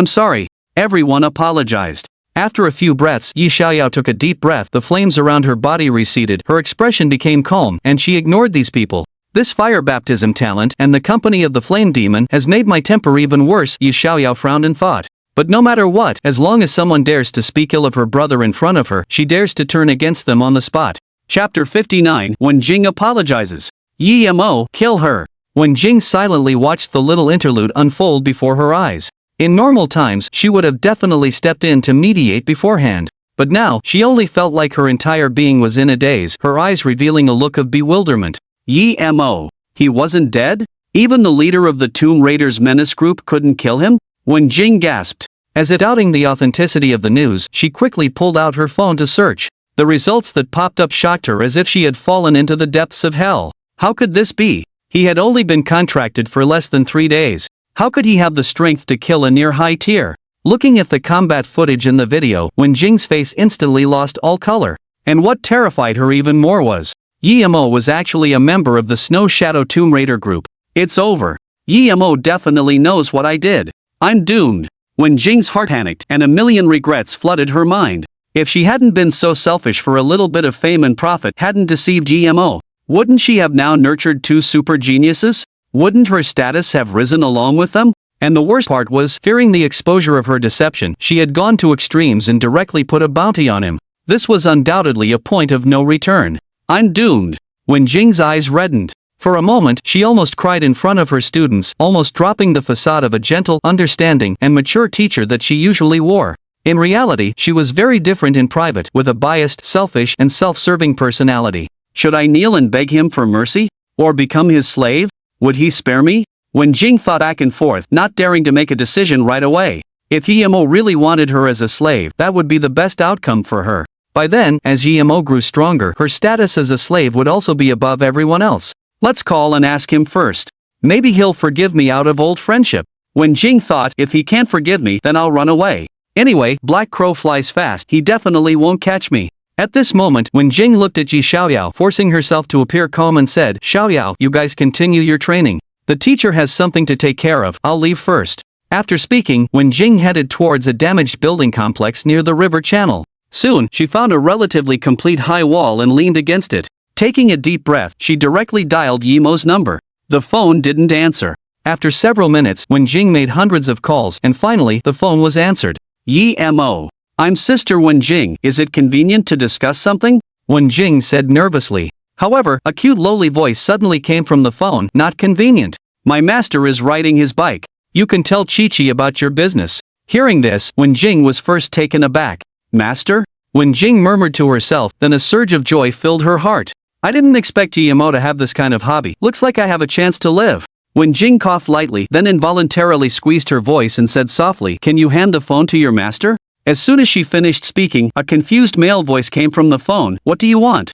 Everyone apologized. After a few breaths, Yi Xiaoyao took a deep breath, the flames around her body receded, her expression became calm, and she ignored these people. This fire baptism talent and the company of the flame demon has made my temper even worse, Yi Xiaoyao frowned and thought. But no matter what, as long as someone dares to speak ill of her brother in front of her, she dares to turn against them on the spot. Chapter 59, When Jing apologizes. Yi Mo, kill her. When Jing silently watched the little interlude unfold before her eyes. In normal times, she would have definitely stepped in to mediate beforehand. But now, she only felt like her entire being was in a daze, her eyes revealing a look of bewilderment. Yi Mo. He wasn't dead? Even the leader of the Tomb Raiders menace group couldn't kill him? When Jing gasped. As if doubting the authenticity of the news, she quickly pulled out her phone to search. The results that popped up shocked her as if she had fallen into the depths of hell. How could this be? He had only been contracted for less than 3 days. How could he have the strength to kill a near high tier? Looking at the combat footage in the video, Wen Jing's face instantly lost all color. And what terrified her even more was, Yi Mo was actually a member of the Snow Shadow Tomb Raider group. It's over. Yi Mo definitely knows what I did. I'm doomed. Wen Jing's heart panicked and a million regrets flooded her mind. If she hadn't been so selfish for a little bit of fame and profit, hadn't deceived Yi Mo, wouldn't she have now nurtured 2 super geniuses? Wouldn't her status have risen along with them? And the worst part was, fearing the exposure of her deception, she had gone to extremes and directly put a bounty on him. This was undoubtedly a point of no return. I'm doomed. Wen Jing's eyes reddened. For a moment, she almost cried in front of her students, almost dropping the facade of a gentle, understanding, and mature teacher that she usually wore. In reality, she was very different in private, with a biased, selfish, and self-serving personality. Should I kneel and beg him for mercy? Or become his slave? Would he spare me? Wen Jing thought back and forth, not daring to make a decision right away. If Yi Mo really wanted her as a slave, that would be the best outcome for her. By then, as Yi Mo grew stronger, her status as a slave would also be above everyone else. Let's call and ask him first. Maybe he'll forgive me out of old friendship. Wen Jing thought, if he can't forgive me, then I'll run away. Anyway, Black Crow flies fast, he definitely won't catch me. At this moment, Wen Jing looked at Yi Xiaoyao, forcing herself to appear calm and said, Xiaoyao, you guys continue your training. The teacher has something to take care of, I'll leave first. After speaking, Wen Jing headed towards a damaged building complex near the river channel. Soon, she found a relatively complete high wall and leaned against it. Taking a deep breath, she directly dialed Yi Mo's number. The phone didn't answer. After several minutes, Wen Jing made hundreds of calls and finally, the phone was answered. Yi Mo. I'm Sister Wen Jing, is it convenient to discuss something? Wen Jing said nervously. However, a cute lowly voice suddenly came from the phone, not convenient. My master is riding his bike. You can tell Chi-Chi about your business. Hearing this, Wen Jing was first taken aback. Master? Wen Jing murmured to herself, then a surge of joy filled her heart. I didn't expect Yi Mo to have this kind of hobby, looks like I have a chance to live. Wen Jing coughed lightly, then involuntarily squeezed her voice and said softly, Can you hand the phone to your master? As soon as she finished speaking, a confused male voice came from the phone. What do you want?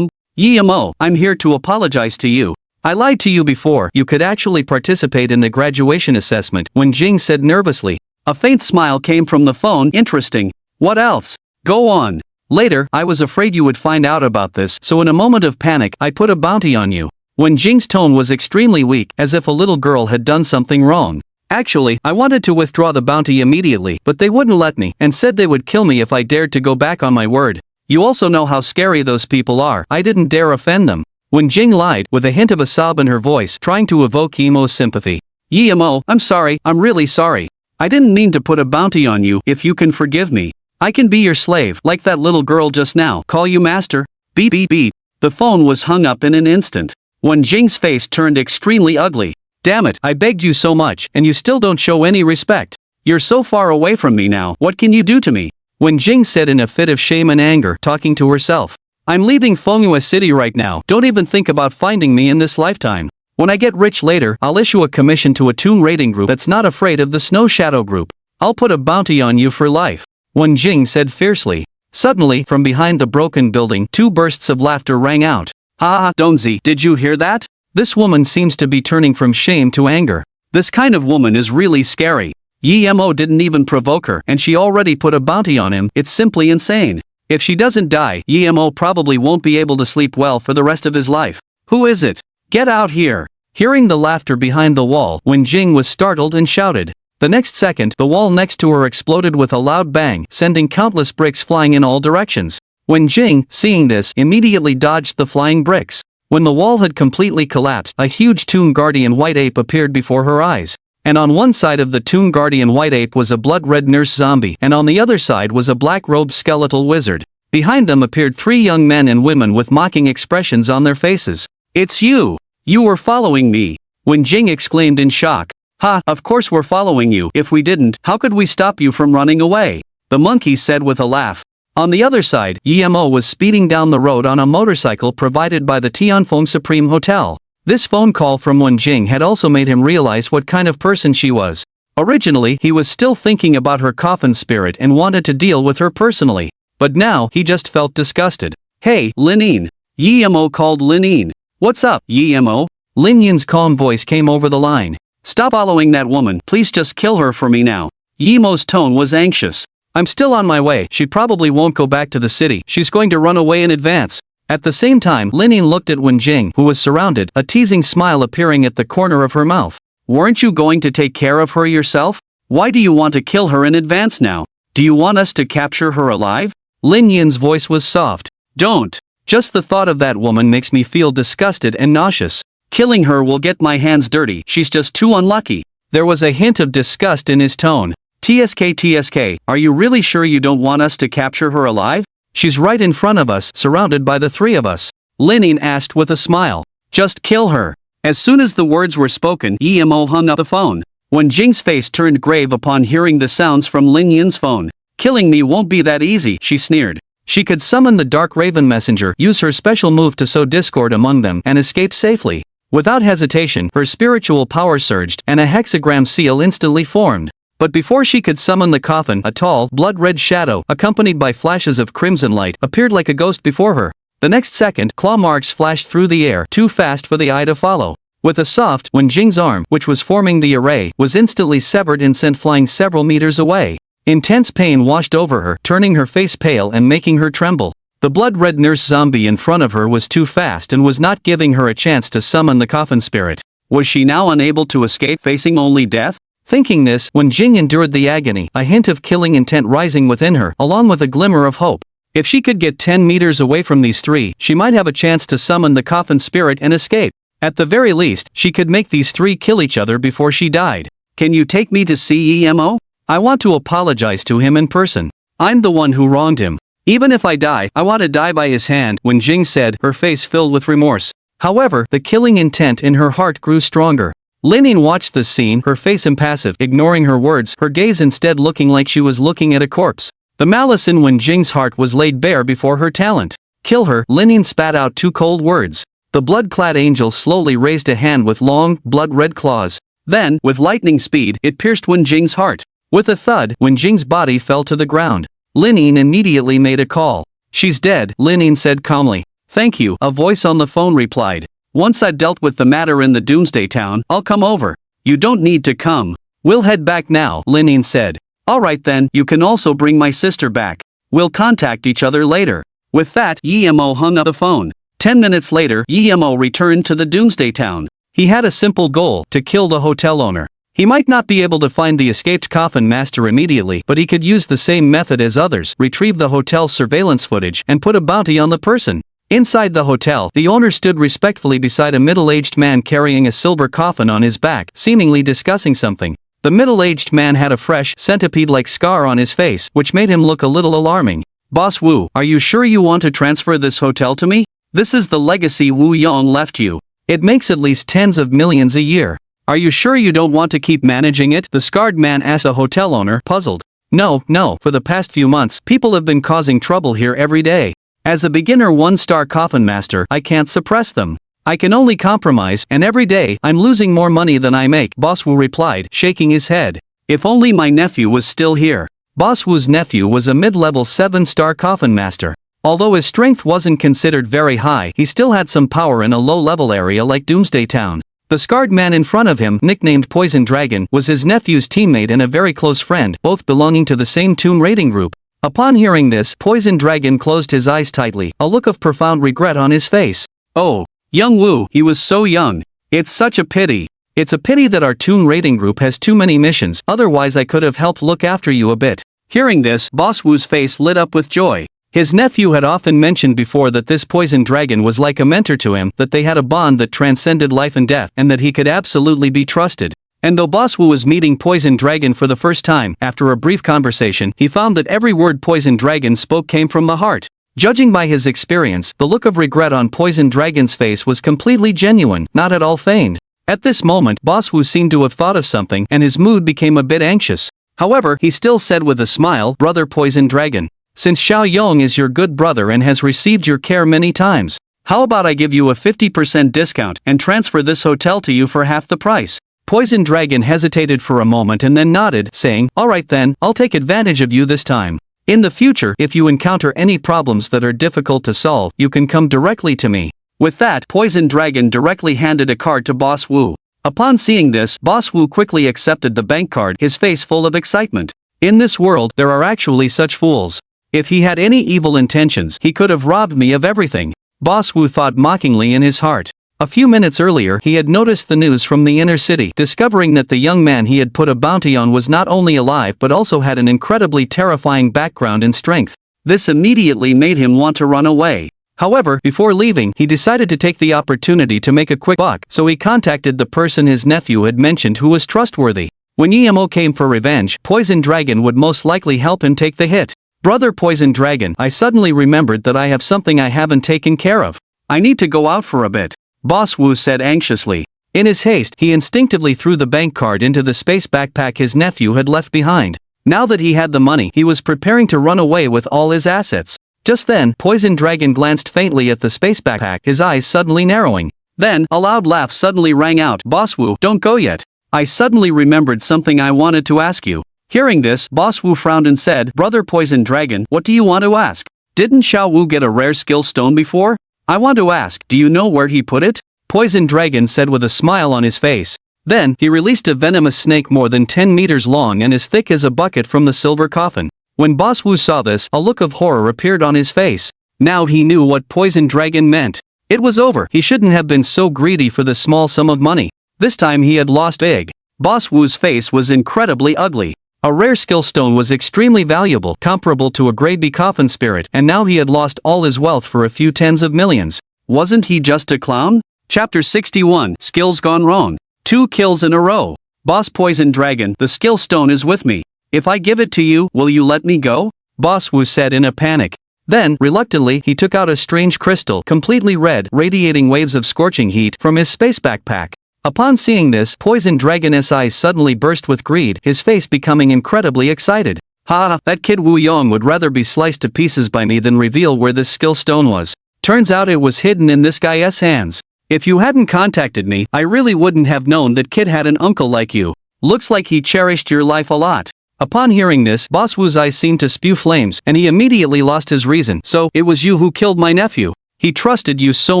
Yi Mo, I'm here to apologize to you. I lied to you before. You could actually participate in the graduation assessment, Wen Jing said nervously. A faint smile came from the phone. Interesting. What else? Go on. Later, I was afraid you would find out about this, so in a moment of panic, I put a bounty on you. Wen Jing's tone was extremely weak, as if a little girl had done something wrong. Actually, I wanted to withdraw the bounty immediately, but they wouldn't let me, and said they would kill me if I dared to go back on my word. You also know how scary those people are. I didn't dare offend them. Wen Jing lied, with a hint of a sob in her voice, trying to evoke Yi Mo's sympathy. Yi Mo, I'm sorry, I'm really sorry. I didn't mean to put a bounty on you. If you can forgive me, I can be your slave, like that little girl just now. Call you master? Beep beep beep. The phone was hung up in an instant. Wen Jing's face turned extremely ugly. Damn it, I begged you so much, and you still don't show any respect. You're so far away from me now, what can you do to me? Wen Jing said in a fit of shame and anger, talking to herself. I'm leaving Fengyue City right now, don't even think about finding me in this lifetime. When I get rich later, I'll issue a commission to a toon raiding group that's not afraid of the Snow Shadow group. I'll put a bounty on you for life. Wen Jing said fiercely. Suddenly, from behind the broken building, 2 bursts of laughter rang out. Ha ha, Donzi, did you hear that? This woman seems to be turning from shame to anger. This kind of woman is really scary. Yemo didn't even provoke her, and she already put a bounty on him. It's simply insane. If she doesn't die, Yemo probably won't be able to sleep well for the rest of his life. Who is it? Get out here! Hearing the laughter behind the wall, Wen Jing was startled and shouted. The next second, the wall next to her exploded with a loud bang, sending countless bricks flying in all directions. Wen Jing, seeing this, immediately dodged the flying bricks. When the wall had completely collapsed, a huge Toon Guardian White Ape appeared before her eyes. And on one side of the Toon Guardian White Ape was a blood-red nurse zombie, and on the other side was a black-robed skeletal wizard. Behind them appeared 3 young men and women with mocking expressions on their faces. It's you! You were following me! Wen Jing exclaimed in shock. Ha, of course we're following you. If we didn't, how could we stop you from running away? The monkey said with a laugh. On the other side, Yemo was speeding down the road on a motorcycle provided by the Tianfeng Supreme Hotel. This phone call from Wen Jing had also made him realize what kind of person she was. Originally, he was still thinking about her coffin spirit and wanted to deal with her personally. But now, he just felt disgusted. Hey, Linine. Yemo called Linine. What's up, Yemo? Lin Yin's calm voice came over the line. Stop following that woman, please just kill her for me now. Yemo's tone was anxious. I'm still on my way, she probably won't go back to the city, she's going to run away in advance. At the same time, Linine looked at Wen Jing, who was surrounded, a teasing smile appearing at the corner of her mouth. Weren't you going to take care of her yourself? Why do you want to kill her in advance now? Do you want us to capture her alive? Lin Yin's voice was soft. Don't. Just the thought of that woman makes me feel disgusted and nauseous. Killing her will get my hands dirty, she's just too unlucky. There was a hint of disgust in his tone. TSK, are you really sure you don't want us to capture her alive? She's right in front of us, surrounded by the 3 of us. Linine asked with a smile. Just kill her. As soon as the words were spoken, Yemo hung up the phone. Wen Jing's face turned grave upon hearing the sounds from Lin Yin's phone. Killing me won't be that easy, she sneered. She could summon the Dark Raven Messenger, use her special move to sow discord among them, and escape safely. Without hesitation, her spiritual power surged, and a hexagram seal instantly formed. But before she could summon the coffin, a tall, blood-red shadow, accompanied by flashes of crimson light, appeared like a ghost before her. The next second, claw marks flashed through the air, too fast for the eye to follow. With a soft, Wen Jing's arm, which was forming the array, was instantly severed and sent flying several meters away. Intense pain washed over her, turning her face pale and making her tremble. The blood-red nurse zombie in front of her was too fast and was not giving her a chance to summon the coffin spirit. Was she now unable to escape, facing only death? Thinking this, Wen Jing endured the agony, a hint of killing intent rising within her, along with a glimmer of hope. If she could get 10 meters away from these 3, she might have a chance to summon the coffin spirit and escape. At the very least, she could make these 3 kill each other before she died. Can you take me to see Emo? I want to apologize to him in person. I'm the one who wronged him. Even if I die, I want to die by his hand, Wen Jing said, her face filled with remorse. However, the killing intent in her heart grew stronger. Linine watched this scene, her face impassive, ignoring her words, her gaze instead looking like she was looking at a corpse. The malice in Wen Jing's heart was laid bare before her talent. Kill her, Linine spat out 2 cold words. The blood-clad angel slowly raised a hand with long, blood-red claws. Then, with lightning speed, it pierced Wen Jing's heart. With a thud, Wen Jing's body fell to the ground. Linine immediately made a call. She's dead, Linine said calmly. Thank you, a voice on the phone replied. Once I've dealt with the matter in the Doomsday Town, I'll come over. You don't need to come. We'll head back now, Linine said. Alright then, you can also bring my sister back. We'll contact each other later. With that, Yemo hung up the phone. 10 minutes later, Yemo returned to the Doomsday Town. He had a simple goal, to kill the hotel owner. He might not be able to find the escaped coffin master immediately, but he could use the same method as others, retrieve the hotel's surveillance footage, and put a bounty on the person. Inside the hotel, the owner stood respectfully beside a middle-aged man carrying a silver coffin on his back, seemingly discussing something. The middle-aged man had a fresh, centipede-like scar on his face, which made him look a little alarming. Boss Wu, are you sure you want to transfer this hotel to me? This is the legacy Wu Yong left you. It makes at least tens of millions a year. Are you sure you don't want to keep managing it? The scarred man asked a hotel owner, puzzled. No, for the past few months, people have been causing trouble here every day. As a beginner 1-star coffin master, I can't suppress them. I can only compromise, and every day, I'm losing more money than I make, Boss Wu replied, shaking his head. If only my nephew was still here. Boss Wu's nephew was a mid-level 7-star coffin master. Although his strength wasn't considered very high, he still had some power in a low-level area like Doomsday Town. The scarred man in front of him, nicknamed Poison Dragon, was his nephew's teammate and a very close friend, both belonging to the same Toon rating group. Upon hearing this, Poison Dragon closed his eyes tightly, a look of profound regret on his face. Oh, young Wu, he was so young. It's such a pity. It's a pity that our Toon rating group has too many missions, otherwise I could have helped look after you a bit. Hearing this, Boss Wu's face lit up with joy. His nephew had often mentioned before that this Poison Dragon was like a mentor to him, that they had a bond that transcended life and death, and that he could absolutely be trusted. And though Boss Wu was meeting Poison Dragon for the first time, after a brief conversation, he found that every word Poison Dragon spoke came from the heart. Judging by his experience, the look of regret on Poison Dragon's face was completely genuine, not at all feigned. At this moment, Boss Wu seemed to have thought of something, and his mood became a bit anxious. However, he still said with a smile, "Brother Poison Dragon, since Xiao Yong is your good brother and has received your care many times, how about I give you a 50% discount and transfer this hotel to you for half the price?" Poison Dragon hesitated for a moment and then nodded, saying, "Alright then, I'll take advantage of you this time. In the future, if you encounter any problems that are difficult to solve, you can come directly to me." With that, Poison Dragon directly handed a card to Boss Wu. Upon seeing this, Boss Wu quickly accepted the bank card, his face full of excitement. In this world, there are actually such fools. If he had any evil intentions, he could have robbed me of everything. Boss Wu thought mockingly in his heart. A few minutes earlier, he had noticed the news from the inner city, discovering that the young man he had put a bounty on was not only alive but also had an incredibly terrifying background and strength. This immediately made him want to run away. However, before leaving, he decided to take the opportunity to make a quick buck, so he contacted the person his nephew had mentioned who was trustworthy. When Yemo came for revenge, Poison Dragon would most likely help him take the hit. "Brother Poison Dragon, I suddenly remembered that I have something I haven't taken care of. I need to go out for a bit," Boss Wu said anxiously. In his haste, he instinctively threw the bank card into the space backpack his nephew had left behind. Now that he had the money, he was preparing to run away with all his assets. Just then, Poison Dragon glanced faintly at the space backpack, his eyes suddenly narrowing. Then, a loud laugh suddenly rang out. "Boss Wu, don't go yet. I suddenly remembered something I wanted to ask you." Hearing this, Boss Wu frowned and said, "Brother Poison Dragon, what do you want to ask? Didn't Xiao Wu get a rare skill stone before? I want to ask, do you know where he put it?" Poison Dragon said with a smile on his face. Then, he released a venomous snake more than 10 meters long and as thick as a bucket from the silver coffin. When Boss Wu saw this, a look of horror appeared on his face. Now he knew what Poison Dragon meant. It was over. He shouldn't have been so greedy for the small sum of money. This time he had lost big. Boss Wu's face was incredibly ugly. A rare skill stone was extremely valuable, comparable to a grade B coffin spirit, and now he had lost all his wealth for a few tens of millions. Wasn't he just a clown? Chapter 61, Skills Gone Wrong. 2 kills in a row. Boss Poison Dragon, the skill stone is with me. If I give it to you, will you let me go? Boss Wu said in a panic. Then, reluctantly, he took out a strange crystal, completely red, radiating waves of scorching heat, from his space backpack. Upon seeing this, Poison Dragon's eyes suddenly burst with greed, his face becoming incredibly excited. "Ha, that kid Wu Yong would rather be sliced to pieces by me than reveal where this skill stone was. Turns out it was hidden in this guy's hands. If you hadn't contacted me, I really wouldn't have known that kid had an uncle like you. Looks like he cherished your life a lot." Upon hearing this, Boss Wu's eyes seemed to spew flames, and he immediately lost his reason. "So, it was you who killed my nephew. He trusted you so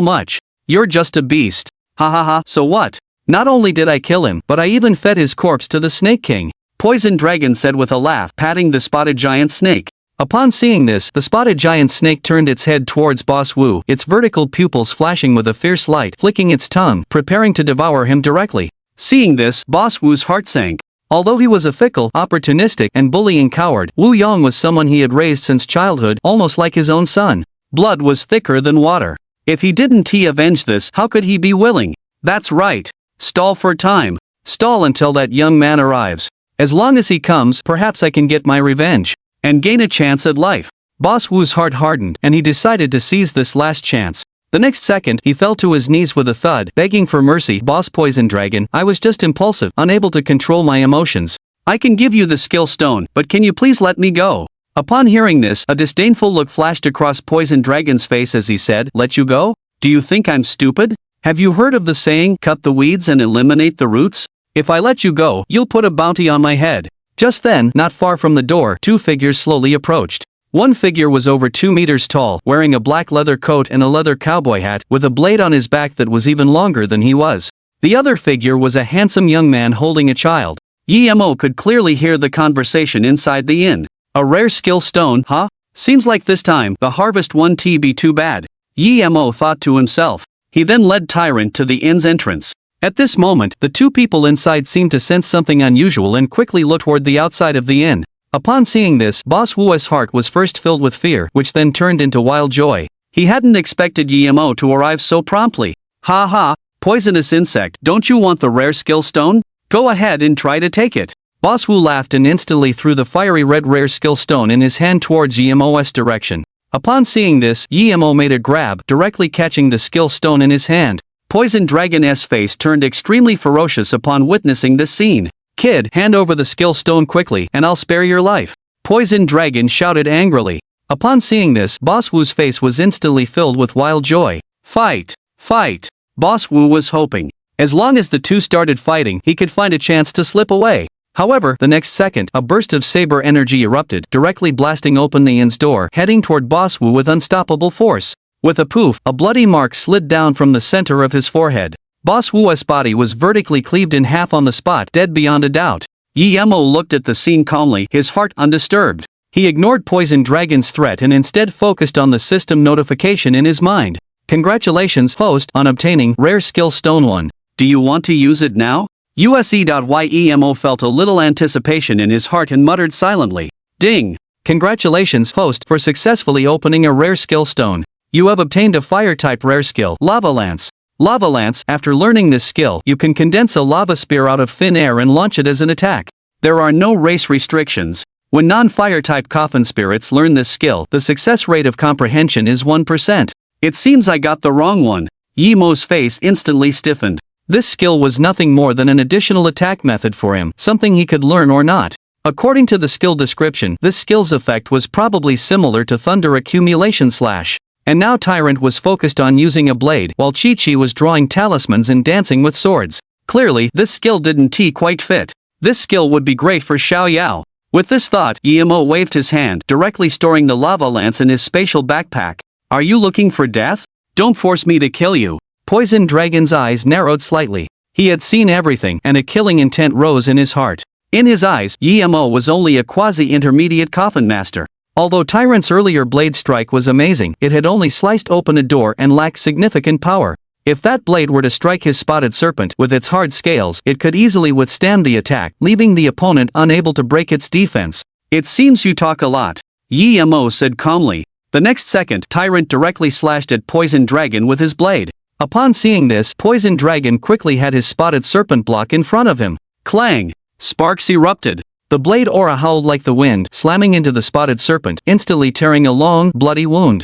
much. You're just a beast. Ha ha ha, so what? Not only did I kill him, but I even fed his corpse to the Snake King," Poison Dragon said with a laugh, patting the spotted giant snake. Upon seeing this, the spotted giant snake turned its head towards Boss Wu, its vertical pupils flashing with a fierce light, flicking its tongue, preparing to devour him directly. Seeing this, Boss Wu's heart sank. Although he was a fickle, opportunistic, and bullying coward, Wu Yong was someone he had raised since childhood, almost like his own son. Blood was thicker than water. If he didn't avenge this, how could he be willing? That's right. Stall for time. Stall until that young man arrives. As long as he comes, perhaps I can get my revenge. And gain a chance at life. Boss Wu's heart hardened, and he decided to seize this last chance. The next second, he fell to his knees with a thud, begging for mercy. "Boss Poison Dragon, I was just impulsive, unable to control my emotions. I can give you the skill stone, but can you please let me go?" Upon hearing this, a disdainful look flashed across Poison Dragon's face as he said, "Let you go? Do you think I'm stupid? Have you heard of the saying, cut the weeds and eliminate the roots? If I let you go, you'll put a bounty on my head. Just then, not far from the door, two figures slowly approached. One figure was over 2 meters tall, wearing a black leather coat and a leather cowboy hat, with a blade on his back that was even longer than he was. The other figure was a handsome young man holding a child. Emo could clearly hear the conversation inside the inn. A rare skill stone, huh? Seems like this time, the harvest won't be too bad. Emo thought to himself. He then led Tyrant to the inn's entrance. At this moment, the two people inside seemed to sense something unusual and quickly looked toward the outside of the inn. Upon seeing this, Boss Wu's heart was first filled with fear, which then turned into wild joy. He hadn't expected Emo to arrive so promptly. Ha ha, poisonous insect, don't you want the rare skill stone? Go ahead and try to take it. Boss Wu laughed and instantly threw the fiery red rare skill stone in his hand towards Emo's direction. Upon seeing this, Emo made a grab, directly catching the skill stone in his hand. Poison Dragon's face turned extremely ferocious upon witnessing this scene. Kid, hand over the skill stone quickly, and I'll spare your life. Poison Dragon shouted angrily. Upon seeing this, Boss Wu's face was instantly filled with wild joy. Fight! Fight! Boss Wu was hoping. As long as the two started fighting, he could find a chance to slip away. However, the next second, a burst of saber energy erupted, directly blasting open the inn's door, heading toward Boss Wu with unstoppable force. With a poof, a bloody mark slid down from the center of his forehead. Boss Wu's body was vertically cleaved in half on the spot, dead beyond a doubt. Emo looked at the scene calmly, his heart undisturbed. He ignored Poison Dragon's threat and instead focused on the system notification in his mind. Congratulations, host, on obtaining Rare Skill Stone 1. Do you want to use it now? Emo felt a little anticipation in his heart and muttered silently. Ding! Congratulations, host, for successfully opening a rare skill stone. You have obtained a fire-type rare skill, Lava Lance. Lava Lance, after learning this skill, you can condense a lava spear out of thin air and launch it as an attack. There are no race restrictions. When non-fire-type coffin spirits learn this skill, the success rate of comprehension is 1%. It seems I got the wrong one. Emo's face instantly stiffened. This skill was nothing more than an additional attack method for him, something he could learn or not. According to the skill description, this skill's effect was probably similar to Thunder Accumulation Slash. And now Tyrant was focused on using a blade, while Chi-Chi was drawing talismans and dancing with swords. Clearly, this skill didn't quite fit. This skill would be great for Xiao Yao. With this thought, Emo waved his hand, directly storing the lava lance in his spatial backpack. Are you looking for death? Don't force me to kill you. Poison Dragon's eyes narrowed slightly. He had seen everything, and a killing intent rose in his heart. In his eyes, Emo was only a quasi-intermediate coffin master. Although Tyrant's earlier blade strike was amazing, it had only sliced open a door and lacked significant power. If that blade were to strike his spotted serpent with its hard scales, it could easily withstand the attack, leaving the opponent unable to break its defense. It seems you talk a lot. Emo said calmly. The next second, Tyrant directly slashed at Poison Dragon with his blade. Upon seeing this, Poison Dragon quickly had his spotted serpent block in front of him. Clang! Sparks erupted. The blade aura howled like the wind, slamming into the spotted serpent, instantly tearing a long, bloody wound.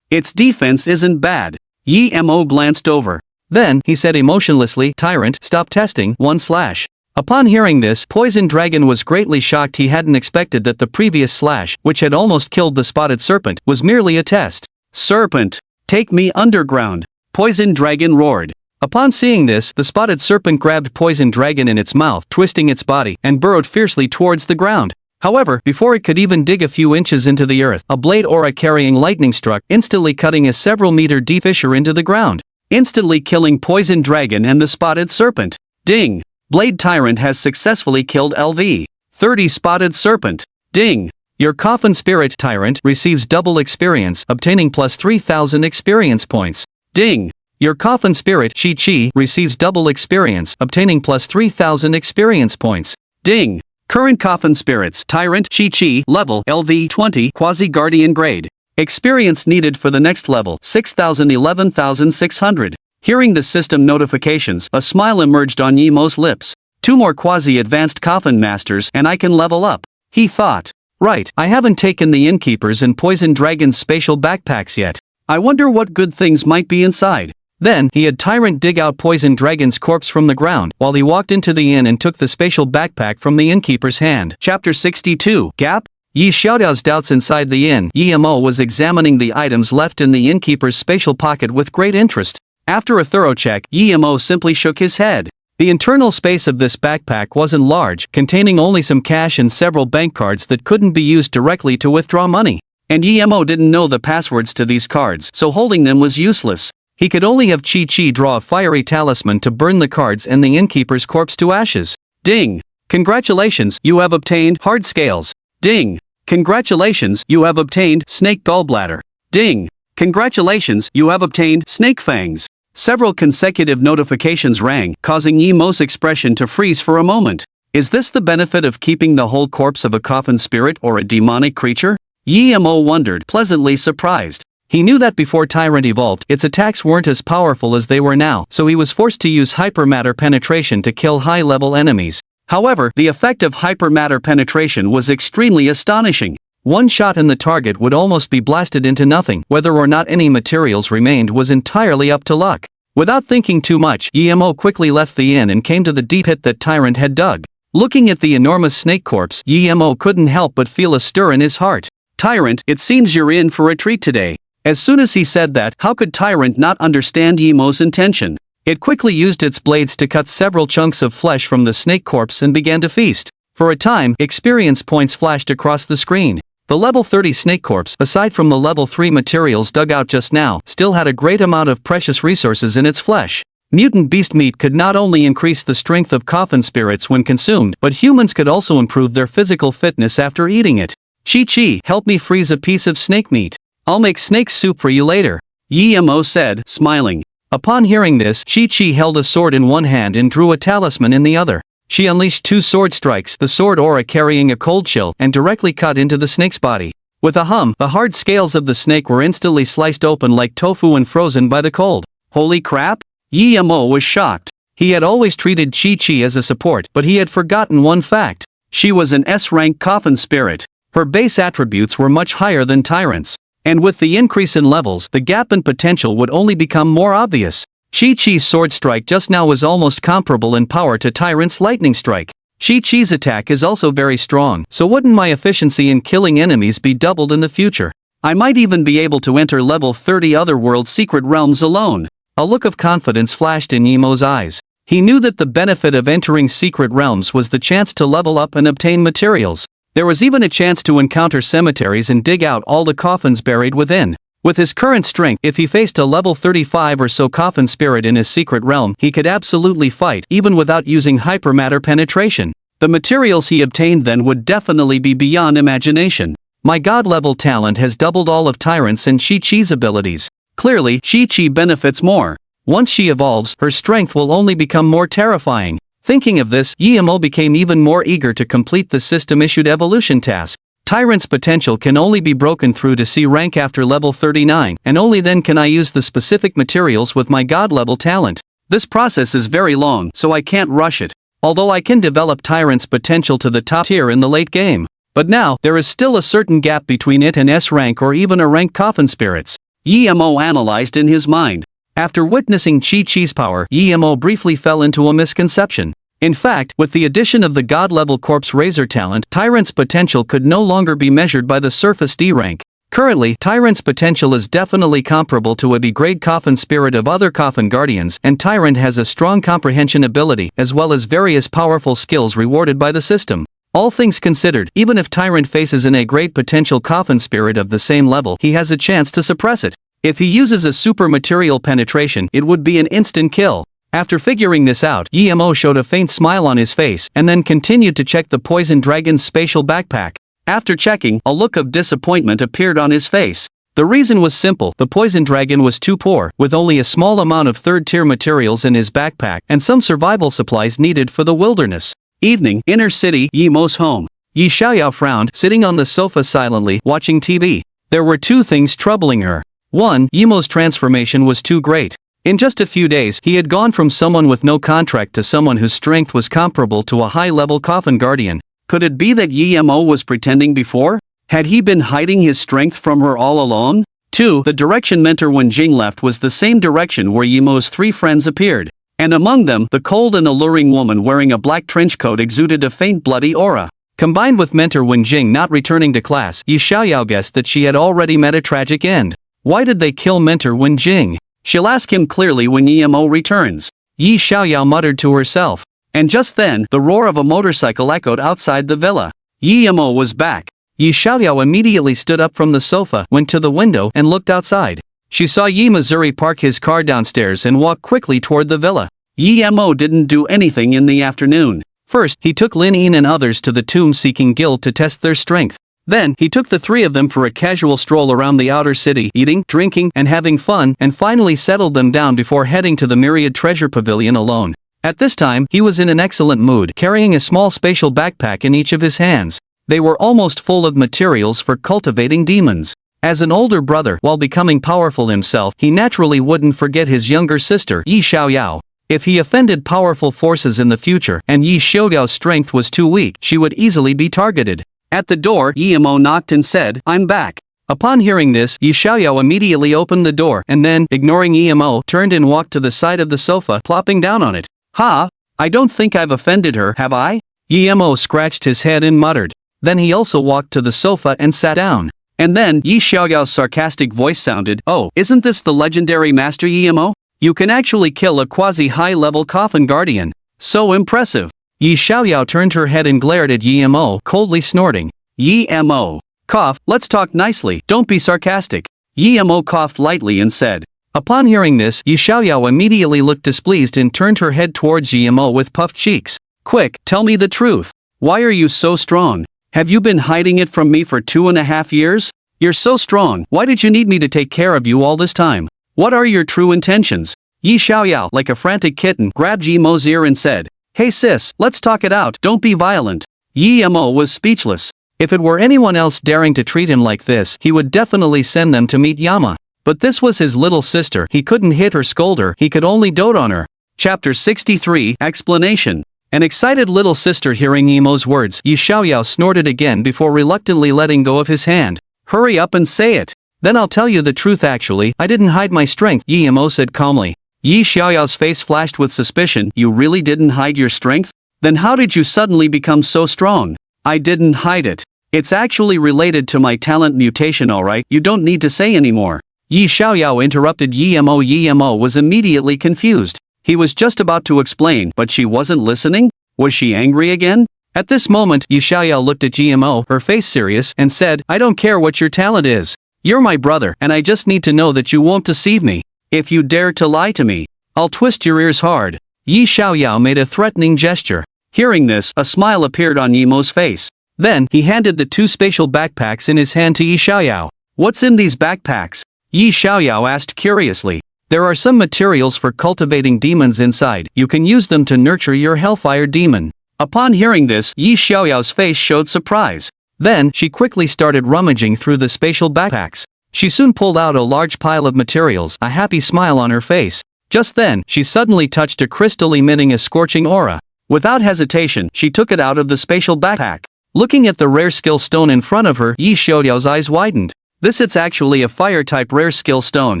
Its defense isn't bad. Emo glanced over. Then, he said emotionlessly, Tyrant, stop testing, 1 slash. Upon hearing this, Poison Dragon was greatly shocked. He hadn't expected that the previous slash, which had almost killed the spotted serpent, was merely a test. Serpent! Take me underground! Poison Dragon roared. Upon seeing this, the spotted serpent grabbed Poison Dragon in its mouth, twisting its body, and burrowed fiercely towards the ground. However, before it could even dig a few inches into the earth, a blade aura carrying lightning struck, instantly cutting a several-meter deep fissure into the ground, instantly killing Poison Dragon and the spotted serpent. Ding! Blade Tyrant has successfully killed LV. 30 Spotted Serpent. Ding! Your Coffin Spirit Tyrant receives double experience, obtaining plus 3,000 experience points. Ding! Your Coffin Spirit Chi-Chi receives double experience, obtaining plus 3,000 experience points. Ding! Current Coffin Spirits Tyrant Chi-Chi level LV 20 Quasi-Guardian grade. Experience needed for the next level 6,000 11,600. Hearing the system notifications, a smile emerged on Emo's lips. 2 more quasi-advanced Coffin Masters and I can level up, he thought. Right, I haven't taken the Innkeeper's and Poison Dragon's spatial backpacks yet. I wonder what good things might be inside. Then, he had Tyrant dig out Poison Dragon's corpse from the ground, while he walked into the inn and took the spatial backpack from the innkeeper's hand. Chapter 62, Gap? Yi Xiaodao's doubts inside the inn. Emo was examining the items left in the innkeeper's spatial pocket with great interest. After a thorough check, Yimo simply shook his head. The internal space of this backpack wasn't large, containing only some cash and several bank cards that couldn't be used directly to withdraw money. And Yimo didn't know the passwords to these cards, so holding them was useless. He could only have Chi-Chi draw a fiery talisman to burn the cards and the innkeeper's corpse to ashes. Ding! Congratulations, you have obtained hard scales. Ding! Congratulations, you have obtained snake gallbladder. Ding! Congratulations, you have obtained snake fangs. Several consecutive notifications rang, causing Yimo's expression to freeze for a moment. Is this the benefit of keeping the whole corpse of a coffin spirit or a demonic creature? Yimo wondered, pleasantly surprised. He knew that before Tyrant evolved, its attacks weren't as powerful as they were now, so he was forced to use hypermatter penetration to kill high-level enemies. However, the effect of hypermatter penetration was extremely astonishing. One shot and the target would almost be blasted into nothing. Whether or not any materials remained was entirely up to luck. Without thinking too much, Yimo quickly left the inn and came to the deep pit that Tyrant had dug. Looking at the enormous snake corpse, Yimo couldn't help but feel a stir in his heart. Tyrant, it seems you're in for a treat today. As soon as he said that, how could Tyrant not understand Yimo's intention? It quickly used its blades to cut several chunks of flesh from the snake corpse and began to feast. For a time, experience points flashed across the screen. The level 30 snake corpse, aside from the level 3 materials dug out just now, still had a great amount of precious resources in its flesh. Mutant beast meat could not only increase the strength of coffin spirits when consumed, but humans could also improve their physical fitness after eating it. Chi-Chi, help me freeze a piece of snake meat. I'll make snake soup for you later, Yimo said, smiling. Upon hearing this, Chi-Chi held a sword in one hand and drew a talisman in the other. She unleashed 2 sword strikes, the sword aura carrying a cold chill, and directly cut into the snake's body. With a hum, the hard scales of the snake were instantly sliced open like tofu and frozen by the cold. Holy crap! Yimo was shocked. He had always treated Chi-Chi as a support, but he had forgotten one fact. She was an S-rank coffin spirit. Her base attributes were much higher than Tyrant's. And with the increase in levels, the gap in potential would only become more obvious. Chi-Chi's sword strike just now was almost comparable in power to Tyrant's lightning strike. Chi-Chi's attack is also very strong, so wouldn't my efficiency in killing enemies be doubled in the future? I might even be able to enter level 30 Otherworld secret realms alone. A look of confidence flashed in Yimo's eyes. He knew that the benefit of entering secret realms was the chance to level up and obtain materials. There was even a chance to encounter cemeteries and dig out all the coffins buried within. With his current strength, if he faced a level 35 or so coffin spirit in his secret realm, he could absolutely fight, even without using hypermatter penetration. The materials he obtained then would definitely be beyond imagination. My god-level talent has doubled all of Tyrant's and Chi-Chi's abilities. Clearly, Chi-Chi benefits more. Once she evolves, her strength will only become more terrifying. Thinking of this, Yimo became even more eager to complete the system-issued evolution task. Tyrant's potential can only be broken through to C rank after level 39, and only then can I use the specific materials with my god-level talent. This process is very long, so I can't rush it. Although I can develop Tyrant's potential to the top tier in the late game. But now, there is still a certain gap between it and S rank or even a rank coffin spirits. Yimo analyzed in his mind. After witnessing Chi-Chi's power, Yimo briefly fell into a misconception. In fact, with the addition of the god-level corpse razor talent, Tyrant's potential could no longer be measured by the surface D rank. Currently, Tyrant's potential is definitely comparable to a D-grade coffin spirit of other coffin guardians, and Tyrant has a strong comprehension ability, as well as various powerful skills rewarded by the system. All things considered, even if Tyrant faces an A-grade potential coffin spirit of the same level, he has a chance to suppress it. If he uses a super material penetration, it would be an instant kill. After figuring this out, Yimo showed a faint smile on his face, and then continued to check the poison dragon's spatial backpack. After checking, a look of disappointment appeared on his face. The reason was simple: the poison dragon was too poor, with only a small amount of third-tier materials in his backpack, and some survival supplies needed for the wilderness. Evening, inner city, Yimo's home. Yi Xiaoyao frowned, sitting on the sofa silently, watching TV. There were 2 things troubling her. 1. Yimo's transformation was too great. In just a few days, he had gone from someone with no contract to someone whose strength was comparable to a high-level coffin guardian. Could it be that Yimo was pretending before? Had he been hiding his strength from her all along? 2. The direction Mentor Wenjing left was the same direction where Yimo's 3 friends appeared. And among them, the cold and alluring woman wearing a black trench coat exuded a faint bloody aura. Combined with Mentor Wenjing not returning to class, Yi Xiaoyao guessed that she had already met a tragic end. Why did they kill Mentor Wenjing? She'll ask him clearly when Emo returns. Yi Xiaoyao muttered to herself. And just then, the roar of a motorcycle echoed outside the villa. Emo was back. Yi Xiaoyao immediately stood up from the sofa, went to the window and looked outside. She saw Yi Missouri park his car downstairs and walk quickly toward the villa. Emo didn't do anything in the afternoon. First, he took Lin Yin and others to the tomb-seeking guild to test their strength. Then, he took the three of them for a casual stroll around the outer city, eating, drinking, and having fun, and finally settled them down before heading to the Myriad Treasure Pavilion alone. At this time, he was in an excellent mood, carrying a small spatial backpack in each of his hands. They were almost full of materials for cultivating demons. As an older brother, while becoming powerful himself, he naturally wouldn't forget his younger sister, Yi Xiaoyao. If he offended powerful forces in the future, and Yi Xiaoyao's strength was too weak, she would easily be targeted. At the door, Emo knocked and said, "I'm back." Upon hearing this, Yi Xiaoyao immediately opened the door, and then, ignoring Emo, turned and walked to the side of the sofa, plopping down on it. "Ha! I don't think I've offended her, have I?" Emo scratched his head and muttered. Then he also walked to the sofa and sat down. And then, Yi Xiaoyao's sarcastic voice sounded, "Oh, isn't this the legendary Master Emo? You can actually kill a quasi-high-level coffin guardian. So impressive." Yi Xiaoyao turned her head and glared at Emo, coldly snorting. "Emo. Cough, let's talk nicely, don't be sarcastic." Emo coughed lightly and said. Upon hearing this, Yi Xiaoyao immediately looked displeased and turned her head towards Emo with puffed cheeks. "Quick, tell me the truth. Why are you so strong? Have you been hiding it from me for 2.5 years? You're so strong, why did you need me to take care of you all this time? What are your true intentions?" Yi Xiaoyao, like a frantic kitten, grabbed Emo's ear and said, "Hey sis, let's talk it out, don't be violent." Emo was speechless. If it were anyone else daring to treat him like this, he would definitely send them to meet Yama. But this was his little sister, he couldn't hit or scold her, he could only dote on her. Chapter 63, Explanation. An excited little sister hearing Emo's words, Yi Xiaoyao snorted again before reluctantly letting go of his hand. "Hurry up and say it. Then I'll tell you the truth actually, I didn't hide my strength," Emo said calmly. Yi Xiaoyao's face flashed with suspicion. "You really didn't hide your strength? Then how did you suddenly become so strong?" "I didn't hide it. It's actually related to my talent mutation, alright, you don't need to say anymore." Yi Xiaoyao interrupted Emo. Emo was immediately confused. He was just about to explain, but she wasn't listening? Was she angry again? At this moment, Yi Xiaoyao looked at Emo, her face serious, and said, "I don't care what your talent is. You're my brother, and I just need to know that you won't deceive me. If you dare to lie to me, I'll twist your ears hard." Yi Xiaoyao made a threatening gesture. Hearing this, a smile appeared on Emo's face. Then, he handed the two spatial backpacks in his hand to Yi Xiaoyao. "What's in these backpacks?" Yi Xiaoyao asked curiously. "There are some materials for cultivating demons inside, you can use them to nurture your hellfire demon." Upon hearing this, Yi Xiaoyao's face showed surprise. Then, she quickly started rummaging through the spatial backpacks. She soon pulled out a large pile of materials, a happy smile on her face. Just then, she suddenly touched a crystal emitting a scorching aura. Without hesitation, she took it out of the spatial backpack. Looking at the rare skill stone in front of her, Yi Xiaoyao's eyes widened. It's actually a fire-type rare skill stone,"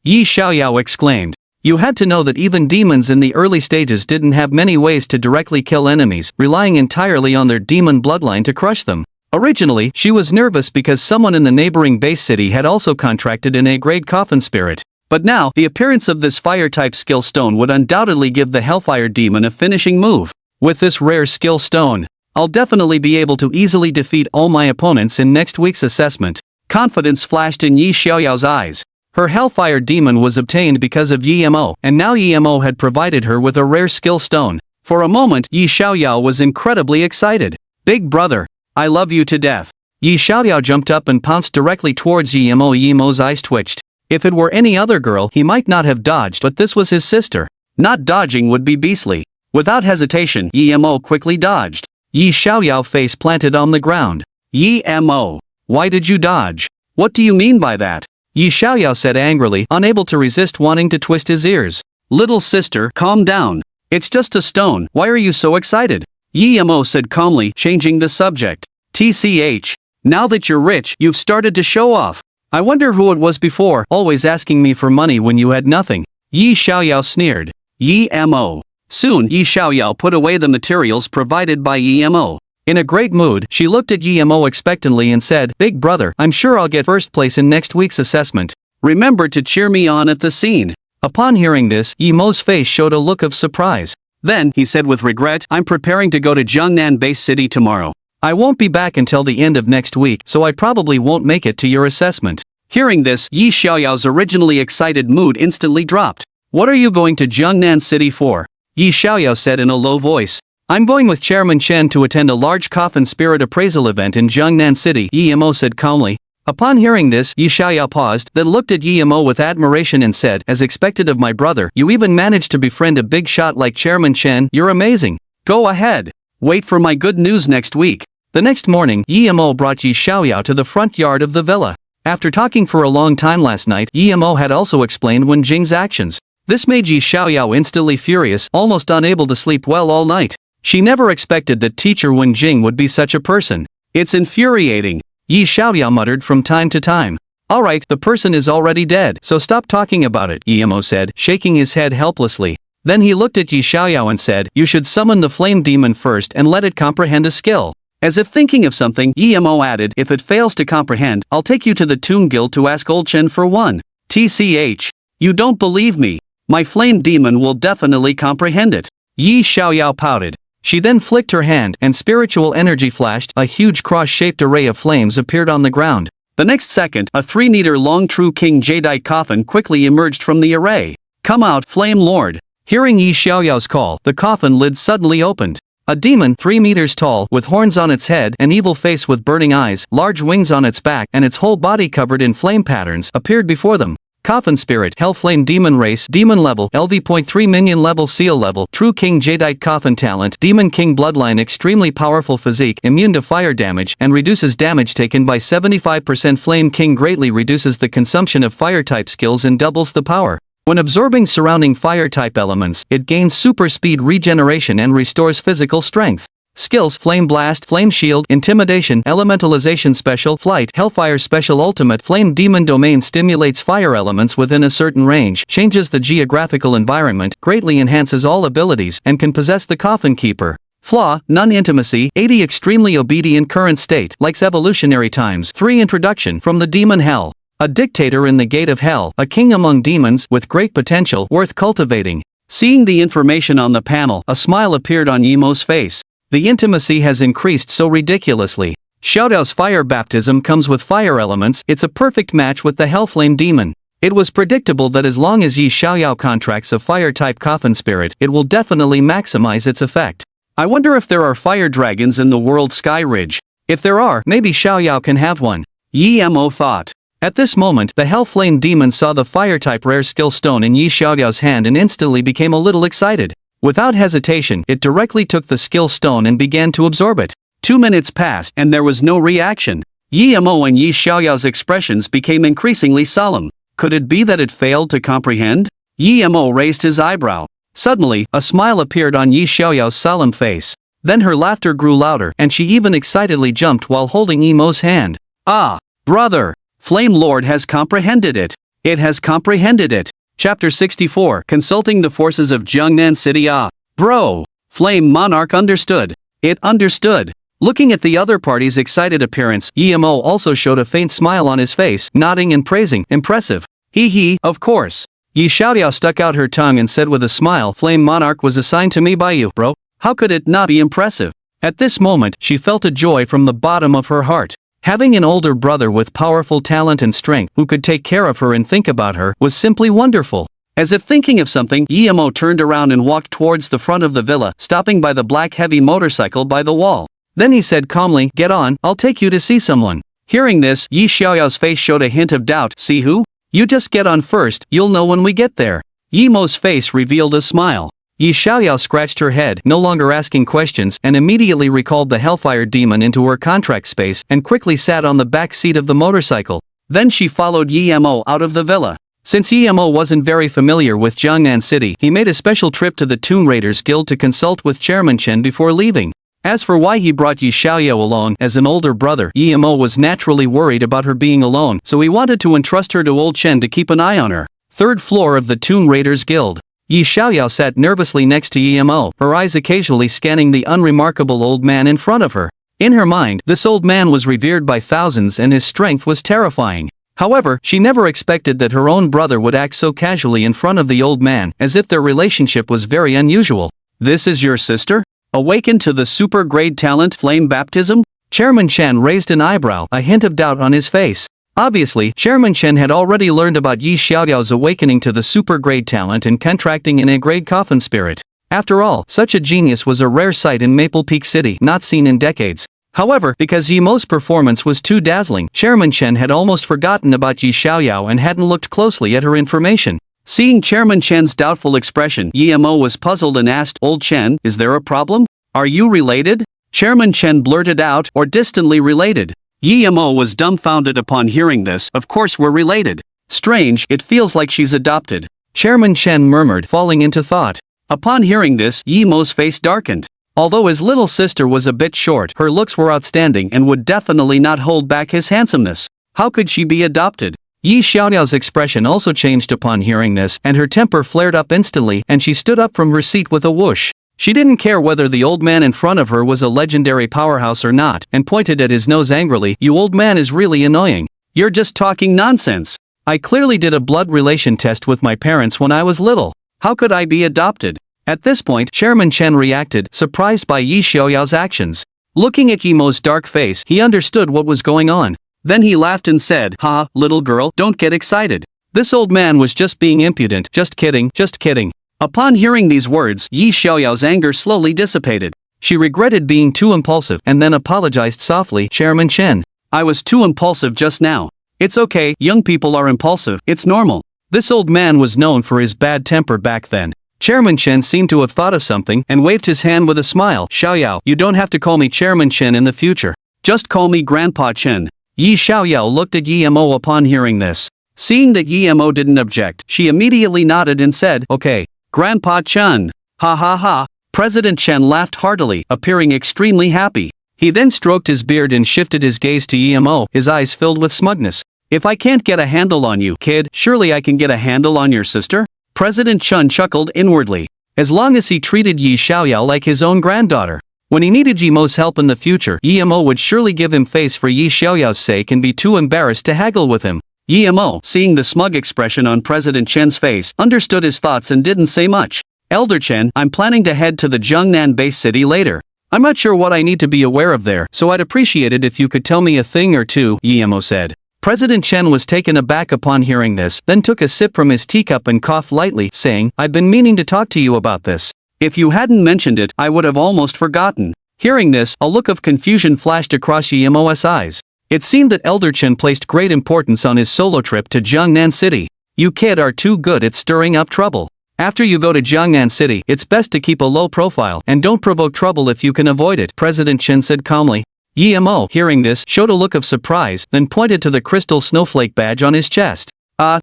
Yi Xiaoyao exclaimed. "You had to know that even demons in the early stages didn't have many ways to directly kill enemies, relying entirely on their demon bloodline to crush them." Originally, she was nervous because someone in the neighboring base city had also contracted an A-grade coffin spirit. But now, the appearance of this fire-type skill stone would undoubtedly give the Hellfire demon a finishing move. With this rare skill stone, I'll definitely be able to easily defeat all my opponents in next week's assessment. Confidence flashed in Yi Xiaoyao's eyes. Her Hellfire demon was obtained because of Emo, and now Emo had provided her with a rare skill stone. For a moment, Yi Xiaoyao was incredibly excited. "Big brother, I love you to death." Yi Xiaoyao jumped up and pounced directly towards Emo. Emo's eyes twitched. If it were any other girl, he might not have dodged, but this was his sister. Not dodging would be beastly. Without hesitation, Emo quickly dodged. Yi Xiaoyao face planted on the ground. "Emo, why did you dodge? What do you mean by that?" Yi Xiaoyao said angrily, unable to resist wanting to twist his ears. "Little sister, calm down. It's just a stone, why are you so excited?" Emo said calmly, changing the subject. "TCH. Now that you're rich, you've started to show off. I wonder who it was before, always asking me for money when you had nothing." Yi Xiaoyao sneered. "Emo." Soon, Yi Xiaoyao put away the materials provided by Emo. In a great mood, she looked at Emo expectantly and said, "Big brother, I'm sure I'll get first place in next week's assessment. Remember to cheer me on at the scene." Upon hearing this, Yi Mo's face showed a look of surprise. Then, he said with regret, I'm preparing to go to Jiangnan Base City tomorrow. I won't be back until the end of next week, so I probably won't make it to your assessment. Hearing this, Yi Xiaoyao's originally excited mood instantly dropped. What are you going to Jiangnan City for? Yi Xiaoyao said in a low voice. I'm going with Chairman Chen to attend a large coffin spirit appraisal event in Jiangnan City, Yi Mo said calmly. Upon hearing this, Yi Xiaoyao paused, then looked at Yi Mo with admiration and said, as expected of my brother, you even managed to befriend a big shot like Chairman Chen, you're amazing. Go ahead. Wait for my good news next week. The next morning, Yi Mo brought Yi Xiaoyao to the front yard of the villa. After talking for a long time last night, Yi Mo had also explained Wen Jing's actions. This made Yi Xiaoyao instantly furious, almost unable to sleep well all night. She never expected that teacher Wen Jing would be such a person. It's infuriating. Yi Xiaoyao muttered from time to time. Alright, the person is already dead, so stop talking about it, Yi Mo said, shaking his head helplessly. Then he looked at Yi Xiaoyao and said, you should summon the flame demon first and let it comprehend a skill. As if thinking of something, Yi Mo added, if it fails to comprehend, I'll take you to the Tomb Guild to ask Old Chen for one. TCH. You don't believe me. My flame demon will definitely comprehend it. Yi Xiaoyao pouted. She then flicked her hand, and spiritual energy flashed, a huge cross-shaped array of flames appeared on the ground. The next second, a 3-meter-long true king jadeite coffin quickly emerged from the array. Come out, Flame Lord. Hearing Yi Xiaoyao's call, the coffin lid suddenly opened. A demon, 3 meters tall, with horns on its head, an evil face with burning eyes, large wings on its back, and its whole body covered in flame patterns, appeared before them. Coffin Spirit, Hellflame Demon Race, Demon Level, LV.3 Minion Level, Seal Level, True King Jadeite Coffin Talent, Demon King Bloodline, Extremely Powerful Physique, Immune to Fire Damage, and reduces damage taken by 75%. Flame King greatly reduces the consumption of Fire-type skills and doubles the power. When absorbing surrounding Fire-type elements, it gains super speed regeneration and restores physical strength. Skills: Flame Blast, Flame Shield, Intimidation, Elementalization Special, Flight, Hellfire Special Ultimate. Flame Demon Domain stimulates fire elements within a certain range, changes the geographical environment, greatly enhances all abilities, and can possess the Coffin Keeper. Flaw: None Intimacy, 80 Extremely Obedient Current State, likes Evolutionary Times. 3 Introduction from the Demon Hell. A dictator in the gate of hell, a king among demons, with great potential, worth cultivating. Seeing the information on the panel, a smile appeared on Yi Mo's face. The intimacy has increased so ridiculously. Xiaodao's fire baptism comes with fire elements, it's a perfect match with the Hellflame Demon. It was predictable that as long as Yi Xiaoyao contracts a fire-type coffin spirit, it will definitely maximize its effect. I wonder if there are fire dragons in the world Sky Ridge. If there are, maybe Xiaoyao can have one. Yi Mo thought. At this moment, the Hellflame Demon saw the fire-type rare skill stone in Yi Xiaoyao's hand and instantly became a little excited. Without hesitation, it directly took the skill stone and began to absorb it. 2 minutes passed, and there was no reaction. Yi Mo and Yi Xiaoyao's expressions became increasingly solemn. Could it be that it failed to comprehend? Yi Mo raised his eyebrow. Suddenly, a smile appeared on Yi Xiaoyao's solemn face. Then her laughter grew louder, and she even excitedly jumped while holding Yi Mo's hand. Ah, brother! Flame Lord has comprehended it. It has comprehended it. Chapter 64, Consulting the Forces of Jiangnan City. Ah, bro! Flame Monarch understood. It understood. Looking at the other party's excited appearance, Yi Mo also showed a faint smile on his face, nodding and praising. Impressive. Hee, of course. Yi Xiaoyao stuck out her tongue and said with a smile, Flame Monarch was assigned to me by you, bro. How could it not be impressive? At this moment, she felt a joy from the bottom of her heart. Having an older brother with powerful talent and strength who could take care of her and think about her was simply wonderful. As if thinking of something, Yi Mo turned around and walked towards the front of the villa, stopping by the black heavy motorcycle by the wall. Then he said calmly, Get on, I'll take you to see someone. Hearing this, Yi Xiaoyao's face showed a hint of doubt. See who? You just get on first, you'll know when we get there. Yi Mo's face revealed a smile. Yi Xiaoyao scratched her head, no longer asking questions, and immediately recalled the Hellfire Demon into her contract space and quickly sat on the back seat of the motorcycle. Then she followed Yi Mo out of the villa. Since Yi Mo wasn't very familiar with Jiangnan City, he made a special trip to the Tomb Raiders Guild to consult with Chairman Chen before leaving. As for why he brought Yi Xiaoyao along as an older brother, Yi Mo was naturally worried about her being alone, so he wanted to entrust her to old Chen to keep an eye on her. 3rd floor of the Tomb Raiders Guild. Yi Xiaoyao sat nervously next to Yi Mo, her eyes occasionally scanning the unremarkable old man in front of her. In her mind, this old man was revered by thousands and his strength was terrifying. However, she never expected that her own brother would act so casually in front of the old man, as if their relationship was very unusual. "This is your sister? Awakened to the super grade talent flame baptism?" Chairman Chen raised an eyebrow, a hint of doubt on his face. Obviously, Chairman Chen had already learned about Yi Xiaoyao's awakening to the super grade talent and contracting in a grade coffin spirit. After all, such a genius was a rare sight in Maple Peak City, not seen in decades. However, because Yi-Mo's performance was too dazzling, Chairman Chen had almost forgotten about Yi Xiaoyao and hadn't looked closely at her information. Seeing Chairman Chen's doubtful expression, Yi-Mo was puzzled and asked, "Old Chen, is there a problem? Are you related?" Chairman Chen blurted out, "Or distantly related." Yi-Mo was dumbfounded upon hearing this. "Of course we're related. Strange, it feels like she's adopted," Chairman Chen murmured, falling into thought. Upon hearing this, Yi-Mo's face darkened. Although his little sister was a bit short, her looks were outstanding and would definitely not hold back his handsomeness. How could she be adopted? Yi Xiaoyao's expression also changed upon hearing this, and her temper flared up instantly, and she stood up from her seat with a whoosh. She didn't care whether the old man in front of her was a legendary powerhouse or not, and pointed at his nose angrily. "You old man is really annoying. You're just talking nonsense. I clearly did a blood relation test with my parents when I was little. How could I be adopted?" At this point, Chairman Chen reacted, surprised by Yi Xiaoyao's actions. Looking at Yi-Mo's dark face, he understood what was going on. Then he laughed and said, "Ha, little girl, don't get excited. This old man was just being impudent. Just kidding, just kidding." Upon hearing these words, Yi Xiaoyao's anger slowly dissipated. She regretted being too impulsive and then apologized softly. "Chairman Chen, I was too impulsive just now. It's okay, young people are impulsive, it's normal." This old man was known for his bad temper back then. Chairman Chen seemed to have thought of something and waved his hand with a smile. "Xiaoyao, you don't have to call me Chairman Chen in the future. Just call me Grandpa Chen." Yi Xiaoyao looked at Yi-Mo upon hearing this. Seeing that Yi-Mo didn't object, she immediately nodded and said, "Okay, Grandpa Chen." "Ha ha ha." President Chen laughed heartily, appearing extremely happy. He then stroked his beard and shifted his gaze to Yi-Mo, his eyes filled with smugness. "If I can't get a handle on you, kid, surely I can get a handle on your sister?" President Chen chuckled inwardly. As long as he treated Yi Xiaoyao like his own granddaughter. When he needed Yi-Mo's help in the future, Yi-Mo would surely give him face for Yi Xiaoyao's sake and be too embarrassed to haggle with him. Yi-Mo, seeing the smug expression on President Chen's face, understood his thoughts and didn't say much. "Elder Chen, I'm planning to head to the Jiangnan base city later. I'm not sure what I need to be aware of there, so I'd appreciate it if you could tell me a thing or two," Yi-Mo said. President Chen was taken aback upon hearing this, then took a sip from his teacup and coughed lightly, saying, "I've been meaning to talk to you about this. If you hadn't mentioned it, I would have almost forgotten." Hearing this, a look of confusion flashed across Yi-Mo's eyes. It seemed that Elder Chen placed great importance on his solo trip to Jiangnan City. "You kid are too good at stirring up trouble. After you go to Jiangnan City, it's best to keep a low profile and don't provoke trouble if you can avoid it," President Chen said calmly. Yi-Mo, hearing this, showed a look of surprise, then pointed to the crystal snowflake badge on his chest.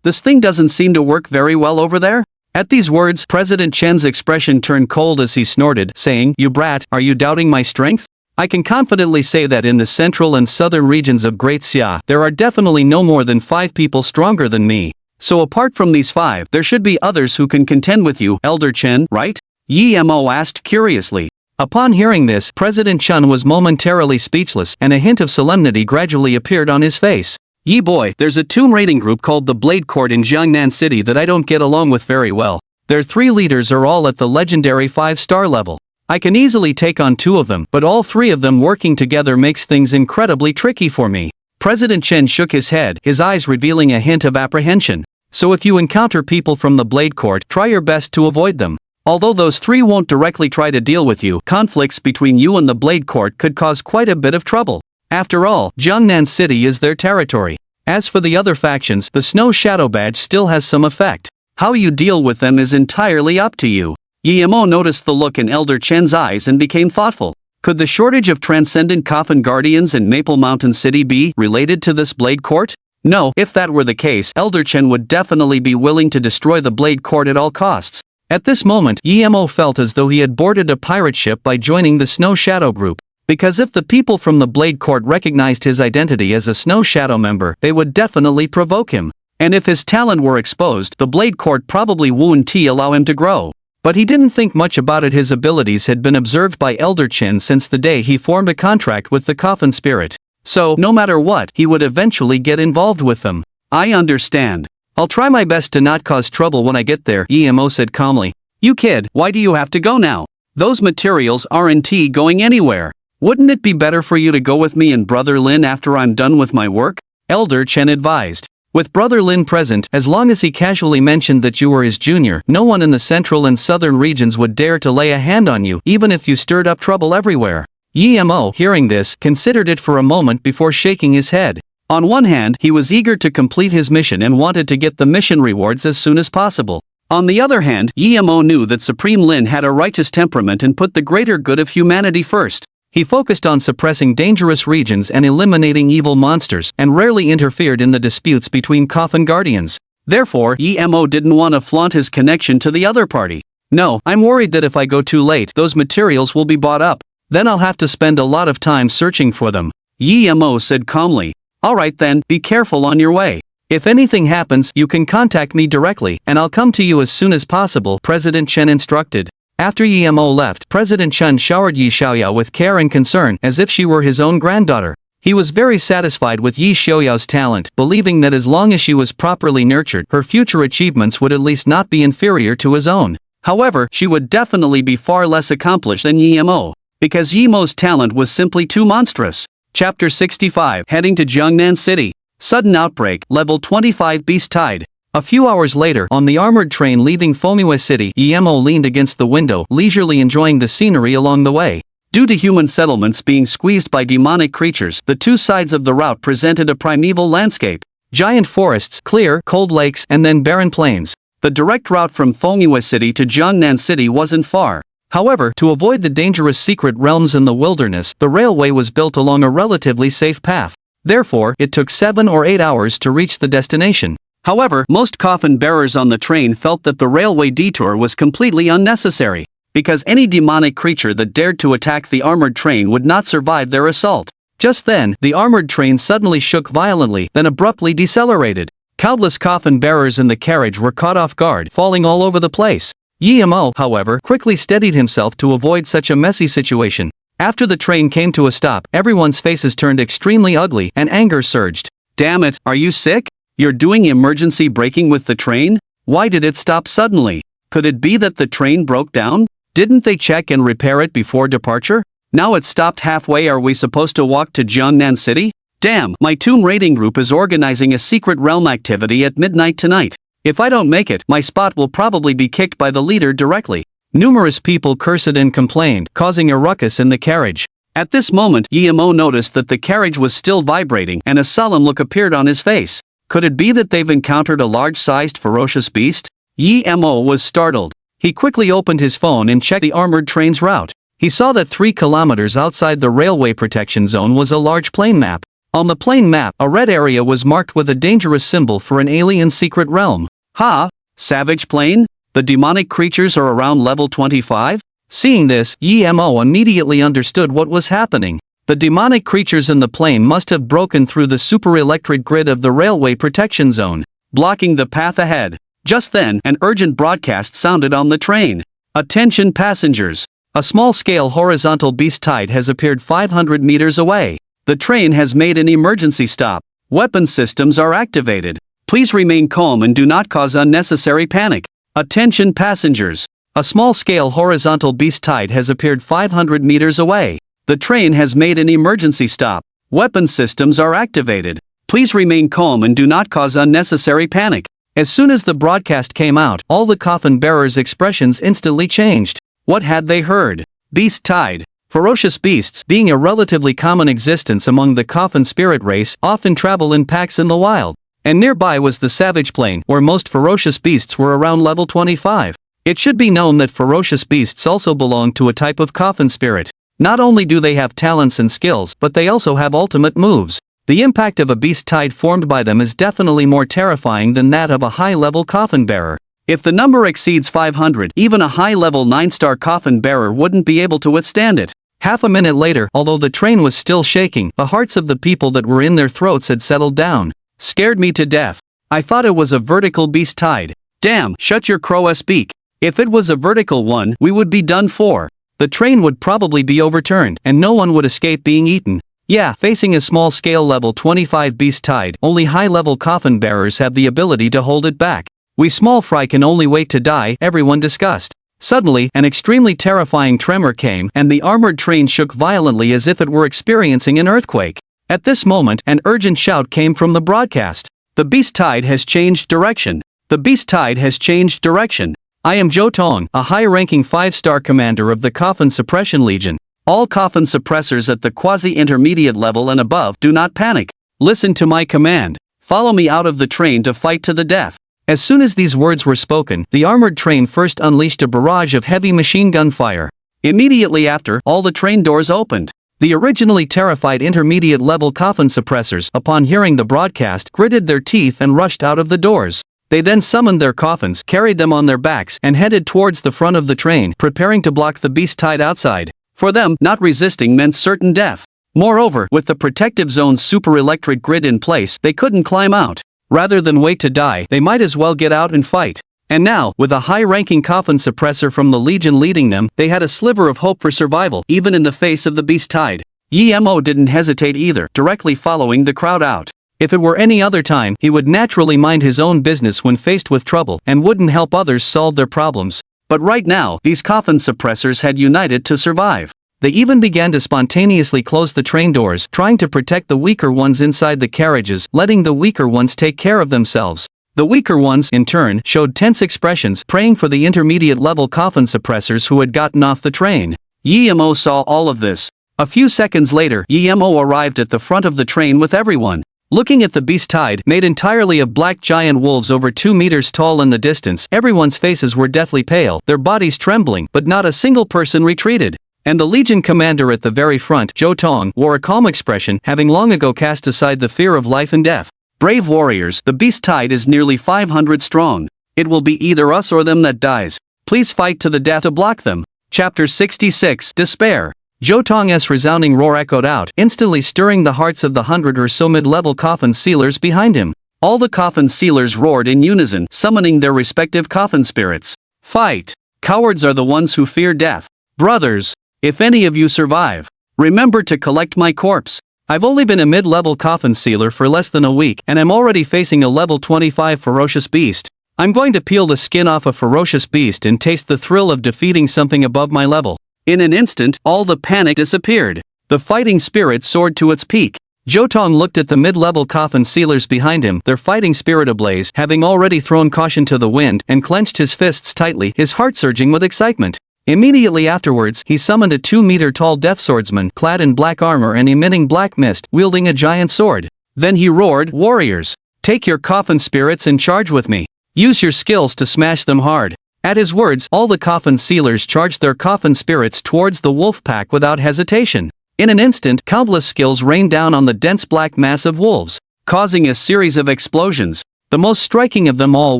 This thing doesn't seem to work very well over there?" At these words, President Chen's expression turned cold as he snorted, saying, "You brat, are you doubting my strength? I can confidently say that in the central and southern regions of Great Xia, there are definitely no more than 5 people stronger than me. So apart from these 5, there should be others who can contend with you, Elder Chen, right?" Yi-Mo asked curiously. Upon hearing this, President Chen was momentarily speechless, and a hint of solemnity gradually appeared on his face. "Yi boy, there's a tomb raiding group called the Blade Court in Jiangnan City that I don't get along with very well. Their 3 leaders are all at the legendary 5-star level. I can easily take on 2 of them, but all 3 of them working together makes things incredibly tricky for me." President Chen shook his head, his eyes revealing a hint of apprehension. "So if you encounter people from the Blade Court, try your best to avoid them. Although those 3 won't directly try to deal with you, conflicts between you and the Blade Court could cause quite a bit of trouble. After all, Jiangnan City is their territory. As for the other factions, the Snow Shadow Badge still has some effect. How you deal with them is entirely up to you." Yi-Mo noticed the look in Elder Chen's eyes and became thoughtful. Could the shortage of transcendent coffin guardians in Maple Mountain City be related to this Blade Court? No, if that were the case, Elder Chen would definitely be willing to destroy the Blade Court at all costs. At this moment, Yi-Mo felt as though he had boarded a pirate ship by joining the Snow Shadow group. Because if the people from the Blade Court recognized his identity as a Snow Shadow member, they would definitely provoke him. And if his talent were exposed, the Blade Court probably wouldn't allow him to grow. But he didn't think much about it. His abilities had been observed by Elder Chen since the day he formed a contract with the Coffin Spirit. So, no matter what, he would eventually get involved with them. I understand. I'll try my best to not cause trouble when I get there, Emo said calmly. You kid, why do you have to go now? Those materials aren't going anywhere. Wouldn't it be better for you to go with me and Brother Lin after I'm done with my work? Elder Chen advised. With Brother Lin present, as long as he casually mentioned that you were his junior, no one in the central and southern regions would dare to lay a hand on you, even if you stirred up trouble everywhere. Emo, hearing this, considered it for a moment before shaking his head. On one hand, he was eager to complete his mission and wanted to get the mission rewards as soon as possible. On the other hand, Emo knew that Supreme Lin had a righteous temperament and put the greater good of humanity first. He focused on suppressing dangerous regions and eliminating evil monsters, and rarely interfered in the disputes between Coffin Guardians. Therefore, Emo didn't want to flaunt his connection to the other party. No, I'm worried that if I go too late, those materials will be bought up. Then I'll have to spend a lot of time searching for them. Emo said calmly. Alright then, be careful on your way. If anything happens, you can contact me directly, and I'll come to you as soon as possible, President Chen instructed. After Emo left, President Chen showered Yi Xiaoyao with care and concern, as if she were his own granddaughter. He was very satisfied with Yi Xiaoyao's talent, believing that as long as she was properly nurtured, her future achievements would at least not be inferior to his own. However, she would definitely be far less accomplished than Emo, because Emo's talent was simply too monstrous. Chapter 65, Heading to Jiangnan City. Sudden outbreak, level 25 Beast Tide. A few hours later, on the armored train leaving Fomue City, Emo leaned against the window, leisurely enjoying the scenery along the way. Due to human settlements being squeezed by demonic creatures, the two sides of the route presented a primeval landscape. Giant forests, clear, cold lakes, and then barren plains. The direct route from Fomue City to Jiangnan City wasn't far. However, to avoid the dangerous secret realms in the wilderness, the railway was built along a relatively safe path. Therefore, it took 7 or 8 hours to reach the destination. However, most coffin bearers on the train felt that the railway detour was completely unnecessary, because any demonic creature that dared to attack the armored train would not survive their assault. Just then, the armored train suddenly shook violently, then abruptly decelerated. Countless coffin bearers in the carriage were caught off guard, falling all over the place. Emo, however, quickly steadied himself to avoid such a messy situation. After the train came to a stop, everyone's faces turned extremely ugly, and anger surged. Damn it, are you sick? You're doing emergency braking with the train? Why did it stop suddenly? Could it be that the train broke down? Didn't they check and repair it before departure? Now it's stopped halfway. Are we supposed to walk to Jiangnan City? Damn, my Tomb Raiding group is organizing a secret realm activity at midnight tonight. If I don't make it, my spot will probably be kicked by the leader directly. Numerous people cursed and complained, causing a ruckus in the carriage. At this moment, Emo noticed that the carriage was still vibrating, and a solemn look appeared on his face. Could it be that they've encountered a large-sized ferocious beast? Emo was startled. He quickly opened his phone and checked the armored train's route. He saw that 3 kilometers outside the railway protection zone was a large plain map. On the plain map, a red area was marked with a dangerous symbol for an alien secret realm. Ha! Savage Plain? The demonic creatures are around level 25? Seeing this, Emo immediately understood what was happening. The demonic creatures in the plain must have broken through the super-electric grid of the railway protection zone, blocking the path ahead. Just then, an urgent broadcast sounded on the train. Attention passengers! A small-scale horizontal beast tide has appeared 500 meters away. The train has made an emergency stop. Weapon systems are activated. Please remain calm and do not cause unnecessary panic. Attention passengers! A small-scale horizontal beast tide has appeared 500 meters away. The train has made an emergency stop. Weapon systems are activated. Please remain calm and do not cause unnecessary panic. As soon as the broadcast came out, all the coffin bearers' expressions instantly changed. What had they heard? Beast tide. Ferocious beasts, being a relatively common existence among the coffin spirit race, often travel in packs in the wild. And nearby was the Savage Plain, where most ferocious beasts were around level 25. It should be known that ferocious beasts also belong to a type of coffin spirit. Not only do they have talents and skills, but they also have ultimate moves. The impact of a beast tide formed by them is definitely more terrifying than that of a high-level coffin bearer. If the number exceeds 500, even a high-level 9-star coffin bearer wouldn't be able to withstand it. Half a minute later, although the train was still shaking, the hearts of the people that were in their throats had settled down. Scared me to death. I thought it was a vertical beast tide. Damn, shut your crow-ass beak. If it was a vertical one, we would be done for. The train would probably be overturned, and no one would escape being eaten. Yeah, facing a small-scale level 25 beast tide, only high-level coffin bearers have the ability to hold it back. We small fry can only wait to die, everyone discussed. Suddenly, an extremely terrifying tremor came, and the armored train shook violently as if it were experiencing an earthquake. At this moment, an urgent shout came from the broadcast. The beast tide has changed direction. The beast tide has changed direction. I am Zhou Tong, a high-ranking 5-star commander of the Coffin Suppression Legion. All coffin suppressors at the quasi-intermediate level and above, do not panic. Listen to my command. Follow me out of the train to fight to the death. As soon as these words were spoken, the armored train first unleashed a barrage of heavy machine gun fire. Immediately after, all the train doors opened. The originally terrified intermediate-level coffin suppressors, upon hearing the broadcast, gritted their teeth and rushed out of the doors. They then summoned their coffins, carried them on their backs, and headed towards the front of the train, preparing to block the beast tide outside. For them, not resisting meant certain death. Moreover, with the protective zone's super-electric grid in place, they couldn't climb out. Rather than wait to die, they might as well get out and fight. And now, with a high-ranking coffin suppressor from the Legion leading them, they had a sliver of hope for survival, even in the face of the beast tide. Yi-Mo didn't hesitate either, directly following the crowd out. If it were any other time, he would naturally mind his own business when faced with trouble, and wouldn't help others solve their problems. But right now, these coffin suppressors had united to survive. They even began to spontaneously close the train doors, trying to protect the weaker ones inside the carriages, letting the weaker ones take care of themselves. The weaker ones, in turn, showed tense expressions, praying for the intermediate-level coffin suppressors who had gotten off the train. Yi-Mo saw all of this. A few seconds later, Yi-Mo arrived at the front of the train with everyone. Looking at the beast tide, made entirely of black giant wolves over 2 meters tall in the distance, everyone's faces were deathly pale, their bodies trembling, but not a single person retreated. And the Legion commander at the very front, Zhou Tong, wore a calm expression, having long ago cast aside the fear of life and death. Brave warriors, the beast tide is nearly 500 strong. It will be either us or them that dies. Please fight to the death to block them. Chapter 66, Despair. Zhou Tong's resounding roar echoed out, instantly stirring the hearts of the 100 or so mid-level coffin sealers behind him. All the coffin sealers roared in unison, summoning their respective coffin spirits. Fight! Cowards are the ones who fear death. Brothers, if any of you survive, remember to collect my corpse. I've only been a mid-level coffin sealer for less than a week, and I'm already facing a level 25 ferocious beast. I'm going to peel the skin off a ferocious beast and taste the thrill of defeating something above my level. In an instant, all the panic disappeared. The fighting spirit soared to its peak. Zhou Tong looked at the mid-level coffin sealers behind him, their fighting spirit ablaze, having already thrown caution to the wind, and clenched his fists tightly, his heart surging with excitement. Immediately afterwards, he summoned a 2-meter-tall death swordsman, clad in black armor and emitting black mist, wielding a giant sword. Then he roared, "Warriors! Take your coffin spirits and charge with me. Use your skills to smash them hard." At his words, all the coffin sealers charged their coffin spirits towards the wolf pack without hesitation. In an instant, countless skills rained down on the dense black mass of wolves, causing a series of explosions. The most striking of them all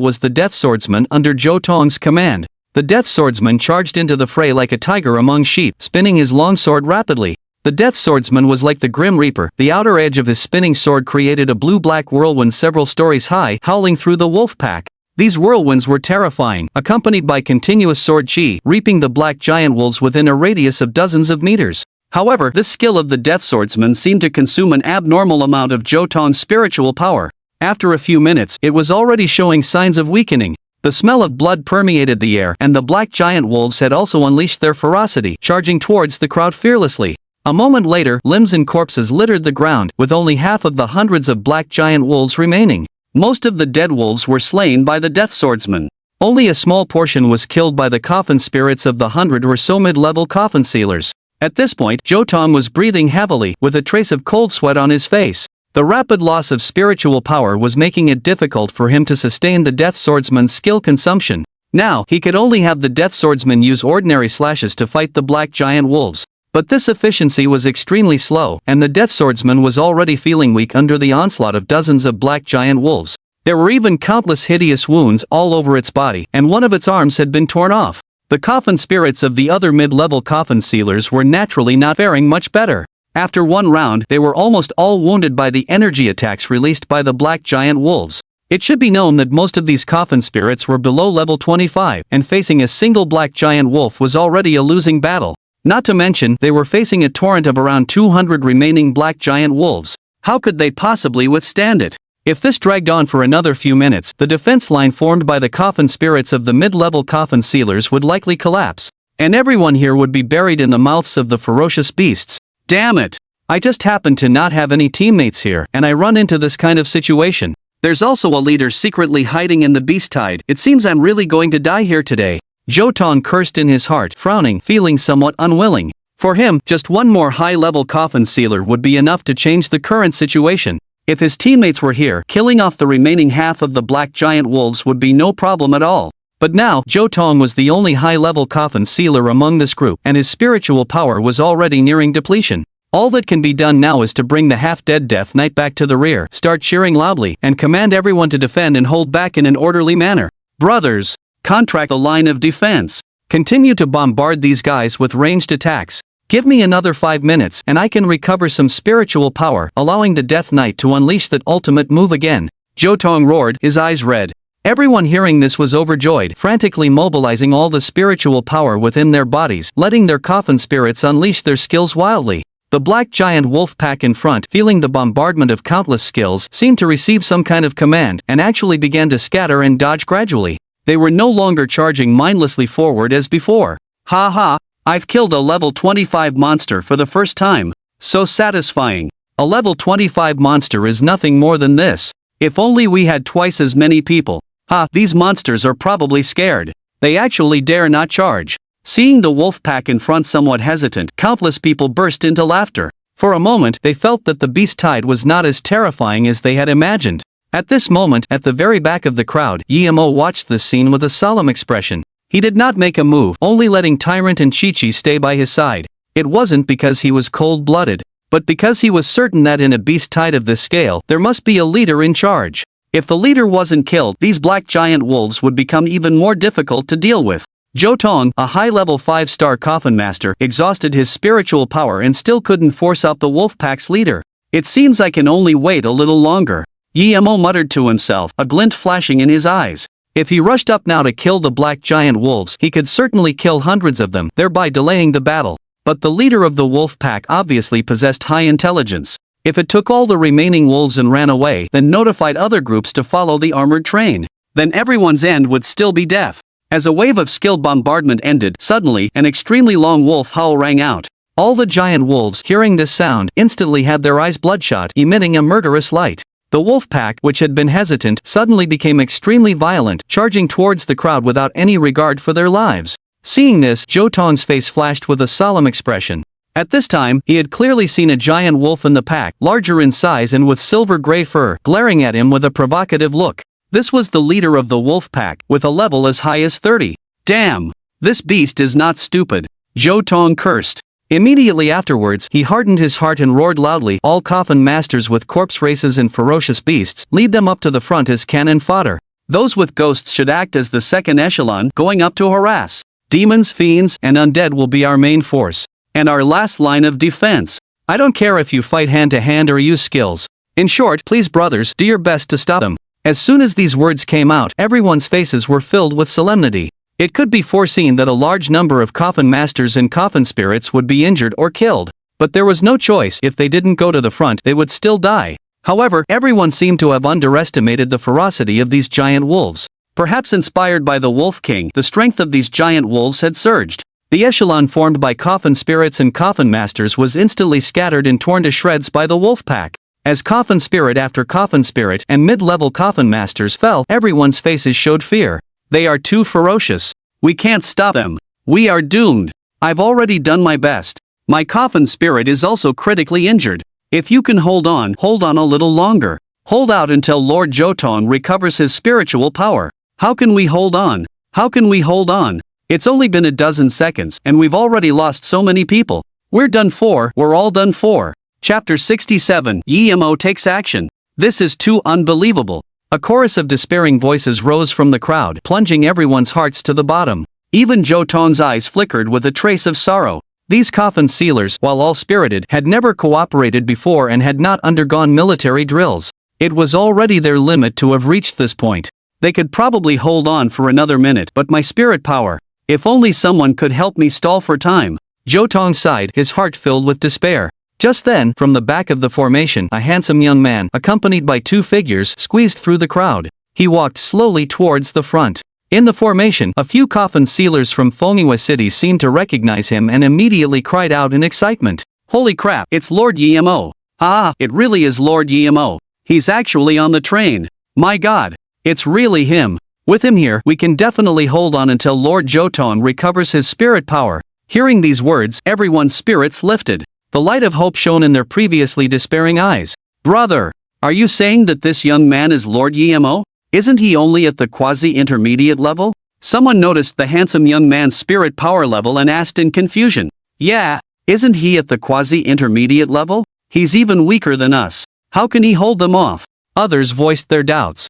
was the death swordsman under Zhou Tong's command. The death swordsman charged into the fray like a tiger among sheep, spinning his long sword rapidly. The death swordsman was like the Grim Reaper. The outer edge of his spinning sword created a blue-black whirlwind several stories high, howling through the wolf pack. These whirlwinds were terrifying, accompanied by continuous sword chi, reaping the black giant wolves within a radius of dozens of meters. However, this skill of the death swordsman seemed to consume an abnormal amount of Zhou Tong's spiritual power. After a few minutes, it was already showing signs of weakening. The smell of blood permeated the air, and the black giant wolves had also unleashed their ferocity, charging towards the crowd fearlessly. A moment later, limbs and corpses littered the ground, with only half of the hundreds of black giant wolves remaining. Most of the dead wolves were slain by the death swordsman. Only a small portion was killed by the coffin spirits of the 100 or so mid-level coffin sealers. At this point, Zhou Tong was breathing heavily, with a trace of cold sweat on his face. The rapid loss of spiritual power was making it difficult for him to sustain the death swordsman's skill consumption. Now, he could only have the death swordsman use ordinary slashes to fight the black giant wolves. But this efficiency was extremely slow, and the death swordsman was already feeling weak under the onslaught of dozens of black giant wolves. There were even countless hideous wounds all over its body, and one of its arms had been torn off. The coffin spirits of the other mid-level coffin sealers were naturally not faring much better. After one round, they were almost all wounded by the energy attacks released by the black giant wolves. It should be known that most of these coffin spirits were below level 25, and facing a single black giant wolf was already a losing battle. Not to mention, they were facing a torrent of around 200 remaining black giant wolves. How could they possibly withstand it? If this dragged on for another few minutes, the defense line formed by the coffin spirits of the mid-level coffin sealers would likely collapse, and everyone here would be buried in the mouths of the ferocious beasts. Damn it! I just happen to not have any teammates here, and I run into this kind of situation. There's also a leader secretly hiding in the beast tide. It seems I'm really going to die here today. Jotong cursed in his heart, frowning, feeling somewhat unwilling. For him, just one more high-level coffin sealer would be enough to change the current situation. If his teammates were here, killing off the remaining half of the black giant wolves would be no problem at all. But now, Jotong was the only high-level coffin sealer among this group, and his spiritual power was already nearing depletion. All that can be done now is to bring the half-dead Death Knight back to the rear, start cheering loudly, and command everyone to defend and hold back in an orderly manner. Brothers, contract a line of defense. Continue to bombard these guys with ranged attacks. Give me another 5 minutes and I can recover some spiritual power, allowing the Death Knight to unleash that ultimate move again. Jotong roared, his eyes red. Everyone hearing this was overjoyed, frantically mobilizing all the spiritual power within their bodies, letting their coffin spirits unleash their skills wildly. The black giant wolf pack in front, feeling the bombardment of countless skills, seemed to receive some kind of command, and actually began to scatter and dodge gradually. They were no longer charging mindlessly forward as before. Ha ha! I've killed a level 25 monster for the first time. So satisfying. A level 25 monster is nothing more than this. If only we had twice as many people. Ha, these monsters are probably scared. They actually dare not charge. Seeing the wolf pack in front somewhat hesitant, countless people burst into laughter. For a moment, they felt that the beast tide was not as terrifying as they had imagined. At this moment, at the very back of the crowd, Yemo watched this scene with a solemn expression. He did not make a move, only letting Tyrant and Chi-Chi stay by his side. It wasn't because he was cold-blooded, but because he was certain that in a beast tide of this scale, there must be a leader in charge. If the leader wasn't killed, these black giant wolves would become even more difficult to deal with. Jotong, a high-level 5-star coffin master, exhausted his spiritual power and still couldn't force out the wolf pack's leader. It seems I can only wait a little longer. Yemo muttered to himself, a glint flashing in his eyes. If he rushed up now to kill the black giant wolves, he could certainly kill hundreds of them, thereby delaying the battle. But the leader of the wolf pack obviously possessed high intelligence. If it took all the remaining wolves and ran away, then notified other groups to follow the armored train, then everyone's end would still be death. As a wave of skilled bombardment ended, suddenly, an extremely long wolf howl rang out. All the giant wolves, hearing this sound, instantly had their eyes bloodshot, emitting a murderous light. The wolf pack, which had been hesitant, suddenly became extremely violent, charging towards the crowd without any regard for their lives. Seeing this, Jotong's face flashed with a solemn expression. At this time, he had clearly seen a giant wolf in the pack, larger in size and with silver-gray fur, glaring at him with a provocative look. This was the leader of the wolf pack, with a level as high as 30. Damn! This beast is not stupid. Jotong cursed. Immediately afterwards, he hardened his heart and roared loudly, all coffin masters with corpse races and ferocious beasts, lead them up to the front as cannon fodder. Those with ghosts should act as the second echelon, going up to harass. Demons, fiends, and undead will be our main force. And our last line of defense. I don't care if you fight hand-to-hand or use skills. In short, please brothers, do your best to stop them. As soon as these words came out, everyone's faces were filled with solemnity. It could be foreseen that a large number of coffin masters and coffin spirits would be injured or killed. But there was no choice. If they didn't go to the front, they would still die. However, everyone seemed to have underestimated the ferocity of these giant wolves. Perhaps inspired by the Wolf King, the strength of these giant wolves had surged. The echelon formed by coffin spirits and coffin masters was instantly scattered and torn to shreds by the wolf pack. As coffin spirit after coffin spirit and mid-level coffin masters fell, everyone's faces showed fear. They are too ferocious. We can't stop them. We are doomed. I've already done my best. My coffin spirit is also critically injured. If you can hold on a little longer. Hold out until Lord Jotong recovers his spiritual power. How can we hold on? How can we hold on? It's only been a dozen seconds, and we've already lost so many people. We're done for, we're all done for. Chapter 67, Yemo takes action. This is too unbelievable. A chorus of despairing voices rose from the crowd, plunging everyone's hearts to the bottom. Even Jotong's eyes flickered with a trace of sorrow. These coffin sealers, while all spirited, had never cooperated before and had not undergone military drills. It was already their limit to have reached this point. They could probably hold on for another minute, but my spirit power. If only someone could help me stall for time. Jotong sighed, his heart filled with despair. Just then, from the back of the formation, a handsome young man, accompanied by two figures, squeezed through the crowd. He walked slowly towards the front. In the formation, a few coffin sealers from Fonghua City seemed to recognize him and immediately cried out in excitement. Holy crap, it's Lord Yemo. Ah, it really is Lord Yemo. He's actually on the train. My god, it's really him. With him here, we can definitely hold on until Lord Jotong recovers his spirit power. Hearing these words, everyone's spirits lifted. The light of hope shone in their previously despairing eyes. Brother, are you saying that this young man is Lord Yemo? Isn't he only at the quasi-intermediate level? Someone noticed the handsome young man's spirit power level and asked in confusion. Yeah, isn't he at the quasi-intermediate level? He's even weaker than us. How can he hold them off? Others voiced their doubts.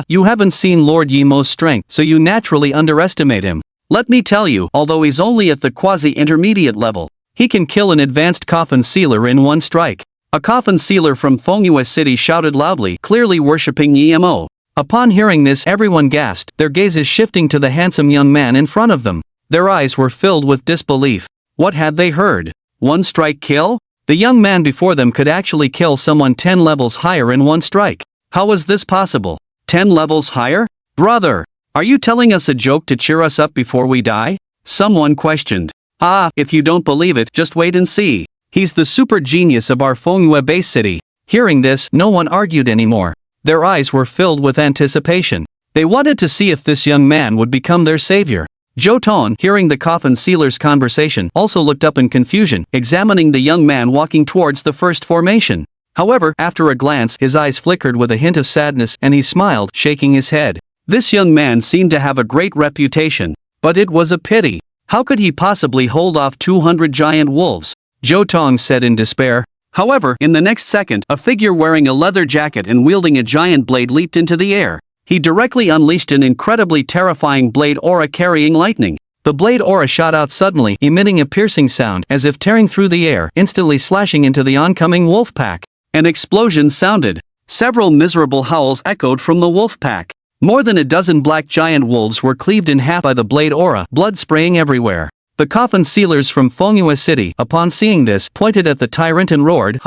You haven't seen Lord Yemo's strength, so you naturally underestimate him. Let me tell you, although he's only at the quasi-intermediate level, he can kill an advanced coffin sealer in one strike. A coffin sealer from Fonghua City shouted loudly, clearly worshipping Yemo. Upon hearing this, everyone gasped, their gazes shifting to the handsome young man in front of them. Their eyes were filled with disbelief. What had they heard? One strike kill? The young man before them could actually kill someone 10 levels higher in one strike. How was this possible? 10 levels higher? Brother, are you telling us a joke to cheer us up before we die? Someone questioned. If you don't believe it, just wait and see. He's the super genius of our Fonghua base city. Hearing this, no one argued anymore. Their eyes were filled with anticipation. They wanted to see if this young man would become their savior. Jotong, hearing the coffin sealer's conversation, also looked up in confusion, examining the young man walking towards the first formation. However, after a glance, his eyes flickered with a hint of sadness and he smiled, shaking his head. This young man seemed to have a great reputation. But it was a pity. How could he possibly hold off 200 giant wolves? Jotong said in despair. However, in the next second, a figure wearing a leather jacket and wielding a giant blade leaped into the air. He directly unleashed an incredibly terrifying blade aura carrying lightning. The blade aura shot out suddenly, emitting a piercing sound as if tearing through the air, instantly slashing into the oncoming wolf pack. An explosion sounded. Several miserable howls echoed from the wolf pack. More than a dozen black giant wolves were cleaved in half by the blade aura, blood spraying everywhere. The coffin sealers from Fonghua City, upon seeing this, pointed at the tyrant and roared,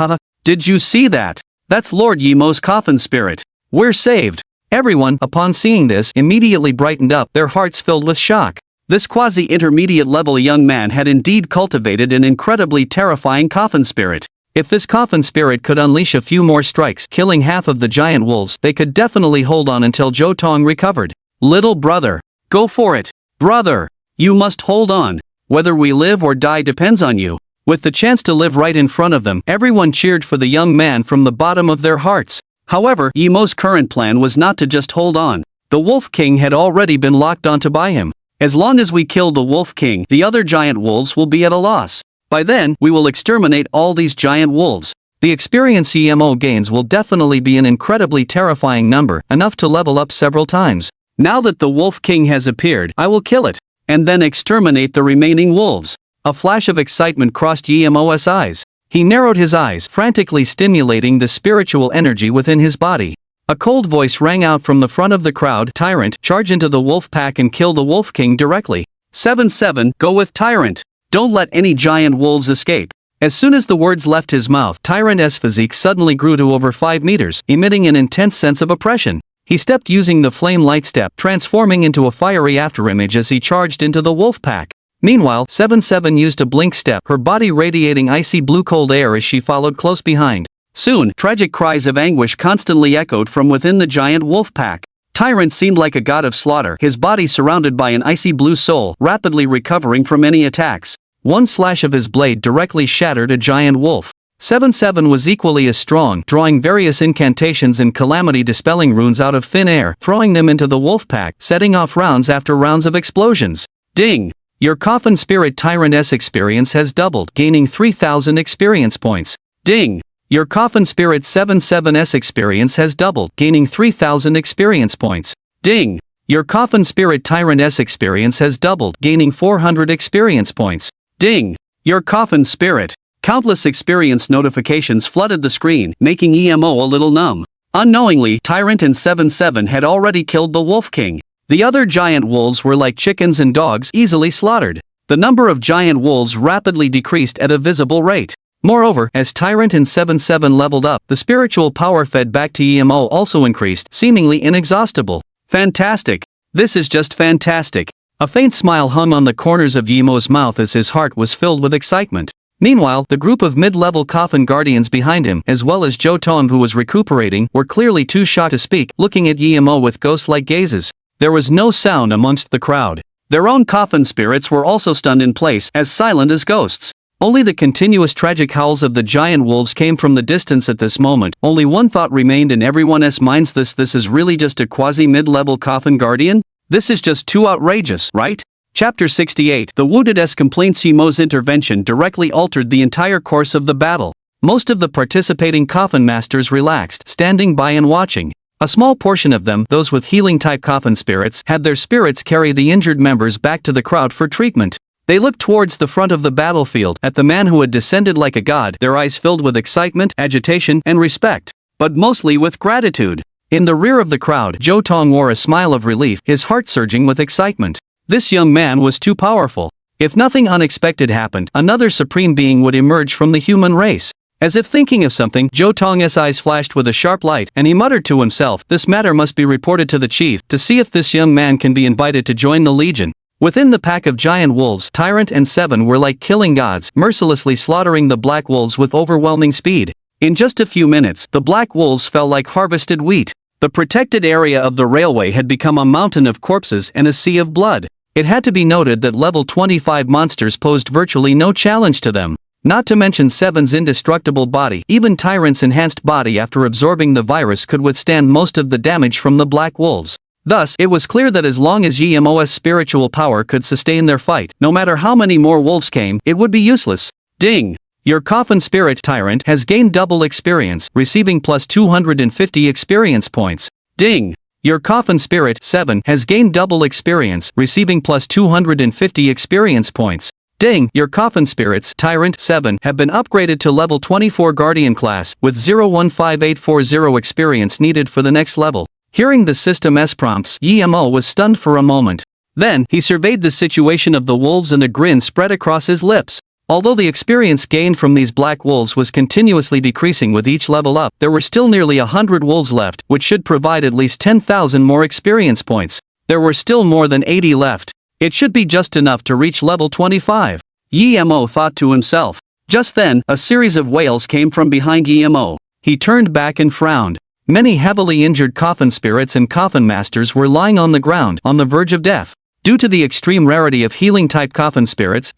Did you see that? That's Lord Yemo's coffin spirit. We're saved. Everyone, upon seeing this, immediately brightened up, their hearts filled with shock. This quasi-intermediate level young man had indeed cultivated an incredibly terrifying coffin spirit. If this coffin spirit could unleash a few more strikes, killing half of the giant wolves, they could definitely hold on until Jotong recovered. Little brother, go for it. Brother, you must hold on. Whether we live or die depends on you. With the chance to live right in front of them, everyone cheered for the young man from the bottom of their hearts. However, Yemo's current plan was not to just hold on. The Wolf King had already been locked onto by him. As long as we kill the Wolf King, the other giant wolves will be at a loss. By then, we will exterminate all these giant wolves. The experience Yemo gains will definitely be an incredibly terrifying number, enough to level up several times. Now that the Wolf King has appeared, I will kill it. And then exterminate the remaining wolves. A flash of excitement crossed Yemo's eyes. He narrowed his eyes, frantically stimulating the spiritual energy within his body. A cold voice rang out from the front of the crowd, Tyrant, charge into the wolf pack and kill the Wolf King directly. 7-7, go with Tyrant. Don't let any giant wolves escape. As soon as the words left his mouth, Tyrant's physique suddenly grew to over 5 meters, emitting an intense sense of oppression. He stepped using the flame light step, transforming into a fiery afterimage as he charged into the wolf pack. Meanwhile, 7-7 used a blink step, her body radiating icy blue cold air as she followed close behind. Soon, tragic cries of anguish constantly echoed from within the giant wolf pack. Tyrant seemed like a god of slaughter, his body surrounded by an icy blue soul, rapidly recovering from any attacks. One slash of his blade directly shattered a giant wolf. 7-7 was equally as strong, drawing various incantations and calamity-dispelling runes out of thin air, throwing them into the wolf pack, setting off rounds after rounds of explosions. Ding! Your Coffin Spirit Tyrant's experience has doubled, gaining 3,000 experience points. Ding! Your Coffin Spirit 7-7's experience has doubled, gaining 3,000 experience points. Ding! Your Coffin Spirit Tyrant's experience has doubled, gaining 400 experience points. Ding! Your Coffin Spirit. Countless experience notifications flooded the screen, making Emo a little numb. Unknowingly, Tyrant and 7-7 had already killed the Wolf King. The other giant wolves were like chickens and dogs, easily slaughtered. The number of giant wolves rapidly decreased at a visible rate. Moreover, as Tyrant and 7-7 leveled up, the spiritual power fed back to EMO also increased, seemingly inexhaustible. Fantastic! This is just fantastic! A faint smile hung on the corners of Yemo's mouth as his heart was filled with excitement. Meanwhile, the group of mid-level coffin guardians behind him, as well as Zhou Tong who was recuperating, were clearly too shy to speak, looking at Yemo with ghost-like gazes. There was no sound amongst the crowd. Their own coffin spirits were also stunned in place, as silent as ghosts. Only the continuous tragic howls of the giant wolves came from the distance at this moment. Only one thought remained in everyone's minds: this is really just a quasi-mid-level coffin guardian? This is just too outrageous, right? Chapter 68. The Wounded's complaints. Yemo's intervention directly altered the entire course of the battle. Most of the participating coffin masters relaxed, standing by and watching. A small portion of them, those with healing-type coffin spirits, had their spirits carry the injured members back to the crowd for treatment. They looked towards the front of the battlefield, at the man who had descended like a god, their eyes filled with excitement, agitation, and respect. But mostly with gratitude. In the rear of the crowd, Zhou Tong wore a smile of relief, his heart surging with excitement. This young man was too powerful. If nothing unexpected happened, another supreme being would emerge from the human race. As if thinking of something, Zhou Tong's eyes flashed with a sharp light, and he muttered to himself, "This matter must be reported to the chief, to see if this young man can be invited to join the legion." Within the pack of giant wolves, Tyrant and 7 were like killing gods, mercilessly slaughtering the black wolves with overwhelming speed. In just a few minutes, the black wolves fell like harvested wheat. The protected area of the railway had become a mountain of corpses and a sea of blood. It had to be noted that level 25 monsters posed virtually no challenge to them. Not to mention 7's indestructible body, even Tyrant's enhanced body after absorbing the virus could withstand most of the damage from the black wolves. Thus, it was clear that as long as Yemo's spiritual power could sustain their fight, no matter how many more wolves came, it would be useless. Ding! Your coffin spirit, Tyrant, has gained double experience, receiving plus 250 experience points. Ding! Your coffin spirit, 7, has gained double experience, receiving plus 250 experience points. Ding! Your coffin spirits, Tyrant, 7, have been upgraded to level 24 Guardian class, with 015840 experience needed for the next level. Hearing the system's prompts, Yemo was stunned for a moment. Then, he surveyed the situation of the wolves and a grin spread across his lips. Although the experience gained from these black wolves was continuously decreasing with each level up, there were still nearly 100 wolves left, which should provide at least 10,000 more experience points. There were still more than 80 left. It should be just enough to reach level 25. Yemo thought to himself. Just then, a series of wails came from behind Yemo. He turned back and frowned. Many heavily injured coffin spirits and coffin masters were lying on the ground, on the verge of death. Due to the extreme rarity of healing-type coffin spirits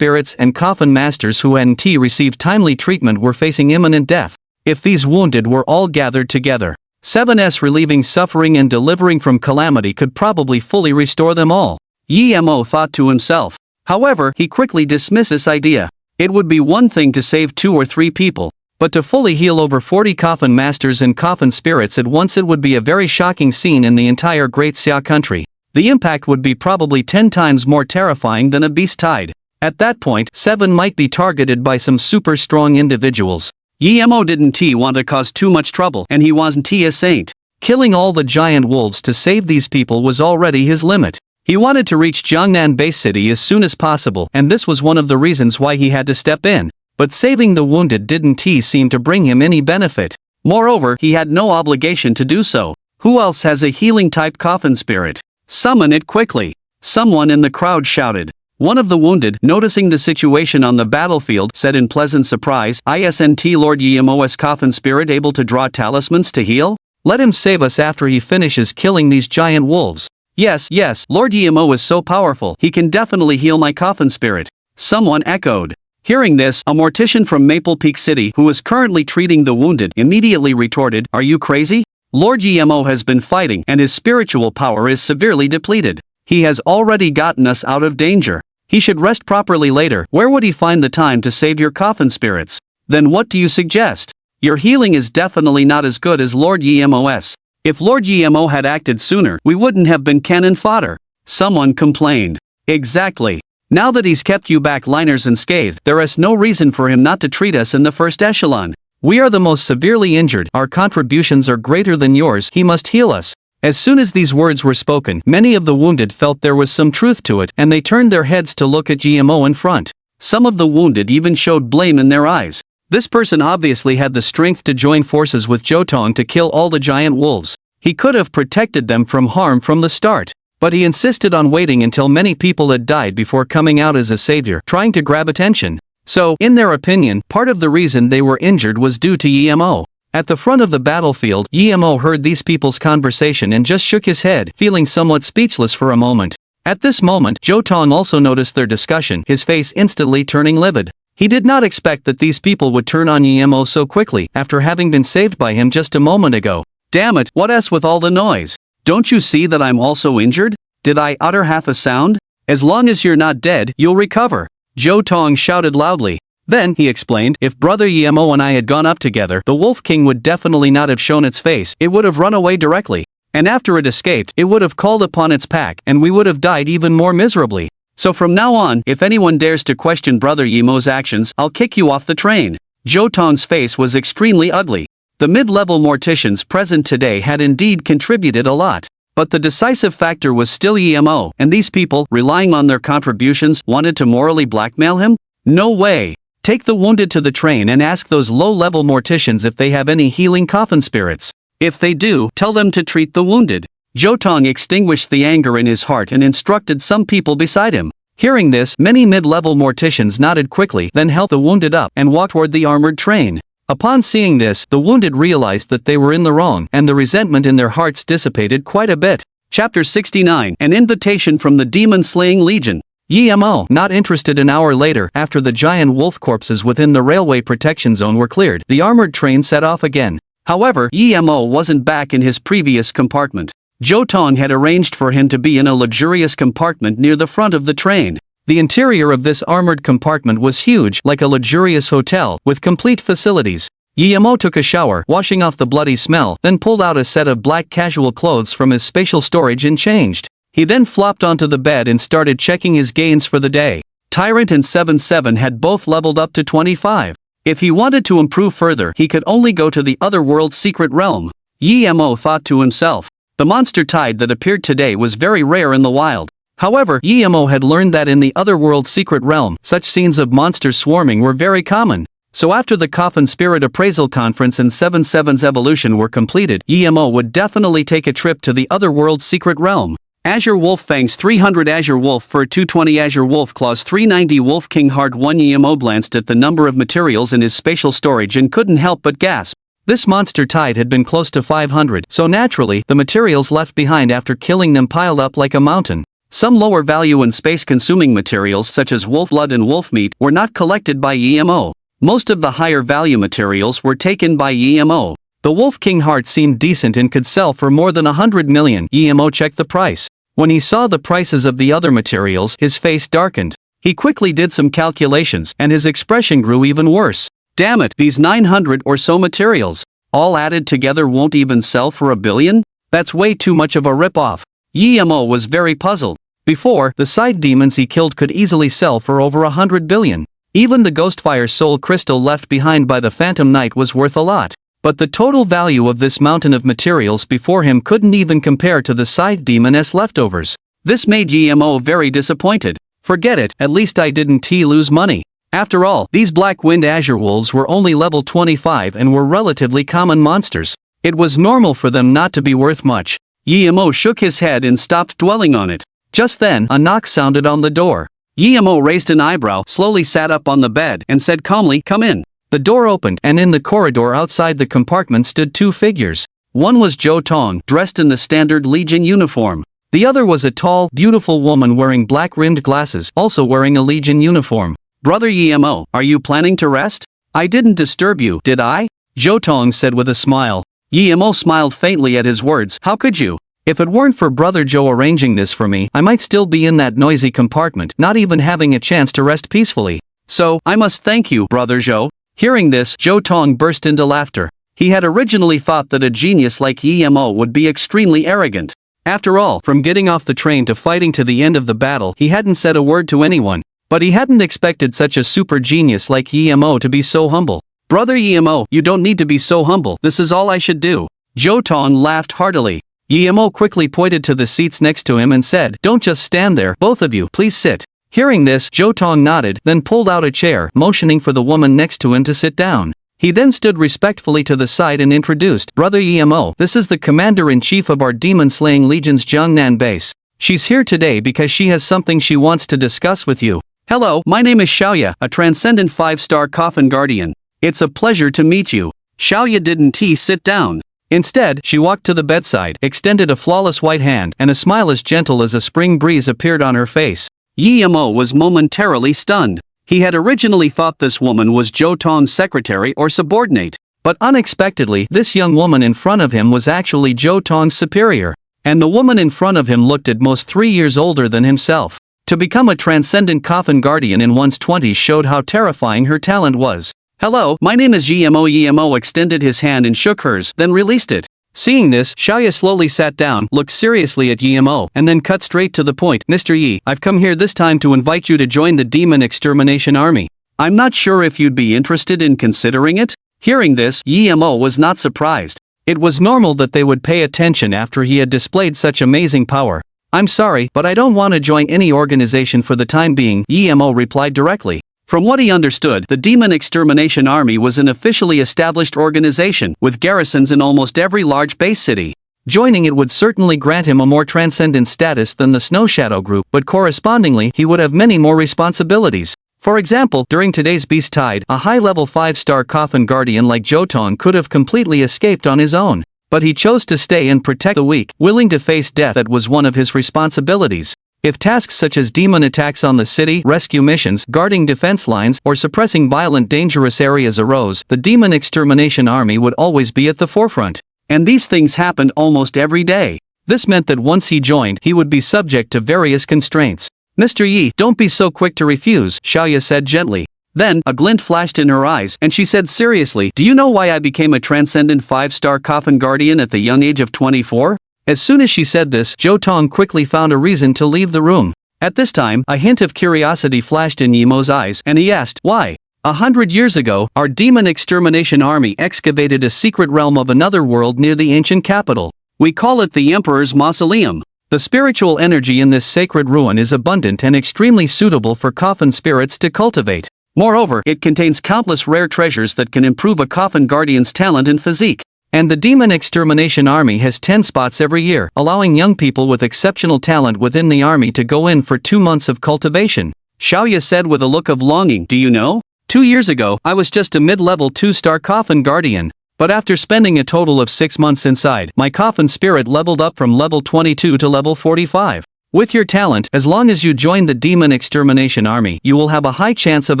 and coffin masters who hadn't received timely treatment were facing imminent death. If these wounded were all gathered together, 7's relieving suffering and delivering from calamity could probably fully restore them all. Yemo thought to himself. However, he quickly dismissed this idea. It would be one thing to save 2 or 3 people. But to fully heal over 40 coffin masters and coffin spirits at once, it would be a very shocking scene in the entire Great Xia country. The impact would be probably 10 times more terrifying than a beast tide. At that point, 7 might be targeted by some super strong individuals. Yemo didn't want to cause too much trouble, and he wasn't a saint. Killing all the giant wolves to save these people was already his limit. He wanted to reach Jiangnan base city as soon as possible, and this was one of the reasons why he had to step in. But saving the wounded didn't seem to bring him any benefit. Moreover, he had no obligation to do so. Who else has a healing-type coffin spirit? Summon it quickly! Someone in the crowd shouted. One of the wounded, noticing the situation on the battlefield, said in pleasant surprise, "Isn't Lord Yemo's coffin spirit able to draw talismans to heal? Let him save us after he finishes killing these giant wolves." Yes, Lord Yemo is so powerful, he can definitely heal my coffin spirit. Someone echoed. Hearing this, a mortician from Maple Peak City, who was currently treating the wounded, immediately retorted, "Are you crazy? Lord Yemo has been fighting, and his spiritual power is severely depleted. He has already gotten us out of danger. He should rest properly later. Where would he find the time to save your coffin spirits? Then what do you suggest? Your healing is definitely not as good as Lord Yemo's. If Lord Yemo had acted sooner, we wouldn't have been cannon fodder." Someone complained. Exactly. Now that he's kept you back liners unscathed, there is no reason for him not to treat us in the first echelon. We are the most severely injured, our contributions are greater than yours, he must heal us. As soon as these words were spoken, many of the wounded felt there was some truth to it, and they turned their heads to look at GMO in front. Some of the wounded even showed blame in their eyes. This person obviously had the strength to join forces with Jotong to kill all the giant wolves. He could have protected them from harm from the start. But he insisted on waiting until many people had died before coming out as a savior, trying to grab attention. So, in their opinion, part of the reason they were injured was due to EMO. At the front of the battlefield, EMO heard these people's conversation and just shook his head, feeling somewhat speechless for a moment. At this moment, Jotong also noticed their discussion, his face instantly turning livid. He did not expect that these people would turn on EMO so quickly, after having been saved by him just a moment ago. Damn it, what else with all the noise? Don't you see that I'm also injured? Did I utter half a sound? As long as you're not dead, you'll recover. Jotong shouted loudly. Then, he explained, if Brother Emo and I had gone up together, the Wolf King would definitely not have shown its face, it would have run away directly. And after it escaped, it would have called upon its pack, and we would have died even more miserably. So from now on, if anyone dares to question Brother Emo's actions, I'll kick you off the train. Jotong's face was extremely ugly. The mid-level morticians present today had indeed contributed a lot. But the decisive factor was still EMO, and these people, relying on their contributions, wanted to morally blackmail him? No way. Take the wounded to the train and ask those low-level morticians if they have any healing coffin spirits. If they do, tell them to treat the wounded. Jotong extinguished the anger in his heart and instructed some people beside him. Hearing this, many mid-level morticians nodded quickly, then helped the wounded up and walked toward the armored train. Upon seeing this, the wounded realized that they were in the wrong, and the resentment in their hearts dissipated quite a bit. Chapter 69, An Invitation from the Demon-Slaying Legion. Emo, not interested. An hour later, after the giant wolf corpses within the railway protection zone were cleared, the armored train set off again. However, Emo wasn't back in his previous compartment. Jotong had arranged for him to be in a luxurious compartment near the front of the train. The interior of this armored compartment was huge, like a luxurious hotel, with complete facilities. Emo took a shower, washing off the bloody smell, then pulled out a set of black casual clothes from his spatial storage and changed. He then flopped onto the bed and started checking his gains for the day. Tyrant and 7-7 had both leveled up to 25. If he wanted to improve further, he could only go to the otherworld secret realm. Emo thought to himself. The monster tide that appeared today was very rare in the wild. However, Emo had learned that in the otherworld secret realm, such scenes of monsters swarming were very common. So after the Coffin Spirit Appraisal Conference and 7-7's evolution were completed, Emo would definitely take a trip to the otherworld secret realm. Azure Wolf Fangs 300, Azure Wolf Fur 220, Azure Wolf Claws 390, Wolf King Heart 1. Emo glanced at the number of materials in his spatial storage and couldn't help but gasp. This monster tide had been close to 500, so naturally, the materials left behind after killing them piled up like a mountain. Some lower value and space-consuming materials such as wolf blood and wolf meat were not collected by Emo. Most of the higher value materials were taken by Emo. The Wolf King Heart seemed decent and could sell for more than 100 million. Emo checked the price. When he saw the prices of the other materials, his face darkened. He quickly did some calculations, and his expression grew even worse. Damn it, these 900 or so materials, all added together won't even sell for $1 billion? That's way too much of a rip-off. Emo was very puzzled. Before, the side demons he killed could easily sell for over 100 billion. Even the Ghostfire Soul Crystal left behind by the Phantom Knight was worth a lot. But the total value of this mountain of materials before him couldn't even compare to the side demoness leftovers. This made Emo very disappointed. Forget it, at least I didn't lose money. After all, these Black Wind Azure Wolves were only level 25 and were relatively common monsters. It was normal for them not to be worth much. Emo shook his head and stopped dwelling on it. Just then, a knock sounded on the door. Emo raised an eyebrow, slowly sat up on the bed, and said calmly, "Come in." The door opened, and in the corridor outside the compartment stood two figures. One was Jotong, dressed in the standard Legion uniform. The other was a tall, beautiful woman wearing black-rimmed glasses, also wearing a Legion uniform. "Brother Emo, are you planning to rest? I didn't disturb you, did I?" Jotong said with a smile. Emo smiled faintly at his words. "How could you? If it weren't for Brother Joe arranging this for me, I might still be in that noisy compartment, not even having a chance to rest peacefully. So, I must thank you, Brother Joe." Hearing this, Jotong burst into laughter. He had originally thought that a genius like Emo would be extremely arrogant. After all, from getting off the train to fighting to the end of the battle, he hadn't said a word to anyone. But he hadn't expected such a super genius like Emo to be so humble. "Brother Emo, you don't need to be so humble, this is all I should do." Jotong laughed heartily. Yemo quickly pointed to the seats next to him and said, "Don't just stand there, both of you, please sit." Hearing this, Jotong nodded, then pulled out a chair, motioning for the woman next to him to sit down. He then stood respectfully to the side and introduced, "Brother Yemo, this is the Commander-in-Chief of our Demon-Slaying Legion's Jiangnan base. She's here today because she has something she wants to discuss with you." "Hello, my name is Xiaoya, a transcendent 5-star coffin guardian. It's a pleasure to meet you." Xiaoya didn't sit down. Instead, she walked to the bedside, extended a flawless white hand, and a smile as gentle as a spring breeze appeared on her face. Yemo was momentarily stunned. He had originally thought this woman was Jotong's secretary or subordinate, but unexpectedly, this young woman in front of him was actually Jotong's superior. And the woman in front of him looked at most 3 years older than himself. To become a transcendent coffin guardian in one's 20s showed how terrifying her talent was. "Hello, my name is Yemo." Yemo extended his hand and shook hers, then released it. Seeing this, Xiaoya slowly sat down, looked seriously at Yemo, and then cut straight to the point. "Mr. Yi, I've come here this time to invite you to join the Demon Extermination Army. I'm not sure if you'd be interested in considering it?" Hearing this, Yemo was not surprised. It was normal that they would pay attention after he had displayed such amazing power. "I'm sorry, but I don't want to join any organization for the time being," Yemo replied directly. From what he understood, the Demon Extermination Army was an officially established organization, with garrisons in almost every large base city. Joining it would certainly grant him a more transcendent status than the Snow Shadow group, but correspondingly, he would have many more responsibilities. For example, during today's Beast Tide, a high-level 5-star coffin guardian like Jotong could have completely escaped on his own. But he chose to stay and protect the weak, willing to face death. That was one of his responsibilities. If tasks such as demon attacks on the city, rescue missions, guarding defense lines, or suppressing violent dangerous areas arose, the Demon Extermination Army would always be at the forefront. And these things happened almost every day. This meant that once he joined, he would be subject to various constraints. "Mr. Yi, don't be so quick to refuse," Xiaoya said gently. Then, a glint flashed in her eyes, and she said seriously, "Do you know why I became a transcendent 5-star coffin guardian at the young age of 24? As soon as she said this, Jotong quickly found a reason to leave the room. At this time, a hint of curiosity flashed in Yemo's eyes, and he asked, "Why?" 100 years ago, our Demon Extermination Army excavated a secret realm of another world near the ancient capital. We call it the Emperor's Mausoleum. The spiritual energy in this sacred ruin is abundant and extremely suitable for coffin spirits to cultivate. Moreover, it contains countless rare treasures that can improve a coffin guardian's talent and physique. And the Demon Extermination Army has 10 spots every year, allowing young people with exceptional talent within the army to go in for 2 months of cultivation." Xiaoya said with a look of longing, "Do you know? 2 years ago, I was just a mid-level 2-star coffin guardian. But after spending a total of 6 months inside, my coffin spirit leveled up from level 22 to level 45. With your talent, as long as you join the Demon Extermination Army, you will have a high chance of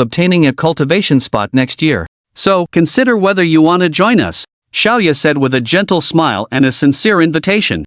obtaining a cultivation spot next year. So, consider whether you want to join us," Xiaoya said with a gentle smile and a sincere invitation.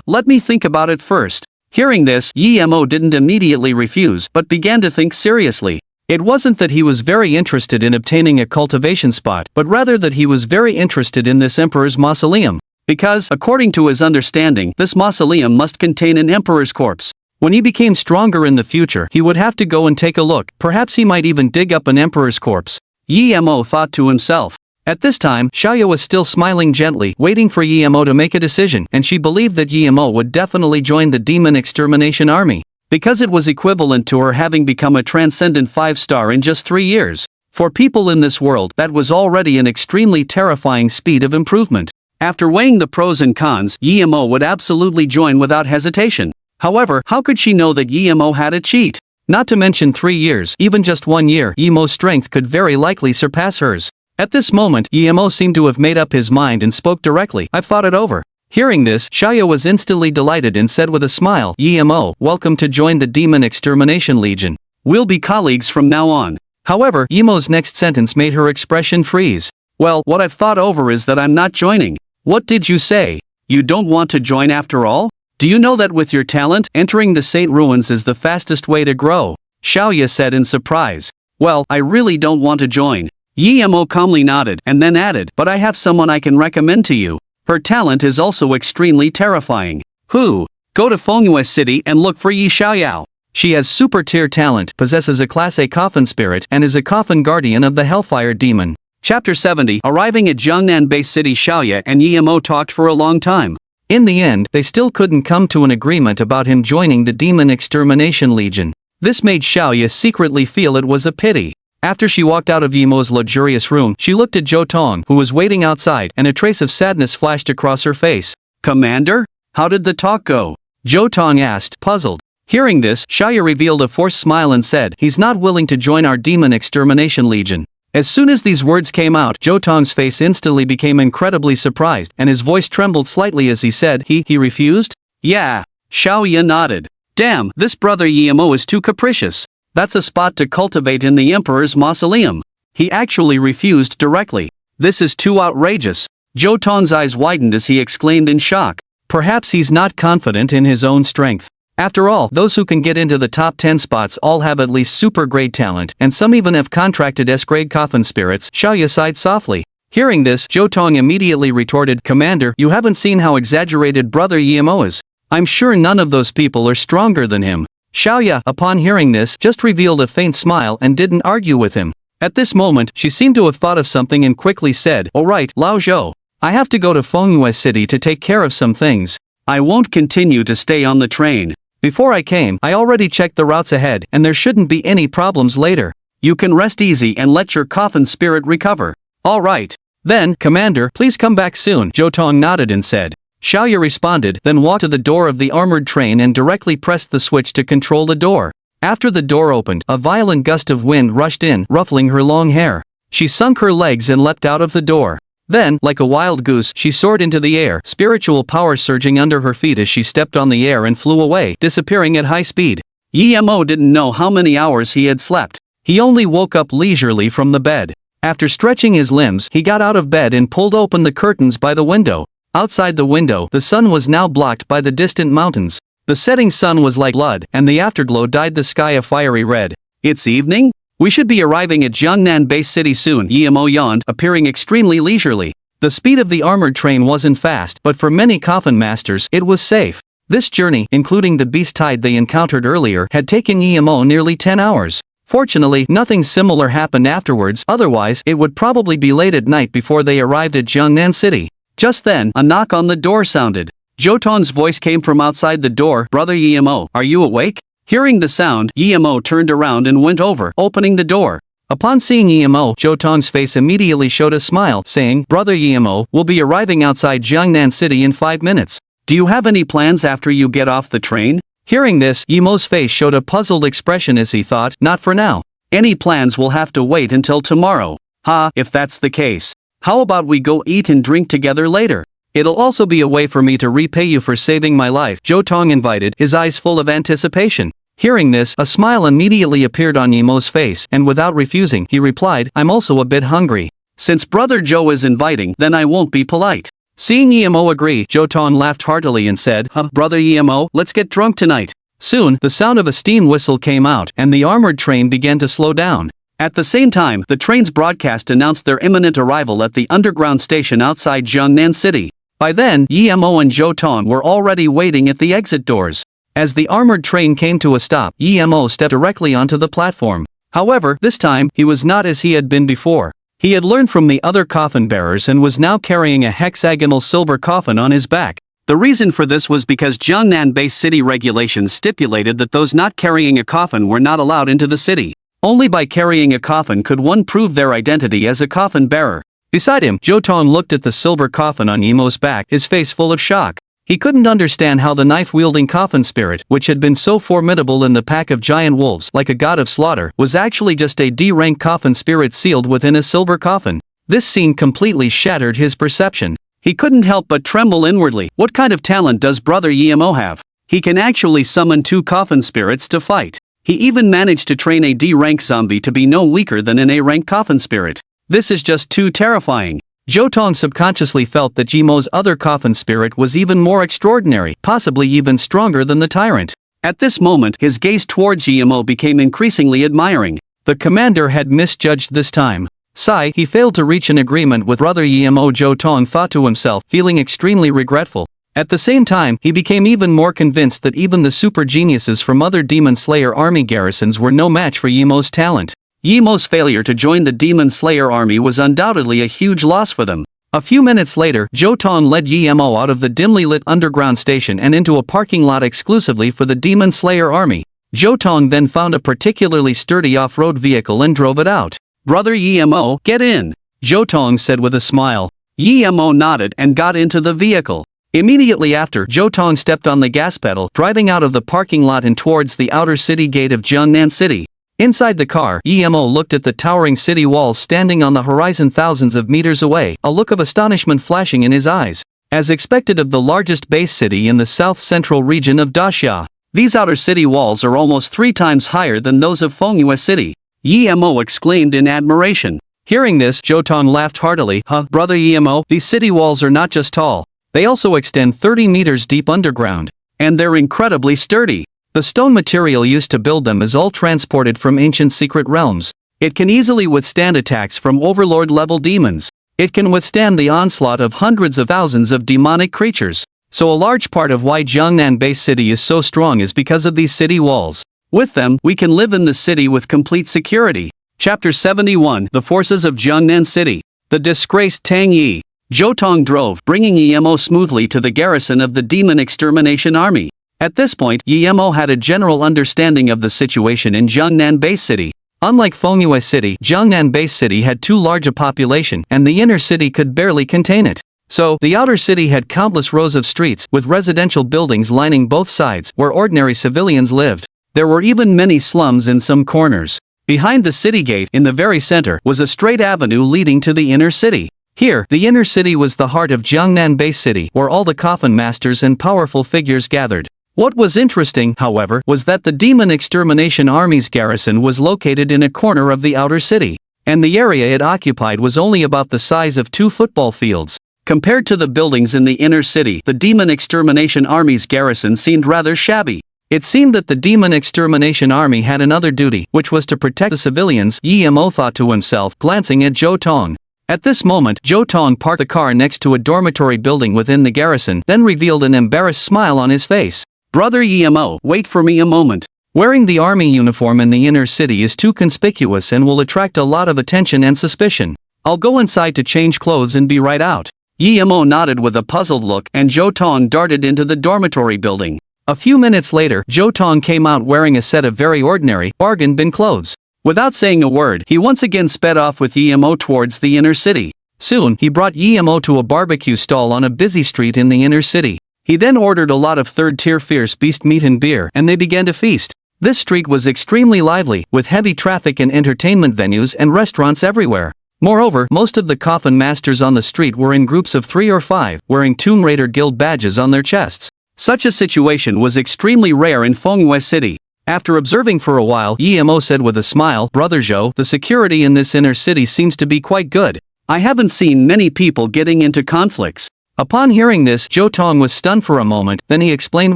Let me think about it first." Hearing this, Yemo didn't immediately refuse, but began to think seriously. It wasn't that he was very interested in obtaining a cultivation spot, but rather that he was very interested in this Emperor's Mausoleum. Because, according to his understanding, this mausoleum must contain an Emperor's corpse. When he became stronger in the future, he would have to go and take a look, perhaps he might even dig up an Emperor's corpse. Yemo thought to himself. At this time, Xiaoya was still smiling gently, waiting for Yemo to make a decision, and she believed that Yemo would definitely join the Demon Extermination Army. Because it was equivalent to her having become a transcendent 5-star in just 3 years. For people in this world, that was already an extremely terrifying speed of improvement. After weighing the pros and cons, Yemo would absolutely join without hesitation. However, how could she know that Yemo had a cheat? Not to mention 3 years, even just 1 year, Yemo's strength could very likely surpass hers. At this moment, Yemo seemed to have made up his mind and spoke directly, "I've thought it over." Hearing this, Xiaoya was instantly delighted and said with a smile, "Yemo, welcome to join the Demon Extermination Legion. We'll be colleagues from now on." However, Yemo's next sentence made her expression freeze. "Well, what I've thought over is that I'm not joining." "What did you say? You don't want to join after all? Do you know that with your talent, entering the Saint Ruins is the fastest way to grow?" Xiaoya said in surprise. "Well, I really don't want to join." Yemo calmly nodded, and then added, "But I have someone I can recommend to you. Her talent is also extremely terrifying." "Who?" "Go to Fengyue City and look for Yi Xiaoyao. She has super tier talent, possesses a Class A coffin spirit, and is a coffin guardian of the Hellfire Demon." Chapter 70. Arriving at Jiangnan Base City, Xiaoya and Yemo talked for a long time. In the end, they still couldn't come to an agreement about him joining the Demon Extermination Legion. This made Xiaoya secretly feel it was a pity. After she walked out of Yimo's luxurious room, she looked at Zhou Tong, who was waiting outside, and a trace of sadness flashed across her face. "Commander? How did the talk go?" Zhou Tong asked, puzzled. Hearing this, Xiaoya revealed a forced smile and said, "He's not willing to join our Demon Extermination Legion." As soon as these words came out, Zhou Tong's face instantly became incredibly surprised, and his voice trembled slightly as he said, He refused? Yeah. Xiaoya nodded. Damn, this brother Yimo is too capricious. That's a spot to cultivate in the Emperor's mausoleum. He actually refused directly. This is too outrageous. Zhou Tong's eyes widened as he exclaimed in shock. Perhaps he's not confident in his own strength. After all, those who can get into the top 10 spots all have at least super-grade talent, and some even have contracted S-grade coffin spirits. Xiaoya sighed softly. Hearing this, Zhou Tong immediately retorted, "Commander, you haven't seen how exaggerated brother Yimo is. I'm sure none of those people are stronger than him." Xiaoya, upon hearing this, just revealed a faint smile and didn't argue with him. At this moment, she seemed to have thought of something and quickly said, "Alright, Lao Zhou. I have to go to Fengyue City to take care of some things. I won't continue to stay on the train. Before I came, I already checked the routes ahead, and there shouldn't be any problems later. You can rest easy and let your coffin spirit recover." "Alright. Then, Commander, please come back soon," Zhou Tong nodded and said. Xiaoya responded, then walked to the door of the armored train and directly pressed the switch to control the door. After the door opened, a violent gust of wind rushed in, ruffling her long hair. She sunk her legs and leapt out of the door. Then, like a wild goose, she soared into the air, spiritual power surging under her feet as she stepped on the air and flew away, disappearing at high speed. Yimo didn't know how many hours he had slept. He only woke up leisurely from the bed. After stretching his limbs, he got out of bed and pulled open the curtains by the window. Outside the window, the sun was now blocked by the distant mountains. The setting sun was like blood, and the afterglow dyed the sky a fiery red. "It's evening? We should be arriving at Jiangnan Base City soon," Yimo yawned, appearing extremely leisurely. The speed of the armored train wasn't fast, but for many coffin masters, it was safe. This journey, including the beast tide they encountered earlier, had taken Yimo nearly 10 hours. Fortunately, nothing similar happened afterwards, otherwise, it would probably be late at night before they arrived at Jiangnan City. Just then, a knock on the door sounded. Zhou Tong's voice came from outside the door. "Brother Yimo, are you awake?" Hearing the sound, Yimo turned around and went over, opening the door. Upon seeing Yimo, Zhou Tong's face immediately showed a smile, saying, "Brother Yimo, we'll be arriving outside Jiangnan City in 5 minutes. Do you have any plans after you get off the train?" Hearing this, Yimo's face showed a puzzled expression as he thought, "Not for now. Any plans will have to wait until tomorrow." "Ha, if that's the case. How about we go eat and drink together later? It'll also be a way for me to repay you for saving my life," Zhou Tong invited, his eyes full of anticipation. Hearing this, a smile immediately appeared on Yimo's face, and without refusing, he replied, "I'm also a bit hungry. Since Brother Zhou is inviting, then I won't be polite." Seeing Yimo agree, Zhou Tong laughed heartily and said, Brother Yimo, let's get drunk tonight." Soon, the sound of a steam whistle came out, and the armored train began to slow down. At the same time, the train's broadcast announced their imminent arrival at the underground station outside Jiangnan City. By then, Yimo and Zhou Tong were already waiting at the exit doors. As the armored train came to a stop, Yimo stepped directly onto the platform. However, this time, he was not as he had been before. He had learned from the other coffin bearers and was now carrying a hexagonal silver coffin on his back. The reason for this was because Jiangnan Base City regulations stipulated that those not carrying a coffin were not allowed into the city. Only by carrying a coffin could one prove their identity as a coffin bearer. Beside him, Zhou Tong looked at the silver coffin on Yimo's back, his face full of shock. He couldn't understand how the knife-wielding coffin spirit, which had been so formidable in the pack of giant wolves like a god of slaughter, was actually just a D-rank coffin spirit sealed within a silver coffin. This scene completely shattered his perception. He couldn't help but tremble inwardly. What kind of talent does Brother Yimo have? He can actually summon 2 coffin spirits to fight. He even managed to train a D-rank zombie to be no weaker than an A-rank coffin spirit. This is just too terrifying. Zhou Tong subconsciously felt that Yimo's other coffin spirit was even more extraordinary, possibly even stronger than the tyrant. At this moment, his gaze towards Yimo became increasingly admiring. The commander had misjudged this time. Sigh, he failed to reach an agreement with Brother Yimo. Zhou Tong thought to himself, feeling extremely regretful. At the same time, he became even more convinced that even the super geniuses from other Demon Slayer army garrisons were no match for Yimo's talent. Yimo's failure to join the Demon Slayer army was undoubtedly a huge loss for them. A few minutes later, Jotong led Yemo out of the dimly lit underground station and into a parking lot exclusively for the Demon Slayer army. Jotong then found a particularly sturdy off-road vehicle and drove it out. "Brother Yemo, get in," Jotong said with a smile. Yemo nodded and got into the vehicle. Immediately after, Jotong stepped on the gas pedal, driving out of the parking lot and towards the outer city gate of Jiangnan City. Inside the car, Yemo looked at the towering city walls standing on the horizon thousands of meters away, a look of astonishment flashing in his eyes. As expected of the largest base city in the south-central region of Daxia, these outer city walls are almost 3 times higher than those of Fengyue City. Yemo exclaimed in admiration. Hearing this, Jotong laughed heartily. Brother Yemo, these city walls are not just tall. They also extend 30 meters deep underground. And they're incredibly sturdy. The stone material used to build them is all transported from ancient secret realms. It can easily withstand attacks from overlord-level demons. It can withstand the onslaught of hundreds of thousands of demonic creatures. So a large part of why Jiangnan Base City is so strong is because of these city walls. With them, we can live in the city with complete security. Chapter 71, The Forces of Jiangnan City. The disgraced Tang Yi. Jotong drove, bringing Yemo smoothly to the garrison of the Demon Extermination Army. At this point, Yemo had a general understanding of the situation in Jiangnan Base City. Unlike Fengyue City, Jiangnan Base City had too large a population, and the inner city could barely contain it. So, the outer city had countless rows of streets, with residential buildings lining both sides, where ordinary civilians lived. There were even many slums in some corners. Behind the city gate, in the very center, was a straight avenue leading to the inner city. Here, the inner city was the heart of Jiangnan Base City, where all the coffin masters and powerful figures gathered. What was interesting, however, was that the Demon Extermination Army's garrison was located in a corner of the outer city, and the area it occupied was only about the size of 2 football fields. Compared to the buildings in the inner city, the Demon Extermination Army's garrison seemed rather shabby. It seemed that the Demon Extermination Army had another duty, which was to protect the civilians, Yemo thought to himself, glancing at Jotong. At this moment, Jotong parked the car next to a dormitory building within the garrison, then revealed an embarrassed smile on his face. "Brother Yemo, wait for me a moment. Wearing the army uniform in the inner city is too conspicuous and will attract a lot of attention and suspicion. I'll go inside to change clothes and be right out." Yemo nodded with a puzzled look, and Jotong darted into the dormitory building. A few minutes later, Jotong came out wearing a set of very ordinary, bargain bin clothes. Without saying a word, he once again sped off with Yemo towards the inner city. Soon, he brought Yemo to a barbecue stall on a busy street in the inner city. He then ordered a lot of third-tier fierce beast meat and beer, and they began to feast. This street was extremely lively, with heavy traffic and entertainment venues and restaurants everywhere. Moreover, most of the coffin masters on the street were in groups of 3 or 5, wearing Tomb Raider Guild badges on their chests. Such a situation was extremely rare in Fengyue City. After observing for a while, Yemo said with a smile, "Brother Zhou, the security in this inner city seems to be quite good. I haven't seen many people getting into conflicts." Upon hearing this, Jotong was stunned for a moment, then he explained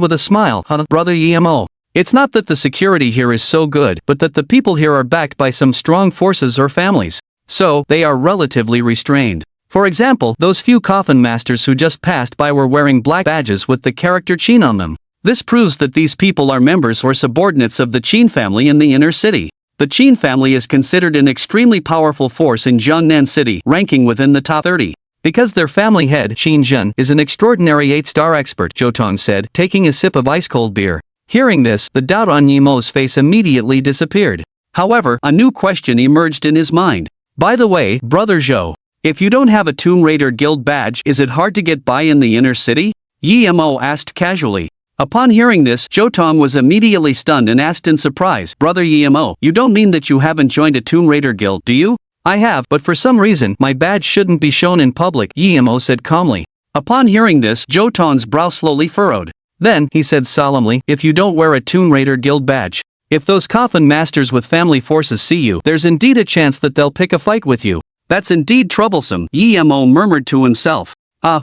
with a smile, "Brother Yemo, it's not that the security here is so good, but that the people here are backed by some strong forces or families. So, they are relatively restrained. For example, those few coffin masters who just passed by were wearing black badges with the character Qin on them. This proves that these people are members or subordinates of the Qin family in the inner city. The Qin family is considered an extremely powerful force in Jiangnan City, ranking within the top 30. Because their family head, Qin Zhen, is an extraordinary 8-star expert," Jotong said, taking a sip of ice-cold beer. Hearing this, the doubt on Yemo's face immediately disappeared. However, a new question emerged in his mind. "By the way, Brother Zhou, if you don't have a Tomb Raider Guild badge, is it hard to get by in the inner city?" Yemo asked casually. Upon hearing this, Jotong was immediately stunned and asked in surprise, "Brother Yemo, you don't mean that you haven't joined a Tomb Raider Guild, do you?" "I have, but for some reason, my badge shouldn't be shown in public," Yemo said calmly. Upon hearing this, Jotong's brow slowly furrowed. Then, he said solemnly, "If you don't wear a Tomb Raider Guild badge, if those coffin masters with family forces see you, there's indeed a chance that they'll pick a fight with you. That's indeed troublesome," Yemo murmured to himself.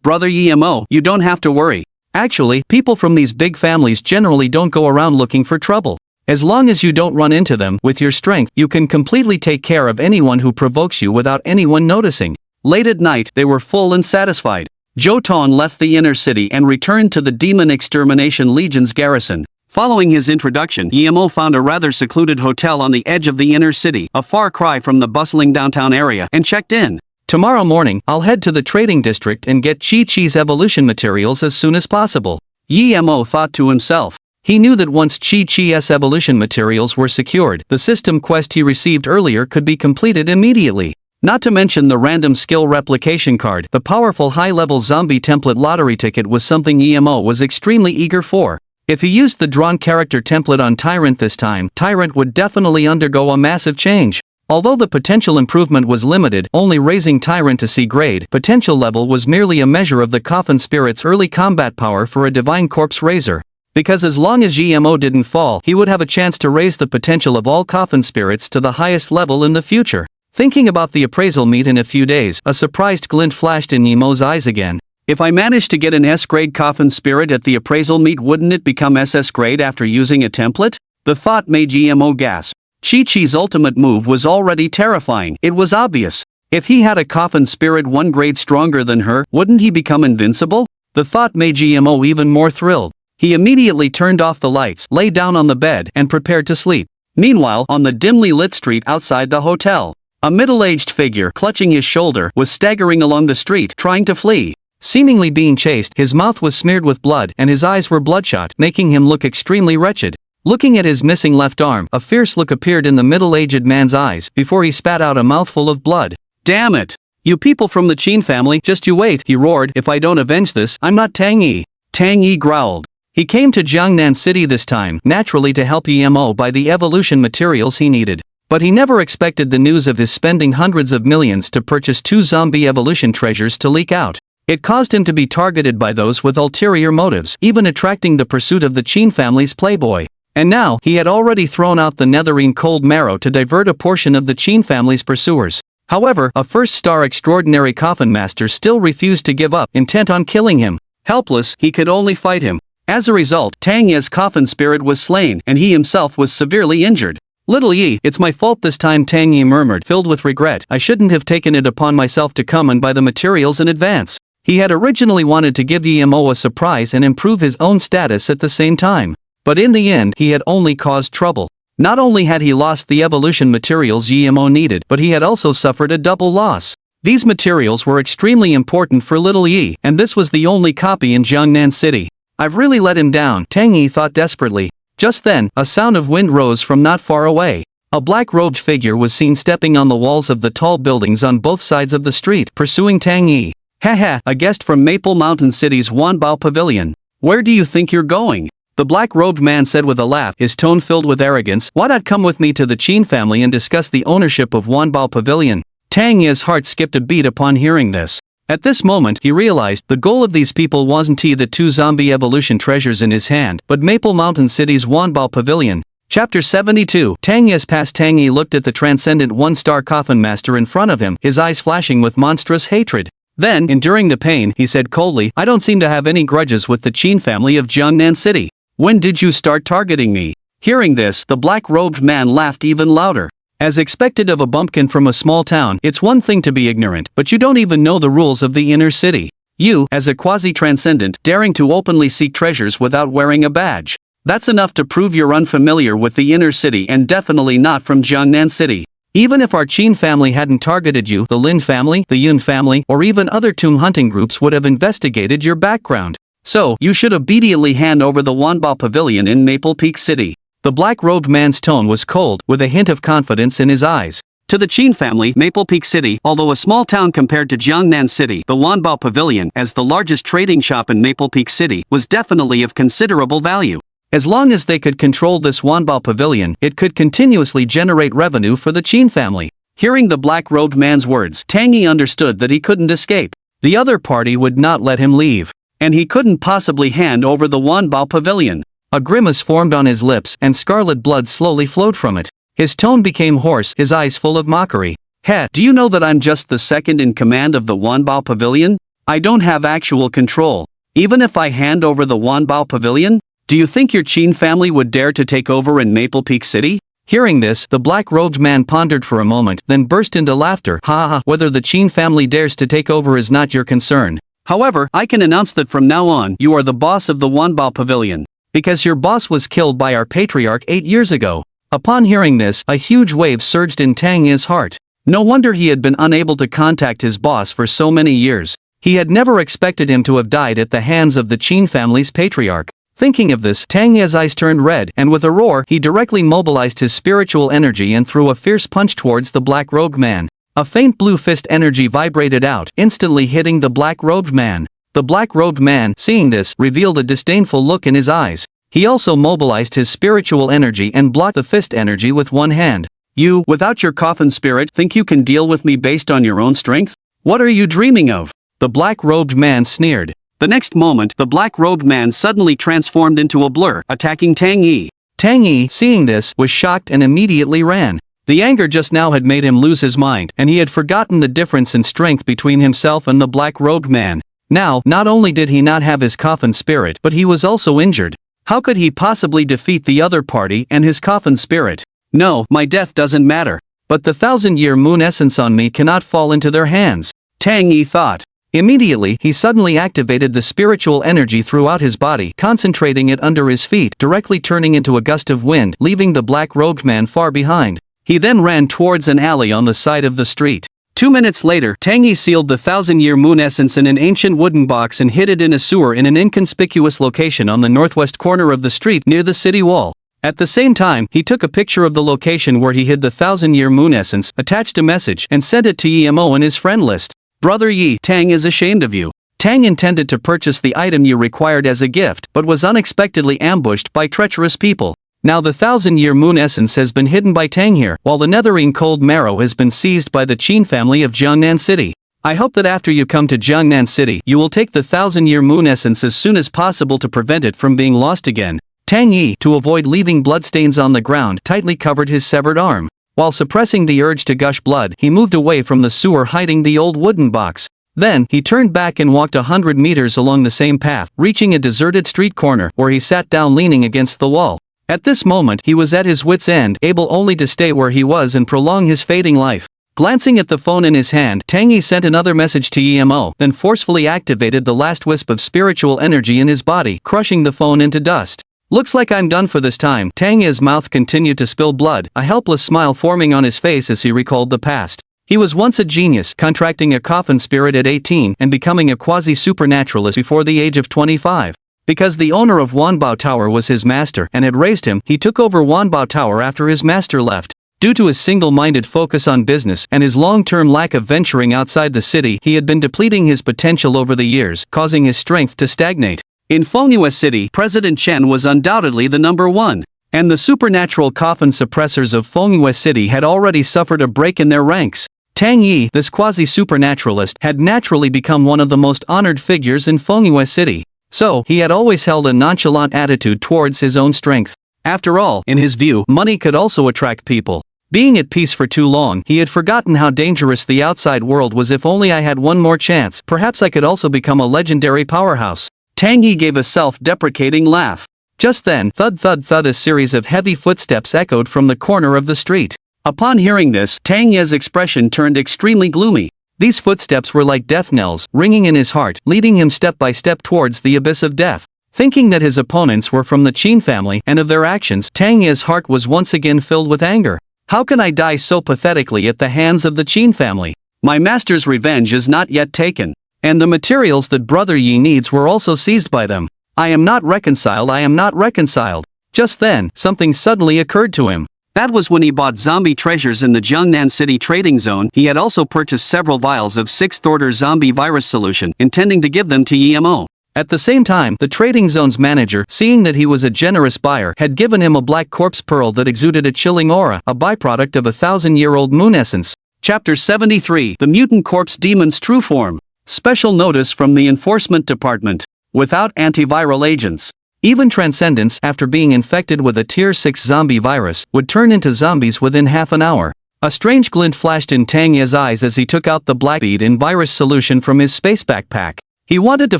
"Brother Yemo, you don't have to worry. Actually, people from these big families generally don't go around looking for trouble. As long as you don't run into them, with your strength, you can completely take care of anyone who provokes you without anyone noticing." Late at night, they were full and satisfied. Jotong left the inner city and returned to the Demon Extermination Legion's garrison. Following his introduction, Yemo found a rather secluded hotel on the edge of the inner city, a far cry from the bustling downtown area, and checked in. Tomorrow morning, I'll head to the trading district and get Chi-Chi's evolution materials as soon as possible. Yi-Mo thought to himself. He knew that once Chi-Chi's evolution materials were secured, the system quest he received earlier could be completed immediately. Not to mention the random skill replication card, the powerful high-level zombie template lottery ticket was something Yi-Mo was extremely eager for. If he used the drawn character template on Tyrant this time, Tyrant would definitely undergo a massive change. Although the potential improvement was limited, only raising Tyrant to C grade potential level was merely a measure of the Coffin Spirit's early combat power for a Divine Corpse Raiser. Because as long as Yi-Mo didn't fall, he would have a chance to raise the potential of all Coffin Spirits to the highest level in the future. Thinking about the appraisal meet in a few days, a surprised glint flashed in Yi-Mo's eyes again. If I managed to get an S-grade Coffin Spirit at the appraisal meet, wouldn't it become SS grade after using a template? The thought made Yi-Mo gasp. Chi-Chi's ultimate move was already terrifying. It was obvious. If he had a Coffin Spirit 1 grade stronger than her, wouldn't he become invincible? The thought made Yi-Mo even more thrilled. He immediately turned off the lights, lay down on the bed, and prepared to sleep. Meanwhile, on the dimly lit street outside the hotel, a middle-aged figure, clutching his shoulder, was staggering along the street, trying to flee. Seemingly being chased, his mouth was smeared with blood, and his eyes were bloodshot, making him look extremely wretched. Looking at his missing left arm, a fierce look appeared in the middle-aged man's eyes, before he spat out a mouthful of blood. "Damn it! You people from the Qin family, just you wait," he roared. "If I don't avenge this, I'm not Tang Yi." Tang Yi growled. He came to Jiangnan City this time, naturally to help Yi-Mo buy the evolution materials he needed. But he never expected the news of his spending hundreds of millions to purchase 2 zombie evolution treasures to leak out. It caused him to be targeted by those with ulterior motives, even attracting the pursuit of the Qin family's playboy. And now, he had already thrown out the Netherine cold marrow to divert a portion of the Qin family's pursuers. However, a first-star extraordinary coffin master still refused to give up, intent on killing him. Helpless, he could only fight him. As a result, Tang Yi's coffin spirit was slain, and he himself was severely injured. "Little Yi, it's my fault this time," Tang Yi murmured, filled with regret. "I shouldn't have taken it upon myself to come and buy the materials in advance." He had originally wanted to give Yi-Mo a surprise and improve his own status at the same time. But in the end, he had only caused trouble. Not only had he lost the evolution materials Yi-Mo needed, but he had also suffered a double loss. These materials were extremely important for Little Yi, and this was the only copy in Jiangnan City. "I've really let him down," Tang Yi thought desperately. Just then, a sound of wind rose from not far away. A black-robed figure was seen stepping on the walls of the tall buildings on both sides of the street, pursuing Tang Yi. "Haha, a guest from Maple Mountain City's Wanbao Pavilion. Where do you think you're going?" The black-robed man said with a laugh, his tone filled with arrogance. "Why not come with me to the Qin family and discuss the ownership of Wanbao Pavilion?" Tang Yi's heart skipped a beat upon hearing this. At this moment, he realized the goal of these people wasn't the 2 zombie evolution treasures in his hand, but Maple Mountain City's Wanbao Pavilion. Chapter 72. Tang Yi's past. Tang Yi looked at the transcendent 1-star coffin master in front of him, his eyes flashing with monstrous hatred. Then, enduring the pain, he said coldly, "I don't seem to have any grudges with the Qin family of Jiangnan City. When did you start targeting me?" Hearing this, the black-robed man laughed even louder. As expected of a bumpkin from a small town, it's one thing to be ignorant, but you don't even know the rules of the inner city. You, as a quasi-transcendent, daring to openly seek treasures without wearing a badge. That's enough to prove you're unfamiliar with the inner city and definitely not from Jiangnan City. Even if our Qin family hadn't targeted you, the Lin family, the Yun family, or even other tomb hunting groups would have investigated your background. So, you should obediently hand over the Wanbao Pavilion in Maple Peak City. The black-robed man's tone was cold, with a hint of confidence in his eyes. To the Qin family, Maple Peak City, although a small town compared to Jiangnan City, the Wanbao Pavilion, as the largest trading shop in Maple Peak City, was definitely of considerable value. As long as they could control this Wanbao Pavilion, it could continuously generate revenue for the Qin family. Hearing the black-robed man's words, Tang Yi understood that he couldn't escape. The other party would not let him leave. And he couldn't possibly hand over the Wanbao Pavilion. A grimace formed on his lips, and scarlet blood slowly flowed from it. His tone became hoarse, his eyes full of mockery. "Heh, do you know that I'm just the second in command of the Wanbao Pavilion? I don't have actual control. Even if I hand over the Wanbao Pavilion? Do you think your Qin family would dare to take over in Maple Peak City?" Hearing this, the black-robed man pondered for a moment, then burst into laughter. "Ha ha, whether the Qin family dares to take over is not your concern. However, I can announce that from now on, you are the boss of the Wanbao Pavilion. Because your boss was killed by our patriarch 8 years ago." Upon hearing this, a huge wave surged in Tang Yi's heart. No wonder he had been unable to contact his boss for so many years. He had never expected him to have died at the hands of the Qin family's patriarch. Thinking of this, Tang Ye's eyes turned red, and with a roar, he directly mobilized his spiritual energy and threw a fierce punch towards the black-robed man. A faint blue fist energy vibrated out, instantly hitting the black-robed man. The black-robed man, seeing this, revealed a disdainful look in his eyes. He also mobilized his spiritual energy and blocked the fist energy with one hand. You, without your coffin spirit, think you can deal with me based on your own strength? What are you dreaming of? The black-robed man sneered. The next moment, the black-robed man suddenly transformed into a blur, attacking Tang Yi. Tang Yi, seeing this, was shocked and immediately ran. The anger just now had made him lose his mind, and he had forgotten the difference in strength between himself and the black-robed man. Now, not only did he not have his coffin spirit, but he was also injured. How could he possibly defeat the other party and his coffin spirit? No, my death doesn't matter. But the 1,000-year moon essence on me cannot fall into their hands, Tang Yi thought. Immediately, he suddenly activated the spiritual energy throughout his body, concentrating it under his feet, directly turning into a gust of wind, leaving the black-robed man far behind. He then ran towards an alley on the side of the street. 2 minutes later, Tang Yi sealed the 1,000-year moon essence in an ancient wooden box and hid it in a sewer in an inconspicuous location on the northwest corner of the street near the city wall. At the same time, he took a picture of the location where he hid the 1,000-year moon essence, attached a message, and sent it to Emo in his friend list. Brother Yi, Tang is ashamed of you. Tang intended to purchase the item you required as a gift, but was unexpectedly ambushed by treacherous people. Now the 1,000-year moon essence has been hidden by Tang here, while the netherine cold marrow has been seized by the Qin family of Jiangnan City. I hope that after you come to Jiangnan City, you will take the 1,000-year moon essence as soon as possible to prevent it from being lost again. Tang Yi, to avoid leaving bloodstains on the ground, tightly covered his severed arm. While suppressing the urge to gush blood, he moved away from the sewer, hiding the old wooden box. Then, he turned back and walked 100 meters along the same path, reaching a deserted street corner, where he sat down leaning against the wall. At this moment, he was at his wit's end, able only to stay where he was and prolong his fading life. Glancing at the phone in his hand, Tang Yi sent another message to Emo, then forcefully activated the last wisp of spiritual energy in his body, crushing the phone into dust. Looks like I'm done for this time. Tang Yi's mouth continued to spill blood, a helpless smile forming on his face as he recalled the past. He was once a genius, contracting a coffin spirit at 18 and becoming a quasi-supernaturalist before the age of 25. Because the owner of Wanbao Tower was his master and had raised him, he took over Wanbao Tower after his master left. Due to his single-minded focus on business and his long-term lack of venturing outside the city, he had been depleting his potential over the years, causing his strength to stagnate. In Fengyue City, President Chen was undoubtedly the number one, and the supernatural coffin suppressors of Fengyue City had already suffered a break in their ranks. Tang Yi, this quasi-supernaturalist, had naturally become one of the most honored figures in Fengyue City. So, he had always held a nonchalant attitude towards his own strength. After all, in his view, money could also attract people. Being at peace for too long, he had forgotten how dangerous the outside world was. If only I had one more chance, perhaps I could also become a legendary powerhouse. Tang Yi gave a self-deprecating laugh. Just then, thud thud thud, a series of heavy footsteps echoed from the corner of the street. Upon hearing this, Tang Yi's expression turned extremely gloomy. These footsteps were like death knells, ringing in his heart, leading him step by step towards the abyss of death. Thinking that his opponents were from the Qin family and of their actions, Tang Yi's heart was once again filled with anger. How can I die so pathetically at the hands of the Qin family? My master's revenge is not yet taken. And the materials that Brother Yi needs were also seized by them. I am not reconciled, I am not reconciled. Just then, something suddenly occurred to him. That was when he bought zombie treasures in the Jiangnan City trading zone. He had also purchased several vials of 6th-order zombie virus solution, intending to give them to Emo. At the same time, the trading zone's manager, seeing that he was a generous buyer, had given him a black corpse pearl that exuded a chilling aura, a byproduct of a 1,000-year-old moon essence. Chapter 73, The Mutant Corpse Demon's True Form. Special notice from the Enforcement Department. Without antiviral agents, even Transcendents, after being infected with a Tier 6 zombie virus, would turn into zombies within half an hour. A strange glint flashed in Tang Yi's eyes as he took out the black bead in virus solution from his space backpack. He wanted to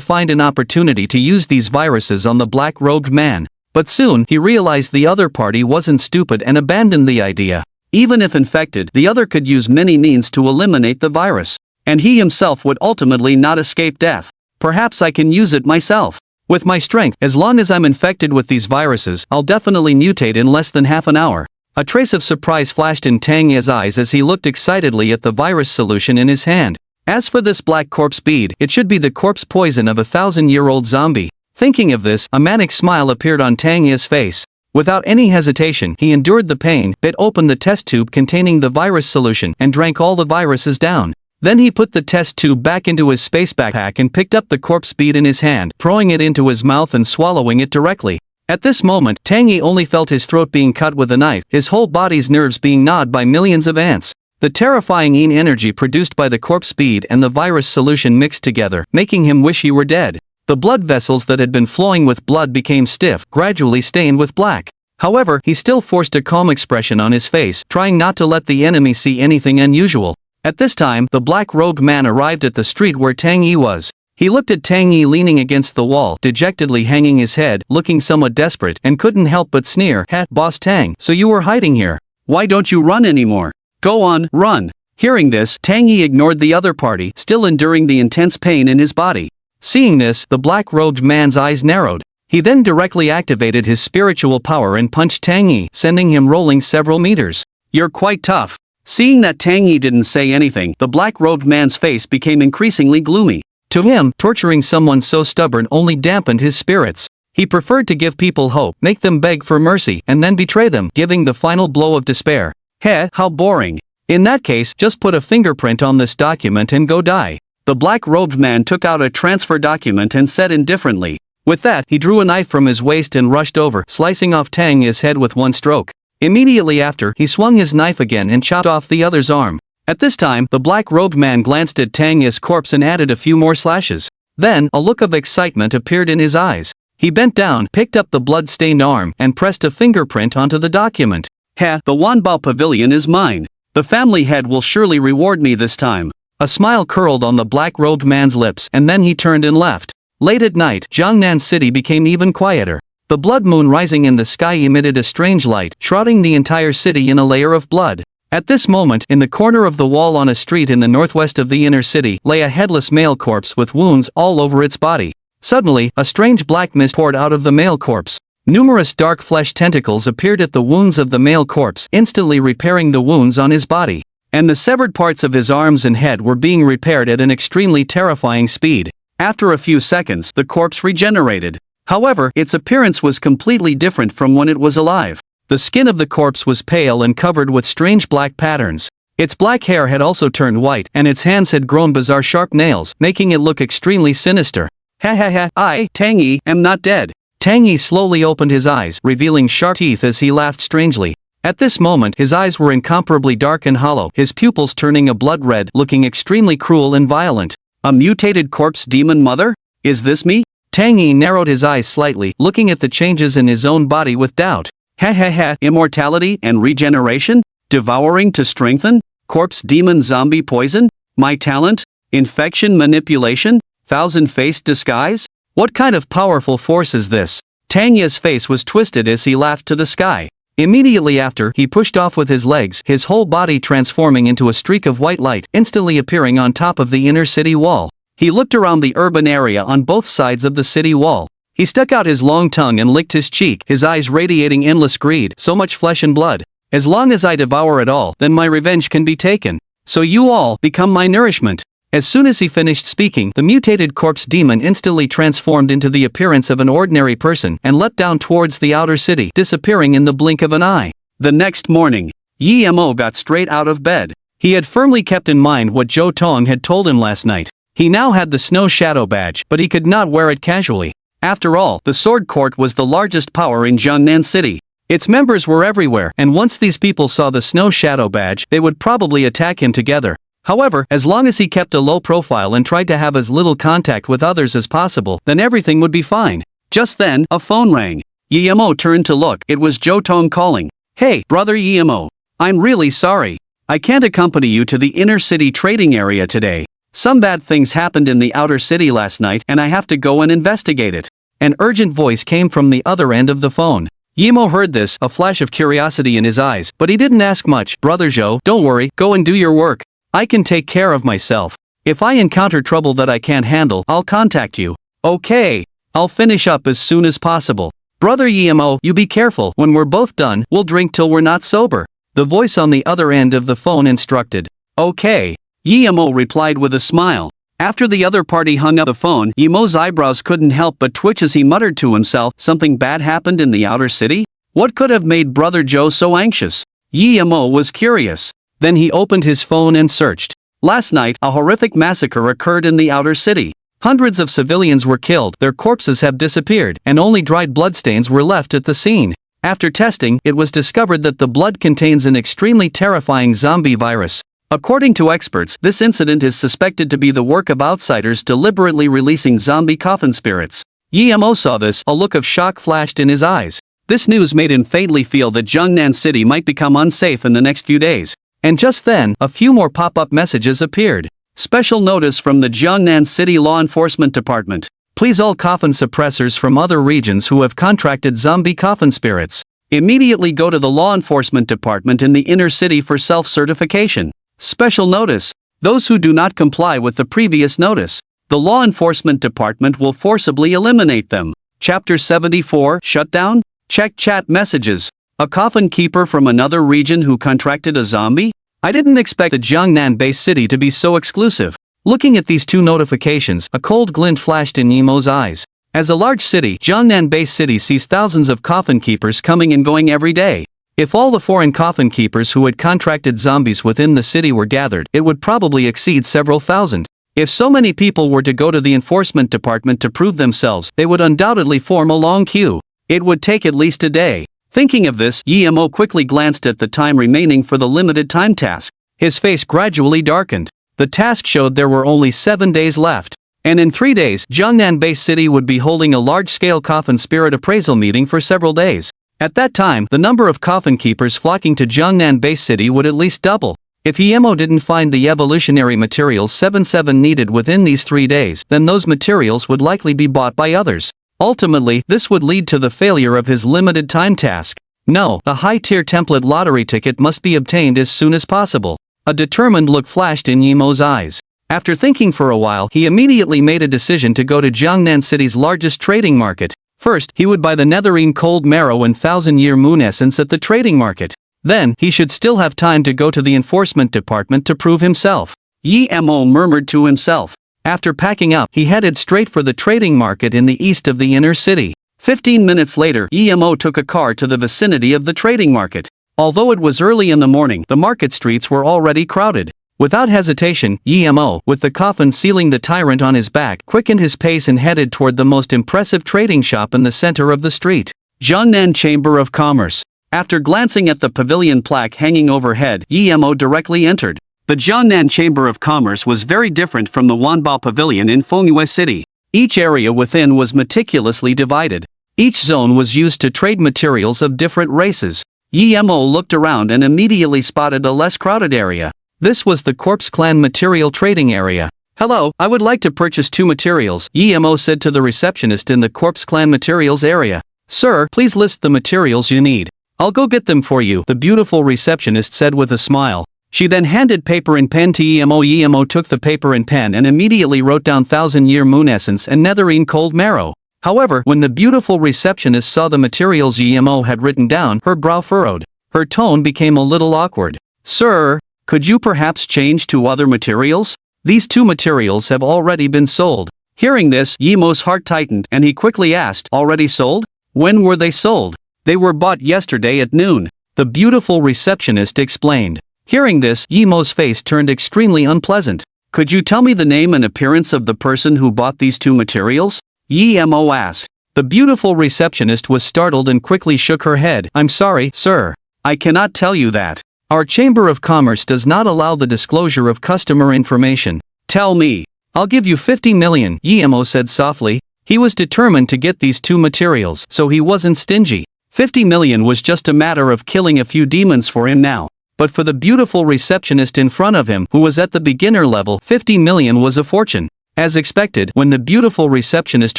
find an opportunity to use these viruses on the black-robed man. But soon, he realized the other party wasn't stupid and abandoned the idea. Even if infected, the other could use many means to eliminate the virus. And he himself would ultimately not escape death. Perhaps I can use it myself. With my strength, as long as I'm infected with these viruses, I'll definitely mutate in less than half an hour. A trace of surprise flashed in Tang Ye's eyes as he looked excitedly at the virus solution in his hand. As for this black corpse bead, it should be the corpse poison of a 1,000-year-old zombie. Thinking of this, a manic smile appeared on Tang Ye's face. Without any hesitation, he endured the pain, bit open the test tube containing the virus solution, and drank all the viruses down. Then he put the test tube back into his space backpack and picked up the corpse bead in his hand, throwing it into his mouth and swallowing it directly. At this moment, Tang Ye only felt his throat being cut with a knife, his whole body's nerves being gnawed by millions of ants. The terrifying energy produced by the corpse bead and the virus solution mixed together, making him wish he were dead. The blood vessels that had been flowing with blood became stiff, gradually stained with black. However, he still forced a calm expression on his face, trying not to let the enemy see anything unusual. At this time, the black-robed man arrived at the street where Tang Ye was. He looked at Tang Ye leaning against the wall, dejectedly hanging his head, looking somewhat desperate, and couldn't help but sneer. "Ha, Boss Tang, so you were hiding here. Why don't you run anymore? Go on, run." Hearing this, Tang Ye ignored the other party, still enduring the intense pain in his body. Seeing this, the black-robed man's eyes narrowed. He then directly activated his spiritual power and punched Tang Ye, sending him rolling several meters. "You're quite tough." Seeing that Tang Ye didn't say anything, the black-robed man's face became increasingly gloomy. To him, torturing someone so stubborn only dampened his spirits. He preferred to give people hope, make them beg for mercy, and then betray them, giving the final blow of despair. Heh, how boring. In that case, just put a fingerprint on this document and go die. The black-robed man took out a transfer document and said indifferently. With that, he drew a knife from his waist and rushed over, slicing off Tang Ye's head with one stroke. Immediately after, he swung his knife again and chopped off the other's arm. At this time, the black-robed man glanced at Tang Ye's corpse and added a few more slashes. Then, a look of excitement appeared in his eyes. He bent down, picked up the blood-stained arm, and pressed a fingerprint onto the document. "Ha, the Wanbao Pavilion is mine. The family head will surely reward me this time." A smile curled on the black-robed man's lips, and then he turned and left. Late at night, Jiangnan City became even quieter. The blood moon rising in the sky emitted a strange light, shrouding the entire city in a layer of blood. At this moment, in the corner of the wall on a street in the northwest of the inner city, lay a headless male corpse with wounds all over its body. Suddenly, a strange black mist poured out of the male corpse. Numerous dark flesh tentacles appeared at the wounds of the male corpse, instantly repairing the wounds on his body. And the severed parts of his arms and head were being repaired at an extremely terrifying speed. After a few seconds, the corpse regenerated. However, its appearance was completely different from when it was alive. The skin of the corpse was pale and covered with strange black patterns. Its black hair had also turned white, and its hands had grown bizarre sharp nails, making it look extremely sinister. "Ha ha ha, I, Tang Ye, am not dead." Tang Ye slowly opened his eyes, revealing sharp teeth as he laughed strangely. At this moment, his eyes were incomparably dark and hollow, his pupils turning a blood red, looking extremely cruel and violent. "A mutated corpse demon mother? Is this me?" Tang Ye narrowed his eyes slightly, looking at the changes in his own body with doubt. "Ha ha ha, immortality and regeneration? Devouring to strengthen? Corpse demon zombie poison? My talent? Infection manipulation? Thousand-faced disguise? What kind of powerful force is this?" Tang Ye's face was twisted as he laughed to the sky. Immediately after, he pushed off with his legs, his whole body transforming into a streak of white light, instantly appearing on top of the inner city wall. He looked around the urban area on both sides of the city wall. He stuck out his long tongue and licked his cheek, his eyes radiating endless greed. "So much flesh and blood. As long as I devour it all, then my revenge can be taken. So you all become my nourishment." As soon as he finished speaking, the mutated corpse demon instantly transformed into the appearance of an ordinary person and leapt down towards the outer city, disappearing in the blink of an eye. The next morning, Yi Mo got straight out of bed. He had firmly kept in mind what Zhou Tong had told him last night. He now had the Snow Shadow badge, but he could not wear it casually. After all, the Sword Court was the largest power in Jiangnan City. Its members were everywhere, and once these people saw the Snow Shadow badge, they would probably attack him together. However, as long as he kept a low profile and tried to have as little contact with others as possible, then everything would be fine. Just then, a phone rang. Yi Mo turned to look. It was Zhou Tong calling. "Hey, brother Yi Mo. I'm really sorry. I can't accompany you to the inner city trading area today. Some bad things happened in the outer city last night and I have to go and investigate it." An urgent voice came from the other end of the phone. Yi Mo heard this, a flash of curiosity in his eyes, but he didn't ask much. "Brother Zhou, don't worry, go and do your work. I can take care of myself. If I encounter trouble that I can't handle, I'll contact you." "Okay. I'll finish up as soon as possible." "Brother Yemo, you be careful, when we're both done, we'll drink till we're not sober," the voice on the other end of the phone instructed. "Okay," Yemo replied with a smile. After the other party hung up the phone, Yemo's eyebrows couldn't help but twitch as he muttered to himself, something bad happened in the outer city? What could have made Brother Joe so anxious? Yemo was curious. Then he opened his phone and searched. Last night, a horrific massacre occurred in the outer city. Hundreds of civilians were killed, their corpses have disappeared, and only dried bloodstains were left at the scene. After testing, it was discovered that the blood contains an extremely terrifying zombie virus. According to experts, this incident is suspected to be the work of outsiders deliberately releasing zombie coffin spirits. Yemo saw this, a look of shock flashed in his eyes. This news made him faintly feel that Jiangnan City might become unsafe in the next few days. And just then, a few more pop-up messages appeared. Special notice from the Jiangnan City Law Enforcement Department. Please all coffin suppressors from other regions who have contracted zombie coffin spirits, immediately go to the Law Enforcement Department in the inner city for self-certification. Special notice. Those who do not comply with the previous notice, the Law Enforcement Department will forcibly eliminate them. Chapter 74, Shutdown? Check chat messages. A coffin keeper from another region who contracted a zombie? I didn't expect the Jiangnan-based city to be so exclusive. Looking at these two notifications, a cold glint flashed in Yemo's eyes. As a large city, Jiangnan-based city sees thousands of coffin keepers coming and going every day. If all the foreign coffin keepers who had contracted zombies within the city were gathered, it would probably exceed several thousand. If so many people were to go to the enforcement department to prove themselves, they would undoubtedly form a long queue. It would take at least a day. Thinking of this, Yemo quickly glanced at the time remaining for the limited time task. His face gradually darkened. The task showed there were only 7 days left. And in 3 days, Jiangnan-based city would be holding a large-scale coffin spirit appraisal meeting for several days. At that time, the number of coffin keepers flocking to Jiangnan-based city would at least double. If Yemo didn't find the evolutionary materials 77 needed within these 3 days, then those materials would likely be bought by others. Ultimately, this would lead to the failure of his limited time task. No, a high-tier template lottery ticket must be obtained as soon as possible. A determined look flashed in Yemo's eyes. After thinking for a while, he immediately made a decision to go to Jiangnan City's largest trading market. First, he would buy the netherine cold marrow and 1000-year moon essence at the trading market. Then, he should still have time to go to the enforcement department to prove himself. Yemo murmured to himself. After packing up, he headed straight for the trading market in the east of the inner city. 15 minutes later, Yemo took a car to the vicinity of the trading market. Although it was early in the morning, the market streets were already crowded. Without hesitation, Yemo, with the coffin sealing the tyrant on his back, quickened his pace and headed toward the most impressive trading shop in the center of the street. Jiangnan Chamber of Commerce. After glancing at the pavilion plaque hanging overhead, Yemo directly entered. The Jiangnan Chamber of Commerce was very different from the Wanbao Pavilion in Fengyue City. Each area within was meticulously divided. Each zone was used to trade materials of different races. Yemo looked around and immediately spotted a less crowded area. This was the Corpse Clan material trading area. "Hello, I would like to purchase 2 materials," Yemo said to the receptionist in the Corpse Clan materials area. "Sir, please list the materials you need. I'll go get them for you," the beautiful receptionist said with a smile. She then handed paper and pen to Yemo. Yemo took the paper and pen and immediately wrote down 1000-year moon essence and netherine cold marrow. However, when the beautiful receptionist saw the materials Yemo had written down, her brow furrowed. Her tone became a little awkward. "Sir, could you perhaps change to other materials? These 2 materials have already been sold." Hearing this, Yemo's heart tightened and he quickly asked, "Already sold? When were they sold?" "They were bought yesterday at noon," the beautiful receptionist explained. Hearing this, Yemo's face turned extremely unpleasant. "Could you tell me the name and appearance of the person who bought these 2 materials?" Yemo asked. The beautiful receptionist was startled and quickly shook her head. "I'm sorry, sir. I cannot tell you that. Our Chamber of Commerce does not allow the disclosure of customer information." "Tell me. I'll give you 50 million, Yemo said softly. He was determined to get these 2 materials, so he wasn't stingy. 50 million was just a matter of killing a few demons for him now. But for the beautiful receptionist in front of him, who was at the beginner level, 50 million was a fortune. As expected, when the beautiful receptionist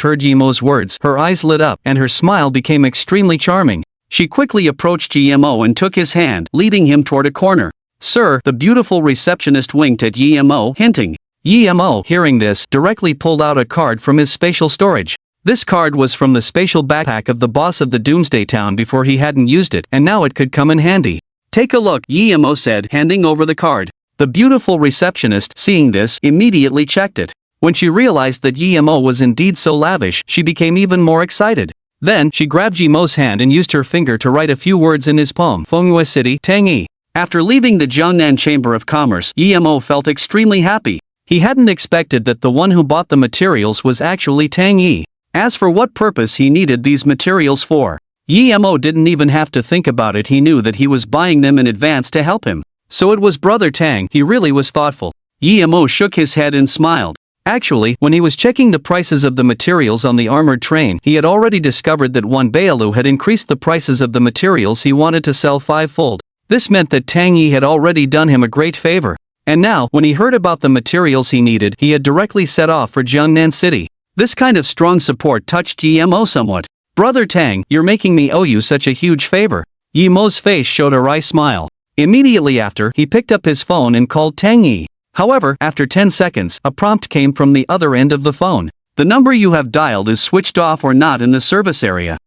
heard Yemo's words, her eyes lit up and her smile became extremely charming. She quickly approached Yemo and took his hand, leading him toward a corner. "Sir," the beautiful receptionist winked at Yemo, hinting. Yemo, hearing this, directly pulled out a card from his spatial storage. This card was from the spatial backpack of the boss of the Doomsday Town before he hadn't used it, and now it could come in handy. Take a look, Yi-Mo said, handing over the card. The beautiful receptionist, seeing this, immediately checked it. When she realized that Yi-Mo was indeed so lavish, she became even more excited. Then, she grabbed Yi-Mo's hand and used her finger to write a few words in his palm. Fengyue City, Tangyi. After leaving the Jiangnan Chamber of Commerce, Yi-Mo felt extremely happy. He hadn't expected that the one who bought the materials was actually Tangyi. As for what purpose he needed these materials for, Yi-Mo didn't even have to think about it. He knew that he was buying them in advance to help him. So it was Brother Tang. He really was thoughtful. Yi-Mo shook his head and smiled. Actually, when he was checking the prices of the materials on the armored train, he had already discovered that one Bailu had increased the prices of the materials he wanted to sell fivefold. This meant that Tangyi had already done him a great favor. And now, when he heard about the materials he needed, he had directly set off for Jiangnan City. This kind of strong support touched Yi-Mo somewhat. Brother Tang, you're making me owe you such a huge favor. Yi-Mo's face showed a wry smile. Immediately after, he picked up his phone and called Tangyi. However, after 10 seconds, a prompt came from the other end of the phone. The number you have dialed is switched off or not in the service area.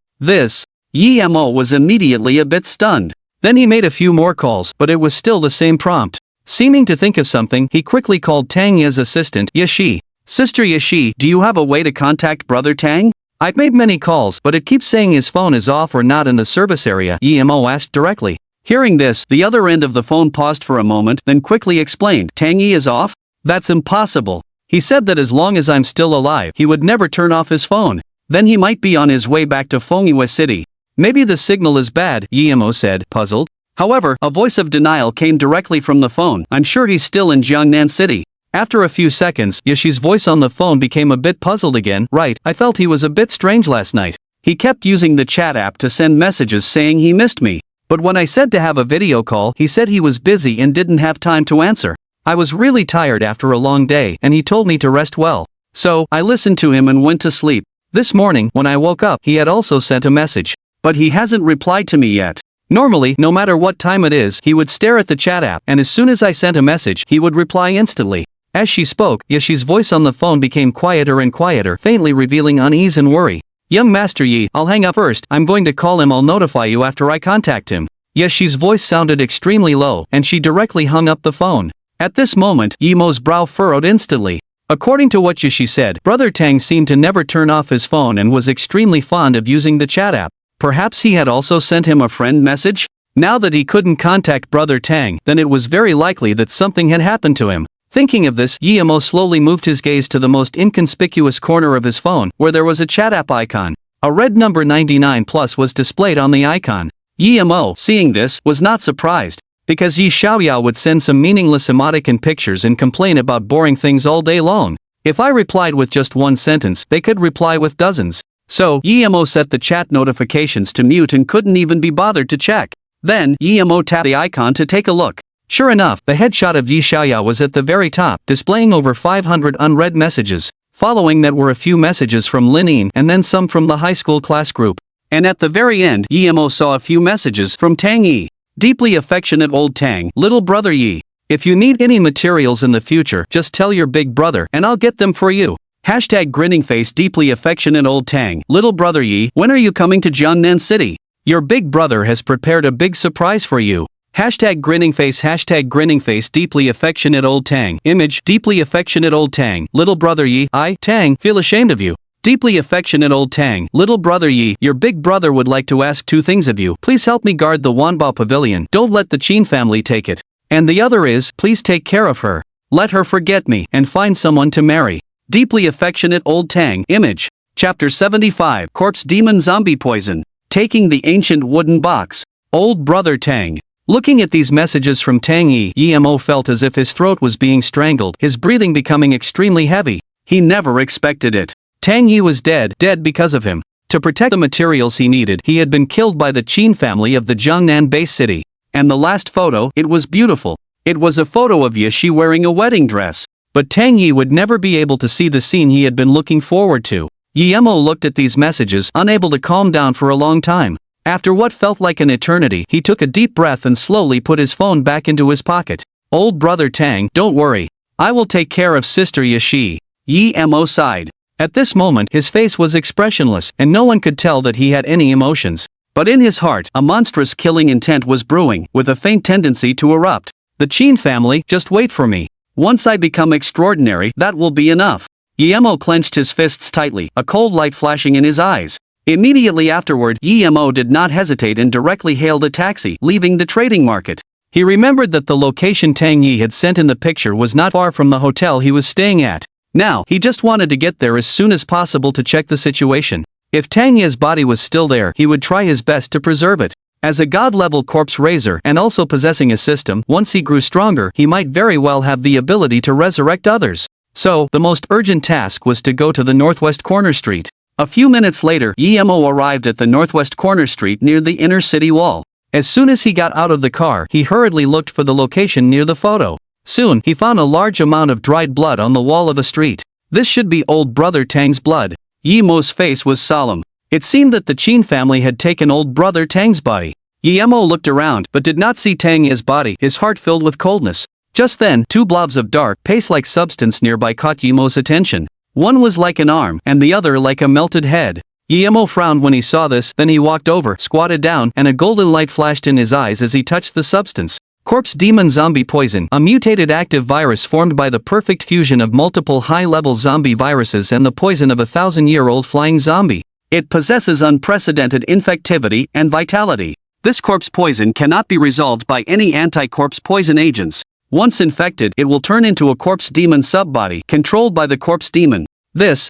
Yi-Mo was immediately a bit stunned. Then he made a few more calls, but it was still the same prompt. Seeming to think of something, he quickly called Tangyi's assistant, Yashi. Sister Yashi, do you have a way to contact Brother Tang? I've made many calls, but it keeps saying his phone is off or not in the service area, Yi-Mo asked directly. Hearing this, the other end of the phone paused for a moment, then quickly explained, Tangyi is off? That's impossible. He said that as long as I'm still alive, he would never turn off his phone. Then he might be on his way back to Fengyue City. Maybe the signal is bad, Yi-Mo said, puzzled. However, a voice of denial came directly from the phone. I'm sure he's still in Jiangnan City. After a few seconds, Yashi's voice on the phone became a bit puzzled again. Right, I felt he was a bit strange last night. He kept using the chat app to send messages saying he missed me. But when I said to have a video call, he said he was busy and didn't have time to answer. I was really tired after a long day, and he told me to rest well. So, I listened to him and went to sleep. This morning, when I woke up, he had also sent a message. But he hasn't replied to me yet. Normally, no matter what time it is, he would stare at the chat app, and as soon as I sent a message, he would reply instantly. As she spoke, Yashi's voice on the phone became quieter and quieter, faintly revealing unease and worry. Young Master Yi, I'll hang up first. I'm going to call him. I'll notify you after I contact him. Yashi's voice sounded extremely low, and she directly hung up the phone. At this moment, Yi-Mo's brow furrowed instantly. According to what Yashi said, Brother Tang seemed to never turn off his phone and was extremely fond of using the chat app. Perhaps he had also sent him a friend message? Now that he couldn't contact Brother Tang, then it was very likely that something had happened to him. Thinking of this, Yi-Mo slowly moved his gaze to the most inconspicuous corner of his phone, where there was a chat app icon. A red number 99 plus was displayed on the icon. Yi-Mo, seeing this, was not surprised. Because Yi Xiaoyao would send some meaningless emotic and pictures and complain about boring things all day long. If I replied with just one sentence, they could reply with dozens. So, Yi-Mo set the chat notifications to mute and couldn't even be bothered to check. Then, Yi-Mo tapped the icon to take a look. Sure enough, the headshot of Yi Xiaoyao was at the very top, displaying over 500 unread messages. Following that were a few messages from Lin and then some from the high school class group. And at the very end, Yi-Mo saw a few messages from Tangyi. Deeply affectionate old Tang, little brother Yi. If you need any materials in the future, just tell your big brother and I'll get them for you. Hashtag grinning face deeply affectionate old Tang, little brother Yi, when are you coming to Jiangnan City? Your big brother has prepared a big surprise for you. Hashtag grinning face deeply affectionate old Tang, image, deeply affectionate old Tang, little brother Yi, I, Tang, feel ashamed of you. Deeply affectionate old Tang, little brother Yi, your big brother would like to ask two things of you. Please help me guard the Wanbao Pavilion, don't let the Qin family take it. And the other is, please take care of her. Let her forget me, and find someone to marry. Deeply affectionate old Tang, image. Chapter 75, Corpse Demon Zombie Poison. Taking the ancient wooden box. Old brother Tang. Looking at these messages from Tangyi, Yi-Mo felt as if his throat was being strangled, his breathing becoming extremely heavy. He never expected it. Tangyi was dead because of him. To protect the materials he needed, he had been killed by the Qin family of the Jiangnan base city. And the last photo, it was beautiful. It was a photo of Yashi wearing a wedding dress. But Tangyi would never be able to see the scene he had been looking forward to. Yi-Mo looked at these messages, unable to calm down for a long time. After what felt like an eternity, he took a deep breath and slowly put his phone back into his pocket. Old brother Tang, don't worry. I will take care of sister Yashi. Yi-Mo sighed. At this moment his face was expressionless, and no one could tell that he had any emotions. But in his heart, a monstrous killing intent was brewing, with a faint tendency to erupt. The Chin family, just wait for me. Once I become extraordinary, that will be enough. Guillermo clenched his fists tightly, a cold light flashing in his eyes. Immediately afterward, Guillermo did not hesitate and directly hailed a taxi, leaving the trading market. He remembered that the location Tang Yi had sent in the picture was not far from the hotel he was staying at. Now, he just wanted to get there as soon as possible to check the situation. If Tang Yi's body was still there, he would try his best to preserve it. As a god-level corpse raiser and also possessing a system, once he grew stronger, he might very well have the ability to resurrect others. So, the most urgent task was to go to the northwest corner street. A few minutes later, Guillermo arrived at the northwest corner street near the inner city wall. As soon as he got out of the car, he hurriedly looked for the location near the photo. Soon, he found a large amount of dried blood on the wall of a street. This should be old brother Tang's blood. Guillermo's face was solemn. It seemed that the Chin family had taken old brother Tang's body. Guillermo looked around, but did not see Tang Yi's body, his heart filled with coldness. Just then, two blobs of dark, paste-like substance nearby caught Guillermo's attention. One was like an arm, and the other like a melted head. Guillermo frowned when he saw this, then he walked over, squatted down, and a golden light flashed in his eyes as he touched the substance. Corpse Demon Zombie Poison, a mutated active virus formed by the perfect fusion of multiple high-level zombie viruses and the poison of a 1,000-year-old flying zombie. It possesses unprecedented infectivity and vitality. This corpse poison cannot be resolved by any anti-corpse poison agents. Once infected, it will turn into a corpse demon subbody, controlled by the corpse demon.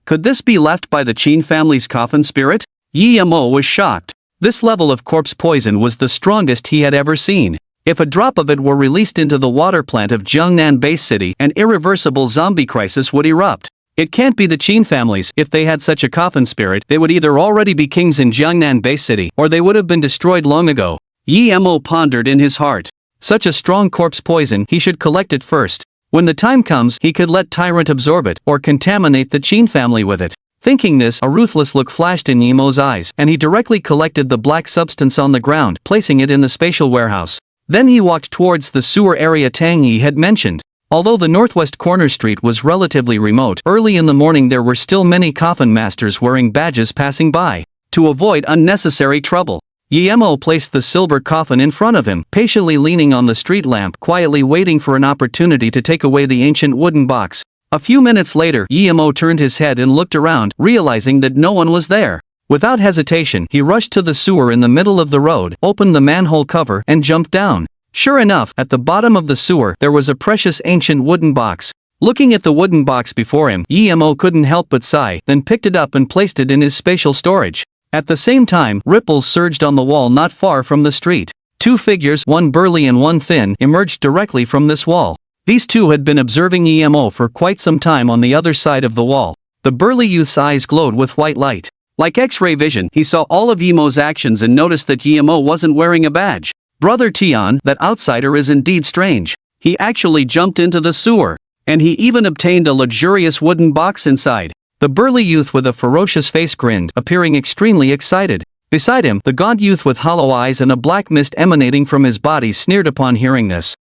Could this be left by the Chin family's coffin spirit? Guillermo was shocked. This level of corpse poison was the strongest he had ever seen. If a drop of it were released into the water plant of Jiangnan Base City, an irreversible zombie crisis would erupt. It can't be the Chin families. If they had such a coffin spirit, they would either already be kings in Jiangnan Base City, or they would have been destroyed long ago. Guillermo pondered in his heart. Such a strong corpse poison, he should collect it first. When the time comes, he could let Tyrant absorb it, or contaminate the Chin family with it. Thinking this, a ruthless look flashed in Guillermo's eyes, and he directly collected the black substance on the ground, placing it in the spatial warehouse. Then he walked towards the sewer area Tang Yi had mentioned. Although the northwest corner street was relatively remote, early in the morning there were still many coffin masters wearing badges passing by. To avoid unnecessary trouble, Guillermo placed the silver coffin in front of him, patiently leaning on the street lamp, quietly waiting for an opportunity to take away the ancient wooden box. A few minutes later, Guillermo turned his head and looked around, realizing that no one was there. Without hesitation, he rushed to the sewer in the middle of the road, opened the manhole cover, and jumped down. Sure enough, at the bottom of the sewer, there was a precious ancient wooden box. Looking at the wooden box before him, Guillermo couldn't help but sigh, then picked it up and placed it in his spatial storage. At the same time, ripples surged on the wall not far from the street. Two figures, one burly and one thin, emerged directly from this wall. These two had been observing Guillermo for quite some time on the other side of the wall. The burly youth's eyes glowed with white light. Like X-ray vision, he saw all of Guillermo's actions and noticed that Guillermo wasn't wearing a badge. Brother Tian, that outsider is indeed strange. He actually jumped into the sewer. And he even obtained a luxurious wooden box inside. The burly youth with a ferocious face grinned, appearing extremely excited. Beside him, the gaunt youth with hollow eyes and a black mist emanating from his body sneered upon hearing this.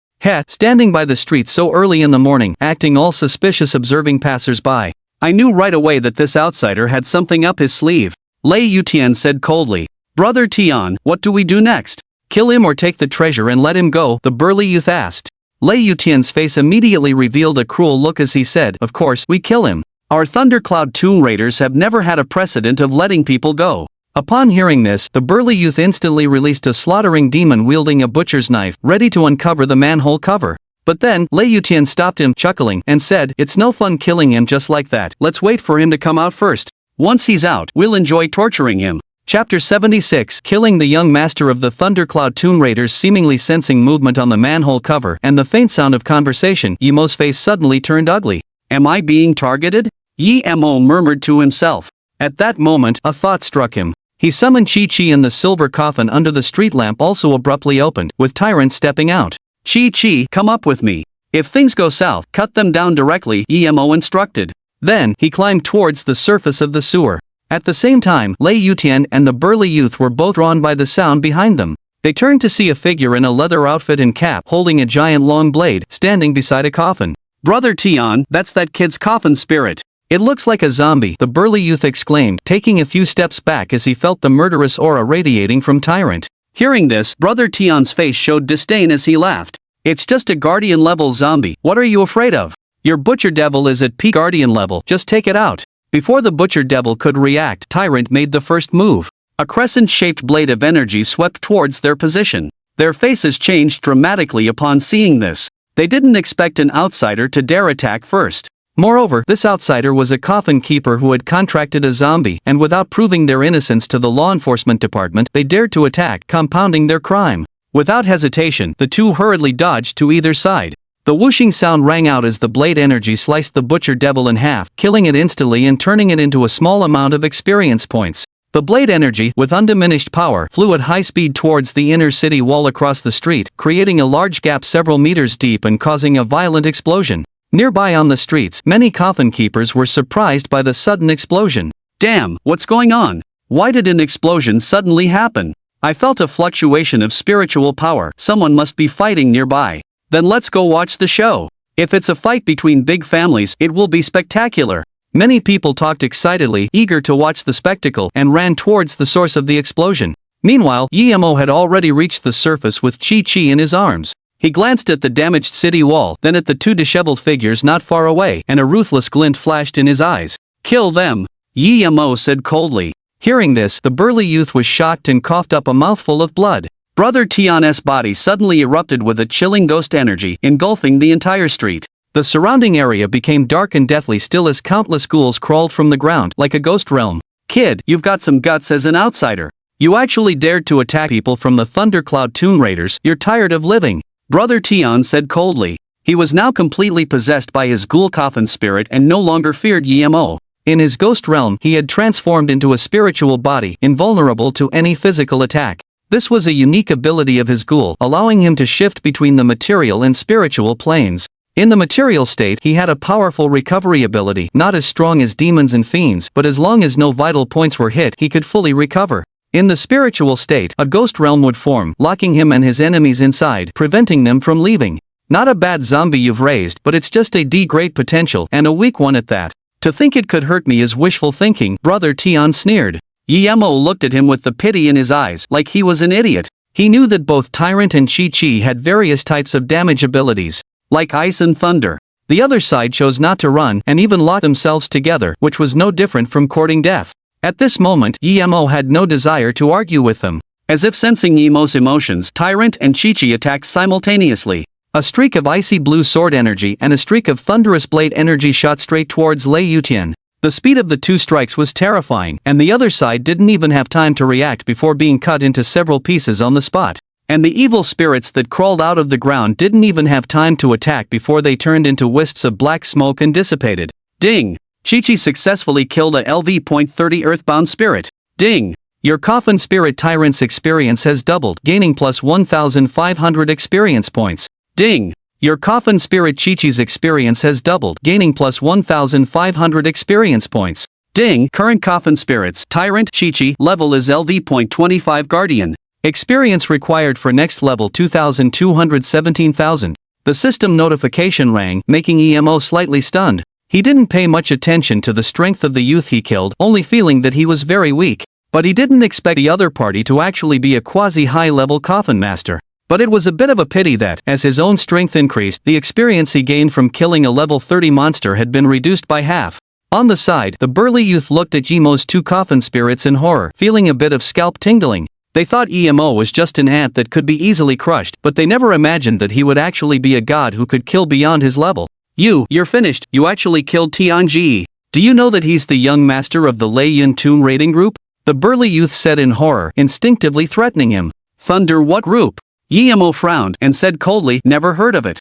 Standing by the street so early in the morning, acting all suspicious observing passers-by. I knew right away that this outsider had something up his sleeve. Lei Yutian said coldly. Brother Tian, what do we do next? Kill him or take the treasure and let him go? The burly youth asked. Lei Yutian's face immediately revealed a cruel look as he said, of course, we kill him. Our Thundercloud Tomb Raiders have never had a precedent of letting people go. Upon hearing this, the burly youth instantly released a slaughtering demon wielding a butcher's knife, ready to uncover the manhole cover. But then, Lei Yutian stopped him, chuckling, and said, it's no fun killing him just like that, let's wait for him to come out first. Once he's out, we'll enjoy torturing him. Chapter 76, Killing the Young Master of the Thundercloud Tomb Raiders. Seemingly sensing movement on the manhole cover and the faint sound of conversation, Guillermo's face suddenly turned ugly. Am I being targeted? Guillermo murmured to himself. At that moment, a thought struck him. He summoned Chi-Chi and the silver coffin under the street lamp also abruptly opened, with Tyrant stepping out. Chi-Chi, come up with me. If things go south, cut them down directly, Guillermo instructed. Then, he climbed towards the surface of the sewer. At the same time, Lei Yutian and the burly youth were both drawn by the sound behind them. They turned to see a figure in a leather outfit and cap holding a giant long blade, standing beside a coffin. Brother Tian, that's that kid's coffin spirit. It looks like a zombie, the burly youth exclaimed, taking a few steps back as he felt the murderous aura radiating from Tyrant. Hearing this, Brother Tion's face showed disdain as he laughed. It's just a Guardian-level zombie, what are you afraid of? Your Butcher Devil is at peak Guardian level, just take it out. Before the Butcher Devil could react, Tyrant made the first move. A crescent-shaped blade of energy swept towards their position. Their faces changed dramatically upon seeing this. They didn't expect an outsider to dare attack first. Moreover, this outsider was a coffin keeper who had contracted a zombie, and without proving their innocence to the law enforcement department, they dared to attack, compounding their crime. Without hesitation, the two hurriedly dodged to either side. The whooshing sound rang out as the blade energy sliced the Butcher Devil in half, killing it instantly and turning it into a small amount of experience points. The blade energy, with undiminished power, flew at high speed towards the inner city wall across the street, creating a large gap several meters deep and causing a violent explosion. Nearby on the streets, many coffin keepers were surprised by the sudden explosion. Damn, what's going on? Why did an explosion suddenly happen? I felt a fluctuation of spiritual power. Someone must be fighting nearby. Then let's go watch the show. If it's a fight between big families, it will be spectacular. Many people talked excitedly, eager to watch the spectacle, and ran towards the source of the explosion. Meanwhile, Emo had already reached the surface with Chi-Chi in his arms. He glanced at the damaged city wall, then at the two disheveled figures not far away, and a ruthless glint flashed in his eyes. Kill them, Emo said coldly. Hearing this, the burly youth was shocked and coughed up a mouthful of blood. Brother Tion's body suddenly erupted with a chilling ghost energy, engulfing the entire street. The surrounding area became dark and deathly still as countless ghouls crawled from the ground like a ghost realm. Kid, you've got some guts as an outsider. You actually dared to attack people from the Thundercloud Tomb Raiders. You're tired of living, Brother Tion said coldly. He was now completely possessed by his ghoul coffin spirit and no longer feared Emo. In his ghost realm, he had transformed into a spiritual body, invulnerable to any physical attack. This was a unique ability of his ghoul, allowing him to shift between the material and spiritual planes. In the material state, he had a powerful recovery ability, not as strong as demons and fiends, but as long as no vital points were hit, he could fully recover. In the spiritual state, a ghost realm would form, locking him and his enemies inside, preventing them from leaving. Not a bad zombie you've raised, but it's just a great potential, and a weak one at that. To think it could hurt me is wishful thinking, Brother Tion sneered. Emo looked at him with the pity in his eyes, like he was an idiot. He knew that both Tyrant and Chi-Chi had various types of damage abilities, like ice and thunder. The other side chose not to run, and even locked themselves together, which was no different from courting death. At this moment, Emo had no desire to argue with them. As if sensing Emo's emotions, Tyrant and Chi-Chi attacked simultaneously. A streak of icy blue sword energy and a streak of thunderous blade energy shot straight towards Lei Yutian. The speed of the two strikes was terrifying, and the other side didn't even have time to react before being cut into several pieces on the spot. And the evil spirits that crawled out of the ground didn't even have time to attack before they turned into wisps of black smoke and dissipated. Ding! Chi-Chi successfully killed a LV.30 Earthbound spirit. Ding! Your coffin spirit Tyrant's experience has doubled, gaining plus 1,500 experience points. Ding! Your coffin spirit Chi-Chi's experience has doubled, gaining plus 1,500 experience points. Ding! Current coffin spirits Tyrant Chi-Chi level is LV.25 Guardian. Experience required for next level 2,217,000. The system notification rang, making Emo slightly stunned. He didn't pay much attention to the strength of the youth he killed, only feeling that he was very weak. But he didn't expect the other party to actually be a quasi-high-level coffin master. But it was a bit of a pity that, as his own strength increased, the experience he gained from killing a level 30 monster had been reduced by half. On the side, the burly youth looked at Emo's two coffin spirits in horror, feeling a bit of scalp tingling. They thought Emo was just an ant that could be easily crushed, but they never imagined that he would actually be a god who could kill beyond his level. You're finished, you actually killed Tianji. Do you know that he's the young master of the Lei Yun Tomb raiding group? The burly youth said in horror, instinctively threatening him. Thunder, what group? Emo frowned and said coldly, never heard of it.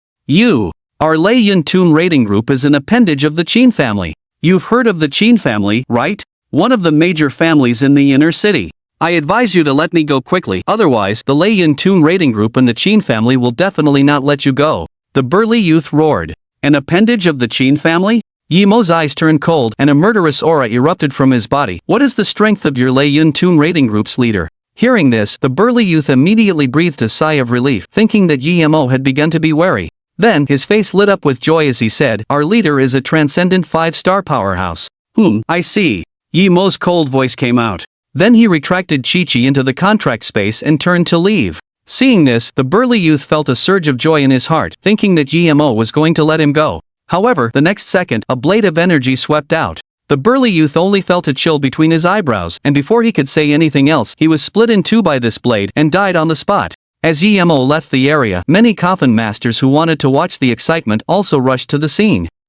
Our Lei Yun Tomb raiding group is an appendage of the Qin family. You've heard of the Qin family, right? One of the major families in the inner city. I advise you to let me go quickly, otherwise, the Lei Yun Tomb raiding group and the Qin family will definitely not let you go. The burly youth roared. An appendage of the Qin family? Yemo's eyes turned cold, and a murderous aura erupted from his body. What is the strength of your Lei Yun Tomb raiding group's leader? Hearing this, the burly youth immediately breathed a sigh of relief, thinking that Emo had begun to be wary. Then, his face lit up with joy as he said, "Our leader is a transcendent 5-star powerhouse." I see. Yi Mo's cold voice came out. Then he retracted Chi-Chi into the contract space and turned to leave. Seeing this, the burly youth felt a surge of joy in his heart, thinking that Yi Mo was going to let him go. However, the next second, a blade of energy swept out. The burly youth only felt a chill between his eyebrows, and before he could say anything else, he was split in two by this blade and died on the spot. As Yi Mo left the area, many coffin masters who wanted to watch the excitement also rushed to the scene.